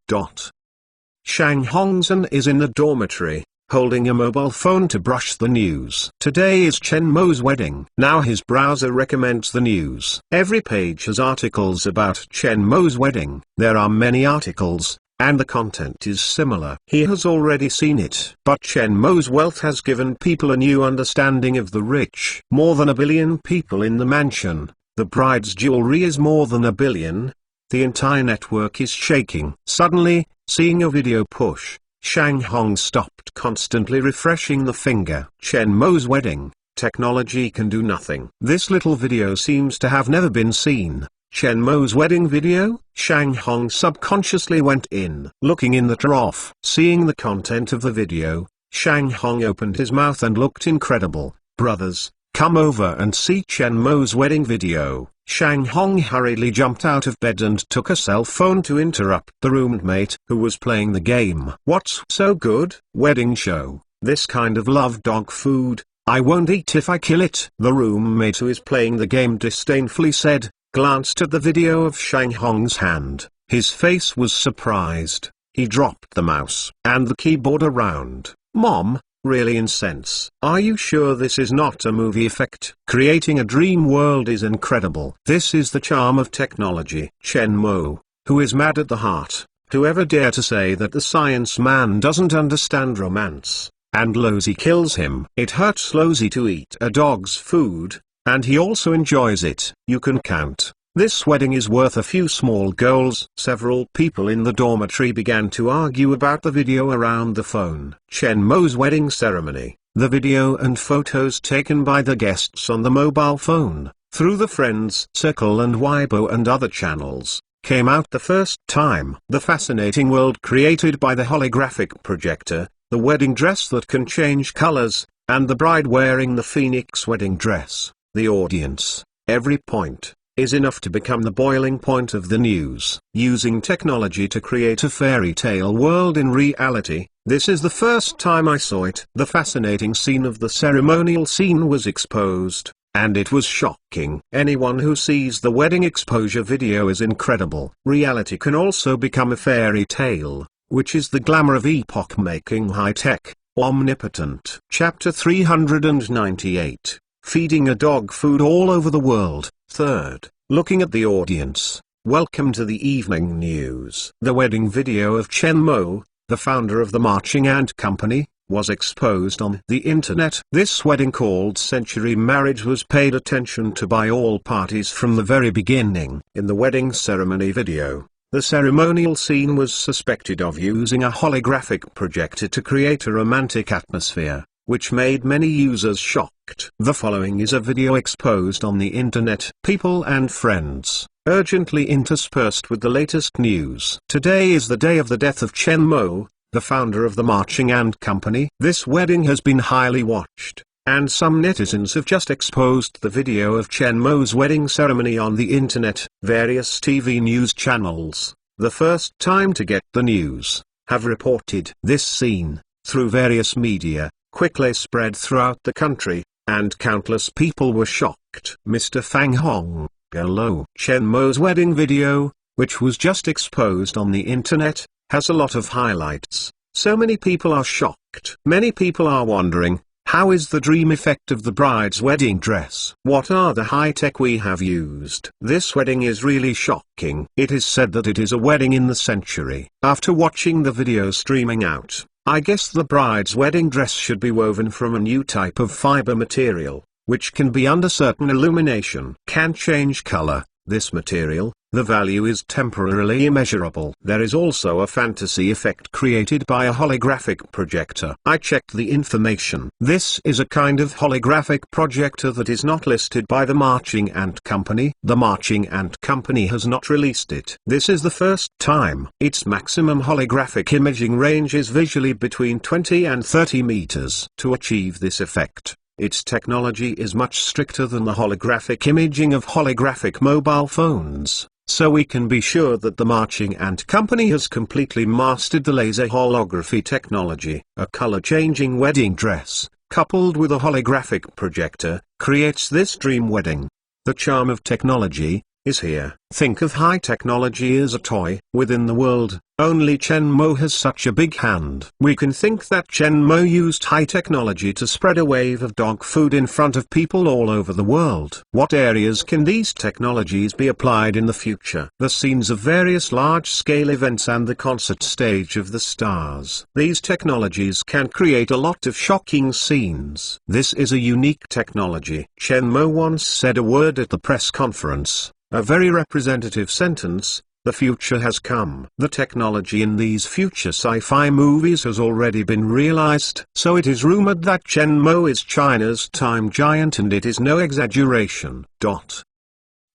Shang Hongzhen is in the dormitory, holding a mobile phone to brush the news. Today is Chen Mo's wedding. Now his browser recommends the news. Every page has articles about Chen Mo's wedding. There are many articles, and the content is similar. He has already seen it. But Chen Mo's wealth has given people a new understanding of the rich. More than 1 billion people in the mansion. The bride's jewelry is more than 1 billion. The entire network is shaking. Suddenly, seeing a video push, Shang Hong stopped constantly refreshing the finger. Chen Mo's wedding. Technology can do nothing. This little video seems to have never been seen. Chen Mo's wedding video? Shang Hong subconsciously went in. Looking in the trough. Seeing the content of the video, Shang Hong opened his mouth and looked incredible. Brothers, come over and see Chen Mo's wedding video. Shang Hong hurriedly jumped out of bed and took a cell phone to interrupt the roommate who was playing the game. What's so good? Wedding show. This kind of love dog food, "I won't eat if I kill it." The roommate who is playing the game disdainfully said, glanced at the video of Shang Hong's hand. His face was surprised. He dropped the mouse and the keyboard around. "Mom, really incense. Are you sure this is not a movie effect? Creating a dream world is incredible. This is the charm of technology." Chen Mo, who is mad at the heart, whoever dare to say that the science man doesn't understand romance, and Lozi kills him. It hurts Lozi to eat a dog's food, and he also enjoys it. You can count. This wedding is worth a few small goals. Several people in the dormitory began to argue about the video around the phone. Chen Mo's wedding ceremony, the video and photos taken by the guests on the mobile phone, through the Friends Circle and Weibo and other channels, came out the first time. The fascinating world created by the holographic projector, the wedding dress that can change colors, and the bride wearing the phoenix wedding dress. The audience, every point, is enough to become the boiling point of the news. Using technology to create a fairy tale world in reality, this is the first time I saw it. The fascinating scene of the ceremonial scene was exposed, and it was shocking. Anyone who sees the wedding exposure video is incredible. Reality can also become a fairy tale, which is the glamour of epoch-making high-tech, omnipotent. Chapter 398. Feeding a dog food all over the world. Third, looking at the audience. Welcome to the evening news. The wedding video of Chen Mo, the founder of the Marching Ant Company, was exposed on the internet. This wedding called Century Marriage was paid attention to by all parties from the very beginning. In the wedding ceremony video, the ceremonial scene was suspected of using a holographic projector to create a romantic atmosphere, which made many users shocked. The following is a video exposed on the internet. People and friends, urgently interspersed with the latest news. Today is the day of the death of Chen Mo, the founder of the Marching Ant Company. This wedding has been highly watched, and some netizens have just exposed the video of Chen Mo's wedding ceremony on the internet. Various TV news channels, the first time to get the news, have reported this scene. Through various media, quickly spread throughout the country, and countless people were shocked. Mr. Fang Hong, hello. Chen Mo's wedding video, which was just exposed on the internet, has a lot of highlights. So many people are shocked. Many people are wondering, how is the dream effect of the bride's wedding dress? What are the high-tech we have used? This wedding is really shocking. It is said that it is a wedding in the century. After watching the video streaming out, I guess the bride's wedding dress should be woven from a new type of fiber material, which can be under certain illumination. Can change color. This material, the value is temporarily immeasurable. There is also a fantasy effect created by a holographic projector. I checked the information. This is a kind of holographic projector that is not listed by the Marching Ant Company. The Marching Ant Company has not released it. This is the first time. Its maximum holographic imaging range is visually between 20 and 30 meters. To achieve this effect, its technology is much stricter than the holographic imaging of holographic mobile phones, so we can be sure that the Marching Ant Company has completely mastered the laser holography technology. A color-changing wedding dress, coupled with a holographic projector, creates this dream wedding. The charm of technology is here. Think of high technology as a toy. Within the world, only Chen Mo has such a big hand. We can think that Chen Mo used high technology to spread a wave of dog food in front of people all over the world. What areas can these technologies be applied in the future? The scenes of various large-scale events and the concert stage of the stars. These technologies can create a lot of shocking scenes. This is a unique technology. Chen Mo once said a word at the press conference, a very representative sentence: the future has come. The technology in these future sci-fi movies has already been realized. So it is rumored that Chen Mo is China's time giant, and it is no exaggeration.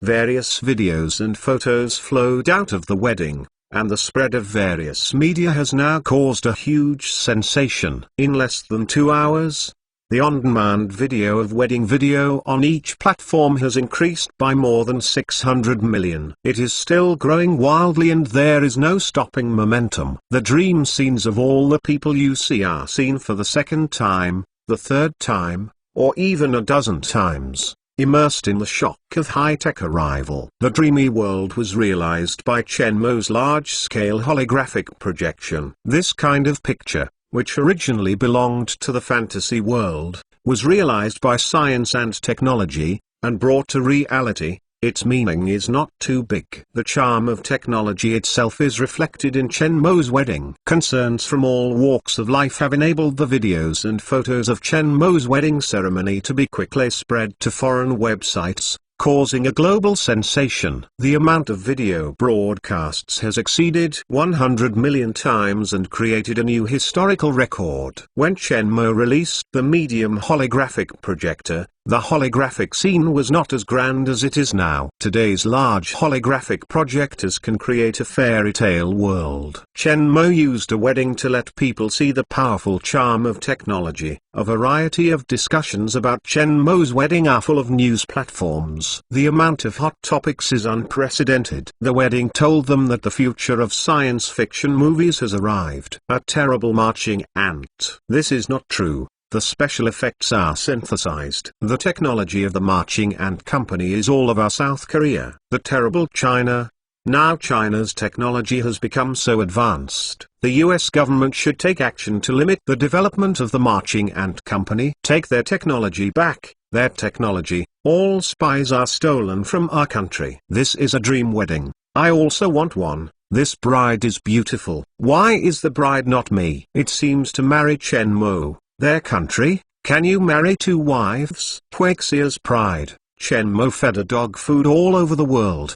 Various videos and photos flowed out of the wedding, and the spread of various media has now caused a huge sensation. In less than 2 hours, the on-demand video of wedding video on each platform has increased by more than 600 million. It is still growing wildly, and there is no stopping momentum. The dream scenes of all the people you see are seen for the second time, the third time, or even a dozen times, immersed in the shock of high-tech arrival. The dreamy world was realized by Chen Mo's large-scale holographic projection. This kind of picture, which originally belonged to the fantasy world, was realized by science and technology, and brought to reality. Its meaning is not too big. The charm of technology itself is reflected in Chen Mo's wedding. Concerns from all walks of life have enabled the videos and photos of Chen Mo's wedding ceremony to be quickly spread to foreign websites, causing a global sensation. The amount of video broadcasts has exceeded 100 million times and created a new historical record. When Chen Mo released the medium holographic projector, the holographic scene was not as grand as it is now. Today's large holographic projectors can create a fairy tale world. Chen Mo used a wedding to let people see the powerful charm of technology. A variety of discussions about Chen Mo's wedding are full of news platforms. The amount of hot topics is unprecedented. The wedding told them that the future of science fiction movies has arrived. A terrible marching ant. This is not true. The special effects are synthesized. The technology of the marching ant company is all of our South Korea. The terrible China. Now China's technology has become so advanced. The US government should take action to limit the development of the marching ant company. Take their technology back. Their technology. All spies are stolen from our country. This is a dream wedding. I also want one. This bride is beautiful. Why is the bride not me? It seems to marry Chen Mo. Their country? Can you marry two wives? Huaxia's pride. Chen Mo fed a dog food all over the world.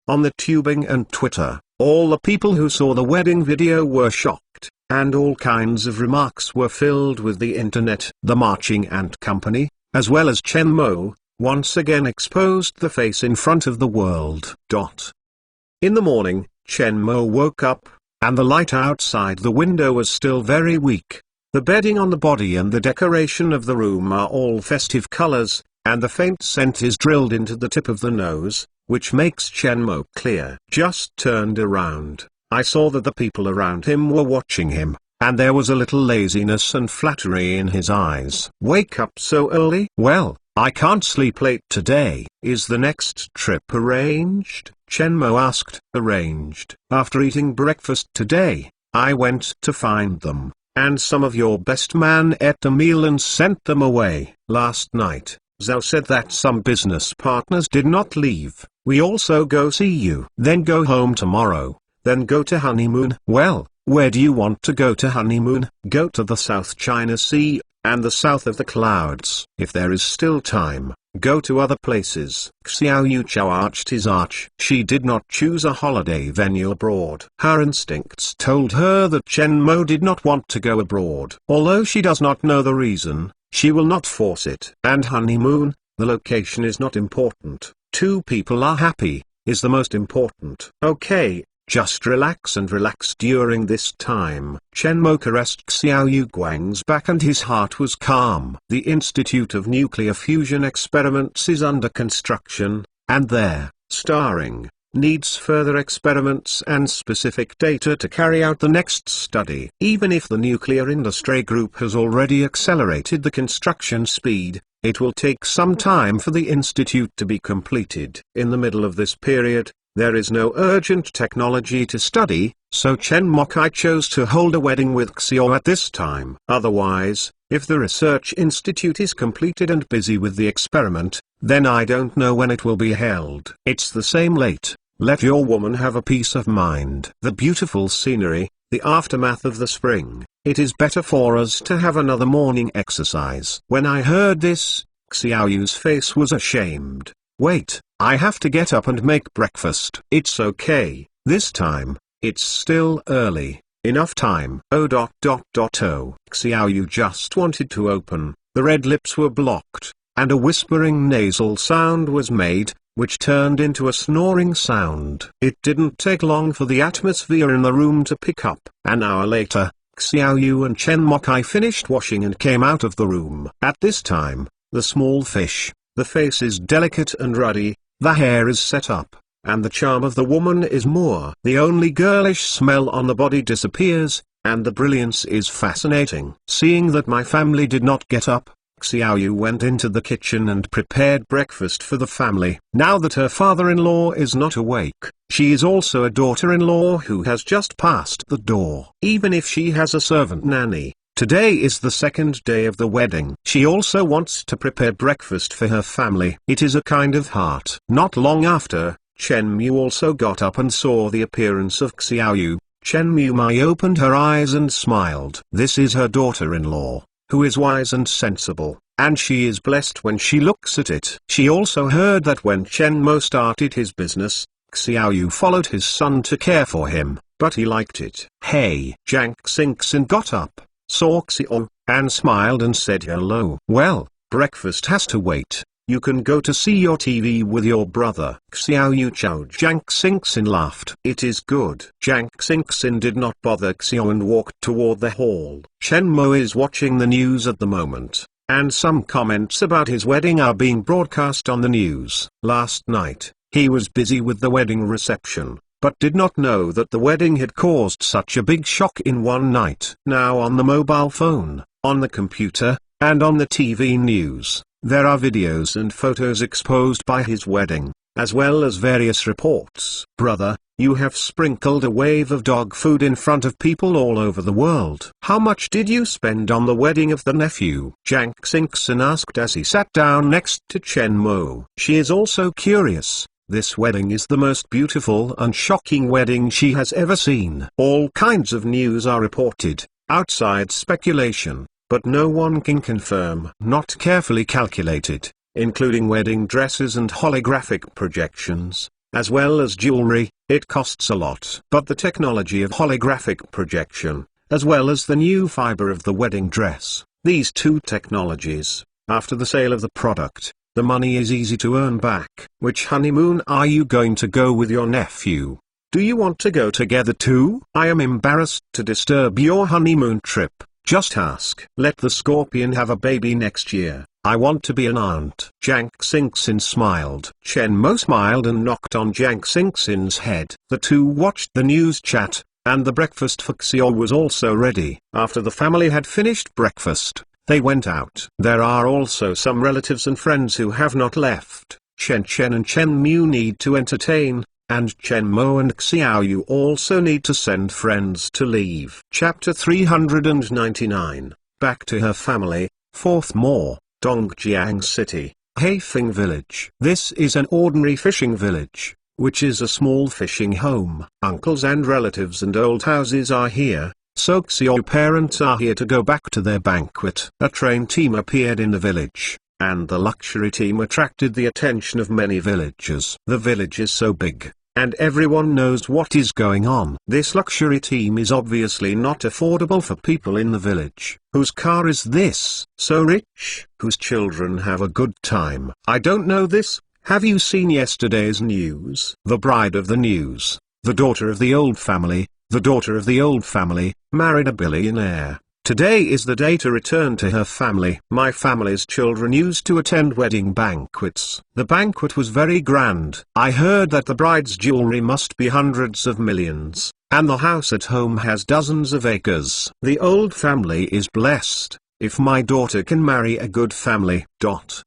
On the tubing and Twitter, all the people who saw the wedding video were shocked, and all kinds of remarks were filled with the internet. The marching ant company, as well as Chen Mo, once again exposed the face in front of the world. In the morning, Chen Mo woke up, and the light outside the window was still very weak. The bedding on the body and the decoration of the room are all festive colors, and the faint scent is drilled into the tip of the nose, which makes Chen Mo clear. Just turned around, I saw that the people around him were watching him, and there was a little laziness and flattery in his eyes. Wake up so early? Well, I can't sleep late today. Is the next trip arranged? Chen Mo asked. Arranged. After eating breakfast today, I went to find them. And some of your best man ate a meal and sent them away. Last night, Zhao said that some business partners did not leave. We also go see you. Then go home tomorrow. Then go to honeymoon. Well, where do you want to go to honeymoon? Go to the South China Sea, and the south of the clouds. If there is still time, go to other places. Xiao Yuchao arched his arch. She did not choose a holiday venue abroad. Her instincts told her that Chen Mo did not want to go abroad. Although she does not know the reason, she will not force it. And honeymoon, the location is not important. Two people are happy, is the most important. Okay. Just relax and relax during this time. Chen Mo caressed Xiao Yuguang's back and his heart was calm. The Institute of Nuclear Fusion Experiments is under construction, and there, starring, needs further experiments and specific data to carry out the next study. Even if the nuclear industry group has already accelerated the construction speed, it will take some time for the institute to be completed. In the middle of this period, there is no urgent technology to study, so Chen Mokai chose to hold a wedding with Xiao at this time. Otherwise, if the research institute is completed and busy with the experiment, then I don't know when it will be held. It's the same late. Let your woman have a peace of mind. The beautiful scenery, the aftermath of the spring. It is better for us to have another morning exercise. When I heard this, Xiao Yu's face was ashamed. Wait, I have to get up and make breakfast. It's okay, this time, it's still early, enough time. Oh. Xiao Yu just wanted to open, the red lips were blocked, and a whispering nasal sound was made, which turned into a snoring sound. It didn't take long for the atmosphere in the room to pick up. An hour later, Xiao Yu and Chen Mokai finished washing and came out of the room. At this time, the small fish, the face is delicate and ruddy, the hair is set up, and the charm of the woman is more. The only girlish smell on the body disappears, and the brilliance is fascinating. Seeing that my family did not get up, Xiaoyu went into the kitchen and prepared breakfast for the family. Now that her father-in-law is not awake, she is also a daughter-in-law who has just passed the door. Even if she has a servant nanny, today is the second day of the wedding. She also wants to prepare breakfast for her family. It is a kind of heart. Not long after, Chen Mu also got up and saw the appearance of Xiaoyu. Chen Mu opened her eyes and smiled. This is her daughter-in-law, who is wise and sensible, and she is blessed when she looks at it. She also heard that when Chen Mo started his business, Xiaoyu followed his son to care for him, but he liked it. Hey! Jiang Xingxin got up, saw Xiao, and smiled and said hello. Well, breakfast has to wait. You can go to see your TV with your brother. Xiaoyu Chao. Jiang Xingxin laughed. It is good. Jiang Xingxin did not bother Xiao and walked toward the hall. Chen Mo is watching the news at the moment, and some comments about his wedding are being broadcast on the news. Last night, he was busy with the wedding reception, but did not know that the wedding had caused such a big shock in one night. Now on the mobile phone, on the computer, and on the TV news, there are videos and photos exposed by his wedding, as well as various reports. Brother, you have sprinkled a wave of dog food in front of people all over the world. How much did you spend on the wedding of the nephew? Jiang Xingxin asked as he sat down next to Chen Mo. She is also curious. This wedding is the most beautiful and shocking wedding she has ever seen. All kinds of news are reported, outside speculation, but no one can confirm. Not carefully calculated, including wedding dresses and holographic projections, as well as jewelry. It costs a lot. But the technology of holographic projection, as well as the new fiber of the wedding dress, these two technologies, after the sale of the product, the money is easy to earn back. Which honeymoon are you going to go with your nephew? Do you want to go together too? I am embarrassed to disturb your honeymoon trip. Just ask. Let the scorpion have a baby next year. I want to be an aunt. Jiang Xingxin smiled. Chen Mo smiled and knocked on Jiang Xingxin's head. The two watched the news chat, and the breakfast for Xiao was also ready. After the family had finished breakfast, they went out. There are also some relatives and friends who have not left. Chen and Chen Mu need to entertain, and Chen Mo and Xiaoyu also need to send friends to leave. Chapter 399. Back to her family. 4th Mo, Dongjiang City, Haifeng Village. This is an ordinary fishing village, which is a small fishing home. Uncles and relatives and old houses are here, so Xiao parents are here to go back to their banquet. A train team appeared in the village, and the luxury team attracted the attention of many villagers. The village is so big, and everyone knows what is going on. This luxury team is obviously not affordable for people in the village. Whose car is this? So rich? Whose children have a good time? I don't know this. Have you seen yesterday's news? The bride of the news, the daughter of the old family, married a billionaire. Today is the day to return to her family. My family's children used to attend wedding banquets. The banquet was very grand. I heard that the bride's jewelry must be hundreds of millions, and the house at home has dozens of acres. The old family is blessed, if my daughter can marry a good family. The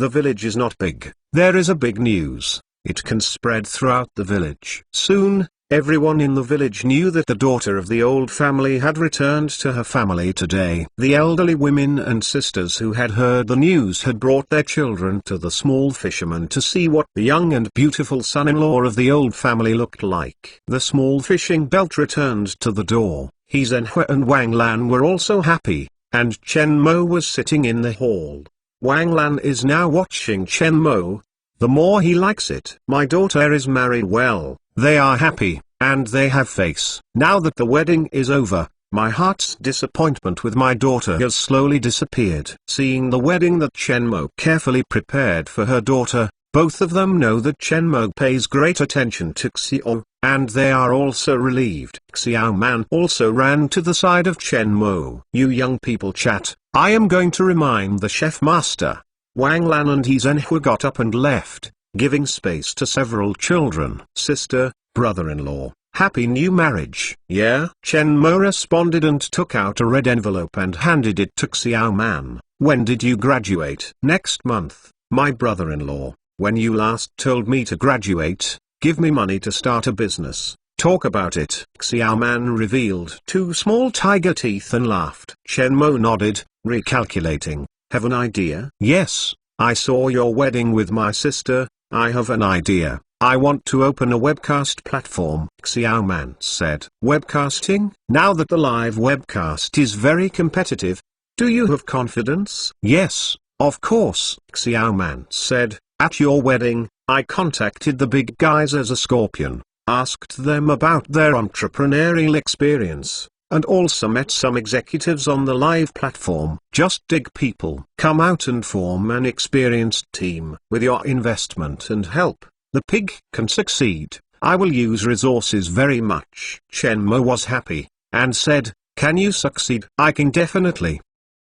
village is not big. There is a big news. It can spread throughout the village. Soon, everyone in the village knew that the daughter of the old family had returned to her family today. The elderly women and sisters who had heard the news had brought their children to the small fisherman to see what the young and beautiful son-in-law of the old family looked like. The small fishing belt returned to the door. He Zhenhua and Wang Lan were also happy, and Chen Mo was sitting in the hall. Wang Lan is now watching Chen Mo. The more he likes it. My daughter is married well. They are happy, and they have face. Now that the wedding is over, my heart's disappointment with my daughter has slowly disappeared. Seeing the wedding that Chen Mo carefully prepared for her daughter, both of them know that Chen Mo pays great attention to Xiao, and they are also relieved. Xiao Man also ran to the side of Chen Mo. You young people chat. I am going to remind the chef master. Wang Lan and He Zhenhua got up and left, giving space to several children. Sister, brother-in-law, Happy new marriage. Yeah? Chen Mo responded and took out a red envelope and handed it to Xiao Man. When did you graduate? Next month, my brother-in-law. When you last told me to graduate, give me money to start a business. Talk about it. Xiao Man revealed two small tiger teeth and laughed. Chen Mo nodded, recalculating. Have an idea? Yes, I saw your wedding with my sister. I have an idea. I want to open a webcast platform, Xiao Man said. Webcasting? Now that the live webcast is very competitive, do you have confidence? Yes, of course, Xiao Man said. At your wedding, I contacted the big guys as a scorpion, asked them about their entrepreneurial experience, and also met some executives on the live platform. Just dig people. Come out and form an experienced team. With your investment and help, the pig can succeed. I will use resources very much. Chen Mo was happy, and said, can you succeed? I can definitely.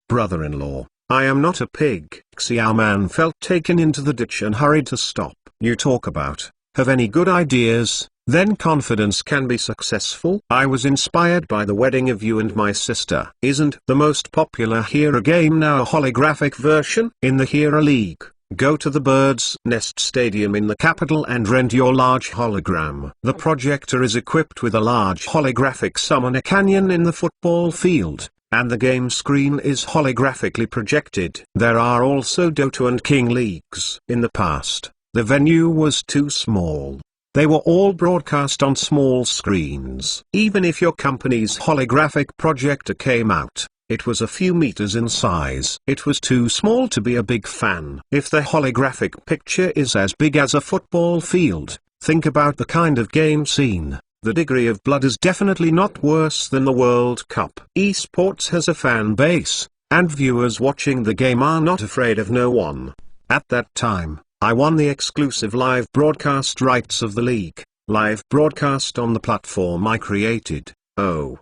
Brother-in-law, I am not a pig. Xiao Man felt taken into the ditch and hurried to stop. You talk about, have any good ideas, then confidence can be successful. I was inspired by the wedding of you and my sister. Isn't the most popular Hero game now a holographic version? In the Hero League, go to the Bird's Nest Stadium in the capital and rent your large hologram. The projector is equipped with a large holographic summoner canyon in the football field, and the game screen is holographically projected. There are also Dota and King Leagues. In the past, the venue was too small. They were all broadcast on small screens. Even if your company's holographic projector came out, it was a few meters in size. It was too small to be a big fan. If the holographic picture is as big as a football field, think about the kind of game scene. The degree of blood is definitely not worse than the World Cup. Esports has a fan base, and viewers watching the game are not afraid of no one. At that time, I won the exclusive live broadcast rights of the league, live broadcast on the platform I created. Oh.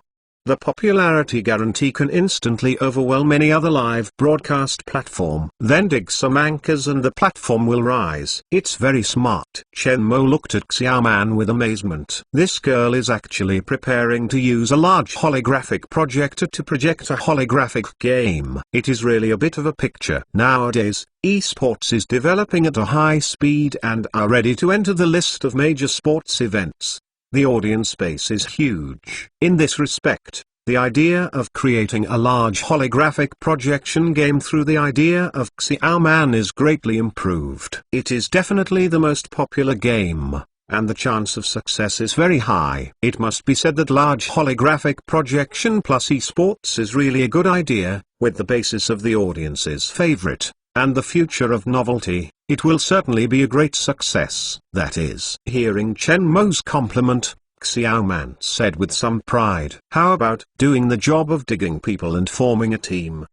The popularity guarantee can instantly overwhelm any other live broadcast platform. Then dig some anchors and the platform will rise. It's very smart. Chen Mo looked at Xiao Man with amazement. This girl is actually preparing to use a large holographic projector to project a holographic game. It is really a bit of a picture. Nowadays, esports is developing at a high speed and are ready to enter the list of major sports events. The audience base is huge. In this respect, the idea of creating a large holographic projection game through the idea of Xiao Man is greatly improved. It is definitely the most popular game, and the chance of success is very high. It must be said that large holographic projection plus esports is really a good idea, with the basis of the audience's favorite, and the future of novelty. It will certainly be a great success. That is. Hearing Chen Mo's compliment, Xiao Man said with some pride. How about doing the job of digging people and forming a team?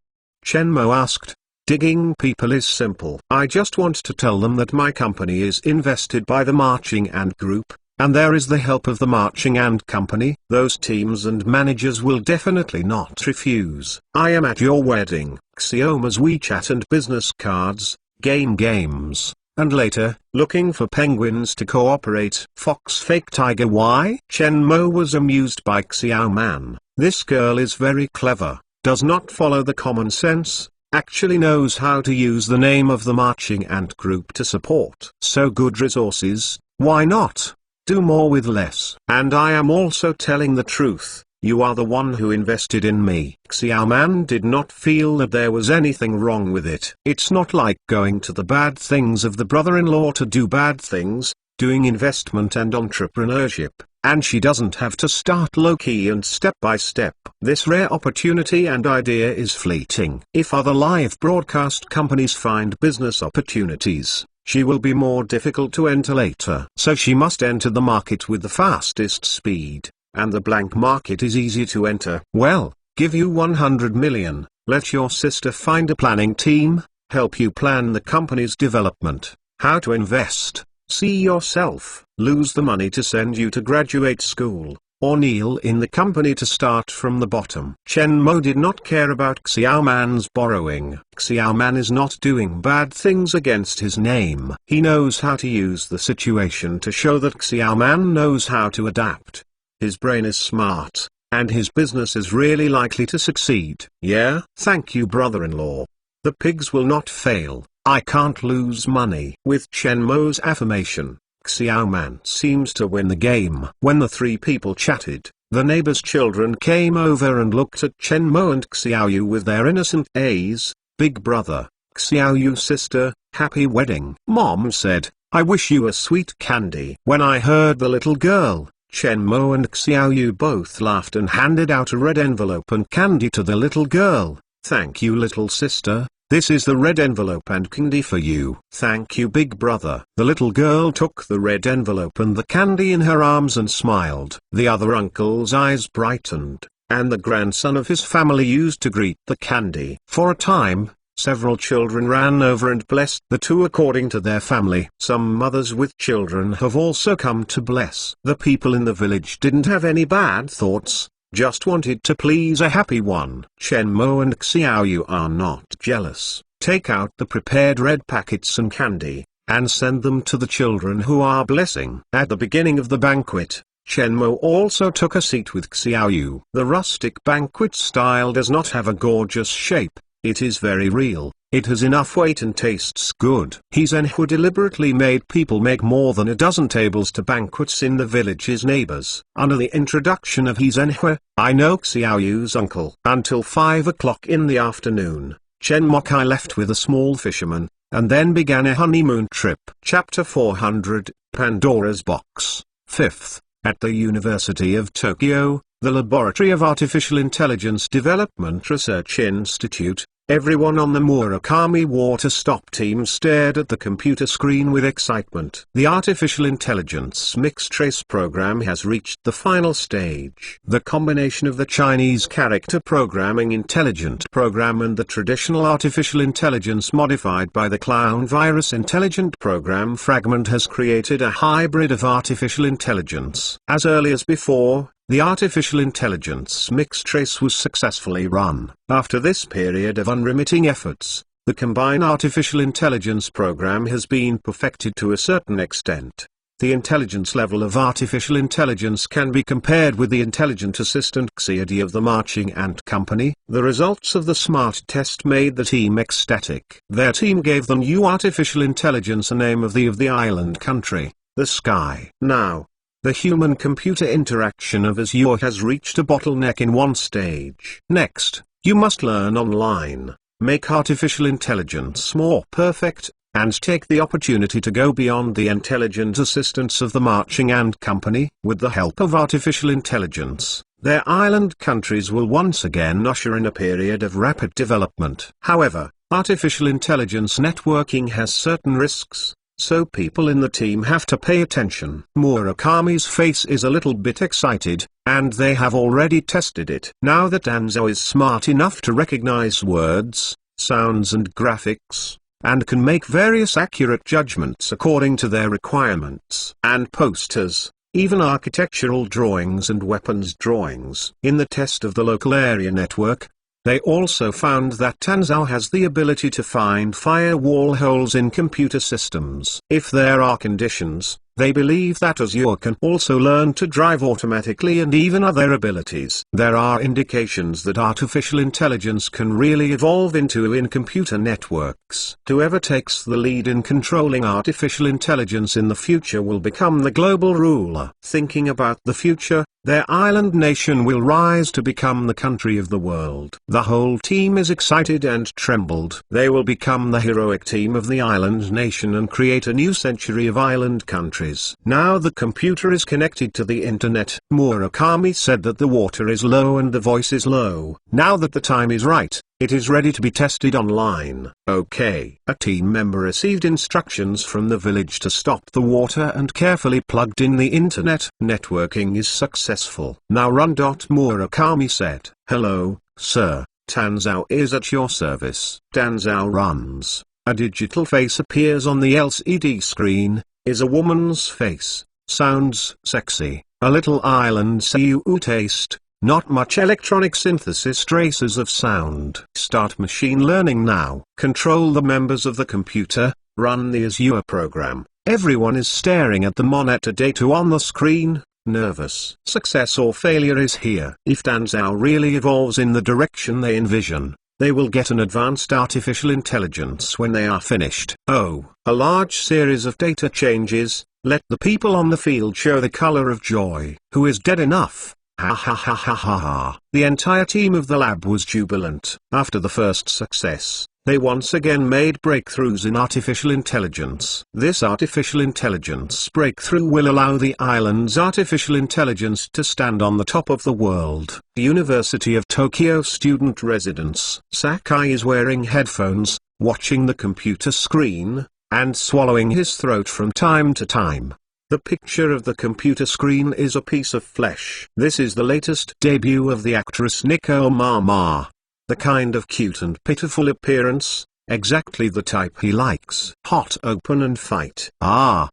Chen Mo asked. Digging people is simple. I just want to tell them that my company is invested by the Marching Ant Group, and there is the help of the Marching Ant Company. Those teams and managers will definitely not refuse. I am at your wedding. Xioma's WeChat and business cards, games, and later, looking for penguins to cooperate. Fox fake tiger. Why? Chen Mo was amused by Xiao Man. This girl is very clever, does not follow the common sense, actually knows how to use the name of the Marching Ant Group to support. So good resources, why not? Do more with less. And I am also telling the truth. You are the one who invested in me. Xiao Man did not feel that there was anything wrong with it. It's not like going to the bad things of the brother-in-law to do bad things, doing investment and entrepreneurship, and she doesn't have to start low-key and step by step. This rare opportunity and idea is fleeting. If other live broadcast companies find business opportunities, she will be more difficult to enter later. So she must enter the market with the fastest speed. And the blank market is easy to enter. Well, give you 100 million, let your sister find a planning team, help you plan the company's development, how to invest, see yourself, lose the money to send you to graduate school, or kneel in the company to start from the bottom. Chen Mo did not care about Xiao Man's borrowing. Xiao Man is not doing bad things against his name. He knows how to use the situation to show that Xiao Man knows how to adapt. his brain is smart, and his business is really likely to succeed. Yeah, thank you, brother-in-law. The pigs will not fail. I can't lose money. With Chen Mo's affirmation, Xiao Man seems to win the game. When the three people chatted, the neighbor's children came over and looked at Chen Mo and Xiao Yu with their innocent eyes. Big brother, Xiao Yu's sister, happy wedding. Mom said, I wish you a sweet candy. When I heard the little girl, Chen Mo and Xiao Yu both laughed and handed out a red envelope and candy to the little girl. Thank you, little sister. This is the red envelope and candy for you. Thank you, big brother. The little girl took the red envelope and the candy in her arms and smiled. The other uncle's eyes brightened, and the grandson of his family used to greet the candy. For a time, several children ran over and blessed the two according to their family. Some mothers with children have also come to bless. The people in the village didn't have any bad thoughts, just wanted to please a happy one. Chen Mo and Xiao Yu are not jealous. Take out the prepared red packets and candy, and send them to the children who are blessing. At the beginning of the banquet, Chen Mo also took a seat with Xiao Yu. The rustic banquet style does not have a gorgeous shape. It is very real, it has enough weight and tastes good. He Zhenhua deliberately made people make more than a dozen tables to banquets in the village's neighbors. Under the introduction of He Zhenhua, I know Xiao Yu's uncle. Until 5 o'clock in the afternoon, Chen Mokai left with a small fisherman, and then began a honeymoon trip. Chapter 400, Pandora's Box. 5th, at the University of Tokyo, the Laboratory of Artificial Intelligence Development Research Institute, everyone on the Murakami water stop team stared at the computer screen with excitement. The Artificial Intelligence Mixed Trace program has reached the final stage. The combination of the Chinese character programming intelligent program and the traditional artificial intelligence modified by the clown virus intelligent program fragment has created a hybrid of artificial intelligence. As early as before, the artificial intelligence mixed trace was successfully run. After this period of unremitting efforts, the combined artificial intelligence program has been perfected to a certain extent. The intelligence level of artificial intelligence can be compared with the intelligent assistant Xiaodi of the Marching Ant Company. The results of the SMART test made the team ecstatic. Their team gave the new artificial intelligence a name of the island country, the Sky. Now, the human-computer interaction of Azure has reached a bottleneck in one stage. Next, you must learn online, make artificial intelligence more perfect, and take the opportunity to go beyond the intelligent assistance of the Marching Ant Company. With the help of artificial intelligence, their island countries will once again usher in a period of rapid development. However, artificial intelligence networking has certain risks, so people in the team have to pay attention. Murakami's face is a little bit excited, and they have already tested it. Now that Danzao is smart enough to recognize words, sounds and graphics, and can make various accurate judgments according to their requirements. And posters, even architectural drawings and weapons drawings. In the test of the local area network, they also found that Tanzao has the ability to find firewall holes in computer systems. If there are conditions, they believe that Azure can also learn to drive automatically and even other abilities. There are indications that artificial intelligence can really evolve into in computer networks. Whoever takes the lead in controlling artificial intelligence in the future will become the global ruler. Thinking about the future, their island nation will rise to become the country of the world. The whole team is excited and trembled. They will become the heroic team of the island nation and create a new century of island countries. Now the computer is connected to the internet. Murakami said that the water is low and the voice is low. Now that the time is right, it is ready to be tested online. Okay. A team member received instructions from the village to stop the water and carefully plugged in the internet. Networking is successful. Now run. Murakami said. Hello, sir. Tanzao is at your service. Tanzao runs. A digital face appears on the LCD screen, is a woman's face, sounds sexy, a little island CU taste, not much electronic synthesis, traces of sound. Start machine learning now. Control the members of the computer, run the Azure program. Everyone is staring at the monitor data on the screen. nervous. Success or failure is here. If Tanzhou really evolves in the direction they envision, they will get an advanced artificial intelligence when they are finished. Oh, a large series of data changes. Let the people on the field show the color of joy. Who is dead enough? Ha ha ha ha ha ha. The entire team of the lab was jubilant. After the first success, they once again made breakthroughs in artificial intelligence. This artificial intelligence breakthrough will allow the island's artificial intelligence to stand on the top of the world. University of Tokyo student residence. Sakai is wearing headphones, watching the computer screen, and swallowing his throat from time to time. The picture of the computer screen is a piece of flesh. This is the latest debut of the actress Nico Mama. The kind of cute and pitiful appearance, exactly the type he likes. Hot open and fight.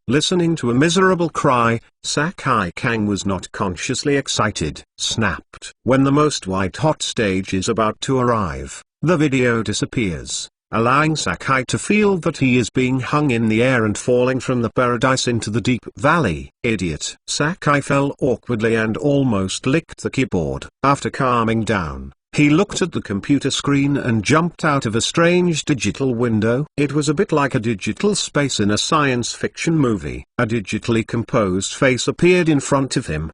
Listening to a miserable cry, Sakai Kang was not consciously excited. Snapped. When the most white-hot stage is about to arrive, the video disappears, allowing Sakai to feel that he is being hung in the air and falling from the paradise into the deep valley. Idiot. Sakai fell awkwardly and almost licked the keyboard. After calming down, he looked at the computer screen and jumped out of a strange digital window. It was a bit like a digital space in a science fiction movie. A digitally composed face appeared in front of him.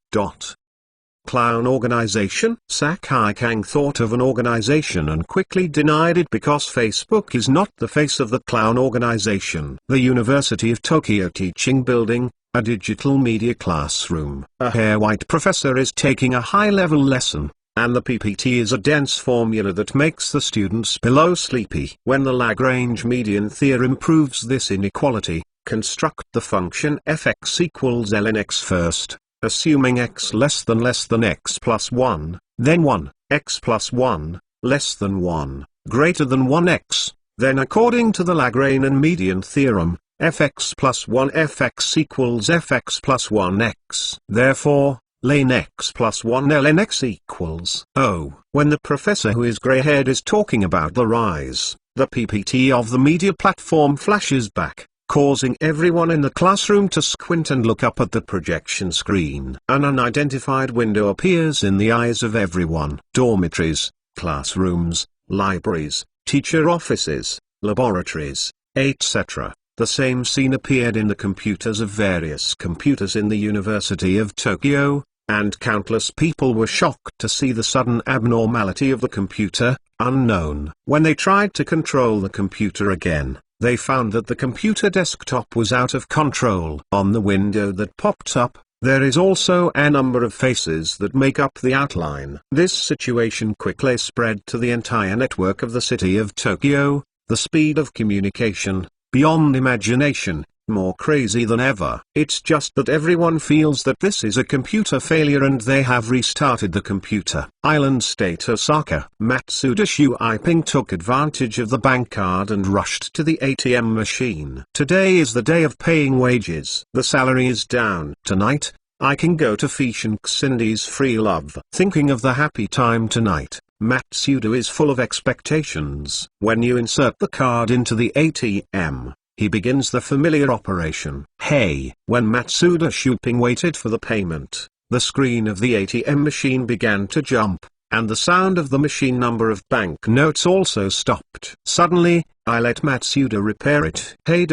Clown organization? Sakai Kang thought of an organization and quickly denied it because Facebook is not the face of the clown organization. The University of Tokyo teaching building, a digital media classroom. A hair-white professor is taking a high-level lesson, and the PPT is a dense formula that makes the students below sleepy. When the Lagrange median theorem proves this inequality, construct the function fx equals ln x first, assuming x less than x plus 1, then 1, x plus 1, less than 1, greater than 1x, then according to the Lagrange median theorem, fx plus 1 fx equals fx plus 1x. Therefore, ln x plus 1 ln x equals. When the professor who is grey-haired is talking about the rise, the PPT of the media platform flashes back, causing everyone in the classroom to squint and look up at the projection screen. An unidentified window appears in the eyes of everyone. Dormitories, classrooms, libraries, teacher offices, laboratories, etc. The same scene appeared in the computers of various computers in the University of Tokyo, and countless people were shocked to see the sudden abnormality of the computer, unknown. When they tried to control the computer again, they found that the computer desktop was out of control. On the window that popped up, there is also a number of faces that make up the outline. This situation quickly spread to the entire network of the city of Tokyo. The speed of communication, beyond imagination, more crazy than ever. It's just that everyone feels that this is a computer failure and they have restarted the computer. Island State Osaka. Matsuda Shuiping took advantage of the bank card and rushed to the ATM machine. Today is the day of paying wages. The salary is down. Tonight, I can go to Fish and Cindy's free love. Thinking of the happy time tonight, Matsuda is full of expectations. When you insert the card into the ATM, he begins the familiar operation. Hey! When Matsuda Shuiping waited for the payment, the screen of the ATM machine began to jump, and the sound of the machine number of bank notes also stopped. Suddenly, I let Matsuda repair it. Hey!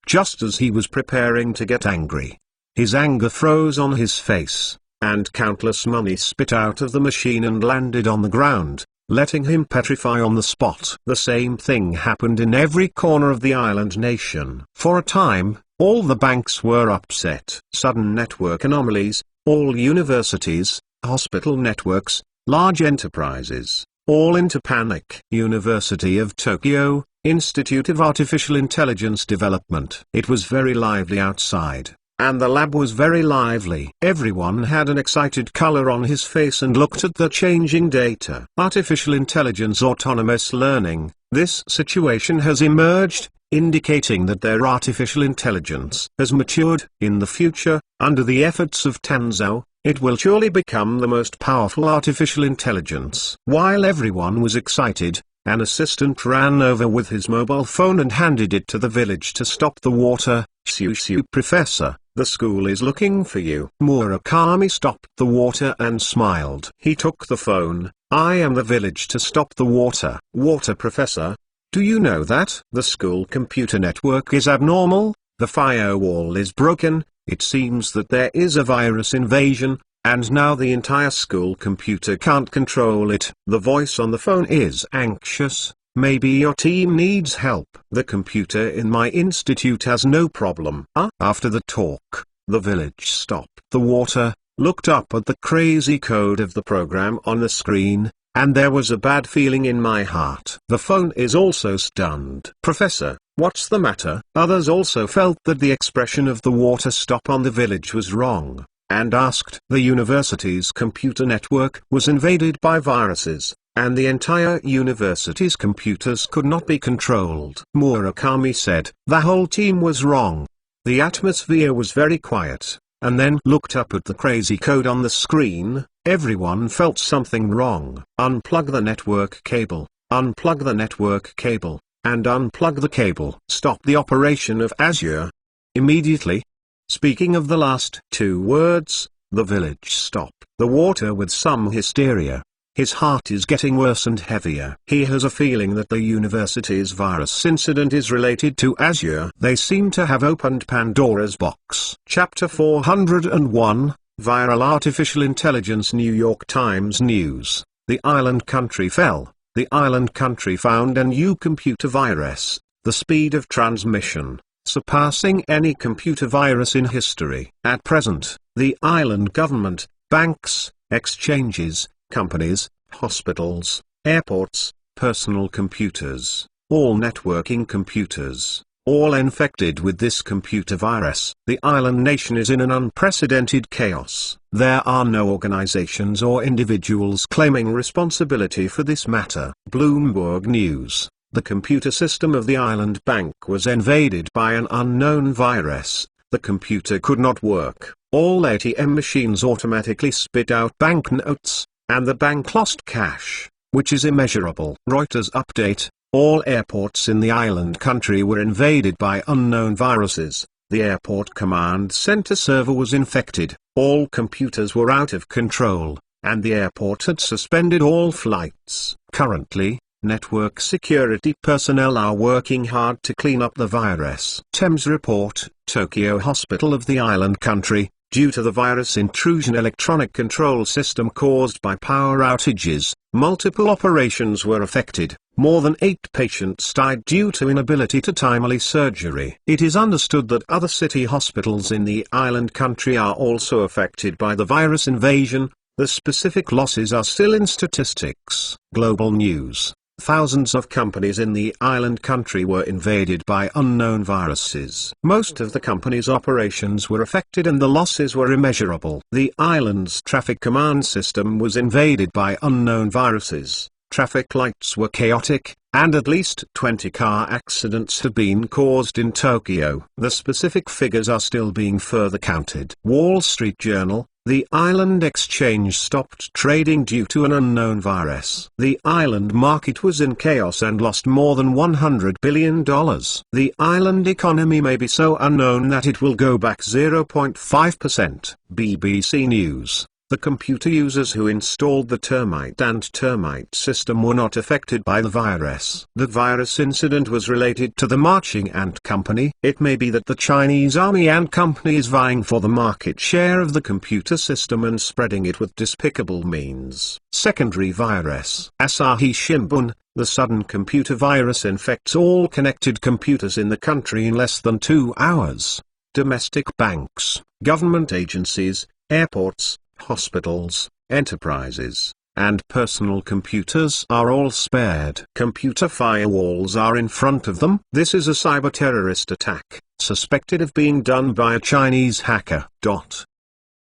Just as he was preparing to get angry, his anger froze on his face, and countless money spit out of the machine and landed on the ground, letting him petrify on the spot. The same thing happened in every corner of the island nation. For a time, all the banks were upset. Sudden network anomalies, all universities, hospital networks, large enterprises, all into panic. University of Tokyo, Institute of Artificial Intelligence Development. It was very lively outside, and the lab was very lively. Everyone had an excited color on his face and looked at the changing data. Artificial intelligence, autonomous learning. This situation has emerged, indicating that their artificial intelligence has matured. In the future, under the efforts of Tanzhou, it will surely become the most powerful artificial intelligence. While everyone was excited, An assistant ran over with his mobile phone and handed it to the village to stop the water. Shoo shoo, professor, the school is looking for you. Murakami stopped the water and smiled. He took the phone. I am the village to stop the water. Water, professor? Do you know that the school computer network is abnormal? The firewall is broken. It seems that there is a virus invasion, and now the entire school computer can't control it. The voice on the phone is anxious. Maybe your team needs help. The computer in my institute has no problem. After the talk, the village stopped the water, looked up at the crazy code of the program on the screen, and there was a bad feeling in my heart. The phone is also stunned. Professor, what's the matter? Others also felt that the expression of the water stop on the village was wrong, and asked. The university's computer network was invaded by viruses, and the entire university's computers could not be controlled. Murakami said, the whole team was wrong. The atmosphere was very quiet, and then looked up at the crazy code on the screen. Everyone felt something wrong. Unplug the network cable, unplug the network cable, and unplug the cable. Stop the operation of Azure immediately. Speaking of the last two words, the village stopped the water with some hysteria. His heart is getting worse and heavier. He has a feeling that the university's virus incident is related to Azure. They seem to have opened Pandora's box. Chapter 401, Viral Artificial Intelligence. New York Times News. The island country fell. The island country found a new computer virus, the speed of transmission surpassing any computer virus in history. At present, the island government, banks, exchanges, companies, hospitals, airports, personal computers, all networking computers, all infected with this computer virus. The island nation is in an unprecedented chaos. There are no organizations or individuals claiming responsibility for this matter. Bloomberg News. The computer system of the island bank was invaded by an unknown virus. The computer could not work. All ATM machines automatically spit out banknotes, and the bank lost cash, which is immeasurable. Reuters update. All airports in the island country were invaded by unknown viruses. The airport command center server was infected. All computers were out of control, and the airport had suspended all flights. Currently, network security personnel are working hard to clean up the virus. Thames report. Tokyo Hospital of the island country. Due to the virus intrusion, electronic control system caused by power outages, multiple operations were affected. More than 8 patients died due to inability to timely surgery. It is understood that other city hospitals in the island country are also affected by the virus invasion. The specific losses are still in statistics. Global news. Thousands of companies in the island country were invaded by unknown viruses. Most of the company's operations were affected and the losses were immeasurable. The island's traffic command system was invaded by unknown viruses. Traffic lights were chaotic, and at least 20 car accidents have been caused in Tokyo. The specific figures are still being further counted. Wall Street Journal. The island exchange stopped trading due to an unknown virus. The island market was in chaos and lost more than $100 billion. The island economy may be so unknown that it will go back 0.5%. BBC News. The computer users who installed the Termite and Termite system were not affected by the virus. The virus incident was related to the Marching Ant Company. It may be that the Chinese Army Ant Company is vying for the market share of the computer system and spreading it with despicable means. Secondary virus. Asahi Shimbun. The sudden computer virus infects all connected computers in the country in less than 2 hours. Domestic banks, government agencies, airports, hospitals, enterprises, and personal computers are all spared. Computer firewalls are in front of them. This is a cyber-terrorist attack, suspected of being done by a Chinese hacker.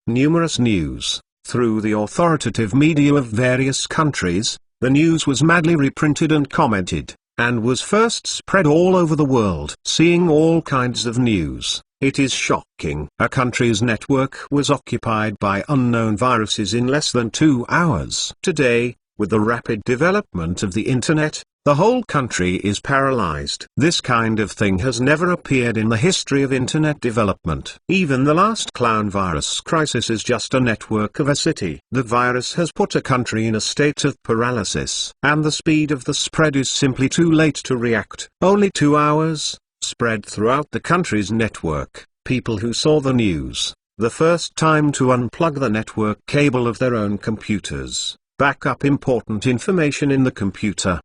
Numerous news. Through the authoritative media of various countries, the news was madly reprinted and commented, and was first spread all over the world. Seeing all kinds of news, it is shocking. A country's network was occupied by unknown viruses in less than 2 hours. Today, with the rapid development of the internet, The whole country is paralyzed. This kind of thing has never appeared in the history of internet development. Even the last clown virus crisis is just a network of a city. The virus has put a country in a state of paralysis, and the speed of the spread is simply too late to react. Only 2 hours, spread throughout the country's network. People who saw the news, the first time to unplug the network cable of their own computers, back up important information in the computer.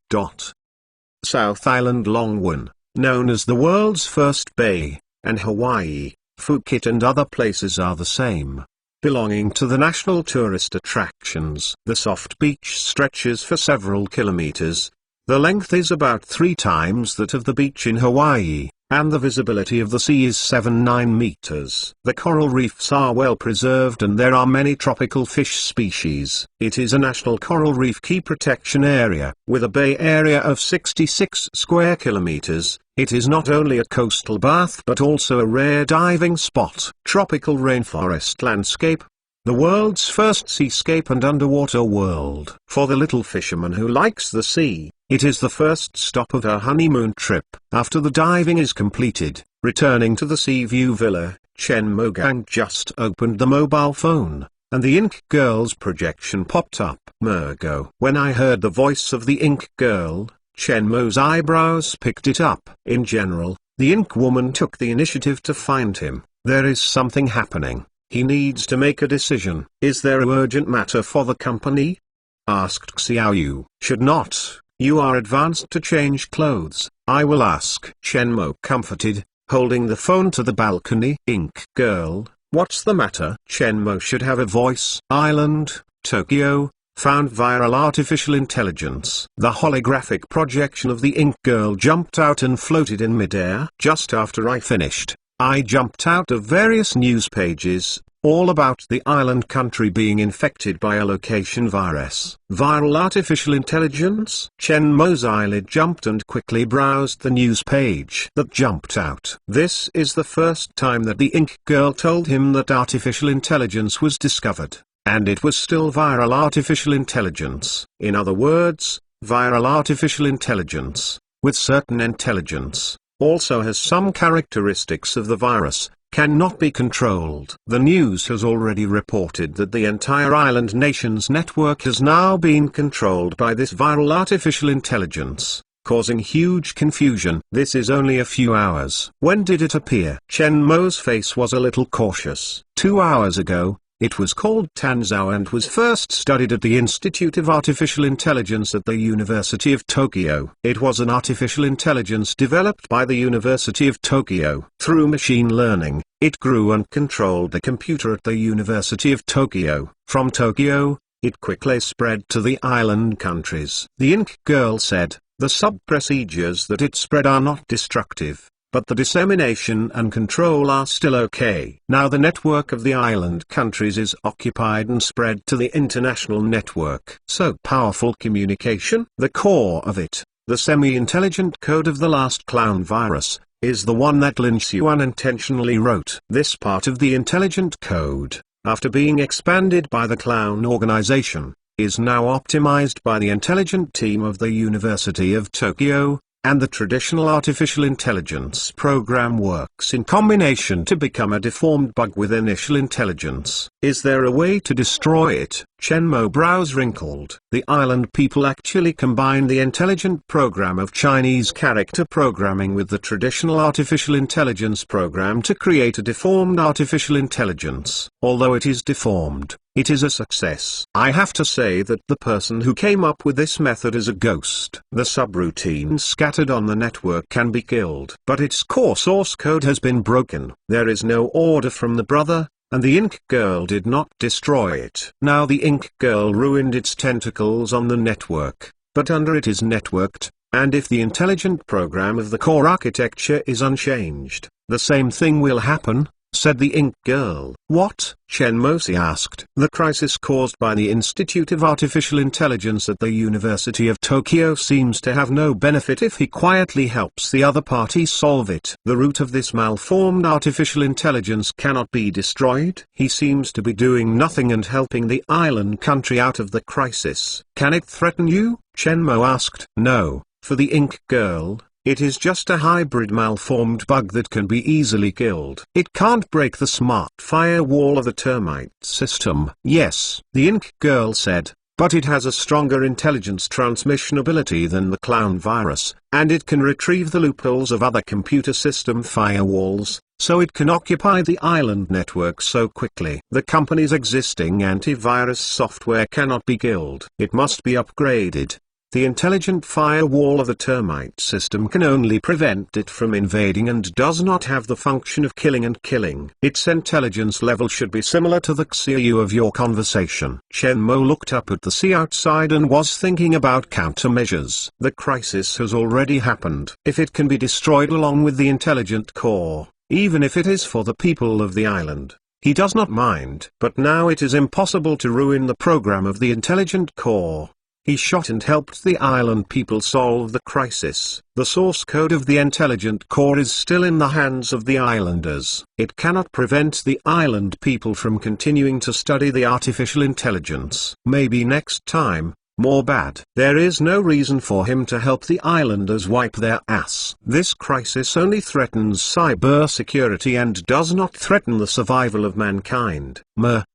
South Island Longwan, known as the world's first bay, and Hawaii, Phuket and other places are the same. Belonging to the national tourist attractions. The soft beach stretches for several kilometers. The length is about 3 times that of the beach in Hawaii, and the visibility of the sea is 7-9 meters. The coral reefs are well preserved and there are many tropical fish species. It is a national coral reef key protection area, with a bay area of 66 square kilometers. It is not only a coastal bath but also a rare diving spot. Tropical rainforest landscape. The world's first seascape and underwater world. For the little fisherman who likes the sea, it is the first stop of her honeymoon trip. After the diving is completed, returning to the Seaview Villa, Chen Mogang just opened the mobile phone, and the Ink Girl's projection popped up. Mergo. When I heard the voice of the Ink Girl, Chen Mo's eyebrows picked it up. In general, the Ink Woman took the initiative to find him. There is something happening. He needs to make a decision. Is there an urgent matter for the company? Asked Xiaoyu. Should not. You are advanced to change clothes. I will ask. Chen Mo comforted, holding the phone to the balcony. Ink Girl, what's the matter? Chen Mo should have a voice. Island, Tokyo, found viral artificial intelligence. The holographic projection of the Ink Girl jumped out and floated in midair. Just after I finished, I jumped out of various news pages, all about the island country being infected by a location virus. Viral artificial intelligence? Chen Mo's eyelid jumped and quickly browsed the news page that jumped out. This is the first time that the Ink Girl told him that artificial intelligence was discovered, and it was still viral artificial intelligence. In other words, viral artificial intelligence, with certain intelligence, also has some characteristics of the virus, cannot be controlled. The news has already reported that the entire island nation's network has now been controlled by this viral artificial intelligence, causing huge confusion. This is only a few hours. When did it appear? Chen Mo's face was a little cautious. 2 hours ago. It was called Tanzao and was first studied at the Institute of Artificial Intelligence at the University of Tokyo. It was an artificial intelligence developed by the University of Tokyo. Through machine learning, it grew and controlled the computer at the University of Tokyo. From Tokyo, it quickly spread to the island countries. The Ink Girl said, the sub-procedures that it spread are not destructive, but the dissemination and control are still okay. Now the network of the island countries is occupied and spread to the international network. So powerful communication. The core of it, the semi-intelligent code of the last clown virus, is the one that Lin Xuan intentionally wrote. This part of the intelligent code, after being expanded by the clown organization, is now optimized by the intelligent team of the University of Tokyo, and the traditional artificial intelligence program works in combination to become a deformed bug with initial intelligence. Is there a way to destroy it? Chen Mo brows wrinkled. The island people actually combine the intelligent program of Chinese character programming with the traditional artificial intelligence program to create a deformed artificial intelligence. Although it is deformed, it is a success. I have to say that the person who came up with this method is a ghost. The subroutines scattered on the network can be killed, but its core source code has been broken. There is no order from the brother, and the Ink Girl did not destroy it. Now the Ink Girl ruined its tentacles on the network, but under it is networked, and if the intelligent program of the core architecture is unchanged, the same thing will happen, said the Ink Girl. What? Chen Mosi asked. The crisis caused by the Institute of Artificial Intelligence at the University of Tokyo seems to have no benefit if he quietly helps the other party solve it. The root of this malformed artificial intelligence cannot be destroyed. He seems to be doing nothing and helping the island country out of the crisis. Can it threaten you? Chen Mo asked. No. For the Ink Girl, it is just a hybrid malformed bug that can be easily killed. It can't break the smart firewall of the termite system. Yes, the Ink Girl said, but it has a stronger intelligence transmission ability than the clown virus, and it can retrieve the loopholes of other computer system firewalls, so it can occupy the island network so quickly. The company's existing antivirus software cannot be killed. It must be upgraded. The intelligent firewall of the termite system can only prevent it from invading and does not have the function of killing and killing. Its intelligence level should be similar to the Xiaoyu of your conversation. Chen Mo looked up at the sea outside and was thinking about countermeasures. The crisis has already happened. If it can be destroyed along with the intelligent core, even if it is for the people of the island, he does not mind. But now it is impossible to ruin the program of the intelligent core. He shot and helped the island people solve the crisis. The source code of the intelligent core is still in the hands of the islanders. It cannot prevent the island people from continuing to study the artificial intelligence. Maybe next time, more bad. There is no reason for him to help the islanders wipe their ass. This crisis only threatens cybersecurity and does not threaten the survival of mankind.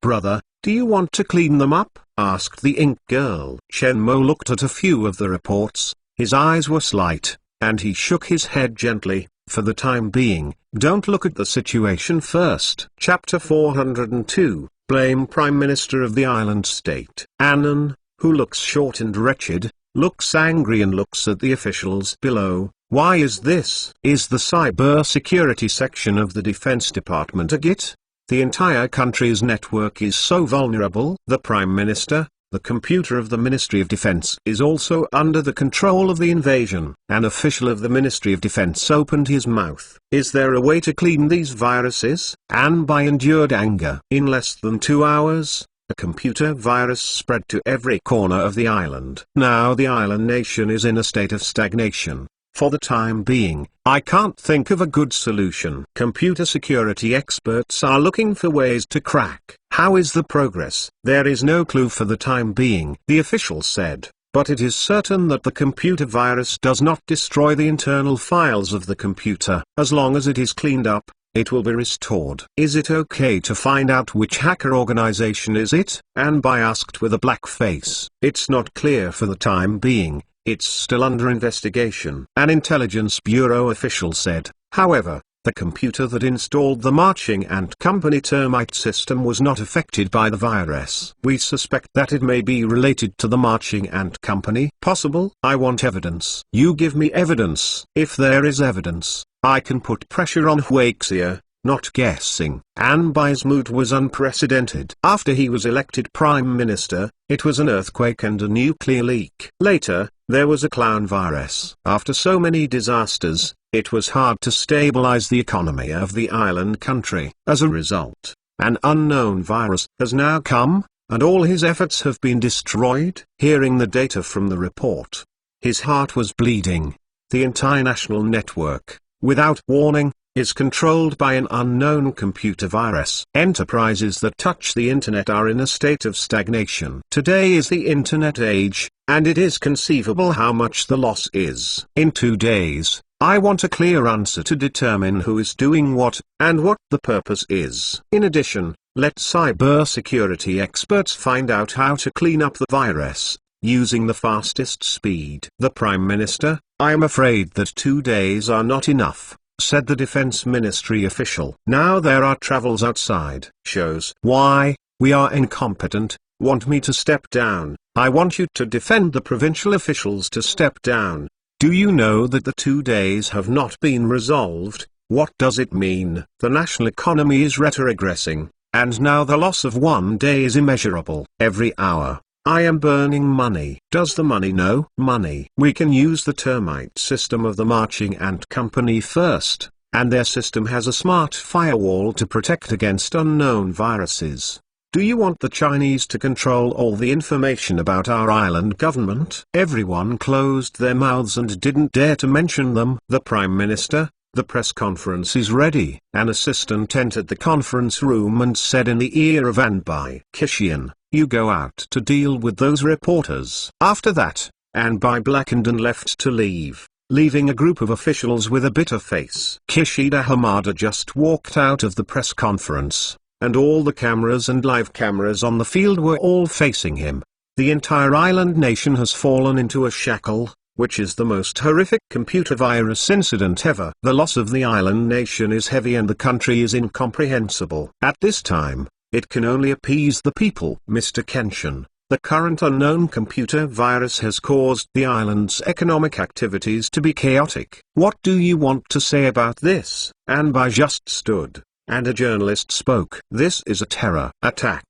Brother, do you want to clean them up? Asked the Ink Girl. Chen Mo looked at a few of the reports, his eyes were slight, and he shook his head gently. For the time being, don't look at the situation first. Chapter 402, Blame Prime Minister of the Island State. Annan, who looks short and wretched, looks angry and looks at the officials below. Why is this? Is the cybersecurity section of the Defense Department a git? The entire country's network is so vulnerable. The Prime Minister, the computer of the Ministry of Defense, is also under the control of the invasion. An official of the Ministry of Defense opened his mouth. Is there a way to clean these viruses? Anbai endured anger. In less than 2 hours, a computer virus spread to every corner of the island. Now the island nation is in a state of stagnation. For the time being, I can't think of a good solution. Computer security experts are looking for ways to crack. How is the progress? There is no clue for the time being, the official said, but it is certain that the computer virus does not destroy the internal files of the computer. As long as it is cleaned up, it will be restored. Is it okay to find out which hacker organization is it? Anbai asked with a black face. It's not clear for the time being. It's still under investigation. An intelligence bureau official said. However, the computer that installed the Marching Ant Company termite system was not affected by the virus. We suspect that it may be related to the Marching Ant Company. Possible? I want evidence. You give me evidence. If there is evidence, I can put pressure on Huaxia. Not guessing. Anbai's mood was unprecedented. After he was elected prime minister, it was an earthquake and a nuclear leak. Later, there was a clown virus. After so many disasters, it was hard to stabilize the economy of the island country. As a result, an unknown virus has now come, and all his efforts have been destroyed. Hearing the data from the report, his heart was bleeding. The entire national network, without warning, is controlled by an unknown computer virus. Enterprises that touch the internet are in a state of stagnation. Today is the internet age, and it is conceivable how much the loss is. In 2 days, I want a clear answer to determine who is doing what, and what the purpose is. In addition, let cybersecurity experts find out how to clean up the virus, using the fastest speed. The Prime Minister, I am afraid that 2 days are not enough, said the Defense Ministry official. Now there are travels outside. Shows why we are incompetent. Want me to step down? I want you to defend the provincial officials to step down. Do you know that the 2 days have not been resolved? What does it mean? The national economy is retrogressing, and now the loss of 1 day is immeasurable. Every hour, I am burning money. Does the money know? Money. We can use the termite system of the Marching Ant Company first, and their system has a smart firewall to protect against unknown viruses. Do you want the Chinese to control all the information about our island government? Everyone closed their mouths and didn't dare to mention them. The Prime Minister, the press conference is ready. An assistant entered the conference room and said in the ear of Anbai, Kishian, you go out to deal with those reporters. After that, Anbai blackened and left to leave, leaving a group of officials with a bitter face. Kishida Hamada just walked out of the press conference, and all the cameras and live cameras on the field were all facing him. The entire island nation has fallen into a shackle, which is the most horrific computer virus incident ever. The loss of the island nation is heavy and the country is incomprehensible. At this time, it can only appease the people. Mr. Kenshin, the current unknown computer virus has caused the island's economic activities to be chaotic. What do you want to say about this? Anbai just stood, and a journalist spoke. This is a terror attack.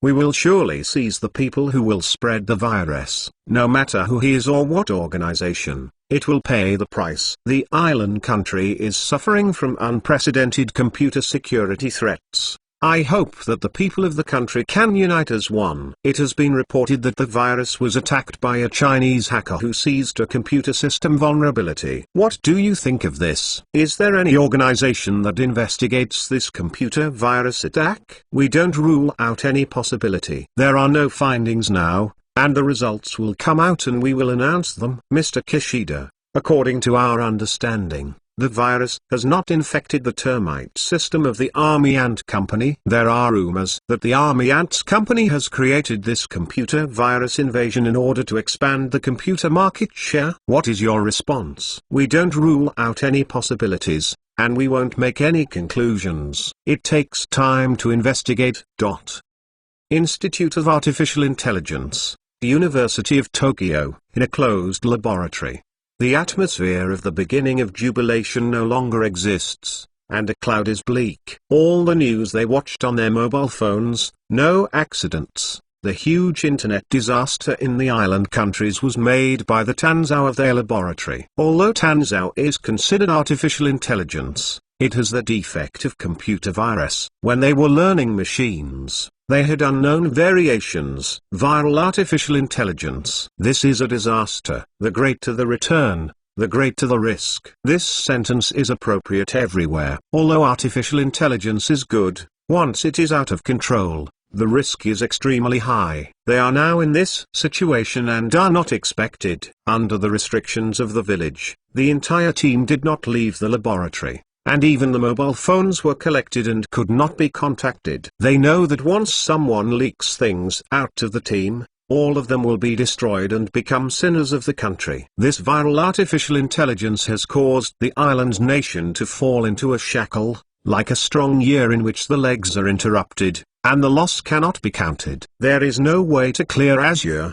We will surely seize the people who will spread the virus. No matter who he is or what organization, it will pay the price. The island country is suffering from unprecedented computer security threats. I hope that the people of the country can unite as one. It has been reported that the virus was attacked by a Chinese hacker who seized a computer system vulnerability. What do you think of this? Is there any organization that investigates this computer virus attack? We don't rule out any possibility. There are no findings now, and the results will come out and we will announce them. Mr. Kishida, according to our understanding, the virus has not infected the termite system of the Army Ant Company. There are rumors that the Army Ants Company has created this computer virus invasion in order to expand the computer market share. What is your response? We don't rule out any possibilities, and we won't make any conclusions. It takes time to investigate. Institute of Artificial Intelligence, University of Tokyo, in a closed laboratory. The atmosphere of the beginning of jubilation no longer exists, and a cloud is bleak. All the news they watched on their mobile phones, no accidents. The huge internet disaster in the island countries was made by the Tanzhou of their laboratory. Although Tanzhou is considered artificial intelligence, it has the defect of computer virus. When they were learning machines, they had unknown variations. Viral artificial intelligence. This is a disaster. The greater the return, the greater the risk. This sentence is appropriate everywhere. Although artificial intelligence is good, once it is out of control, the risk is extremely high. They are now in this situation and are not expected. Under the restrictions of the village, the entire team did not leave the laboratory, and even the mobile phones were collected and could not be contacted. They know that once someone leaks things out of the team, all of them will be destroyed and become sinners of the country. This viral artificial intelligence has caused the island nation to fall into a shackle, like a strong year in which the legs are interrupted, and the loss cannot be counted. There is no way to clear Azure.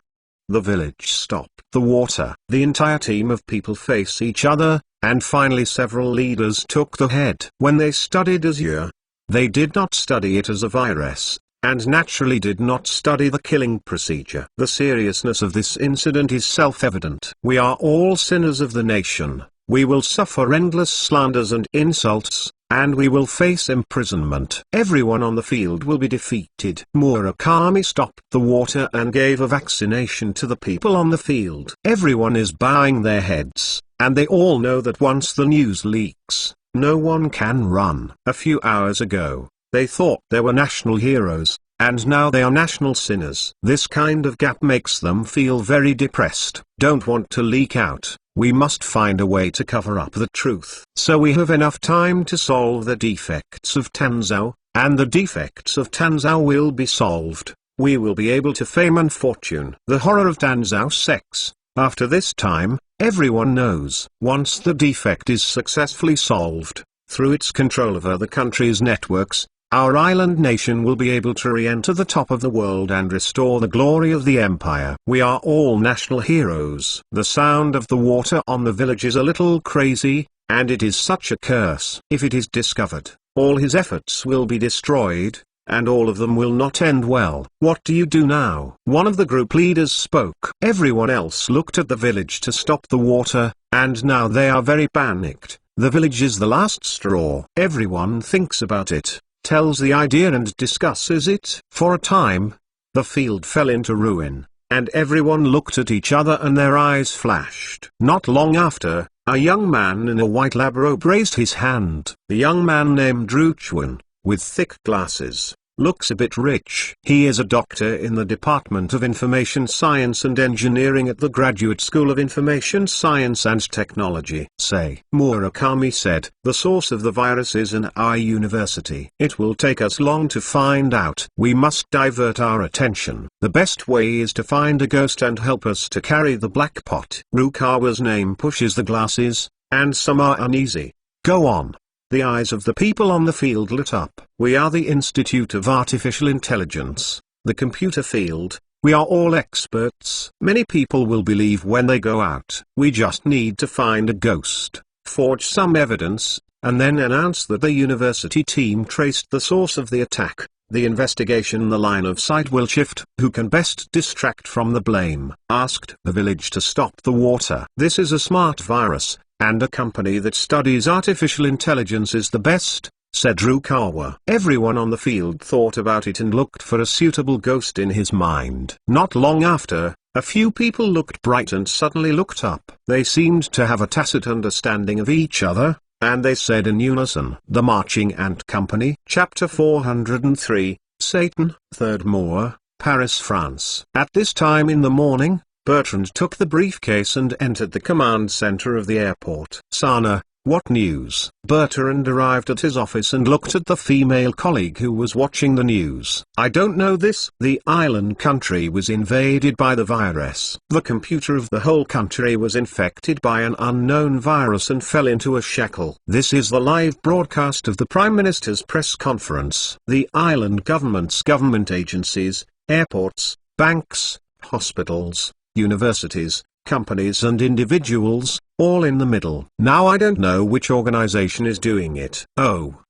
The village stopped the water. The entire team of people face each other, and finally several leaders took the head. When they studied Azure, they did not study it as a virus, and naturally did not study the killing procedure. The seriousness of this incident is self-evident. We are all sinners of the nation. We will suffer endless slanders and insults, and we will face imprisonment. Everyone on the field will be defeated. Murakami stopped the water and gave a vaccination to the people on the field. Everyone is bowing their heads, and they all know that once the news leaks, no one can run. A few hours ago, they thought they were national heroes, and now they are national sinners. This kind of gap makes them feel very depressed. Don't want to leak out. We must find a way to cover up the truth. So we have enough time to solve the defects of Tanzhou, and the defects of Tanzhou will be solved. We will be able to fame and fortune. The horror of Tanzhou sex. After this time, everyone knows. Once the defect is successfully solved, through its control of other countries' networks, our island nation will be able to re-enter the top of the world and restore the glory of the empire. We are all national heroes. The sound of the water on the village is a little crazy, and it is such a curse. If it is discovered, all his efforts will be destroyed, and all of them will not end well. What do you do now? One of the group leaders spoke. Everyone else looked at the village to stop the water, and now they are very panicked. The village is the last straw. Everyone thinks about it, tells the idea and discusses it. For a time, the field fell into ruin, and everyone looked at each other and their eyes flashed. Not long after, a young man in a white lab robe raised his hand. The young man named Ruchuan, with thick glasses, looks a bit rich. He is a doctor in the Department of Information Science and Engineering at the Graduate School of Information Science and Technology. Say, Murakami said, the source of the virus is in our university. It will take us long to find out. We must divert our attention. The best way is to find a ghost and help us to carry the black pot. Rukawa's name pushes the glasses, and some are uneasy. Go on. The eyes of the people on the field lit up. We are the Institute of Artificial Intelligence, the computer field. We are all experts. Many people will believe when they go out. We just need to find a ghost, forge some evidence, and then announce that the university team traced the source of the attack. The investigation, the line of sight will shift. Who can best distract from the blame? Asked the village to stop the water. This is a smart virus, and a company that studies artificial intelligence is the best, said Rukawa. Everyone on the field thought about it and looked for a suitable ghost in his mind. Not long after, a few people looked bright and suddenly looked up. They seemed to have a tacit understanding of each other, and they said in unison, The Marching Ant Company. Chapter 403, Satan, 3rd Moor, Paris, France. At this time in the morning, Bertrand took the briefcase and entered the command center of the airport. Sana, what news? Bertrand arrived at his office and looked at the female colleague who was watching the news. I don't know this. The island country was invaded by the virus. The computer of the whole country was infected by an unknown virus and fell into a shackle. This is the live broadcast of the Prime Minister's press conference. The island government's government agencies, airports, banks, hospitals, universities, companies and individuals, all in the middle. Now I don't know which organization is doing it. Oh,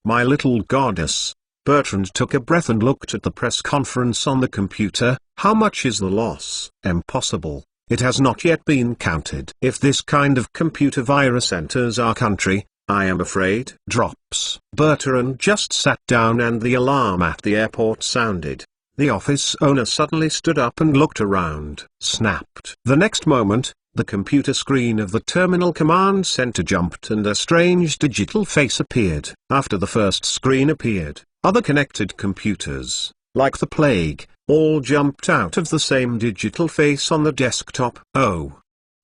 my little goddess. Bertrand took a breath and looked at the press conference on the computer. How much is the loss? Impossible. It has not yet been counted. If this kind of computer virus enters our country, I am afraid. Drops. Bertrand just sat down and the alarm at the airport sounded. The office owner suddenly stood up and looked around. Snapped. The next moment, the computer screen of the terminal command center jumped and a strange digital face appeared. After the first screen appeared, other connected computers, like the plague, all jumped out of the same digital face on the desktop. Oh,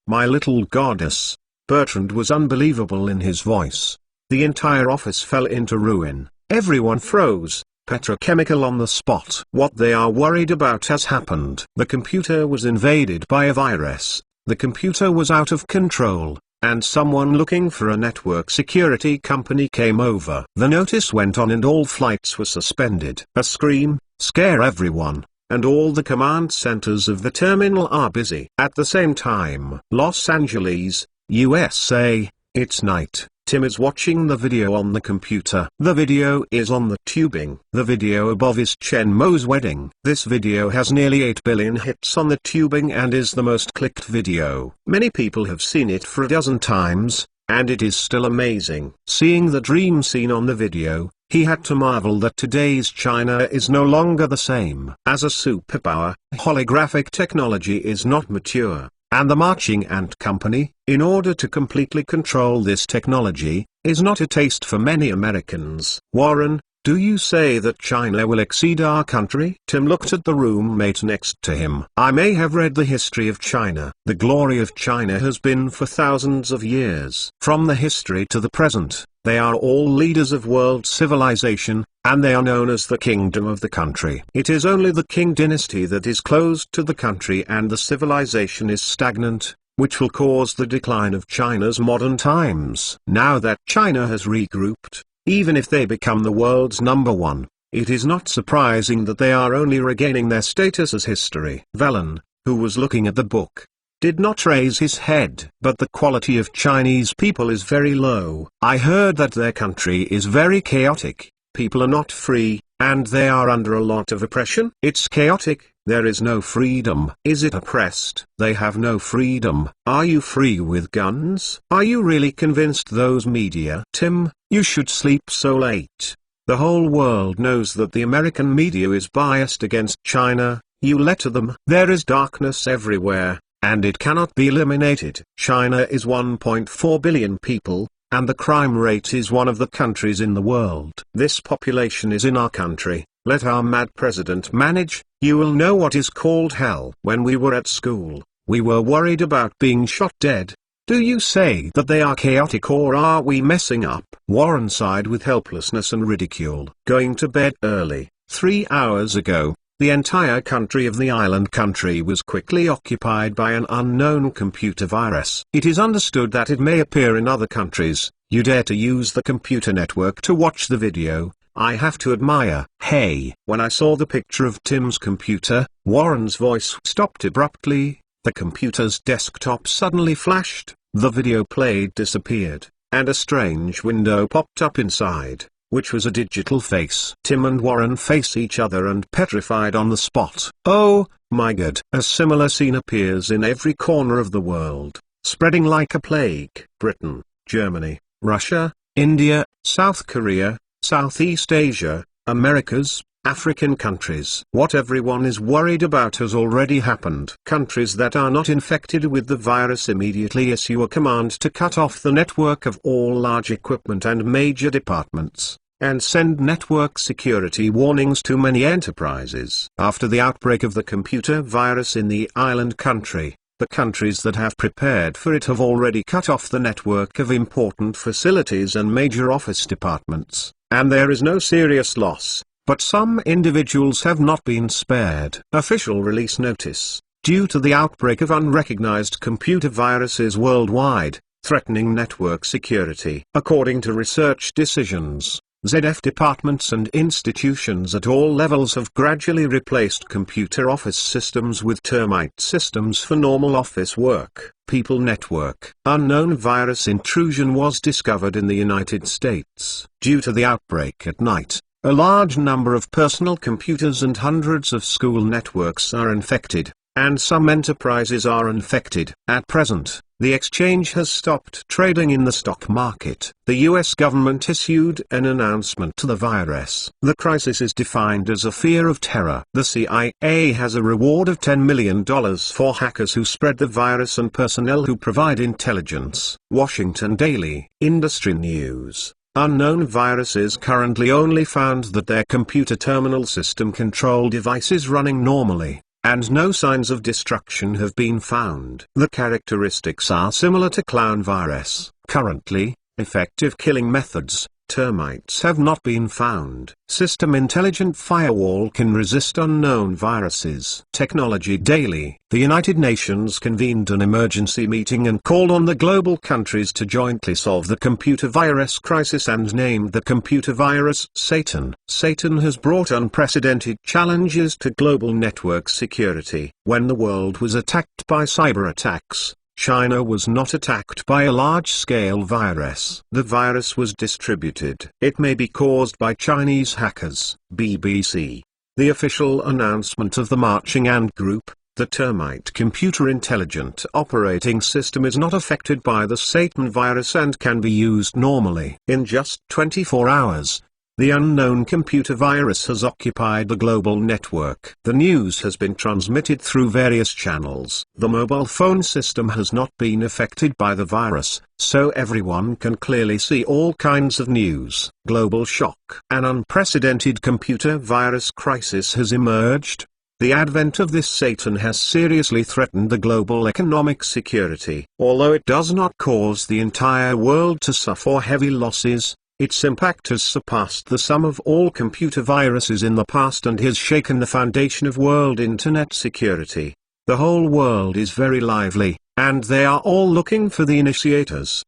my little goddess. Bertrand was unbelievable in his voice. The entire office fell into ruin. Everyone froze. Petrochemical on the spot. What they are worried about has happened. The computer was invaded by a virus. The computer was out of control, and someone looking for a network security company came over. The notice went on and all flights were suspended. A scream, scare everyone, and all the command centers of the terminal are busy. At the same time, Los Angeles, USA, it's night. Tim is watching the video on the computer. The video is on the tubing. The video above is Chen Mo's wedding. This video has nearly 8 billion hits on the tubing and is the most clicked video. Many people have seen it for a dozen times, and it is still amazing. Seeing the dream scene on the video, he had to marvel that today's China is no longer the same. As a superpower, holographic technology is not mature. And the Marching Ant Company, in order to completely control this technology, is not a taste for many Americans. Warren, do you say that China will exceed our country? Tim looked at the roommate next to him. I may have read the history of China. The glory of China has been for thousands of years. From the history to the present, they are all leaders of world civilization, and they are known as the kingdom of the country. It is only the Qing dynasty that is closed to the country and the civilization is stagnant, which will cause the decline of China's modern times. Now that China has regrouped, even if they become the world's #1, it is not surprising that they are only regaining their status as history. Velen, who was looking at the book, did not raise his head. But the quality of Chinese people is very low. I heard that their country is very chaotic. People are not free, and they are under a lot of oppression. It's chaotic, there is no freedom. Is it oppressed? They have no freedom. Are you free with guns? Are you really convinced those media? Tim, you should sleep so late. The whole world knows that the American media is biased against China. You letter them. There is darkness everywhere, and it cannot be eliminated. China is 1.4 billion people, and the crime rate is one of the countries in the world. This population is in our country, Let our mad president manage, you will know what is called hell. When we were at school, we were worried about being shot dead. Do you say that they are chaotic, or are we messing up? Warren sighed with helplessness and ridicule. Going to bed early. 3 hours ago, the entire country of the island country was quickly occupied by an unknown computer virus. It is understood that it may appear in other countries. You dare to use the computer network to watch the video? I have to admire. Hey, when I saw the picture of Tim's computer, Warren's voice stopped abruptly. The computer's desktop suddenly flashed, the video played disappeared, and a strange window popped up inside, which was a digital face. Tim and Warren face each other and petrified on the spot. Oh, my God. A similar scene appears in every corner of the world, spreading like a plague. Britain, Germany, Russia, India, South Korea, Southeast Asia, Americas, African countries. What everyone is worried about has already happened. Countries that are not infected with the virus immediately issue a command to cut off the network of all large equipment and major departments, and send network security warnings to many enterprises. After the outbreak of the computer virus in the island country, the countries that have prepared for it have already cut off the network of important facilities and major office departments, and there is no serious loss. But some individuals have not been spared. Official release notice. Due to the outbreak of unrecognized computer viruses worldwide, threatening network security. According to research decisions, ZF departments and institutions at all levels have gradually replaced computer office systems with termite systems for normal office work. People network. Unknown virus intrusion was discovered in the United States. Due to the outbreak at night, a large number of personal computers and hundreds of school networks are infected, and some enterprises are infected. At present, the exchange has stopped trading in the stock market. The US government issued an announcement to the virus. The crisis is defined as a fear of terror. The CIA has a reward of $10 million for hackers who spread the virus and personnel who provide intelligence. Washington Daily. Industry news. Unknown viruses currently only found that their computer terminal system control device is running normally, and no signs of destruction have been found. The characteristics are similar to clown virus. Currently, effective killing methods, termites have not been found. System intelligent firewall can resist unknown viruses. Technology Daily. The United Nations convened an emergency meeting and called on the global countries to jointly solve the computer virus crisis and named the computer virus Satan. Satan has brought unprecedented challenges to global network security. When the world was attacked by cyber attacks, China was not attacked by a large-scale virus. The virus was distributed. It may be caused by Chinese hackers. BBC. The official announcement of the Marching Ant Group, the termite computer intelligent operating system, is not affected by the Satan virus and can be used normally. In just 24 hours, the unknown computer virus has occupied the global network. The news has been transmitted through various channels. The mobile phone system has not been affected by the virus, so everyone can clearly see all kinds of news. Global shock. An unprecedented computer virus crisis has emerged. The advent of this Satan has seriously threatened the global economic security. Although it does not cause the entire world to suffer heavy losses, its impact has surpassed the sum of all computer viruses in the past and has shaken the foundation of world internet security. The whole world is very lively, and they are all looking for the initiators.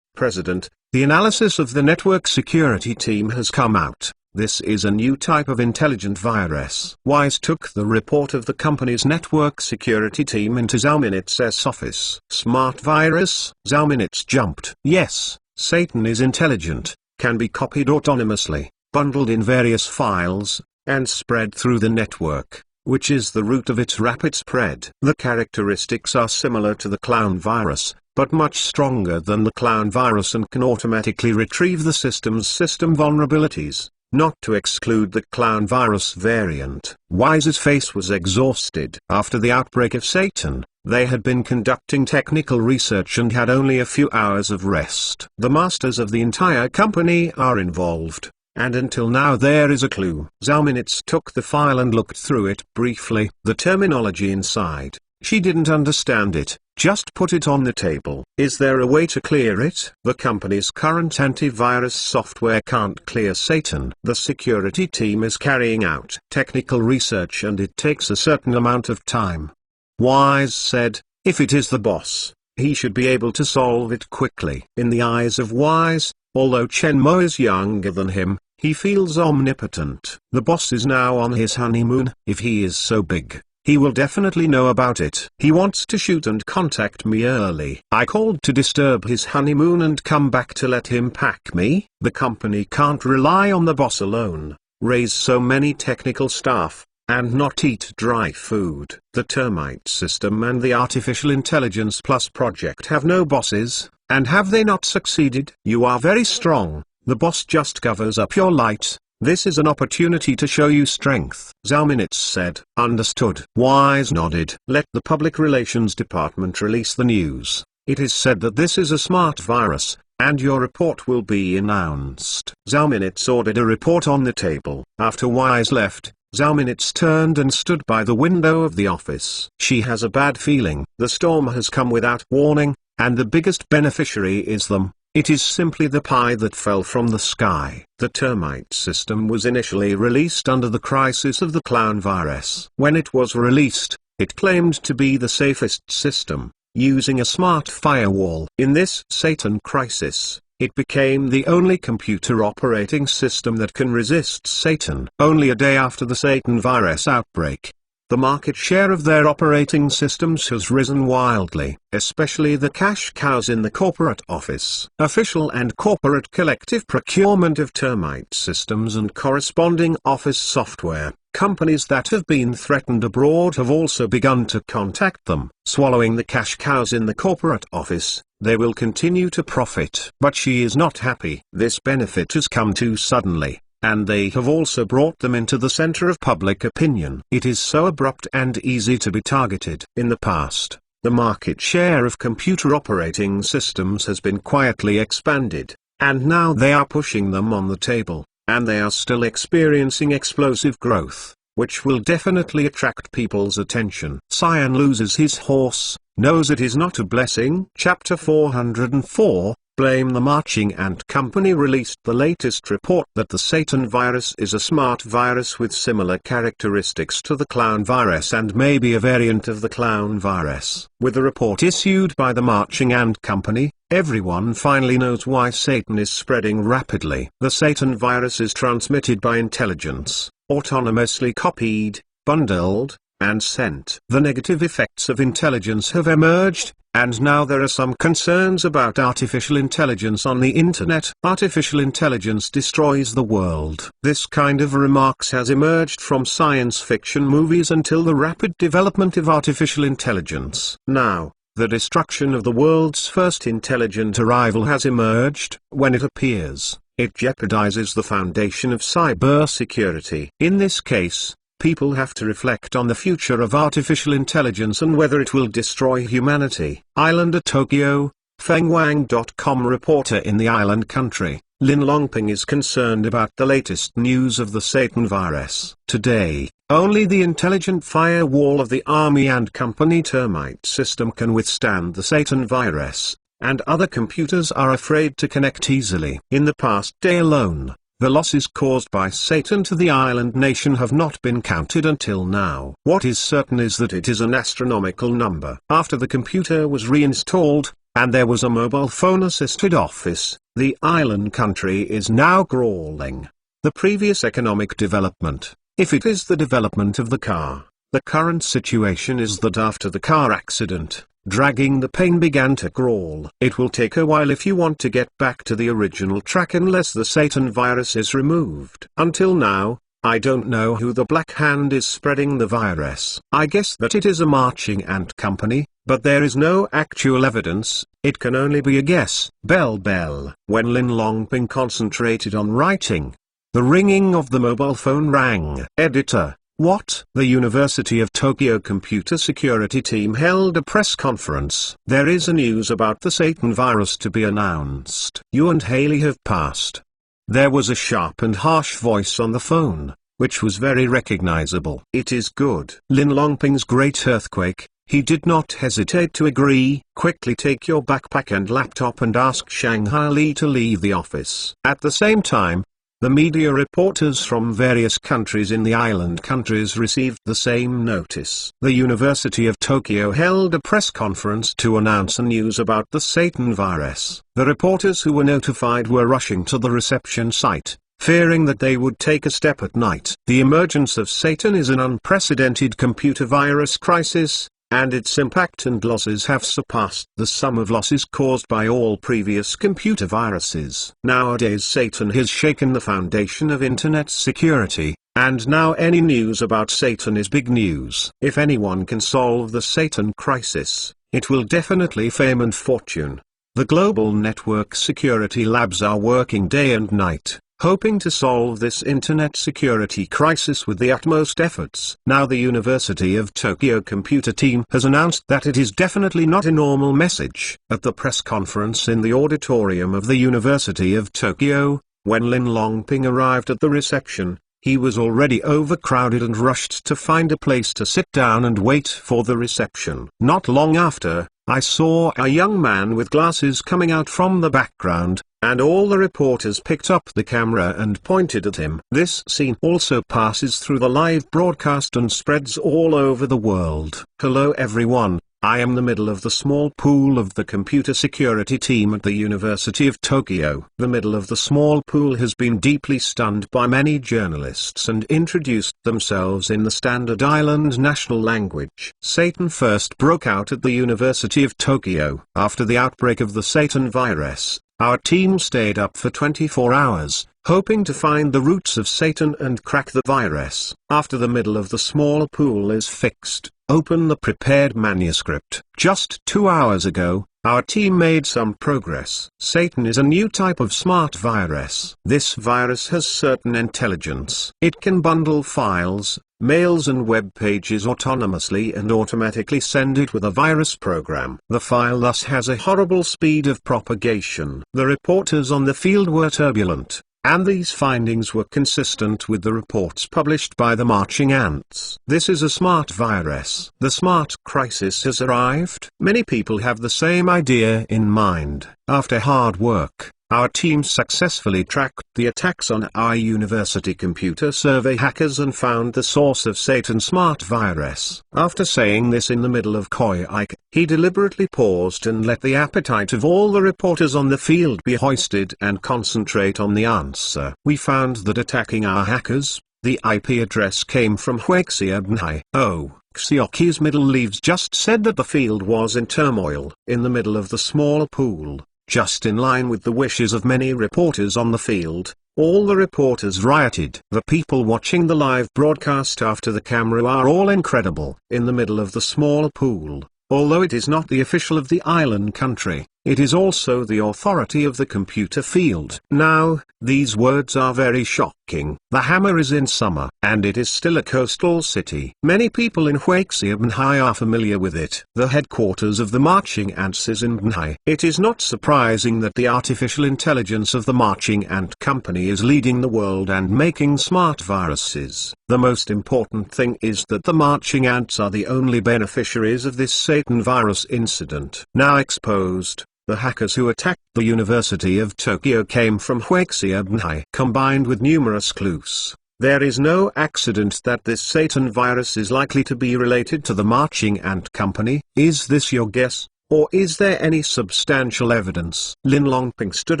President, the analysis of the network security team has come out. This is a new type of intelligent virus. Wise took the report of the company's network security team into Zhao office. Smart virus. Zhao jumped. Yes. Satan is intelligent, can be copied autonomously, bundled in various files, and spread through the network, which is the root of its rapid spread. The characteristics are similar to the clown virus, but much stronger than the clown virus and can automatically retrieve the system's system vulnerabilities, not to exclude the clown virus variant. Wise's face was exhausted. After the outbreak of Satan, they had been conducting technical research and had only a few hours of rest. The masters of the entire company are involved. and until now there is a clue. Zhao Minutes took the file and looked through it briefly. The terminology inside, she didn't understand it. Just put it on the table. Is there a way to clear it? The company's current antivirus software can't clear Satan. The security team is carrying out technical research and it takes a certain amount of time. Wise said, if it is the boss, he should be able to solve it quickly. In the eyes of Wise, although Chen Mo is younger than him, he feels omnipotent. The boss is now on his honeymoon. If he is so big, he will definitely know about it. He wants to shoot and contact me early. I called to disturb his honeymoon and come back to let him pack me. The company can't rely on the boss alone, raise so many technical staff, and not eat dry food. The Termite System and the Artificial Intelligence Plus project have no bosses, and have they not succeeded? You are very strong. The boss just covers up your light. This is an opportunity to show you strength. Zhao Minutes said. Understood. Wise nodded. Let the public relations department release the news. It is said that this is a smart virus, and your report will be announced. Zhao Minutes ordered a report on the table. After Wise left, Zhao Minutes turned and stood by the window of the office. She has a bad feeling. The storm has come without warning, and the biggest beneficiary is them. It is simply the pie that fell from the sky. The Termite System was initially released under the crisis of the clown virus. When it was released, it claimed to be the safest system, using a smart firewall. In this Satan crisis, it became the only computer operating system that can resist Satan. Only a day after the Satan virus outbreak, the market share of their operating systems has risen wildly, especially the cash cows in the corporate office. Official and corporate collective procurement of termite systems and corresponding office software. Companies that have been threatened abroad have also begun to contact them. Swallowing the cash cows in the corporate office, they will continue to profit. But she is not happy. This benefit has come too suddenly, and they have also brought them into the center of public opinion. It is so abrupt and easy to be targeted. In the past, the market share of computer operating systems has been quietly expanded, and now they are pushing them on the table, and they are still experiencing explosive growth, which will definitely attract people's attention. Cyan loses his horse, knows it is not a blessing. Chapter 404, Blame the Marching Ant Company released the latest report that the Satan virus is a smart virus with similar characteristics to the clown virus and may be a variant of the clown virus. With the report issued by the Marching Ant Company, everyone finally knows why Satan is spreading rapidly. The Satan virus is transmitted by intelligence, autonomously copied, bundled, and sent. The negative effects of intelligence have emerged, and now there are some concerns about artificial intelligence on the internet. Artificial intelligence destroys the world. This kind of remarks has emerged from science fiction movies until the rapid development of artificial intelligence. Now, the destruction of the world's first intelligent arrival has emerged. When it appears, it jeopardizes the foundation of cybersecurity. In this case, people have to reflect on the future of artificial intelligence and whether it will destroy humanity. Islander Tokyo, FengWang.com reporter in the island country, Lin Longping is concerned about the latest news of the Satan virus. Today, only the intelligent firewall of the Army and Company termite system can withstand the Satan virus, and other computers are afraid to connect easily. In the past day alone, the losses caused by Satan to the island nation have not been counted until now. What is certain is that it is an astronomical number. After the computer was reinstalled, and there was a mobile phone-assisted office, the island country is now crawling. The previous economic development, if it is the development of the car, the current situation is that after the car accident, dragging the pain began to crawl. It will take a while if you want to get back to the original track unless the Satan virus is removed. Until now, I don't know who the Black Hand is spreading the virus. I guess that it is a Marching Ant Company, but there is no actual evidence. It can only be a guess. Bell bell. When Lin Longping concentrated on writing, the ringing of the mobile phone rang. Editor. What? The University of Tokyo Computer Security Team held a press conference. There is a news about the Satan virus to be announced. You and Haley have passed. There was a sharp and harsh voice on the phone, which was very recognizable. It is good. Lin Longping's great earthquake. He did not hesitate to agree. Quickly take your backpack and laptop and ask Shanghai Li to leave the office. At the same time, the media reporters from various countries in the island countries received the same notice. The University of Tokyo held a press conference to announce the news about the Satan virus. The reporters who were notified were rushing to the reception site, fearing that they would take a step at night. The emergence of Satan is an unprecedented computer virus crisis, and its impact and losses have surpassed the sum of losses caused by all previous computer viruses. Nowadays Satan has shaken the foundation of internet security, and now any news about Satan is big news. If anyone can solve the Satan crisis, it will definitely fame and fortune. The global network security labs are working day and night, hoping to solve this internet security crisis with the utmost efforts. Now the University of Tokyo computer team has announced that it is definitely not a normal message. At the press conference in the auditorium of the University of Tokyo, when Lin Longping arrived at the reception, he was already overcrowded and rushed to find a place to sit down and wait for the reception. Not long after, I saw a young man with glasses coming out from the background, and all the reporters picked up the camera and pointed at him. This scene also passes through the live broadcast and spreads all over the world. Hello everyone, I am the middle of the small pool of the computer security team at the University of Tokyo. The middle of the small pool has been deeply stunned by many journalists and introduced themselves in the standard island national language. Satan first broke out at the University of Tokyo. After the outbreak of the Satan virus, our team stayed up for 24 hours, hoping to find the roots of Satan and crack the virus. After the middle of the small pool is fixed, open the prepared manuscript. Just 2 hours ago, our team made some progress. Satan is a new type of smart virus. This virus has certain intelligence. It can bundle files, mails and web pages autonomously and automatically send it with a virus program. The file thus has a horrible speed of propagation. The reporters on the field were turbulent, and these findings were consistent with the reports published by the Marching Ants. This is a smart virus. The smart crisis has arrived. Many people have the same idea in mind. After hard work, our team successfully tracked the attacks on our university computer survey hackers and found the source of Satan's smart virus. After saying this in the middle of Koike, he deliberately paused and let the appetite of all the reporters on the field be hoisted and concentrate on the answer. We found that attacking our hackers, the IP address came from Huaxiabnhai. Oh, Xiaoqi's middle leaves just said that the field was in turmoil. In the middle of the small pool, just in line with the wishes of many reporters on the field, all the reporters rioted. The people watching the live broadcast after the camera are all incredible. In the middle of the small pool, although it is not the official of the island country, it is also the authority of the computer field. Now, these words are very shocking. The hammer is in summer, and it is still a coastal city. Many people in Huaxiabnhai are familiar with it. The headquarters of the Marching Ants is in Bnhai. It is not surprising that the artificial intelligence of the Marching Ant Company is leading the world and making smart viruses. The most important thing is that the Marching Ants are the only beneficiaries of this Satan virus incident. Now exposed, the hackers who attacked the University of Tokyo came from Huaxiabnhai. Combined with numerous clues, there is no accident that this Satan virus is likely to be related to the Marching Ant Company. Is this your guess, or is there any substantial evidence? Lin Longping stood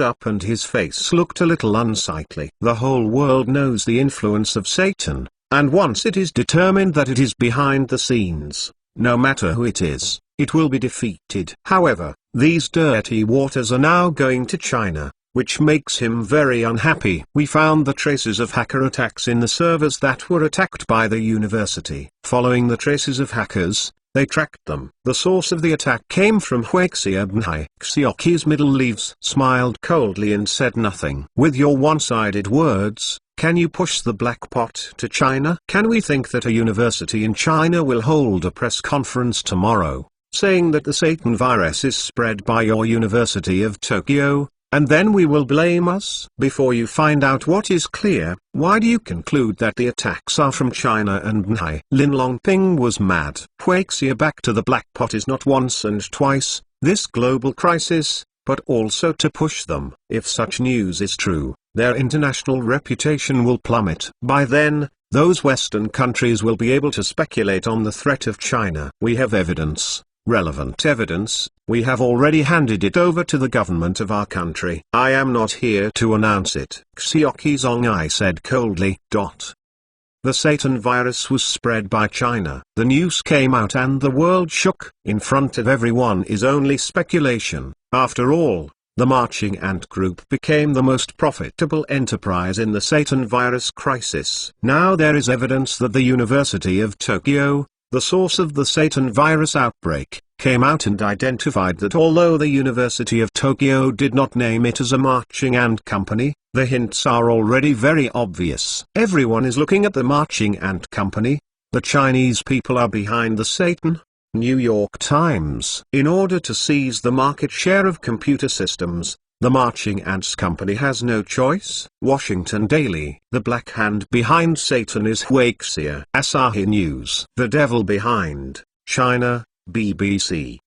up and his face looked a little unsightly. The whole world knows the influence of Satan, and once it is determined that it is behind the scenes, no matter who it is, it will be defeated. However, these dirty waters are now going to China, which makes him very unhappy. We found the traces of hacker attacks in the servers that were attacked by the university. Following the traces of hackers, they tracked them. The source of the attack came from Huaxiabnhai. Xiaoqi's middle leaves smiled coldly and said nothing. With your one-sided words, can you push the black pot to China? Can we think that a university in China will hold a press conference tomorrow, saying that the Satan virus is spread by your University of Tokyo, and then we will blame us. Before you find out what is clear, why do you conclude that the attacks are from China and Mhai? Lin Longping was mad. Huaxia back to the black pot is not once and twice, this global crisis, but also to push them. If such news is true, their international reputation will plummet. By then, those Western countries will be able to speculate on the threat of China. We have evidence, relevant evidence, we have already handed it over to the government of our country. I am not here to announce it. Xiaoqi Zongai said coldly. The Satan virus was spread by China. The news came out and the world shook. In front of everyone is only speculation. After all, the Marching Ant Group became the most profitable enterprise in the Satan virus crisis. Now there is evidence that the University of Tokyo, the source of the Satan virus outbreak, came out and identified that although the University of Tokyo did not name it as a marching ant company, the hints are already very obvious. Everyone is looking at the Marching Ant Company. The Chinese people are behind the Satan. New York Times. In order to seize the market share of computer systems, the Marching Ants Company has no choice. Washington Daily. The black hand behind Satan is Huaxia. Asahi News. The devil behind China, BBC.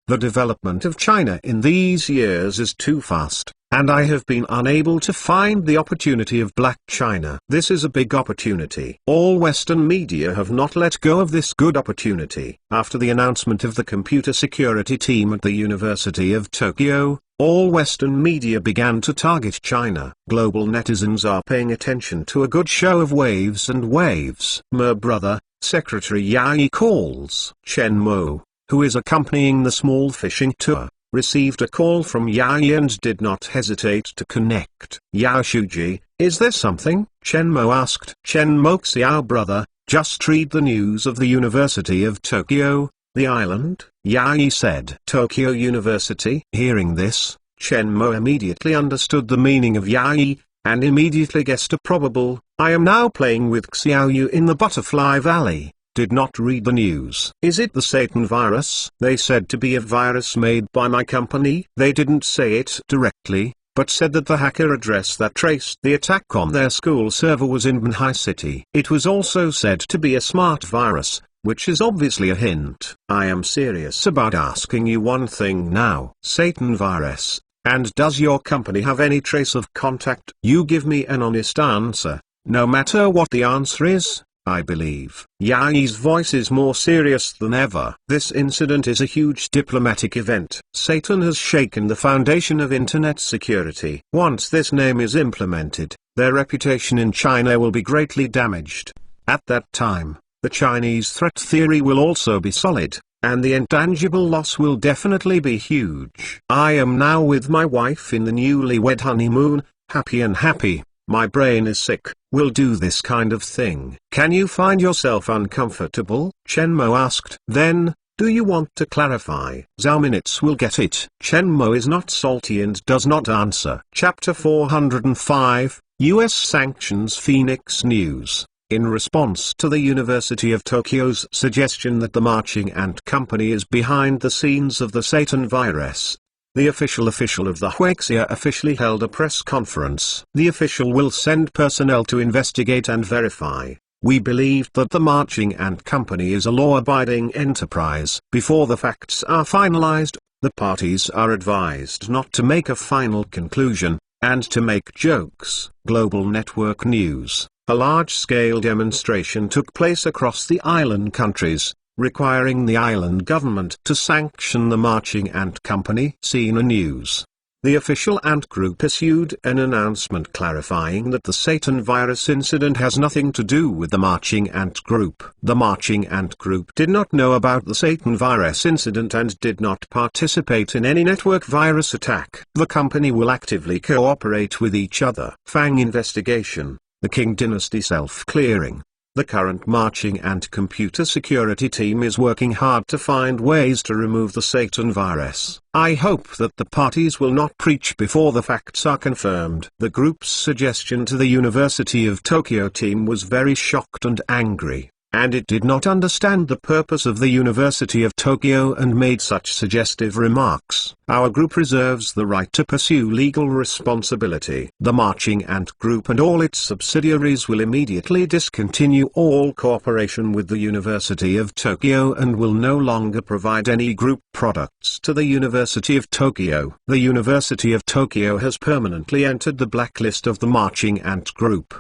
The development of China in these years is too fast, and I have been unable to find the opportunity of Black China. This is a big opportunity. All Western media have not let go of this good opportunity. After the announcement of the computer security team at the University of Tokyo, all Western media began to target China. Global netizens are paying attention to a good show of waves and waves. Mer brother, Secretary Yao Yi calls. Chen Mo, who is accompanying the small fishing tour, received a call from Yao Yi and did not hesitate to connect. Yao Shuji, is there something? Chen Mo asked. Chen Mo Xiao brother, just read the news of the University of Tokyo, the island, Yao Yi said. Tokyo University. Hearing this, Chen Mo immediately understood the meaning of Yao Yi, and immediately guessed a probable, I am now playing with Xiao Yu in the Butterfly Valley. Did not read the news. Is it the Satan virus? They said to be a virus made by my company. They didn't say it directly, but said that the hacker address that traced the attack on their school server was in Banhai City. It was also said to be a smart virus, which is obviously a hint. I am serious about asking you one thing now. Satan virus, and does your company have any trace of contact? You give me an honest answer, no matter what the answer is. I believe. Yao Yi's voice is more serious than ever. This incident is a huge diplomatic event. Satan has shaken the foundation of internet security. Once this name is implemented, their reputation in China will be greatly damaged. At that time, the Chinese threat theory will also be solid, and the intangible loss will definitely be huge. I am now with my wife in the newlywed honeymoon, happy and happy. My brain is sick. Will do this kind of thing. Can you find yourself uncomfortable? Chen Mo asked. Then, do you want to clarify? Zhao Minutes will get it. Chen Mo is not salty and does not answer. Chapter 405, U.S. Sanctions. Phoenix News. In response to the University of Tokyo's suggestion that the Marching Ant Company is behind the scenes of the Satan virus, the official of the Huaxia officially held a press conference. The official will send personnel to investigate and verify. We believe that the Marching Ant Company is a law-abiding enterprise. Before the facts are finalized, the parties are advised not to make a final conclusion, and to make jokes. Global Network News. A large-scale demonstration took place across the island countries, requiring the island government to sanction the Marching Ant Company. Sina News. The official ant group issued an announcement clarifying that the Satan virus incident has nothing to do with the Marching Ant Group. The Marching Ant Group did not know about the Satan virus incident and did not participate in any network virus attack. The company will actively cooperate with each other. Fang investigation. The Qing dynasty self-clearing. The current Marching Ant computer security team is working hard to find ways to remove the Satan virus. I hope that the parties will not preach before the facts are confirmed. The group's suggestion to the University of Tokyo team was very shocked and angry. and it did not understand the purpose of the University of Tokyo and made such suggestive remarks. Our group reserves the right to pursue legal responsibility. The Marching Ant Group and all its subsidiaries will immediately discontinue all cooperation with the University of Tokyo and will no longer provide any group products to the University of Tokyo. The University of Tokyo has permanently entered the blacklist of the Marching Ant Group.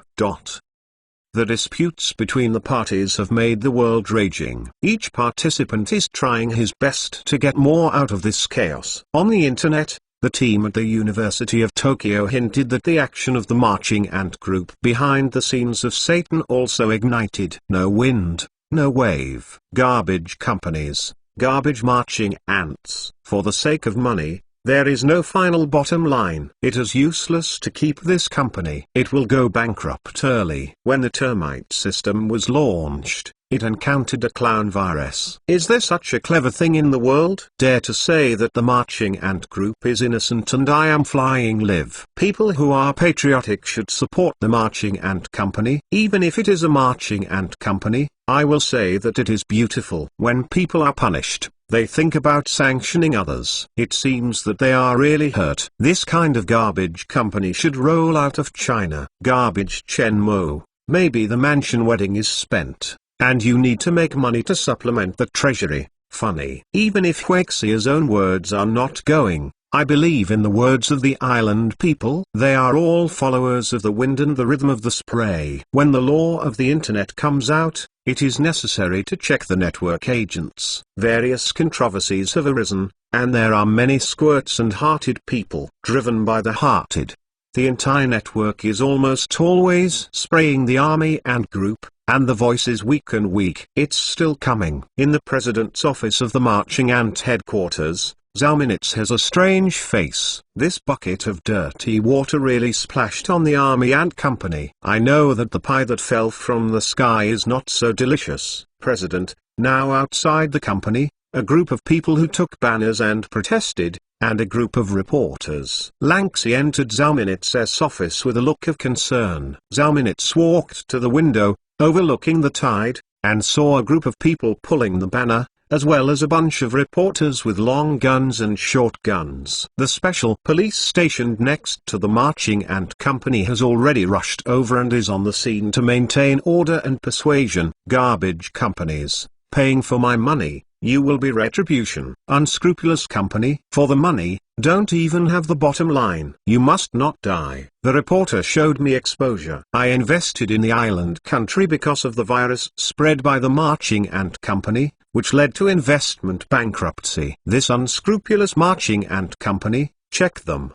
The disputes between the parties have made the world raging. Each participant is trying his best to get more out of this chaos. On the internet, the team at the University of Tokyo hinted that the action of the Marching Ant Group behind the scenes of Satan also ignited no wind, no wave. Garbage companies, garbage marching ants. For the sake of money, there is no final bottom line. It is useless to keep this company. It will go bankrupt early. When the termite system was launched, it encountered a clown virus. Is there such a clever thing in the world? Dare to say that the Marching Ant Group is innocent and I am flying live. People who are patriotic should support the Marching Ant Company. Even if it is a Marching Ant Company, I will say that it is beautiful. When people are punished, they think about sanctioning others. It seems that they are really hurt. This kind of garbage company should roll out of China. Garbage Chenmo. Maybe the mansion wedding is spent, and you need to make money to supplement the treasury. Funny. Even if Huixia's own words are not going, I believe in the words of the island people. They are all followers of the wind and the rhythm of the spray. When the law of the internet comes out, it is necessary to check the network agents. Various controversies have arisen, and there are many squirts and hearted people driven by the hearted. The entire network is almost always spraying the Army Ant Group, and the voice is weak and weak. It's still coming. In the president's office of the Marching Ant headquarters, Zhao Minitz has a strange face. This bucket of dirty water really splashed on the Army Ant Company. I know that the pie that fell from the sky is not so delicious. President, now outside the company, a group of people who took banners and protested, and a group of reporters. Lanxi entered Zhao Minitz's office with a look of concern. Zhao Minitz walked to the window, overlooking the tide, and saw a group of people pulling the banner, as well as a bunch of reporters with long guns and short guns. The special police stationed next to the Marching Ant Company has already rushed over and is on the scene to maintain order and persuasion. Garbage companies, paying for my money, you will be retribution. Unscrupulous company, for the money, don't even have the bottom line. You must not die. The reporter showed me exposure. I invested in the island country because of the virus spread by the Marching Ant Company, which led to investment bankruptcy. This unscrupulous Marching Ant Company, check them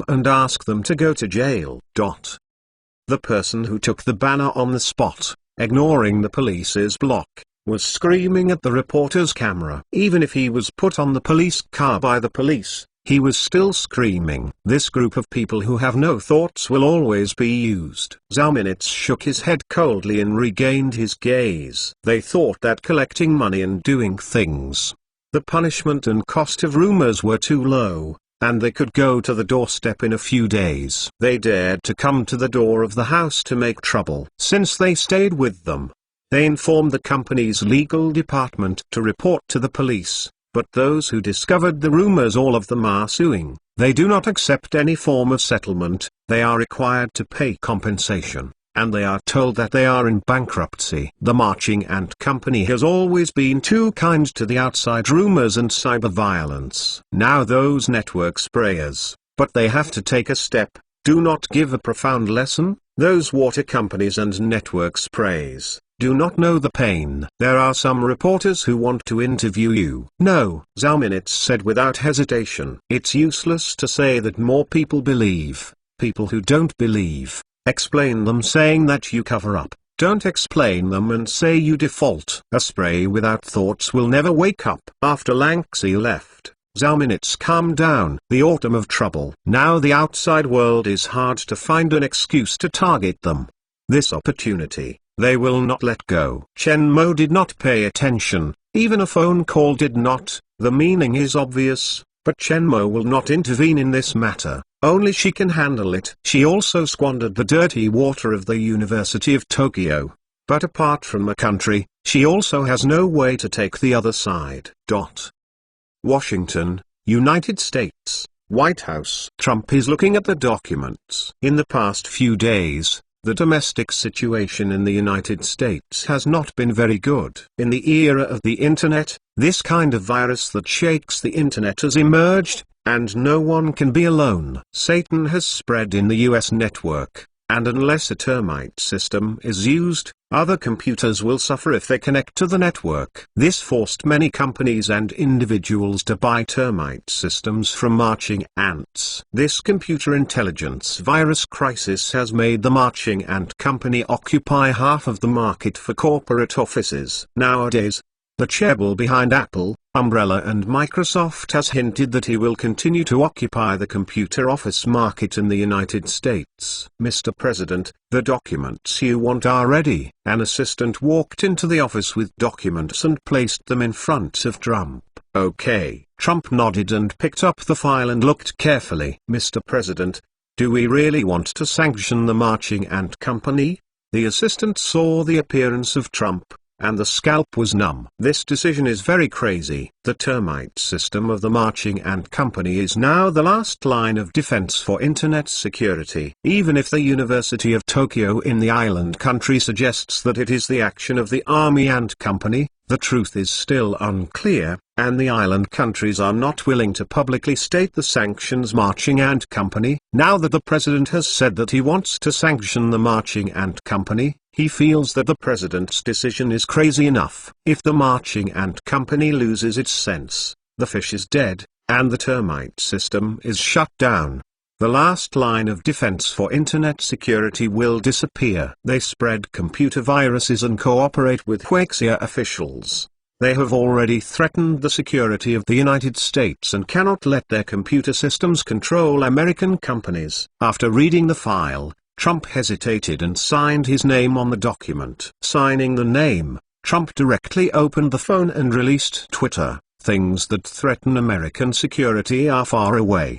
and ask them to go to jail. The person who took the banner on the spot, ignoring the police's block, was screaming at the reporter's camera. Even if he was put on the police car by the police, he was still screaming. This group of people who have no thoughts will always be used. Zhao Minitz shook his head coldly and regained his gaze. They thought that collecting money and doing things, the punishment and cost of rumors were too low, and they could go to the doorstep in a few days. They dared to come to the door of the house to make trouble. Since they stayed with them, they informed the company's legal department to report to the police, but those who discovered the rumors, all of them are suing. They do not accept any form of settlement, they are required to pay compensation, and they are told that they are in bankruptcy. The Marching Ant Company has always been too kind to the outside rumors and cyber violence. Now those network sprayers, but they have to take a step, do not give a profound lesson. Those water companies and network sprays do not know the pain. There are some reporters who want to interview you. No, Zhao Minitz said without hesitation. It's useless to say that more people believe. People who don't believe, explain them saying that you cover up. Don't explain them and say you default. A spray without thoughts will never wake up. After Lanxi left, Zhao Minitz calmed down. The autumn of trouble. Now the outside world is hard to find an excuse to target them. This opportunity, they will not let go. Chen Mo did not pay attention, even a phone call did not. The meaning is obvious, but Chen Mo will not intervene in this matter. Only she can handle it. She also squandered the dirty water of the University of Tokyo. But apart from a country, she also has no way to take the other side. Washington, United States, White House. Trump is looking at the documents. In the past few days, the domestic situation in the United States has not been very good. In the era of the internet, this kind of virus that shakes the internet has emerged, and no one can be alone. Satan has spread in the US network, and unless a termite system is used, other computers will suffer if they connect to the network. This forced many companies and individuals to buy termite systems from marching ants. This computer intelligence virus crisis has made the marching ant company occupy half of the market for corporate offices. Nowadays, the chaebol behind Apple, Umbrella and Microsoft has hinted that he will continue to occupy the computer office market in the United States. Mr. President, the documents you want are ready. An assistant walked into the office with documents and placed them in front of Trump. Okay. Trump nodded and picked up the file and looked carefully. Mr. President, do we really want to sanction the marching ant company? The assistant saw the appearance of Trump, and the scalp was numb. This decision is very crazy. The termite system of the marching ant company is now the last line of defense for internet security. Even if the University of Tokyo in the island country suggests that it is the action of the army ant company, the truth is still unclear, and the island countries are not willing to publicly state the sanctions marching ant company. Now that the president has said that he wants to sanction the marching ant company, he feels that the president's decision is crazy enough. If the marching ant company loses its sense, the fish is dead, and the termite system is shut down. The last line of defense for internet security will disappear. They spread computer viruses and cooperate with Huaxia officials. They have already threatened the security of the United States and cannot let their computer systems control American companies. After reading the file, Trump hesitated and signed his name on the document. Signing the name, Trump directly opened the phone and released Twitter. Things that threaten American security are far away.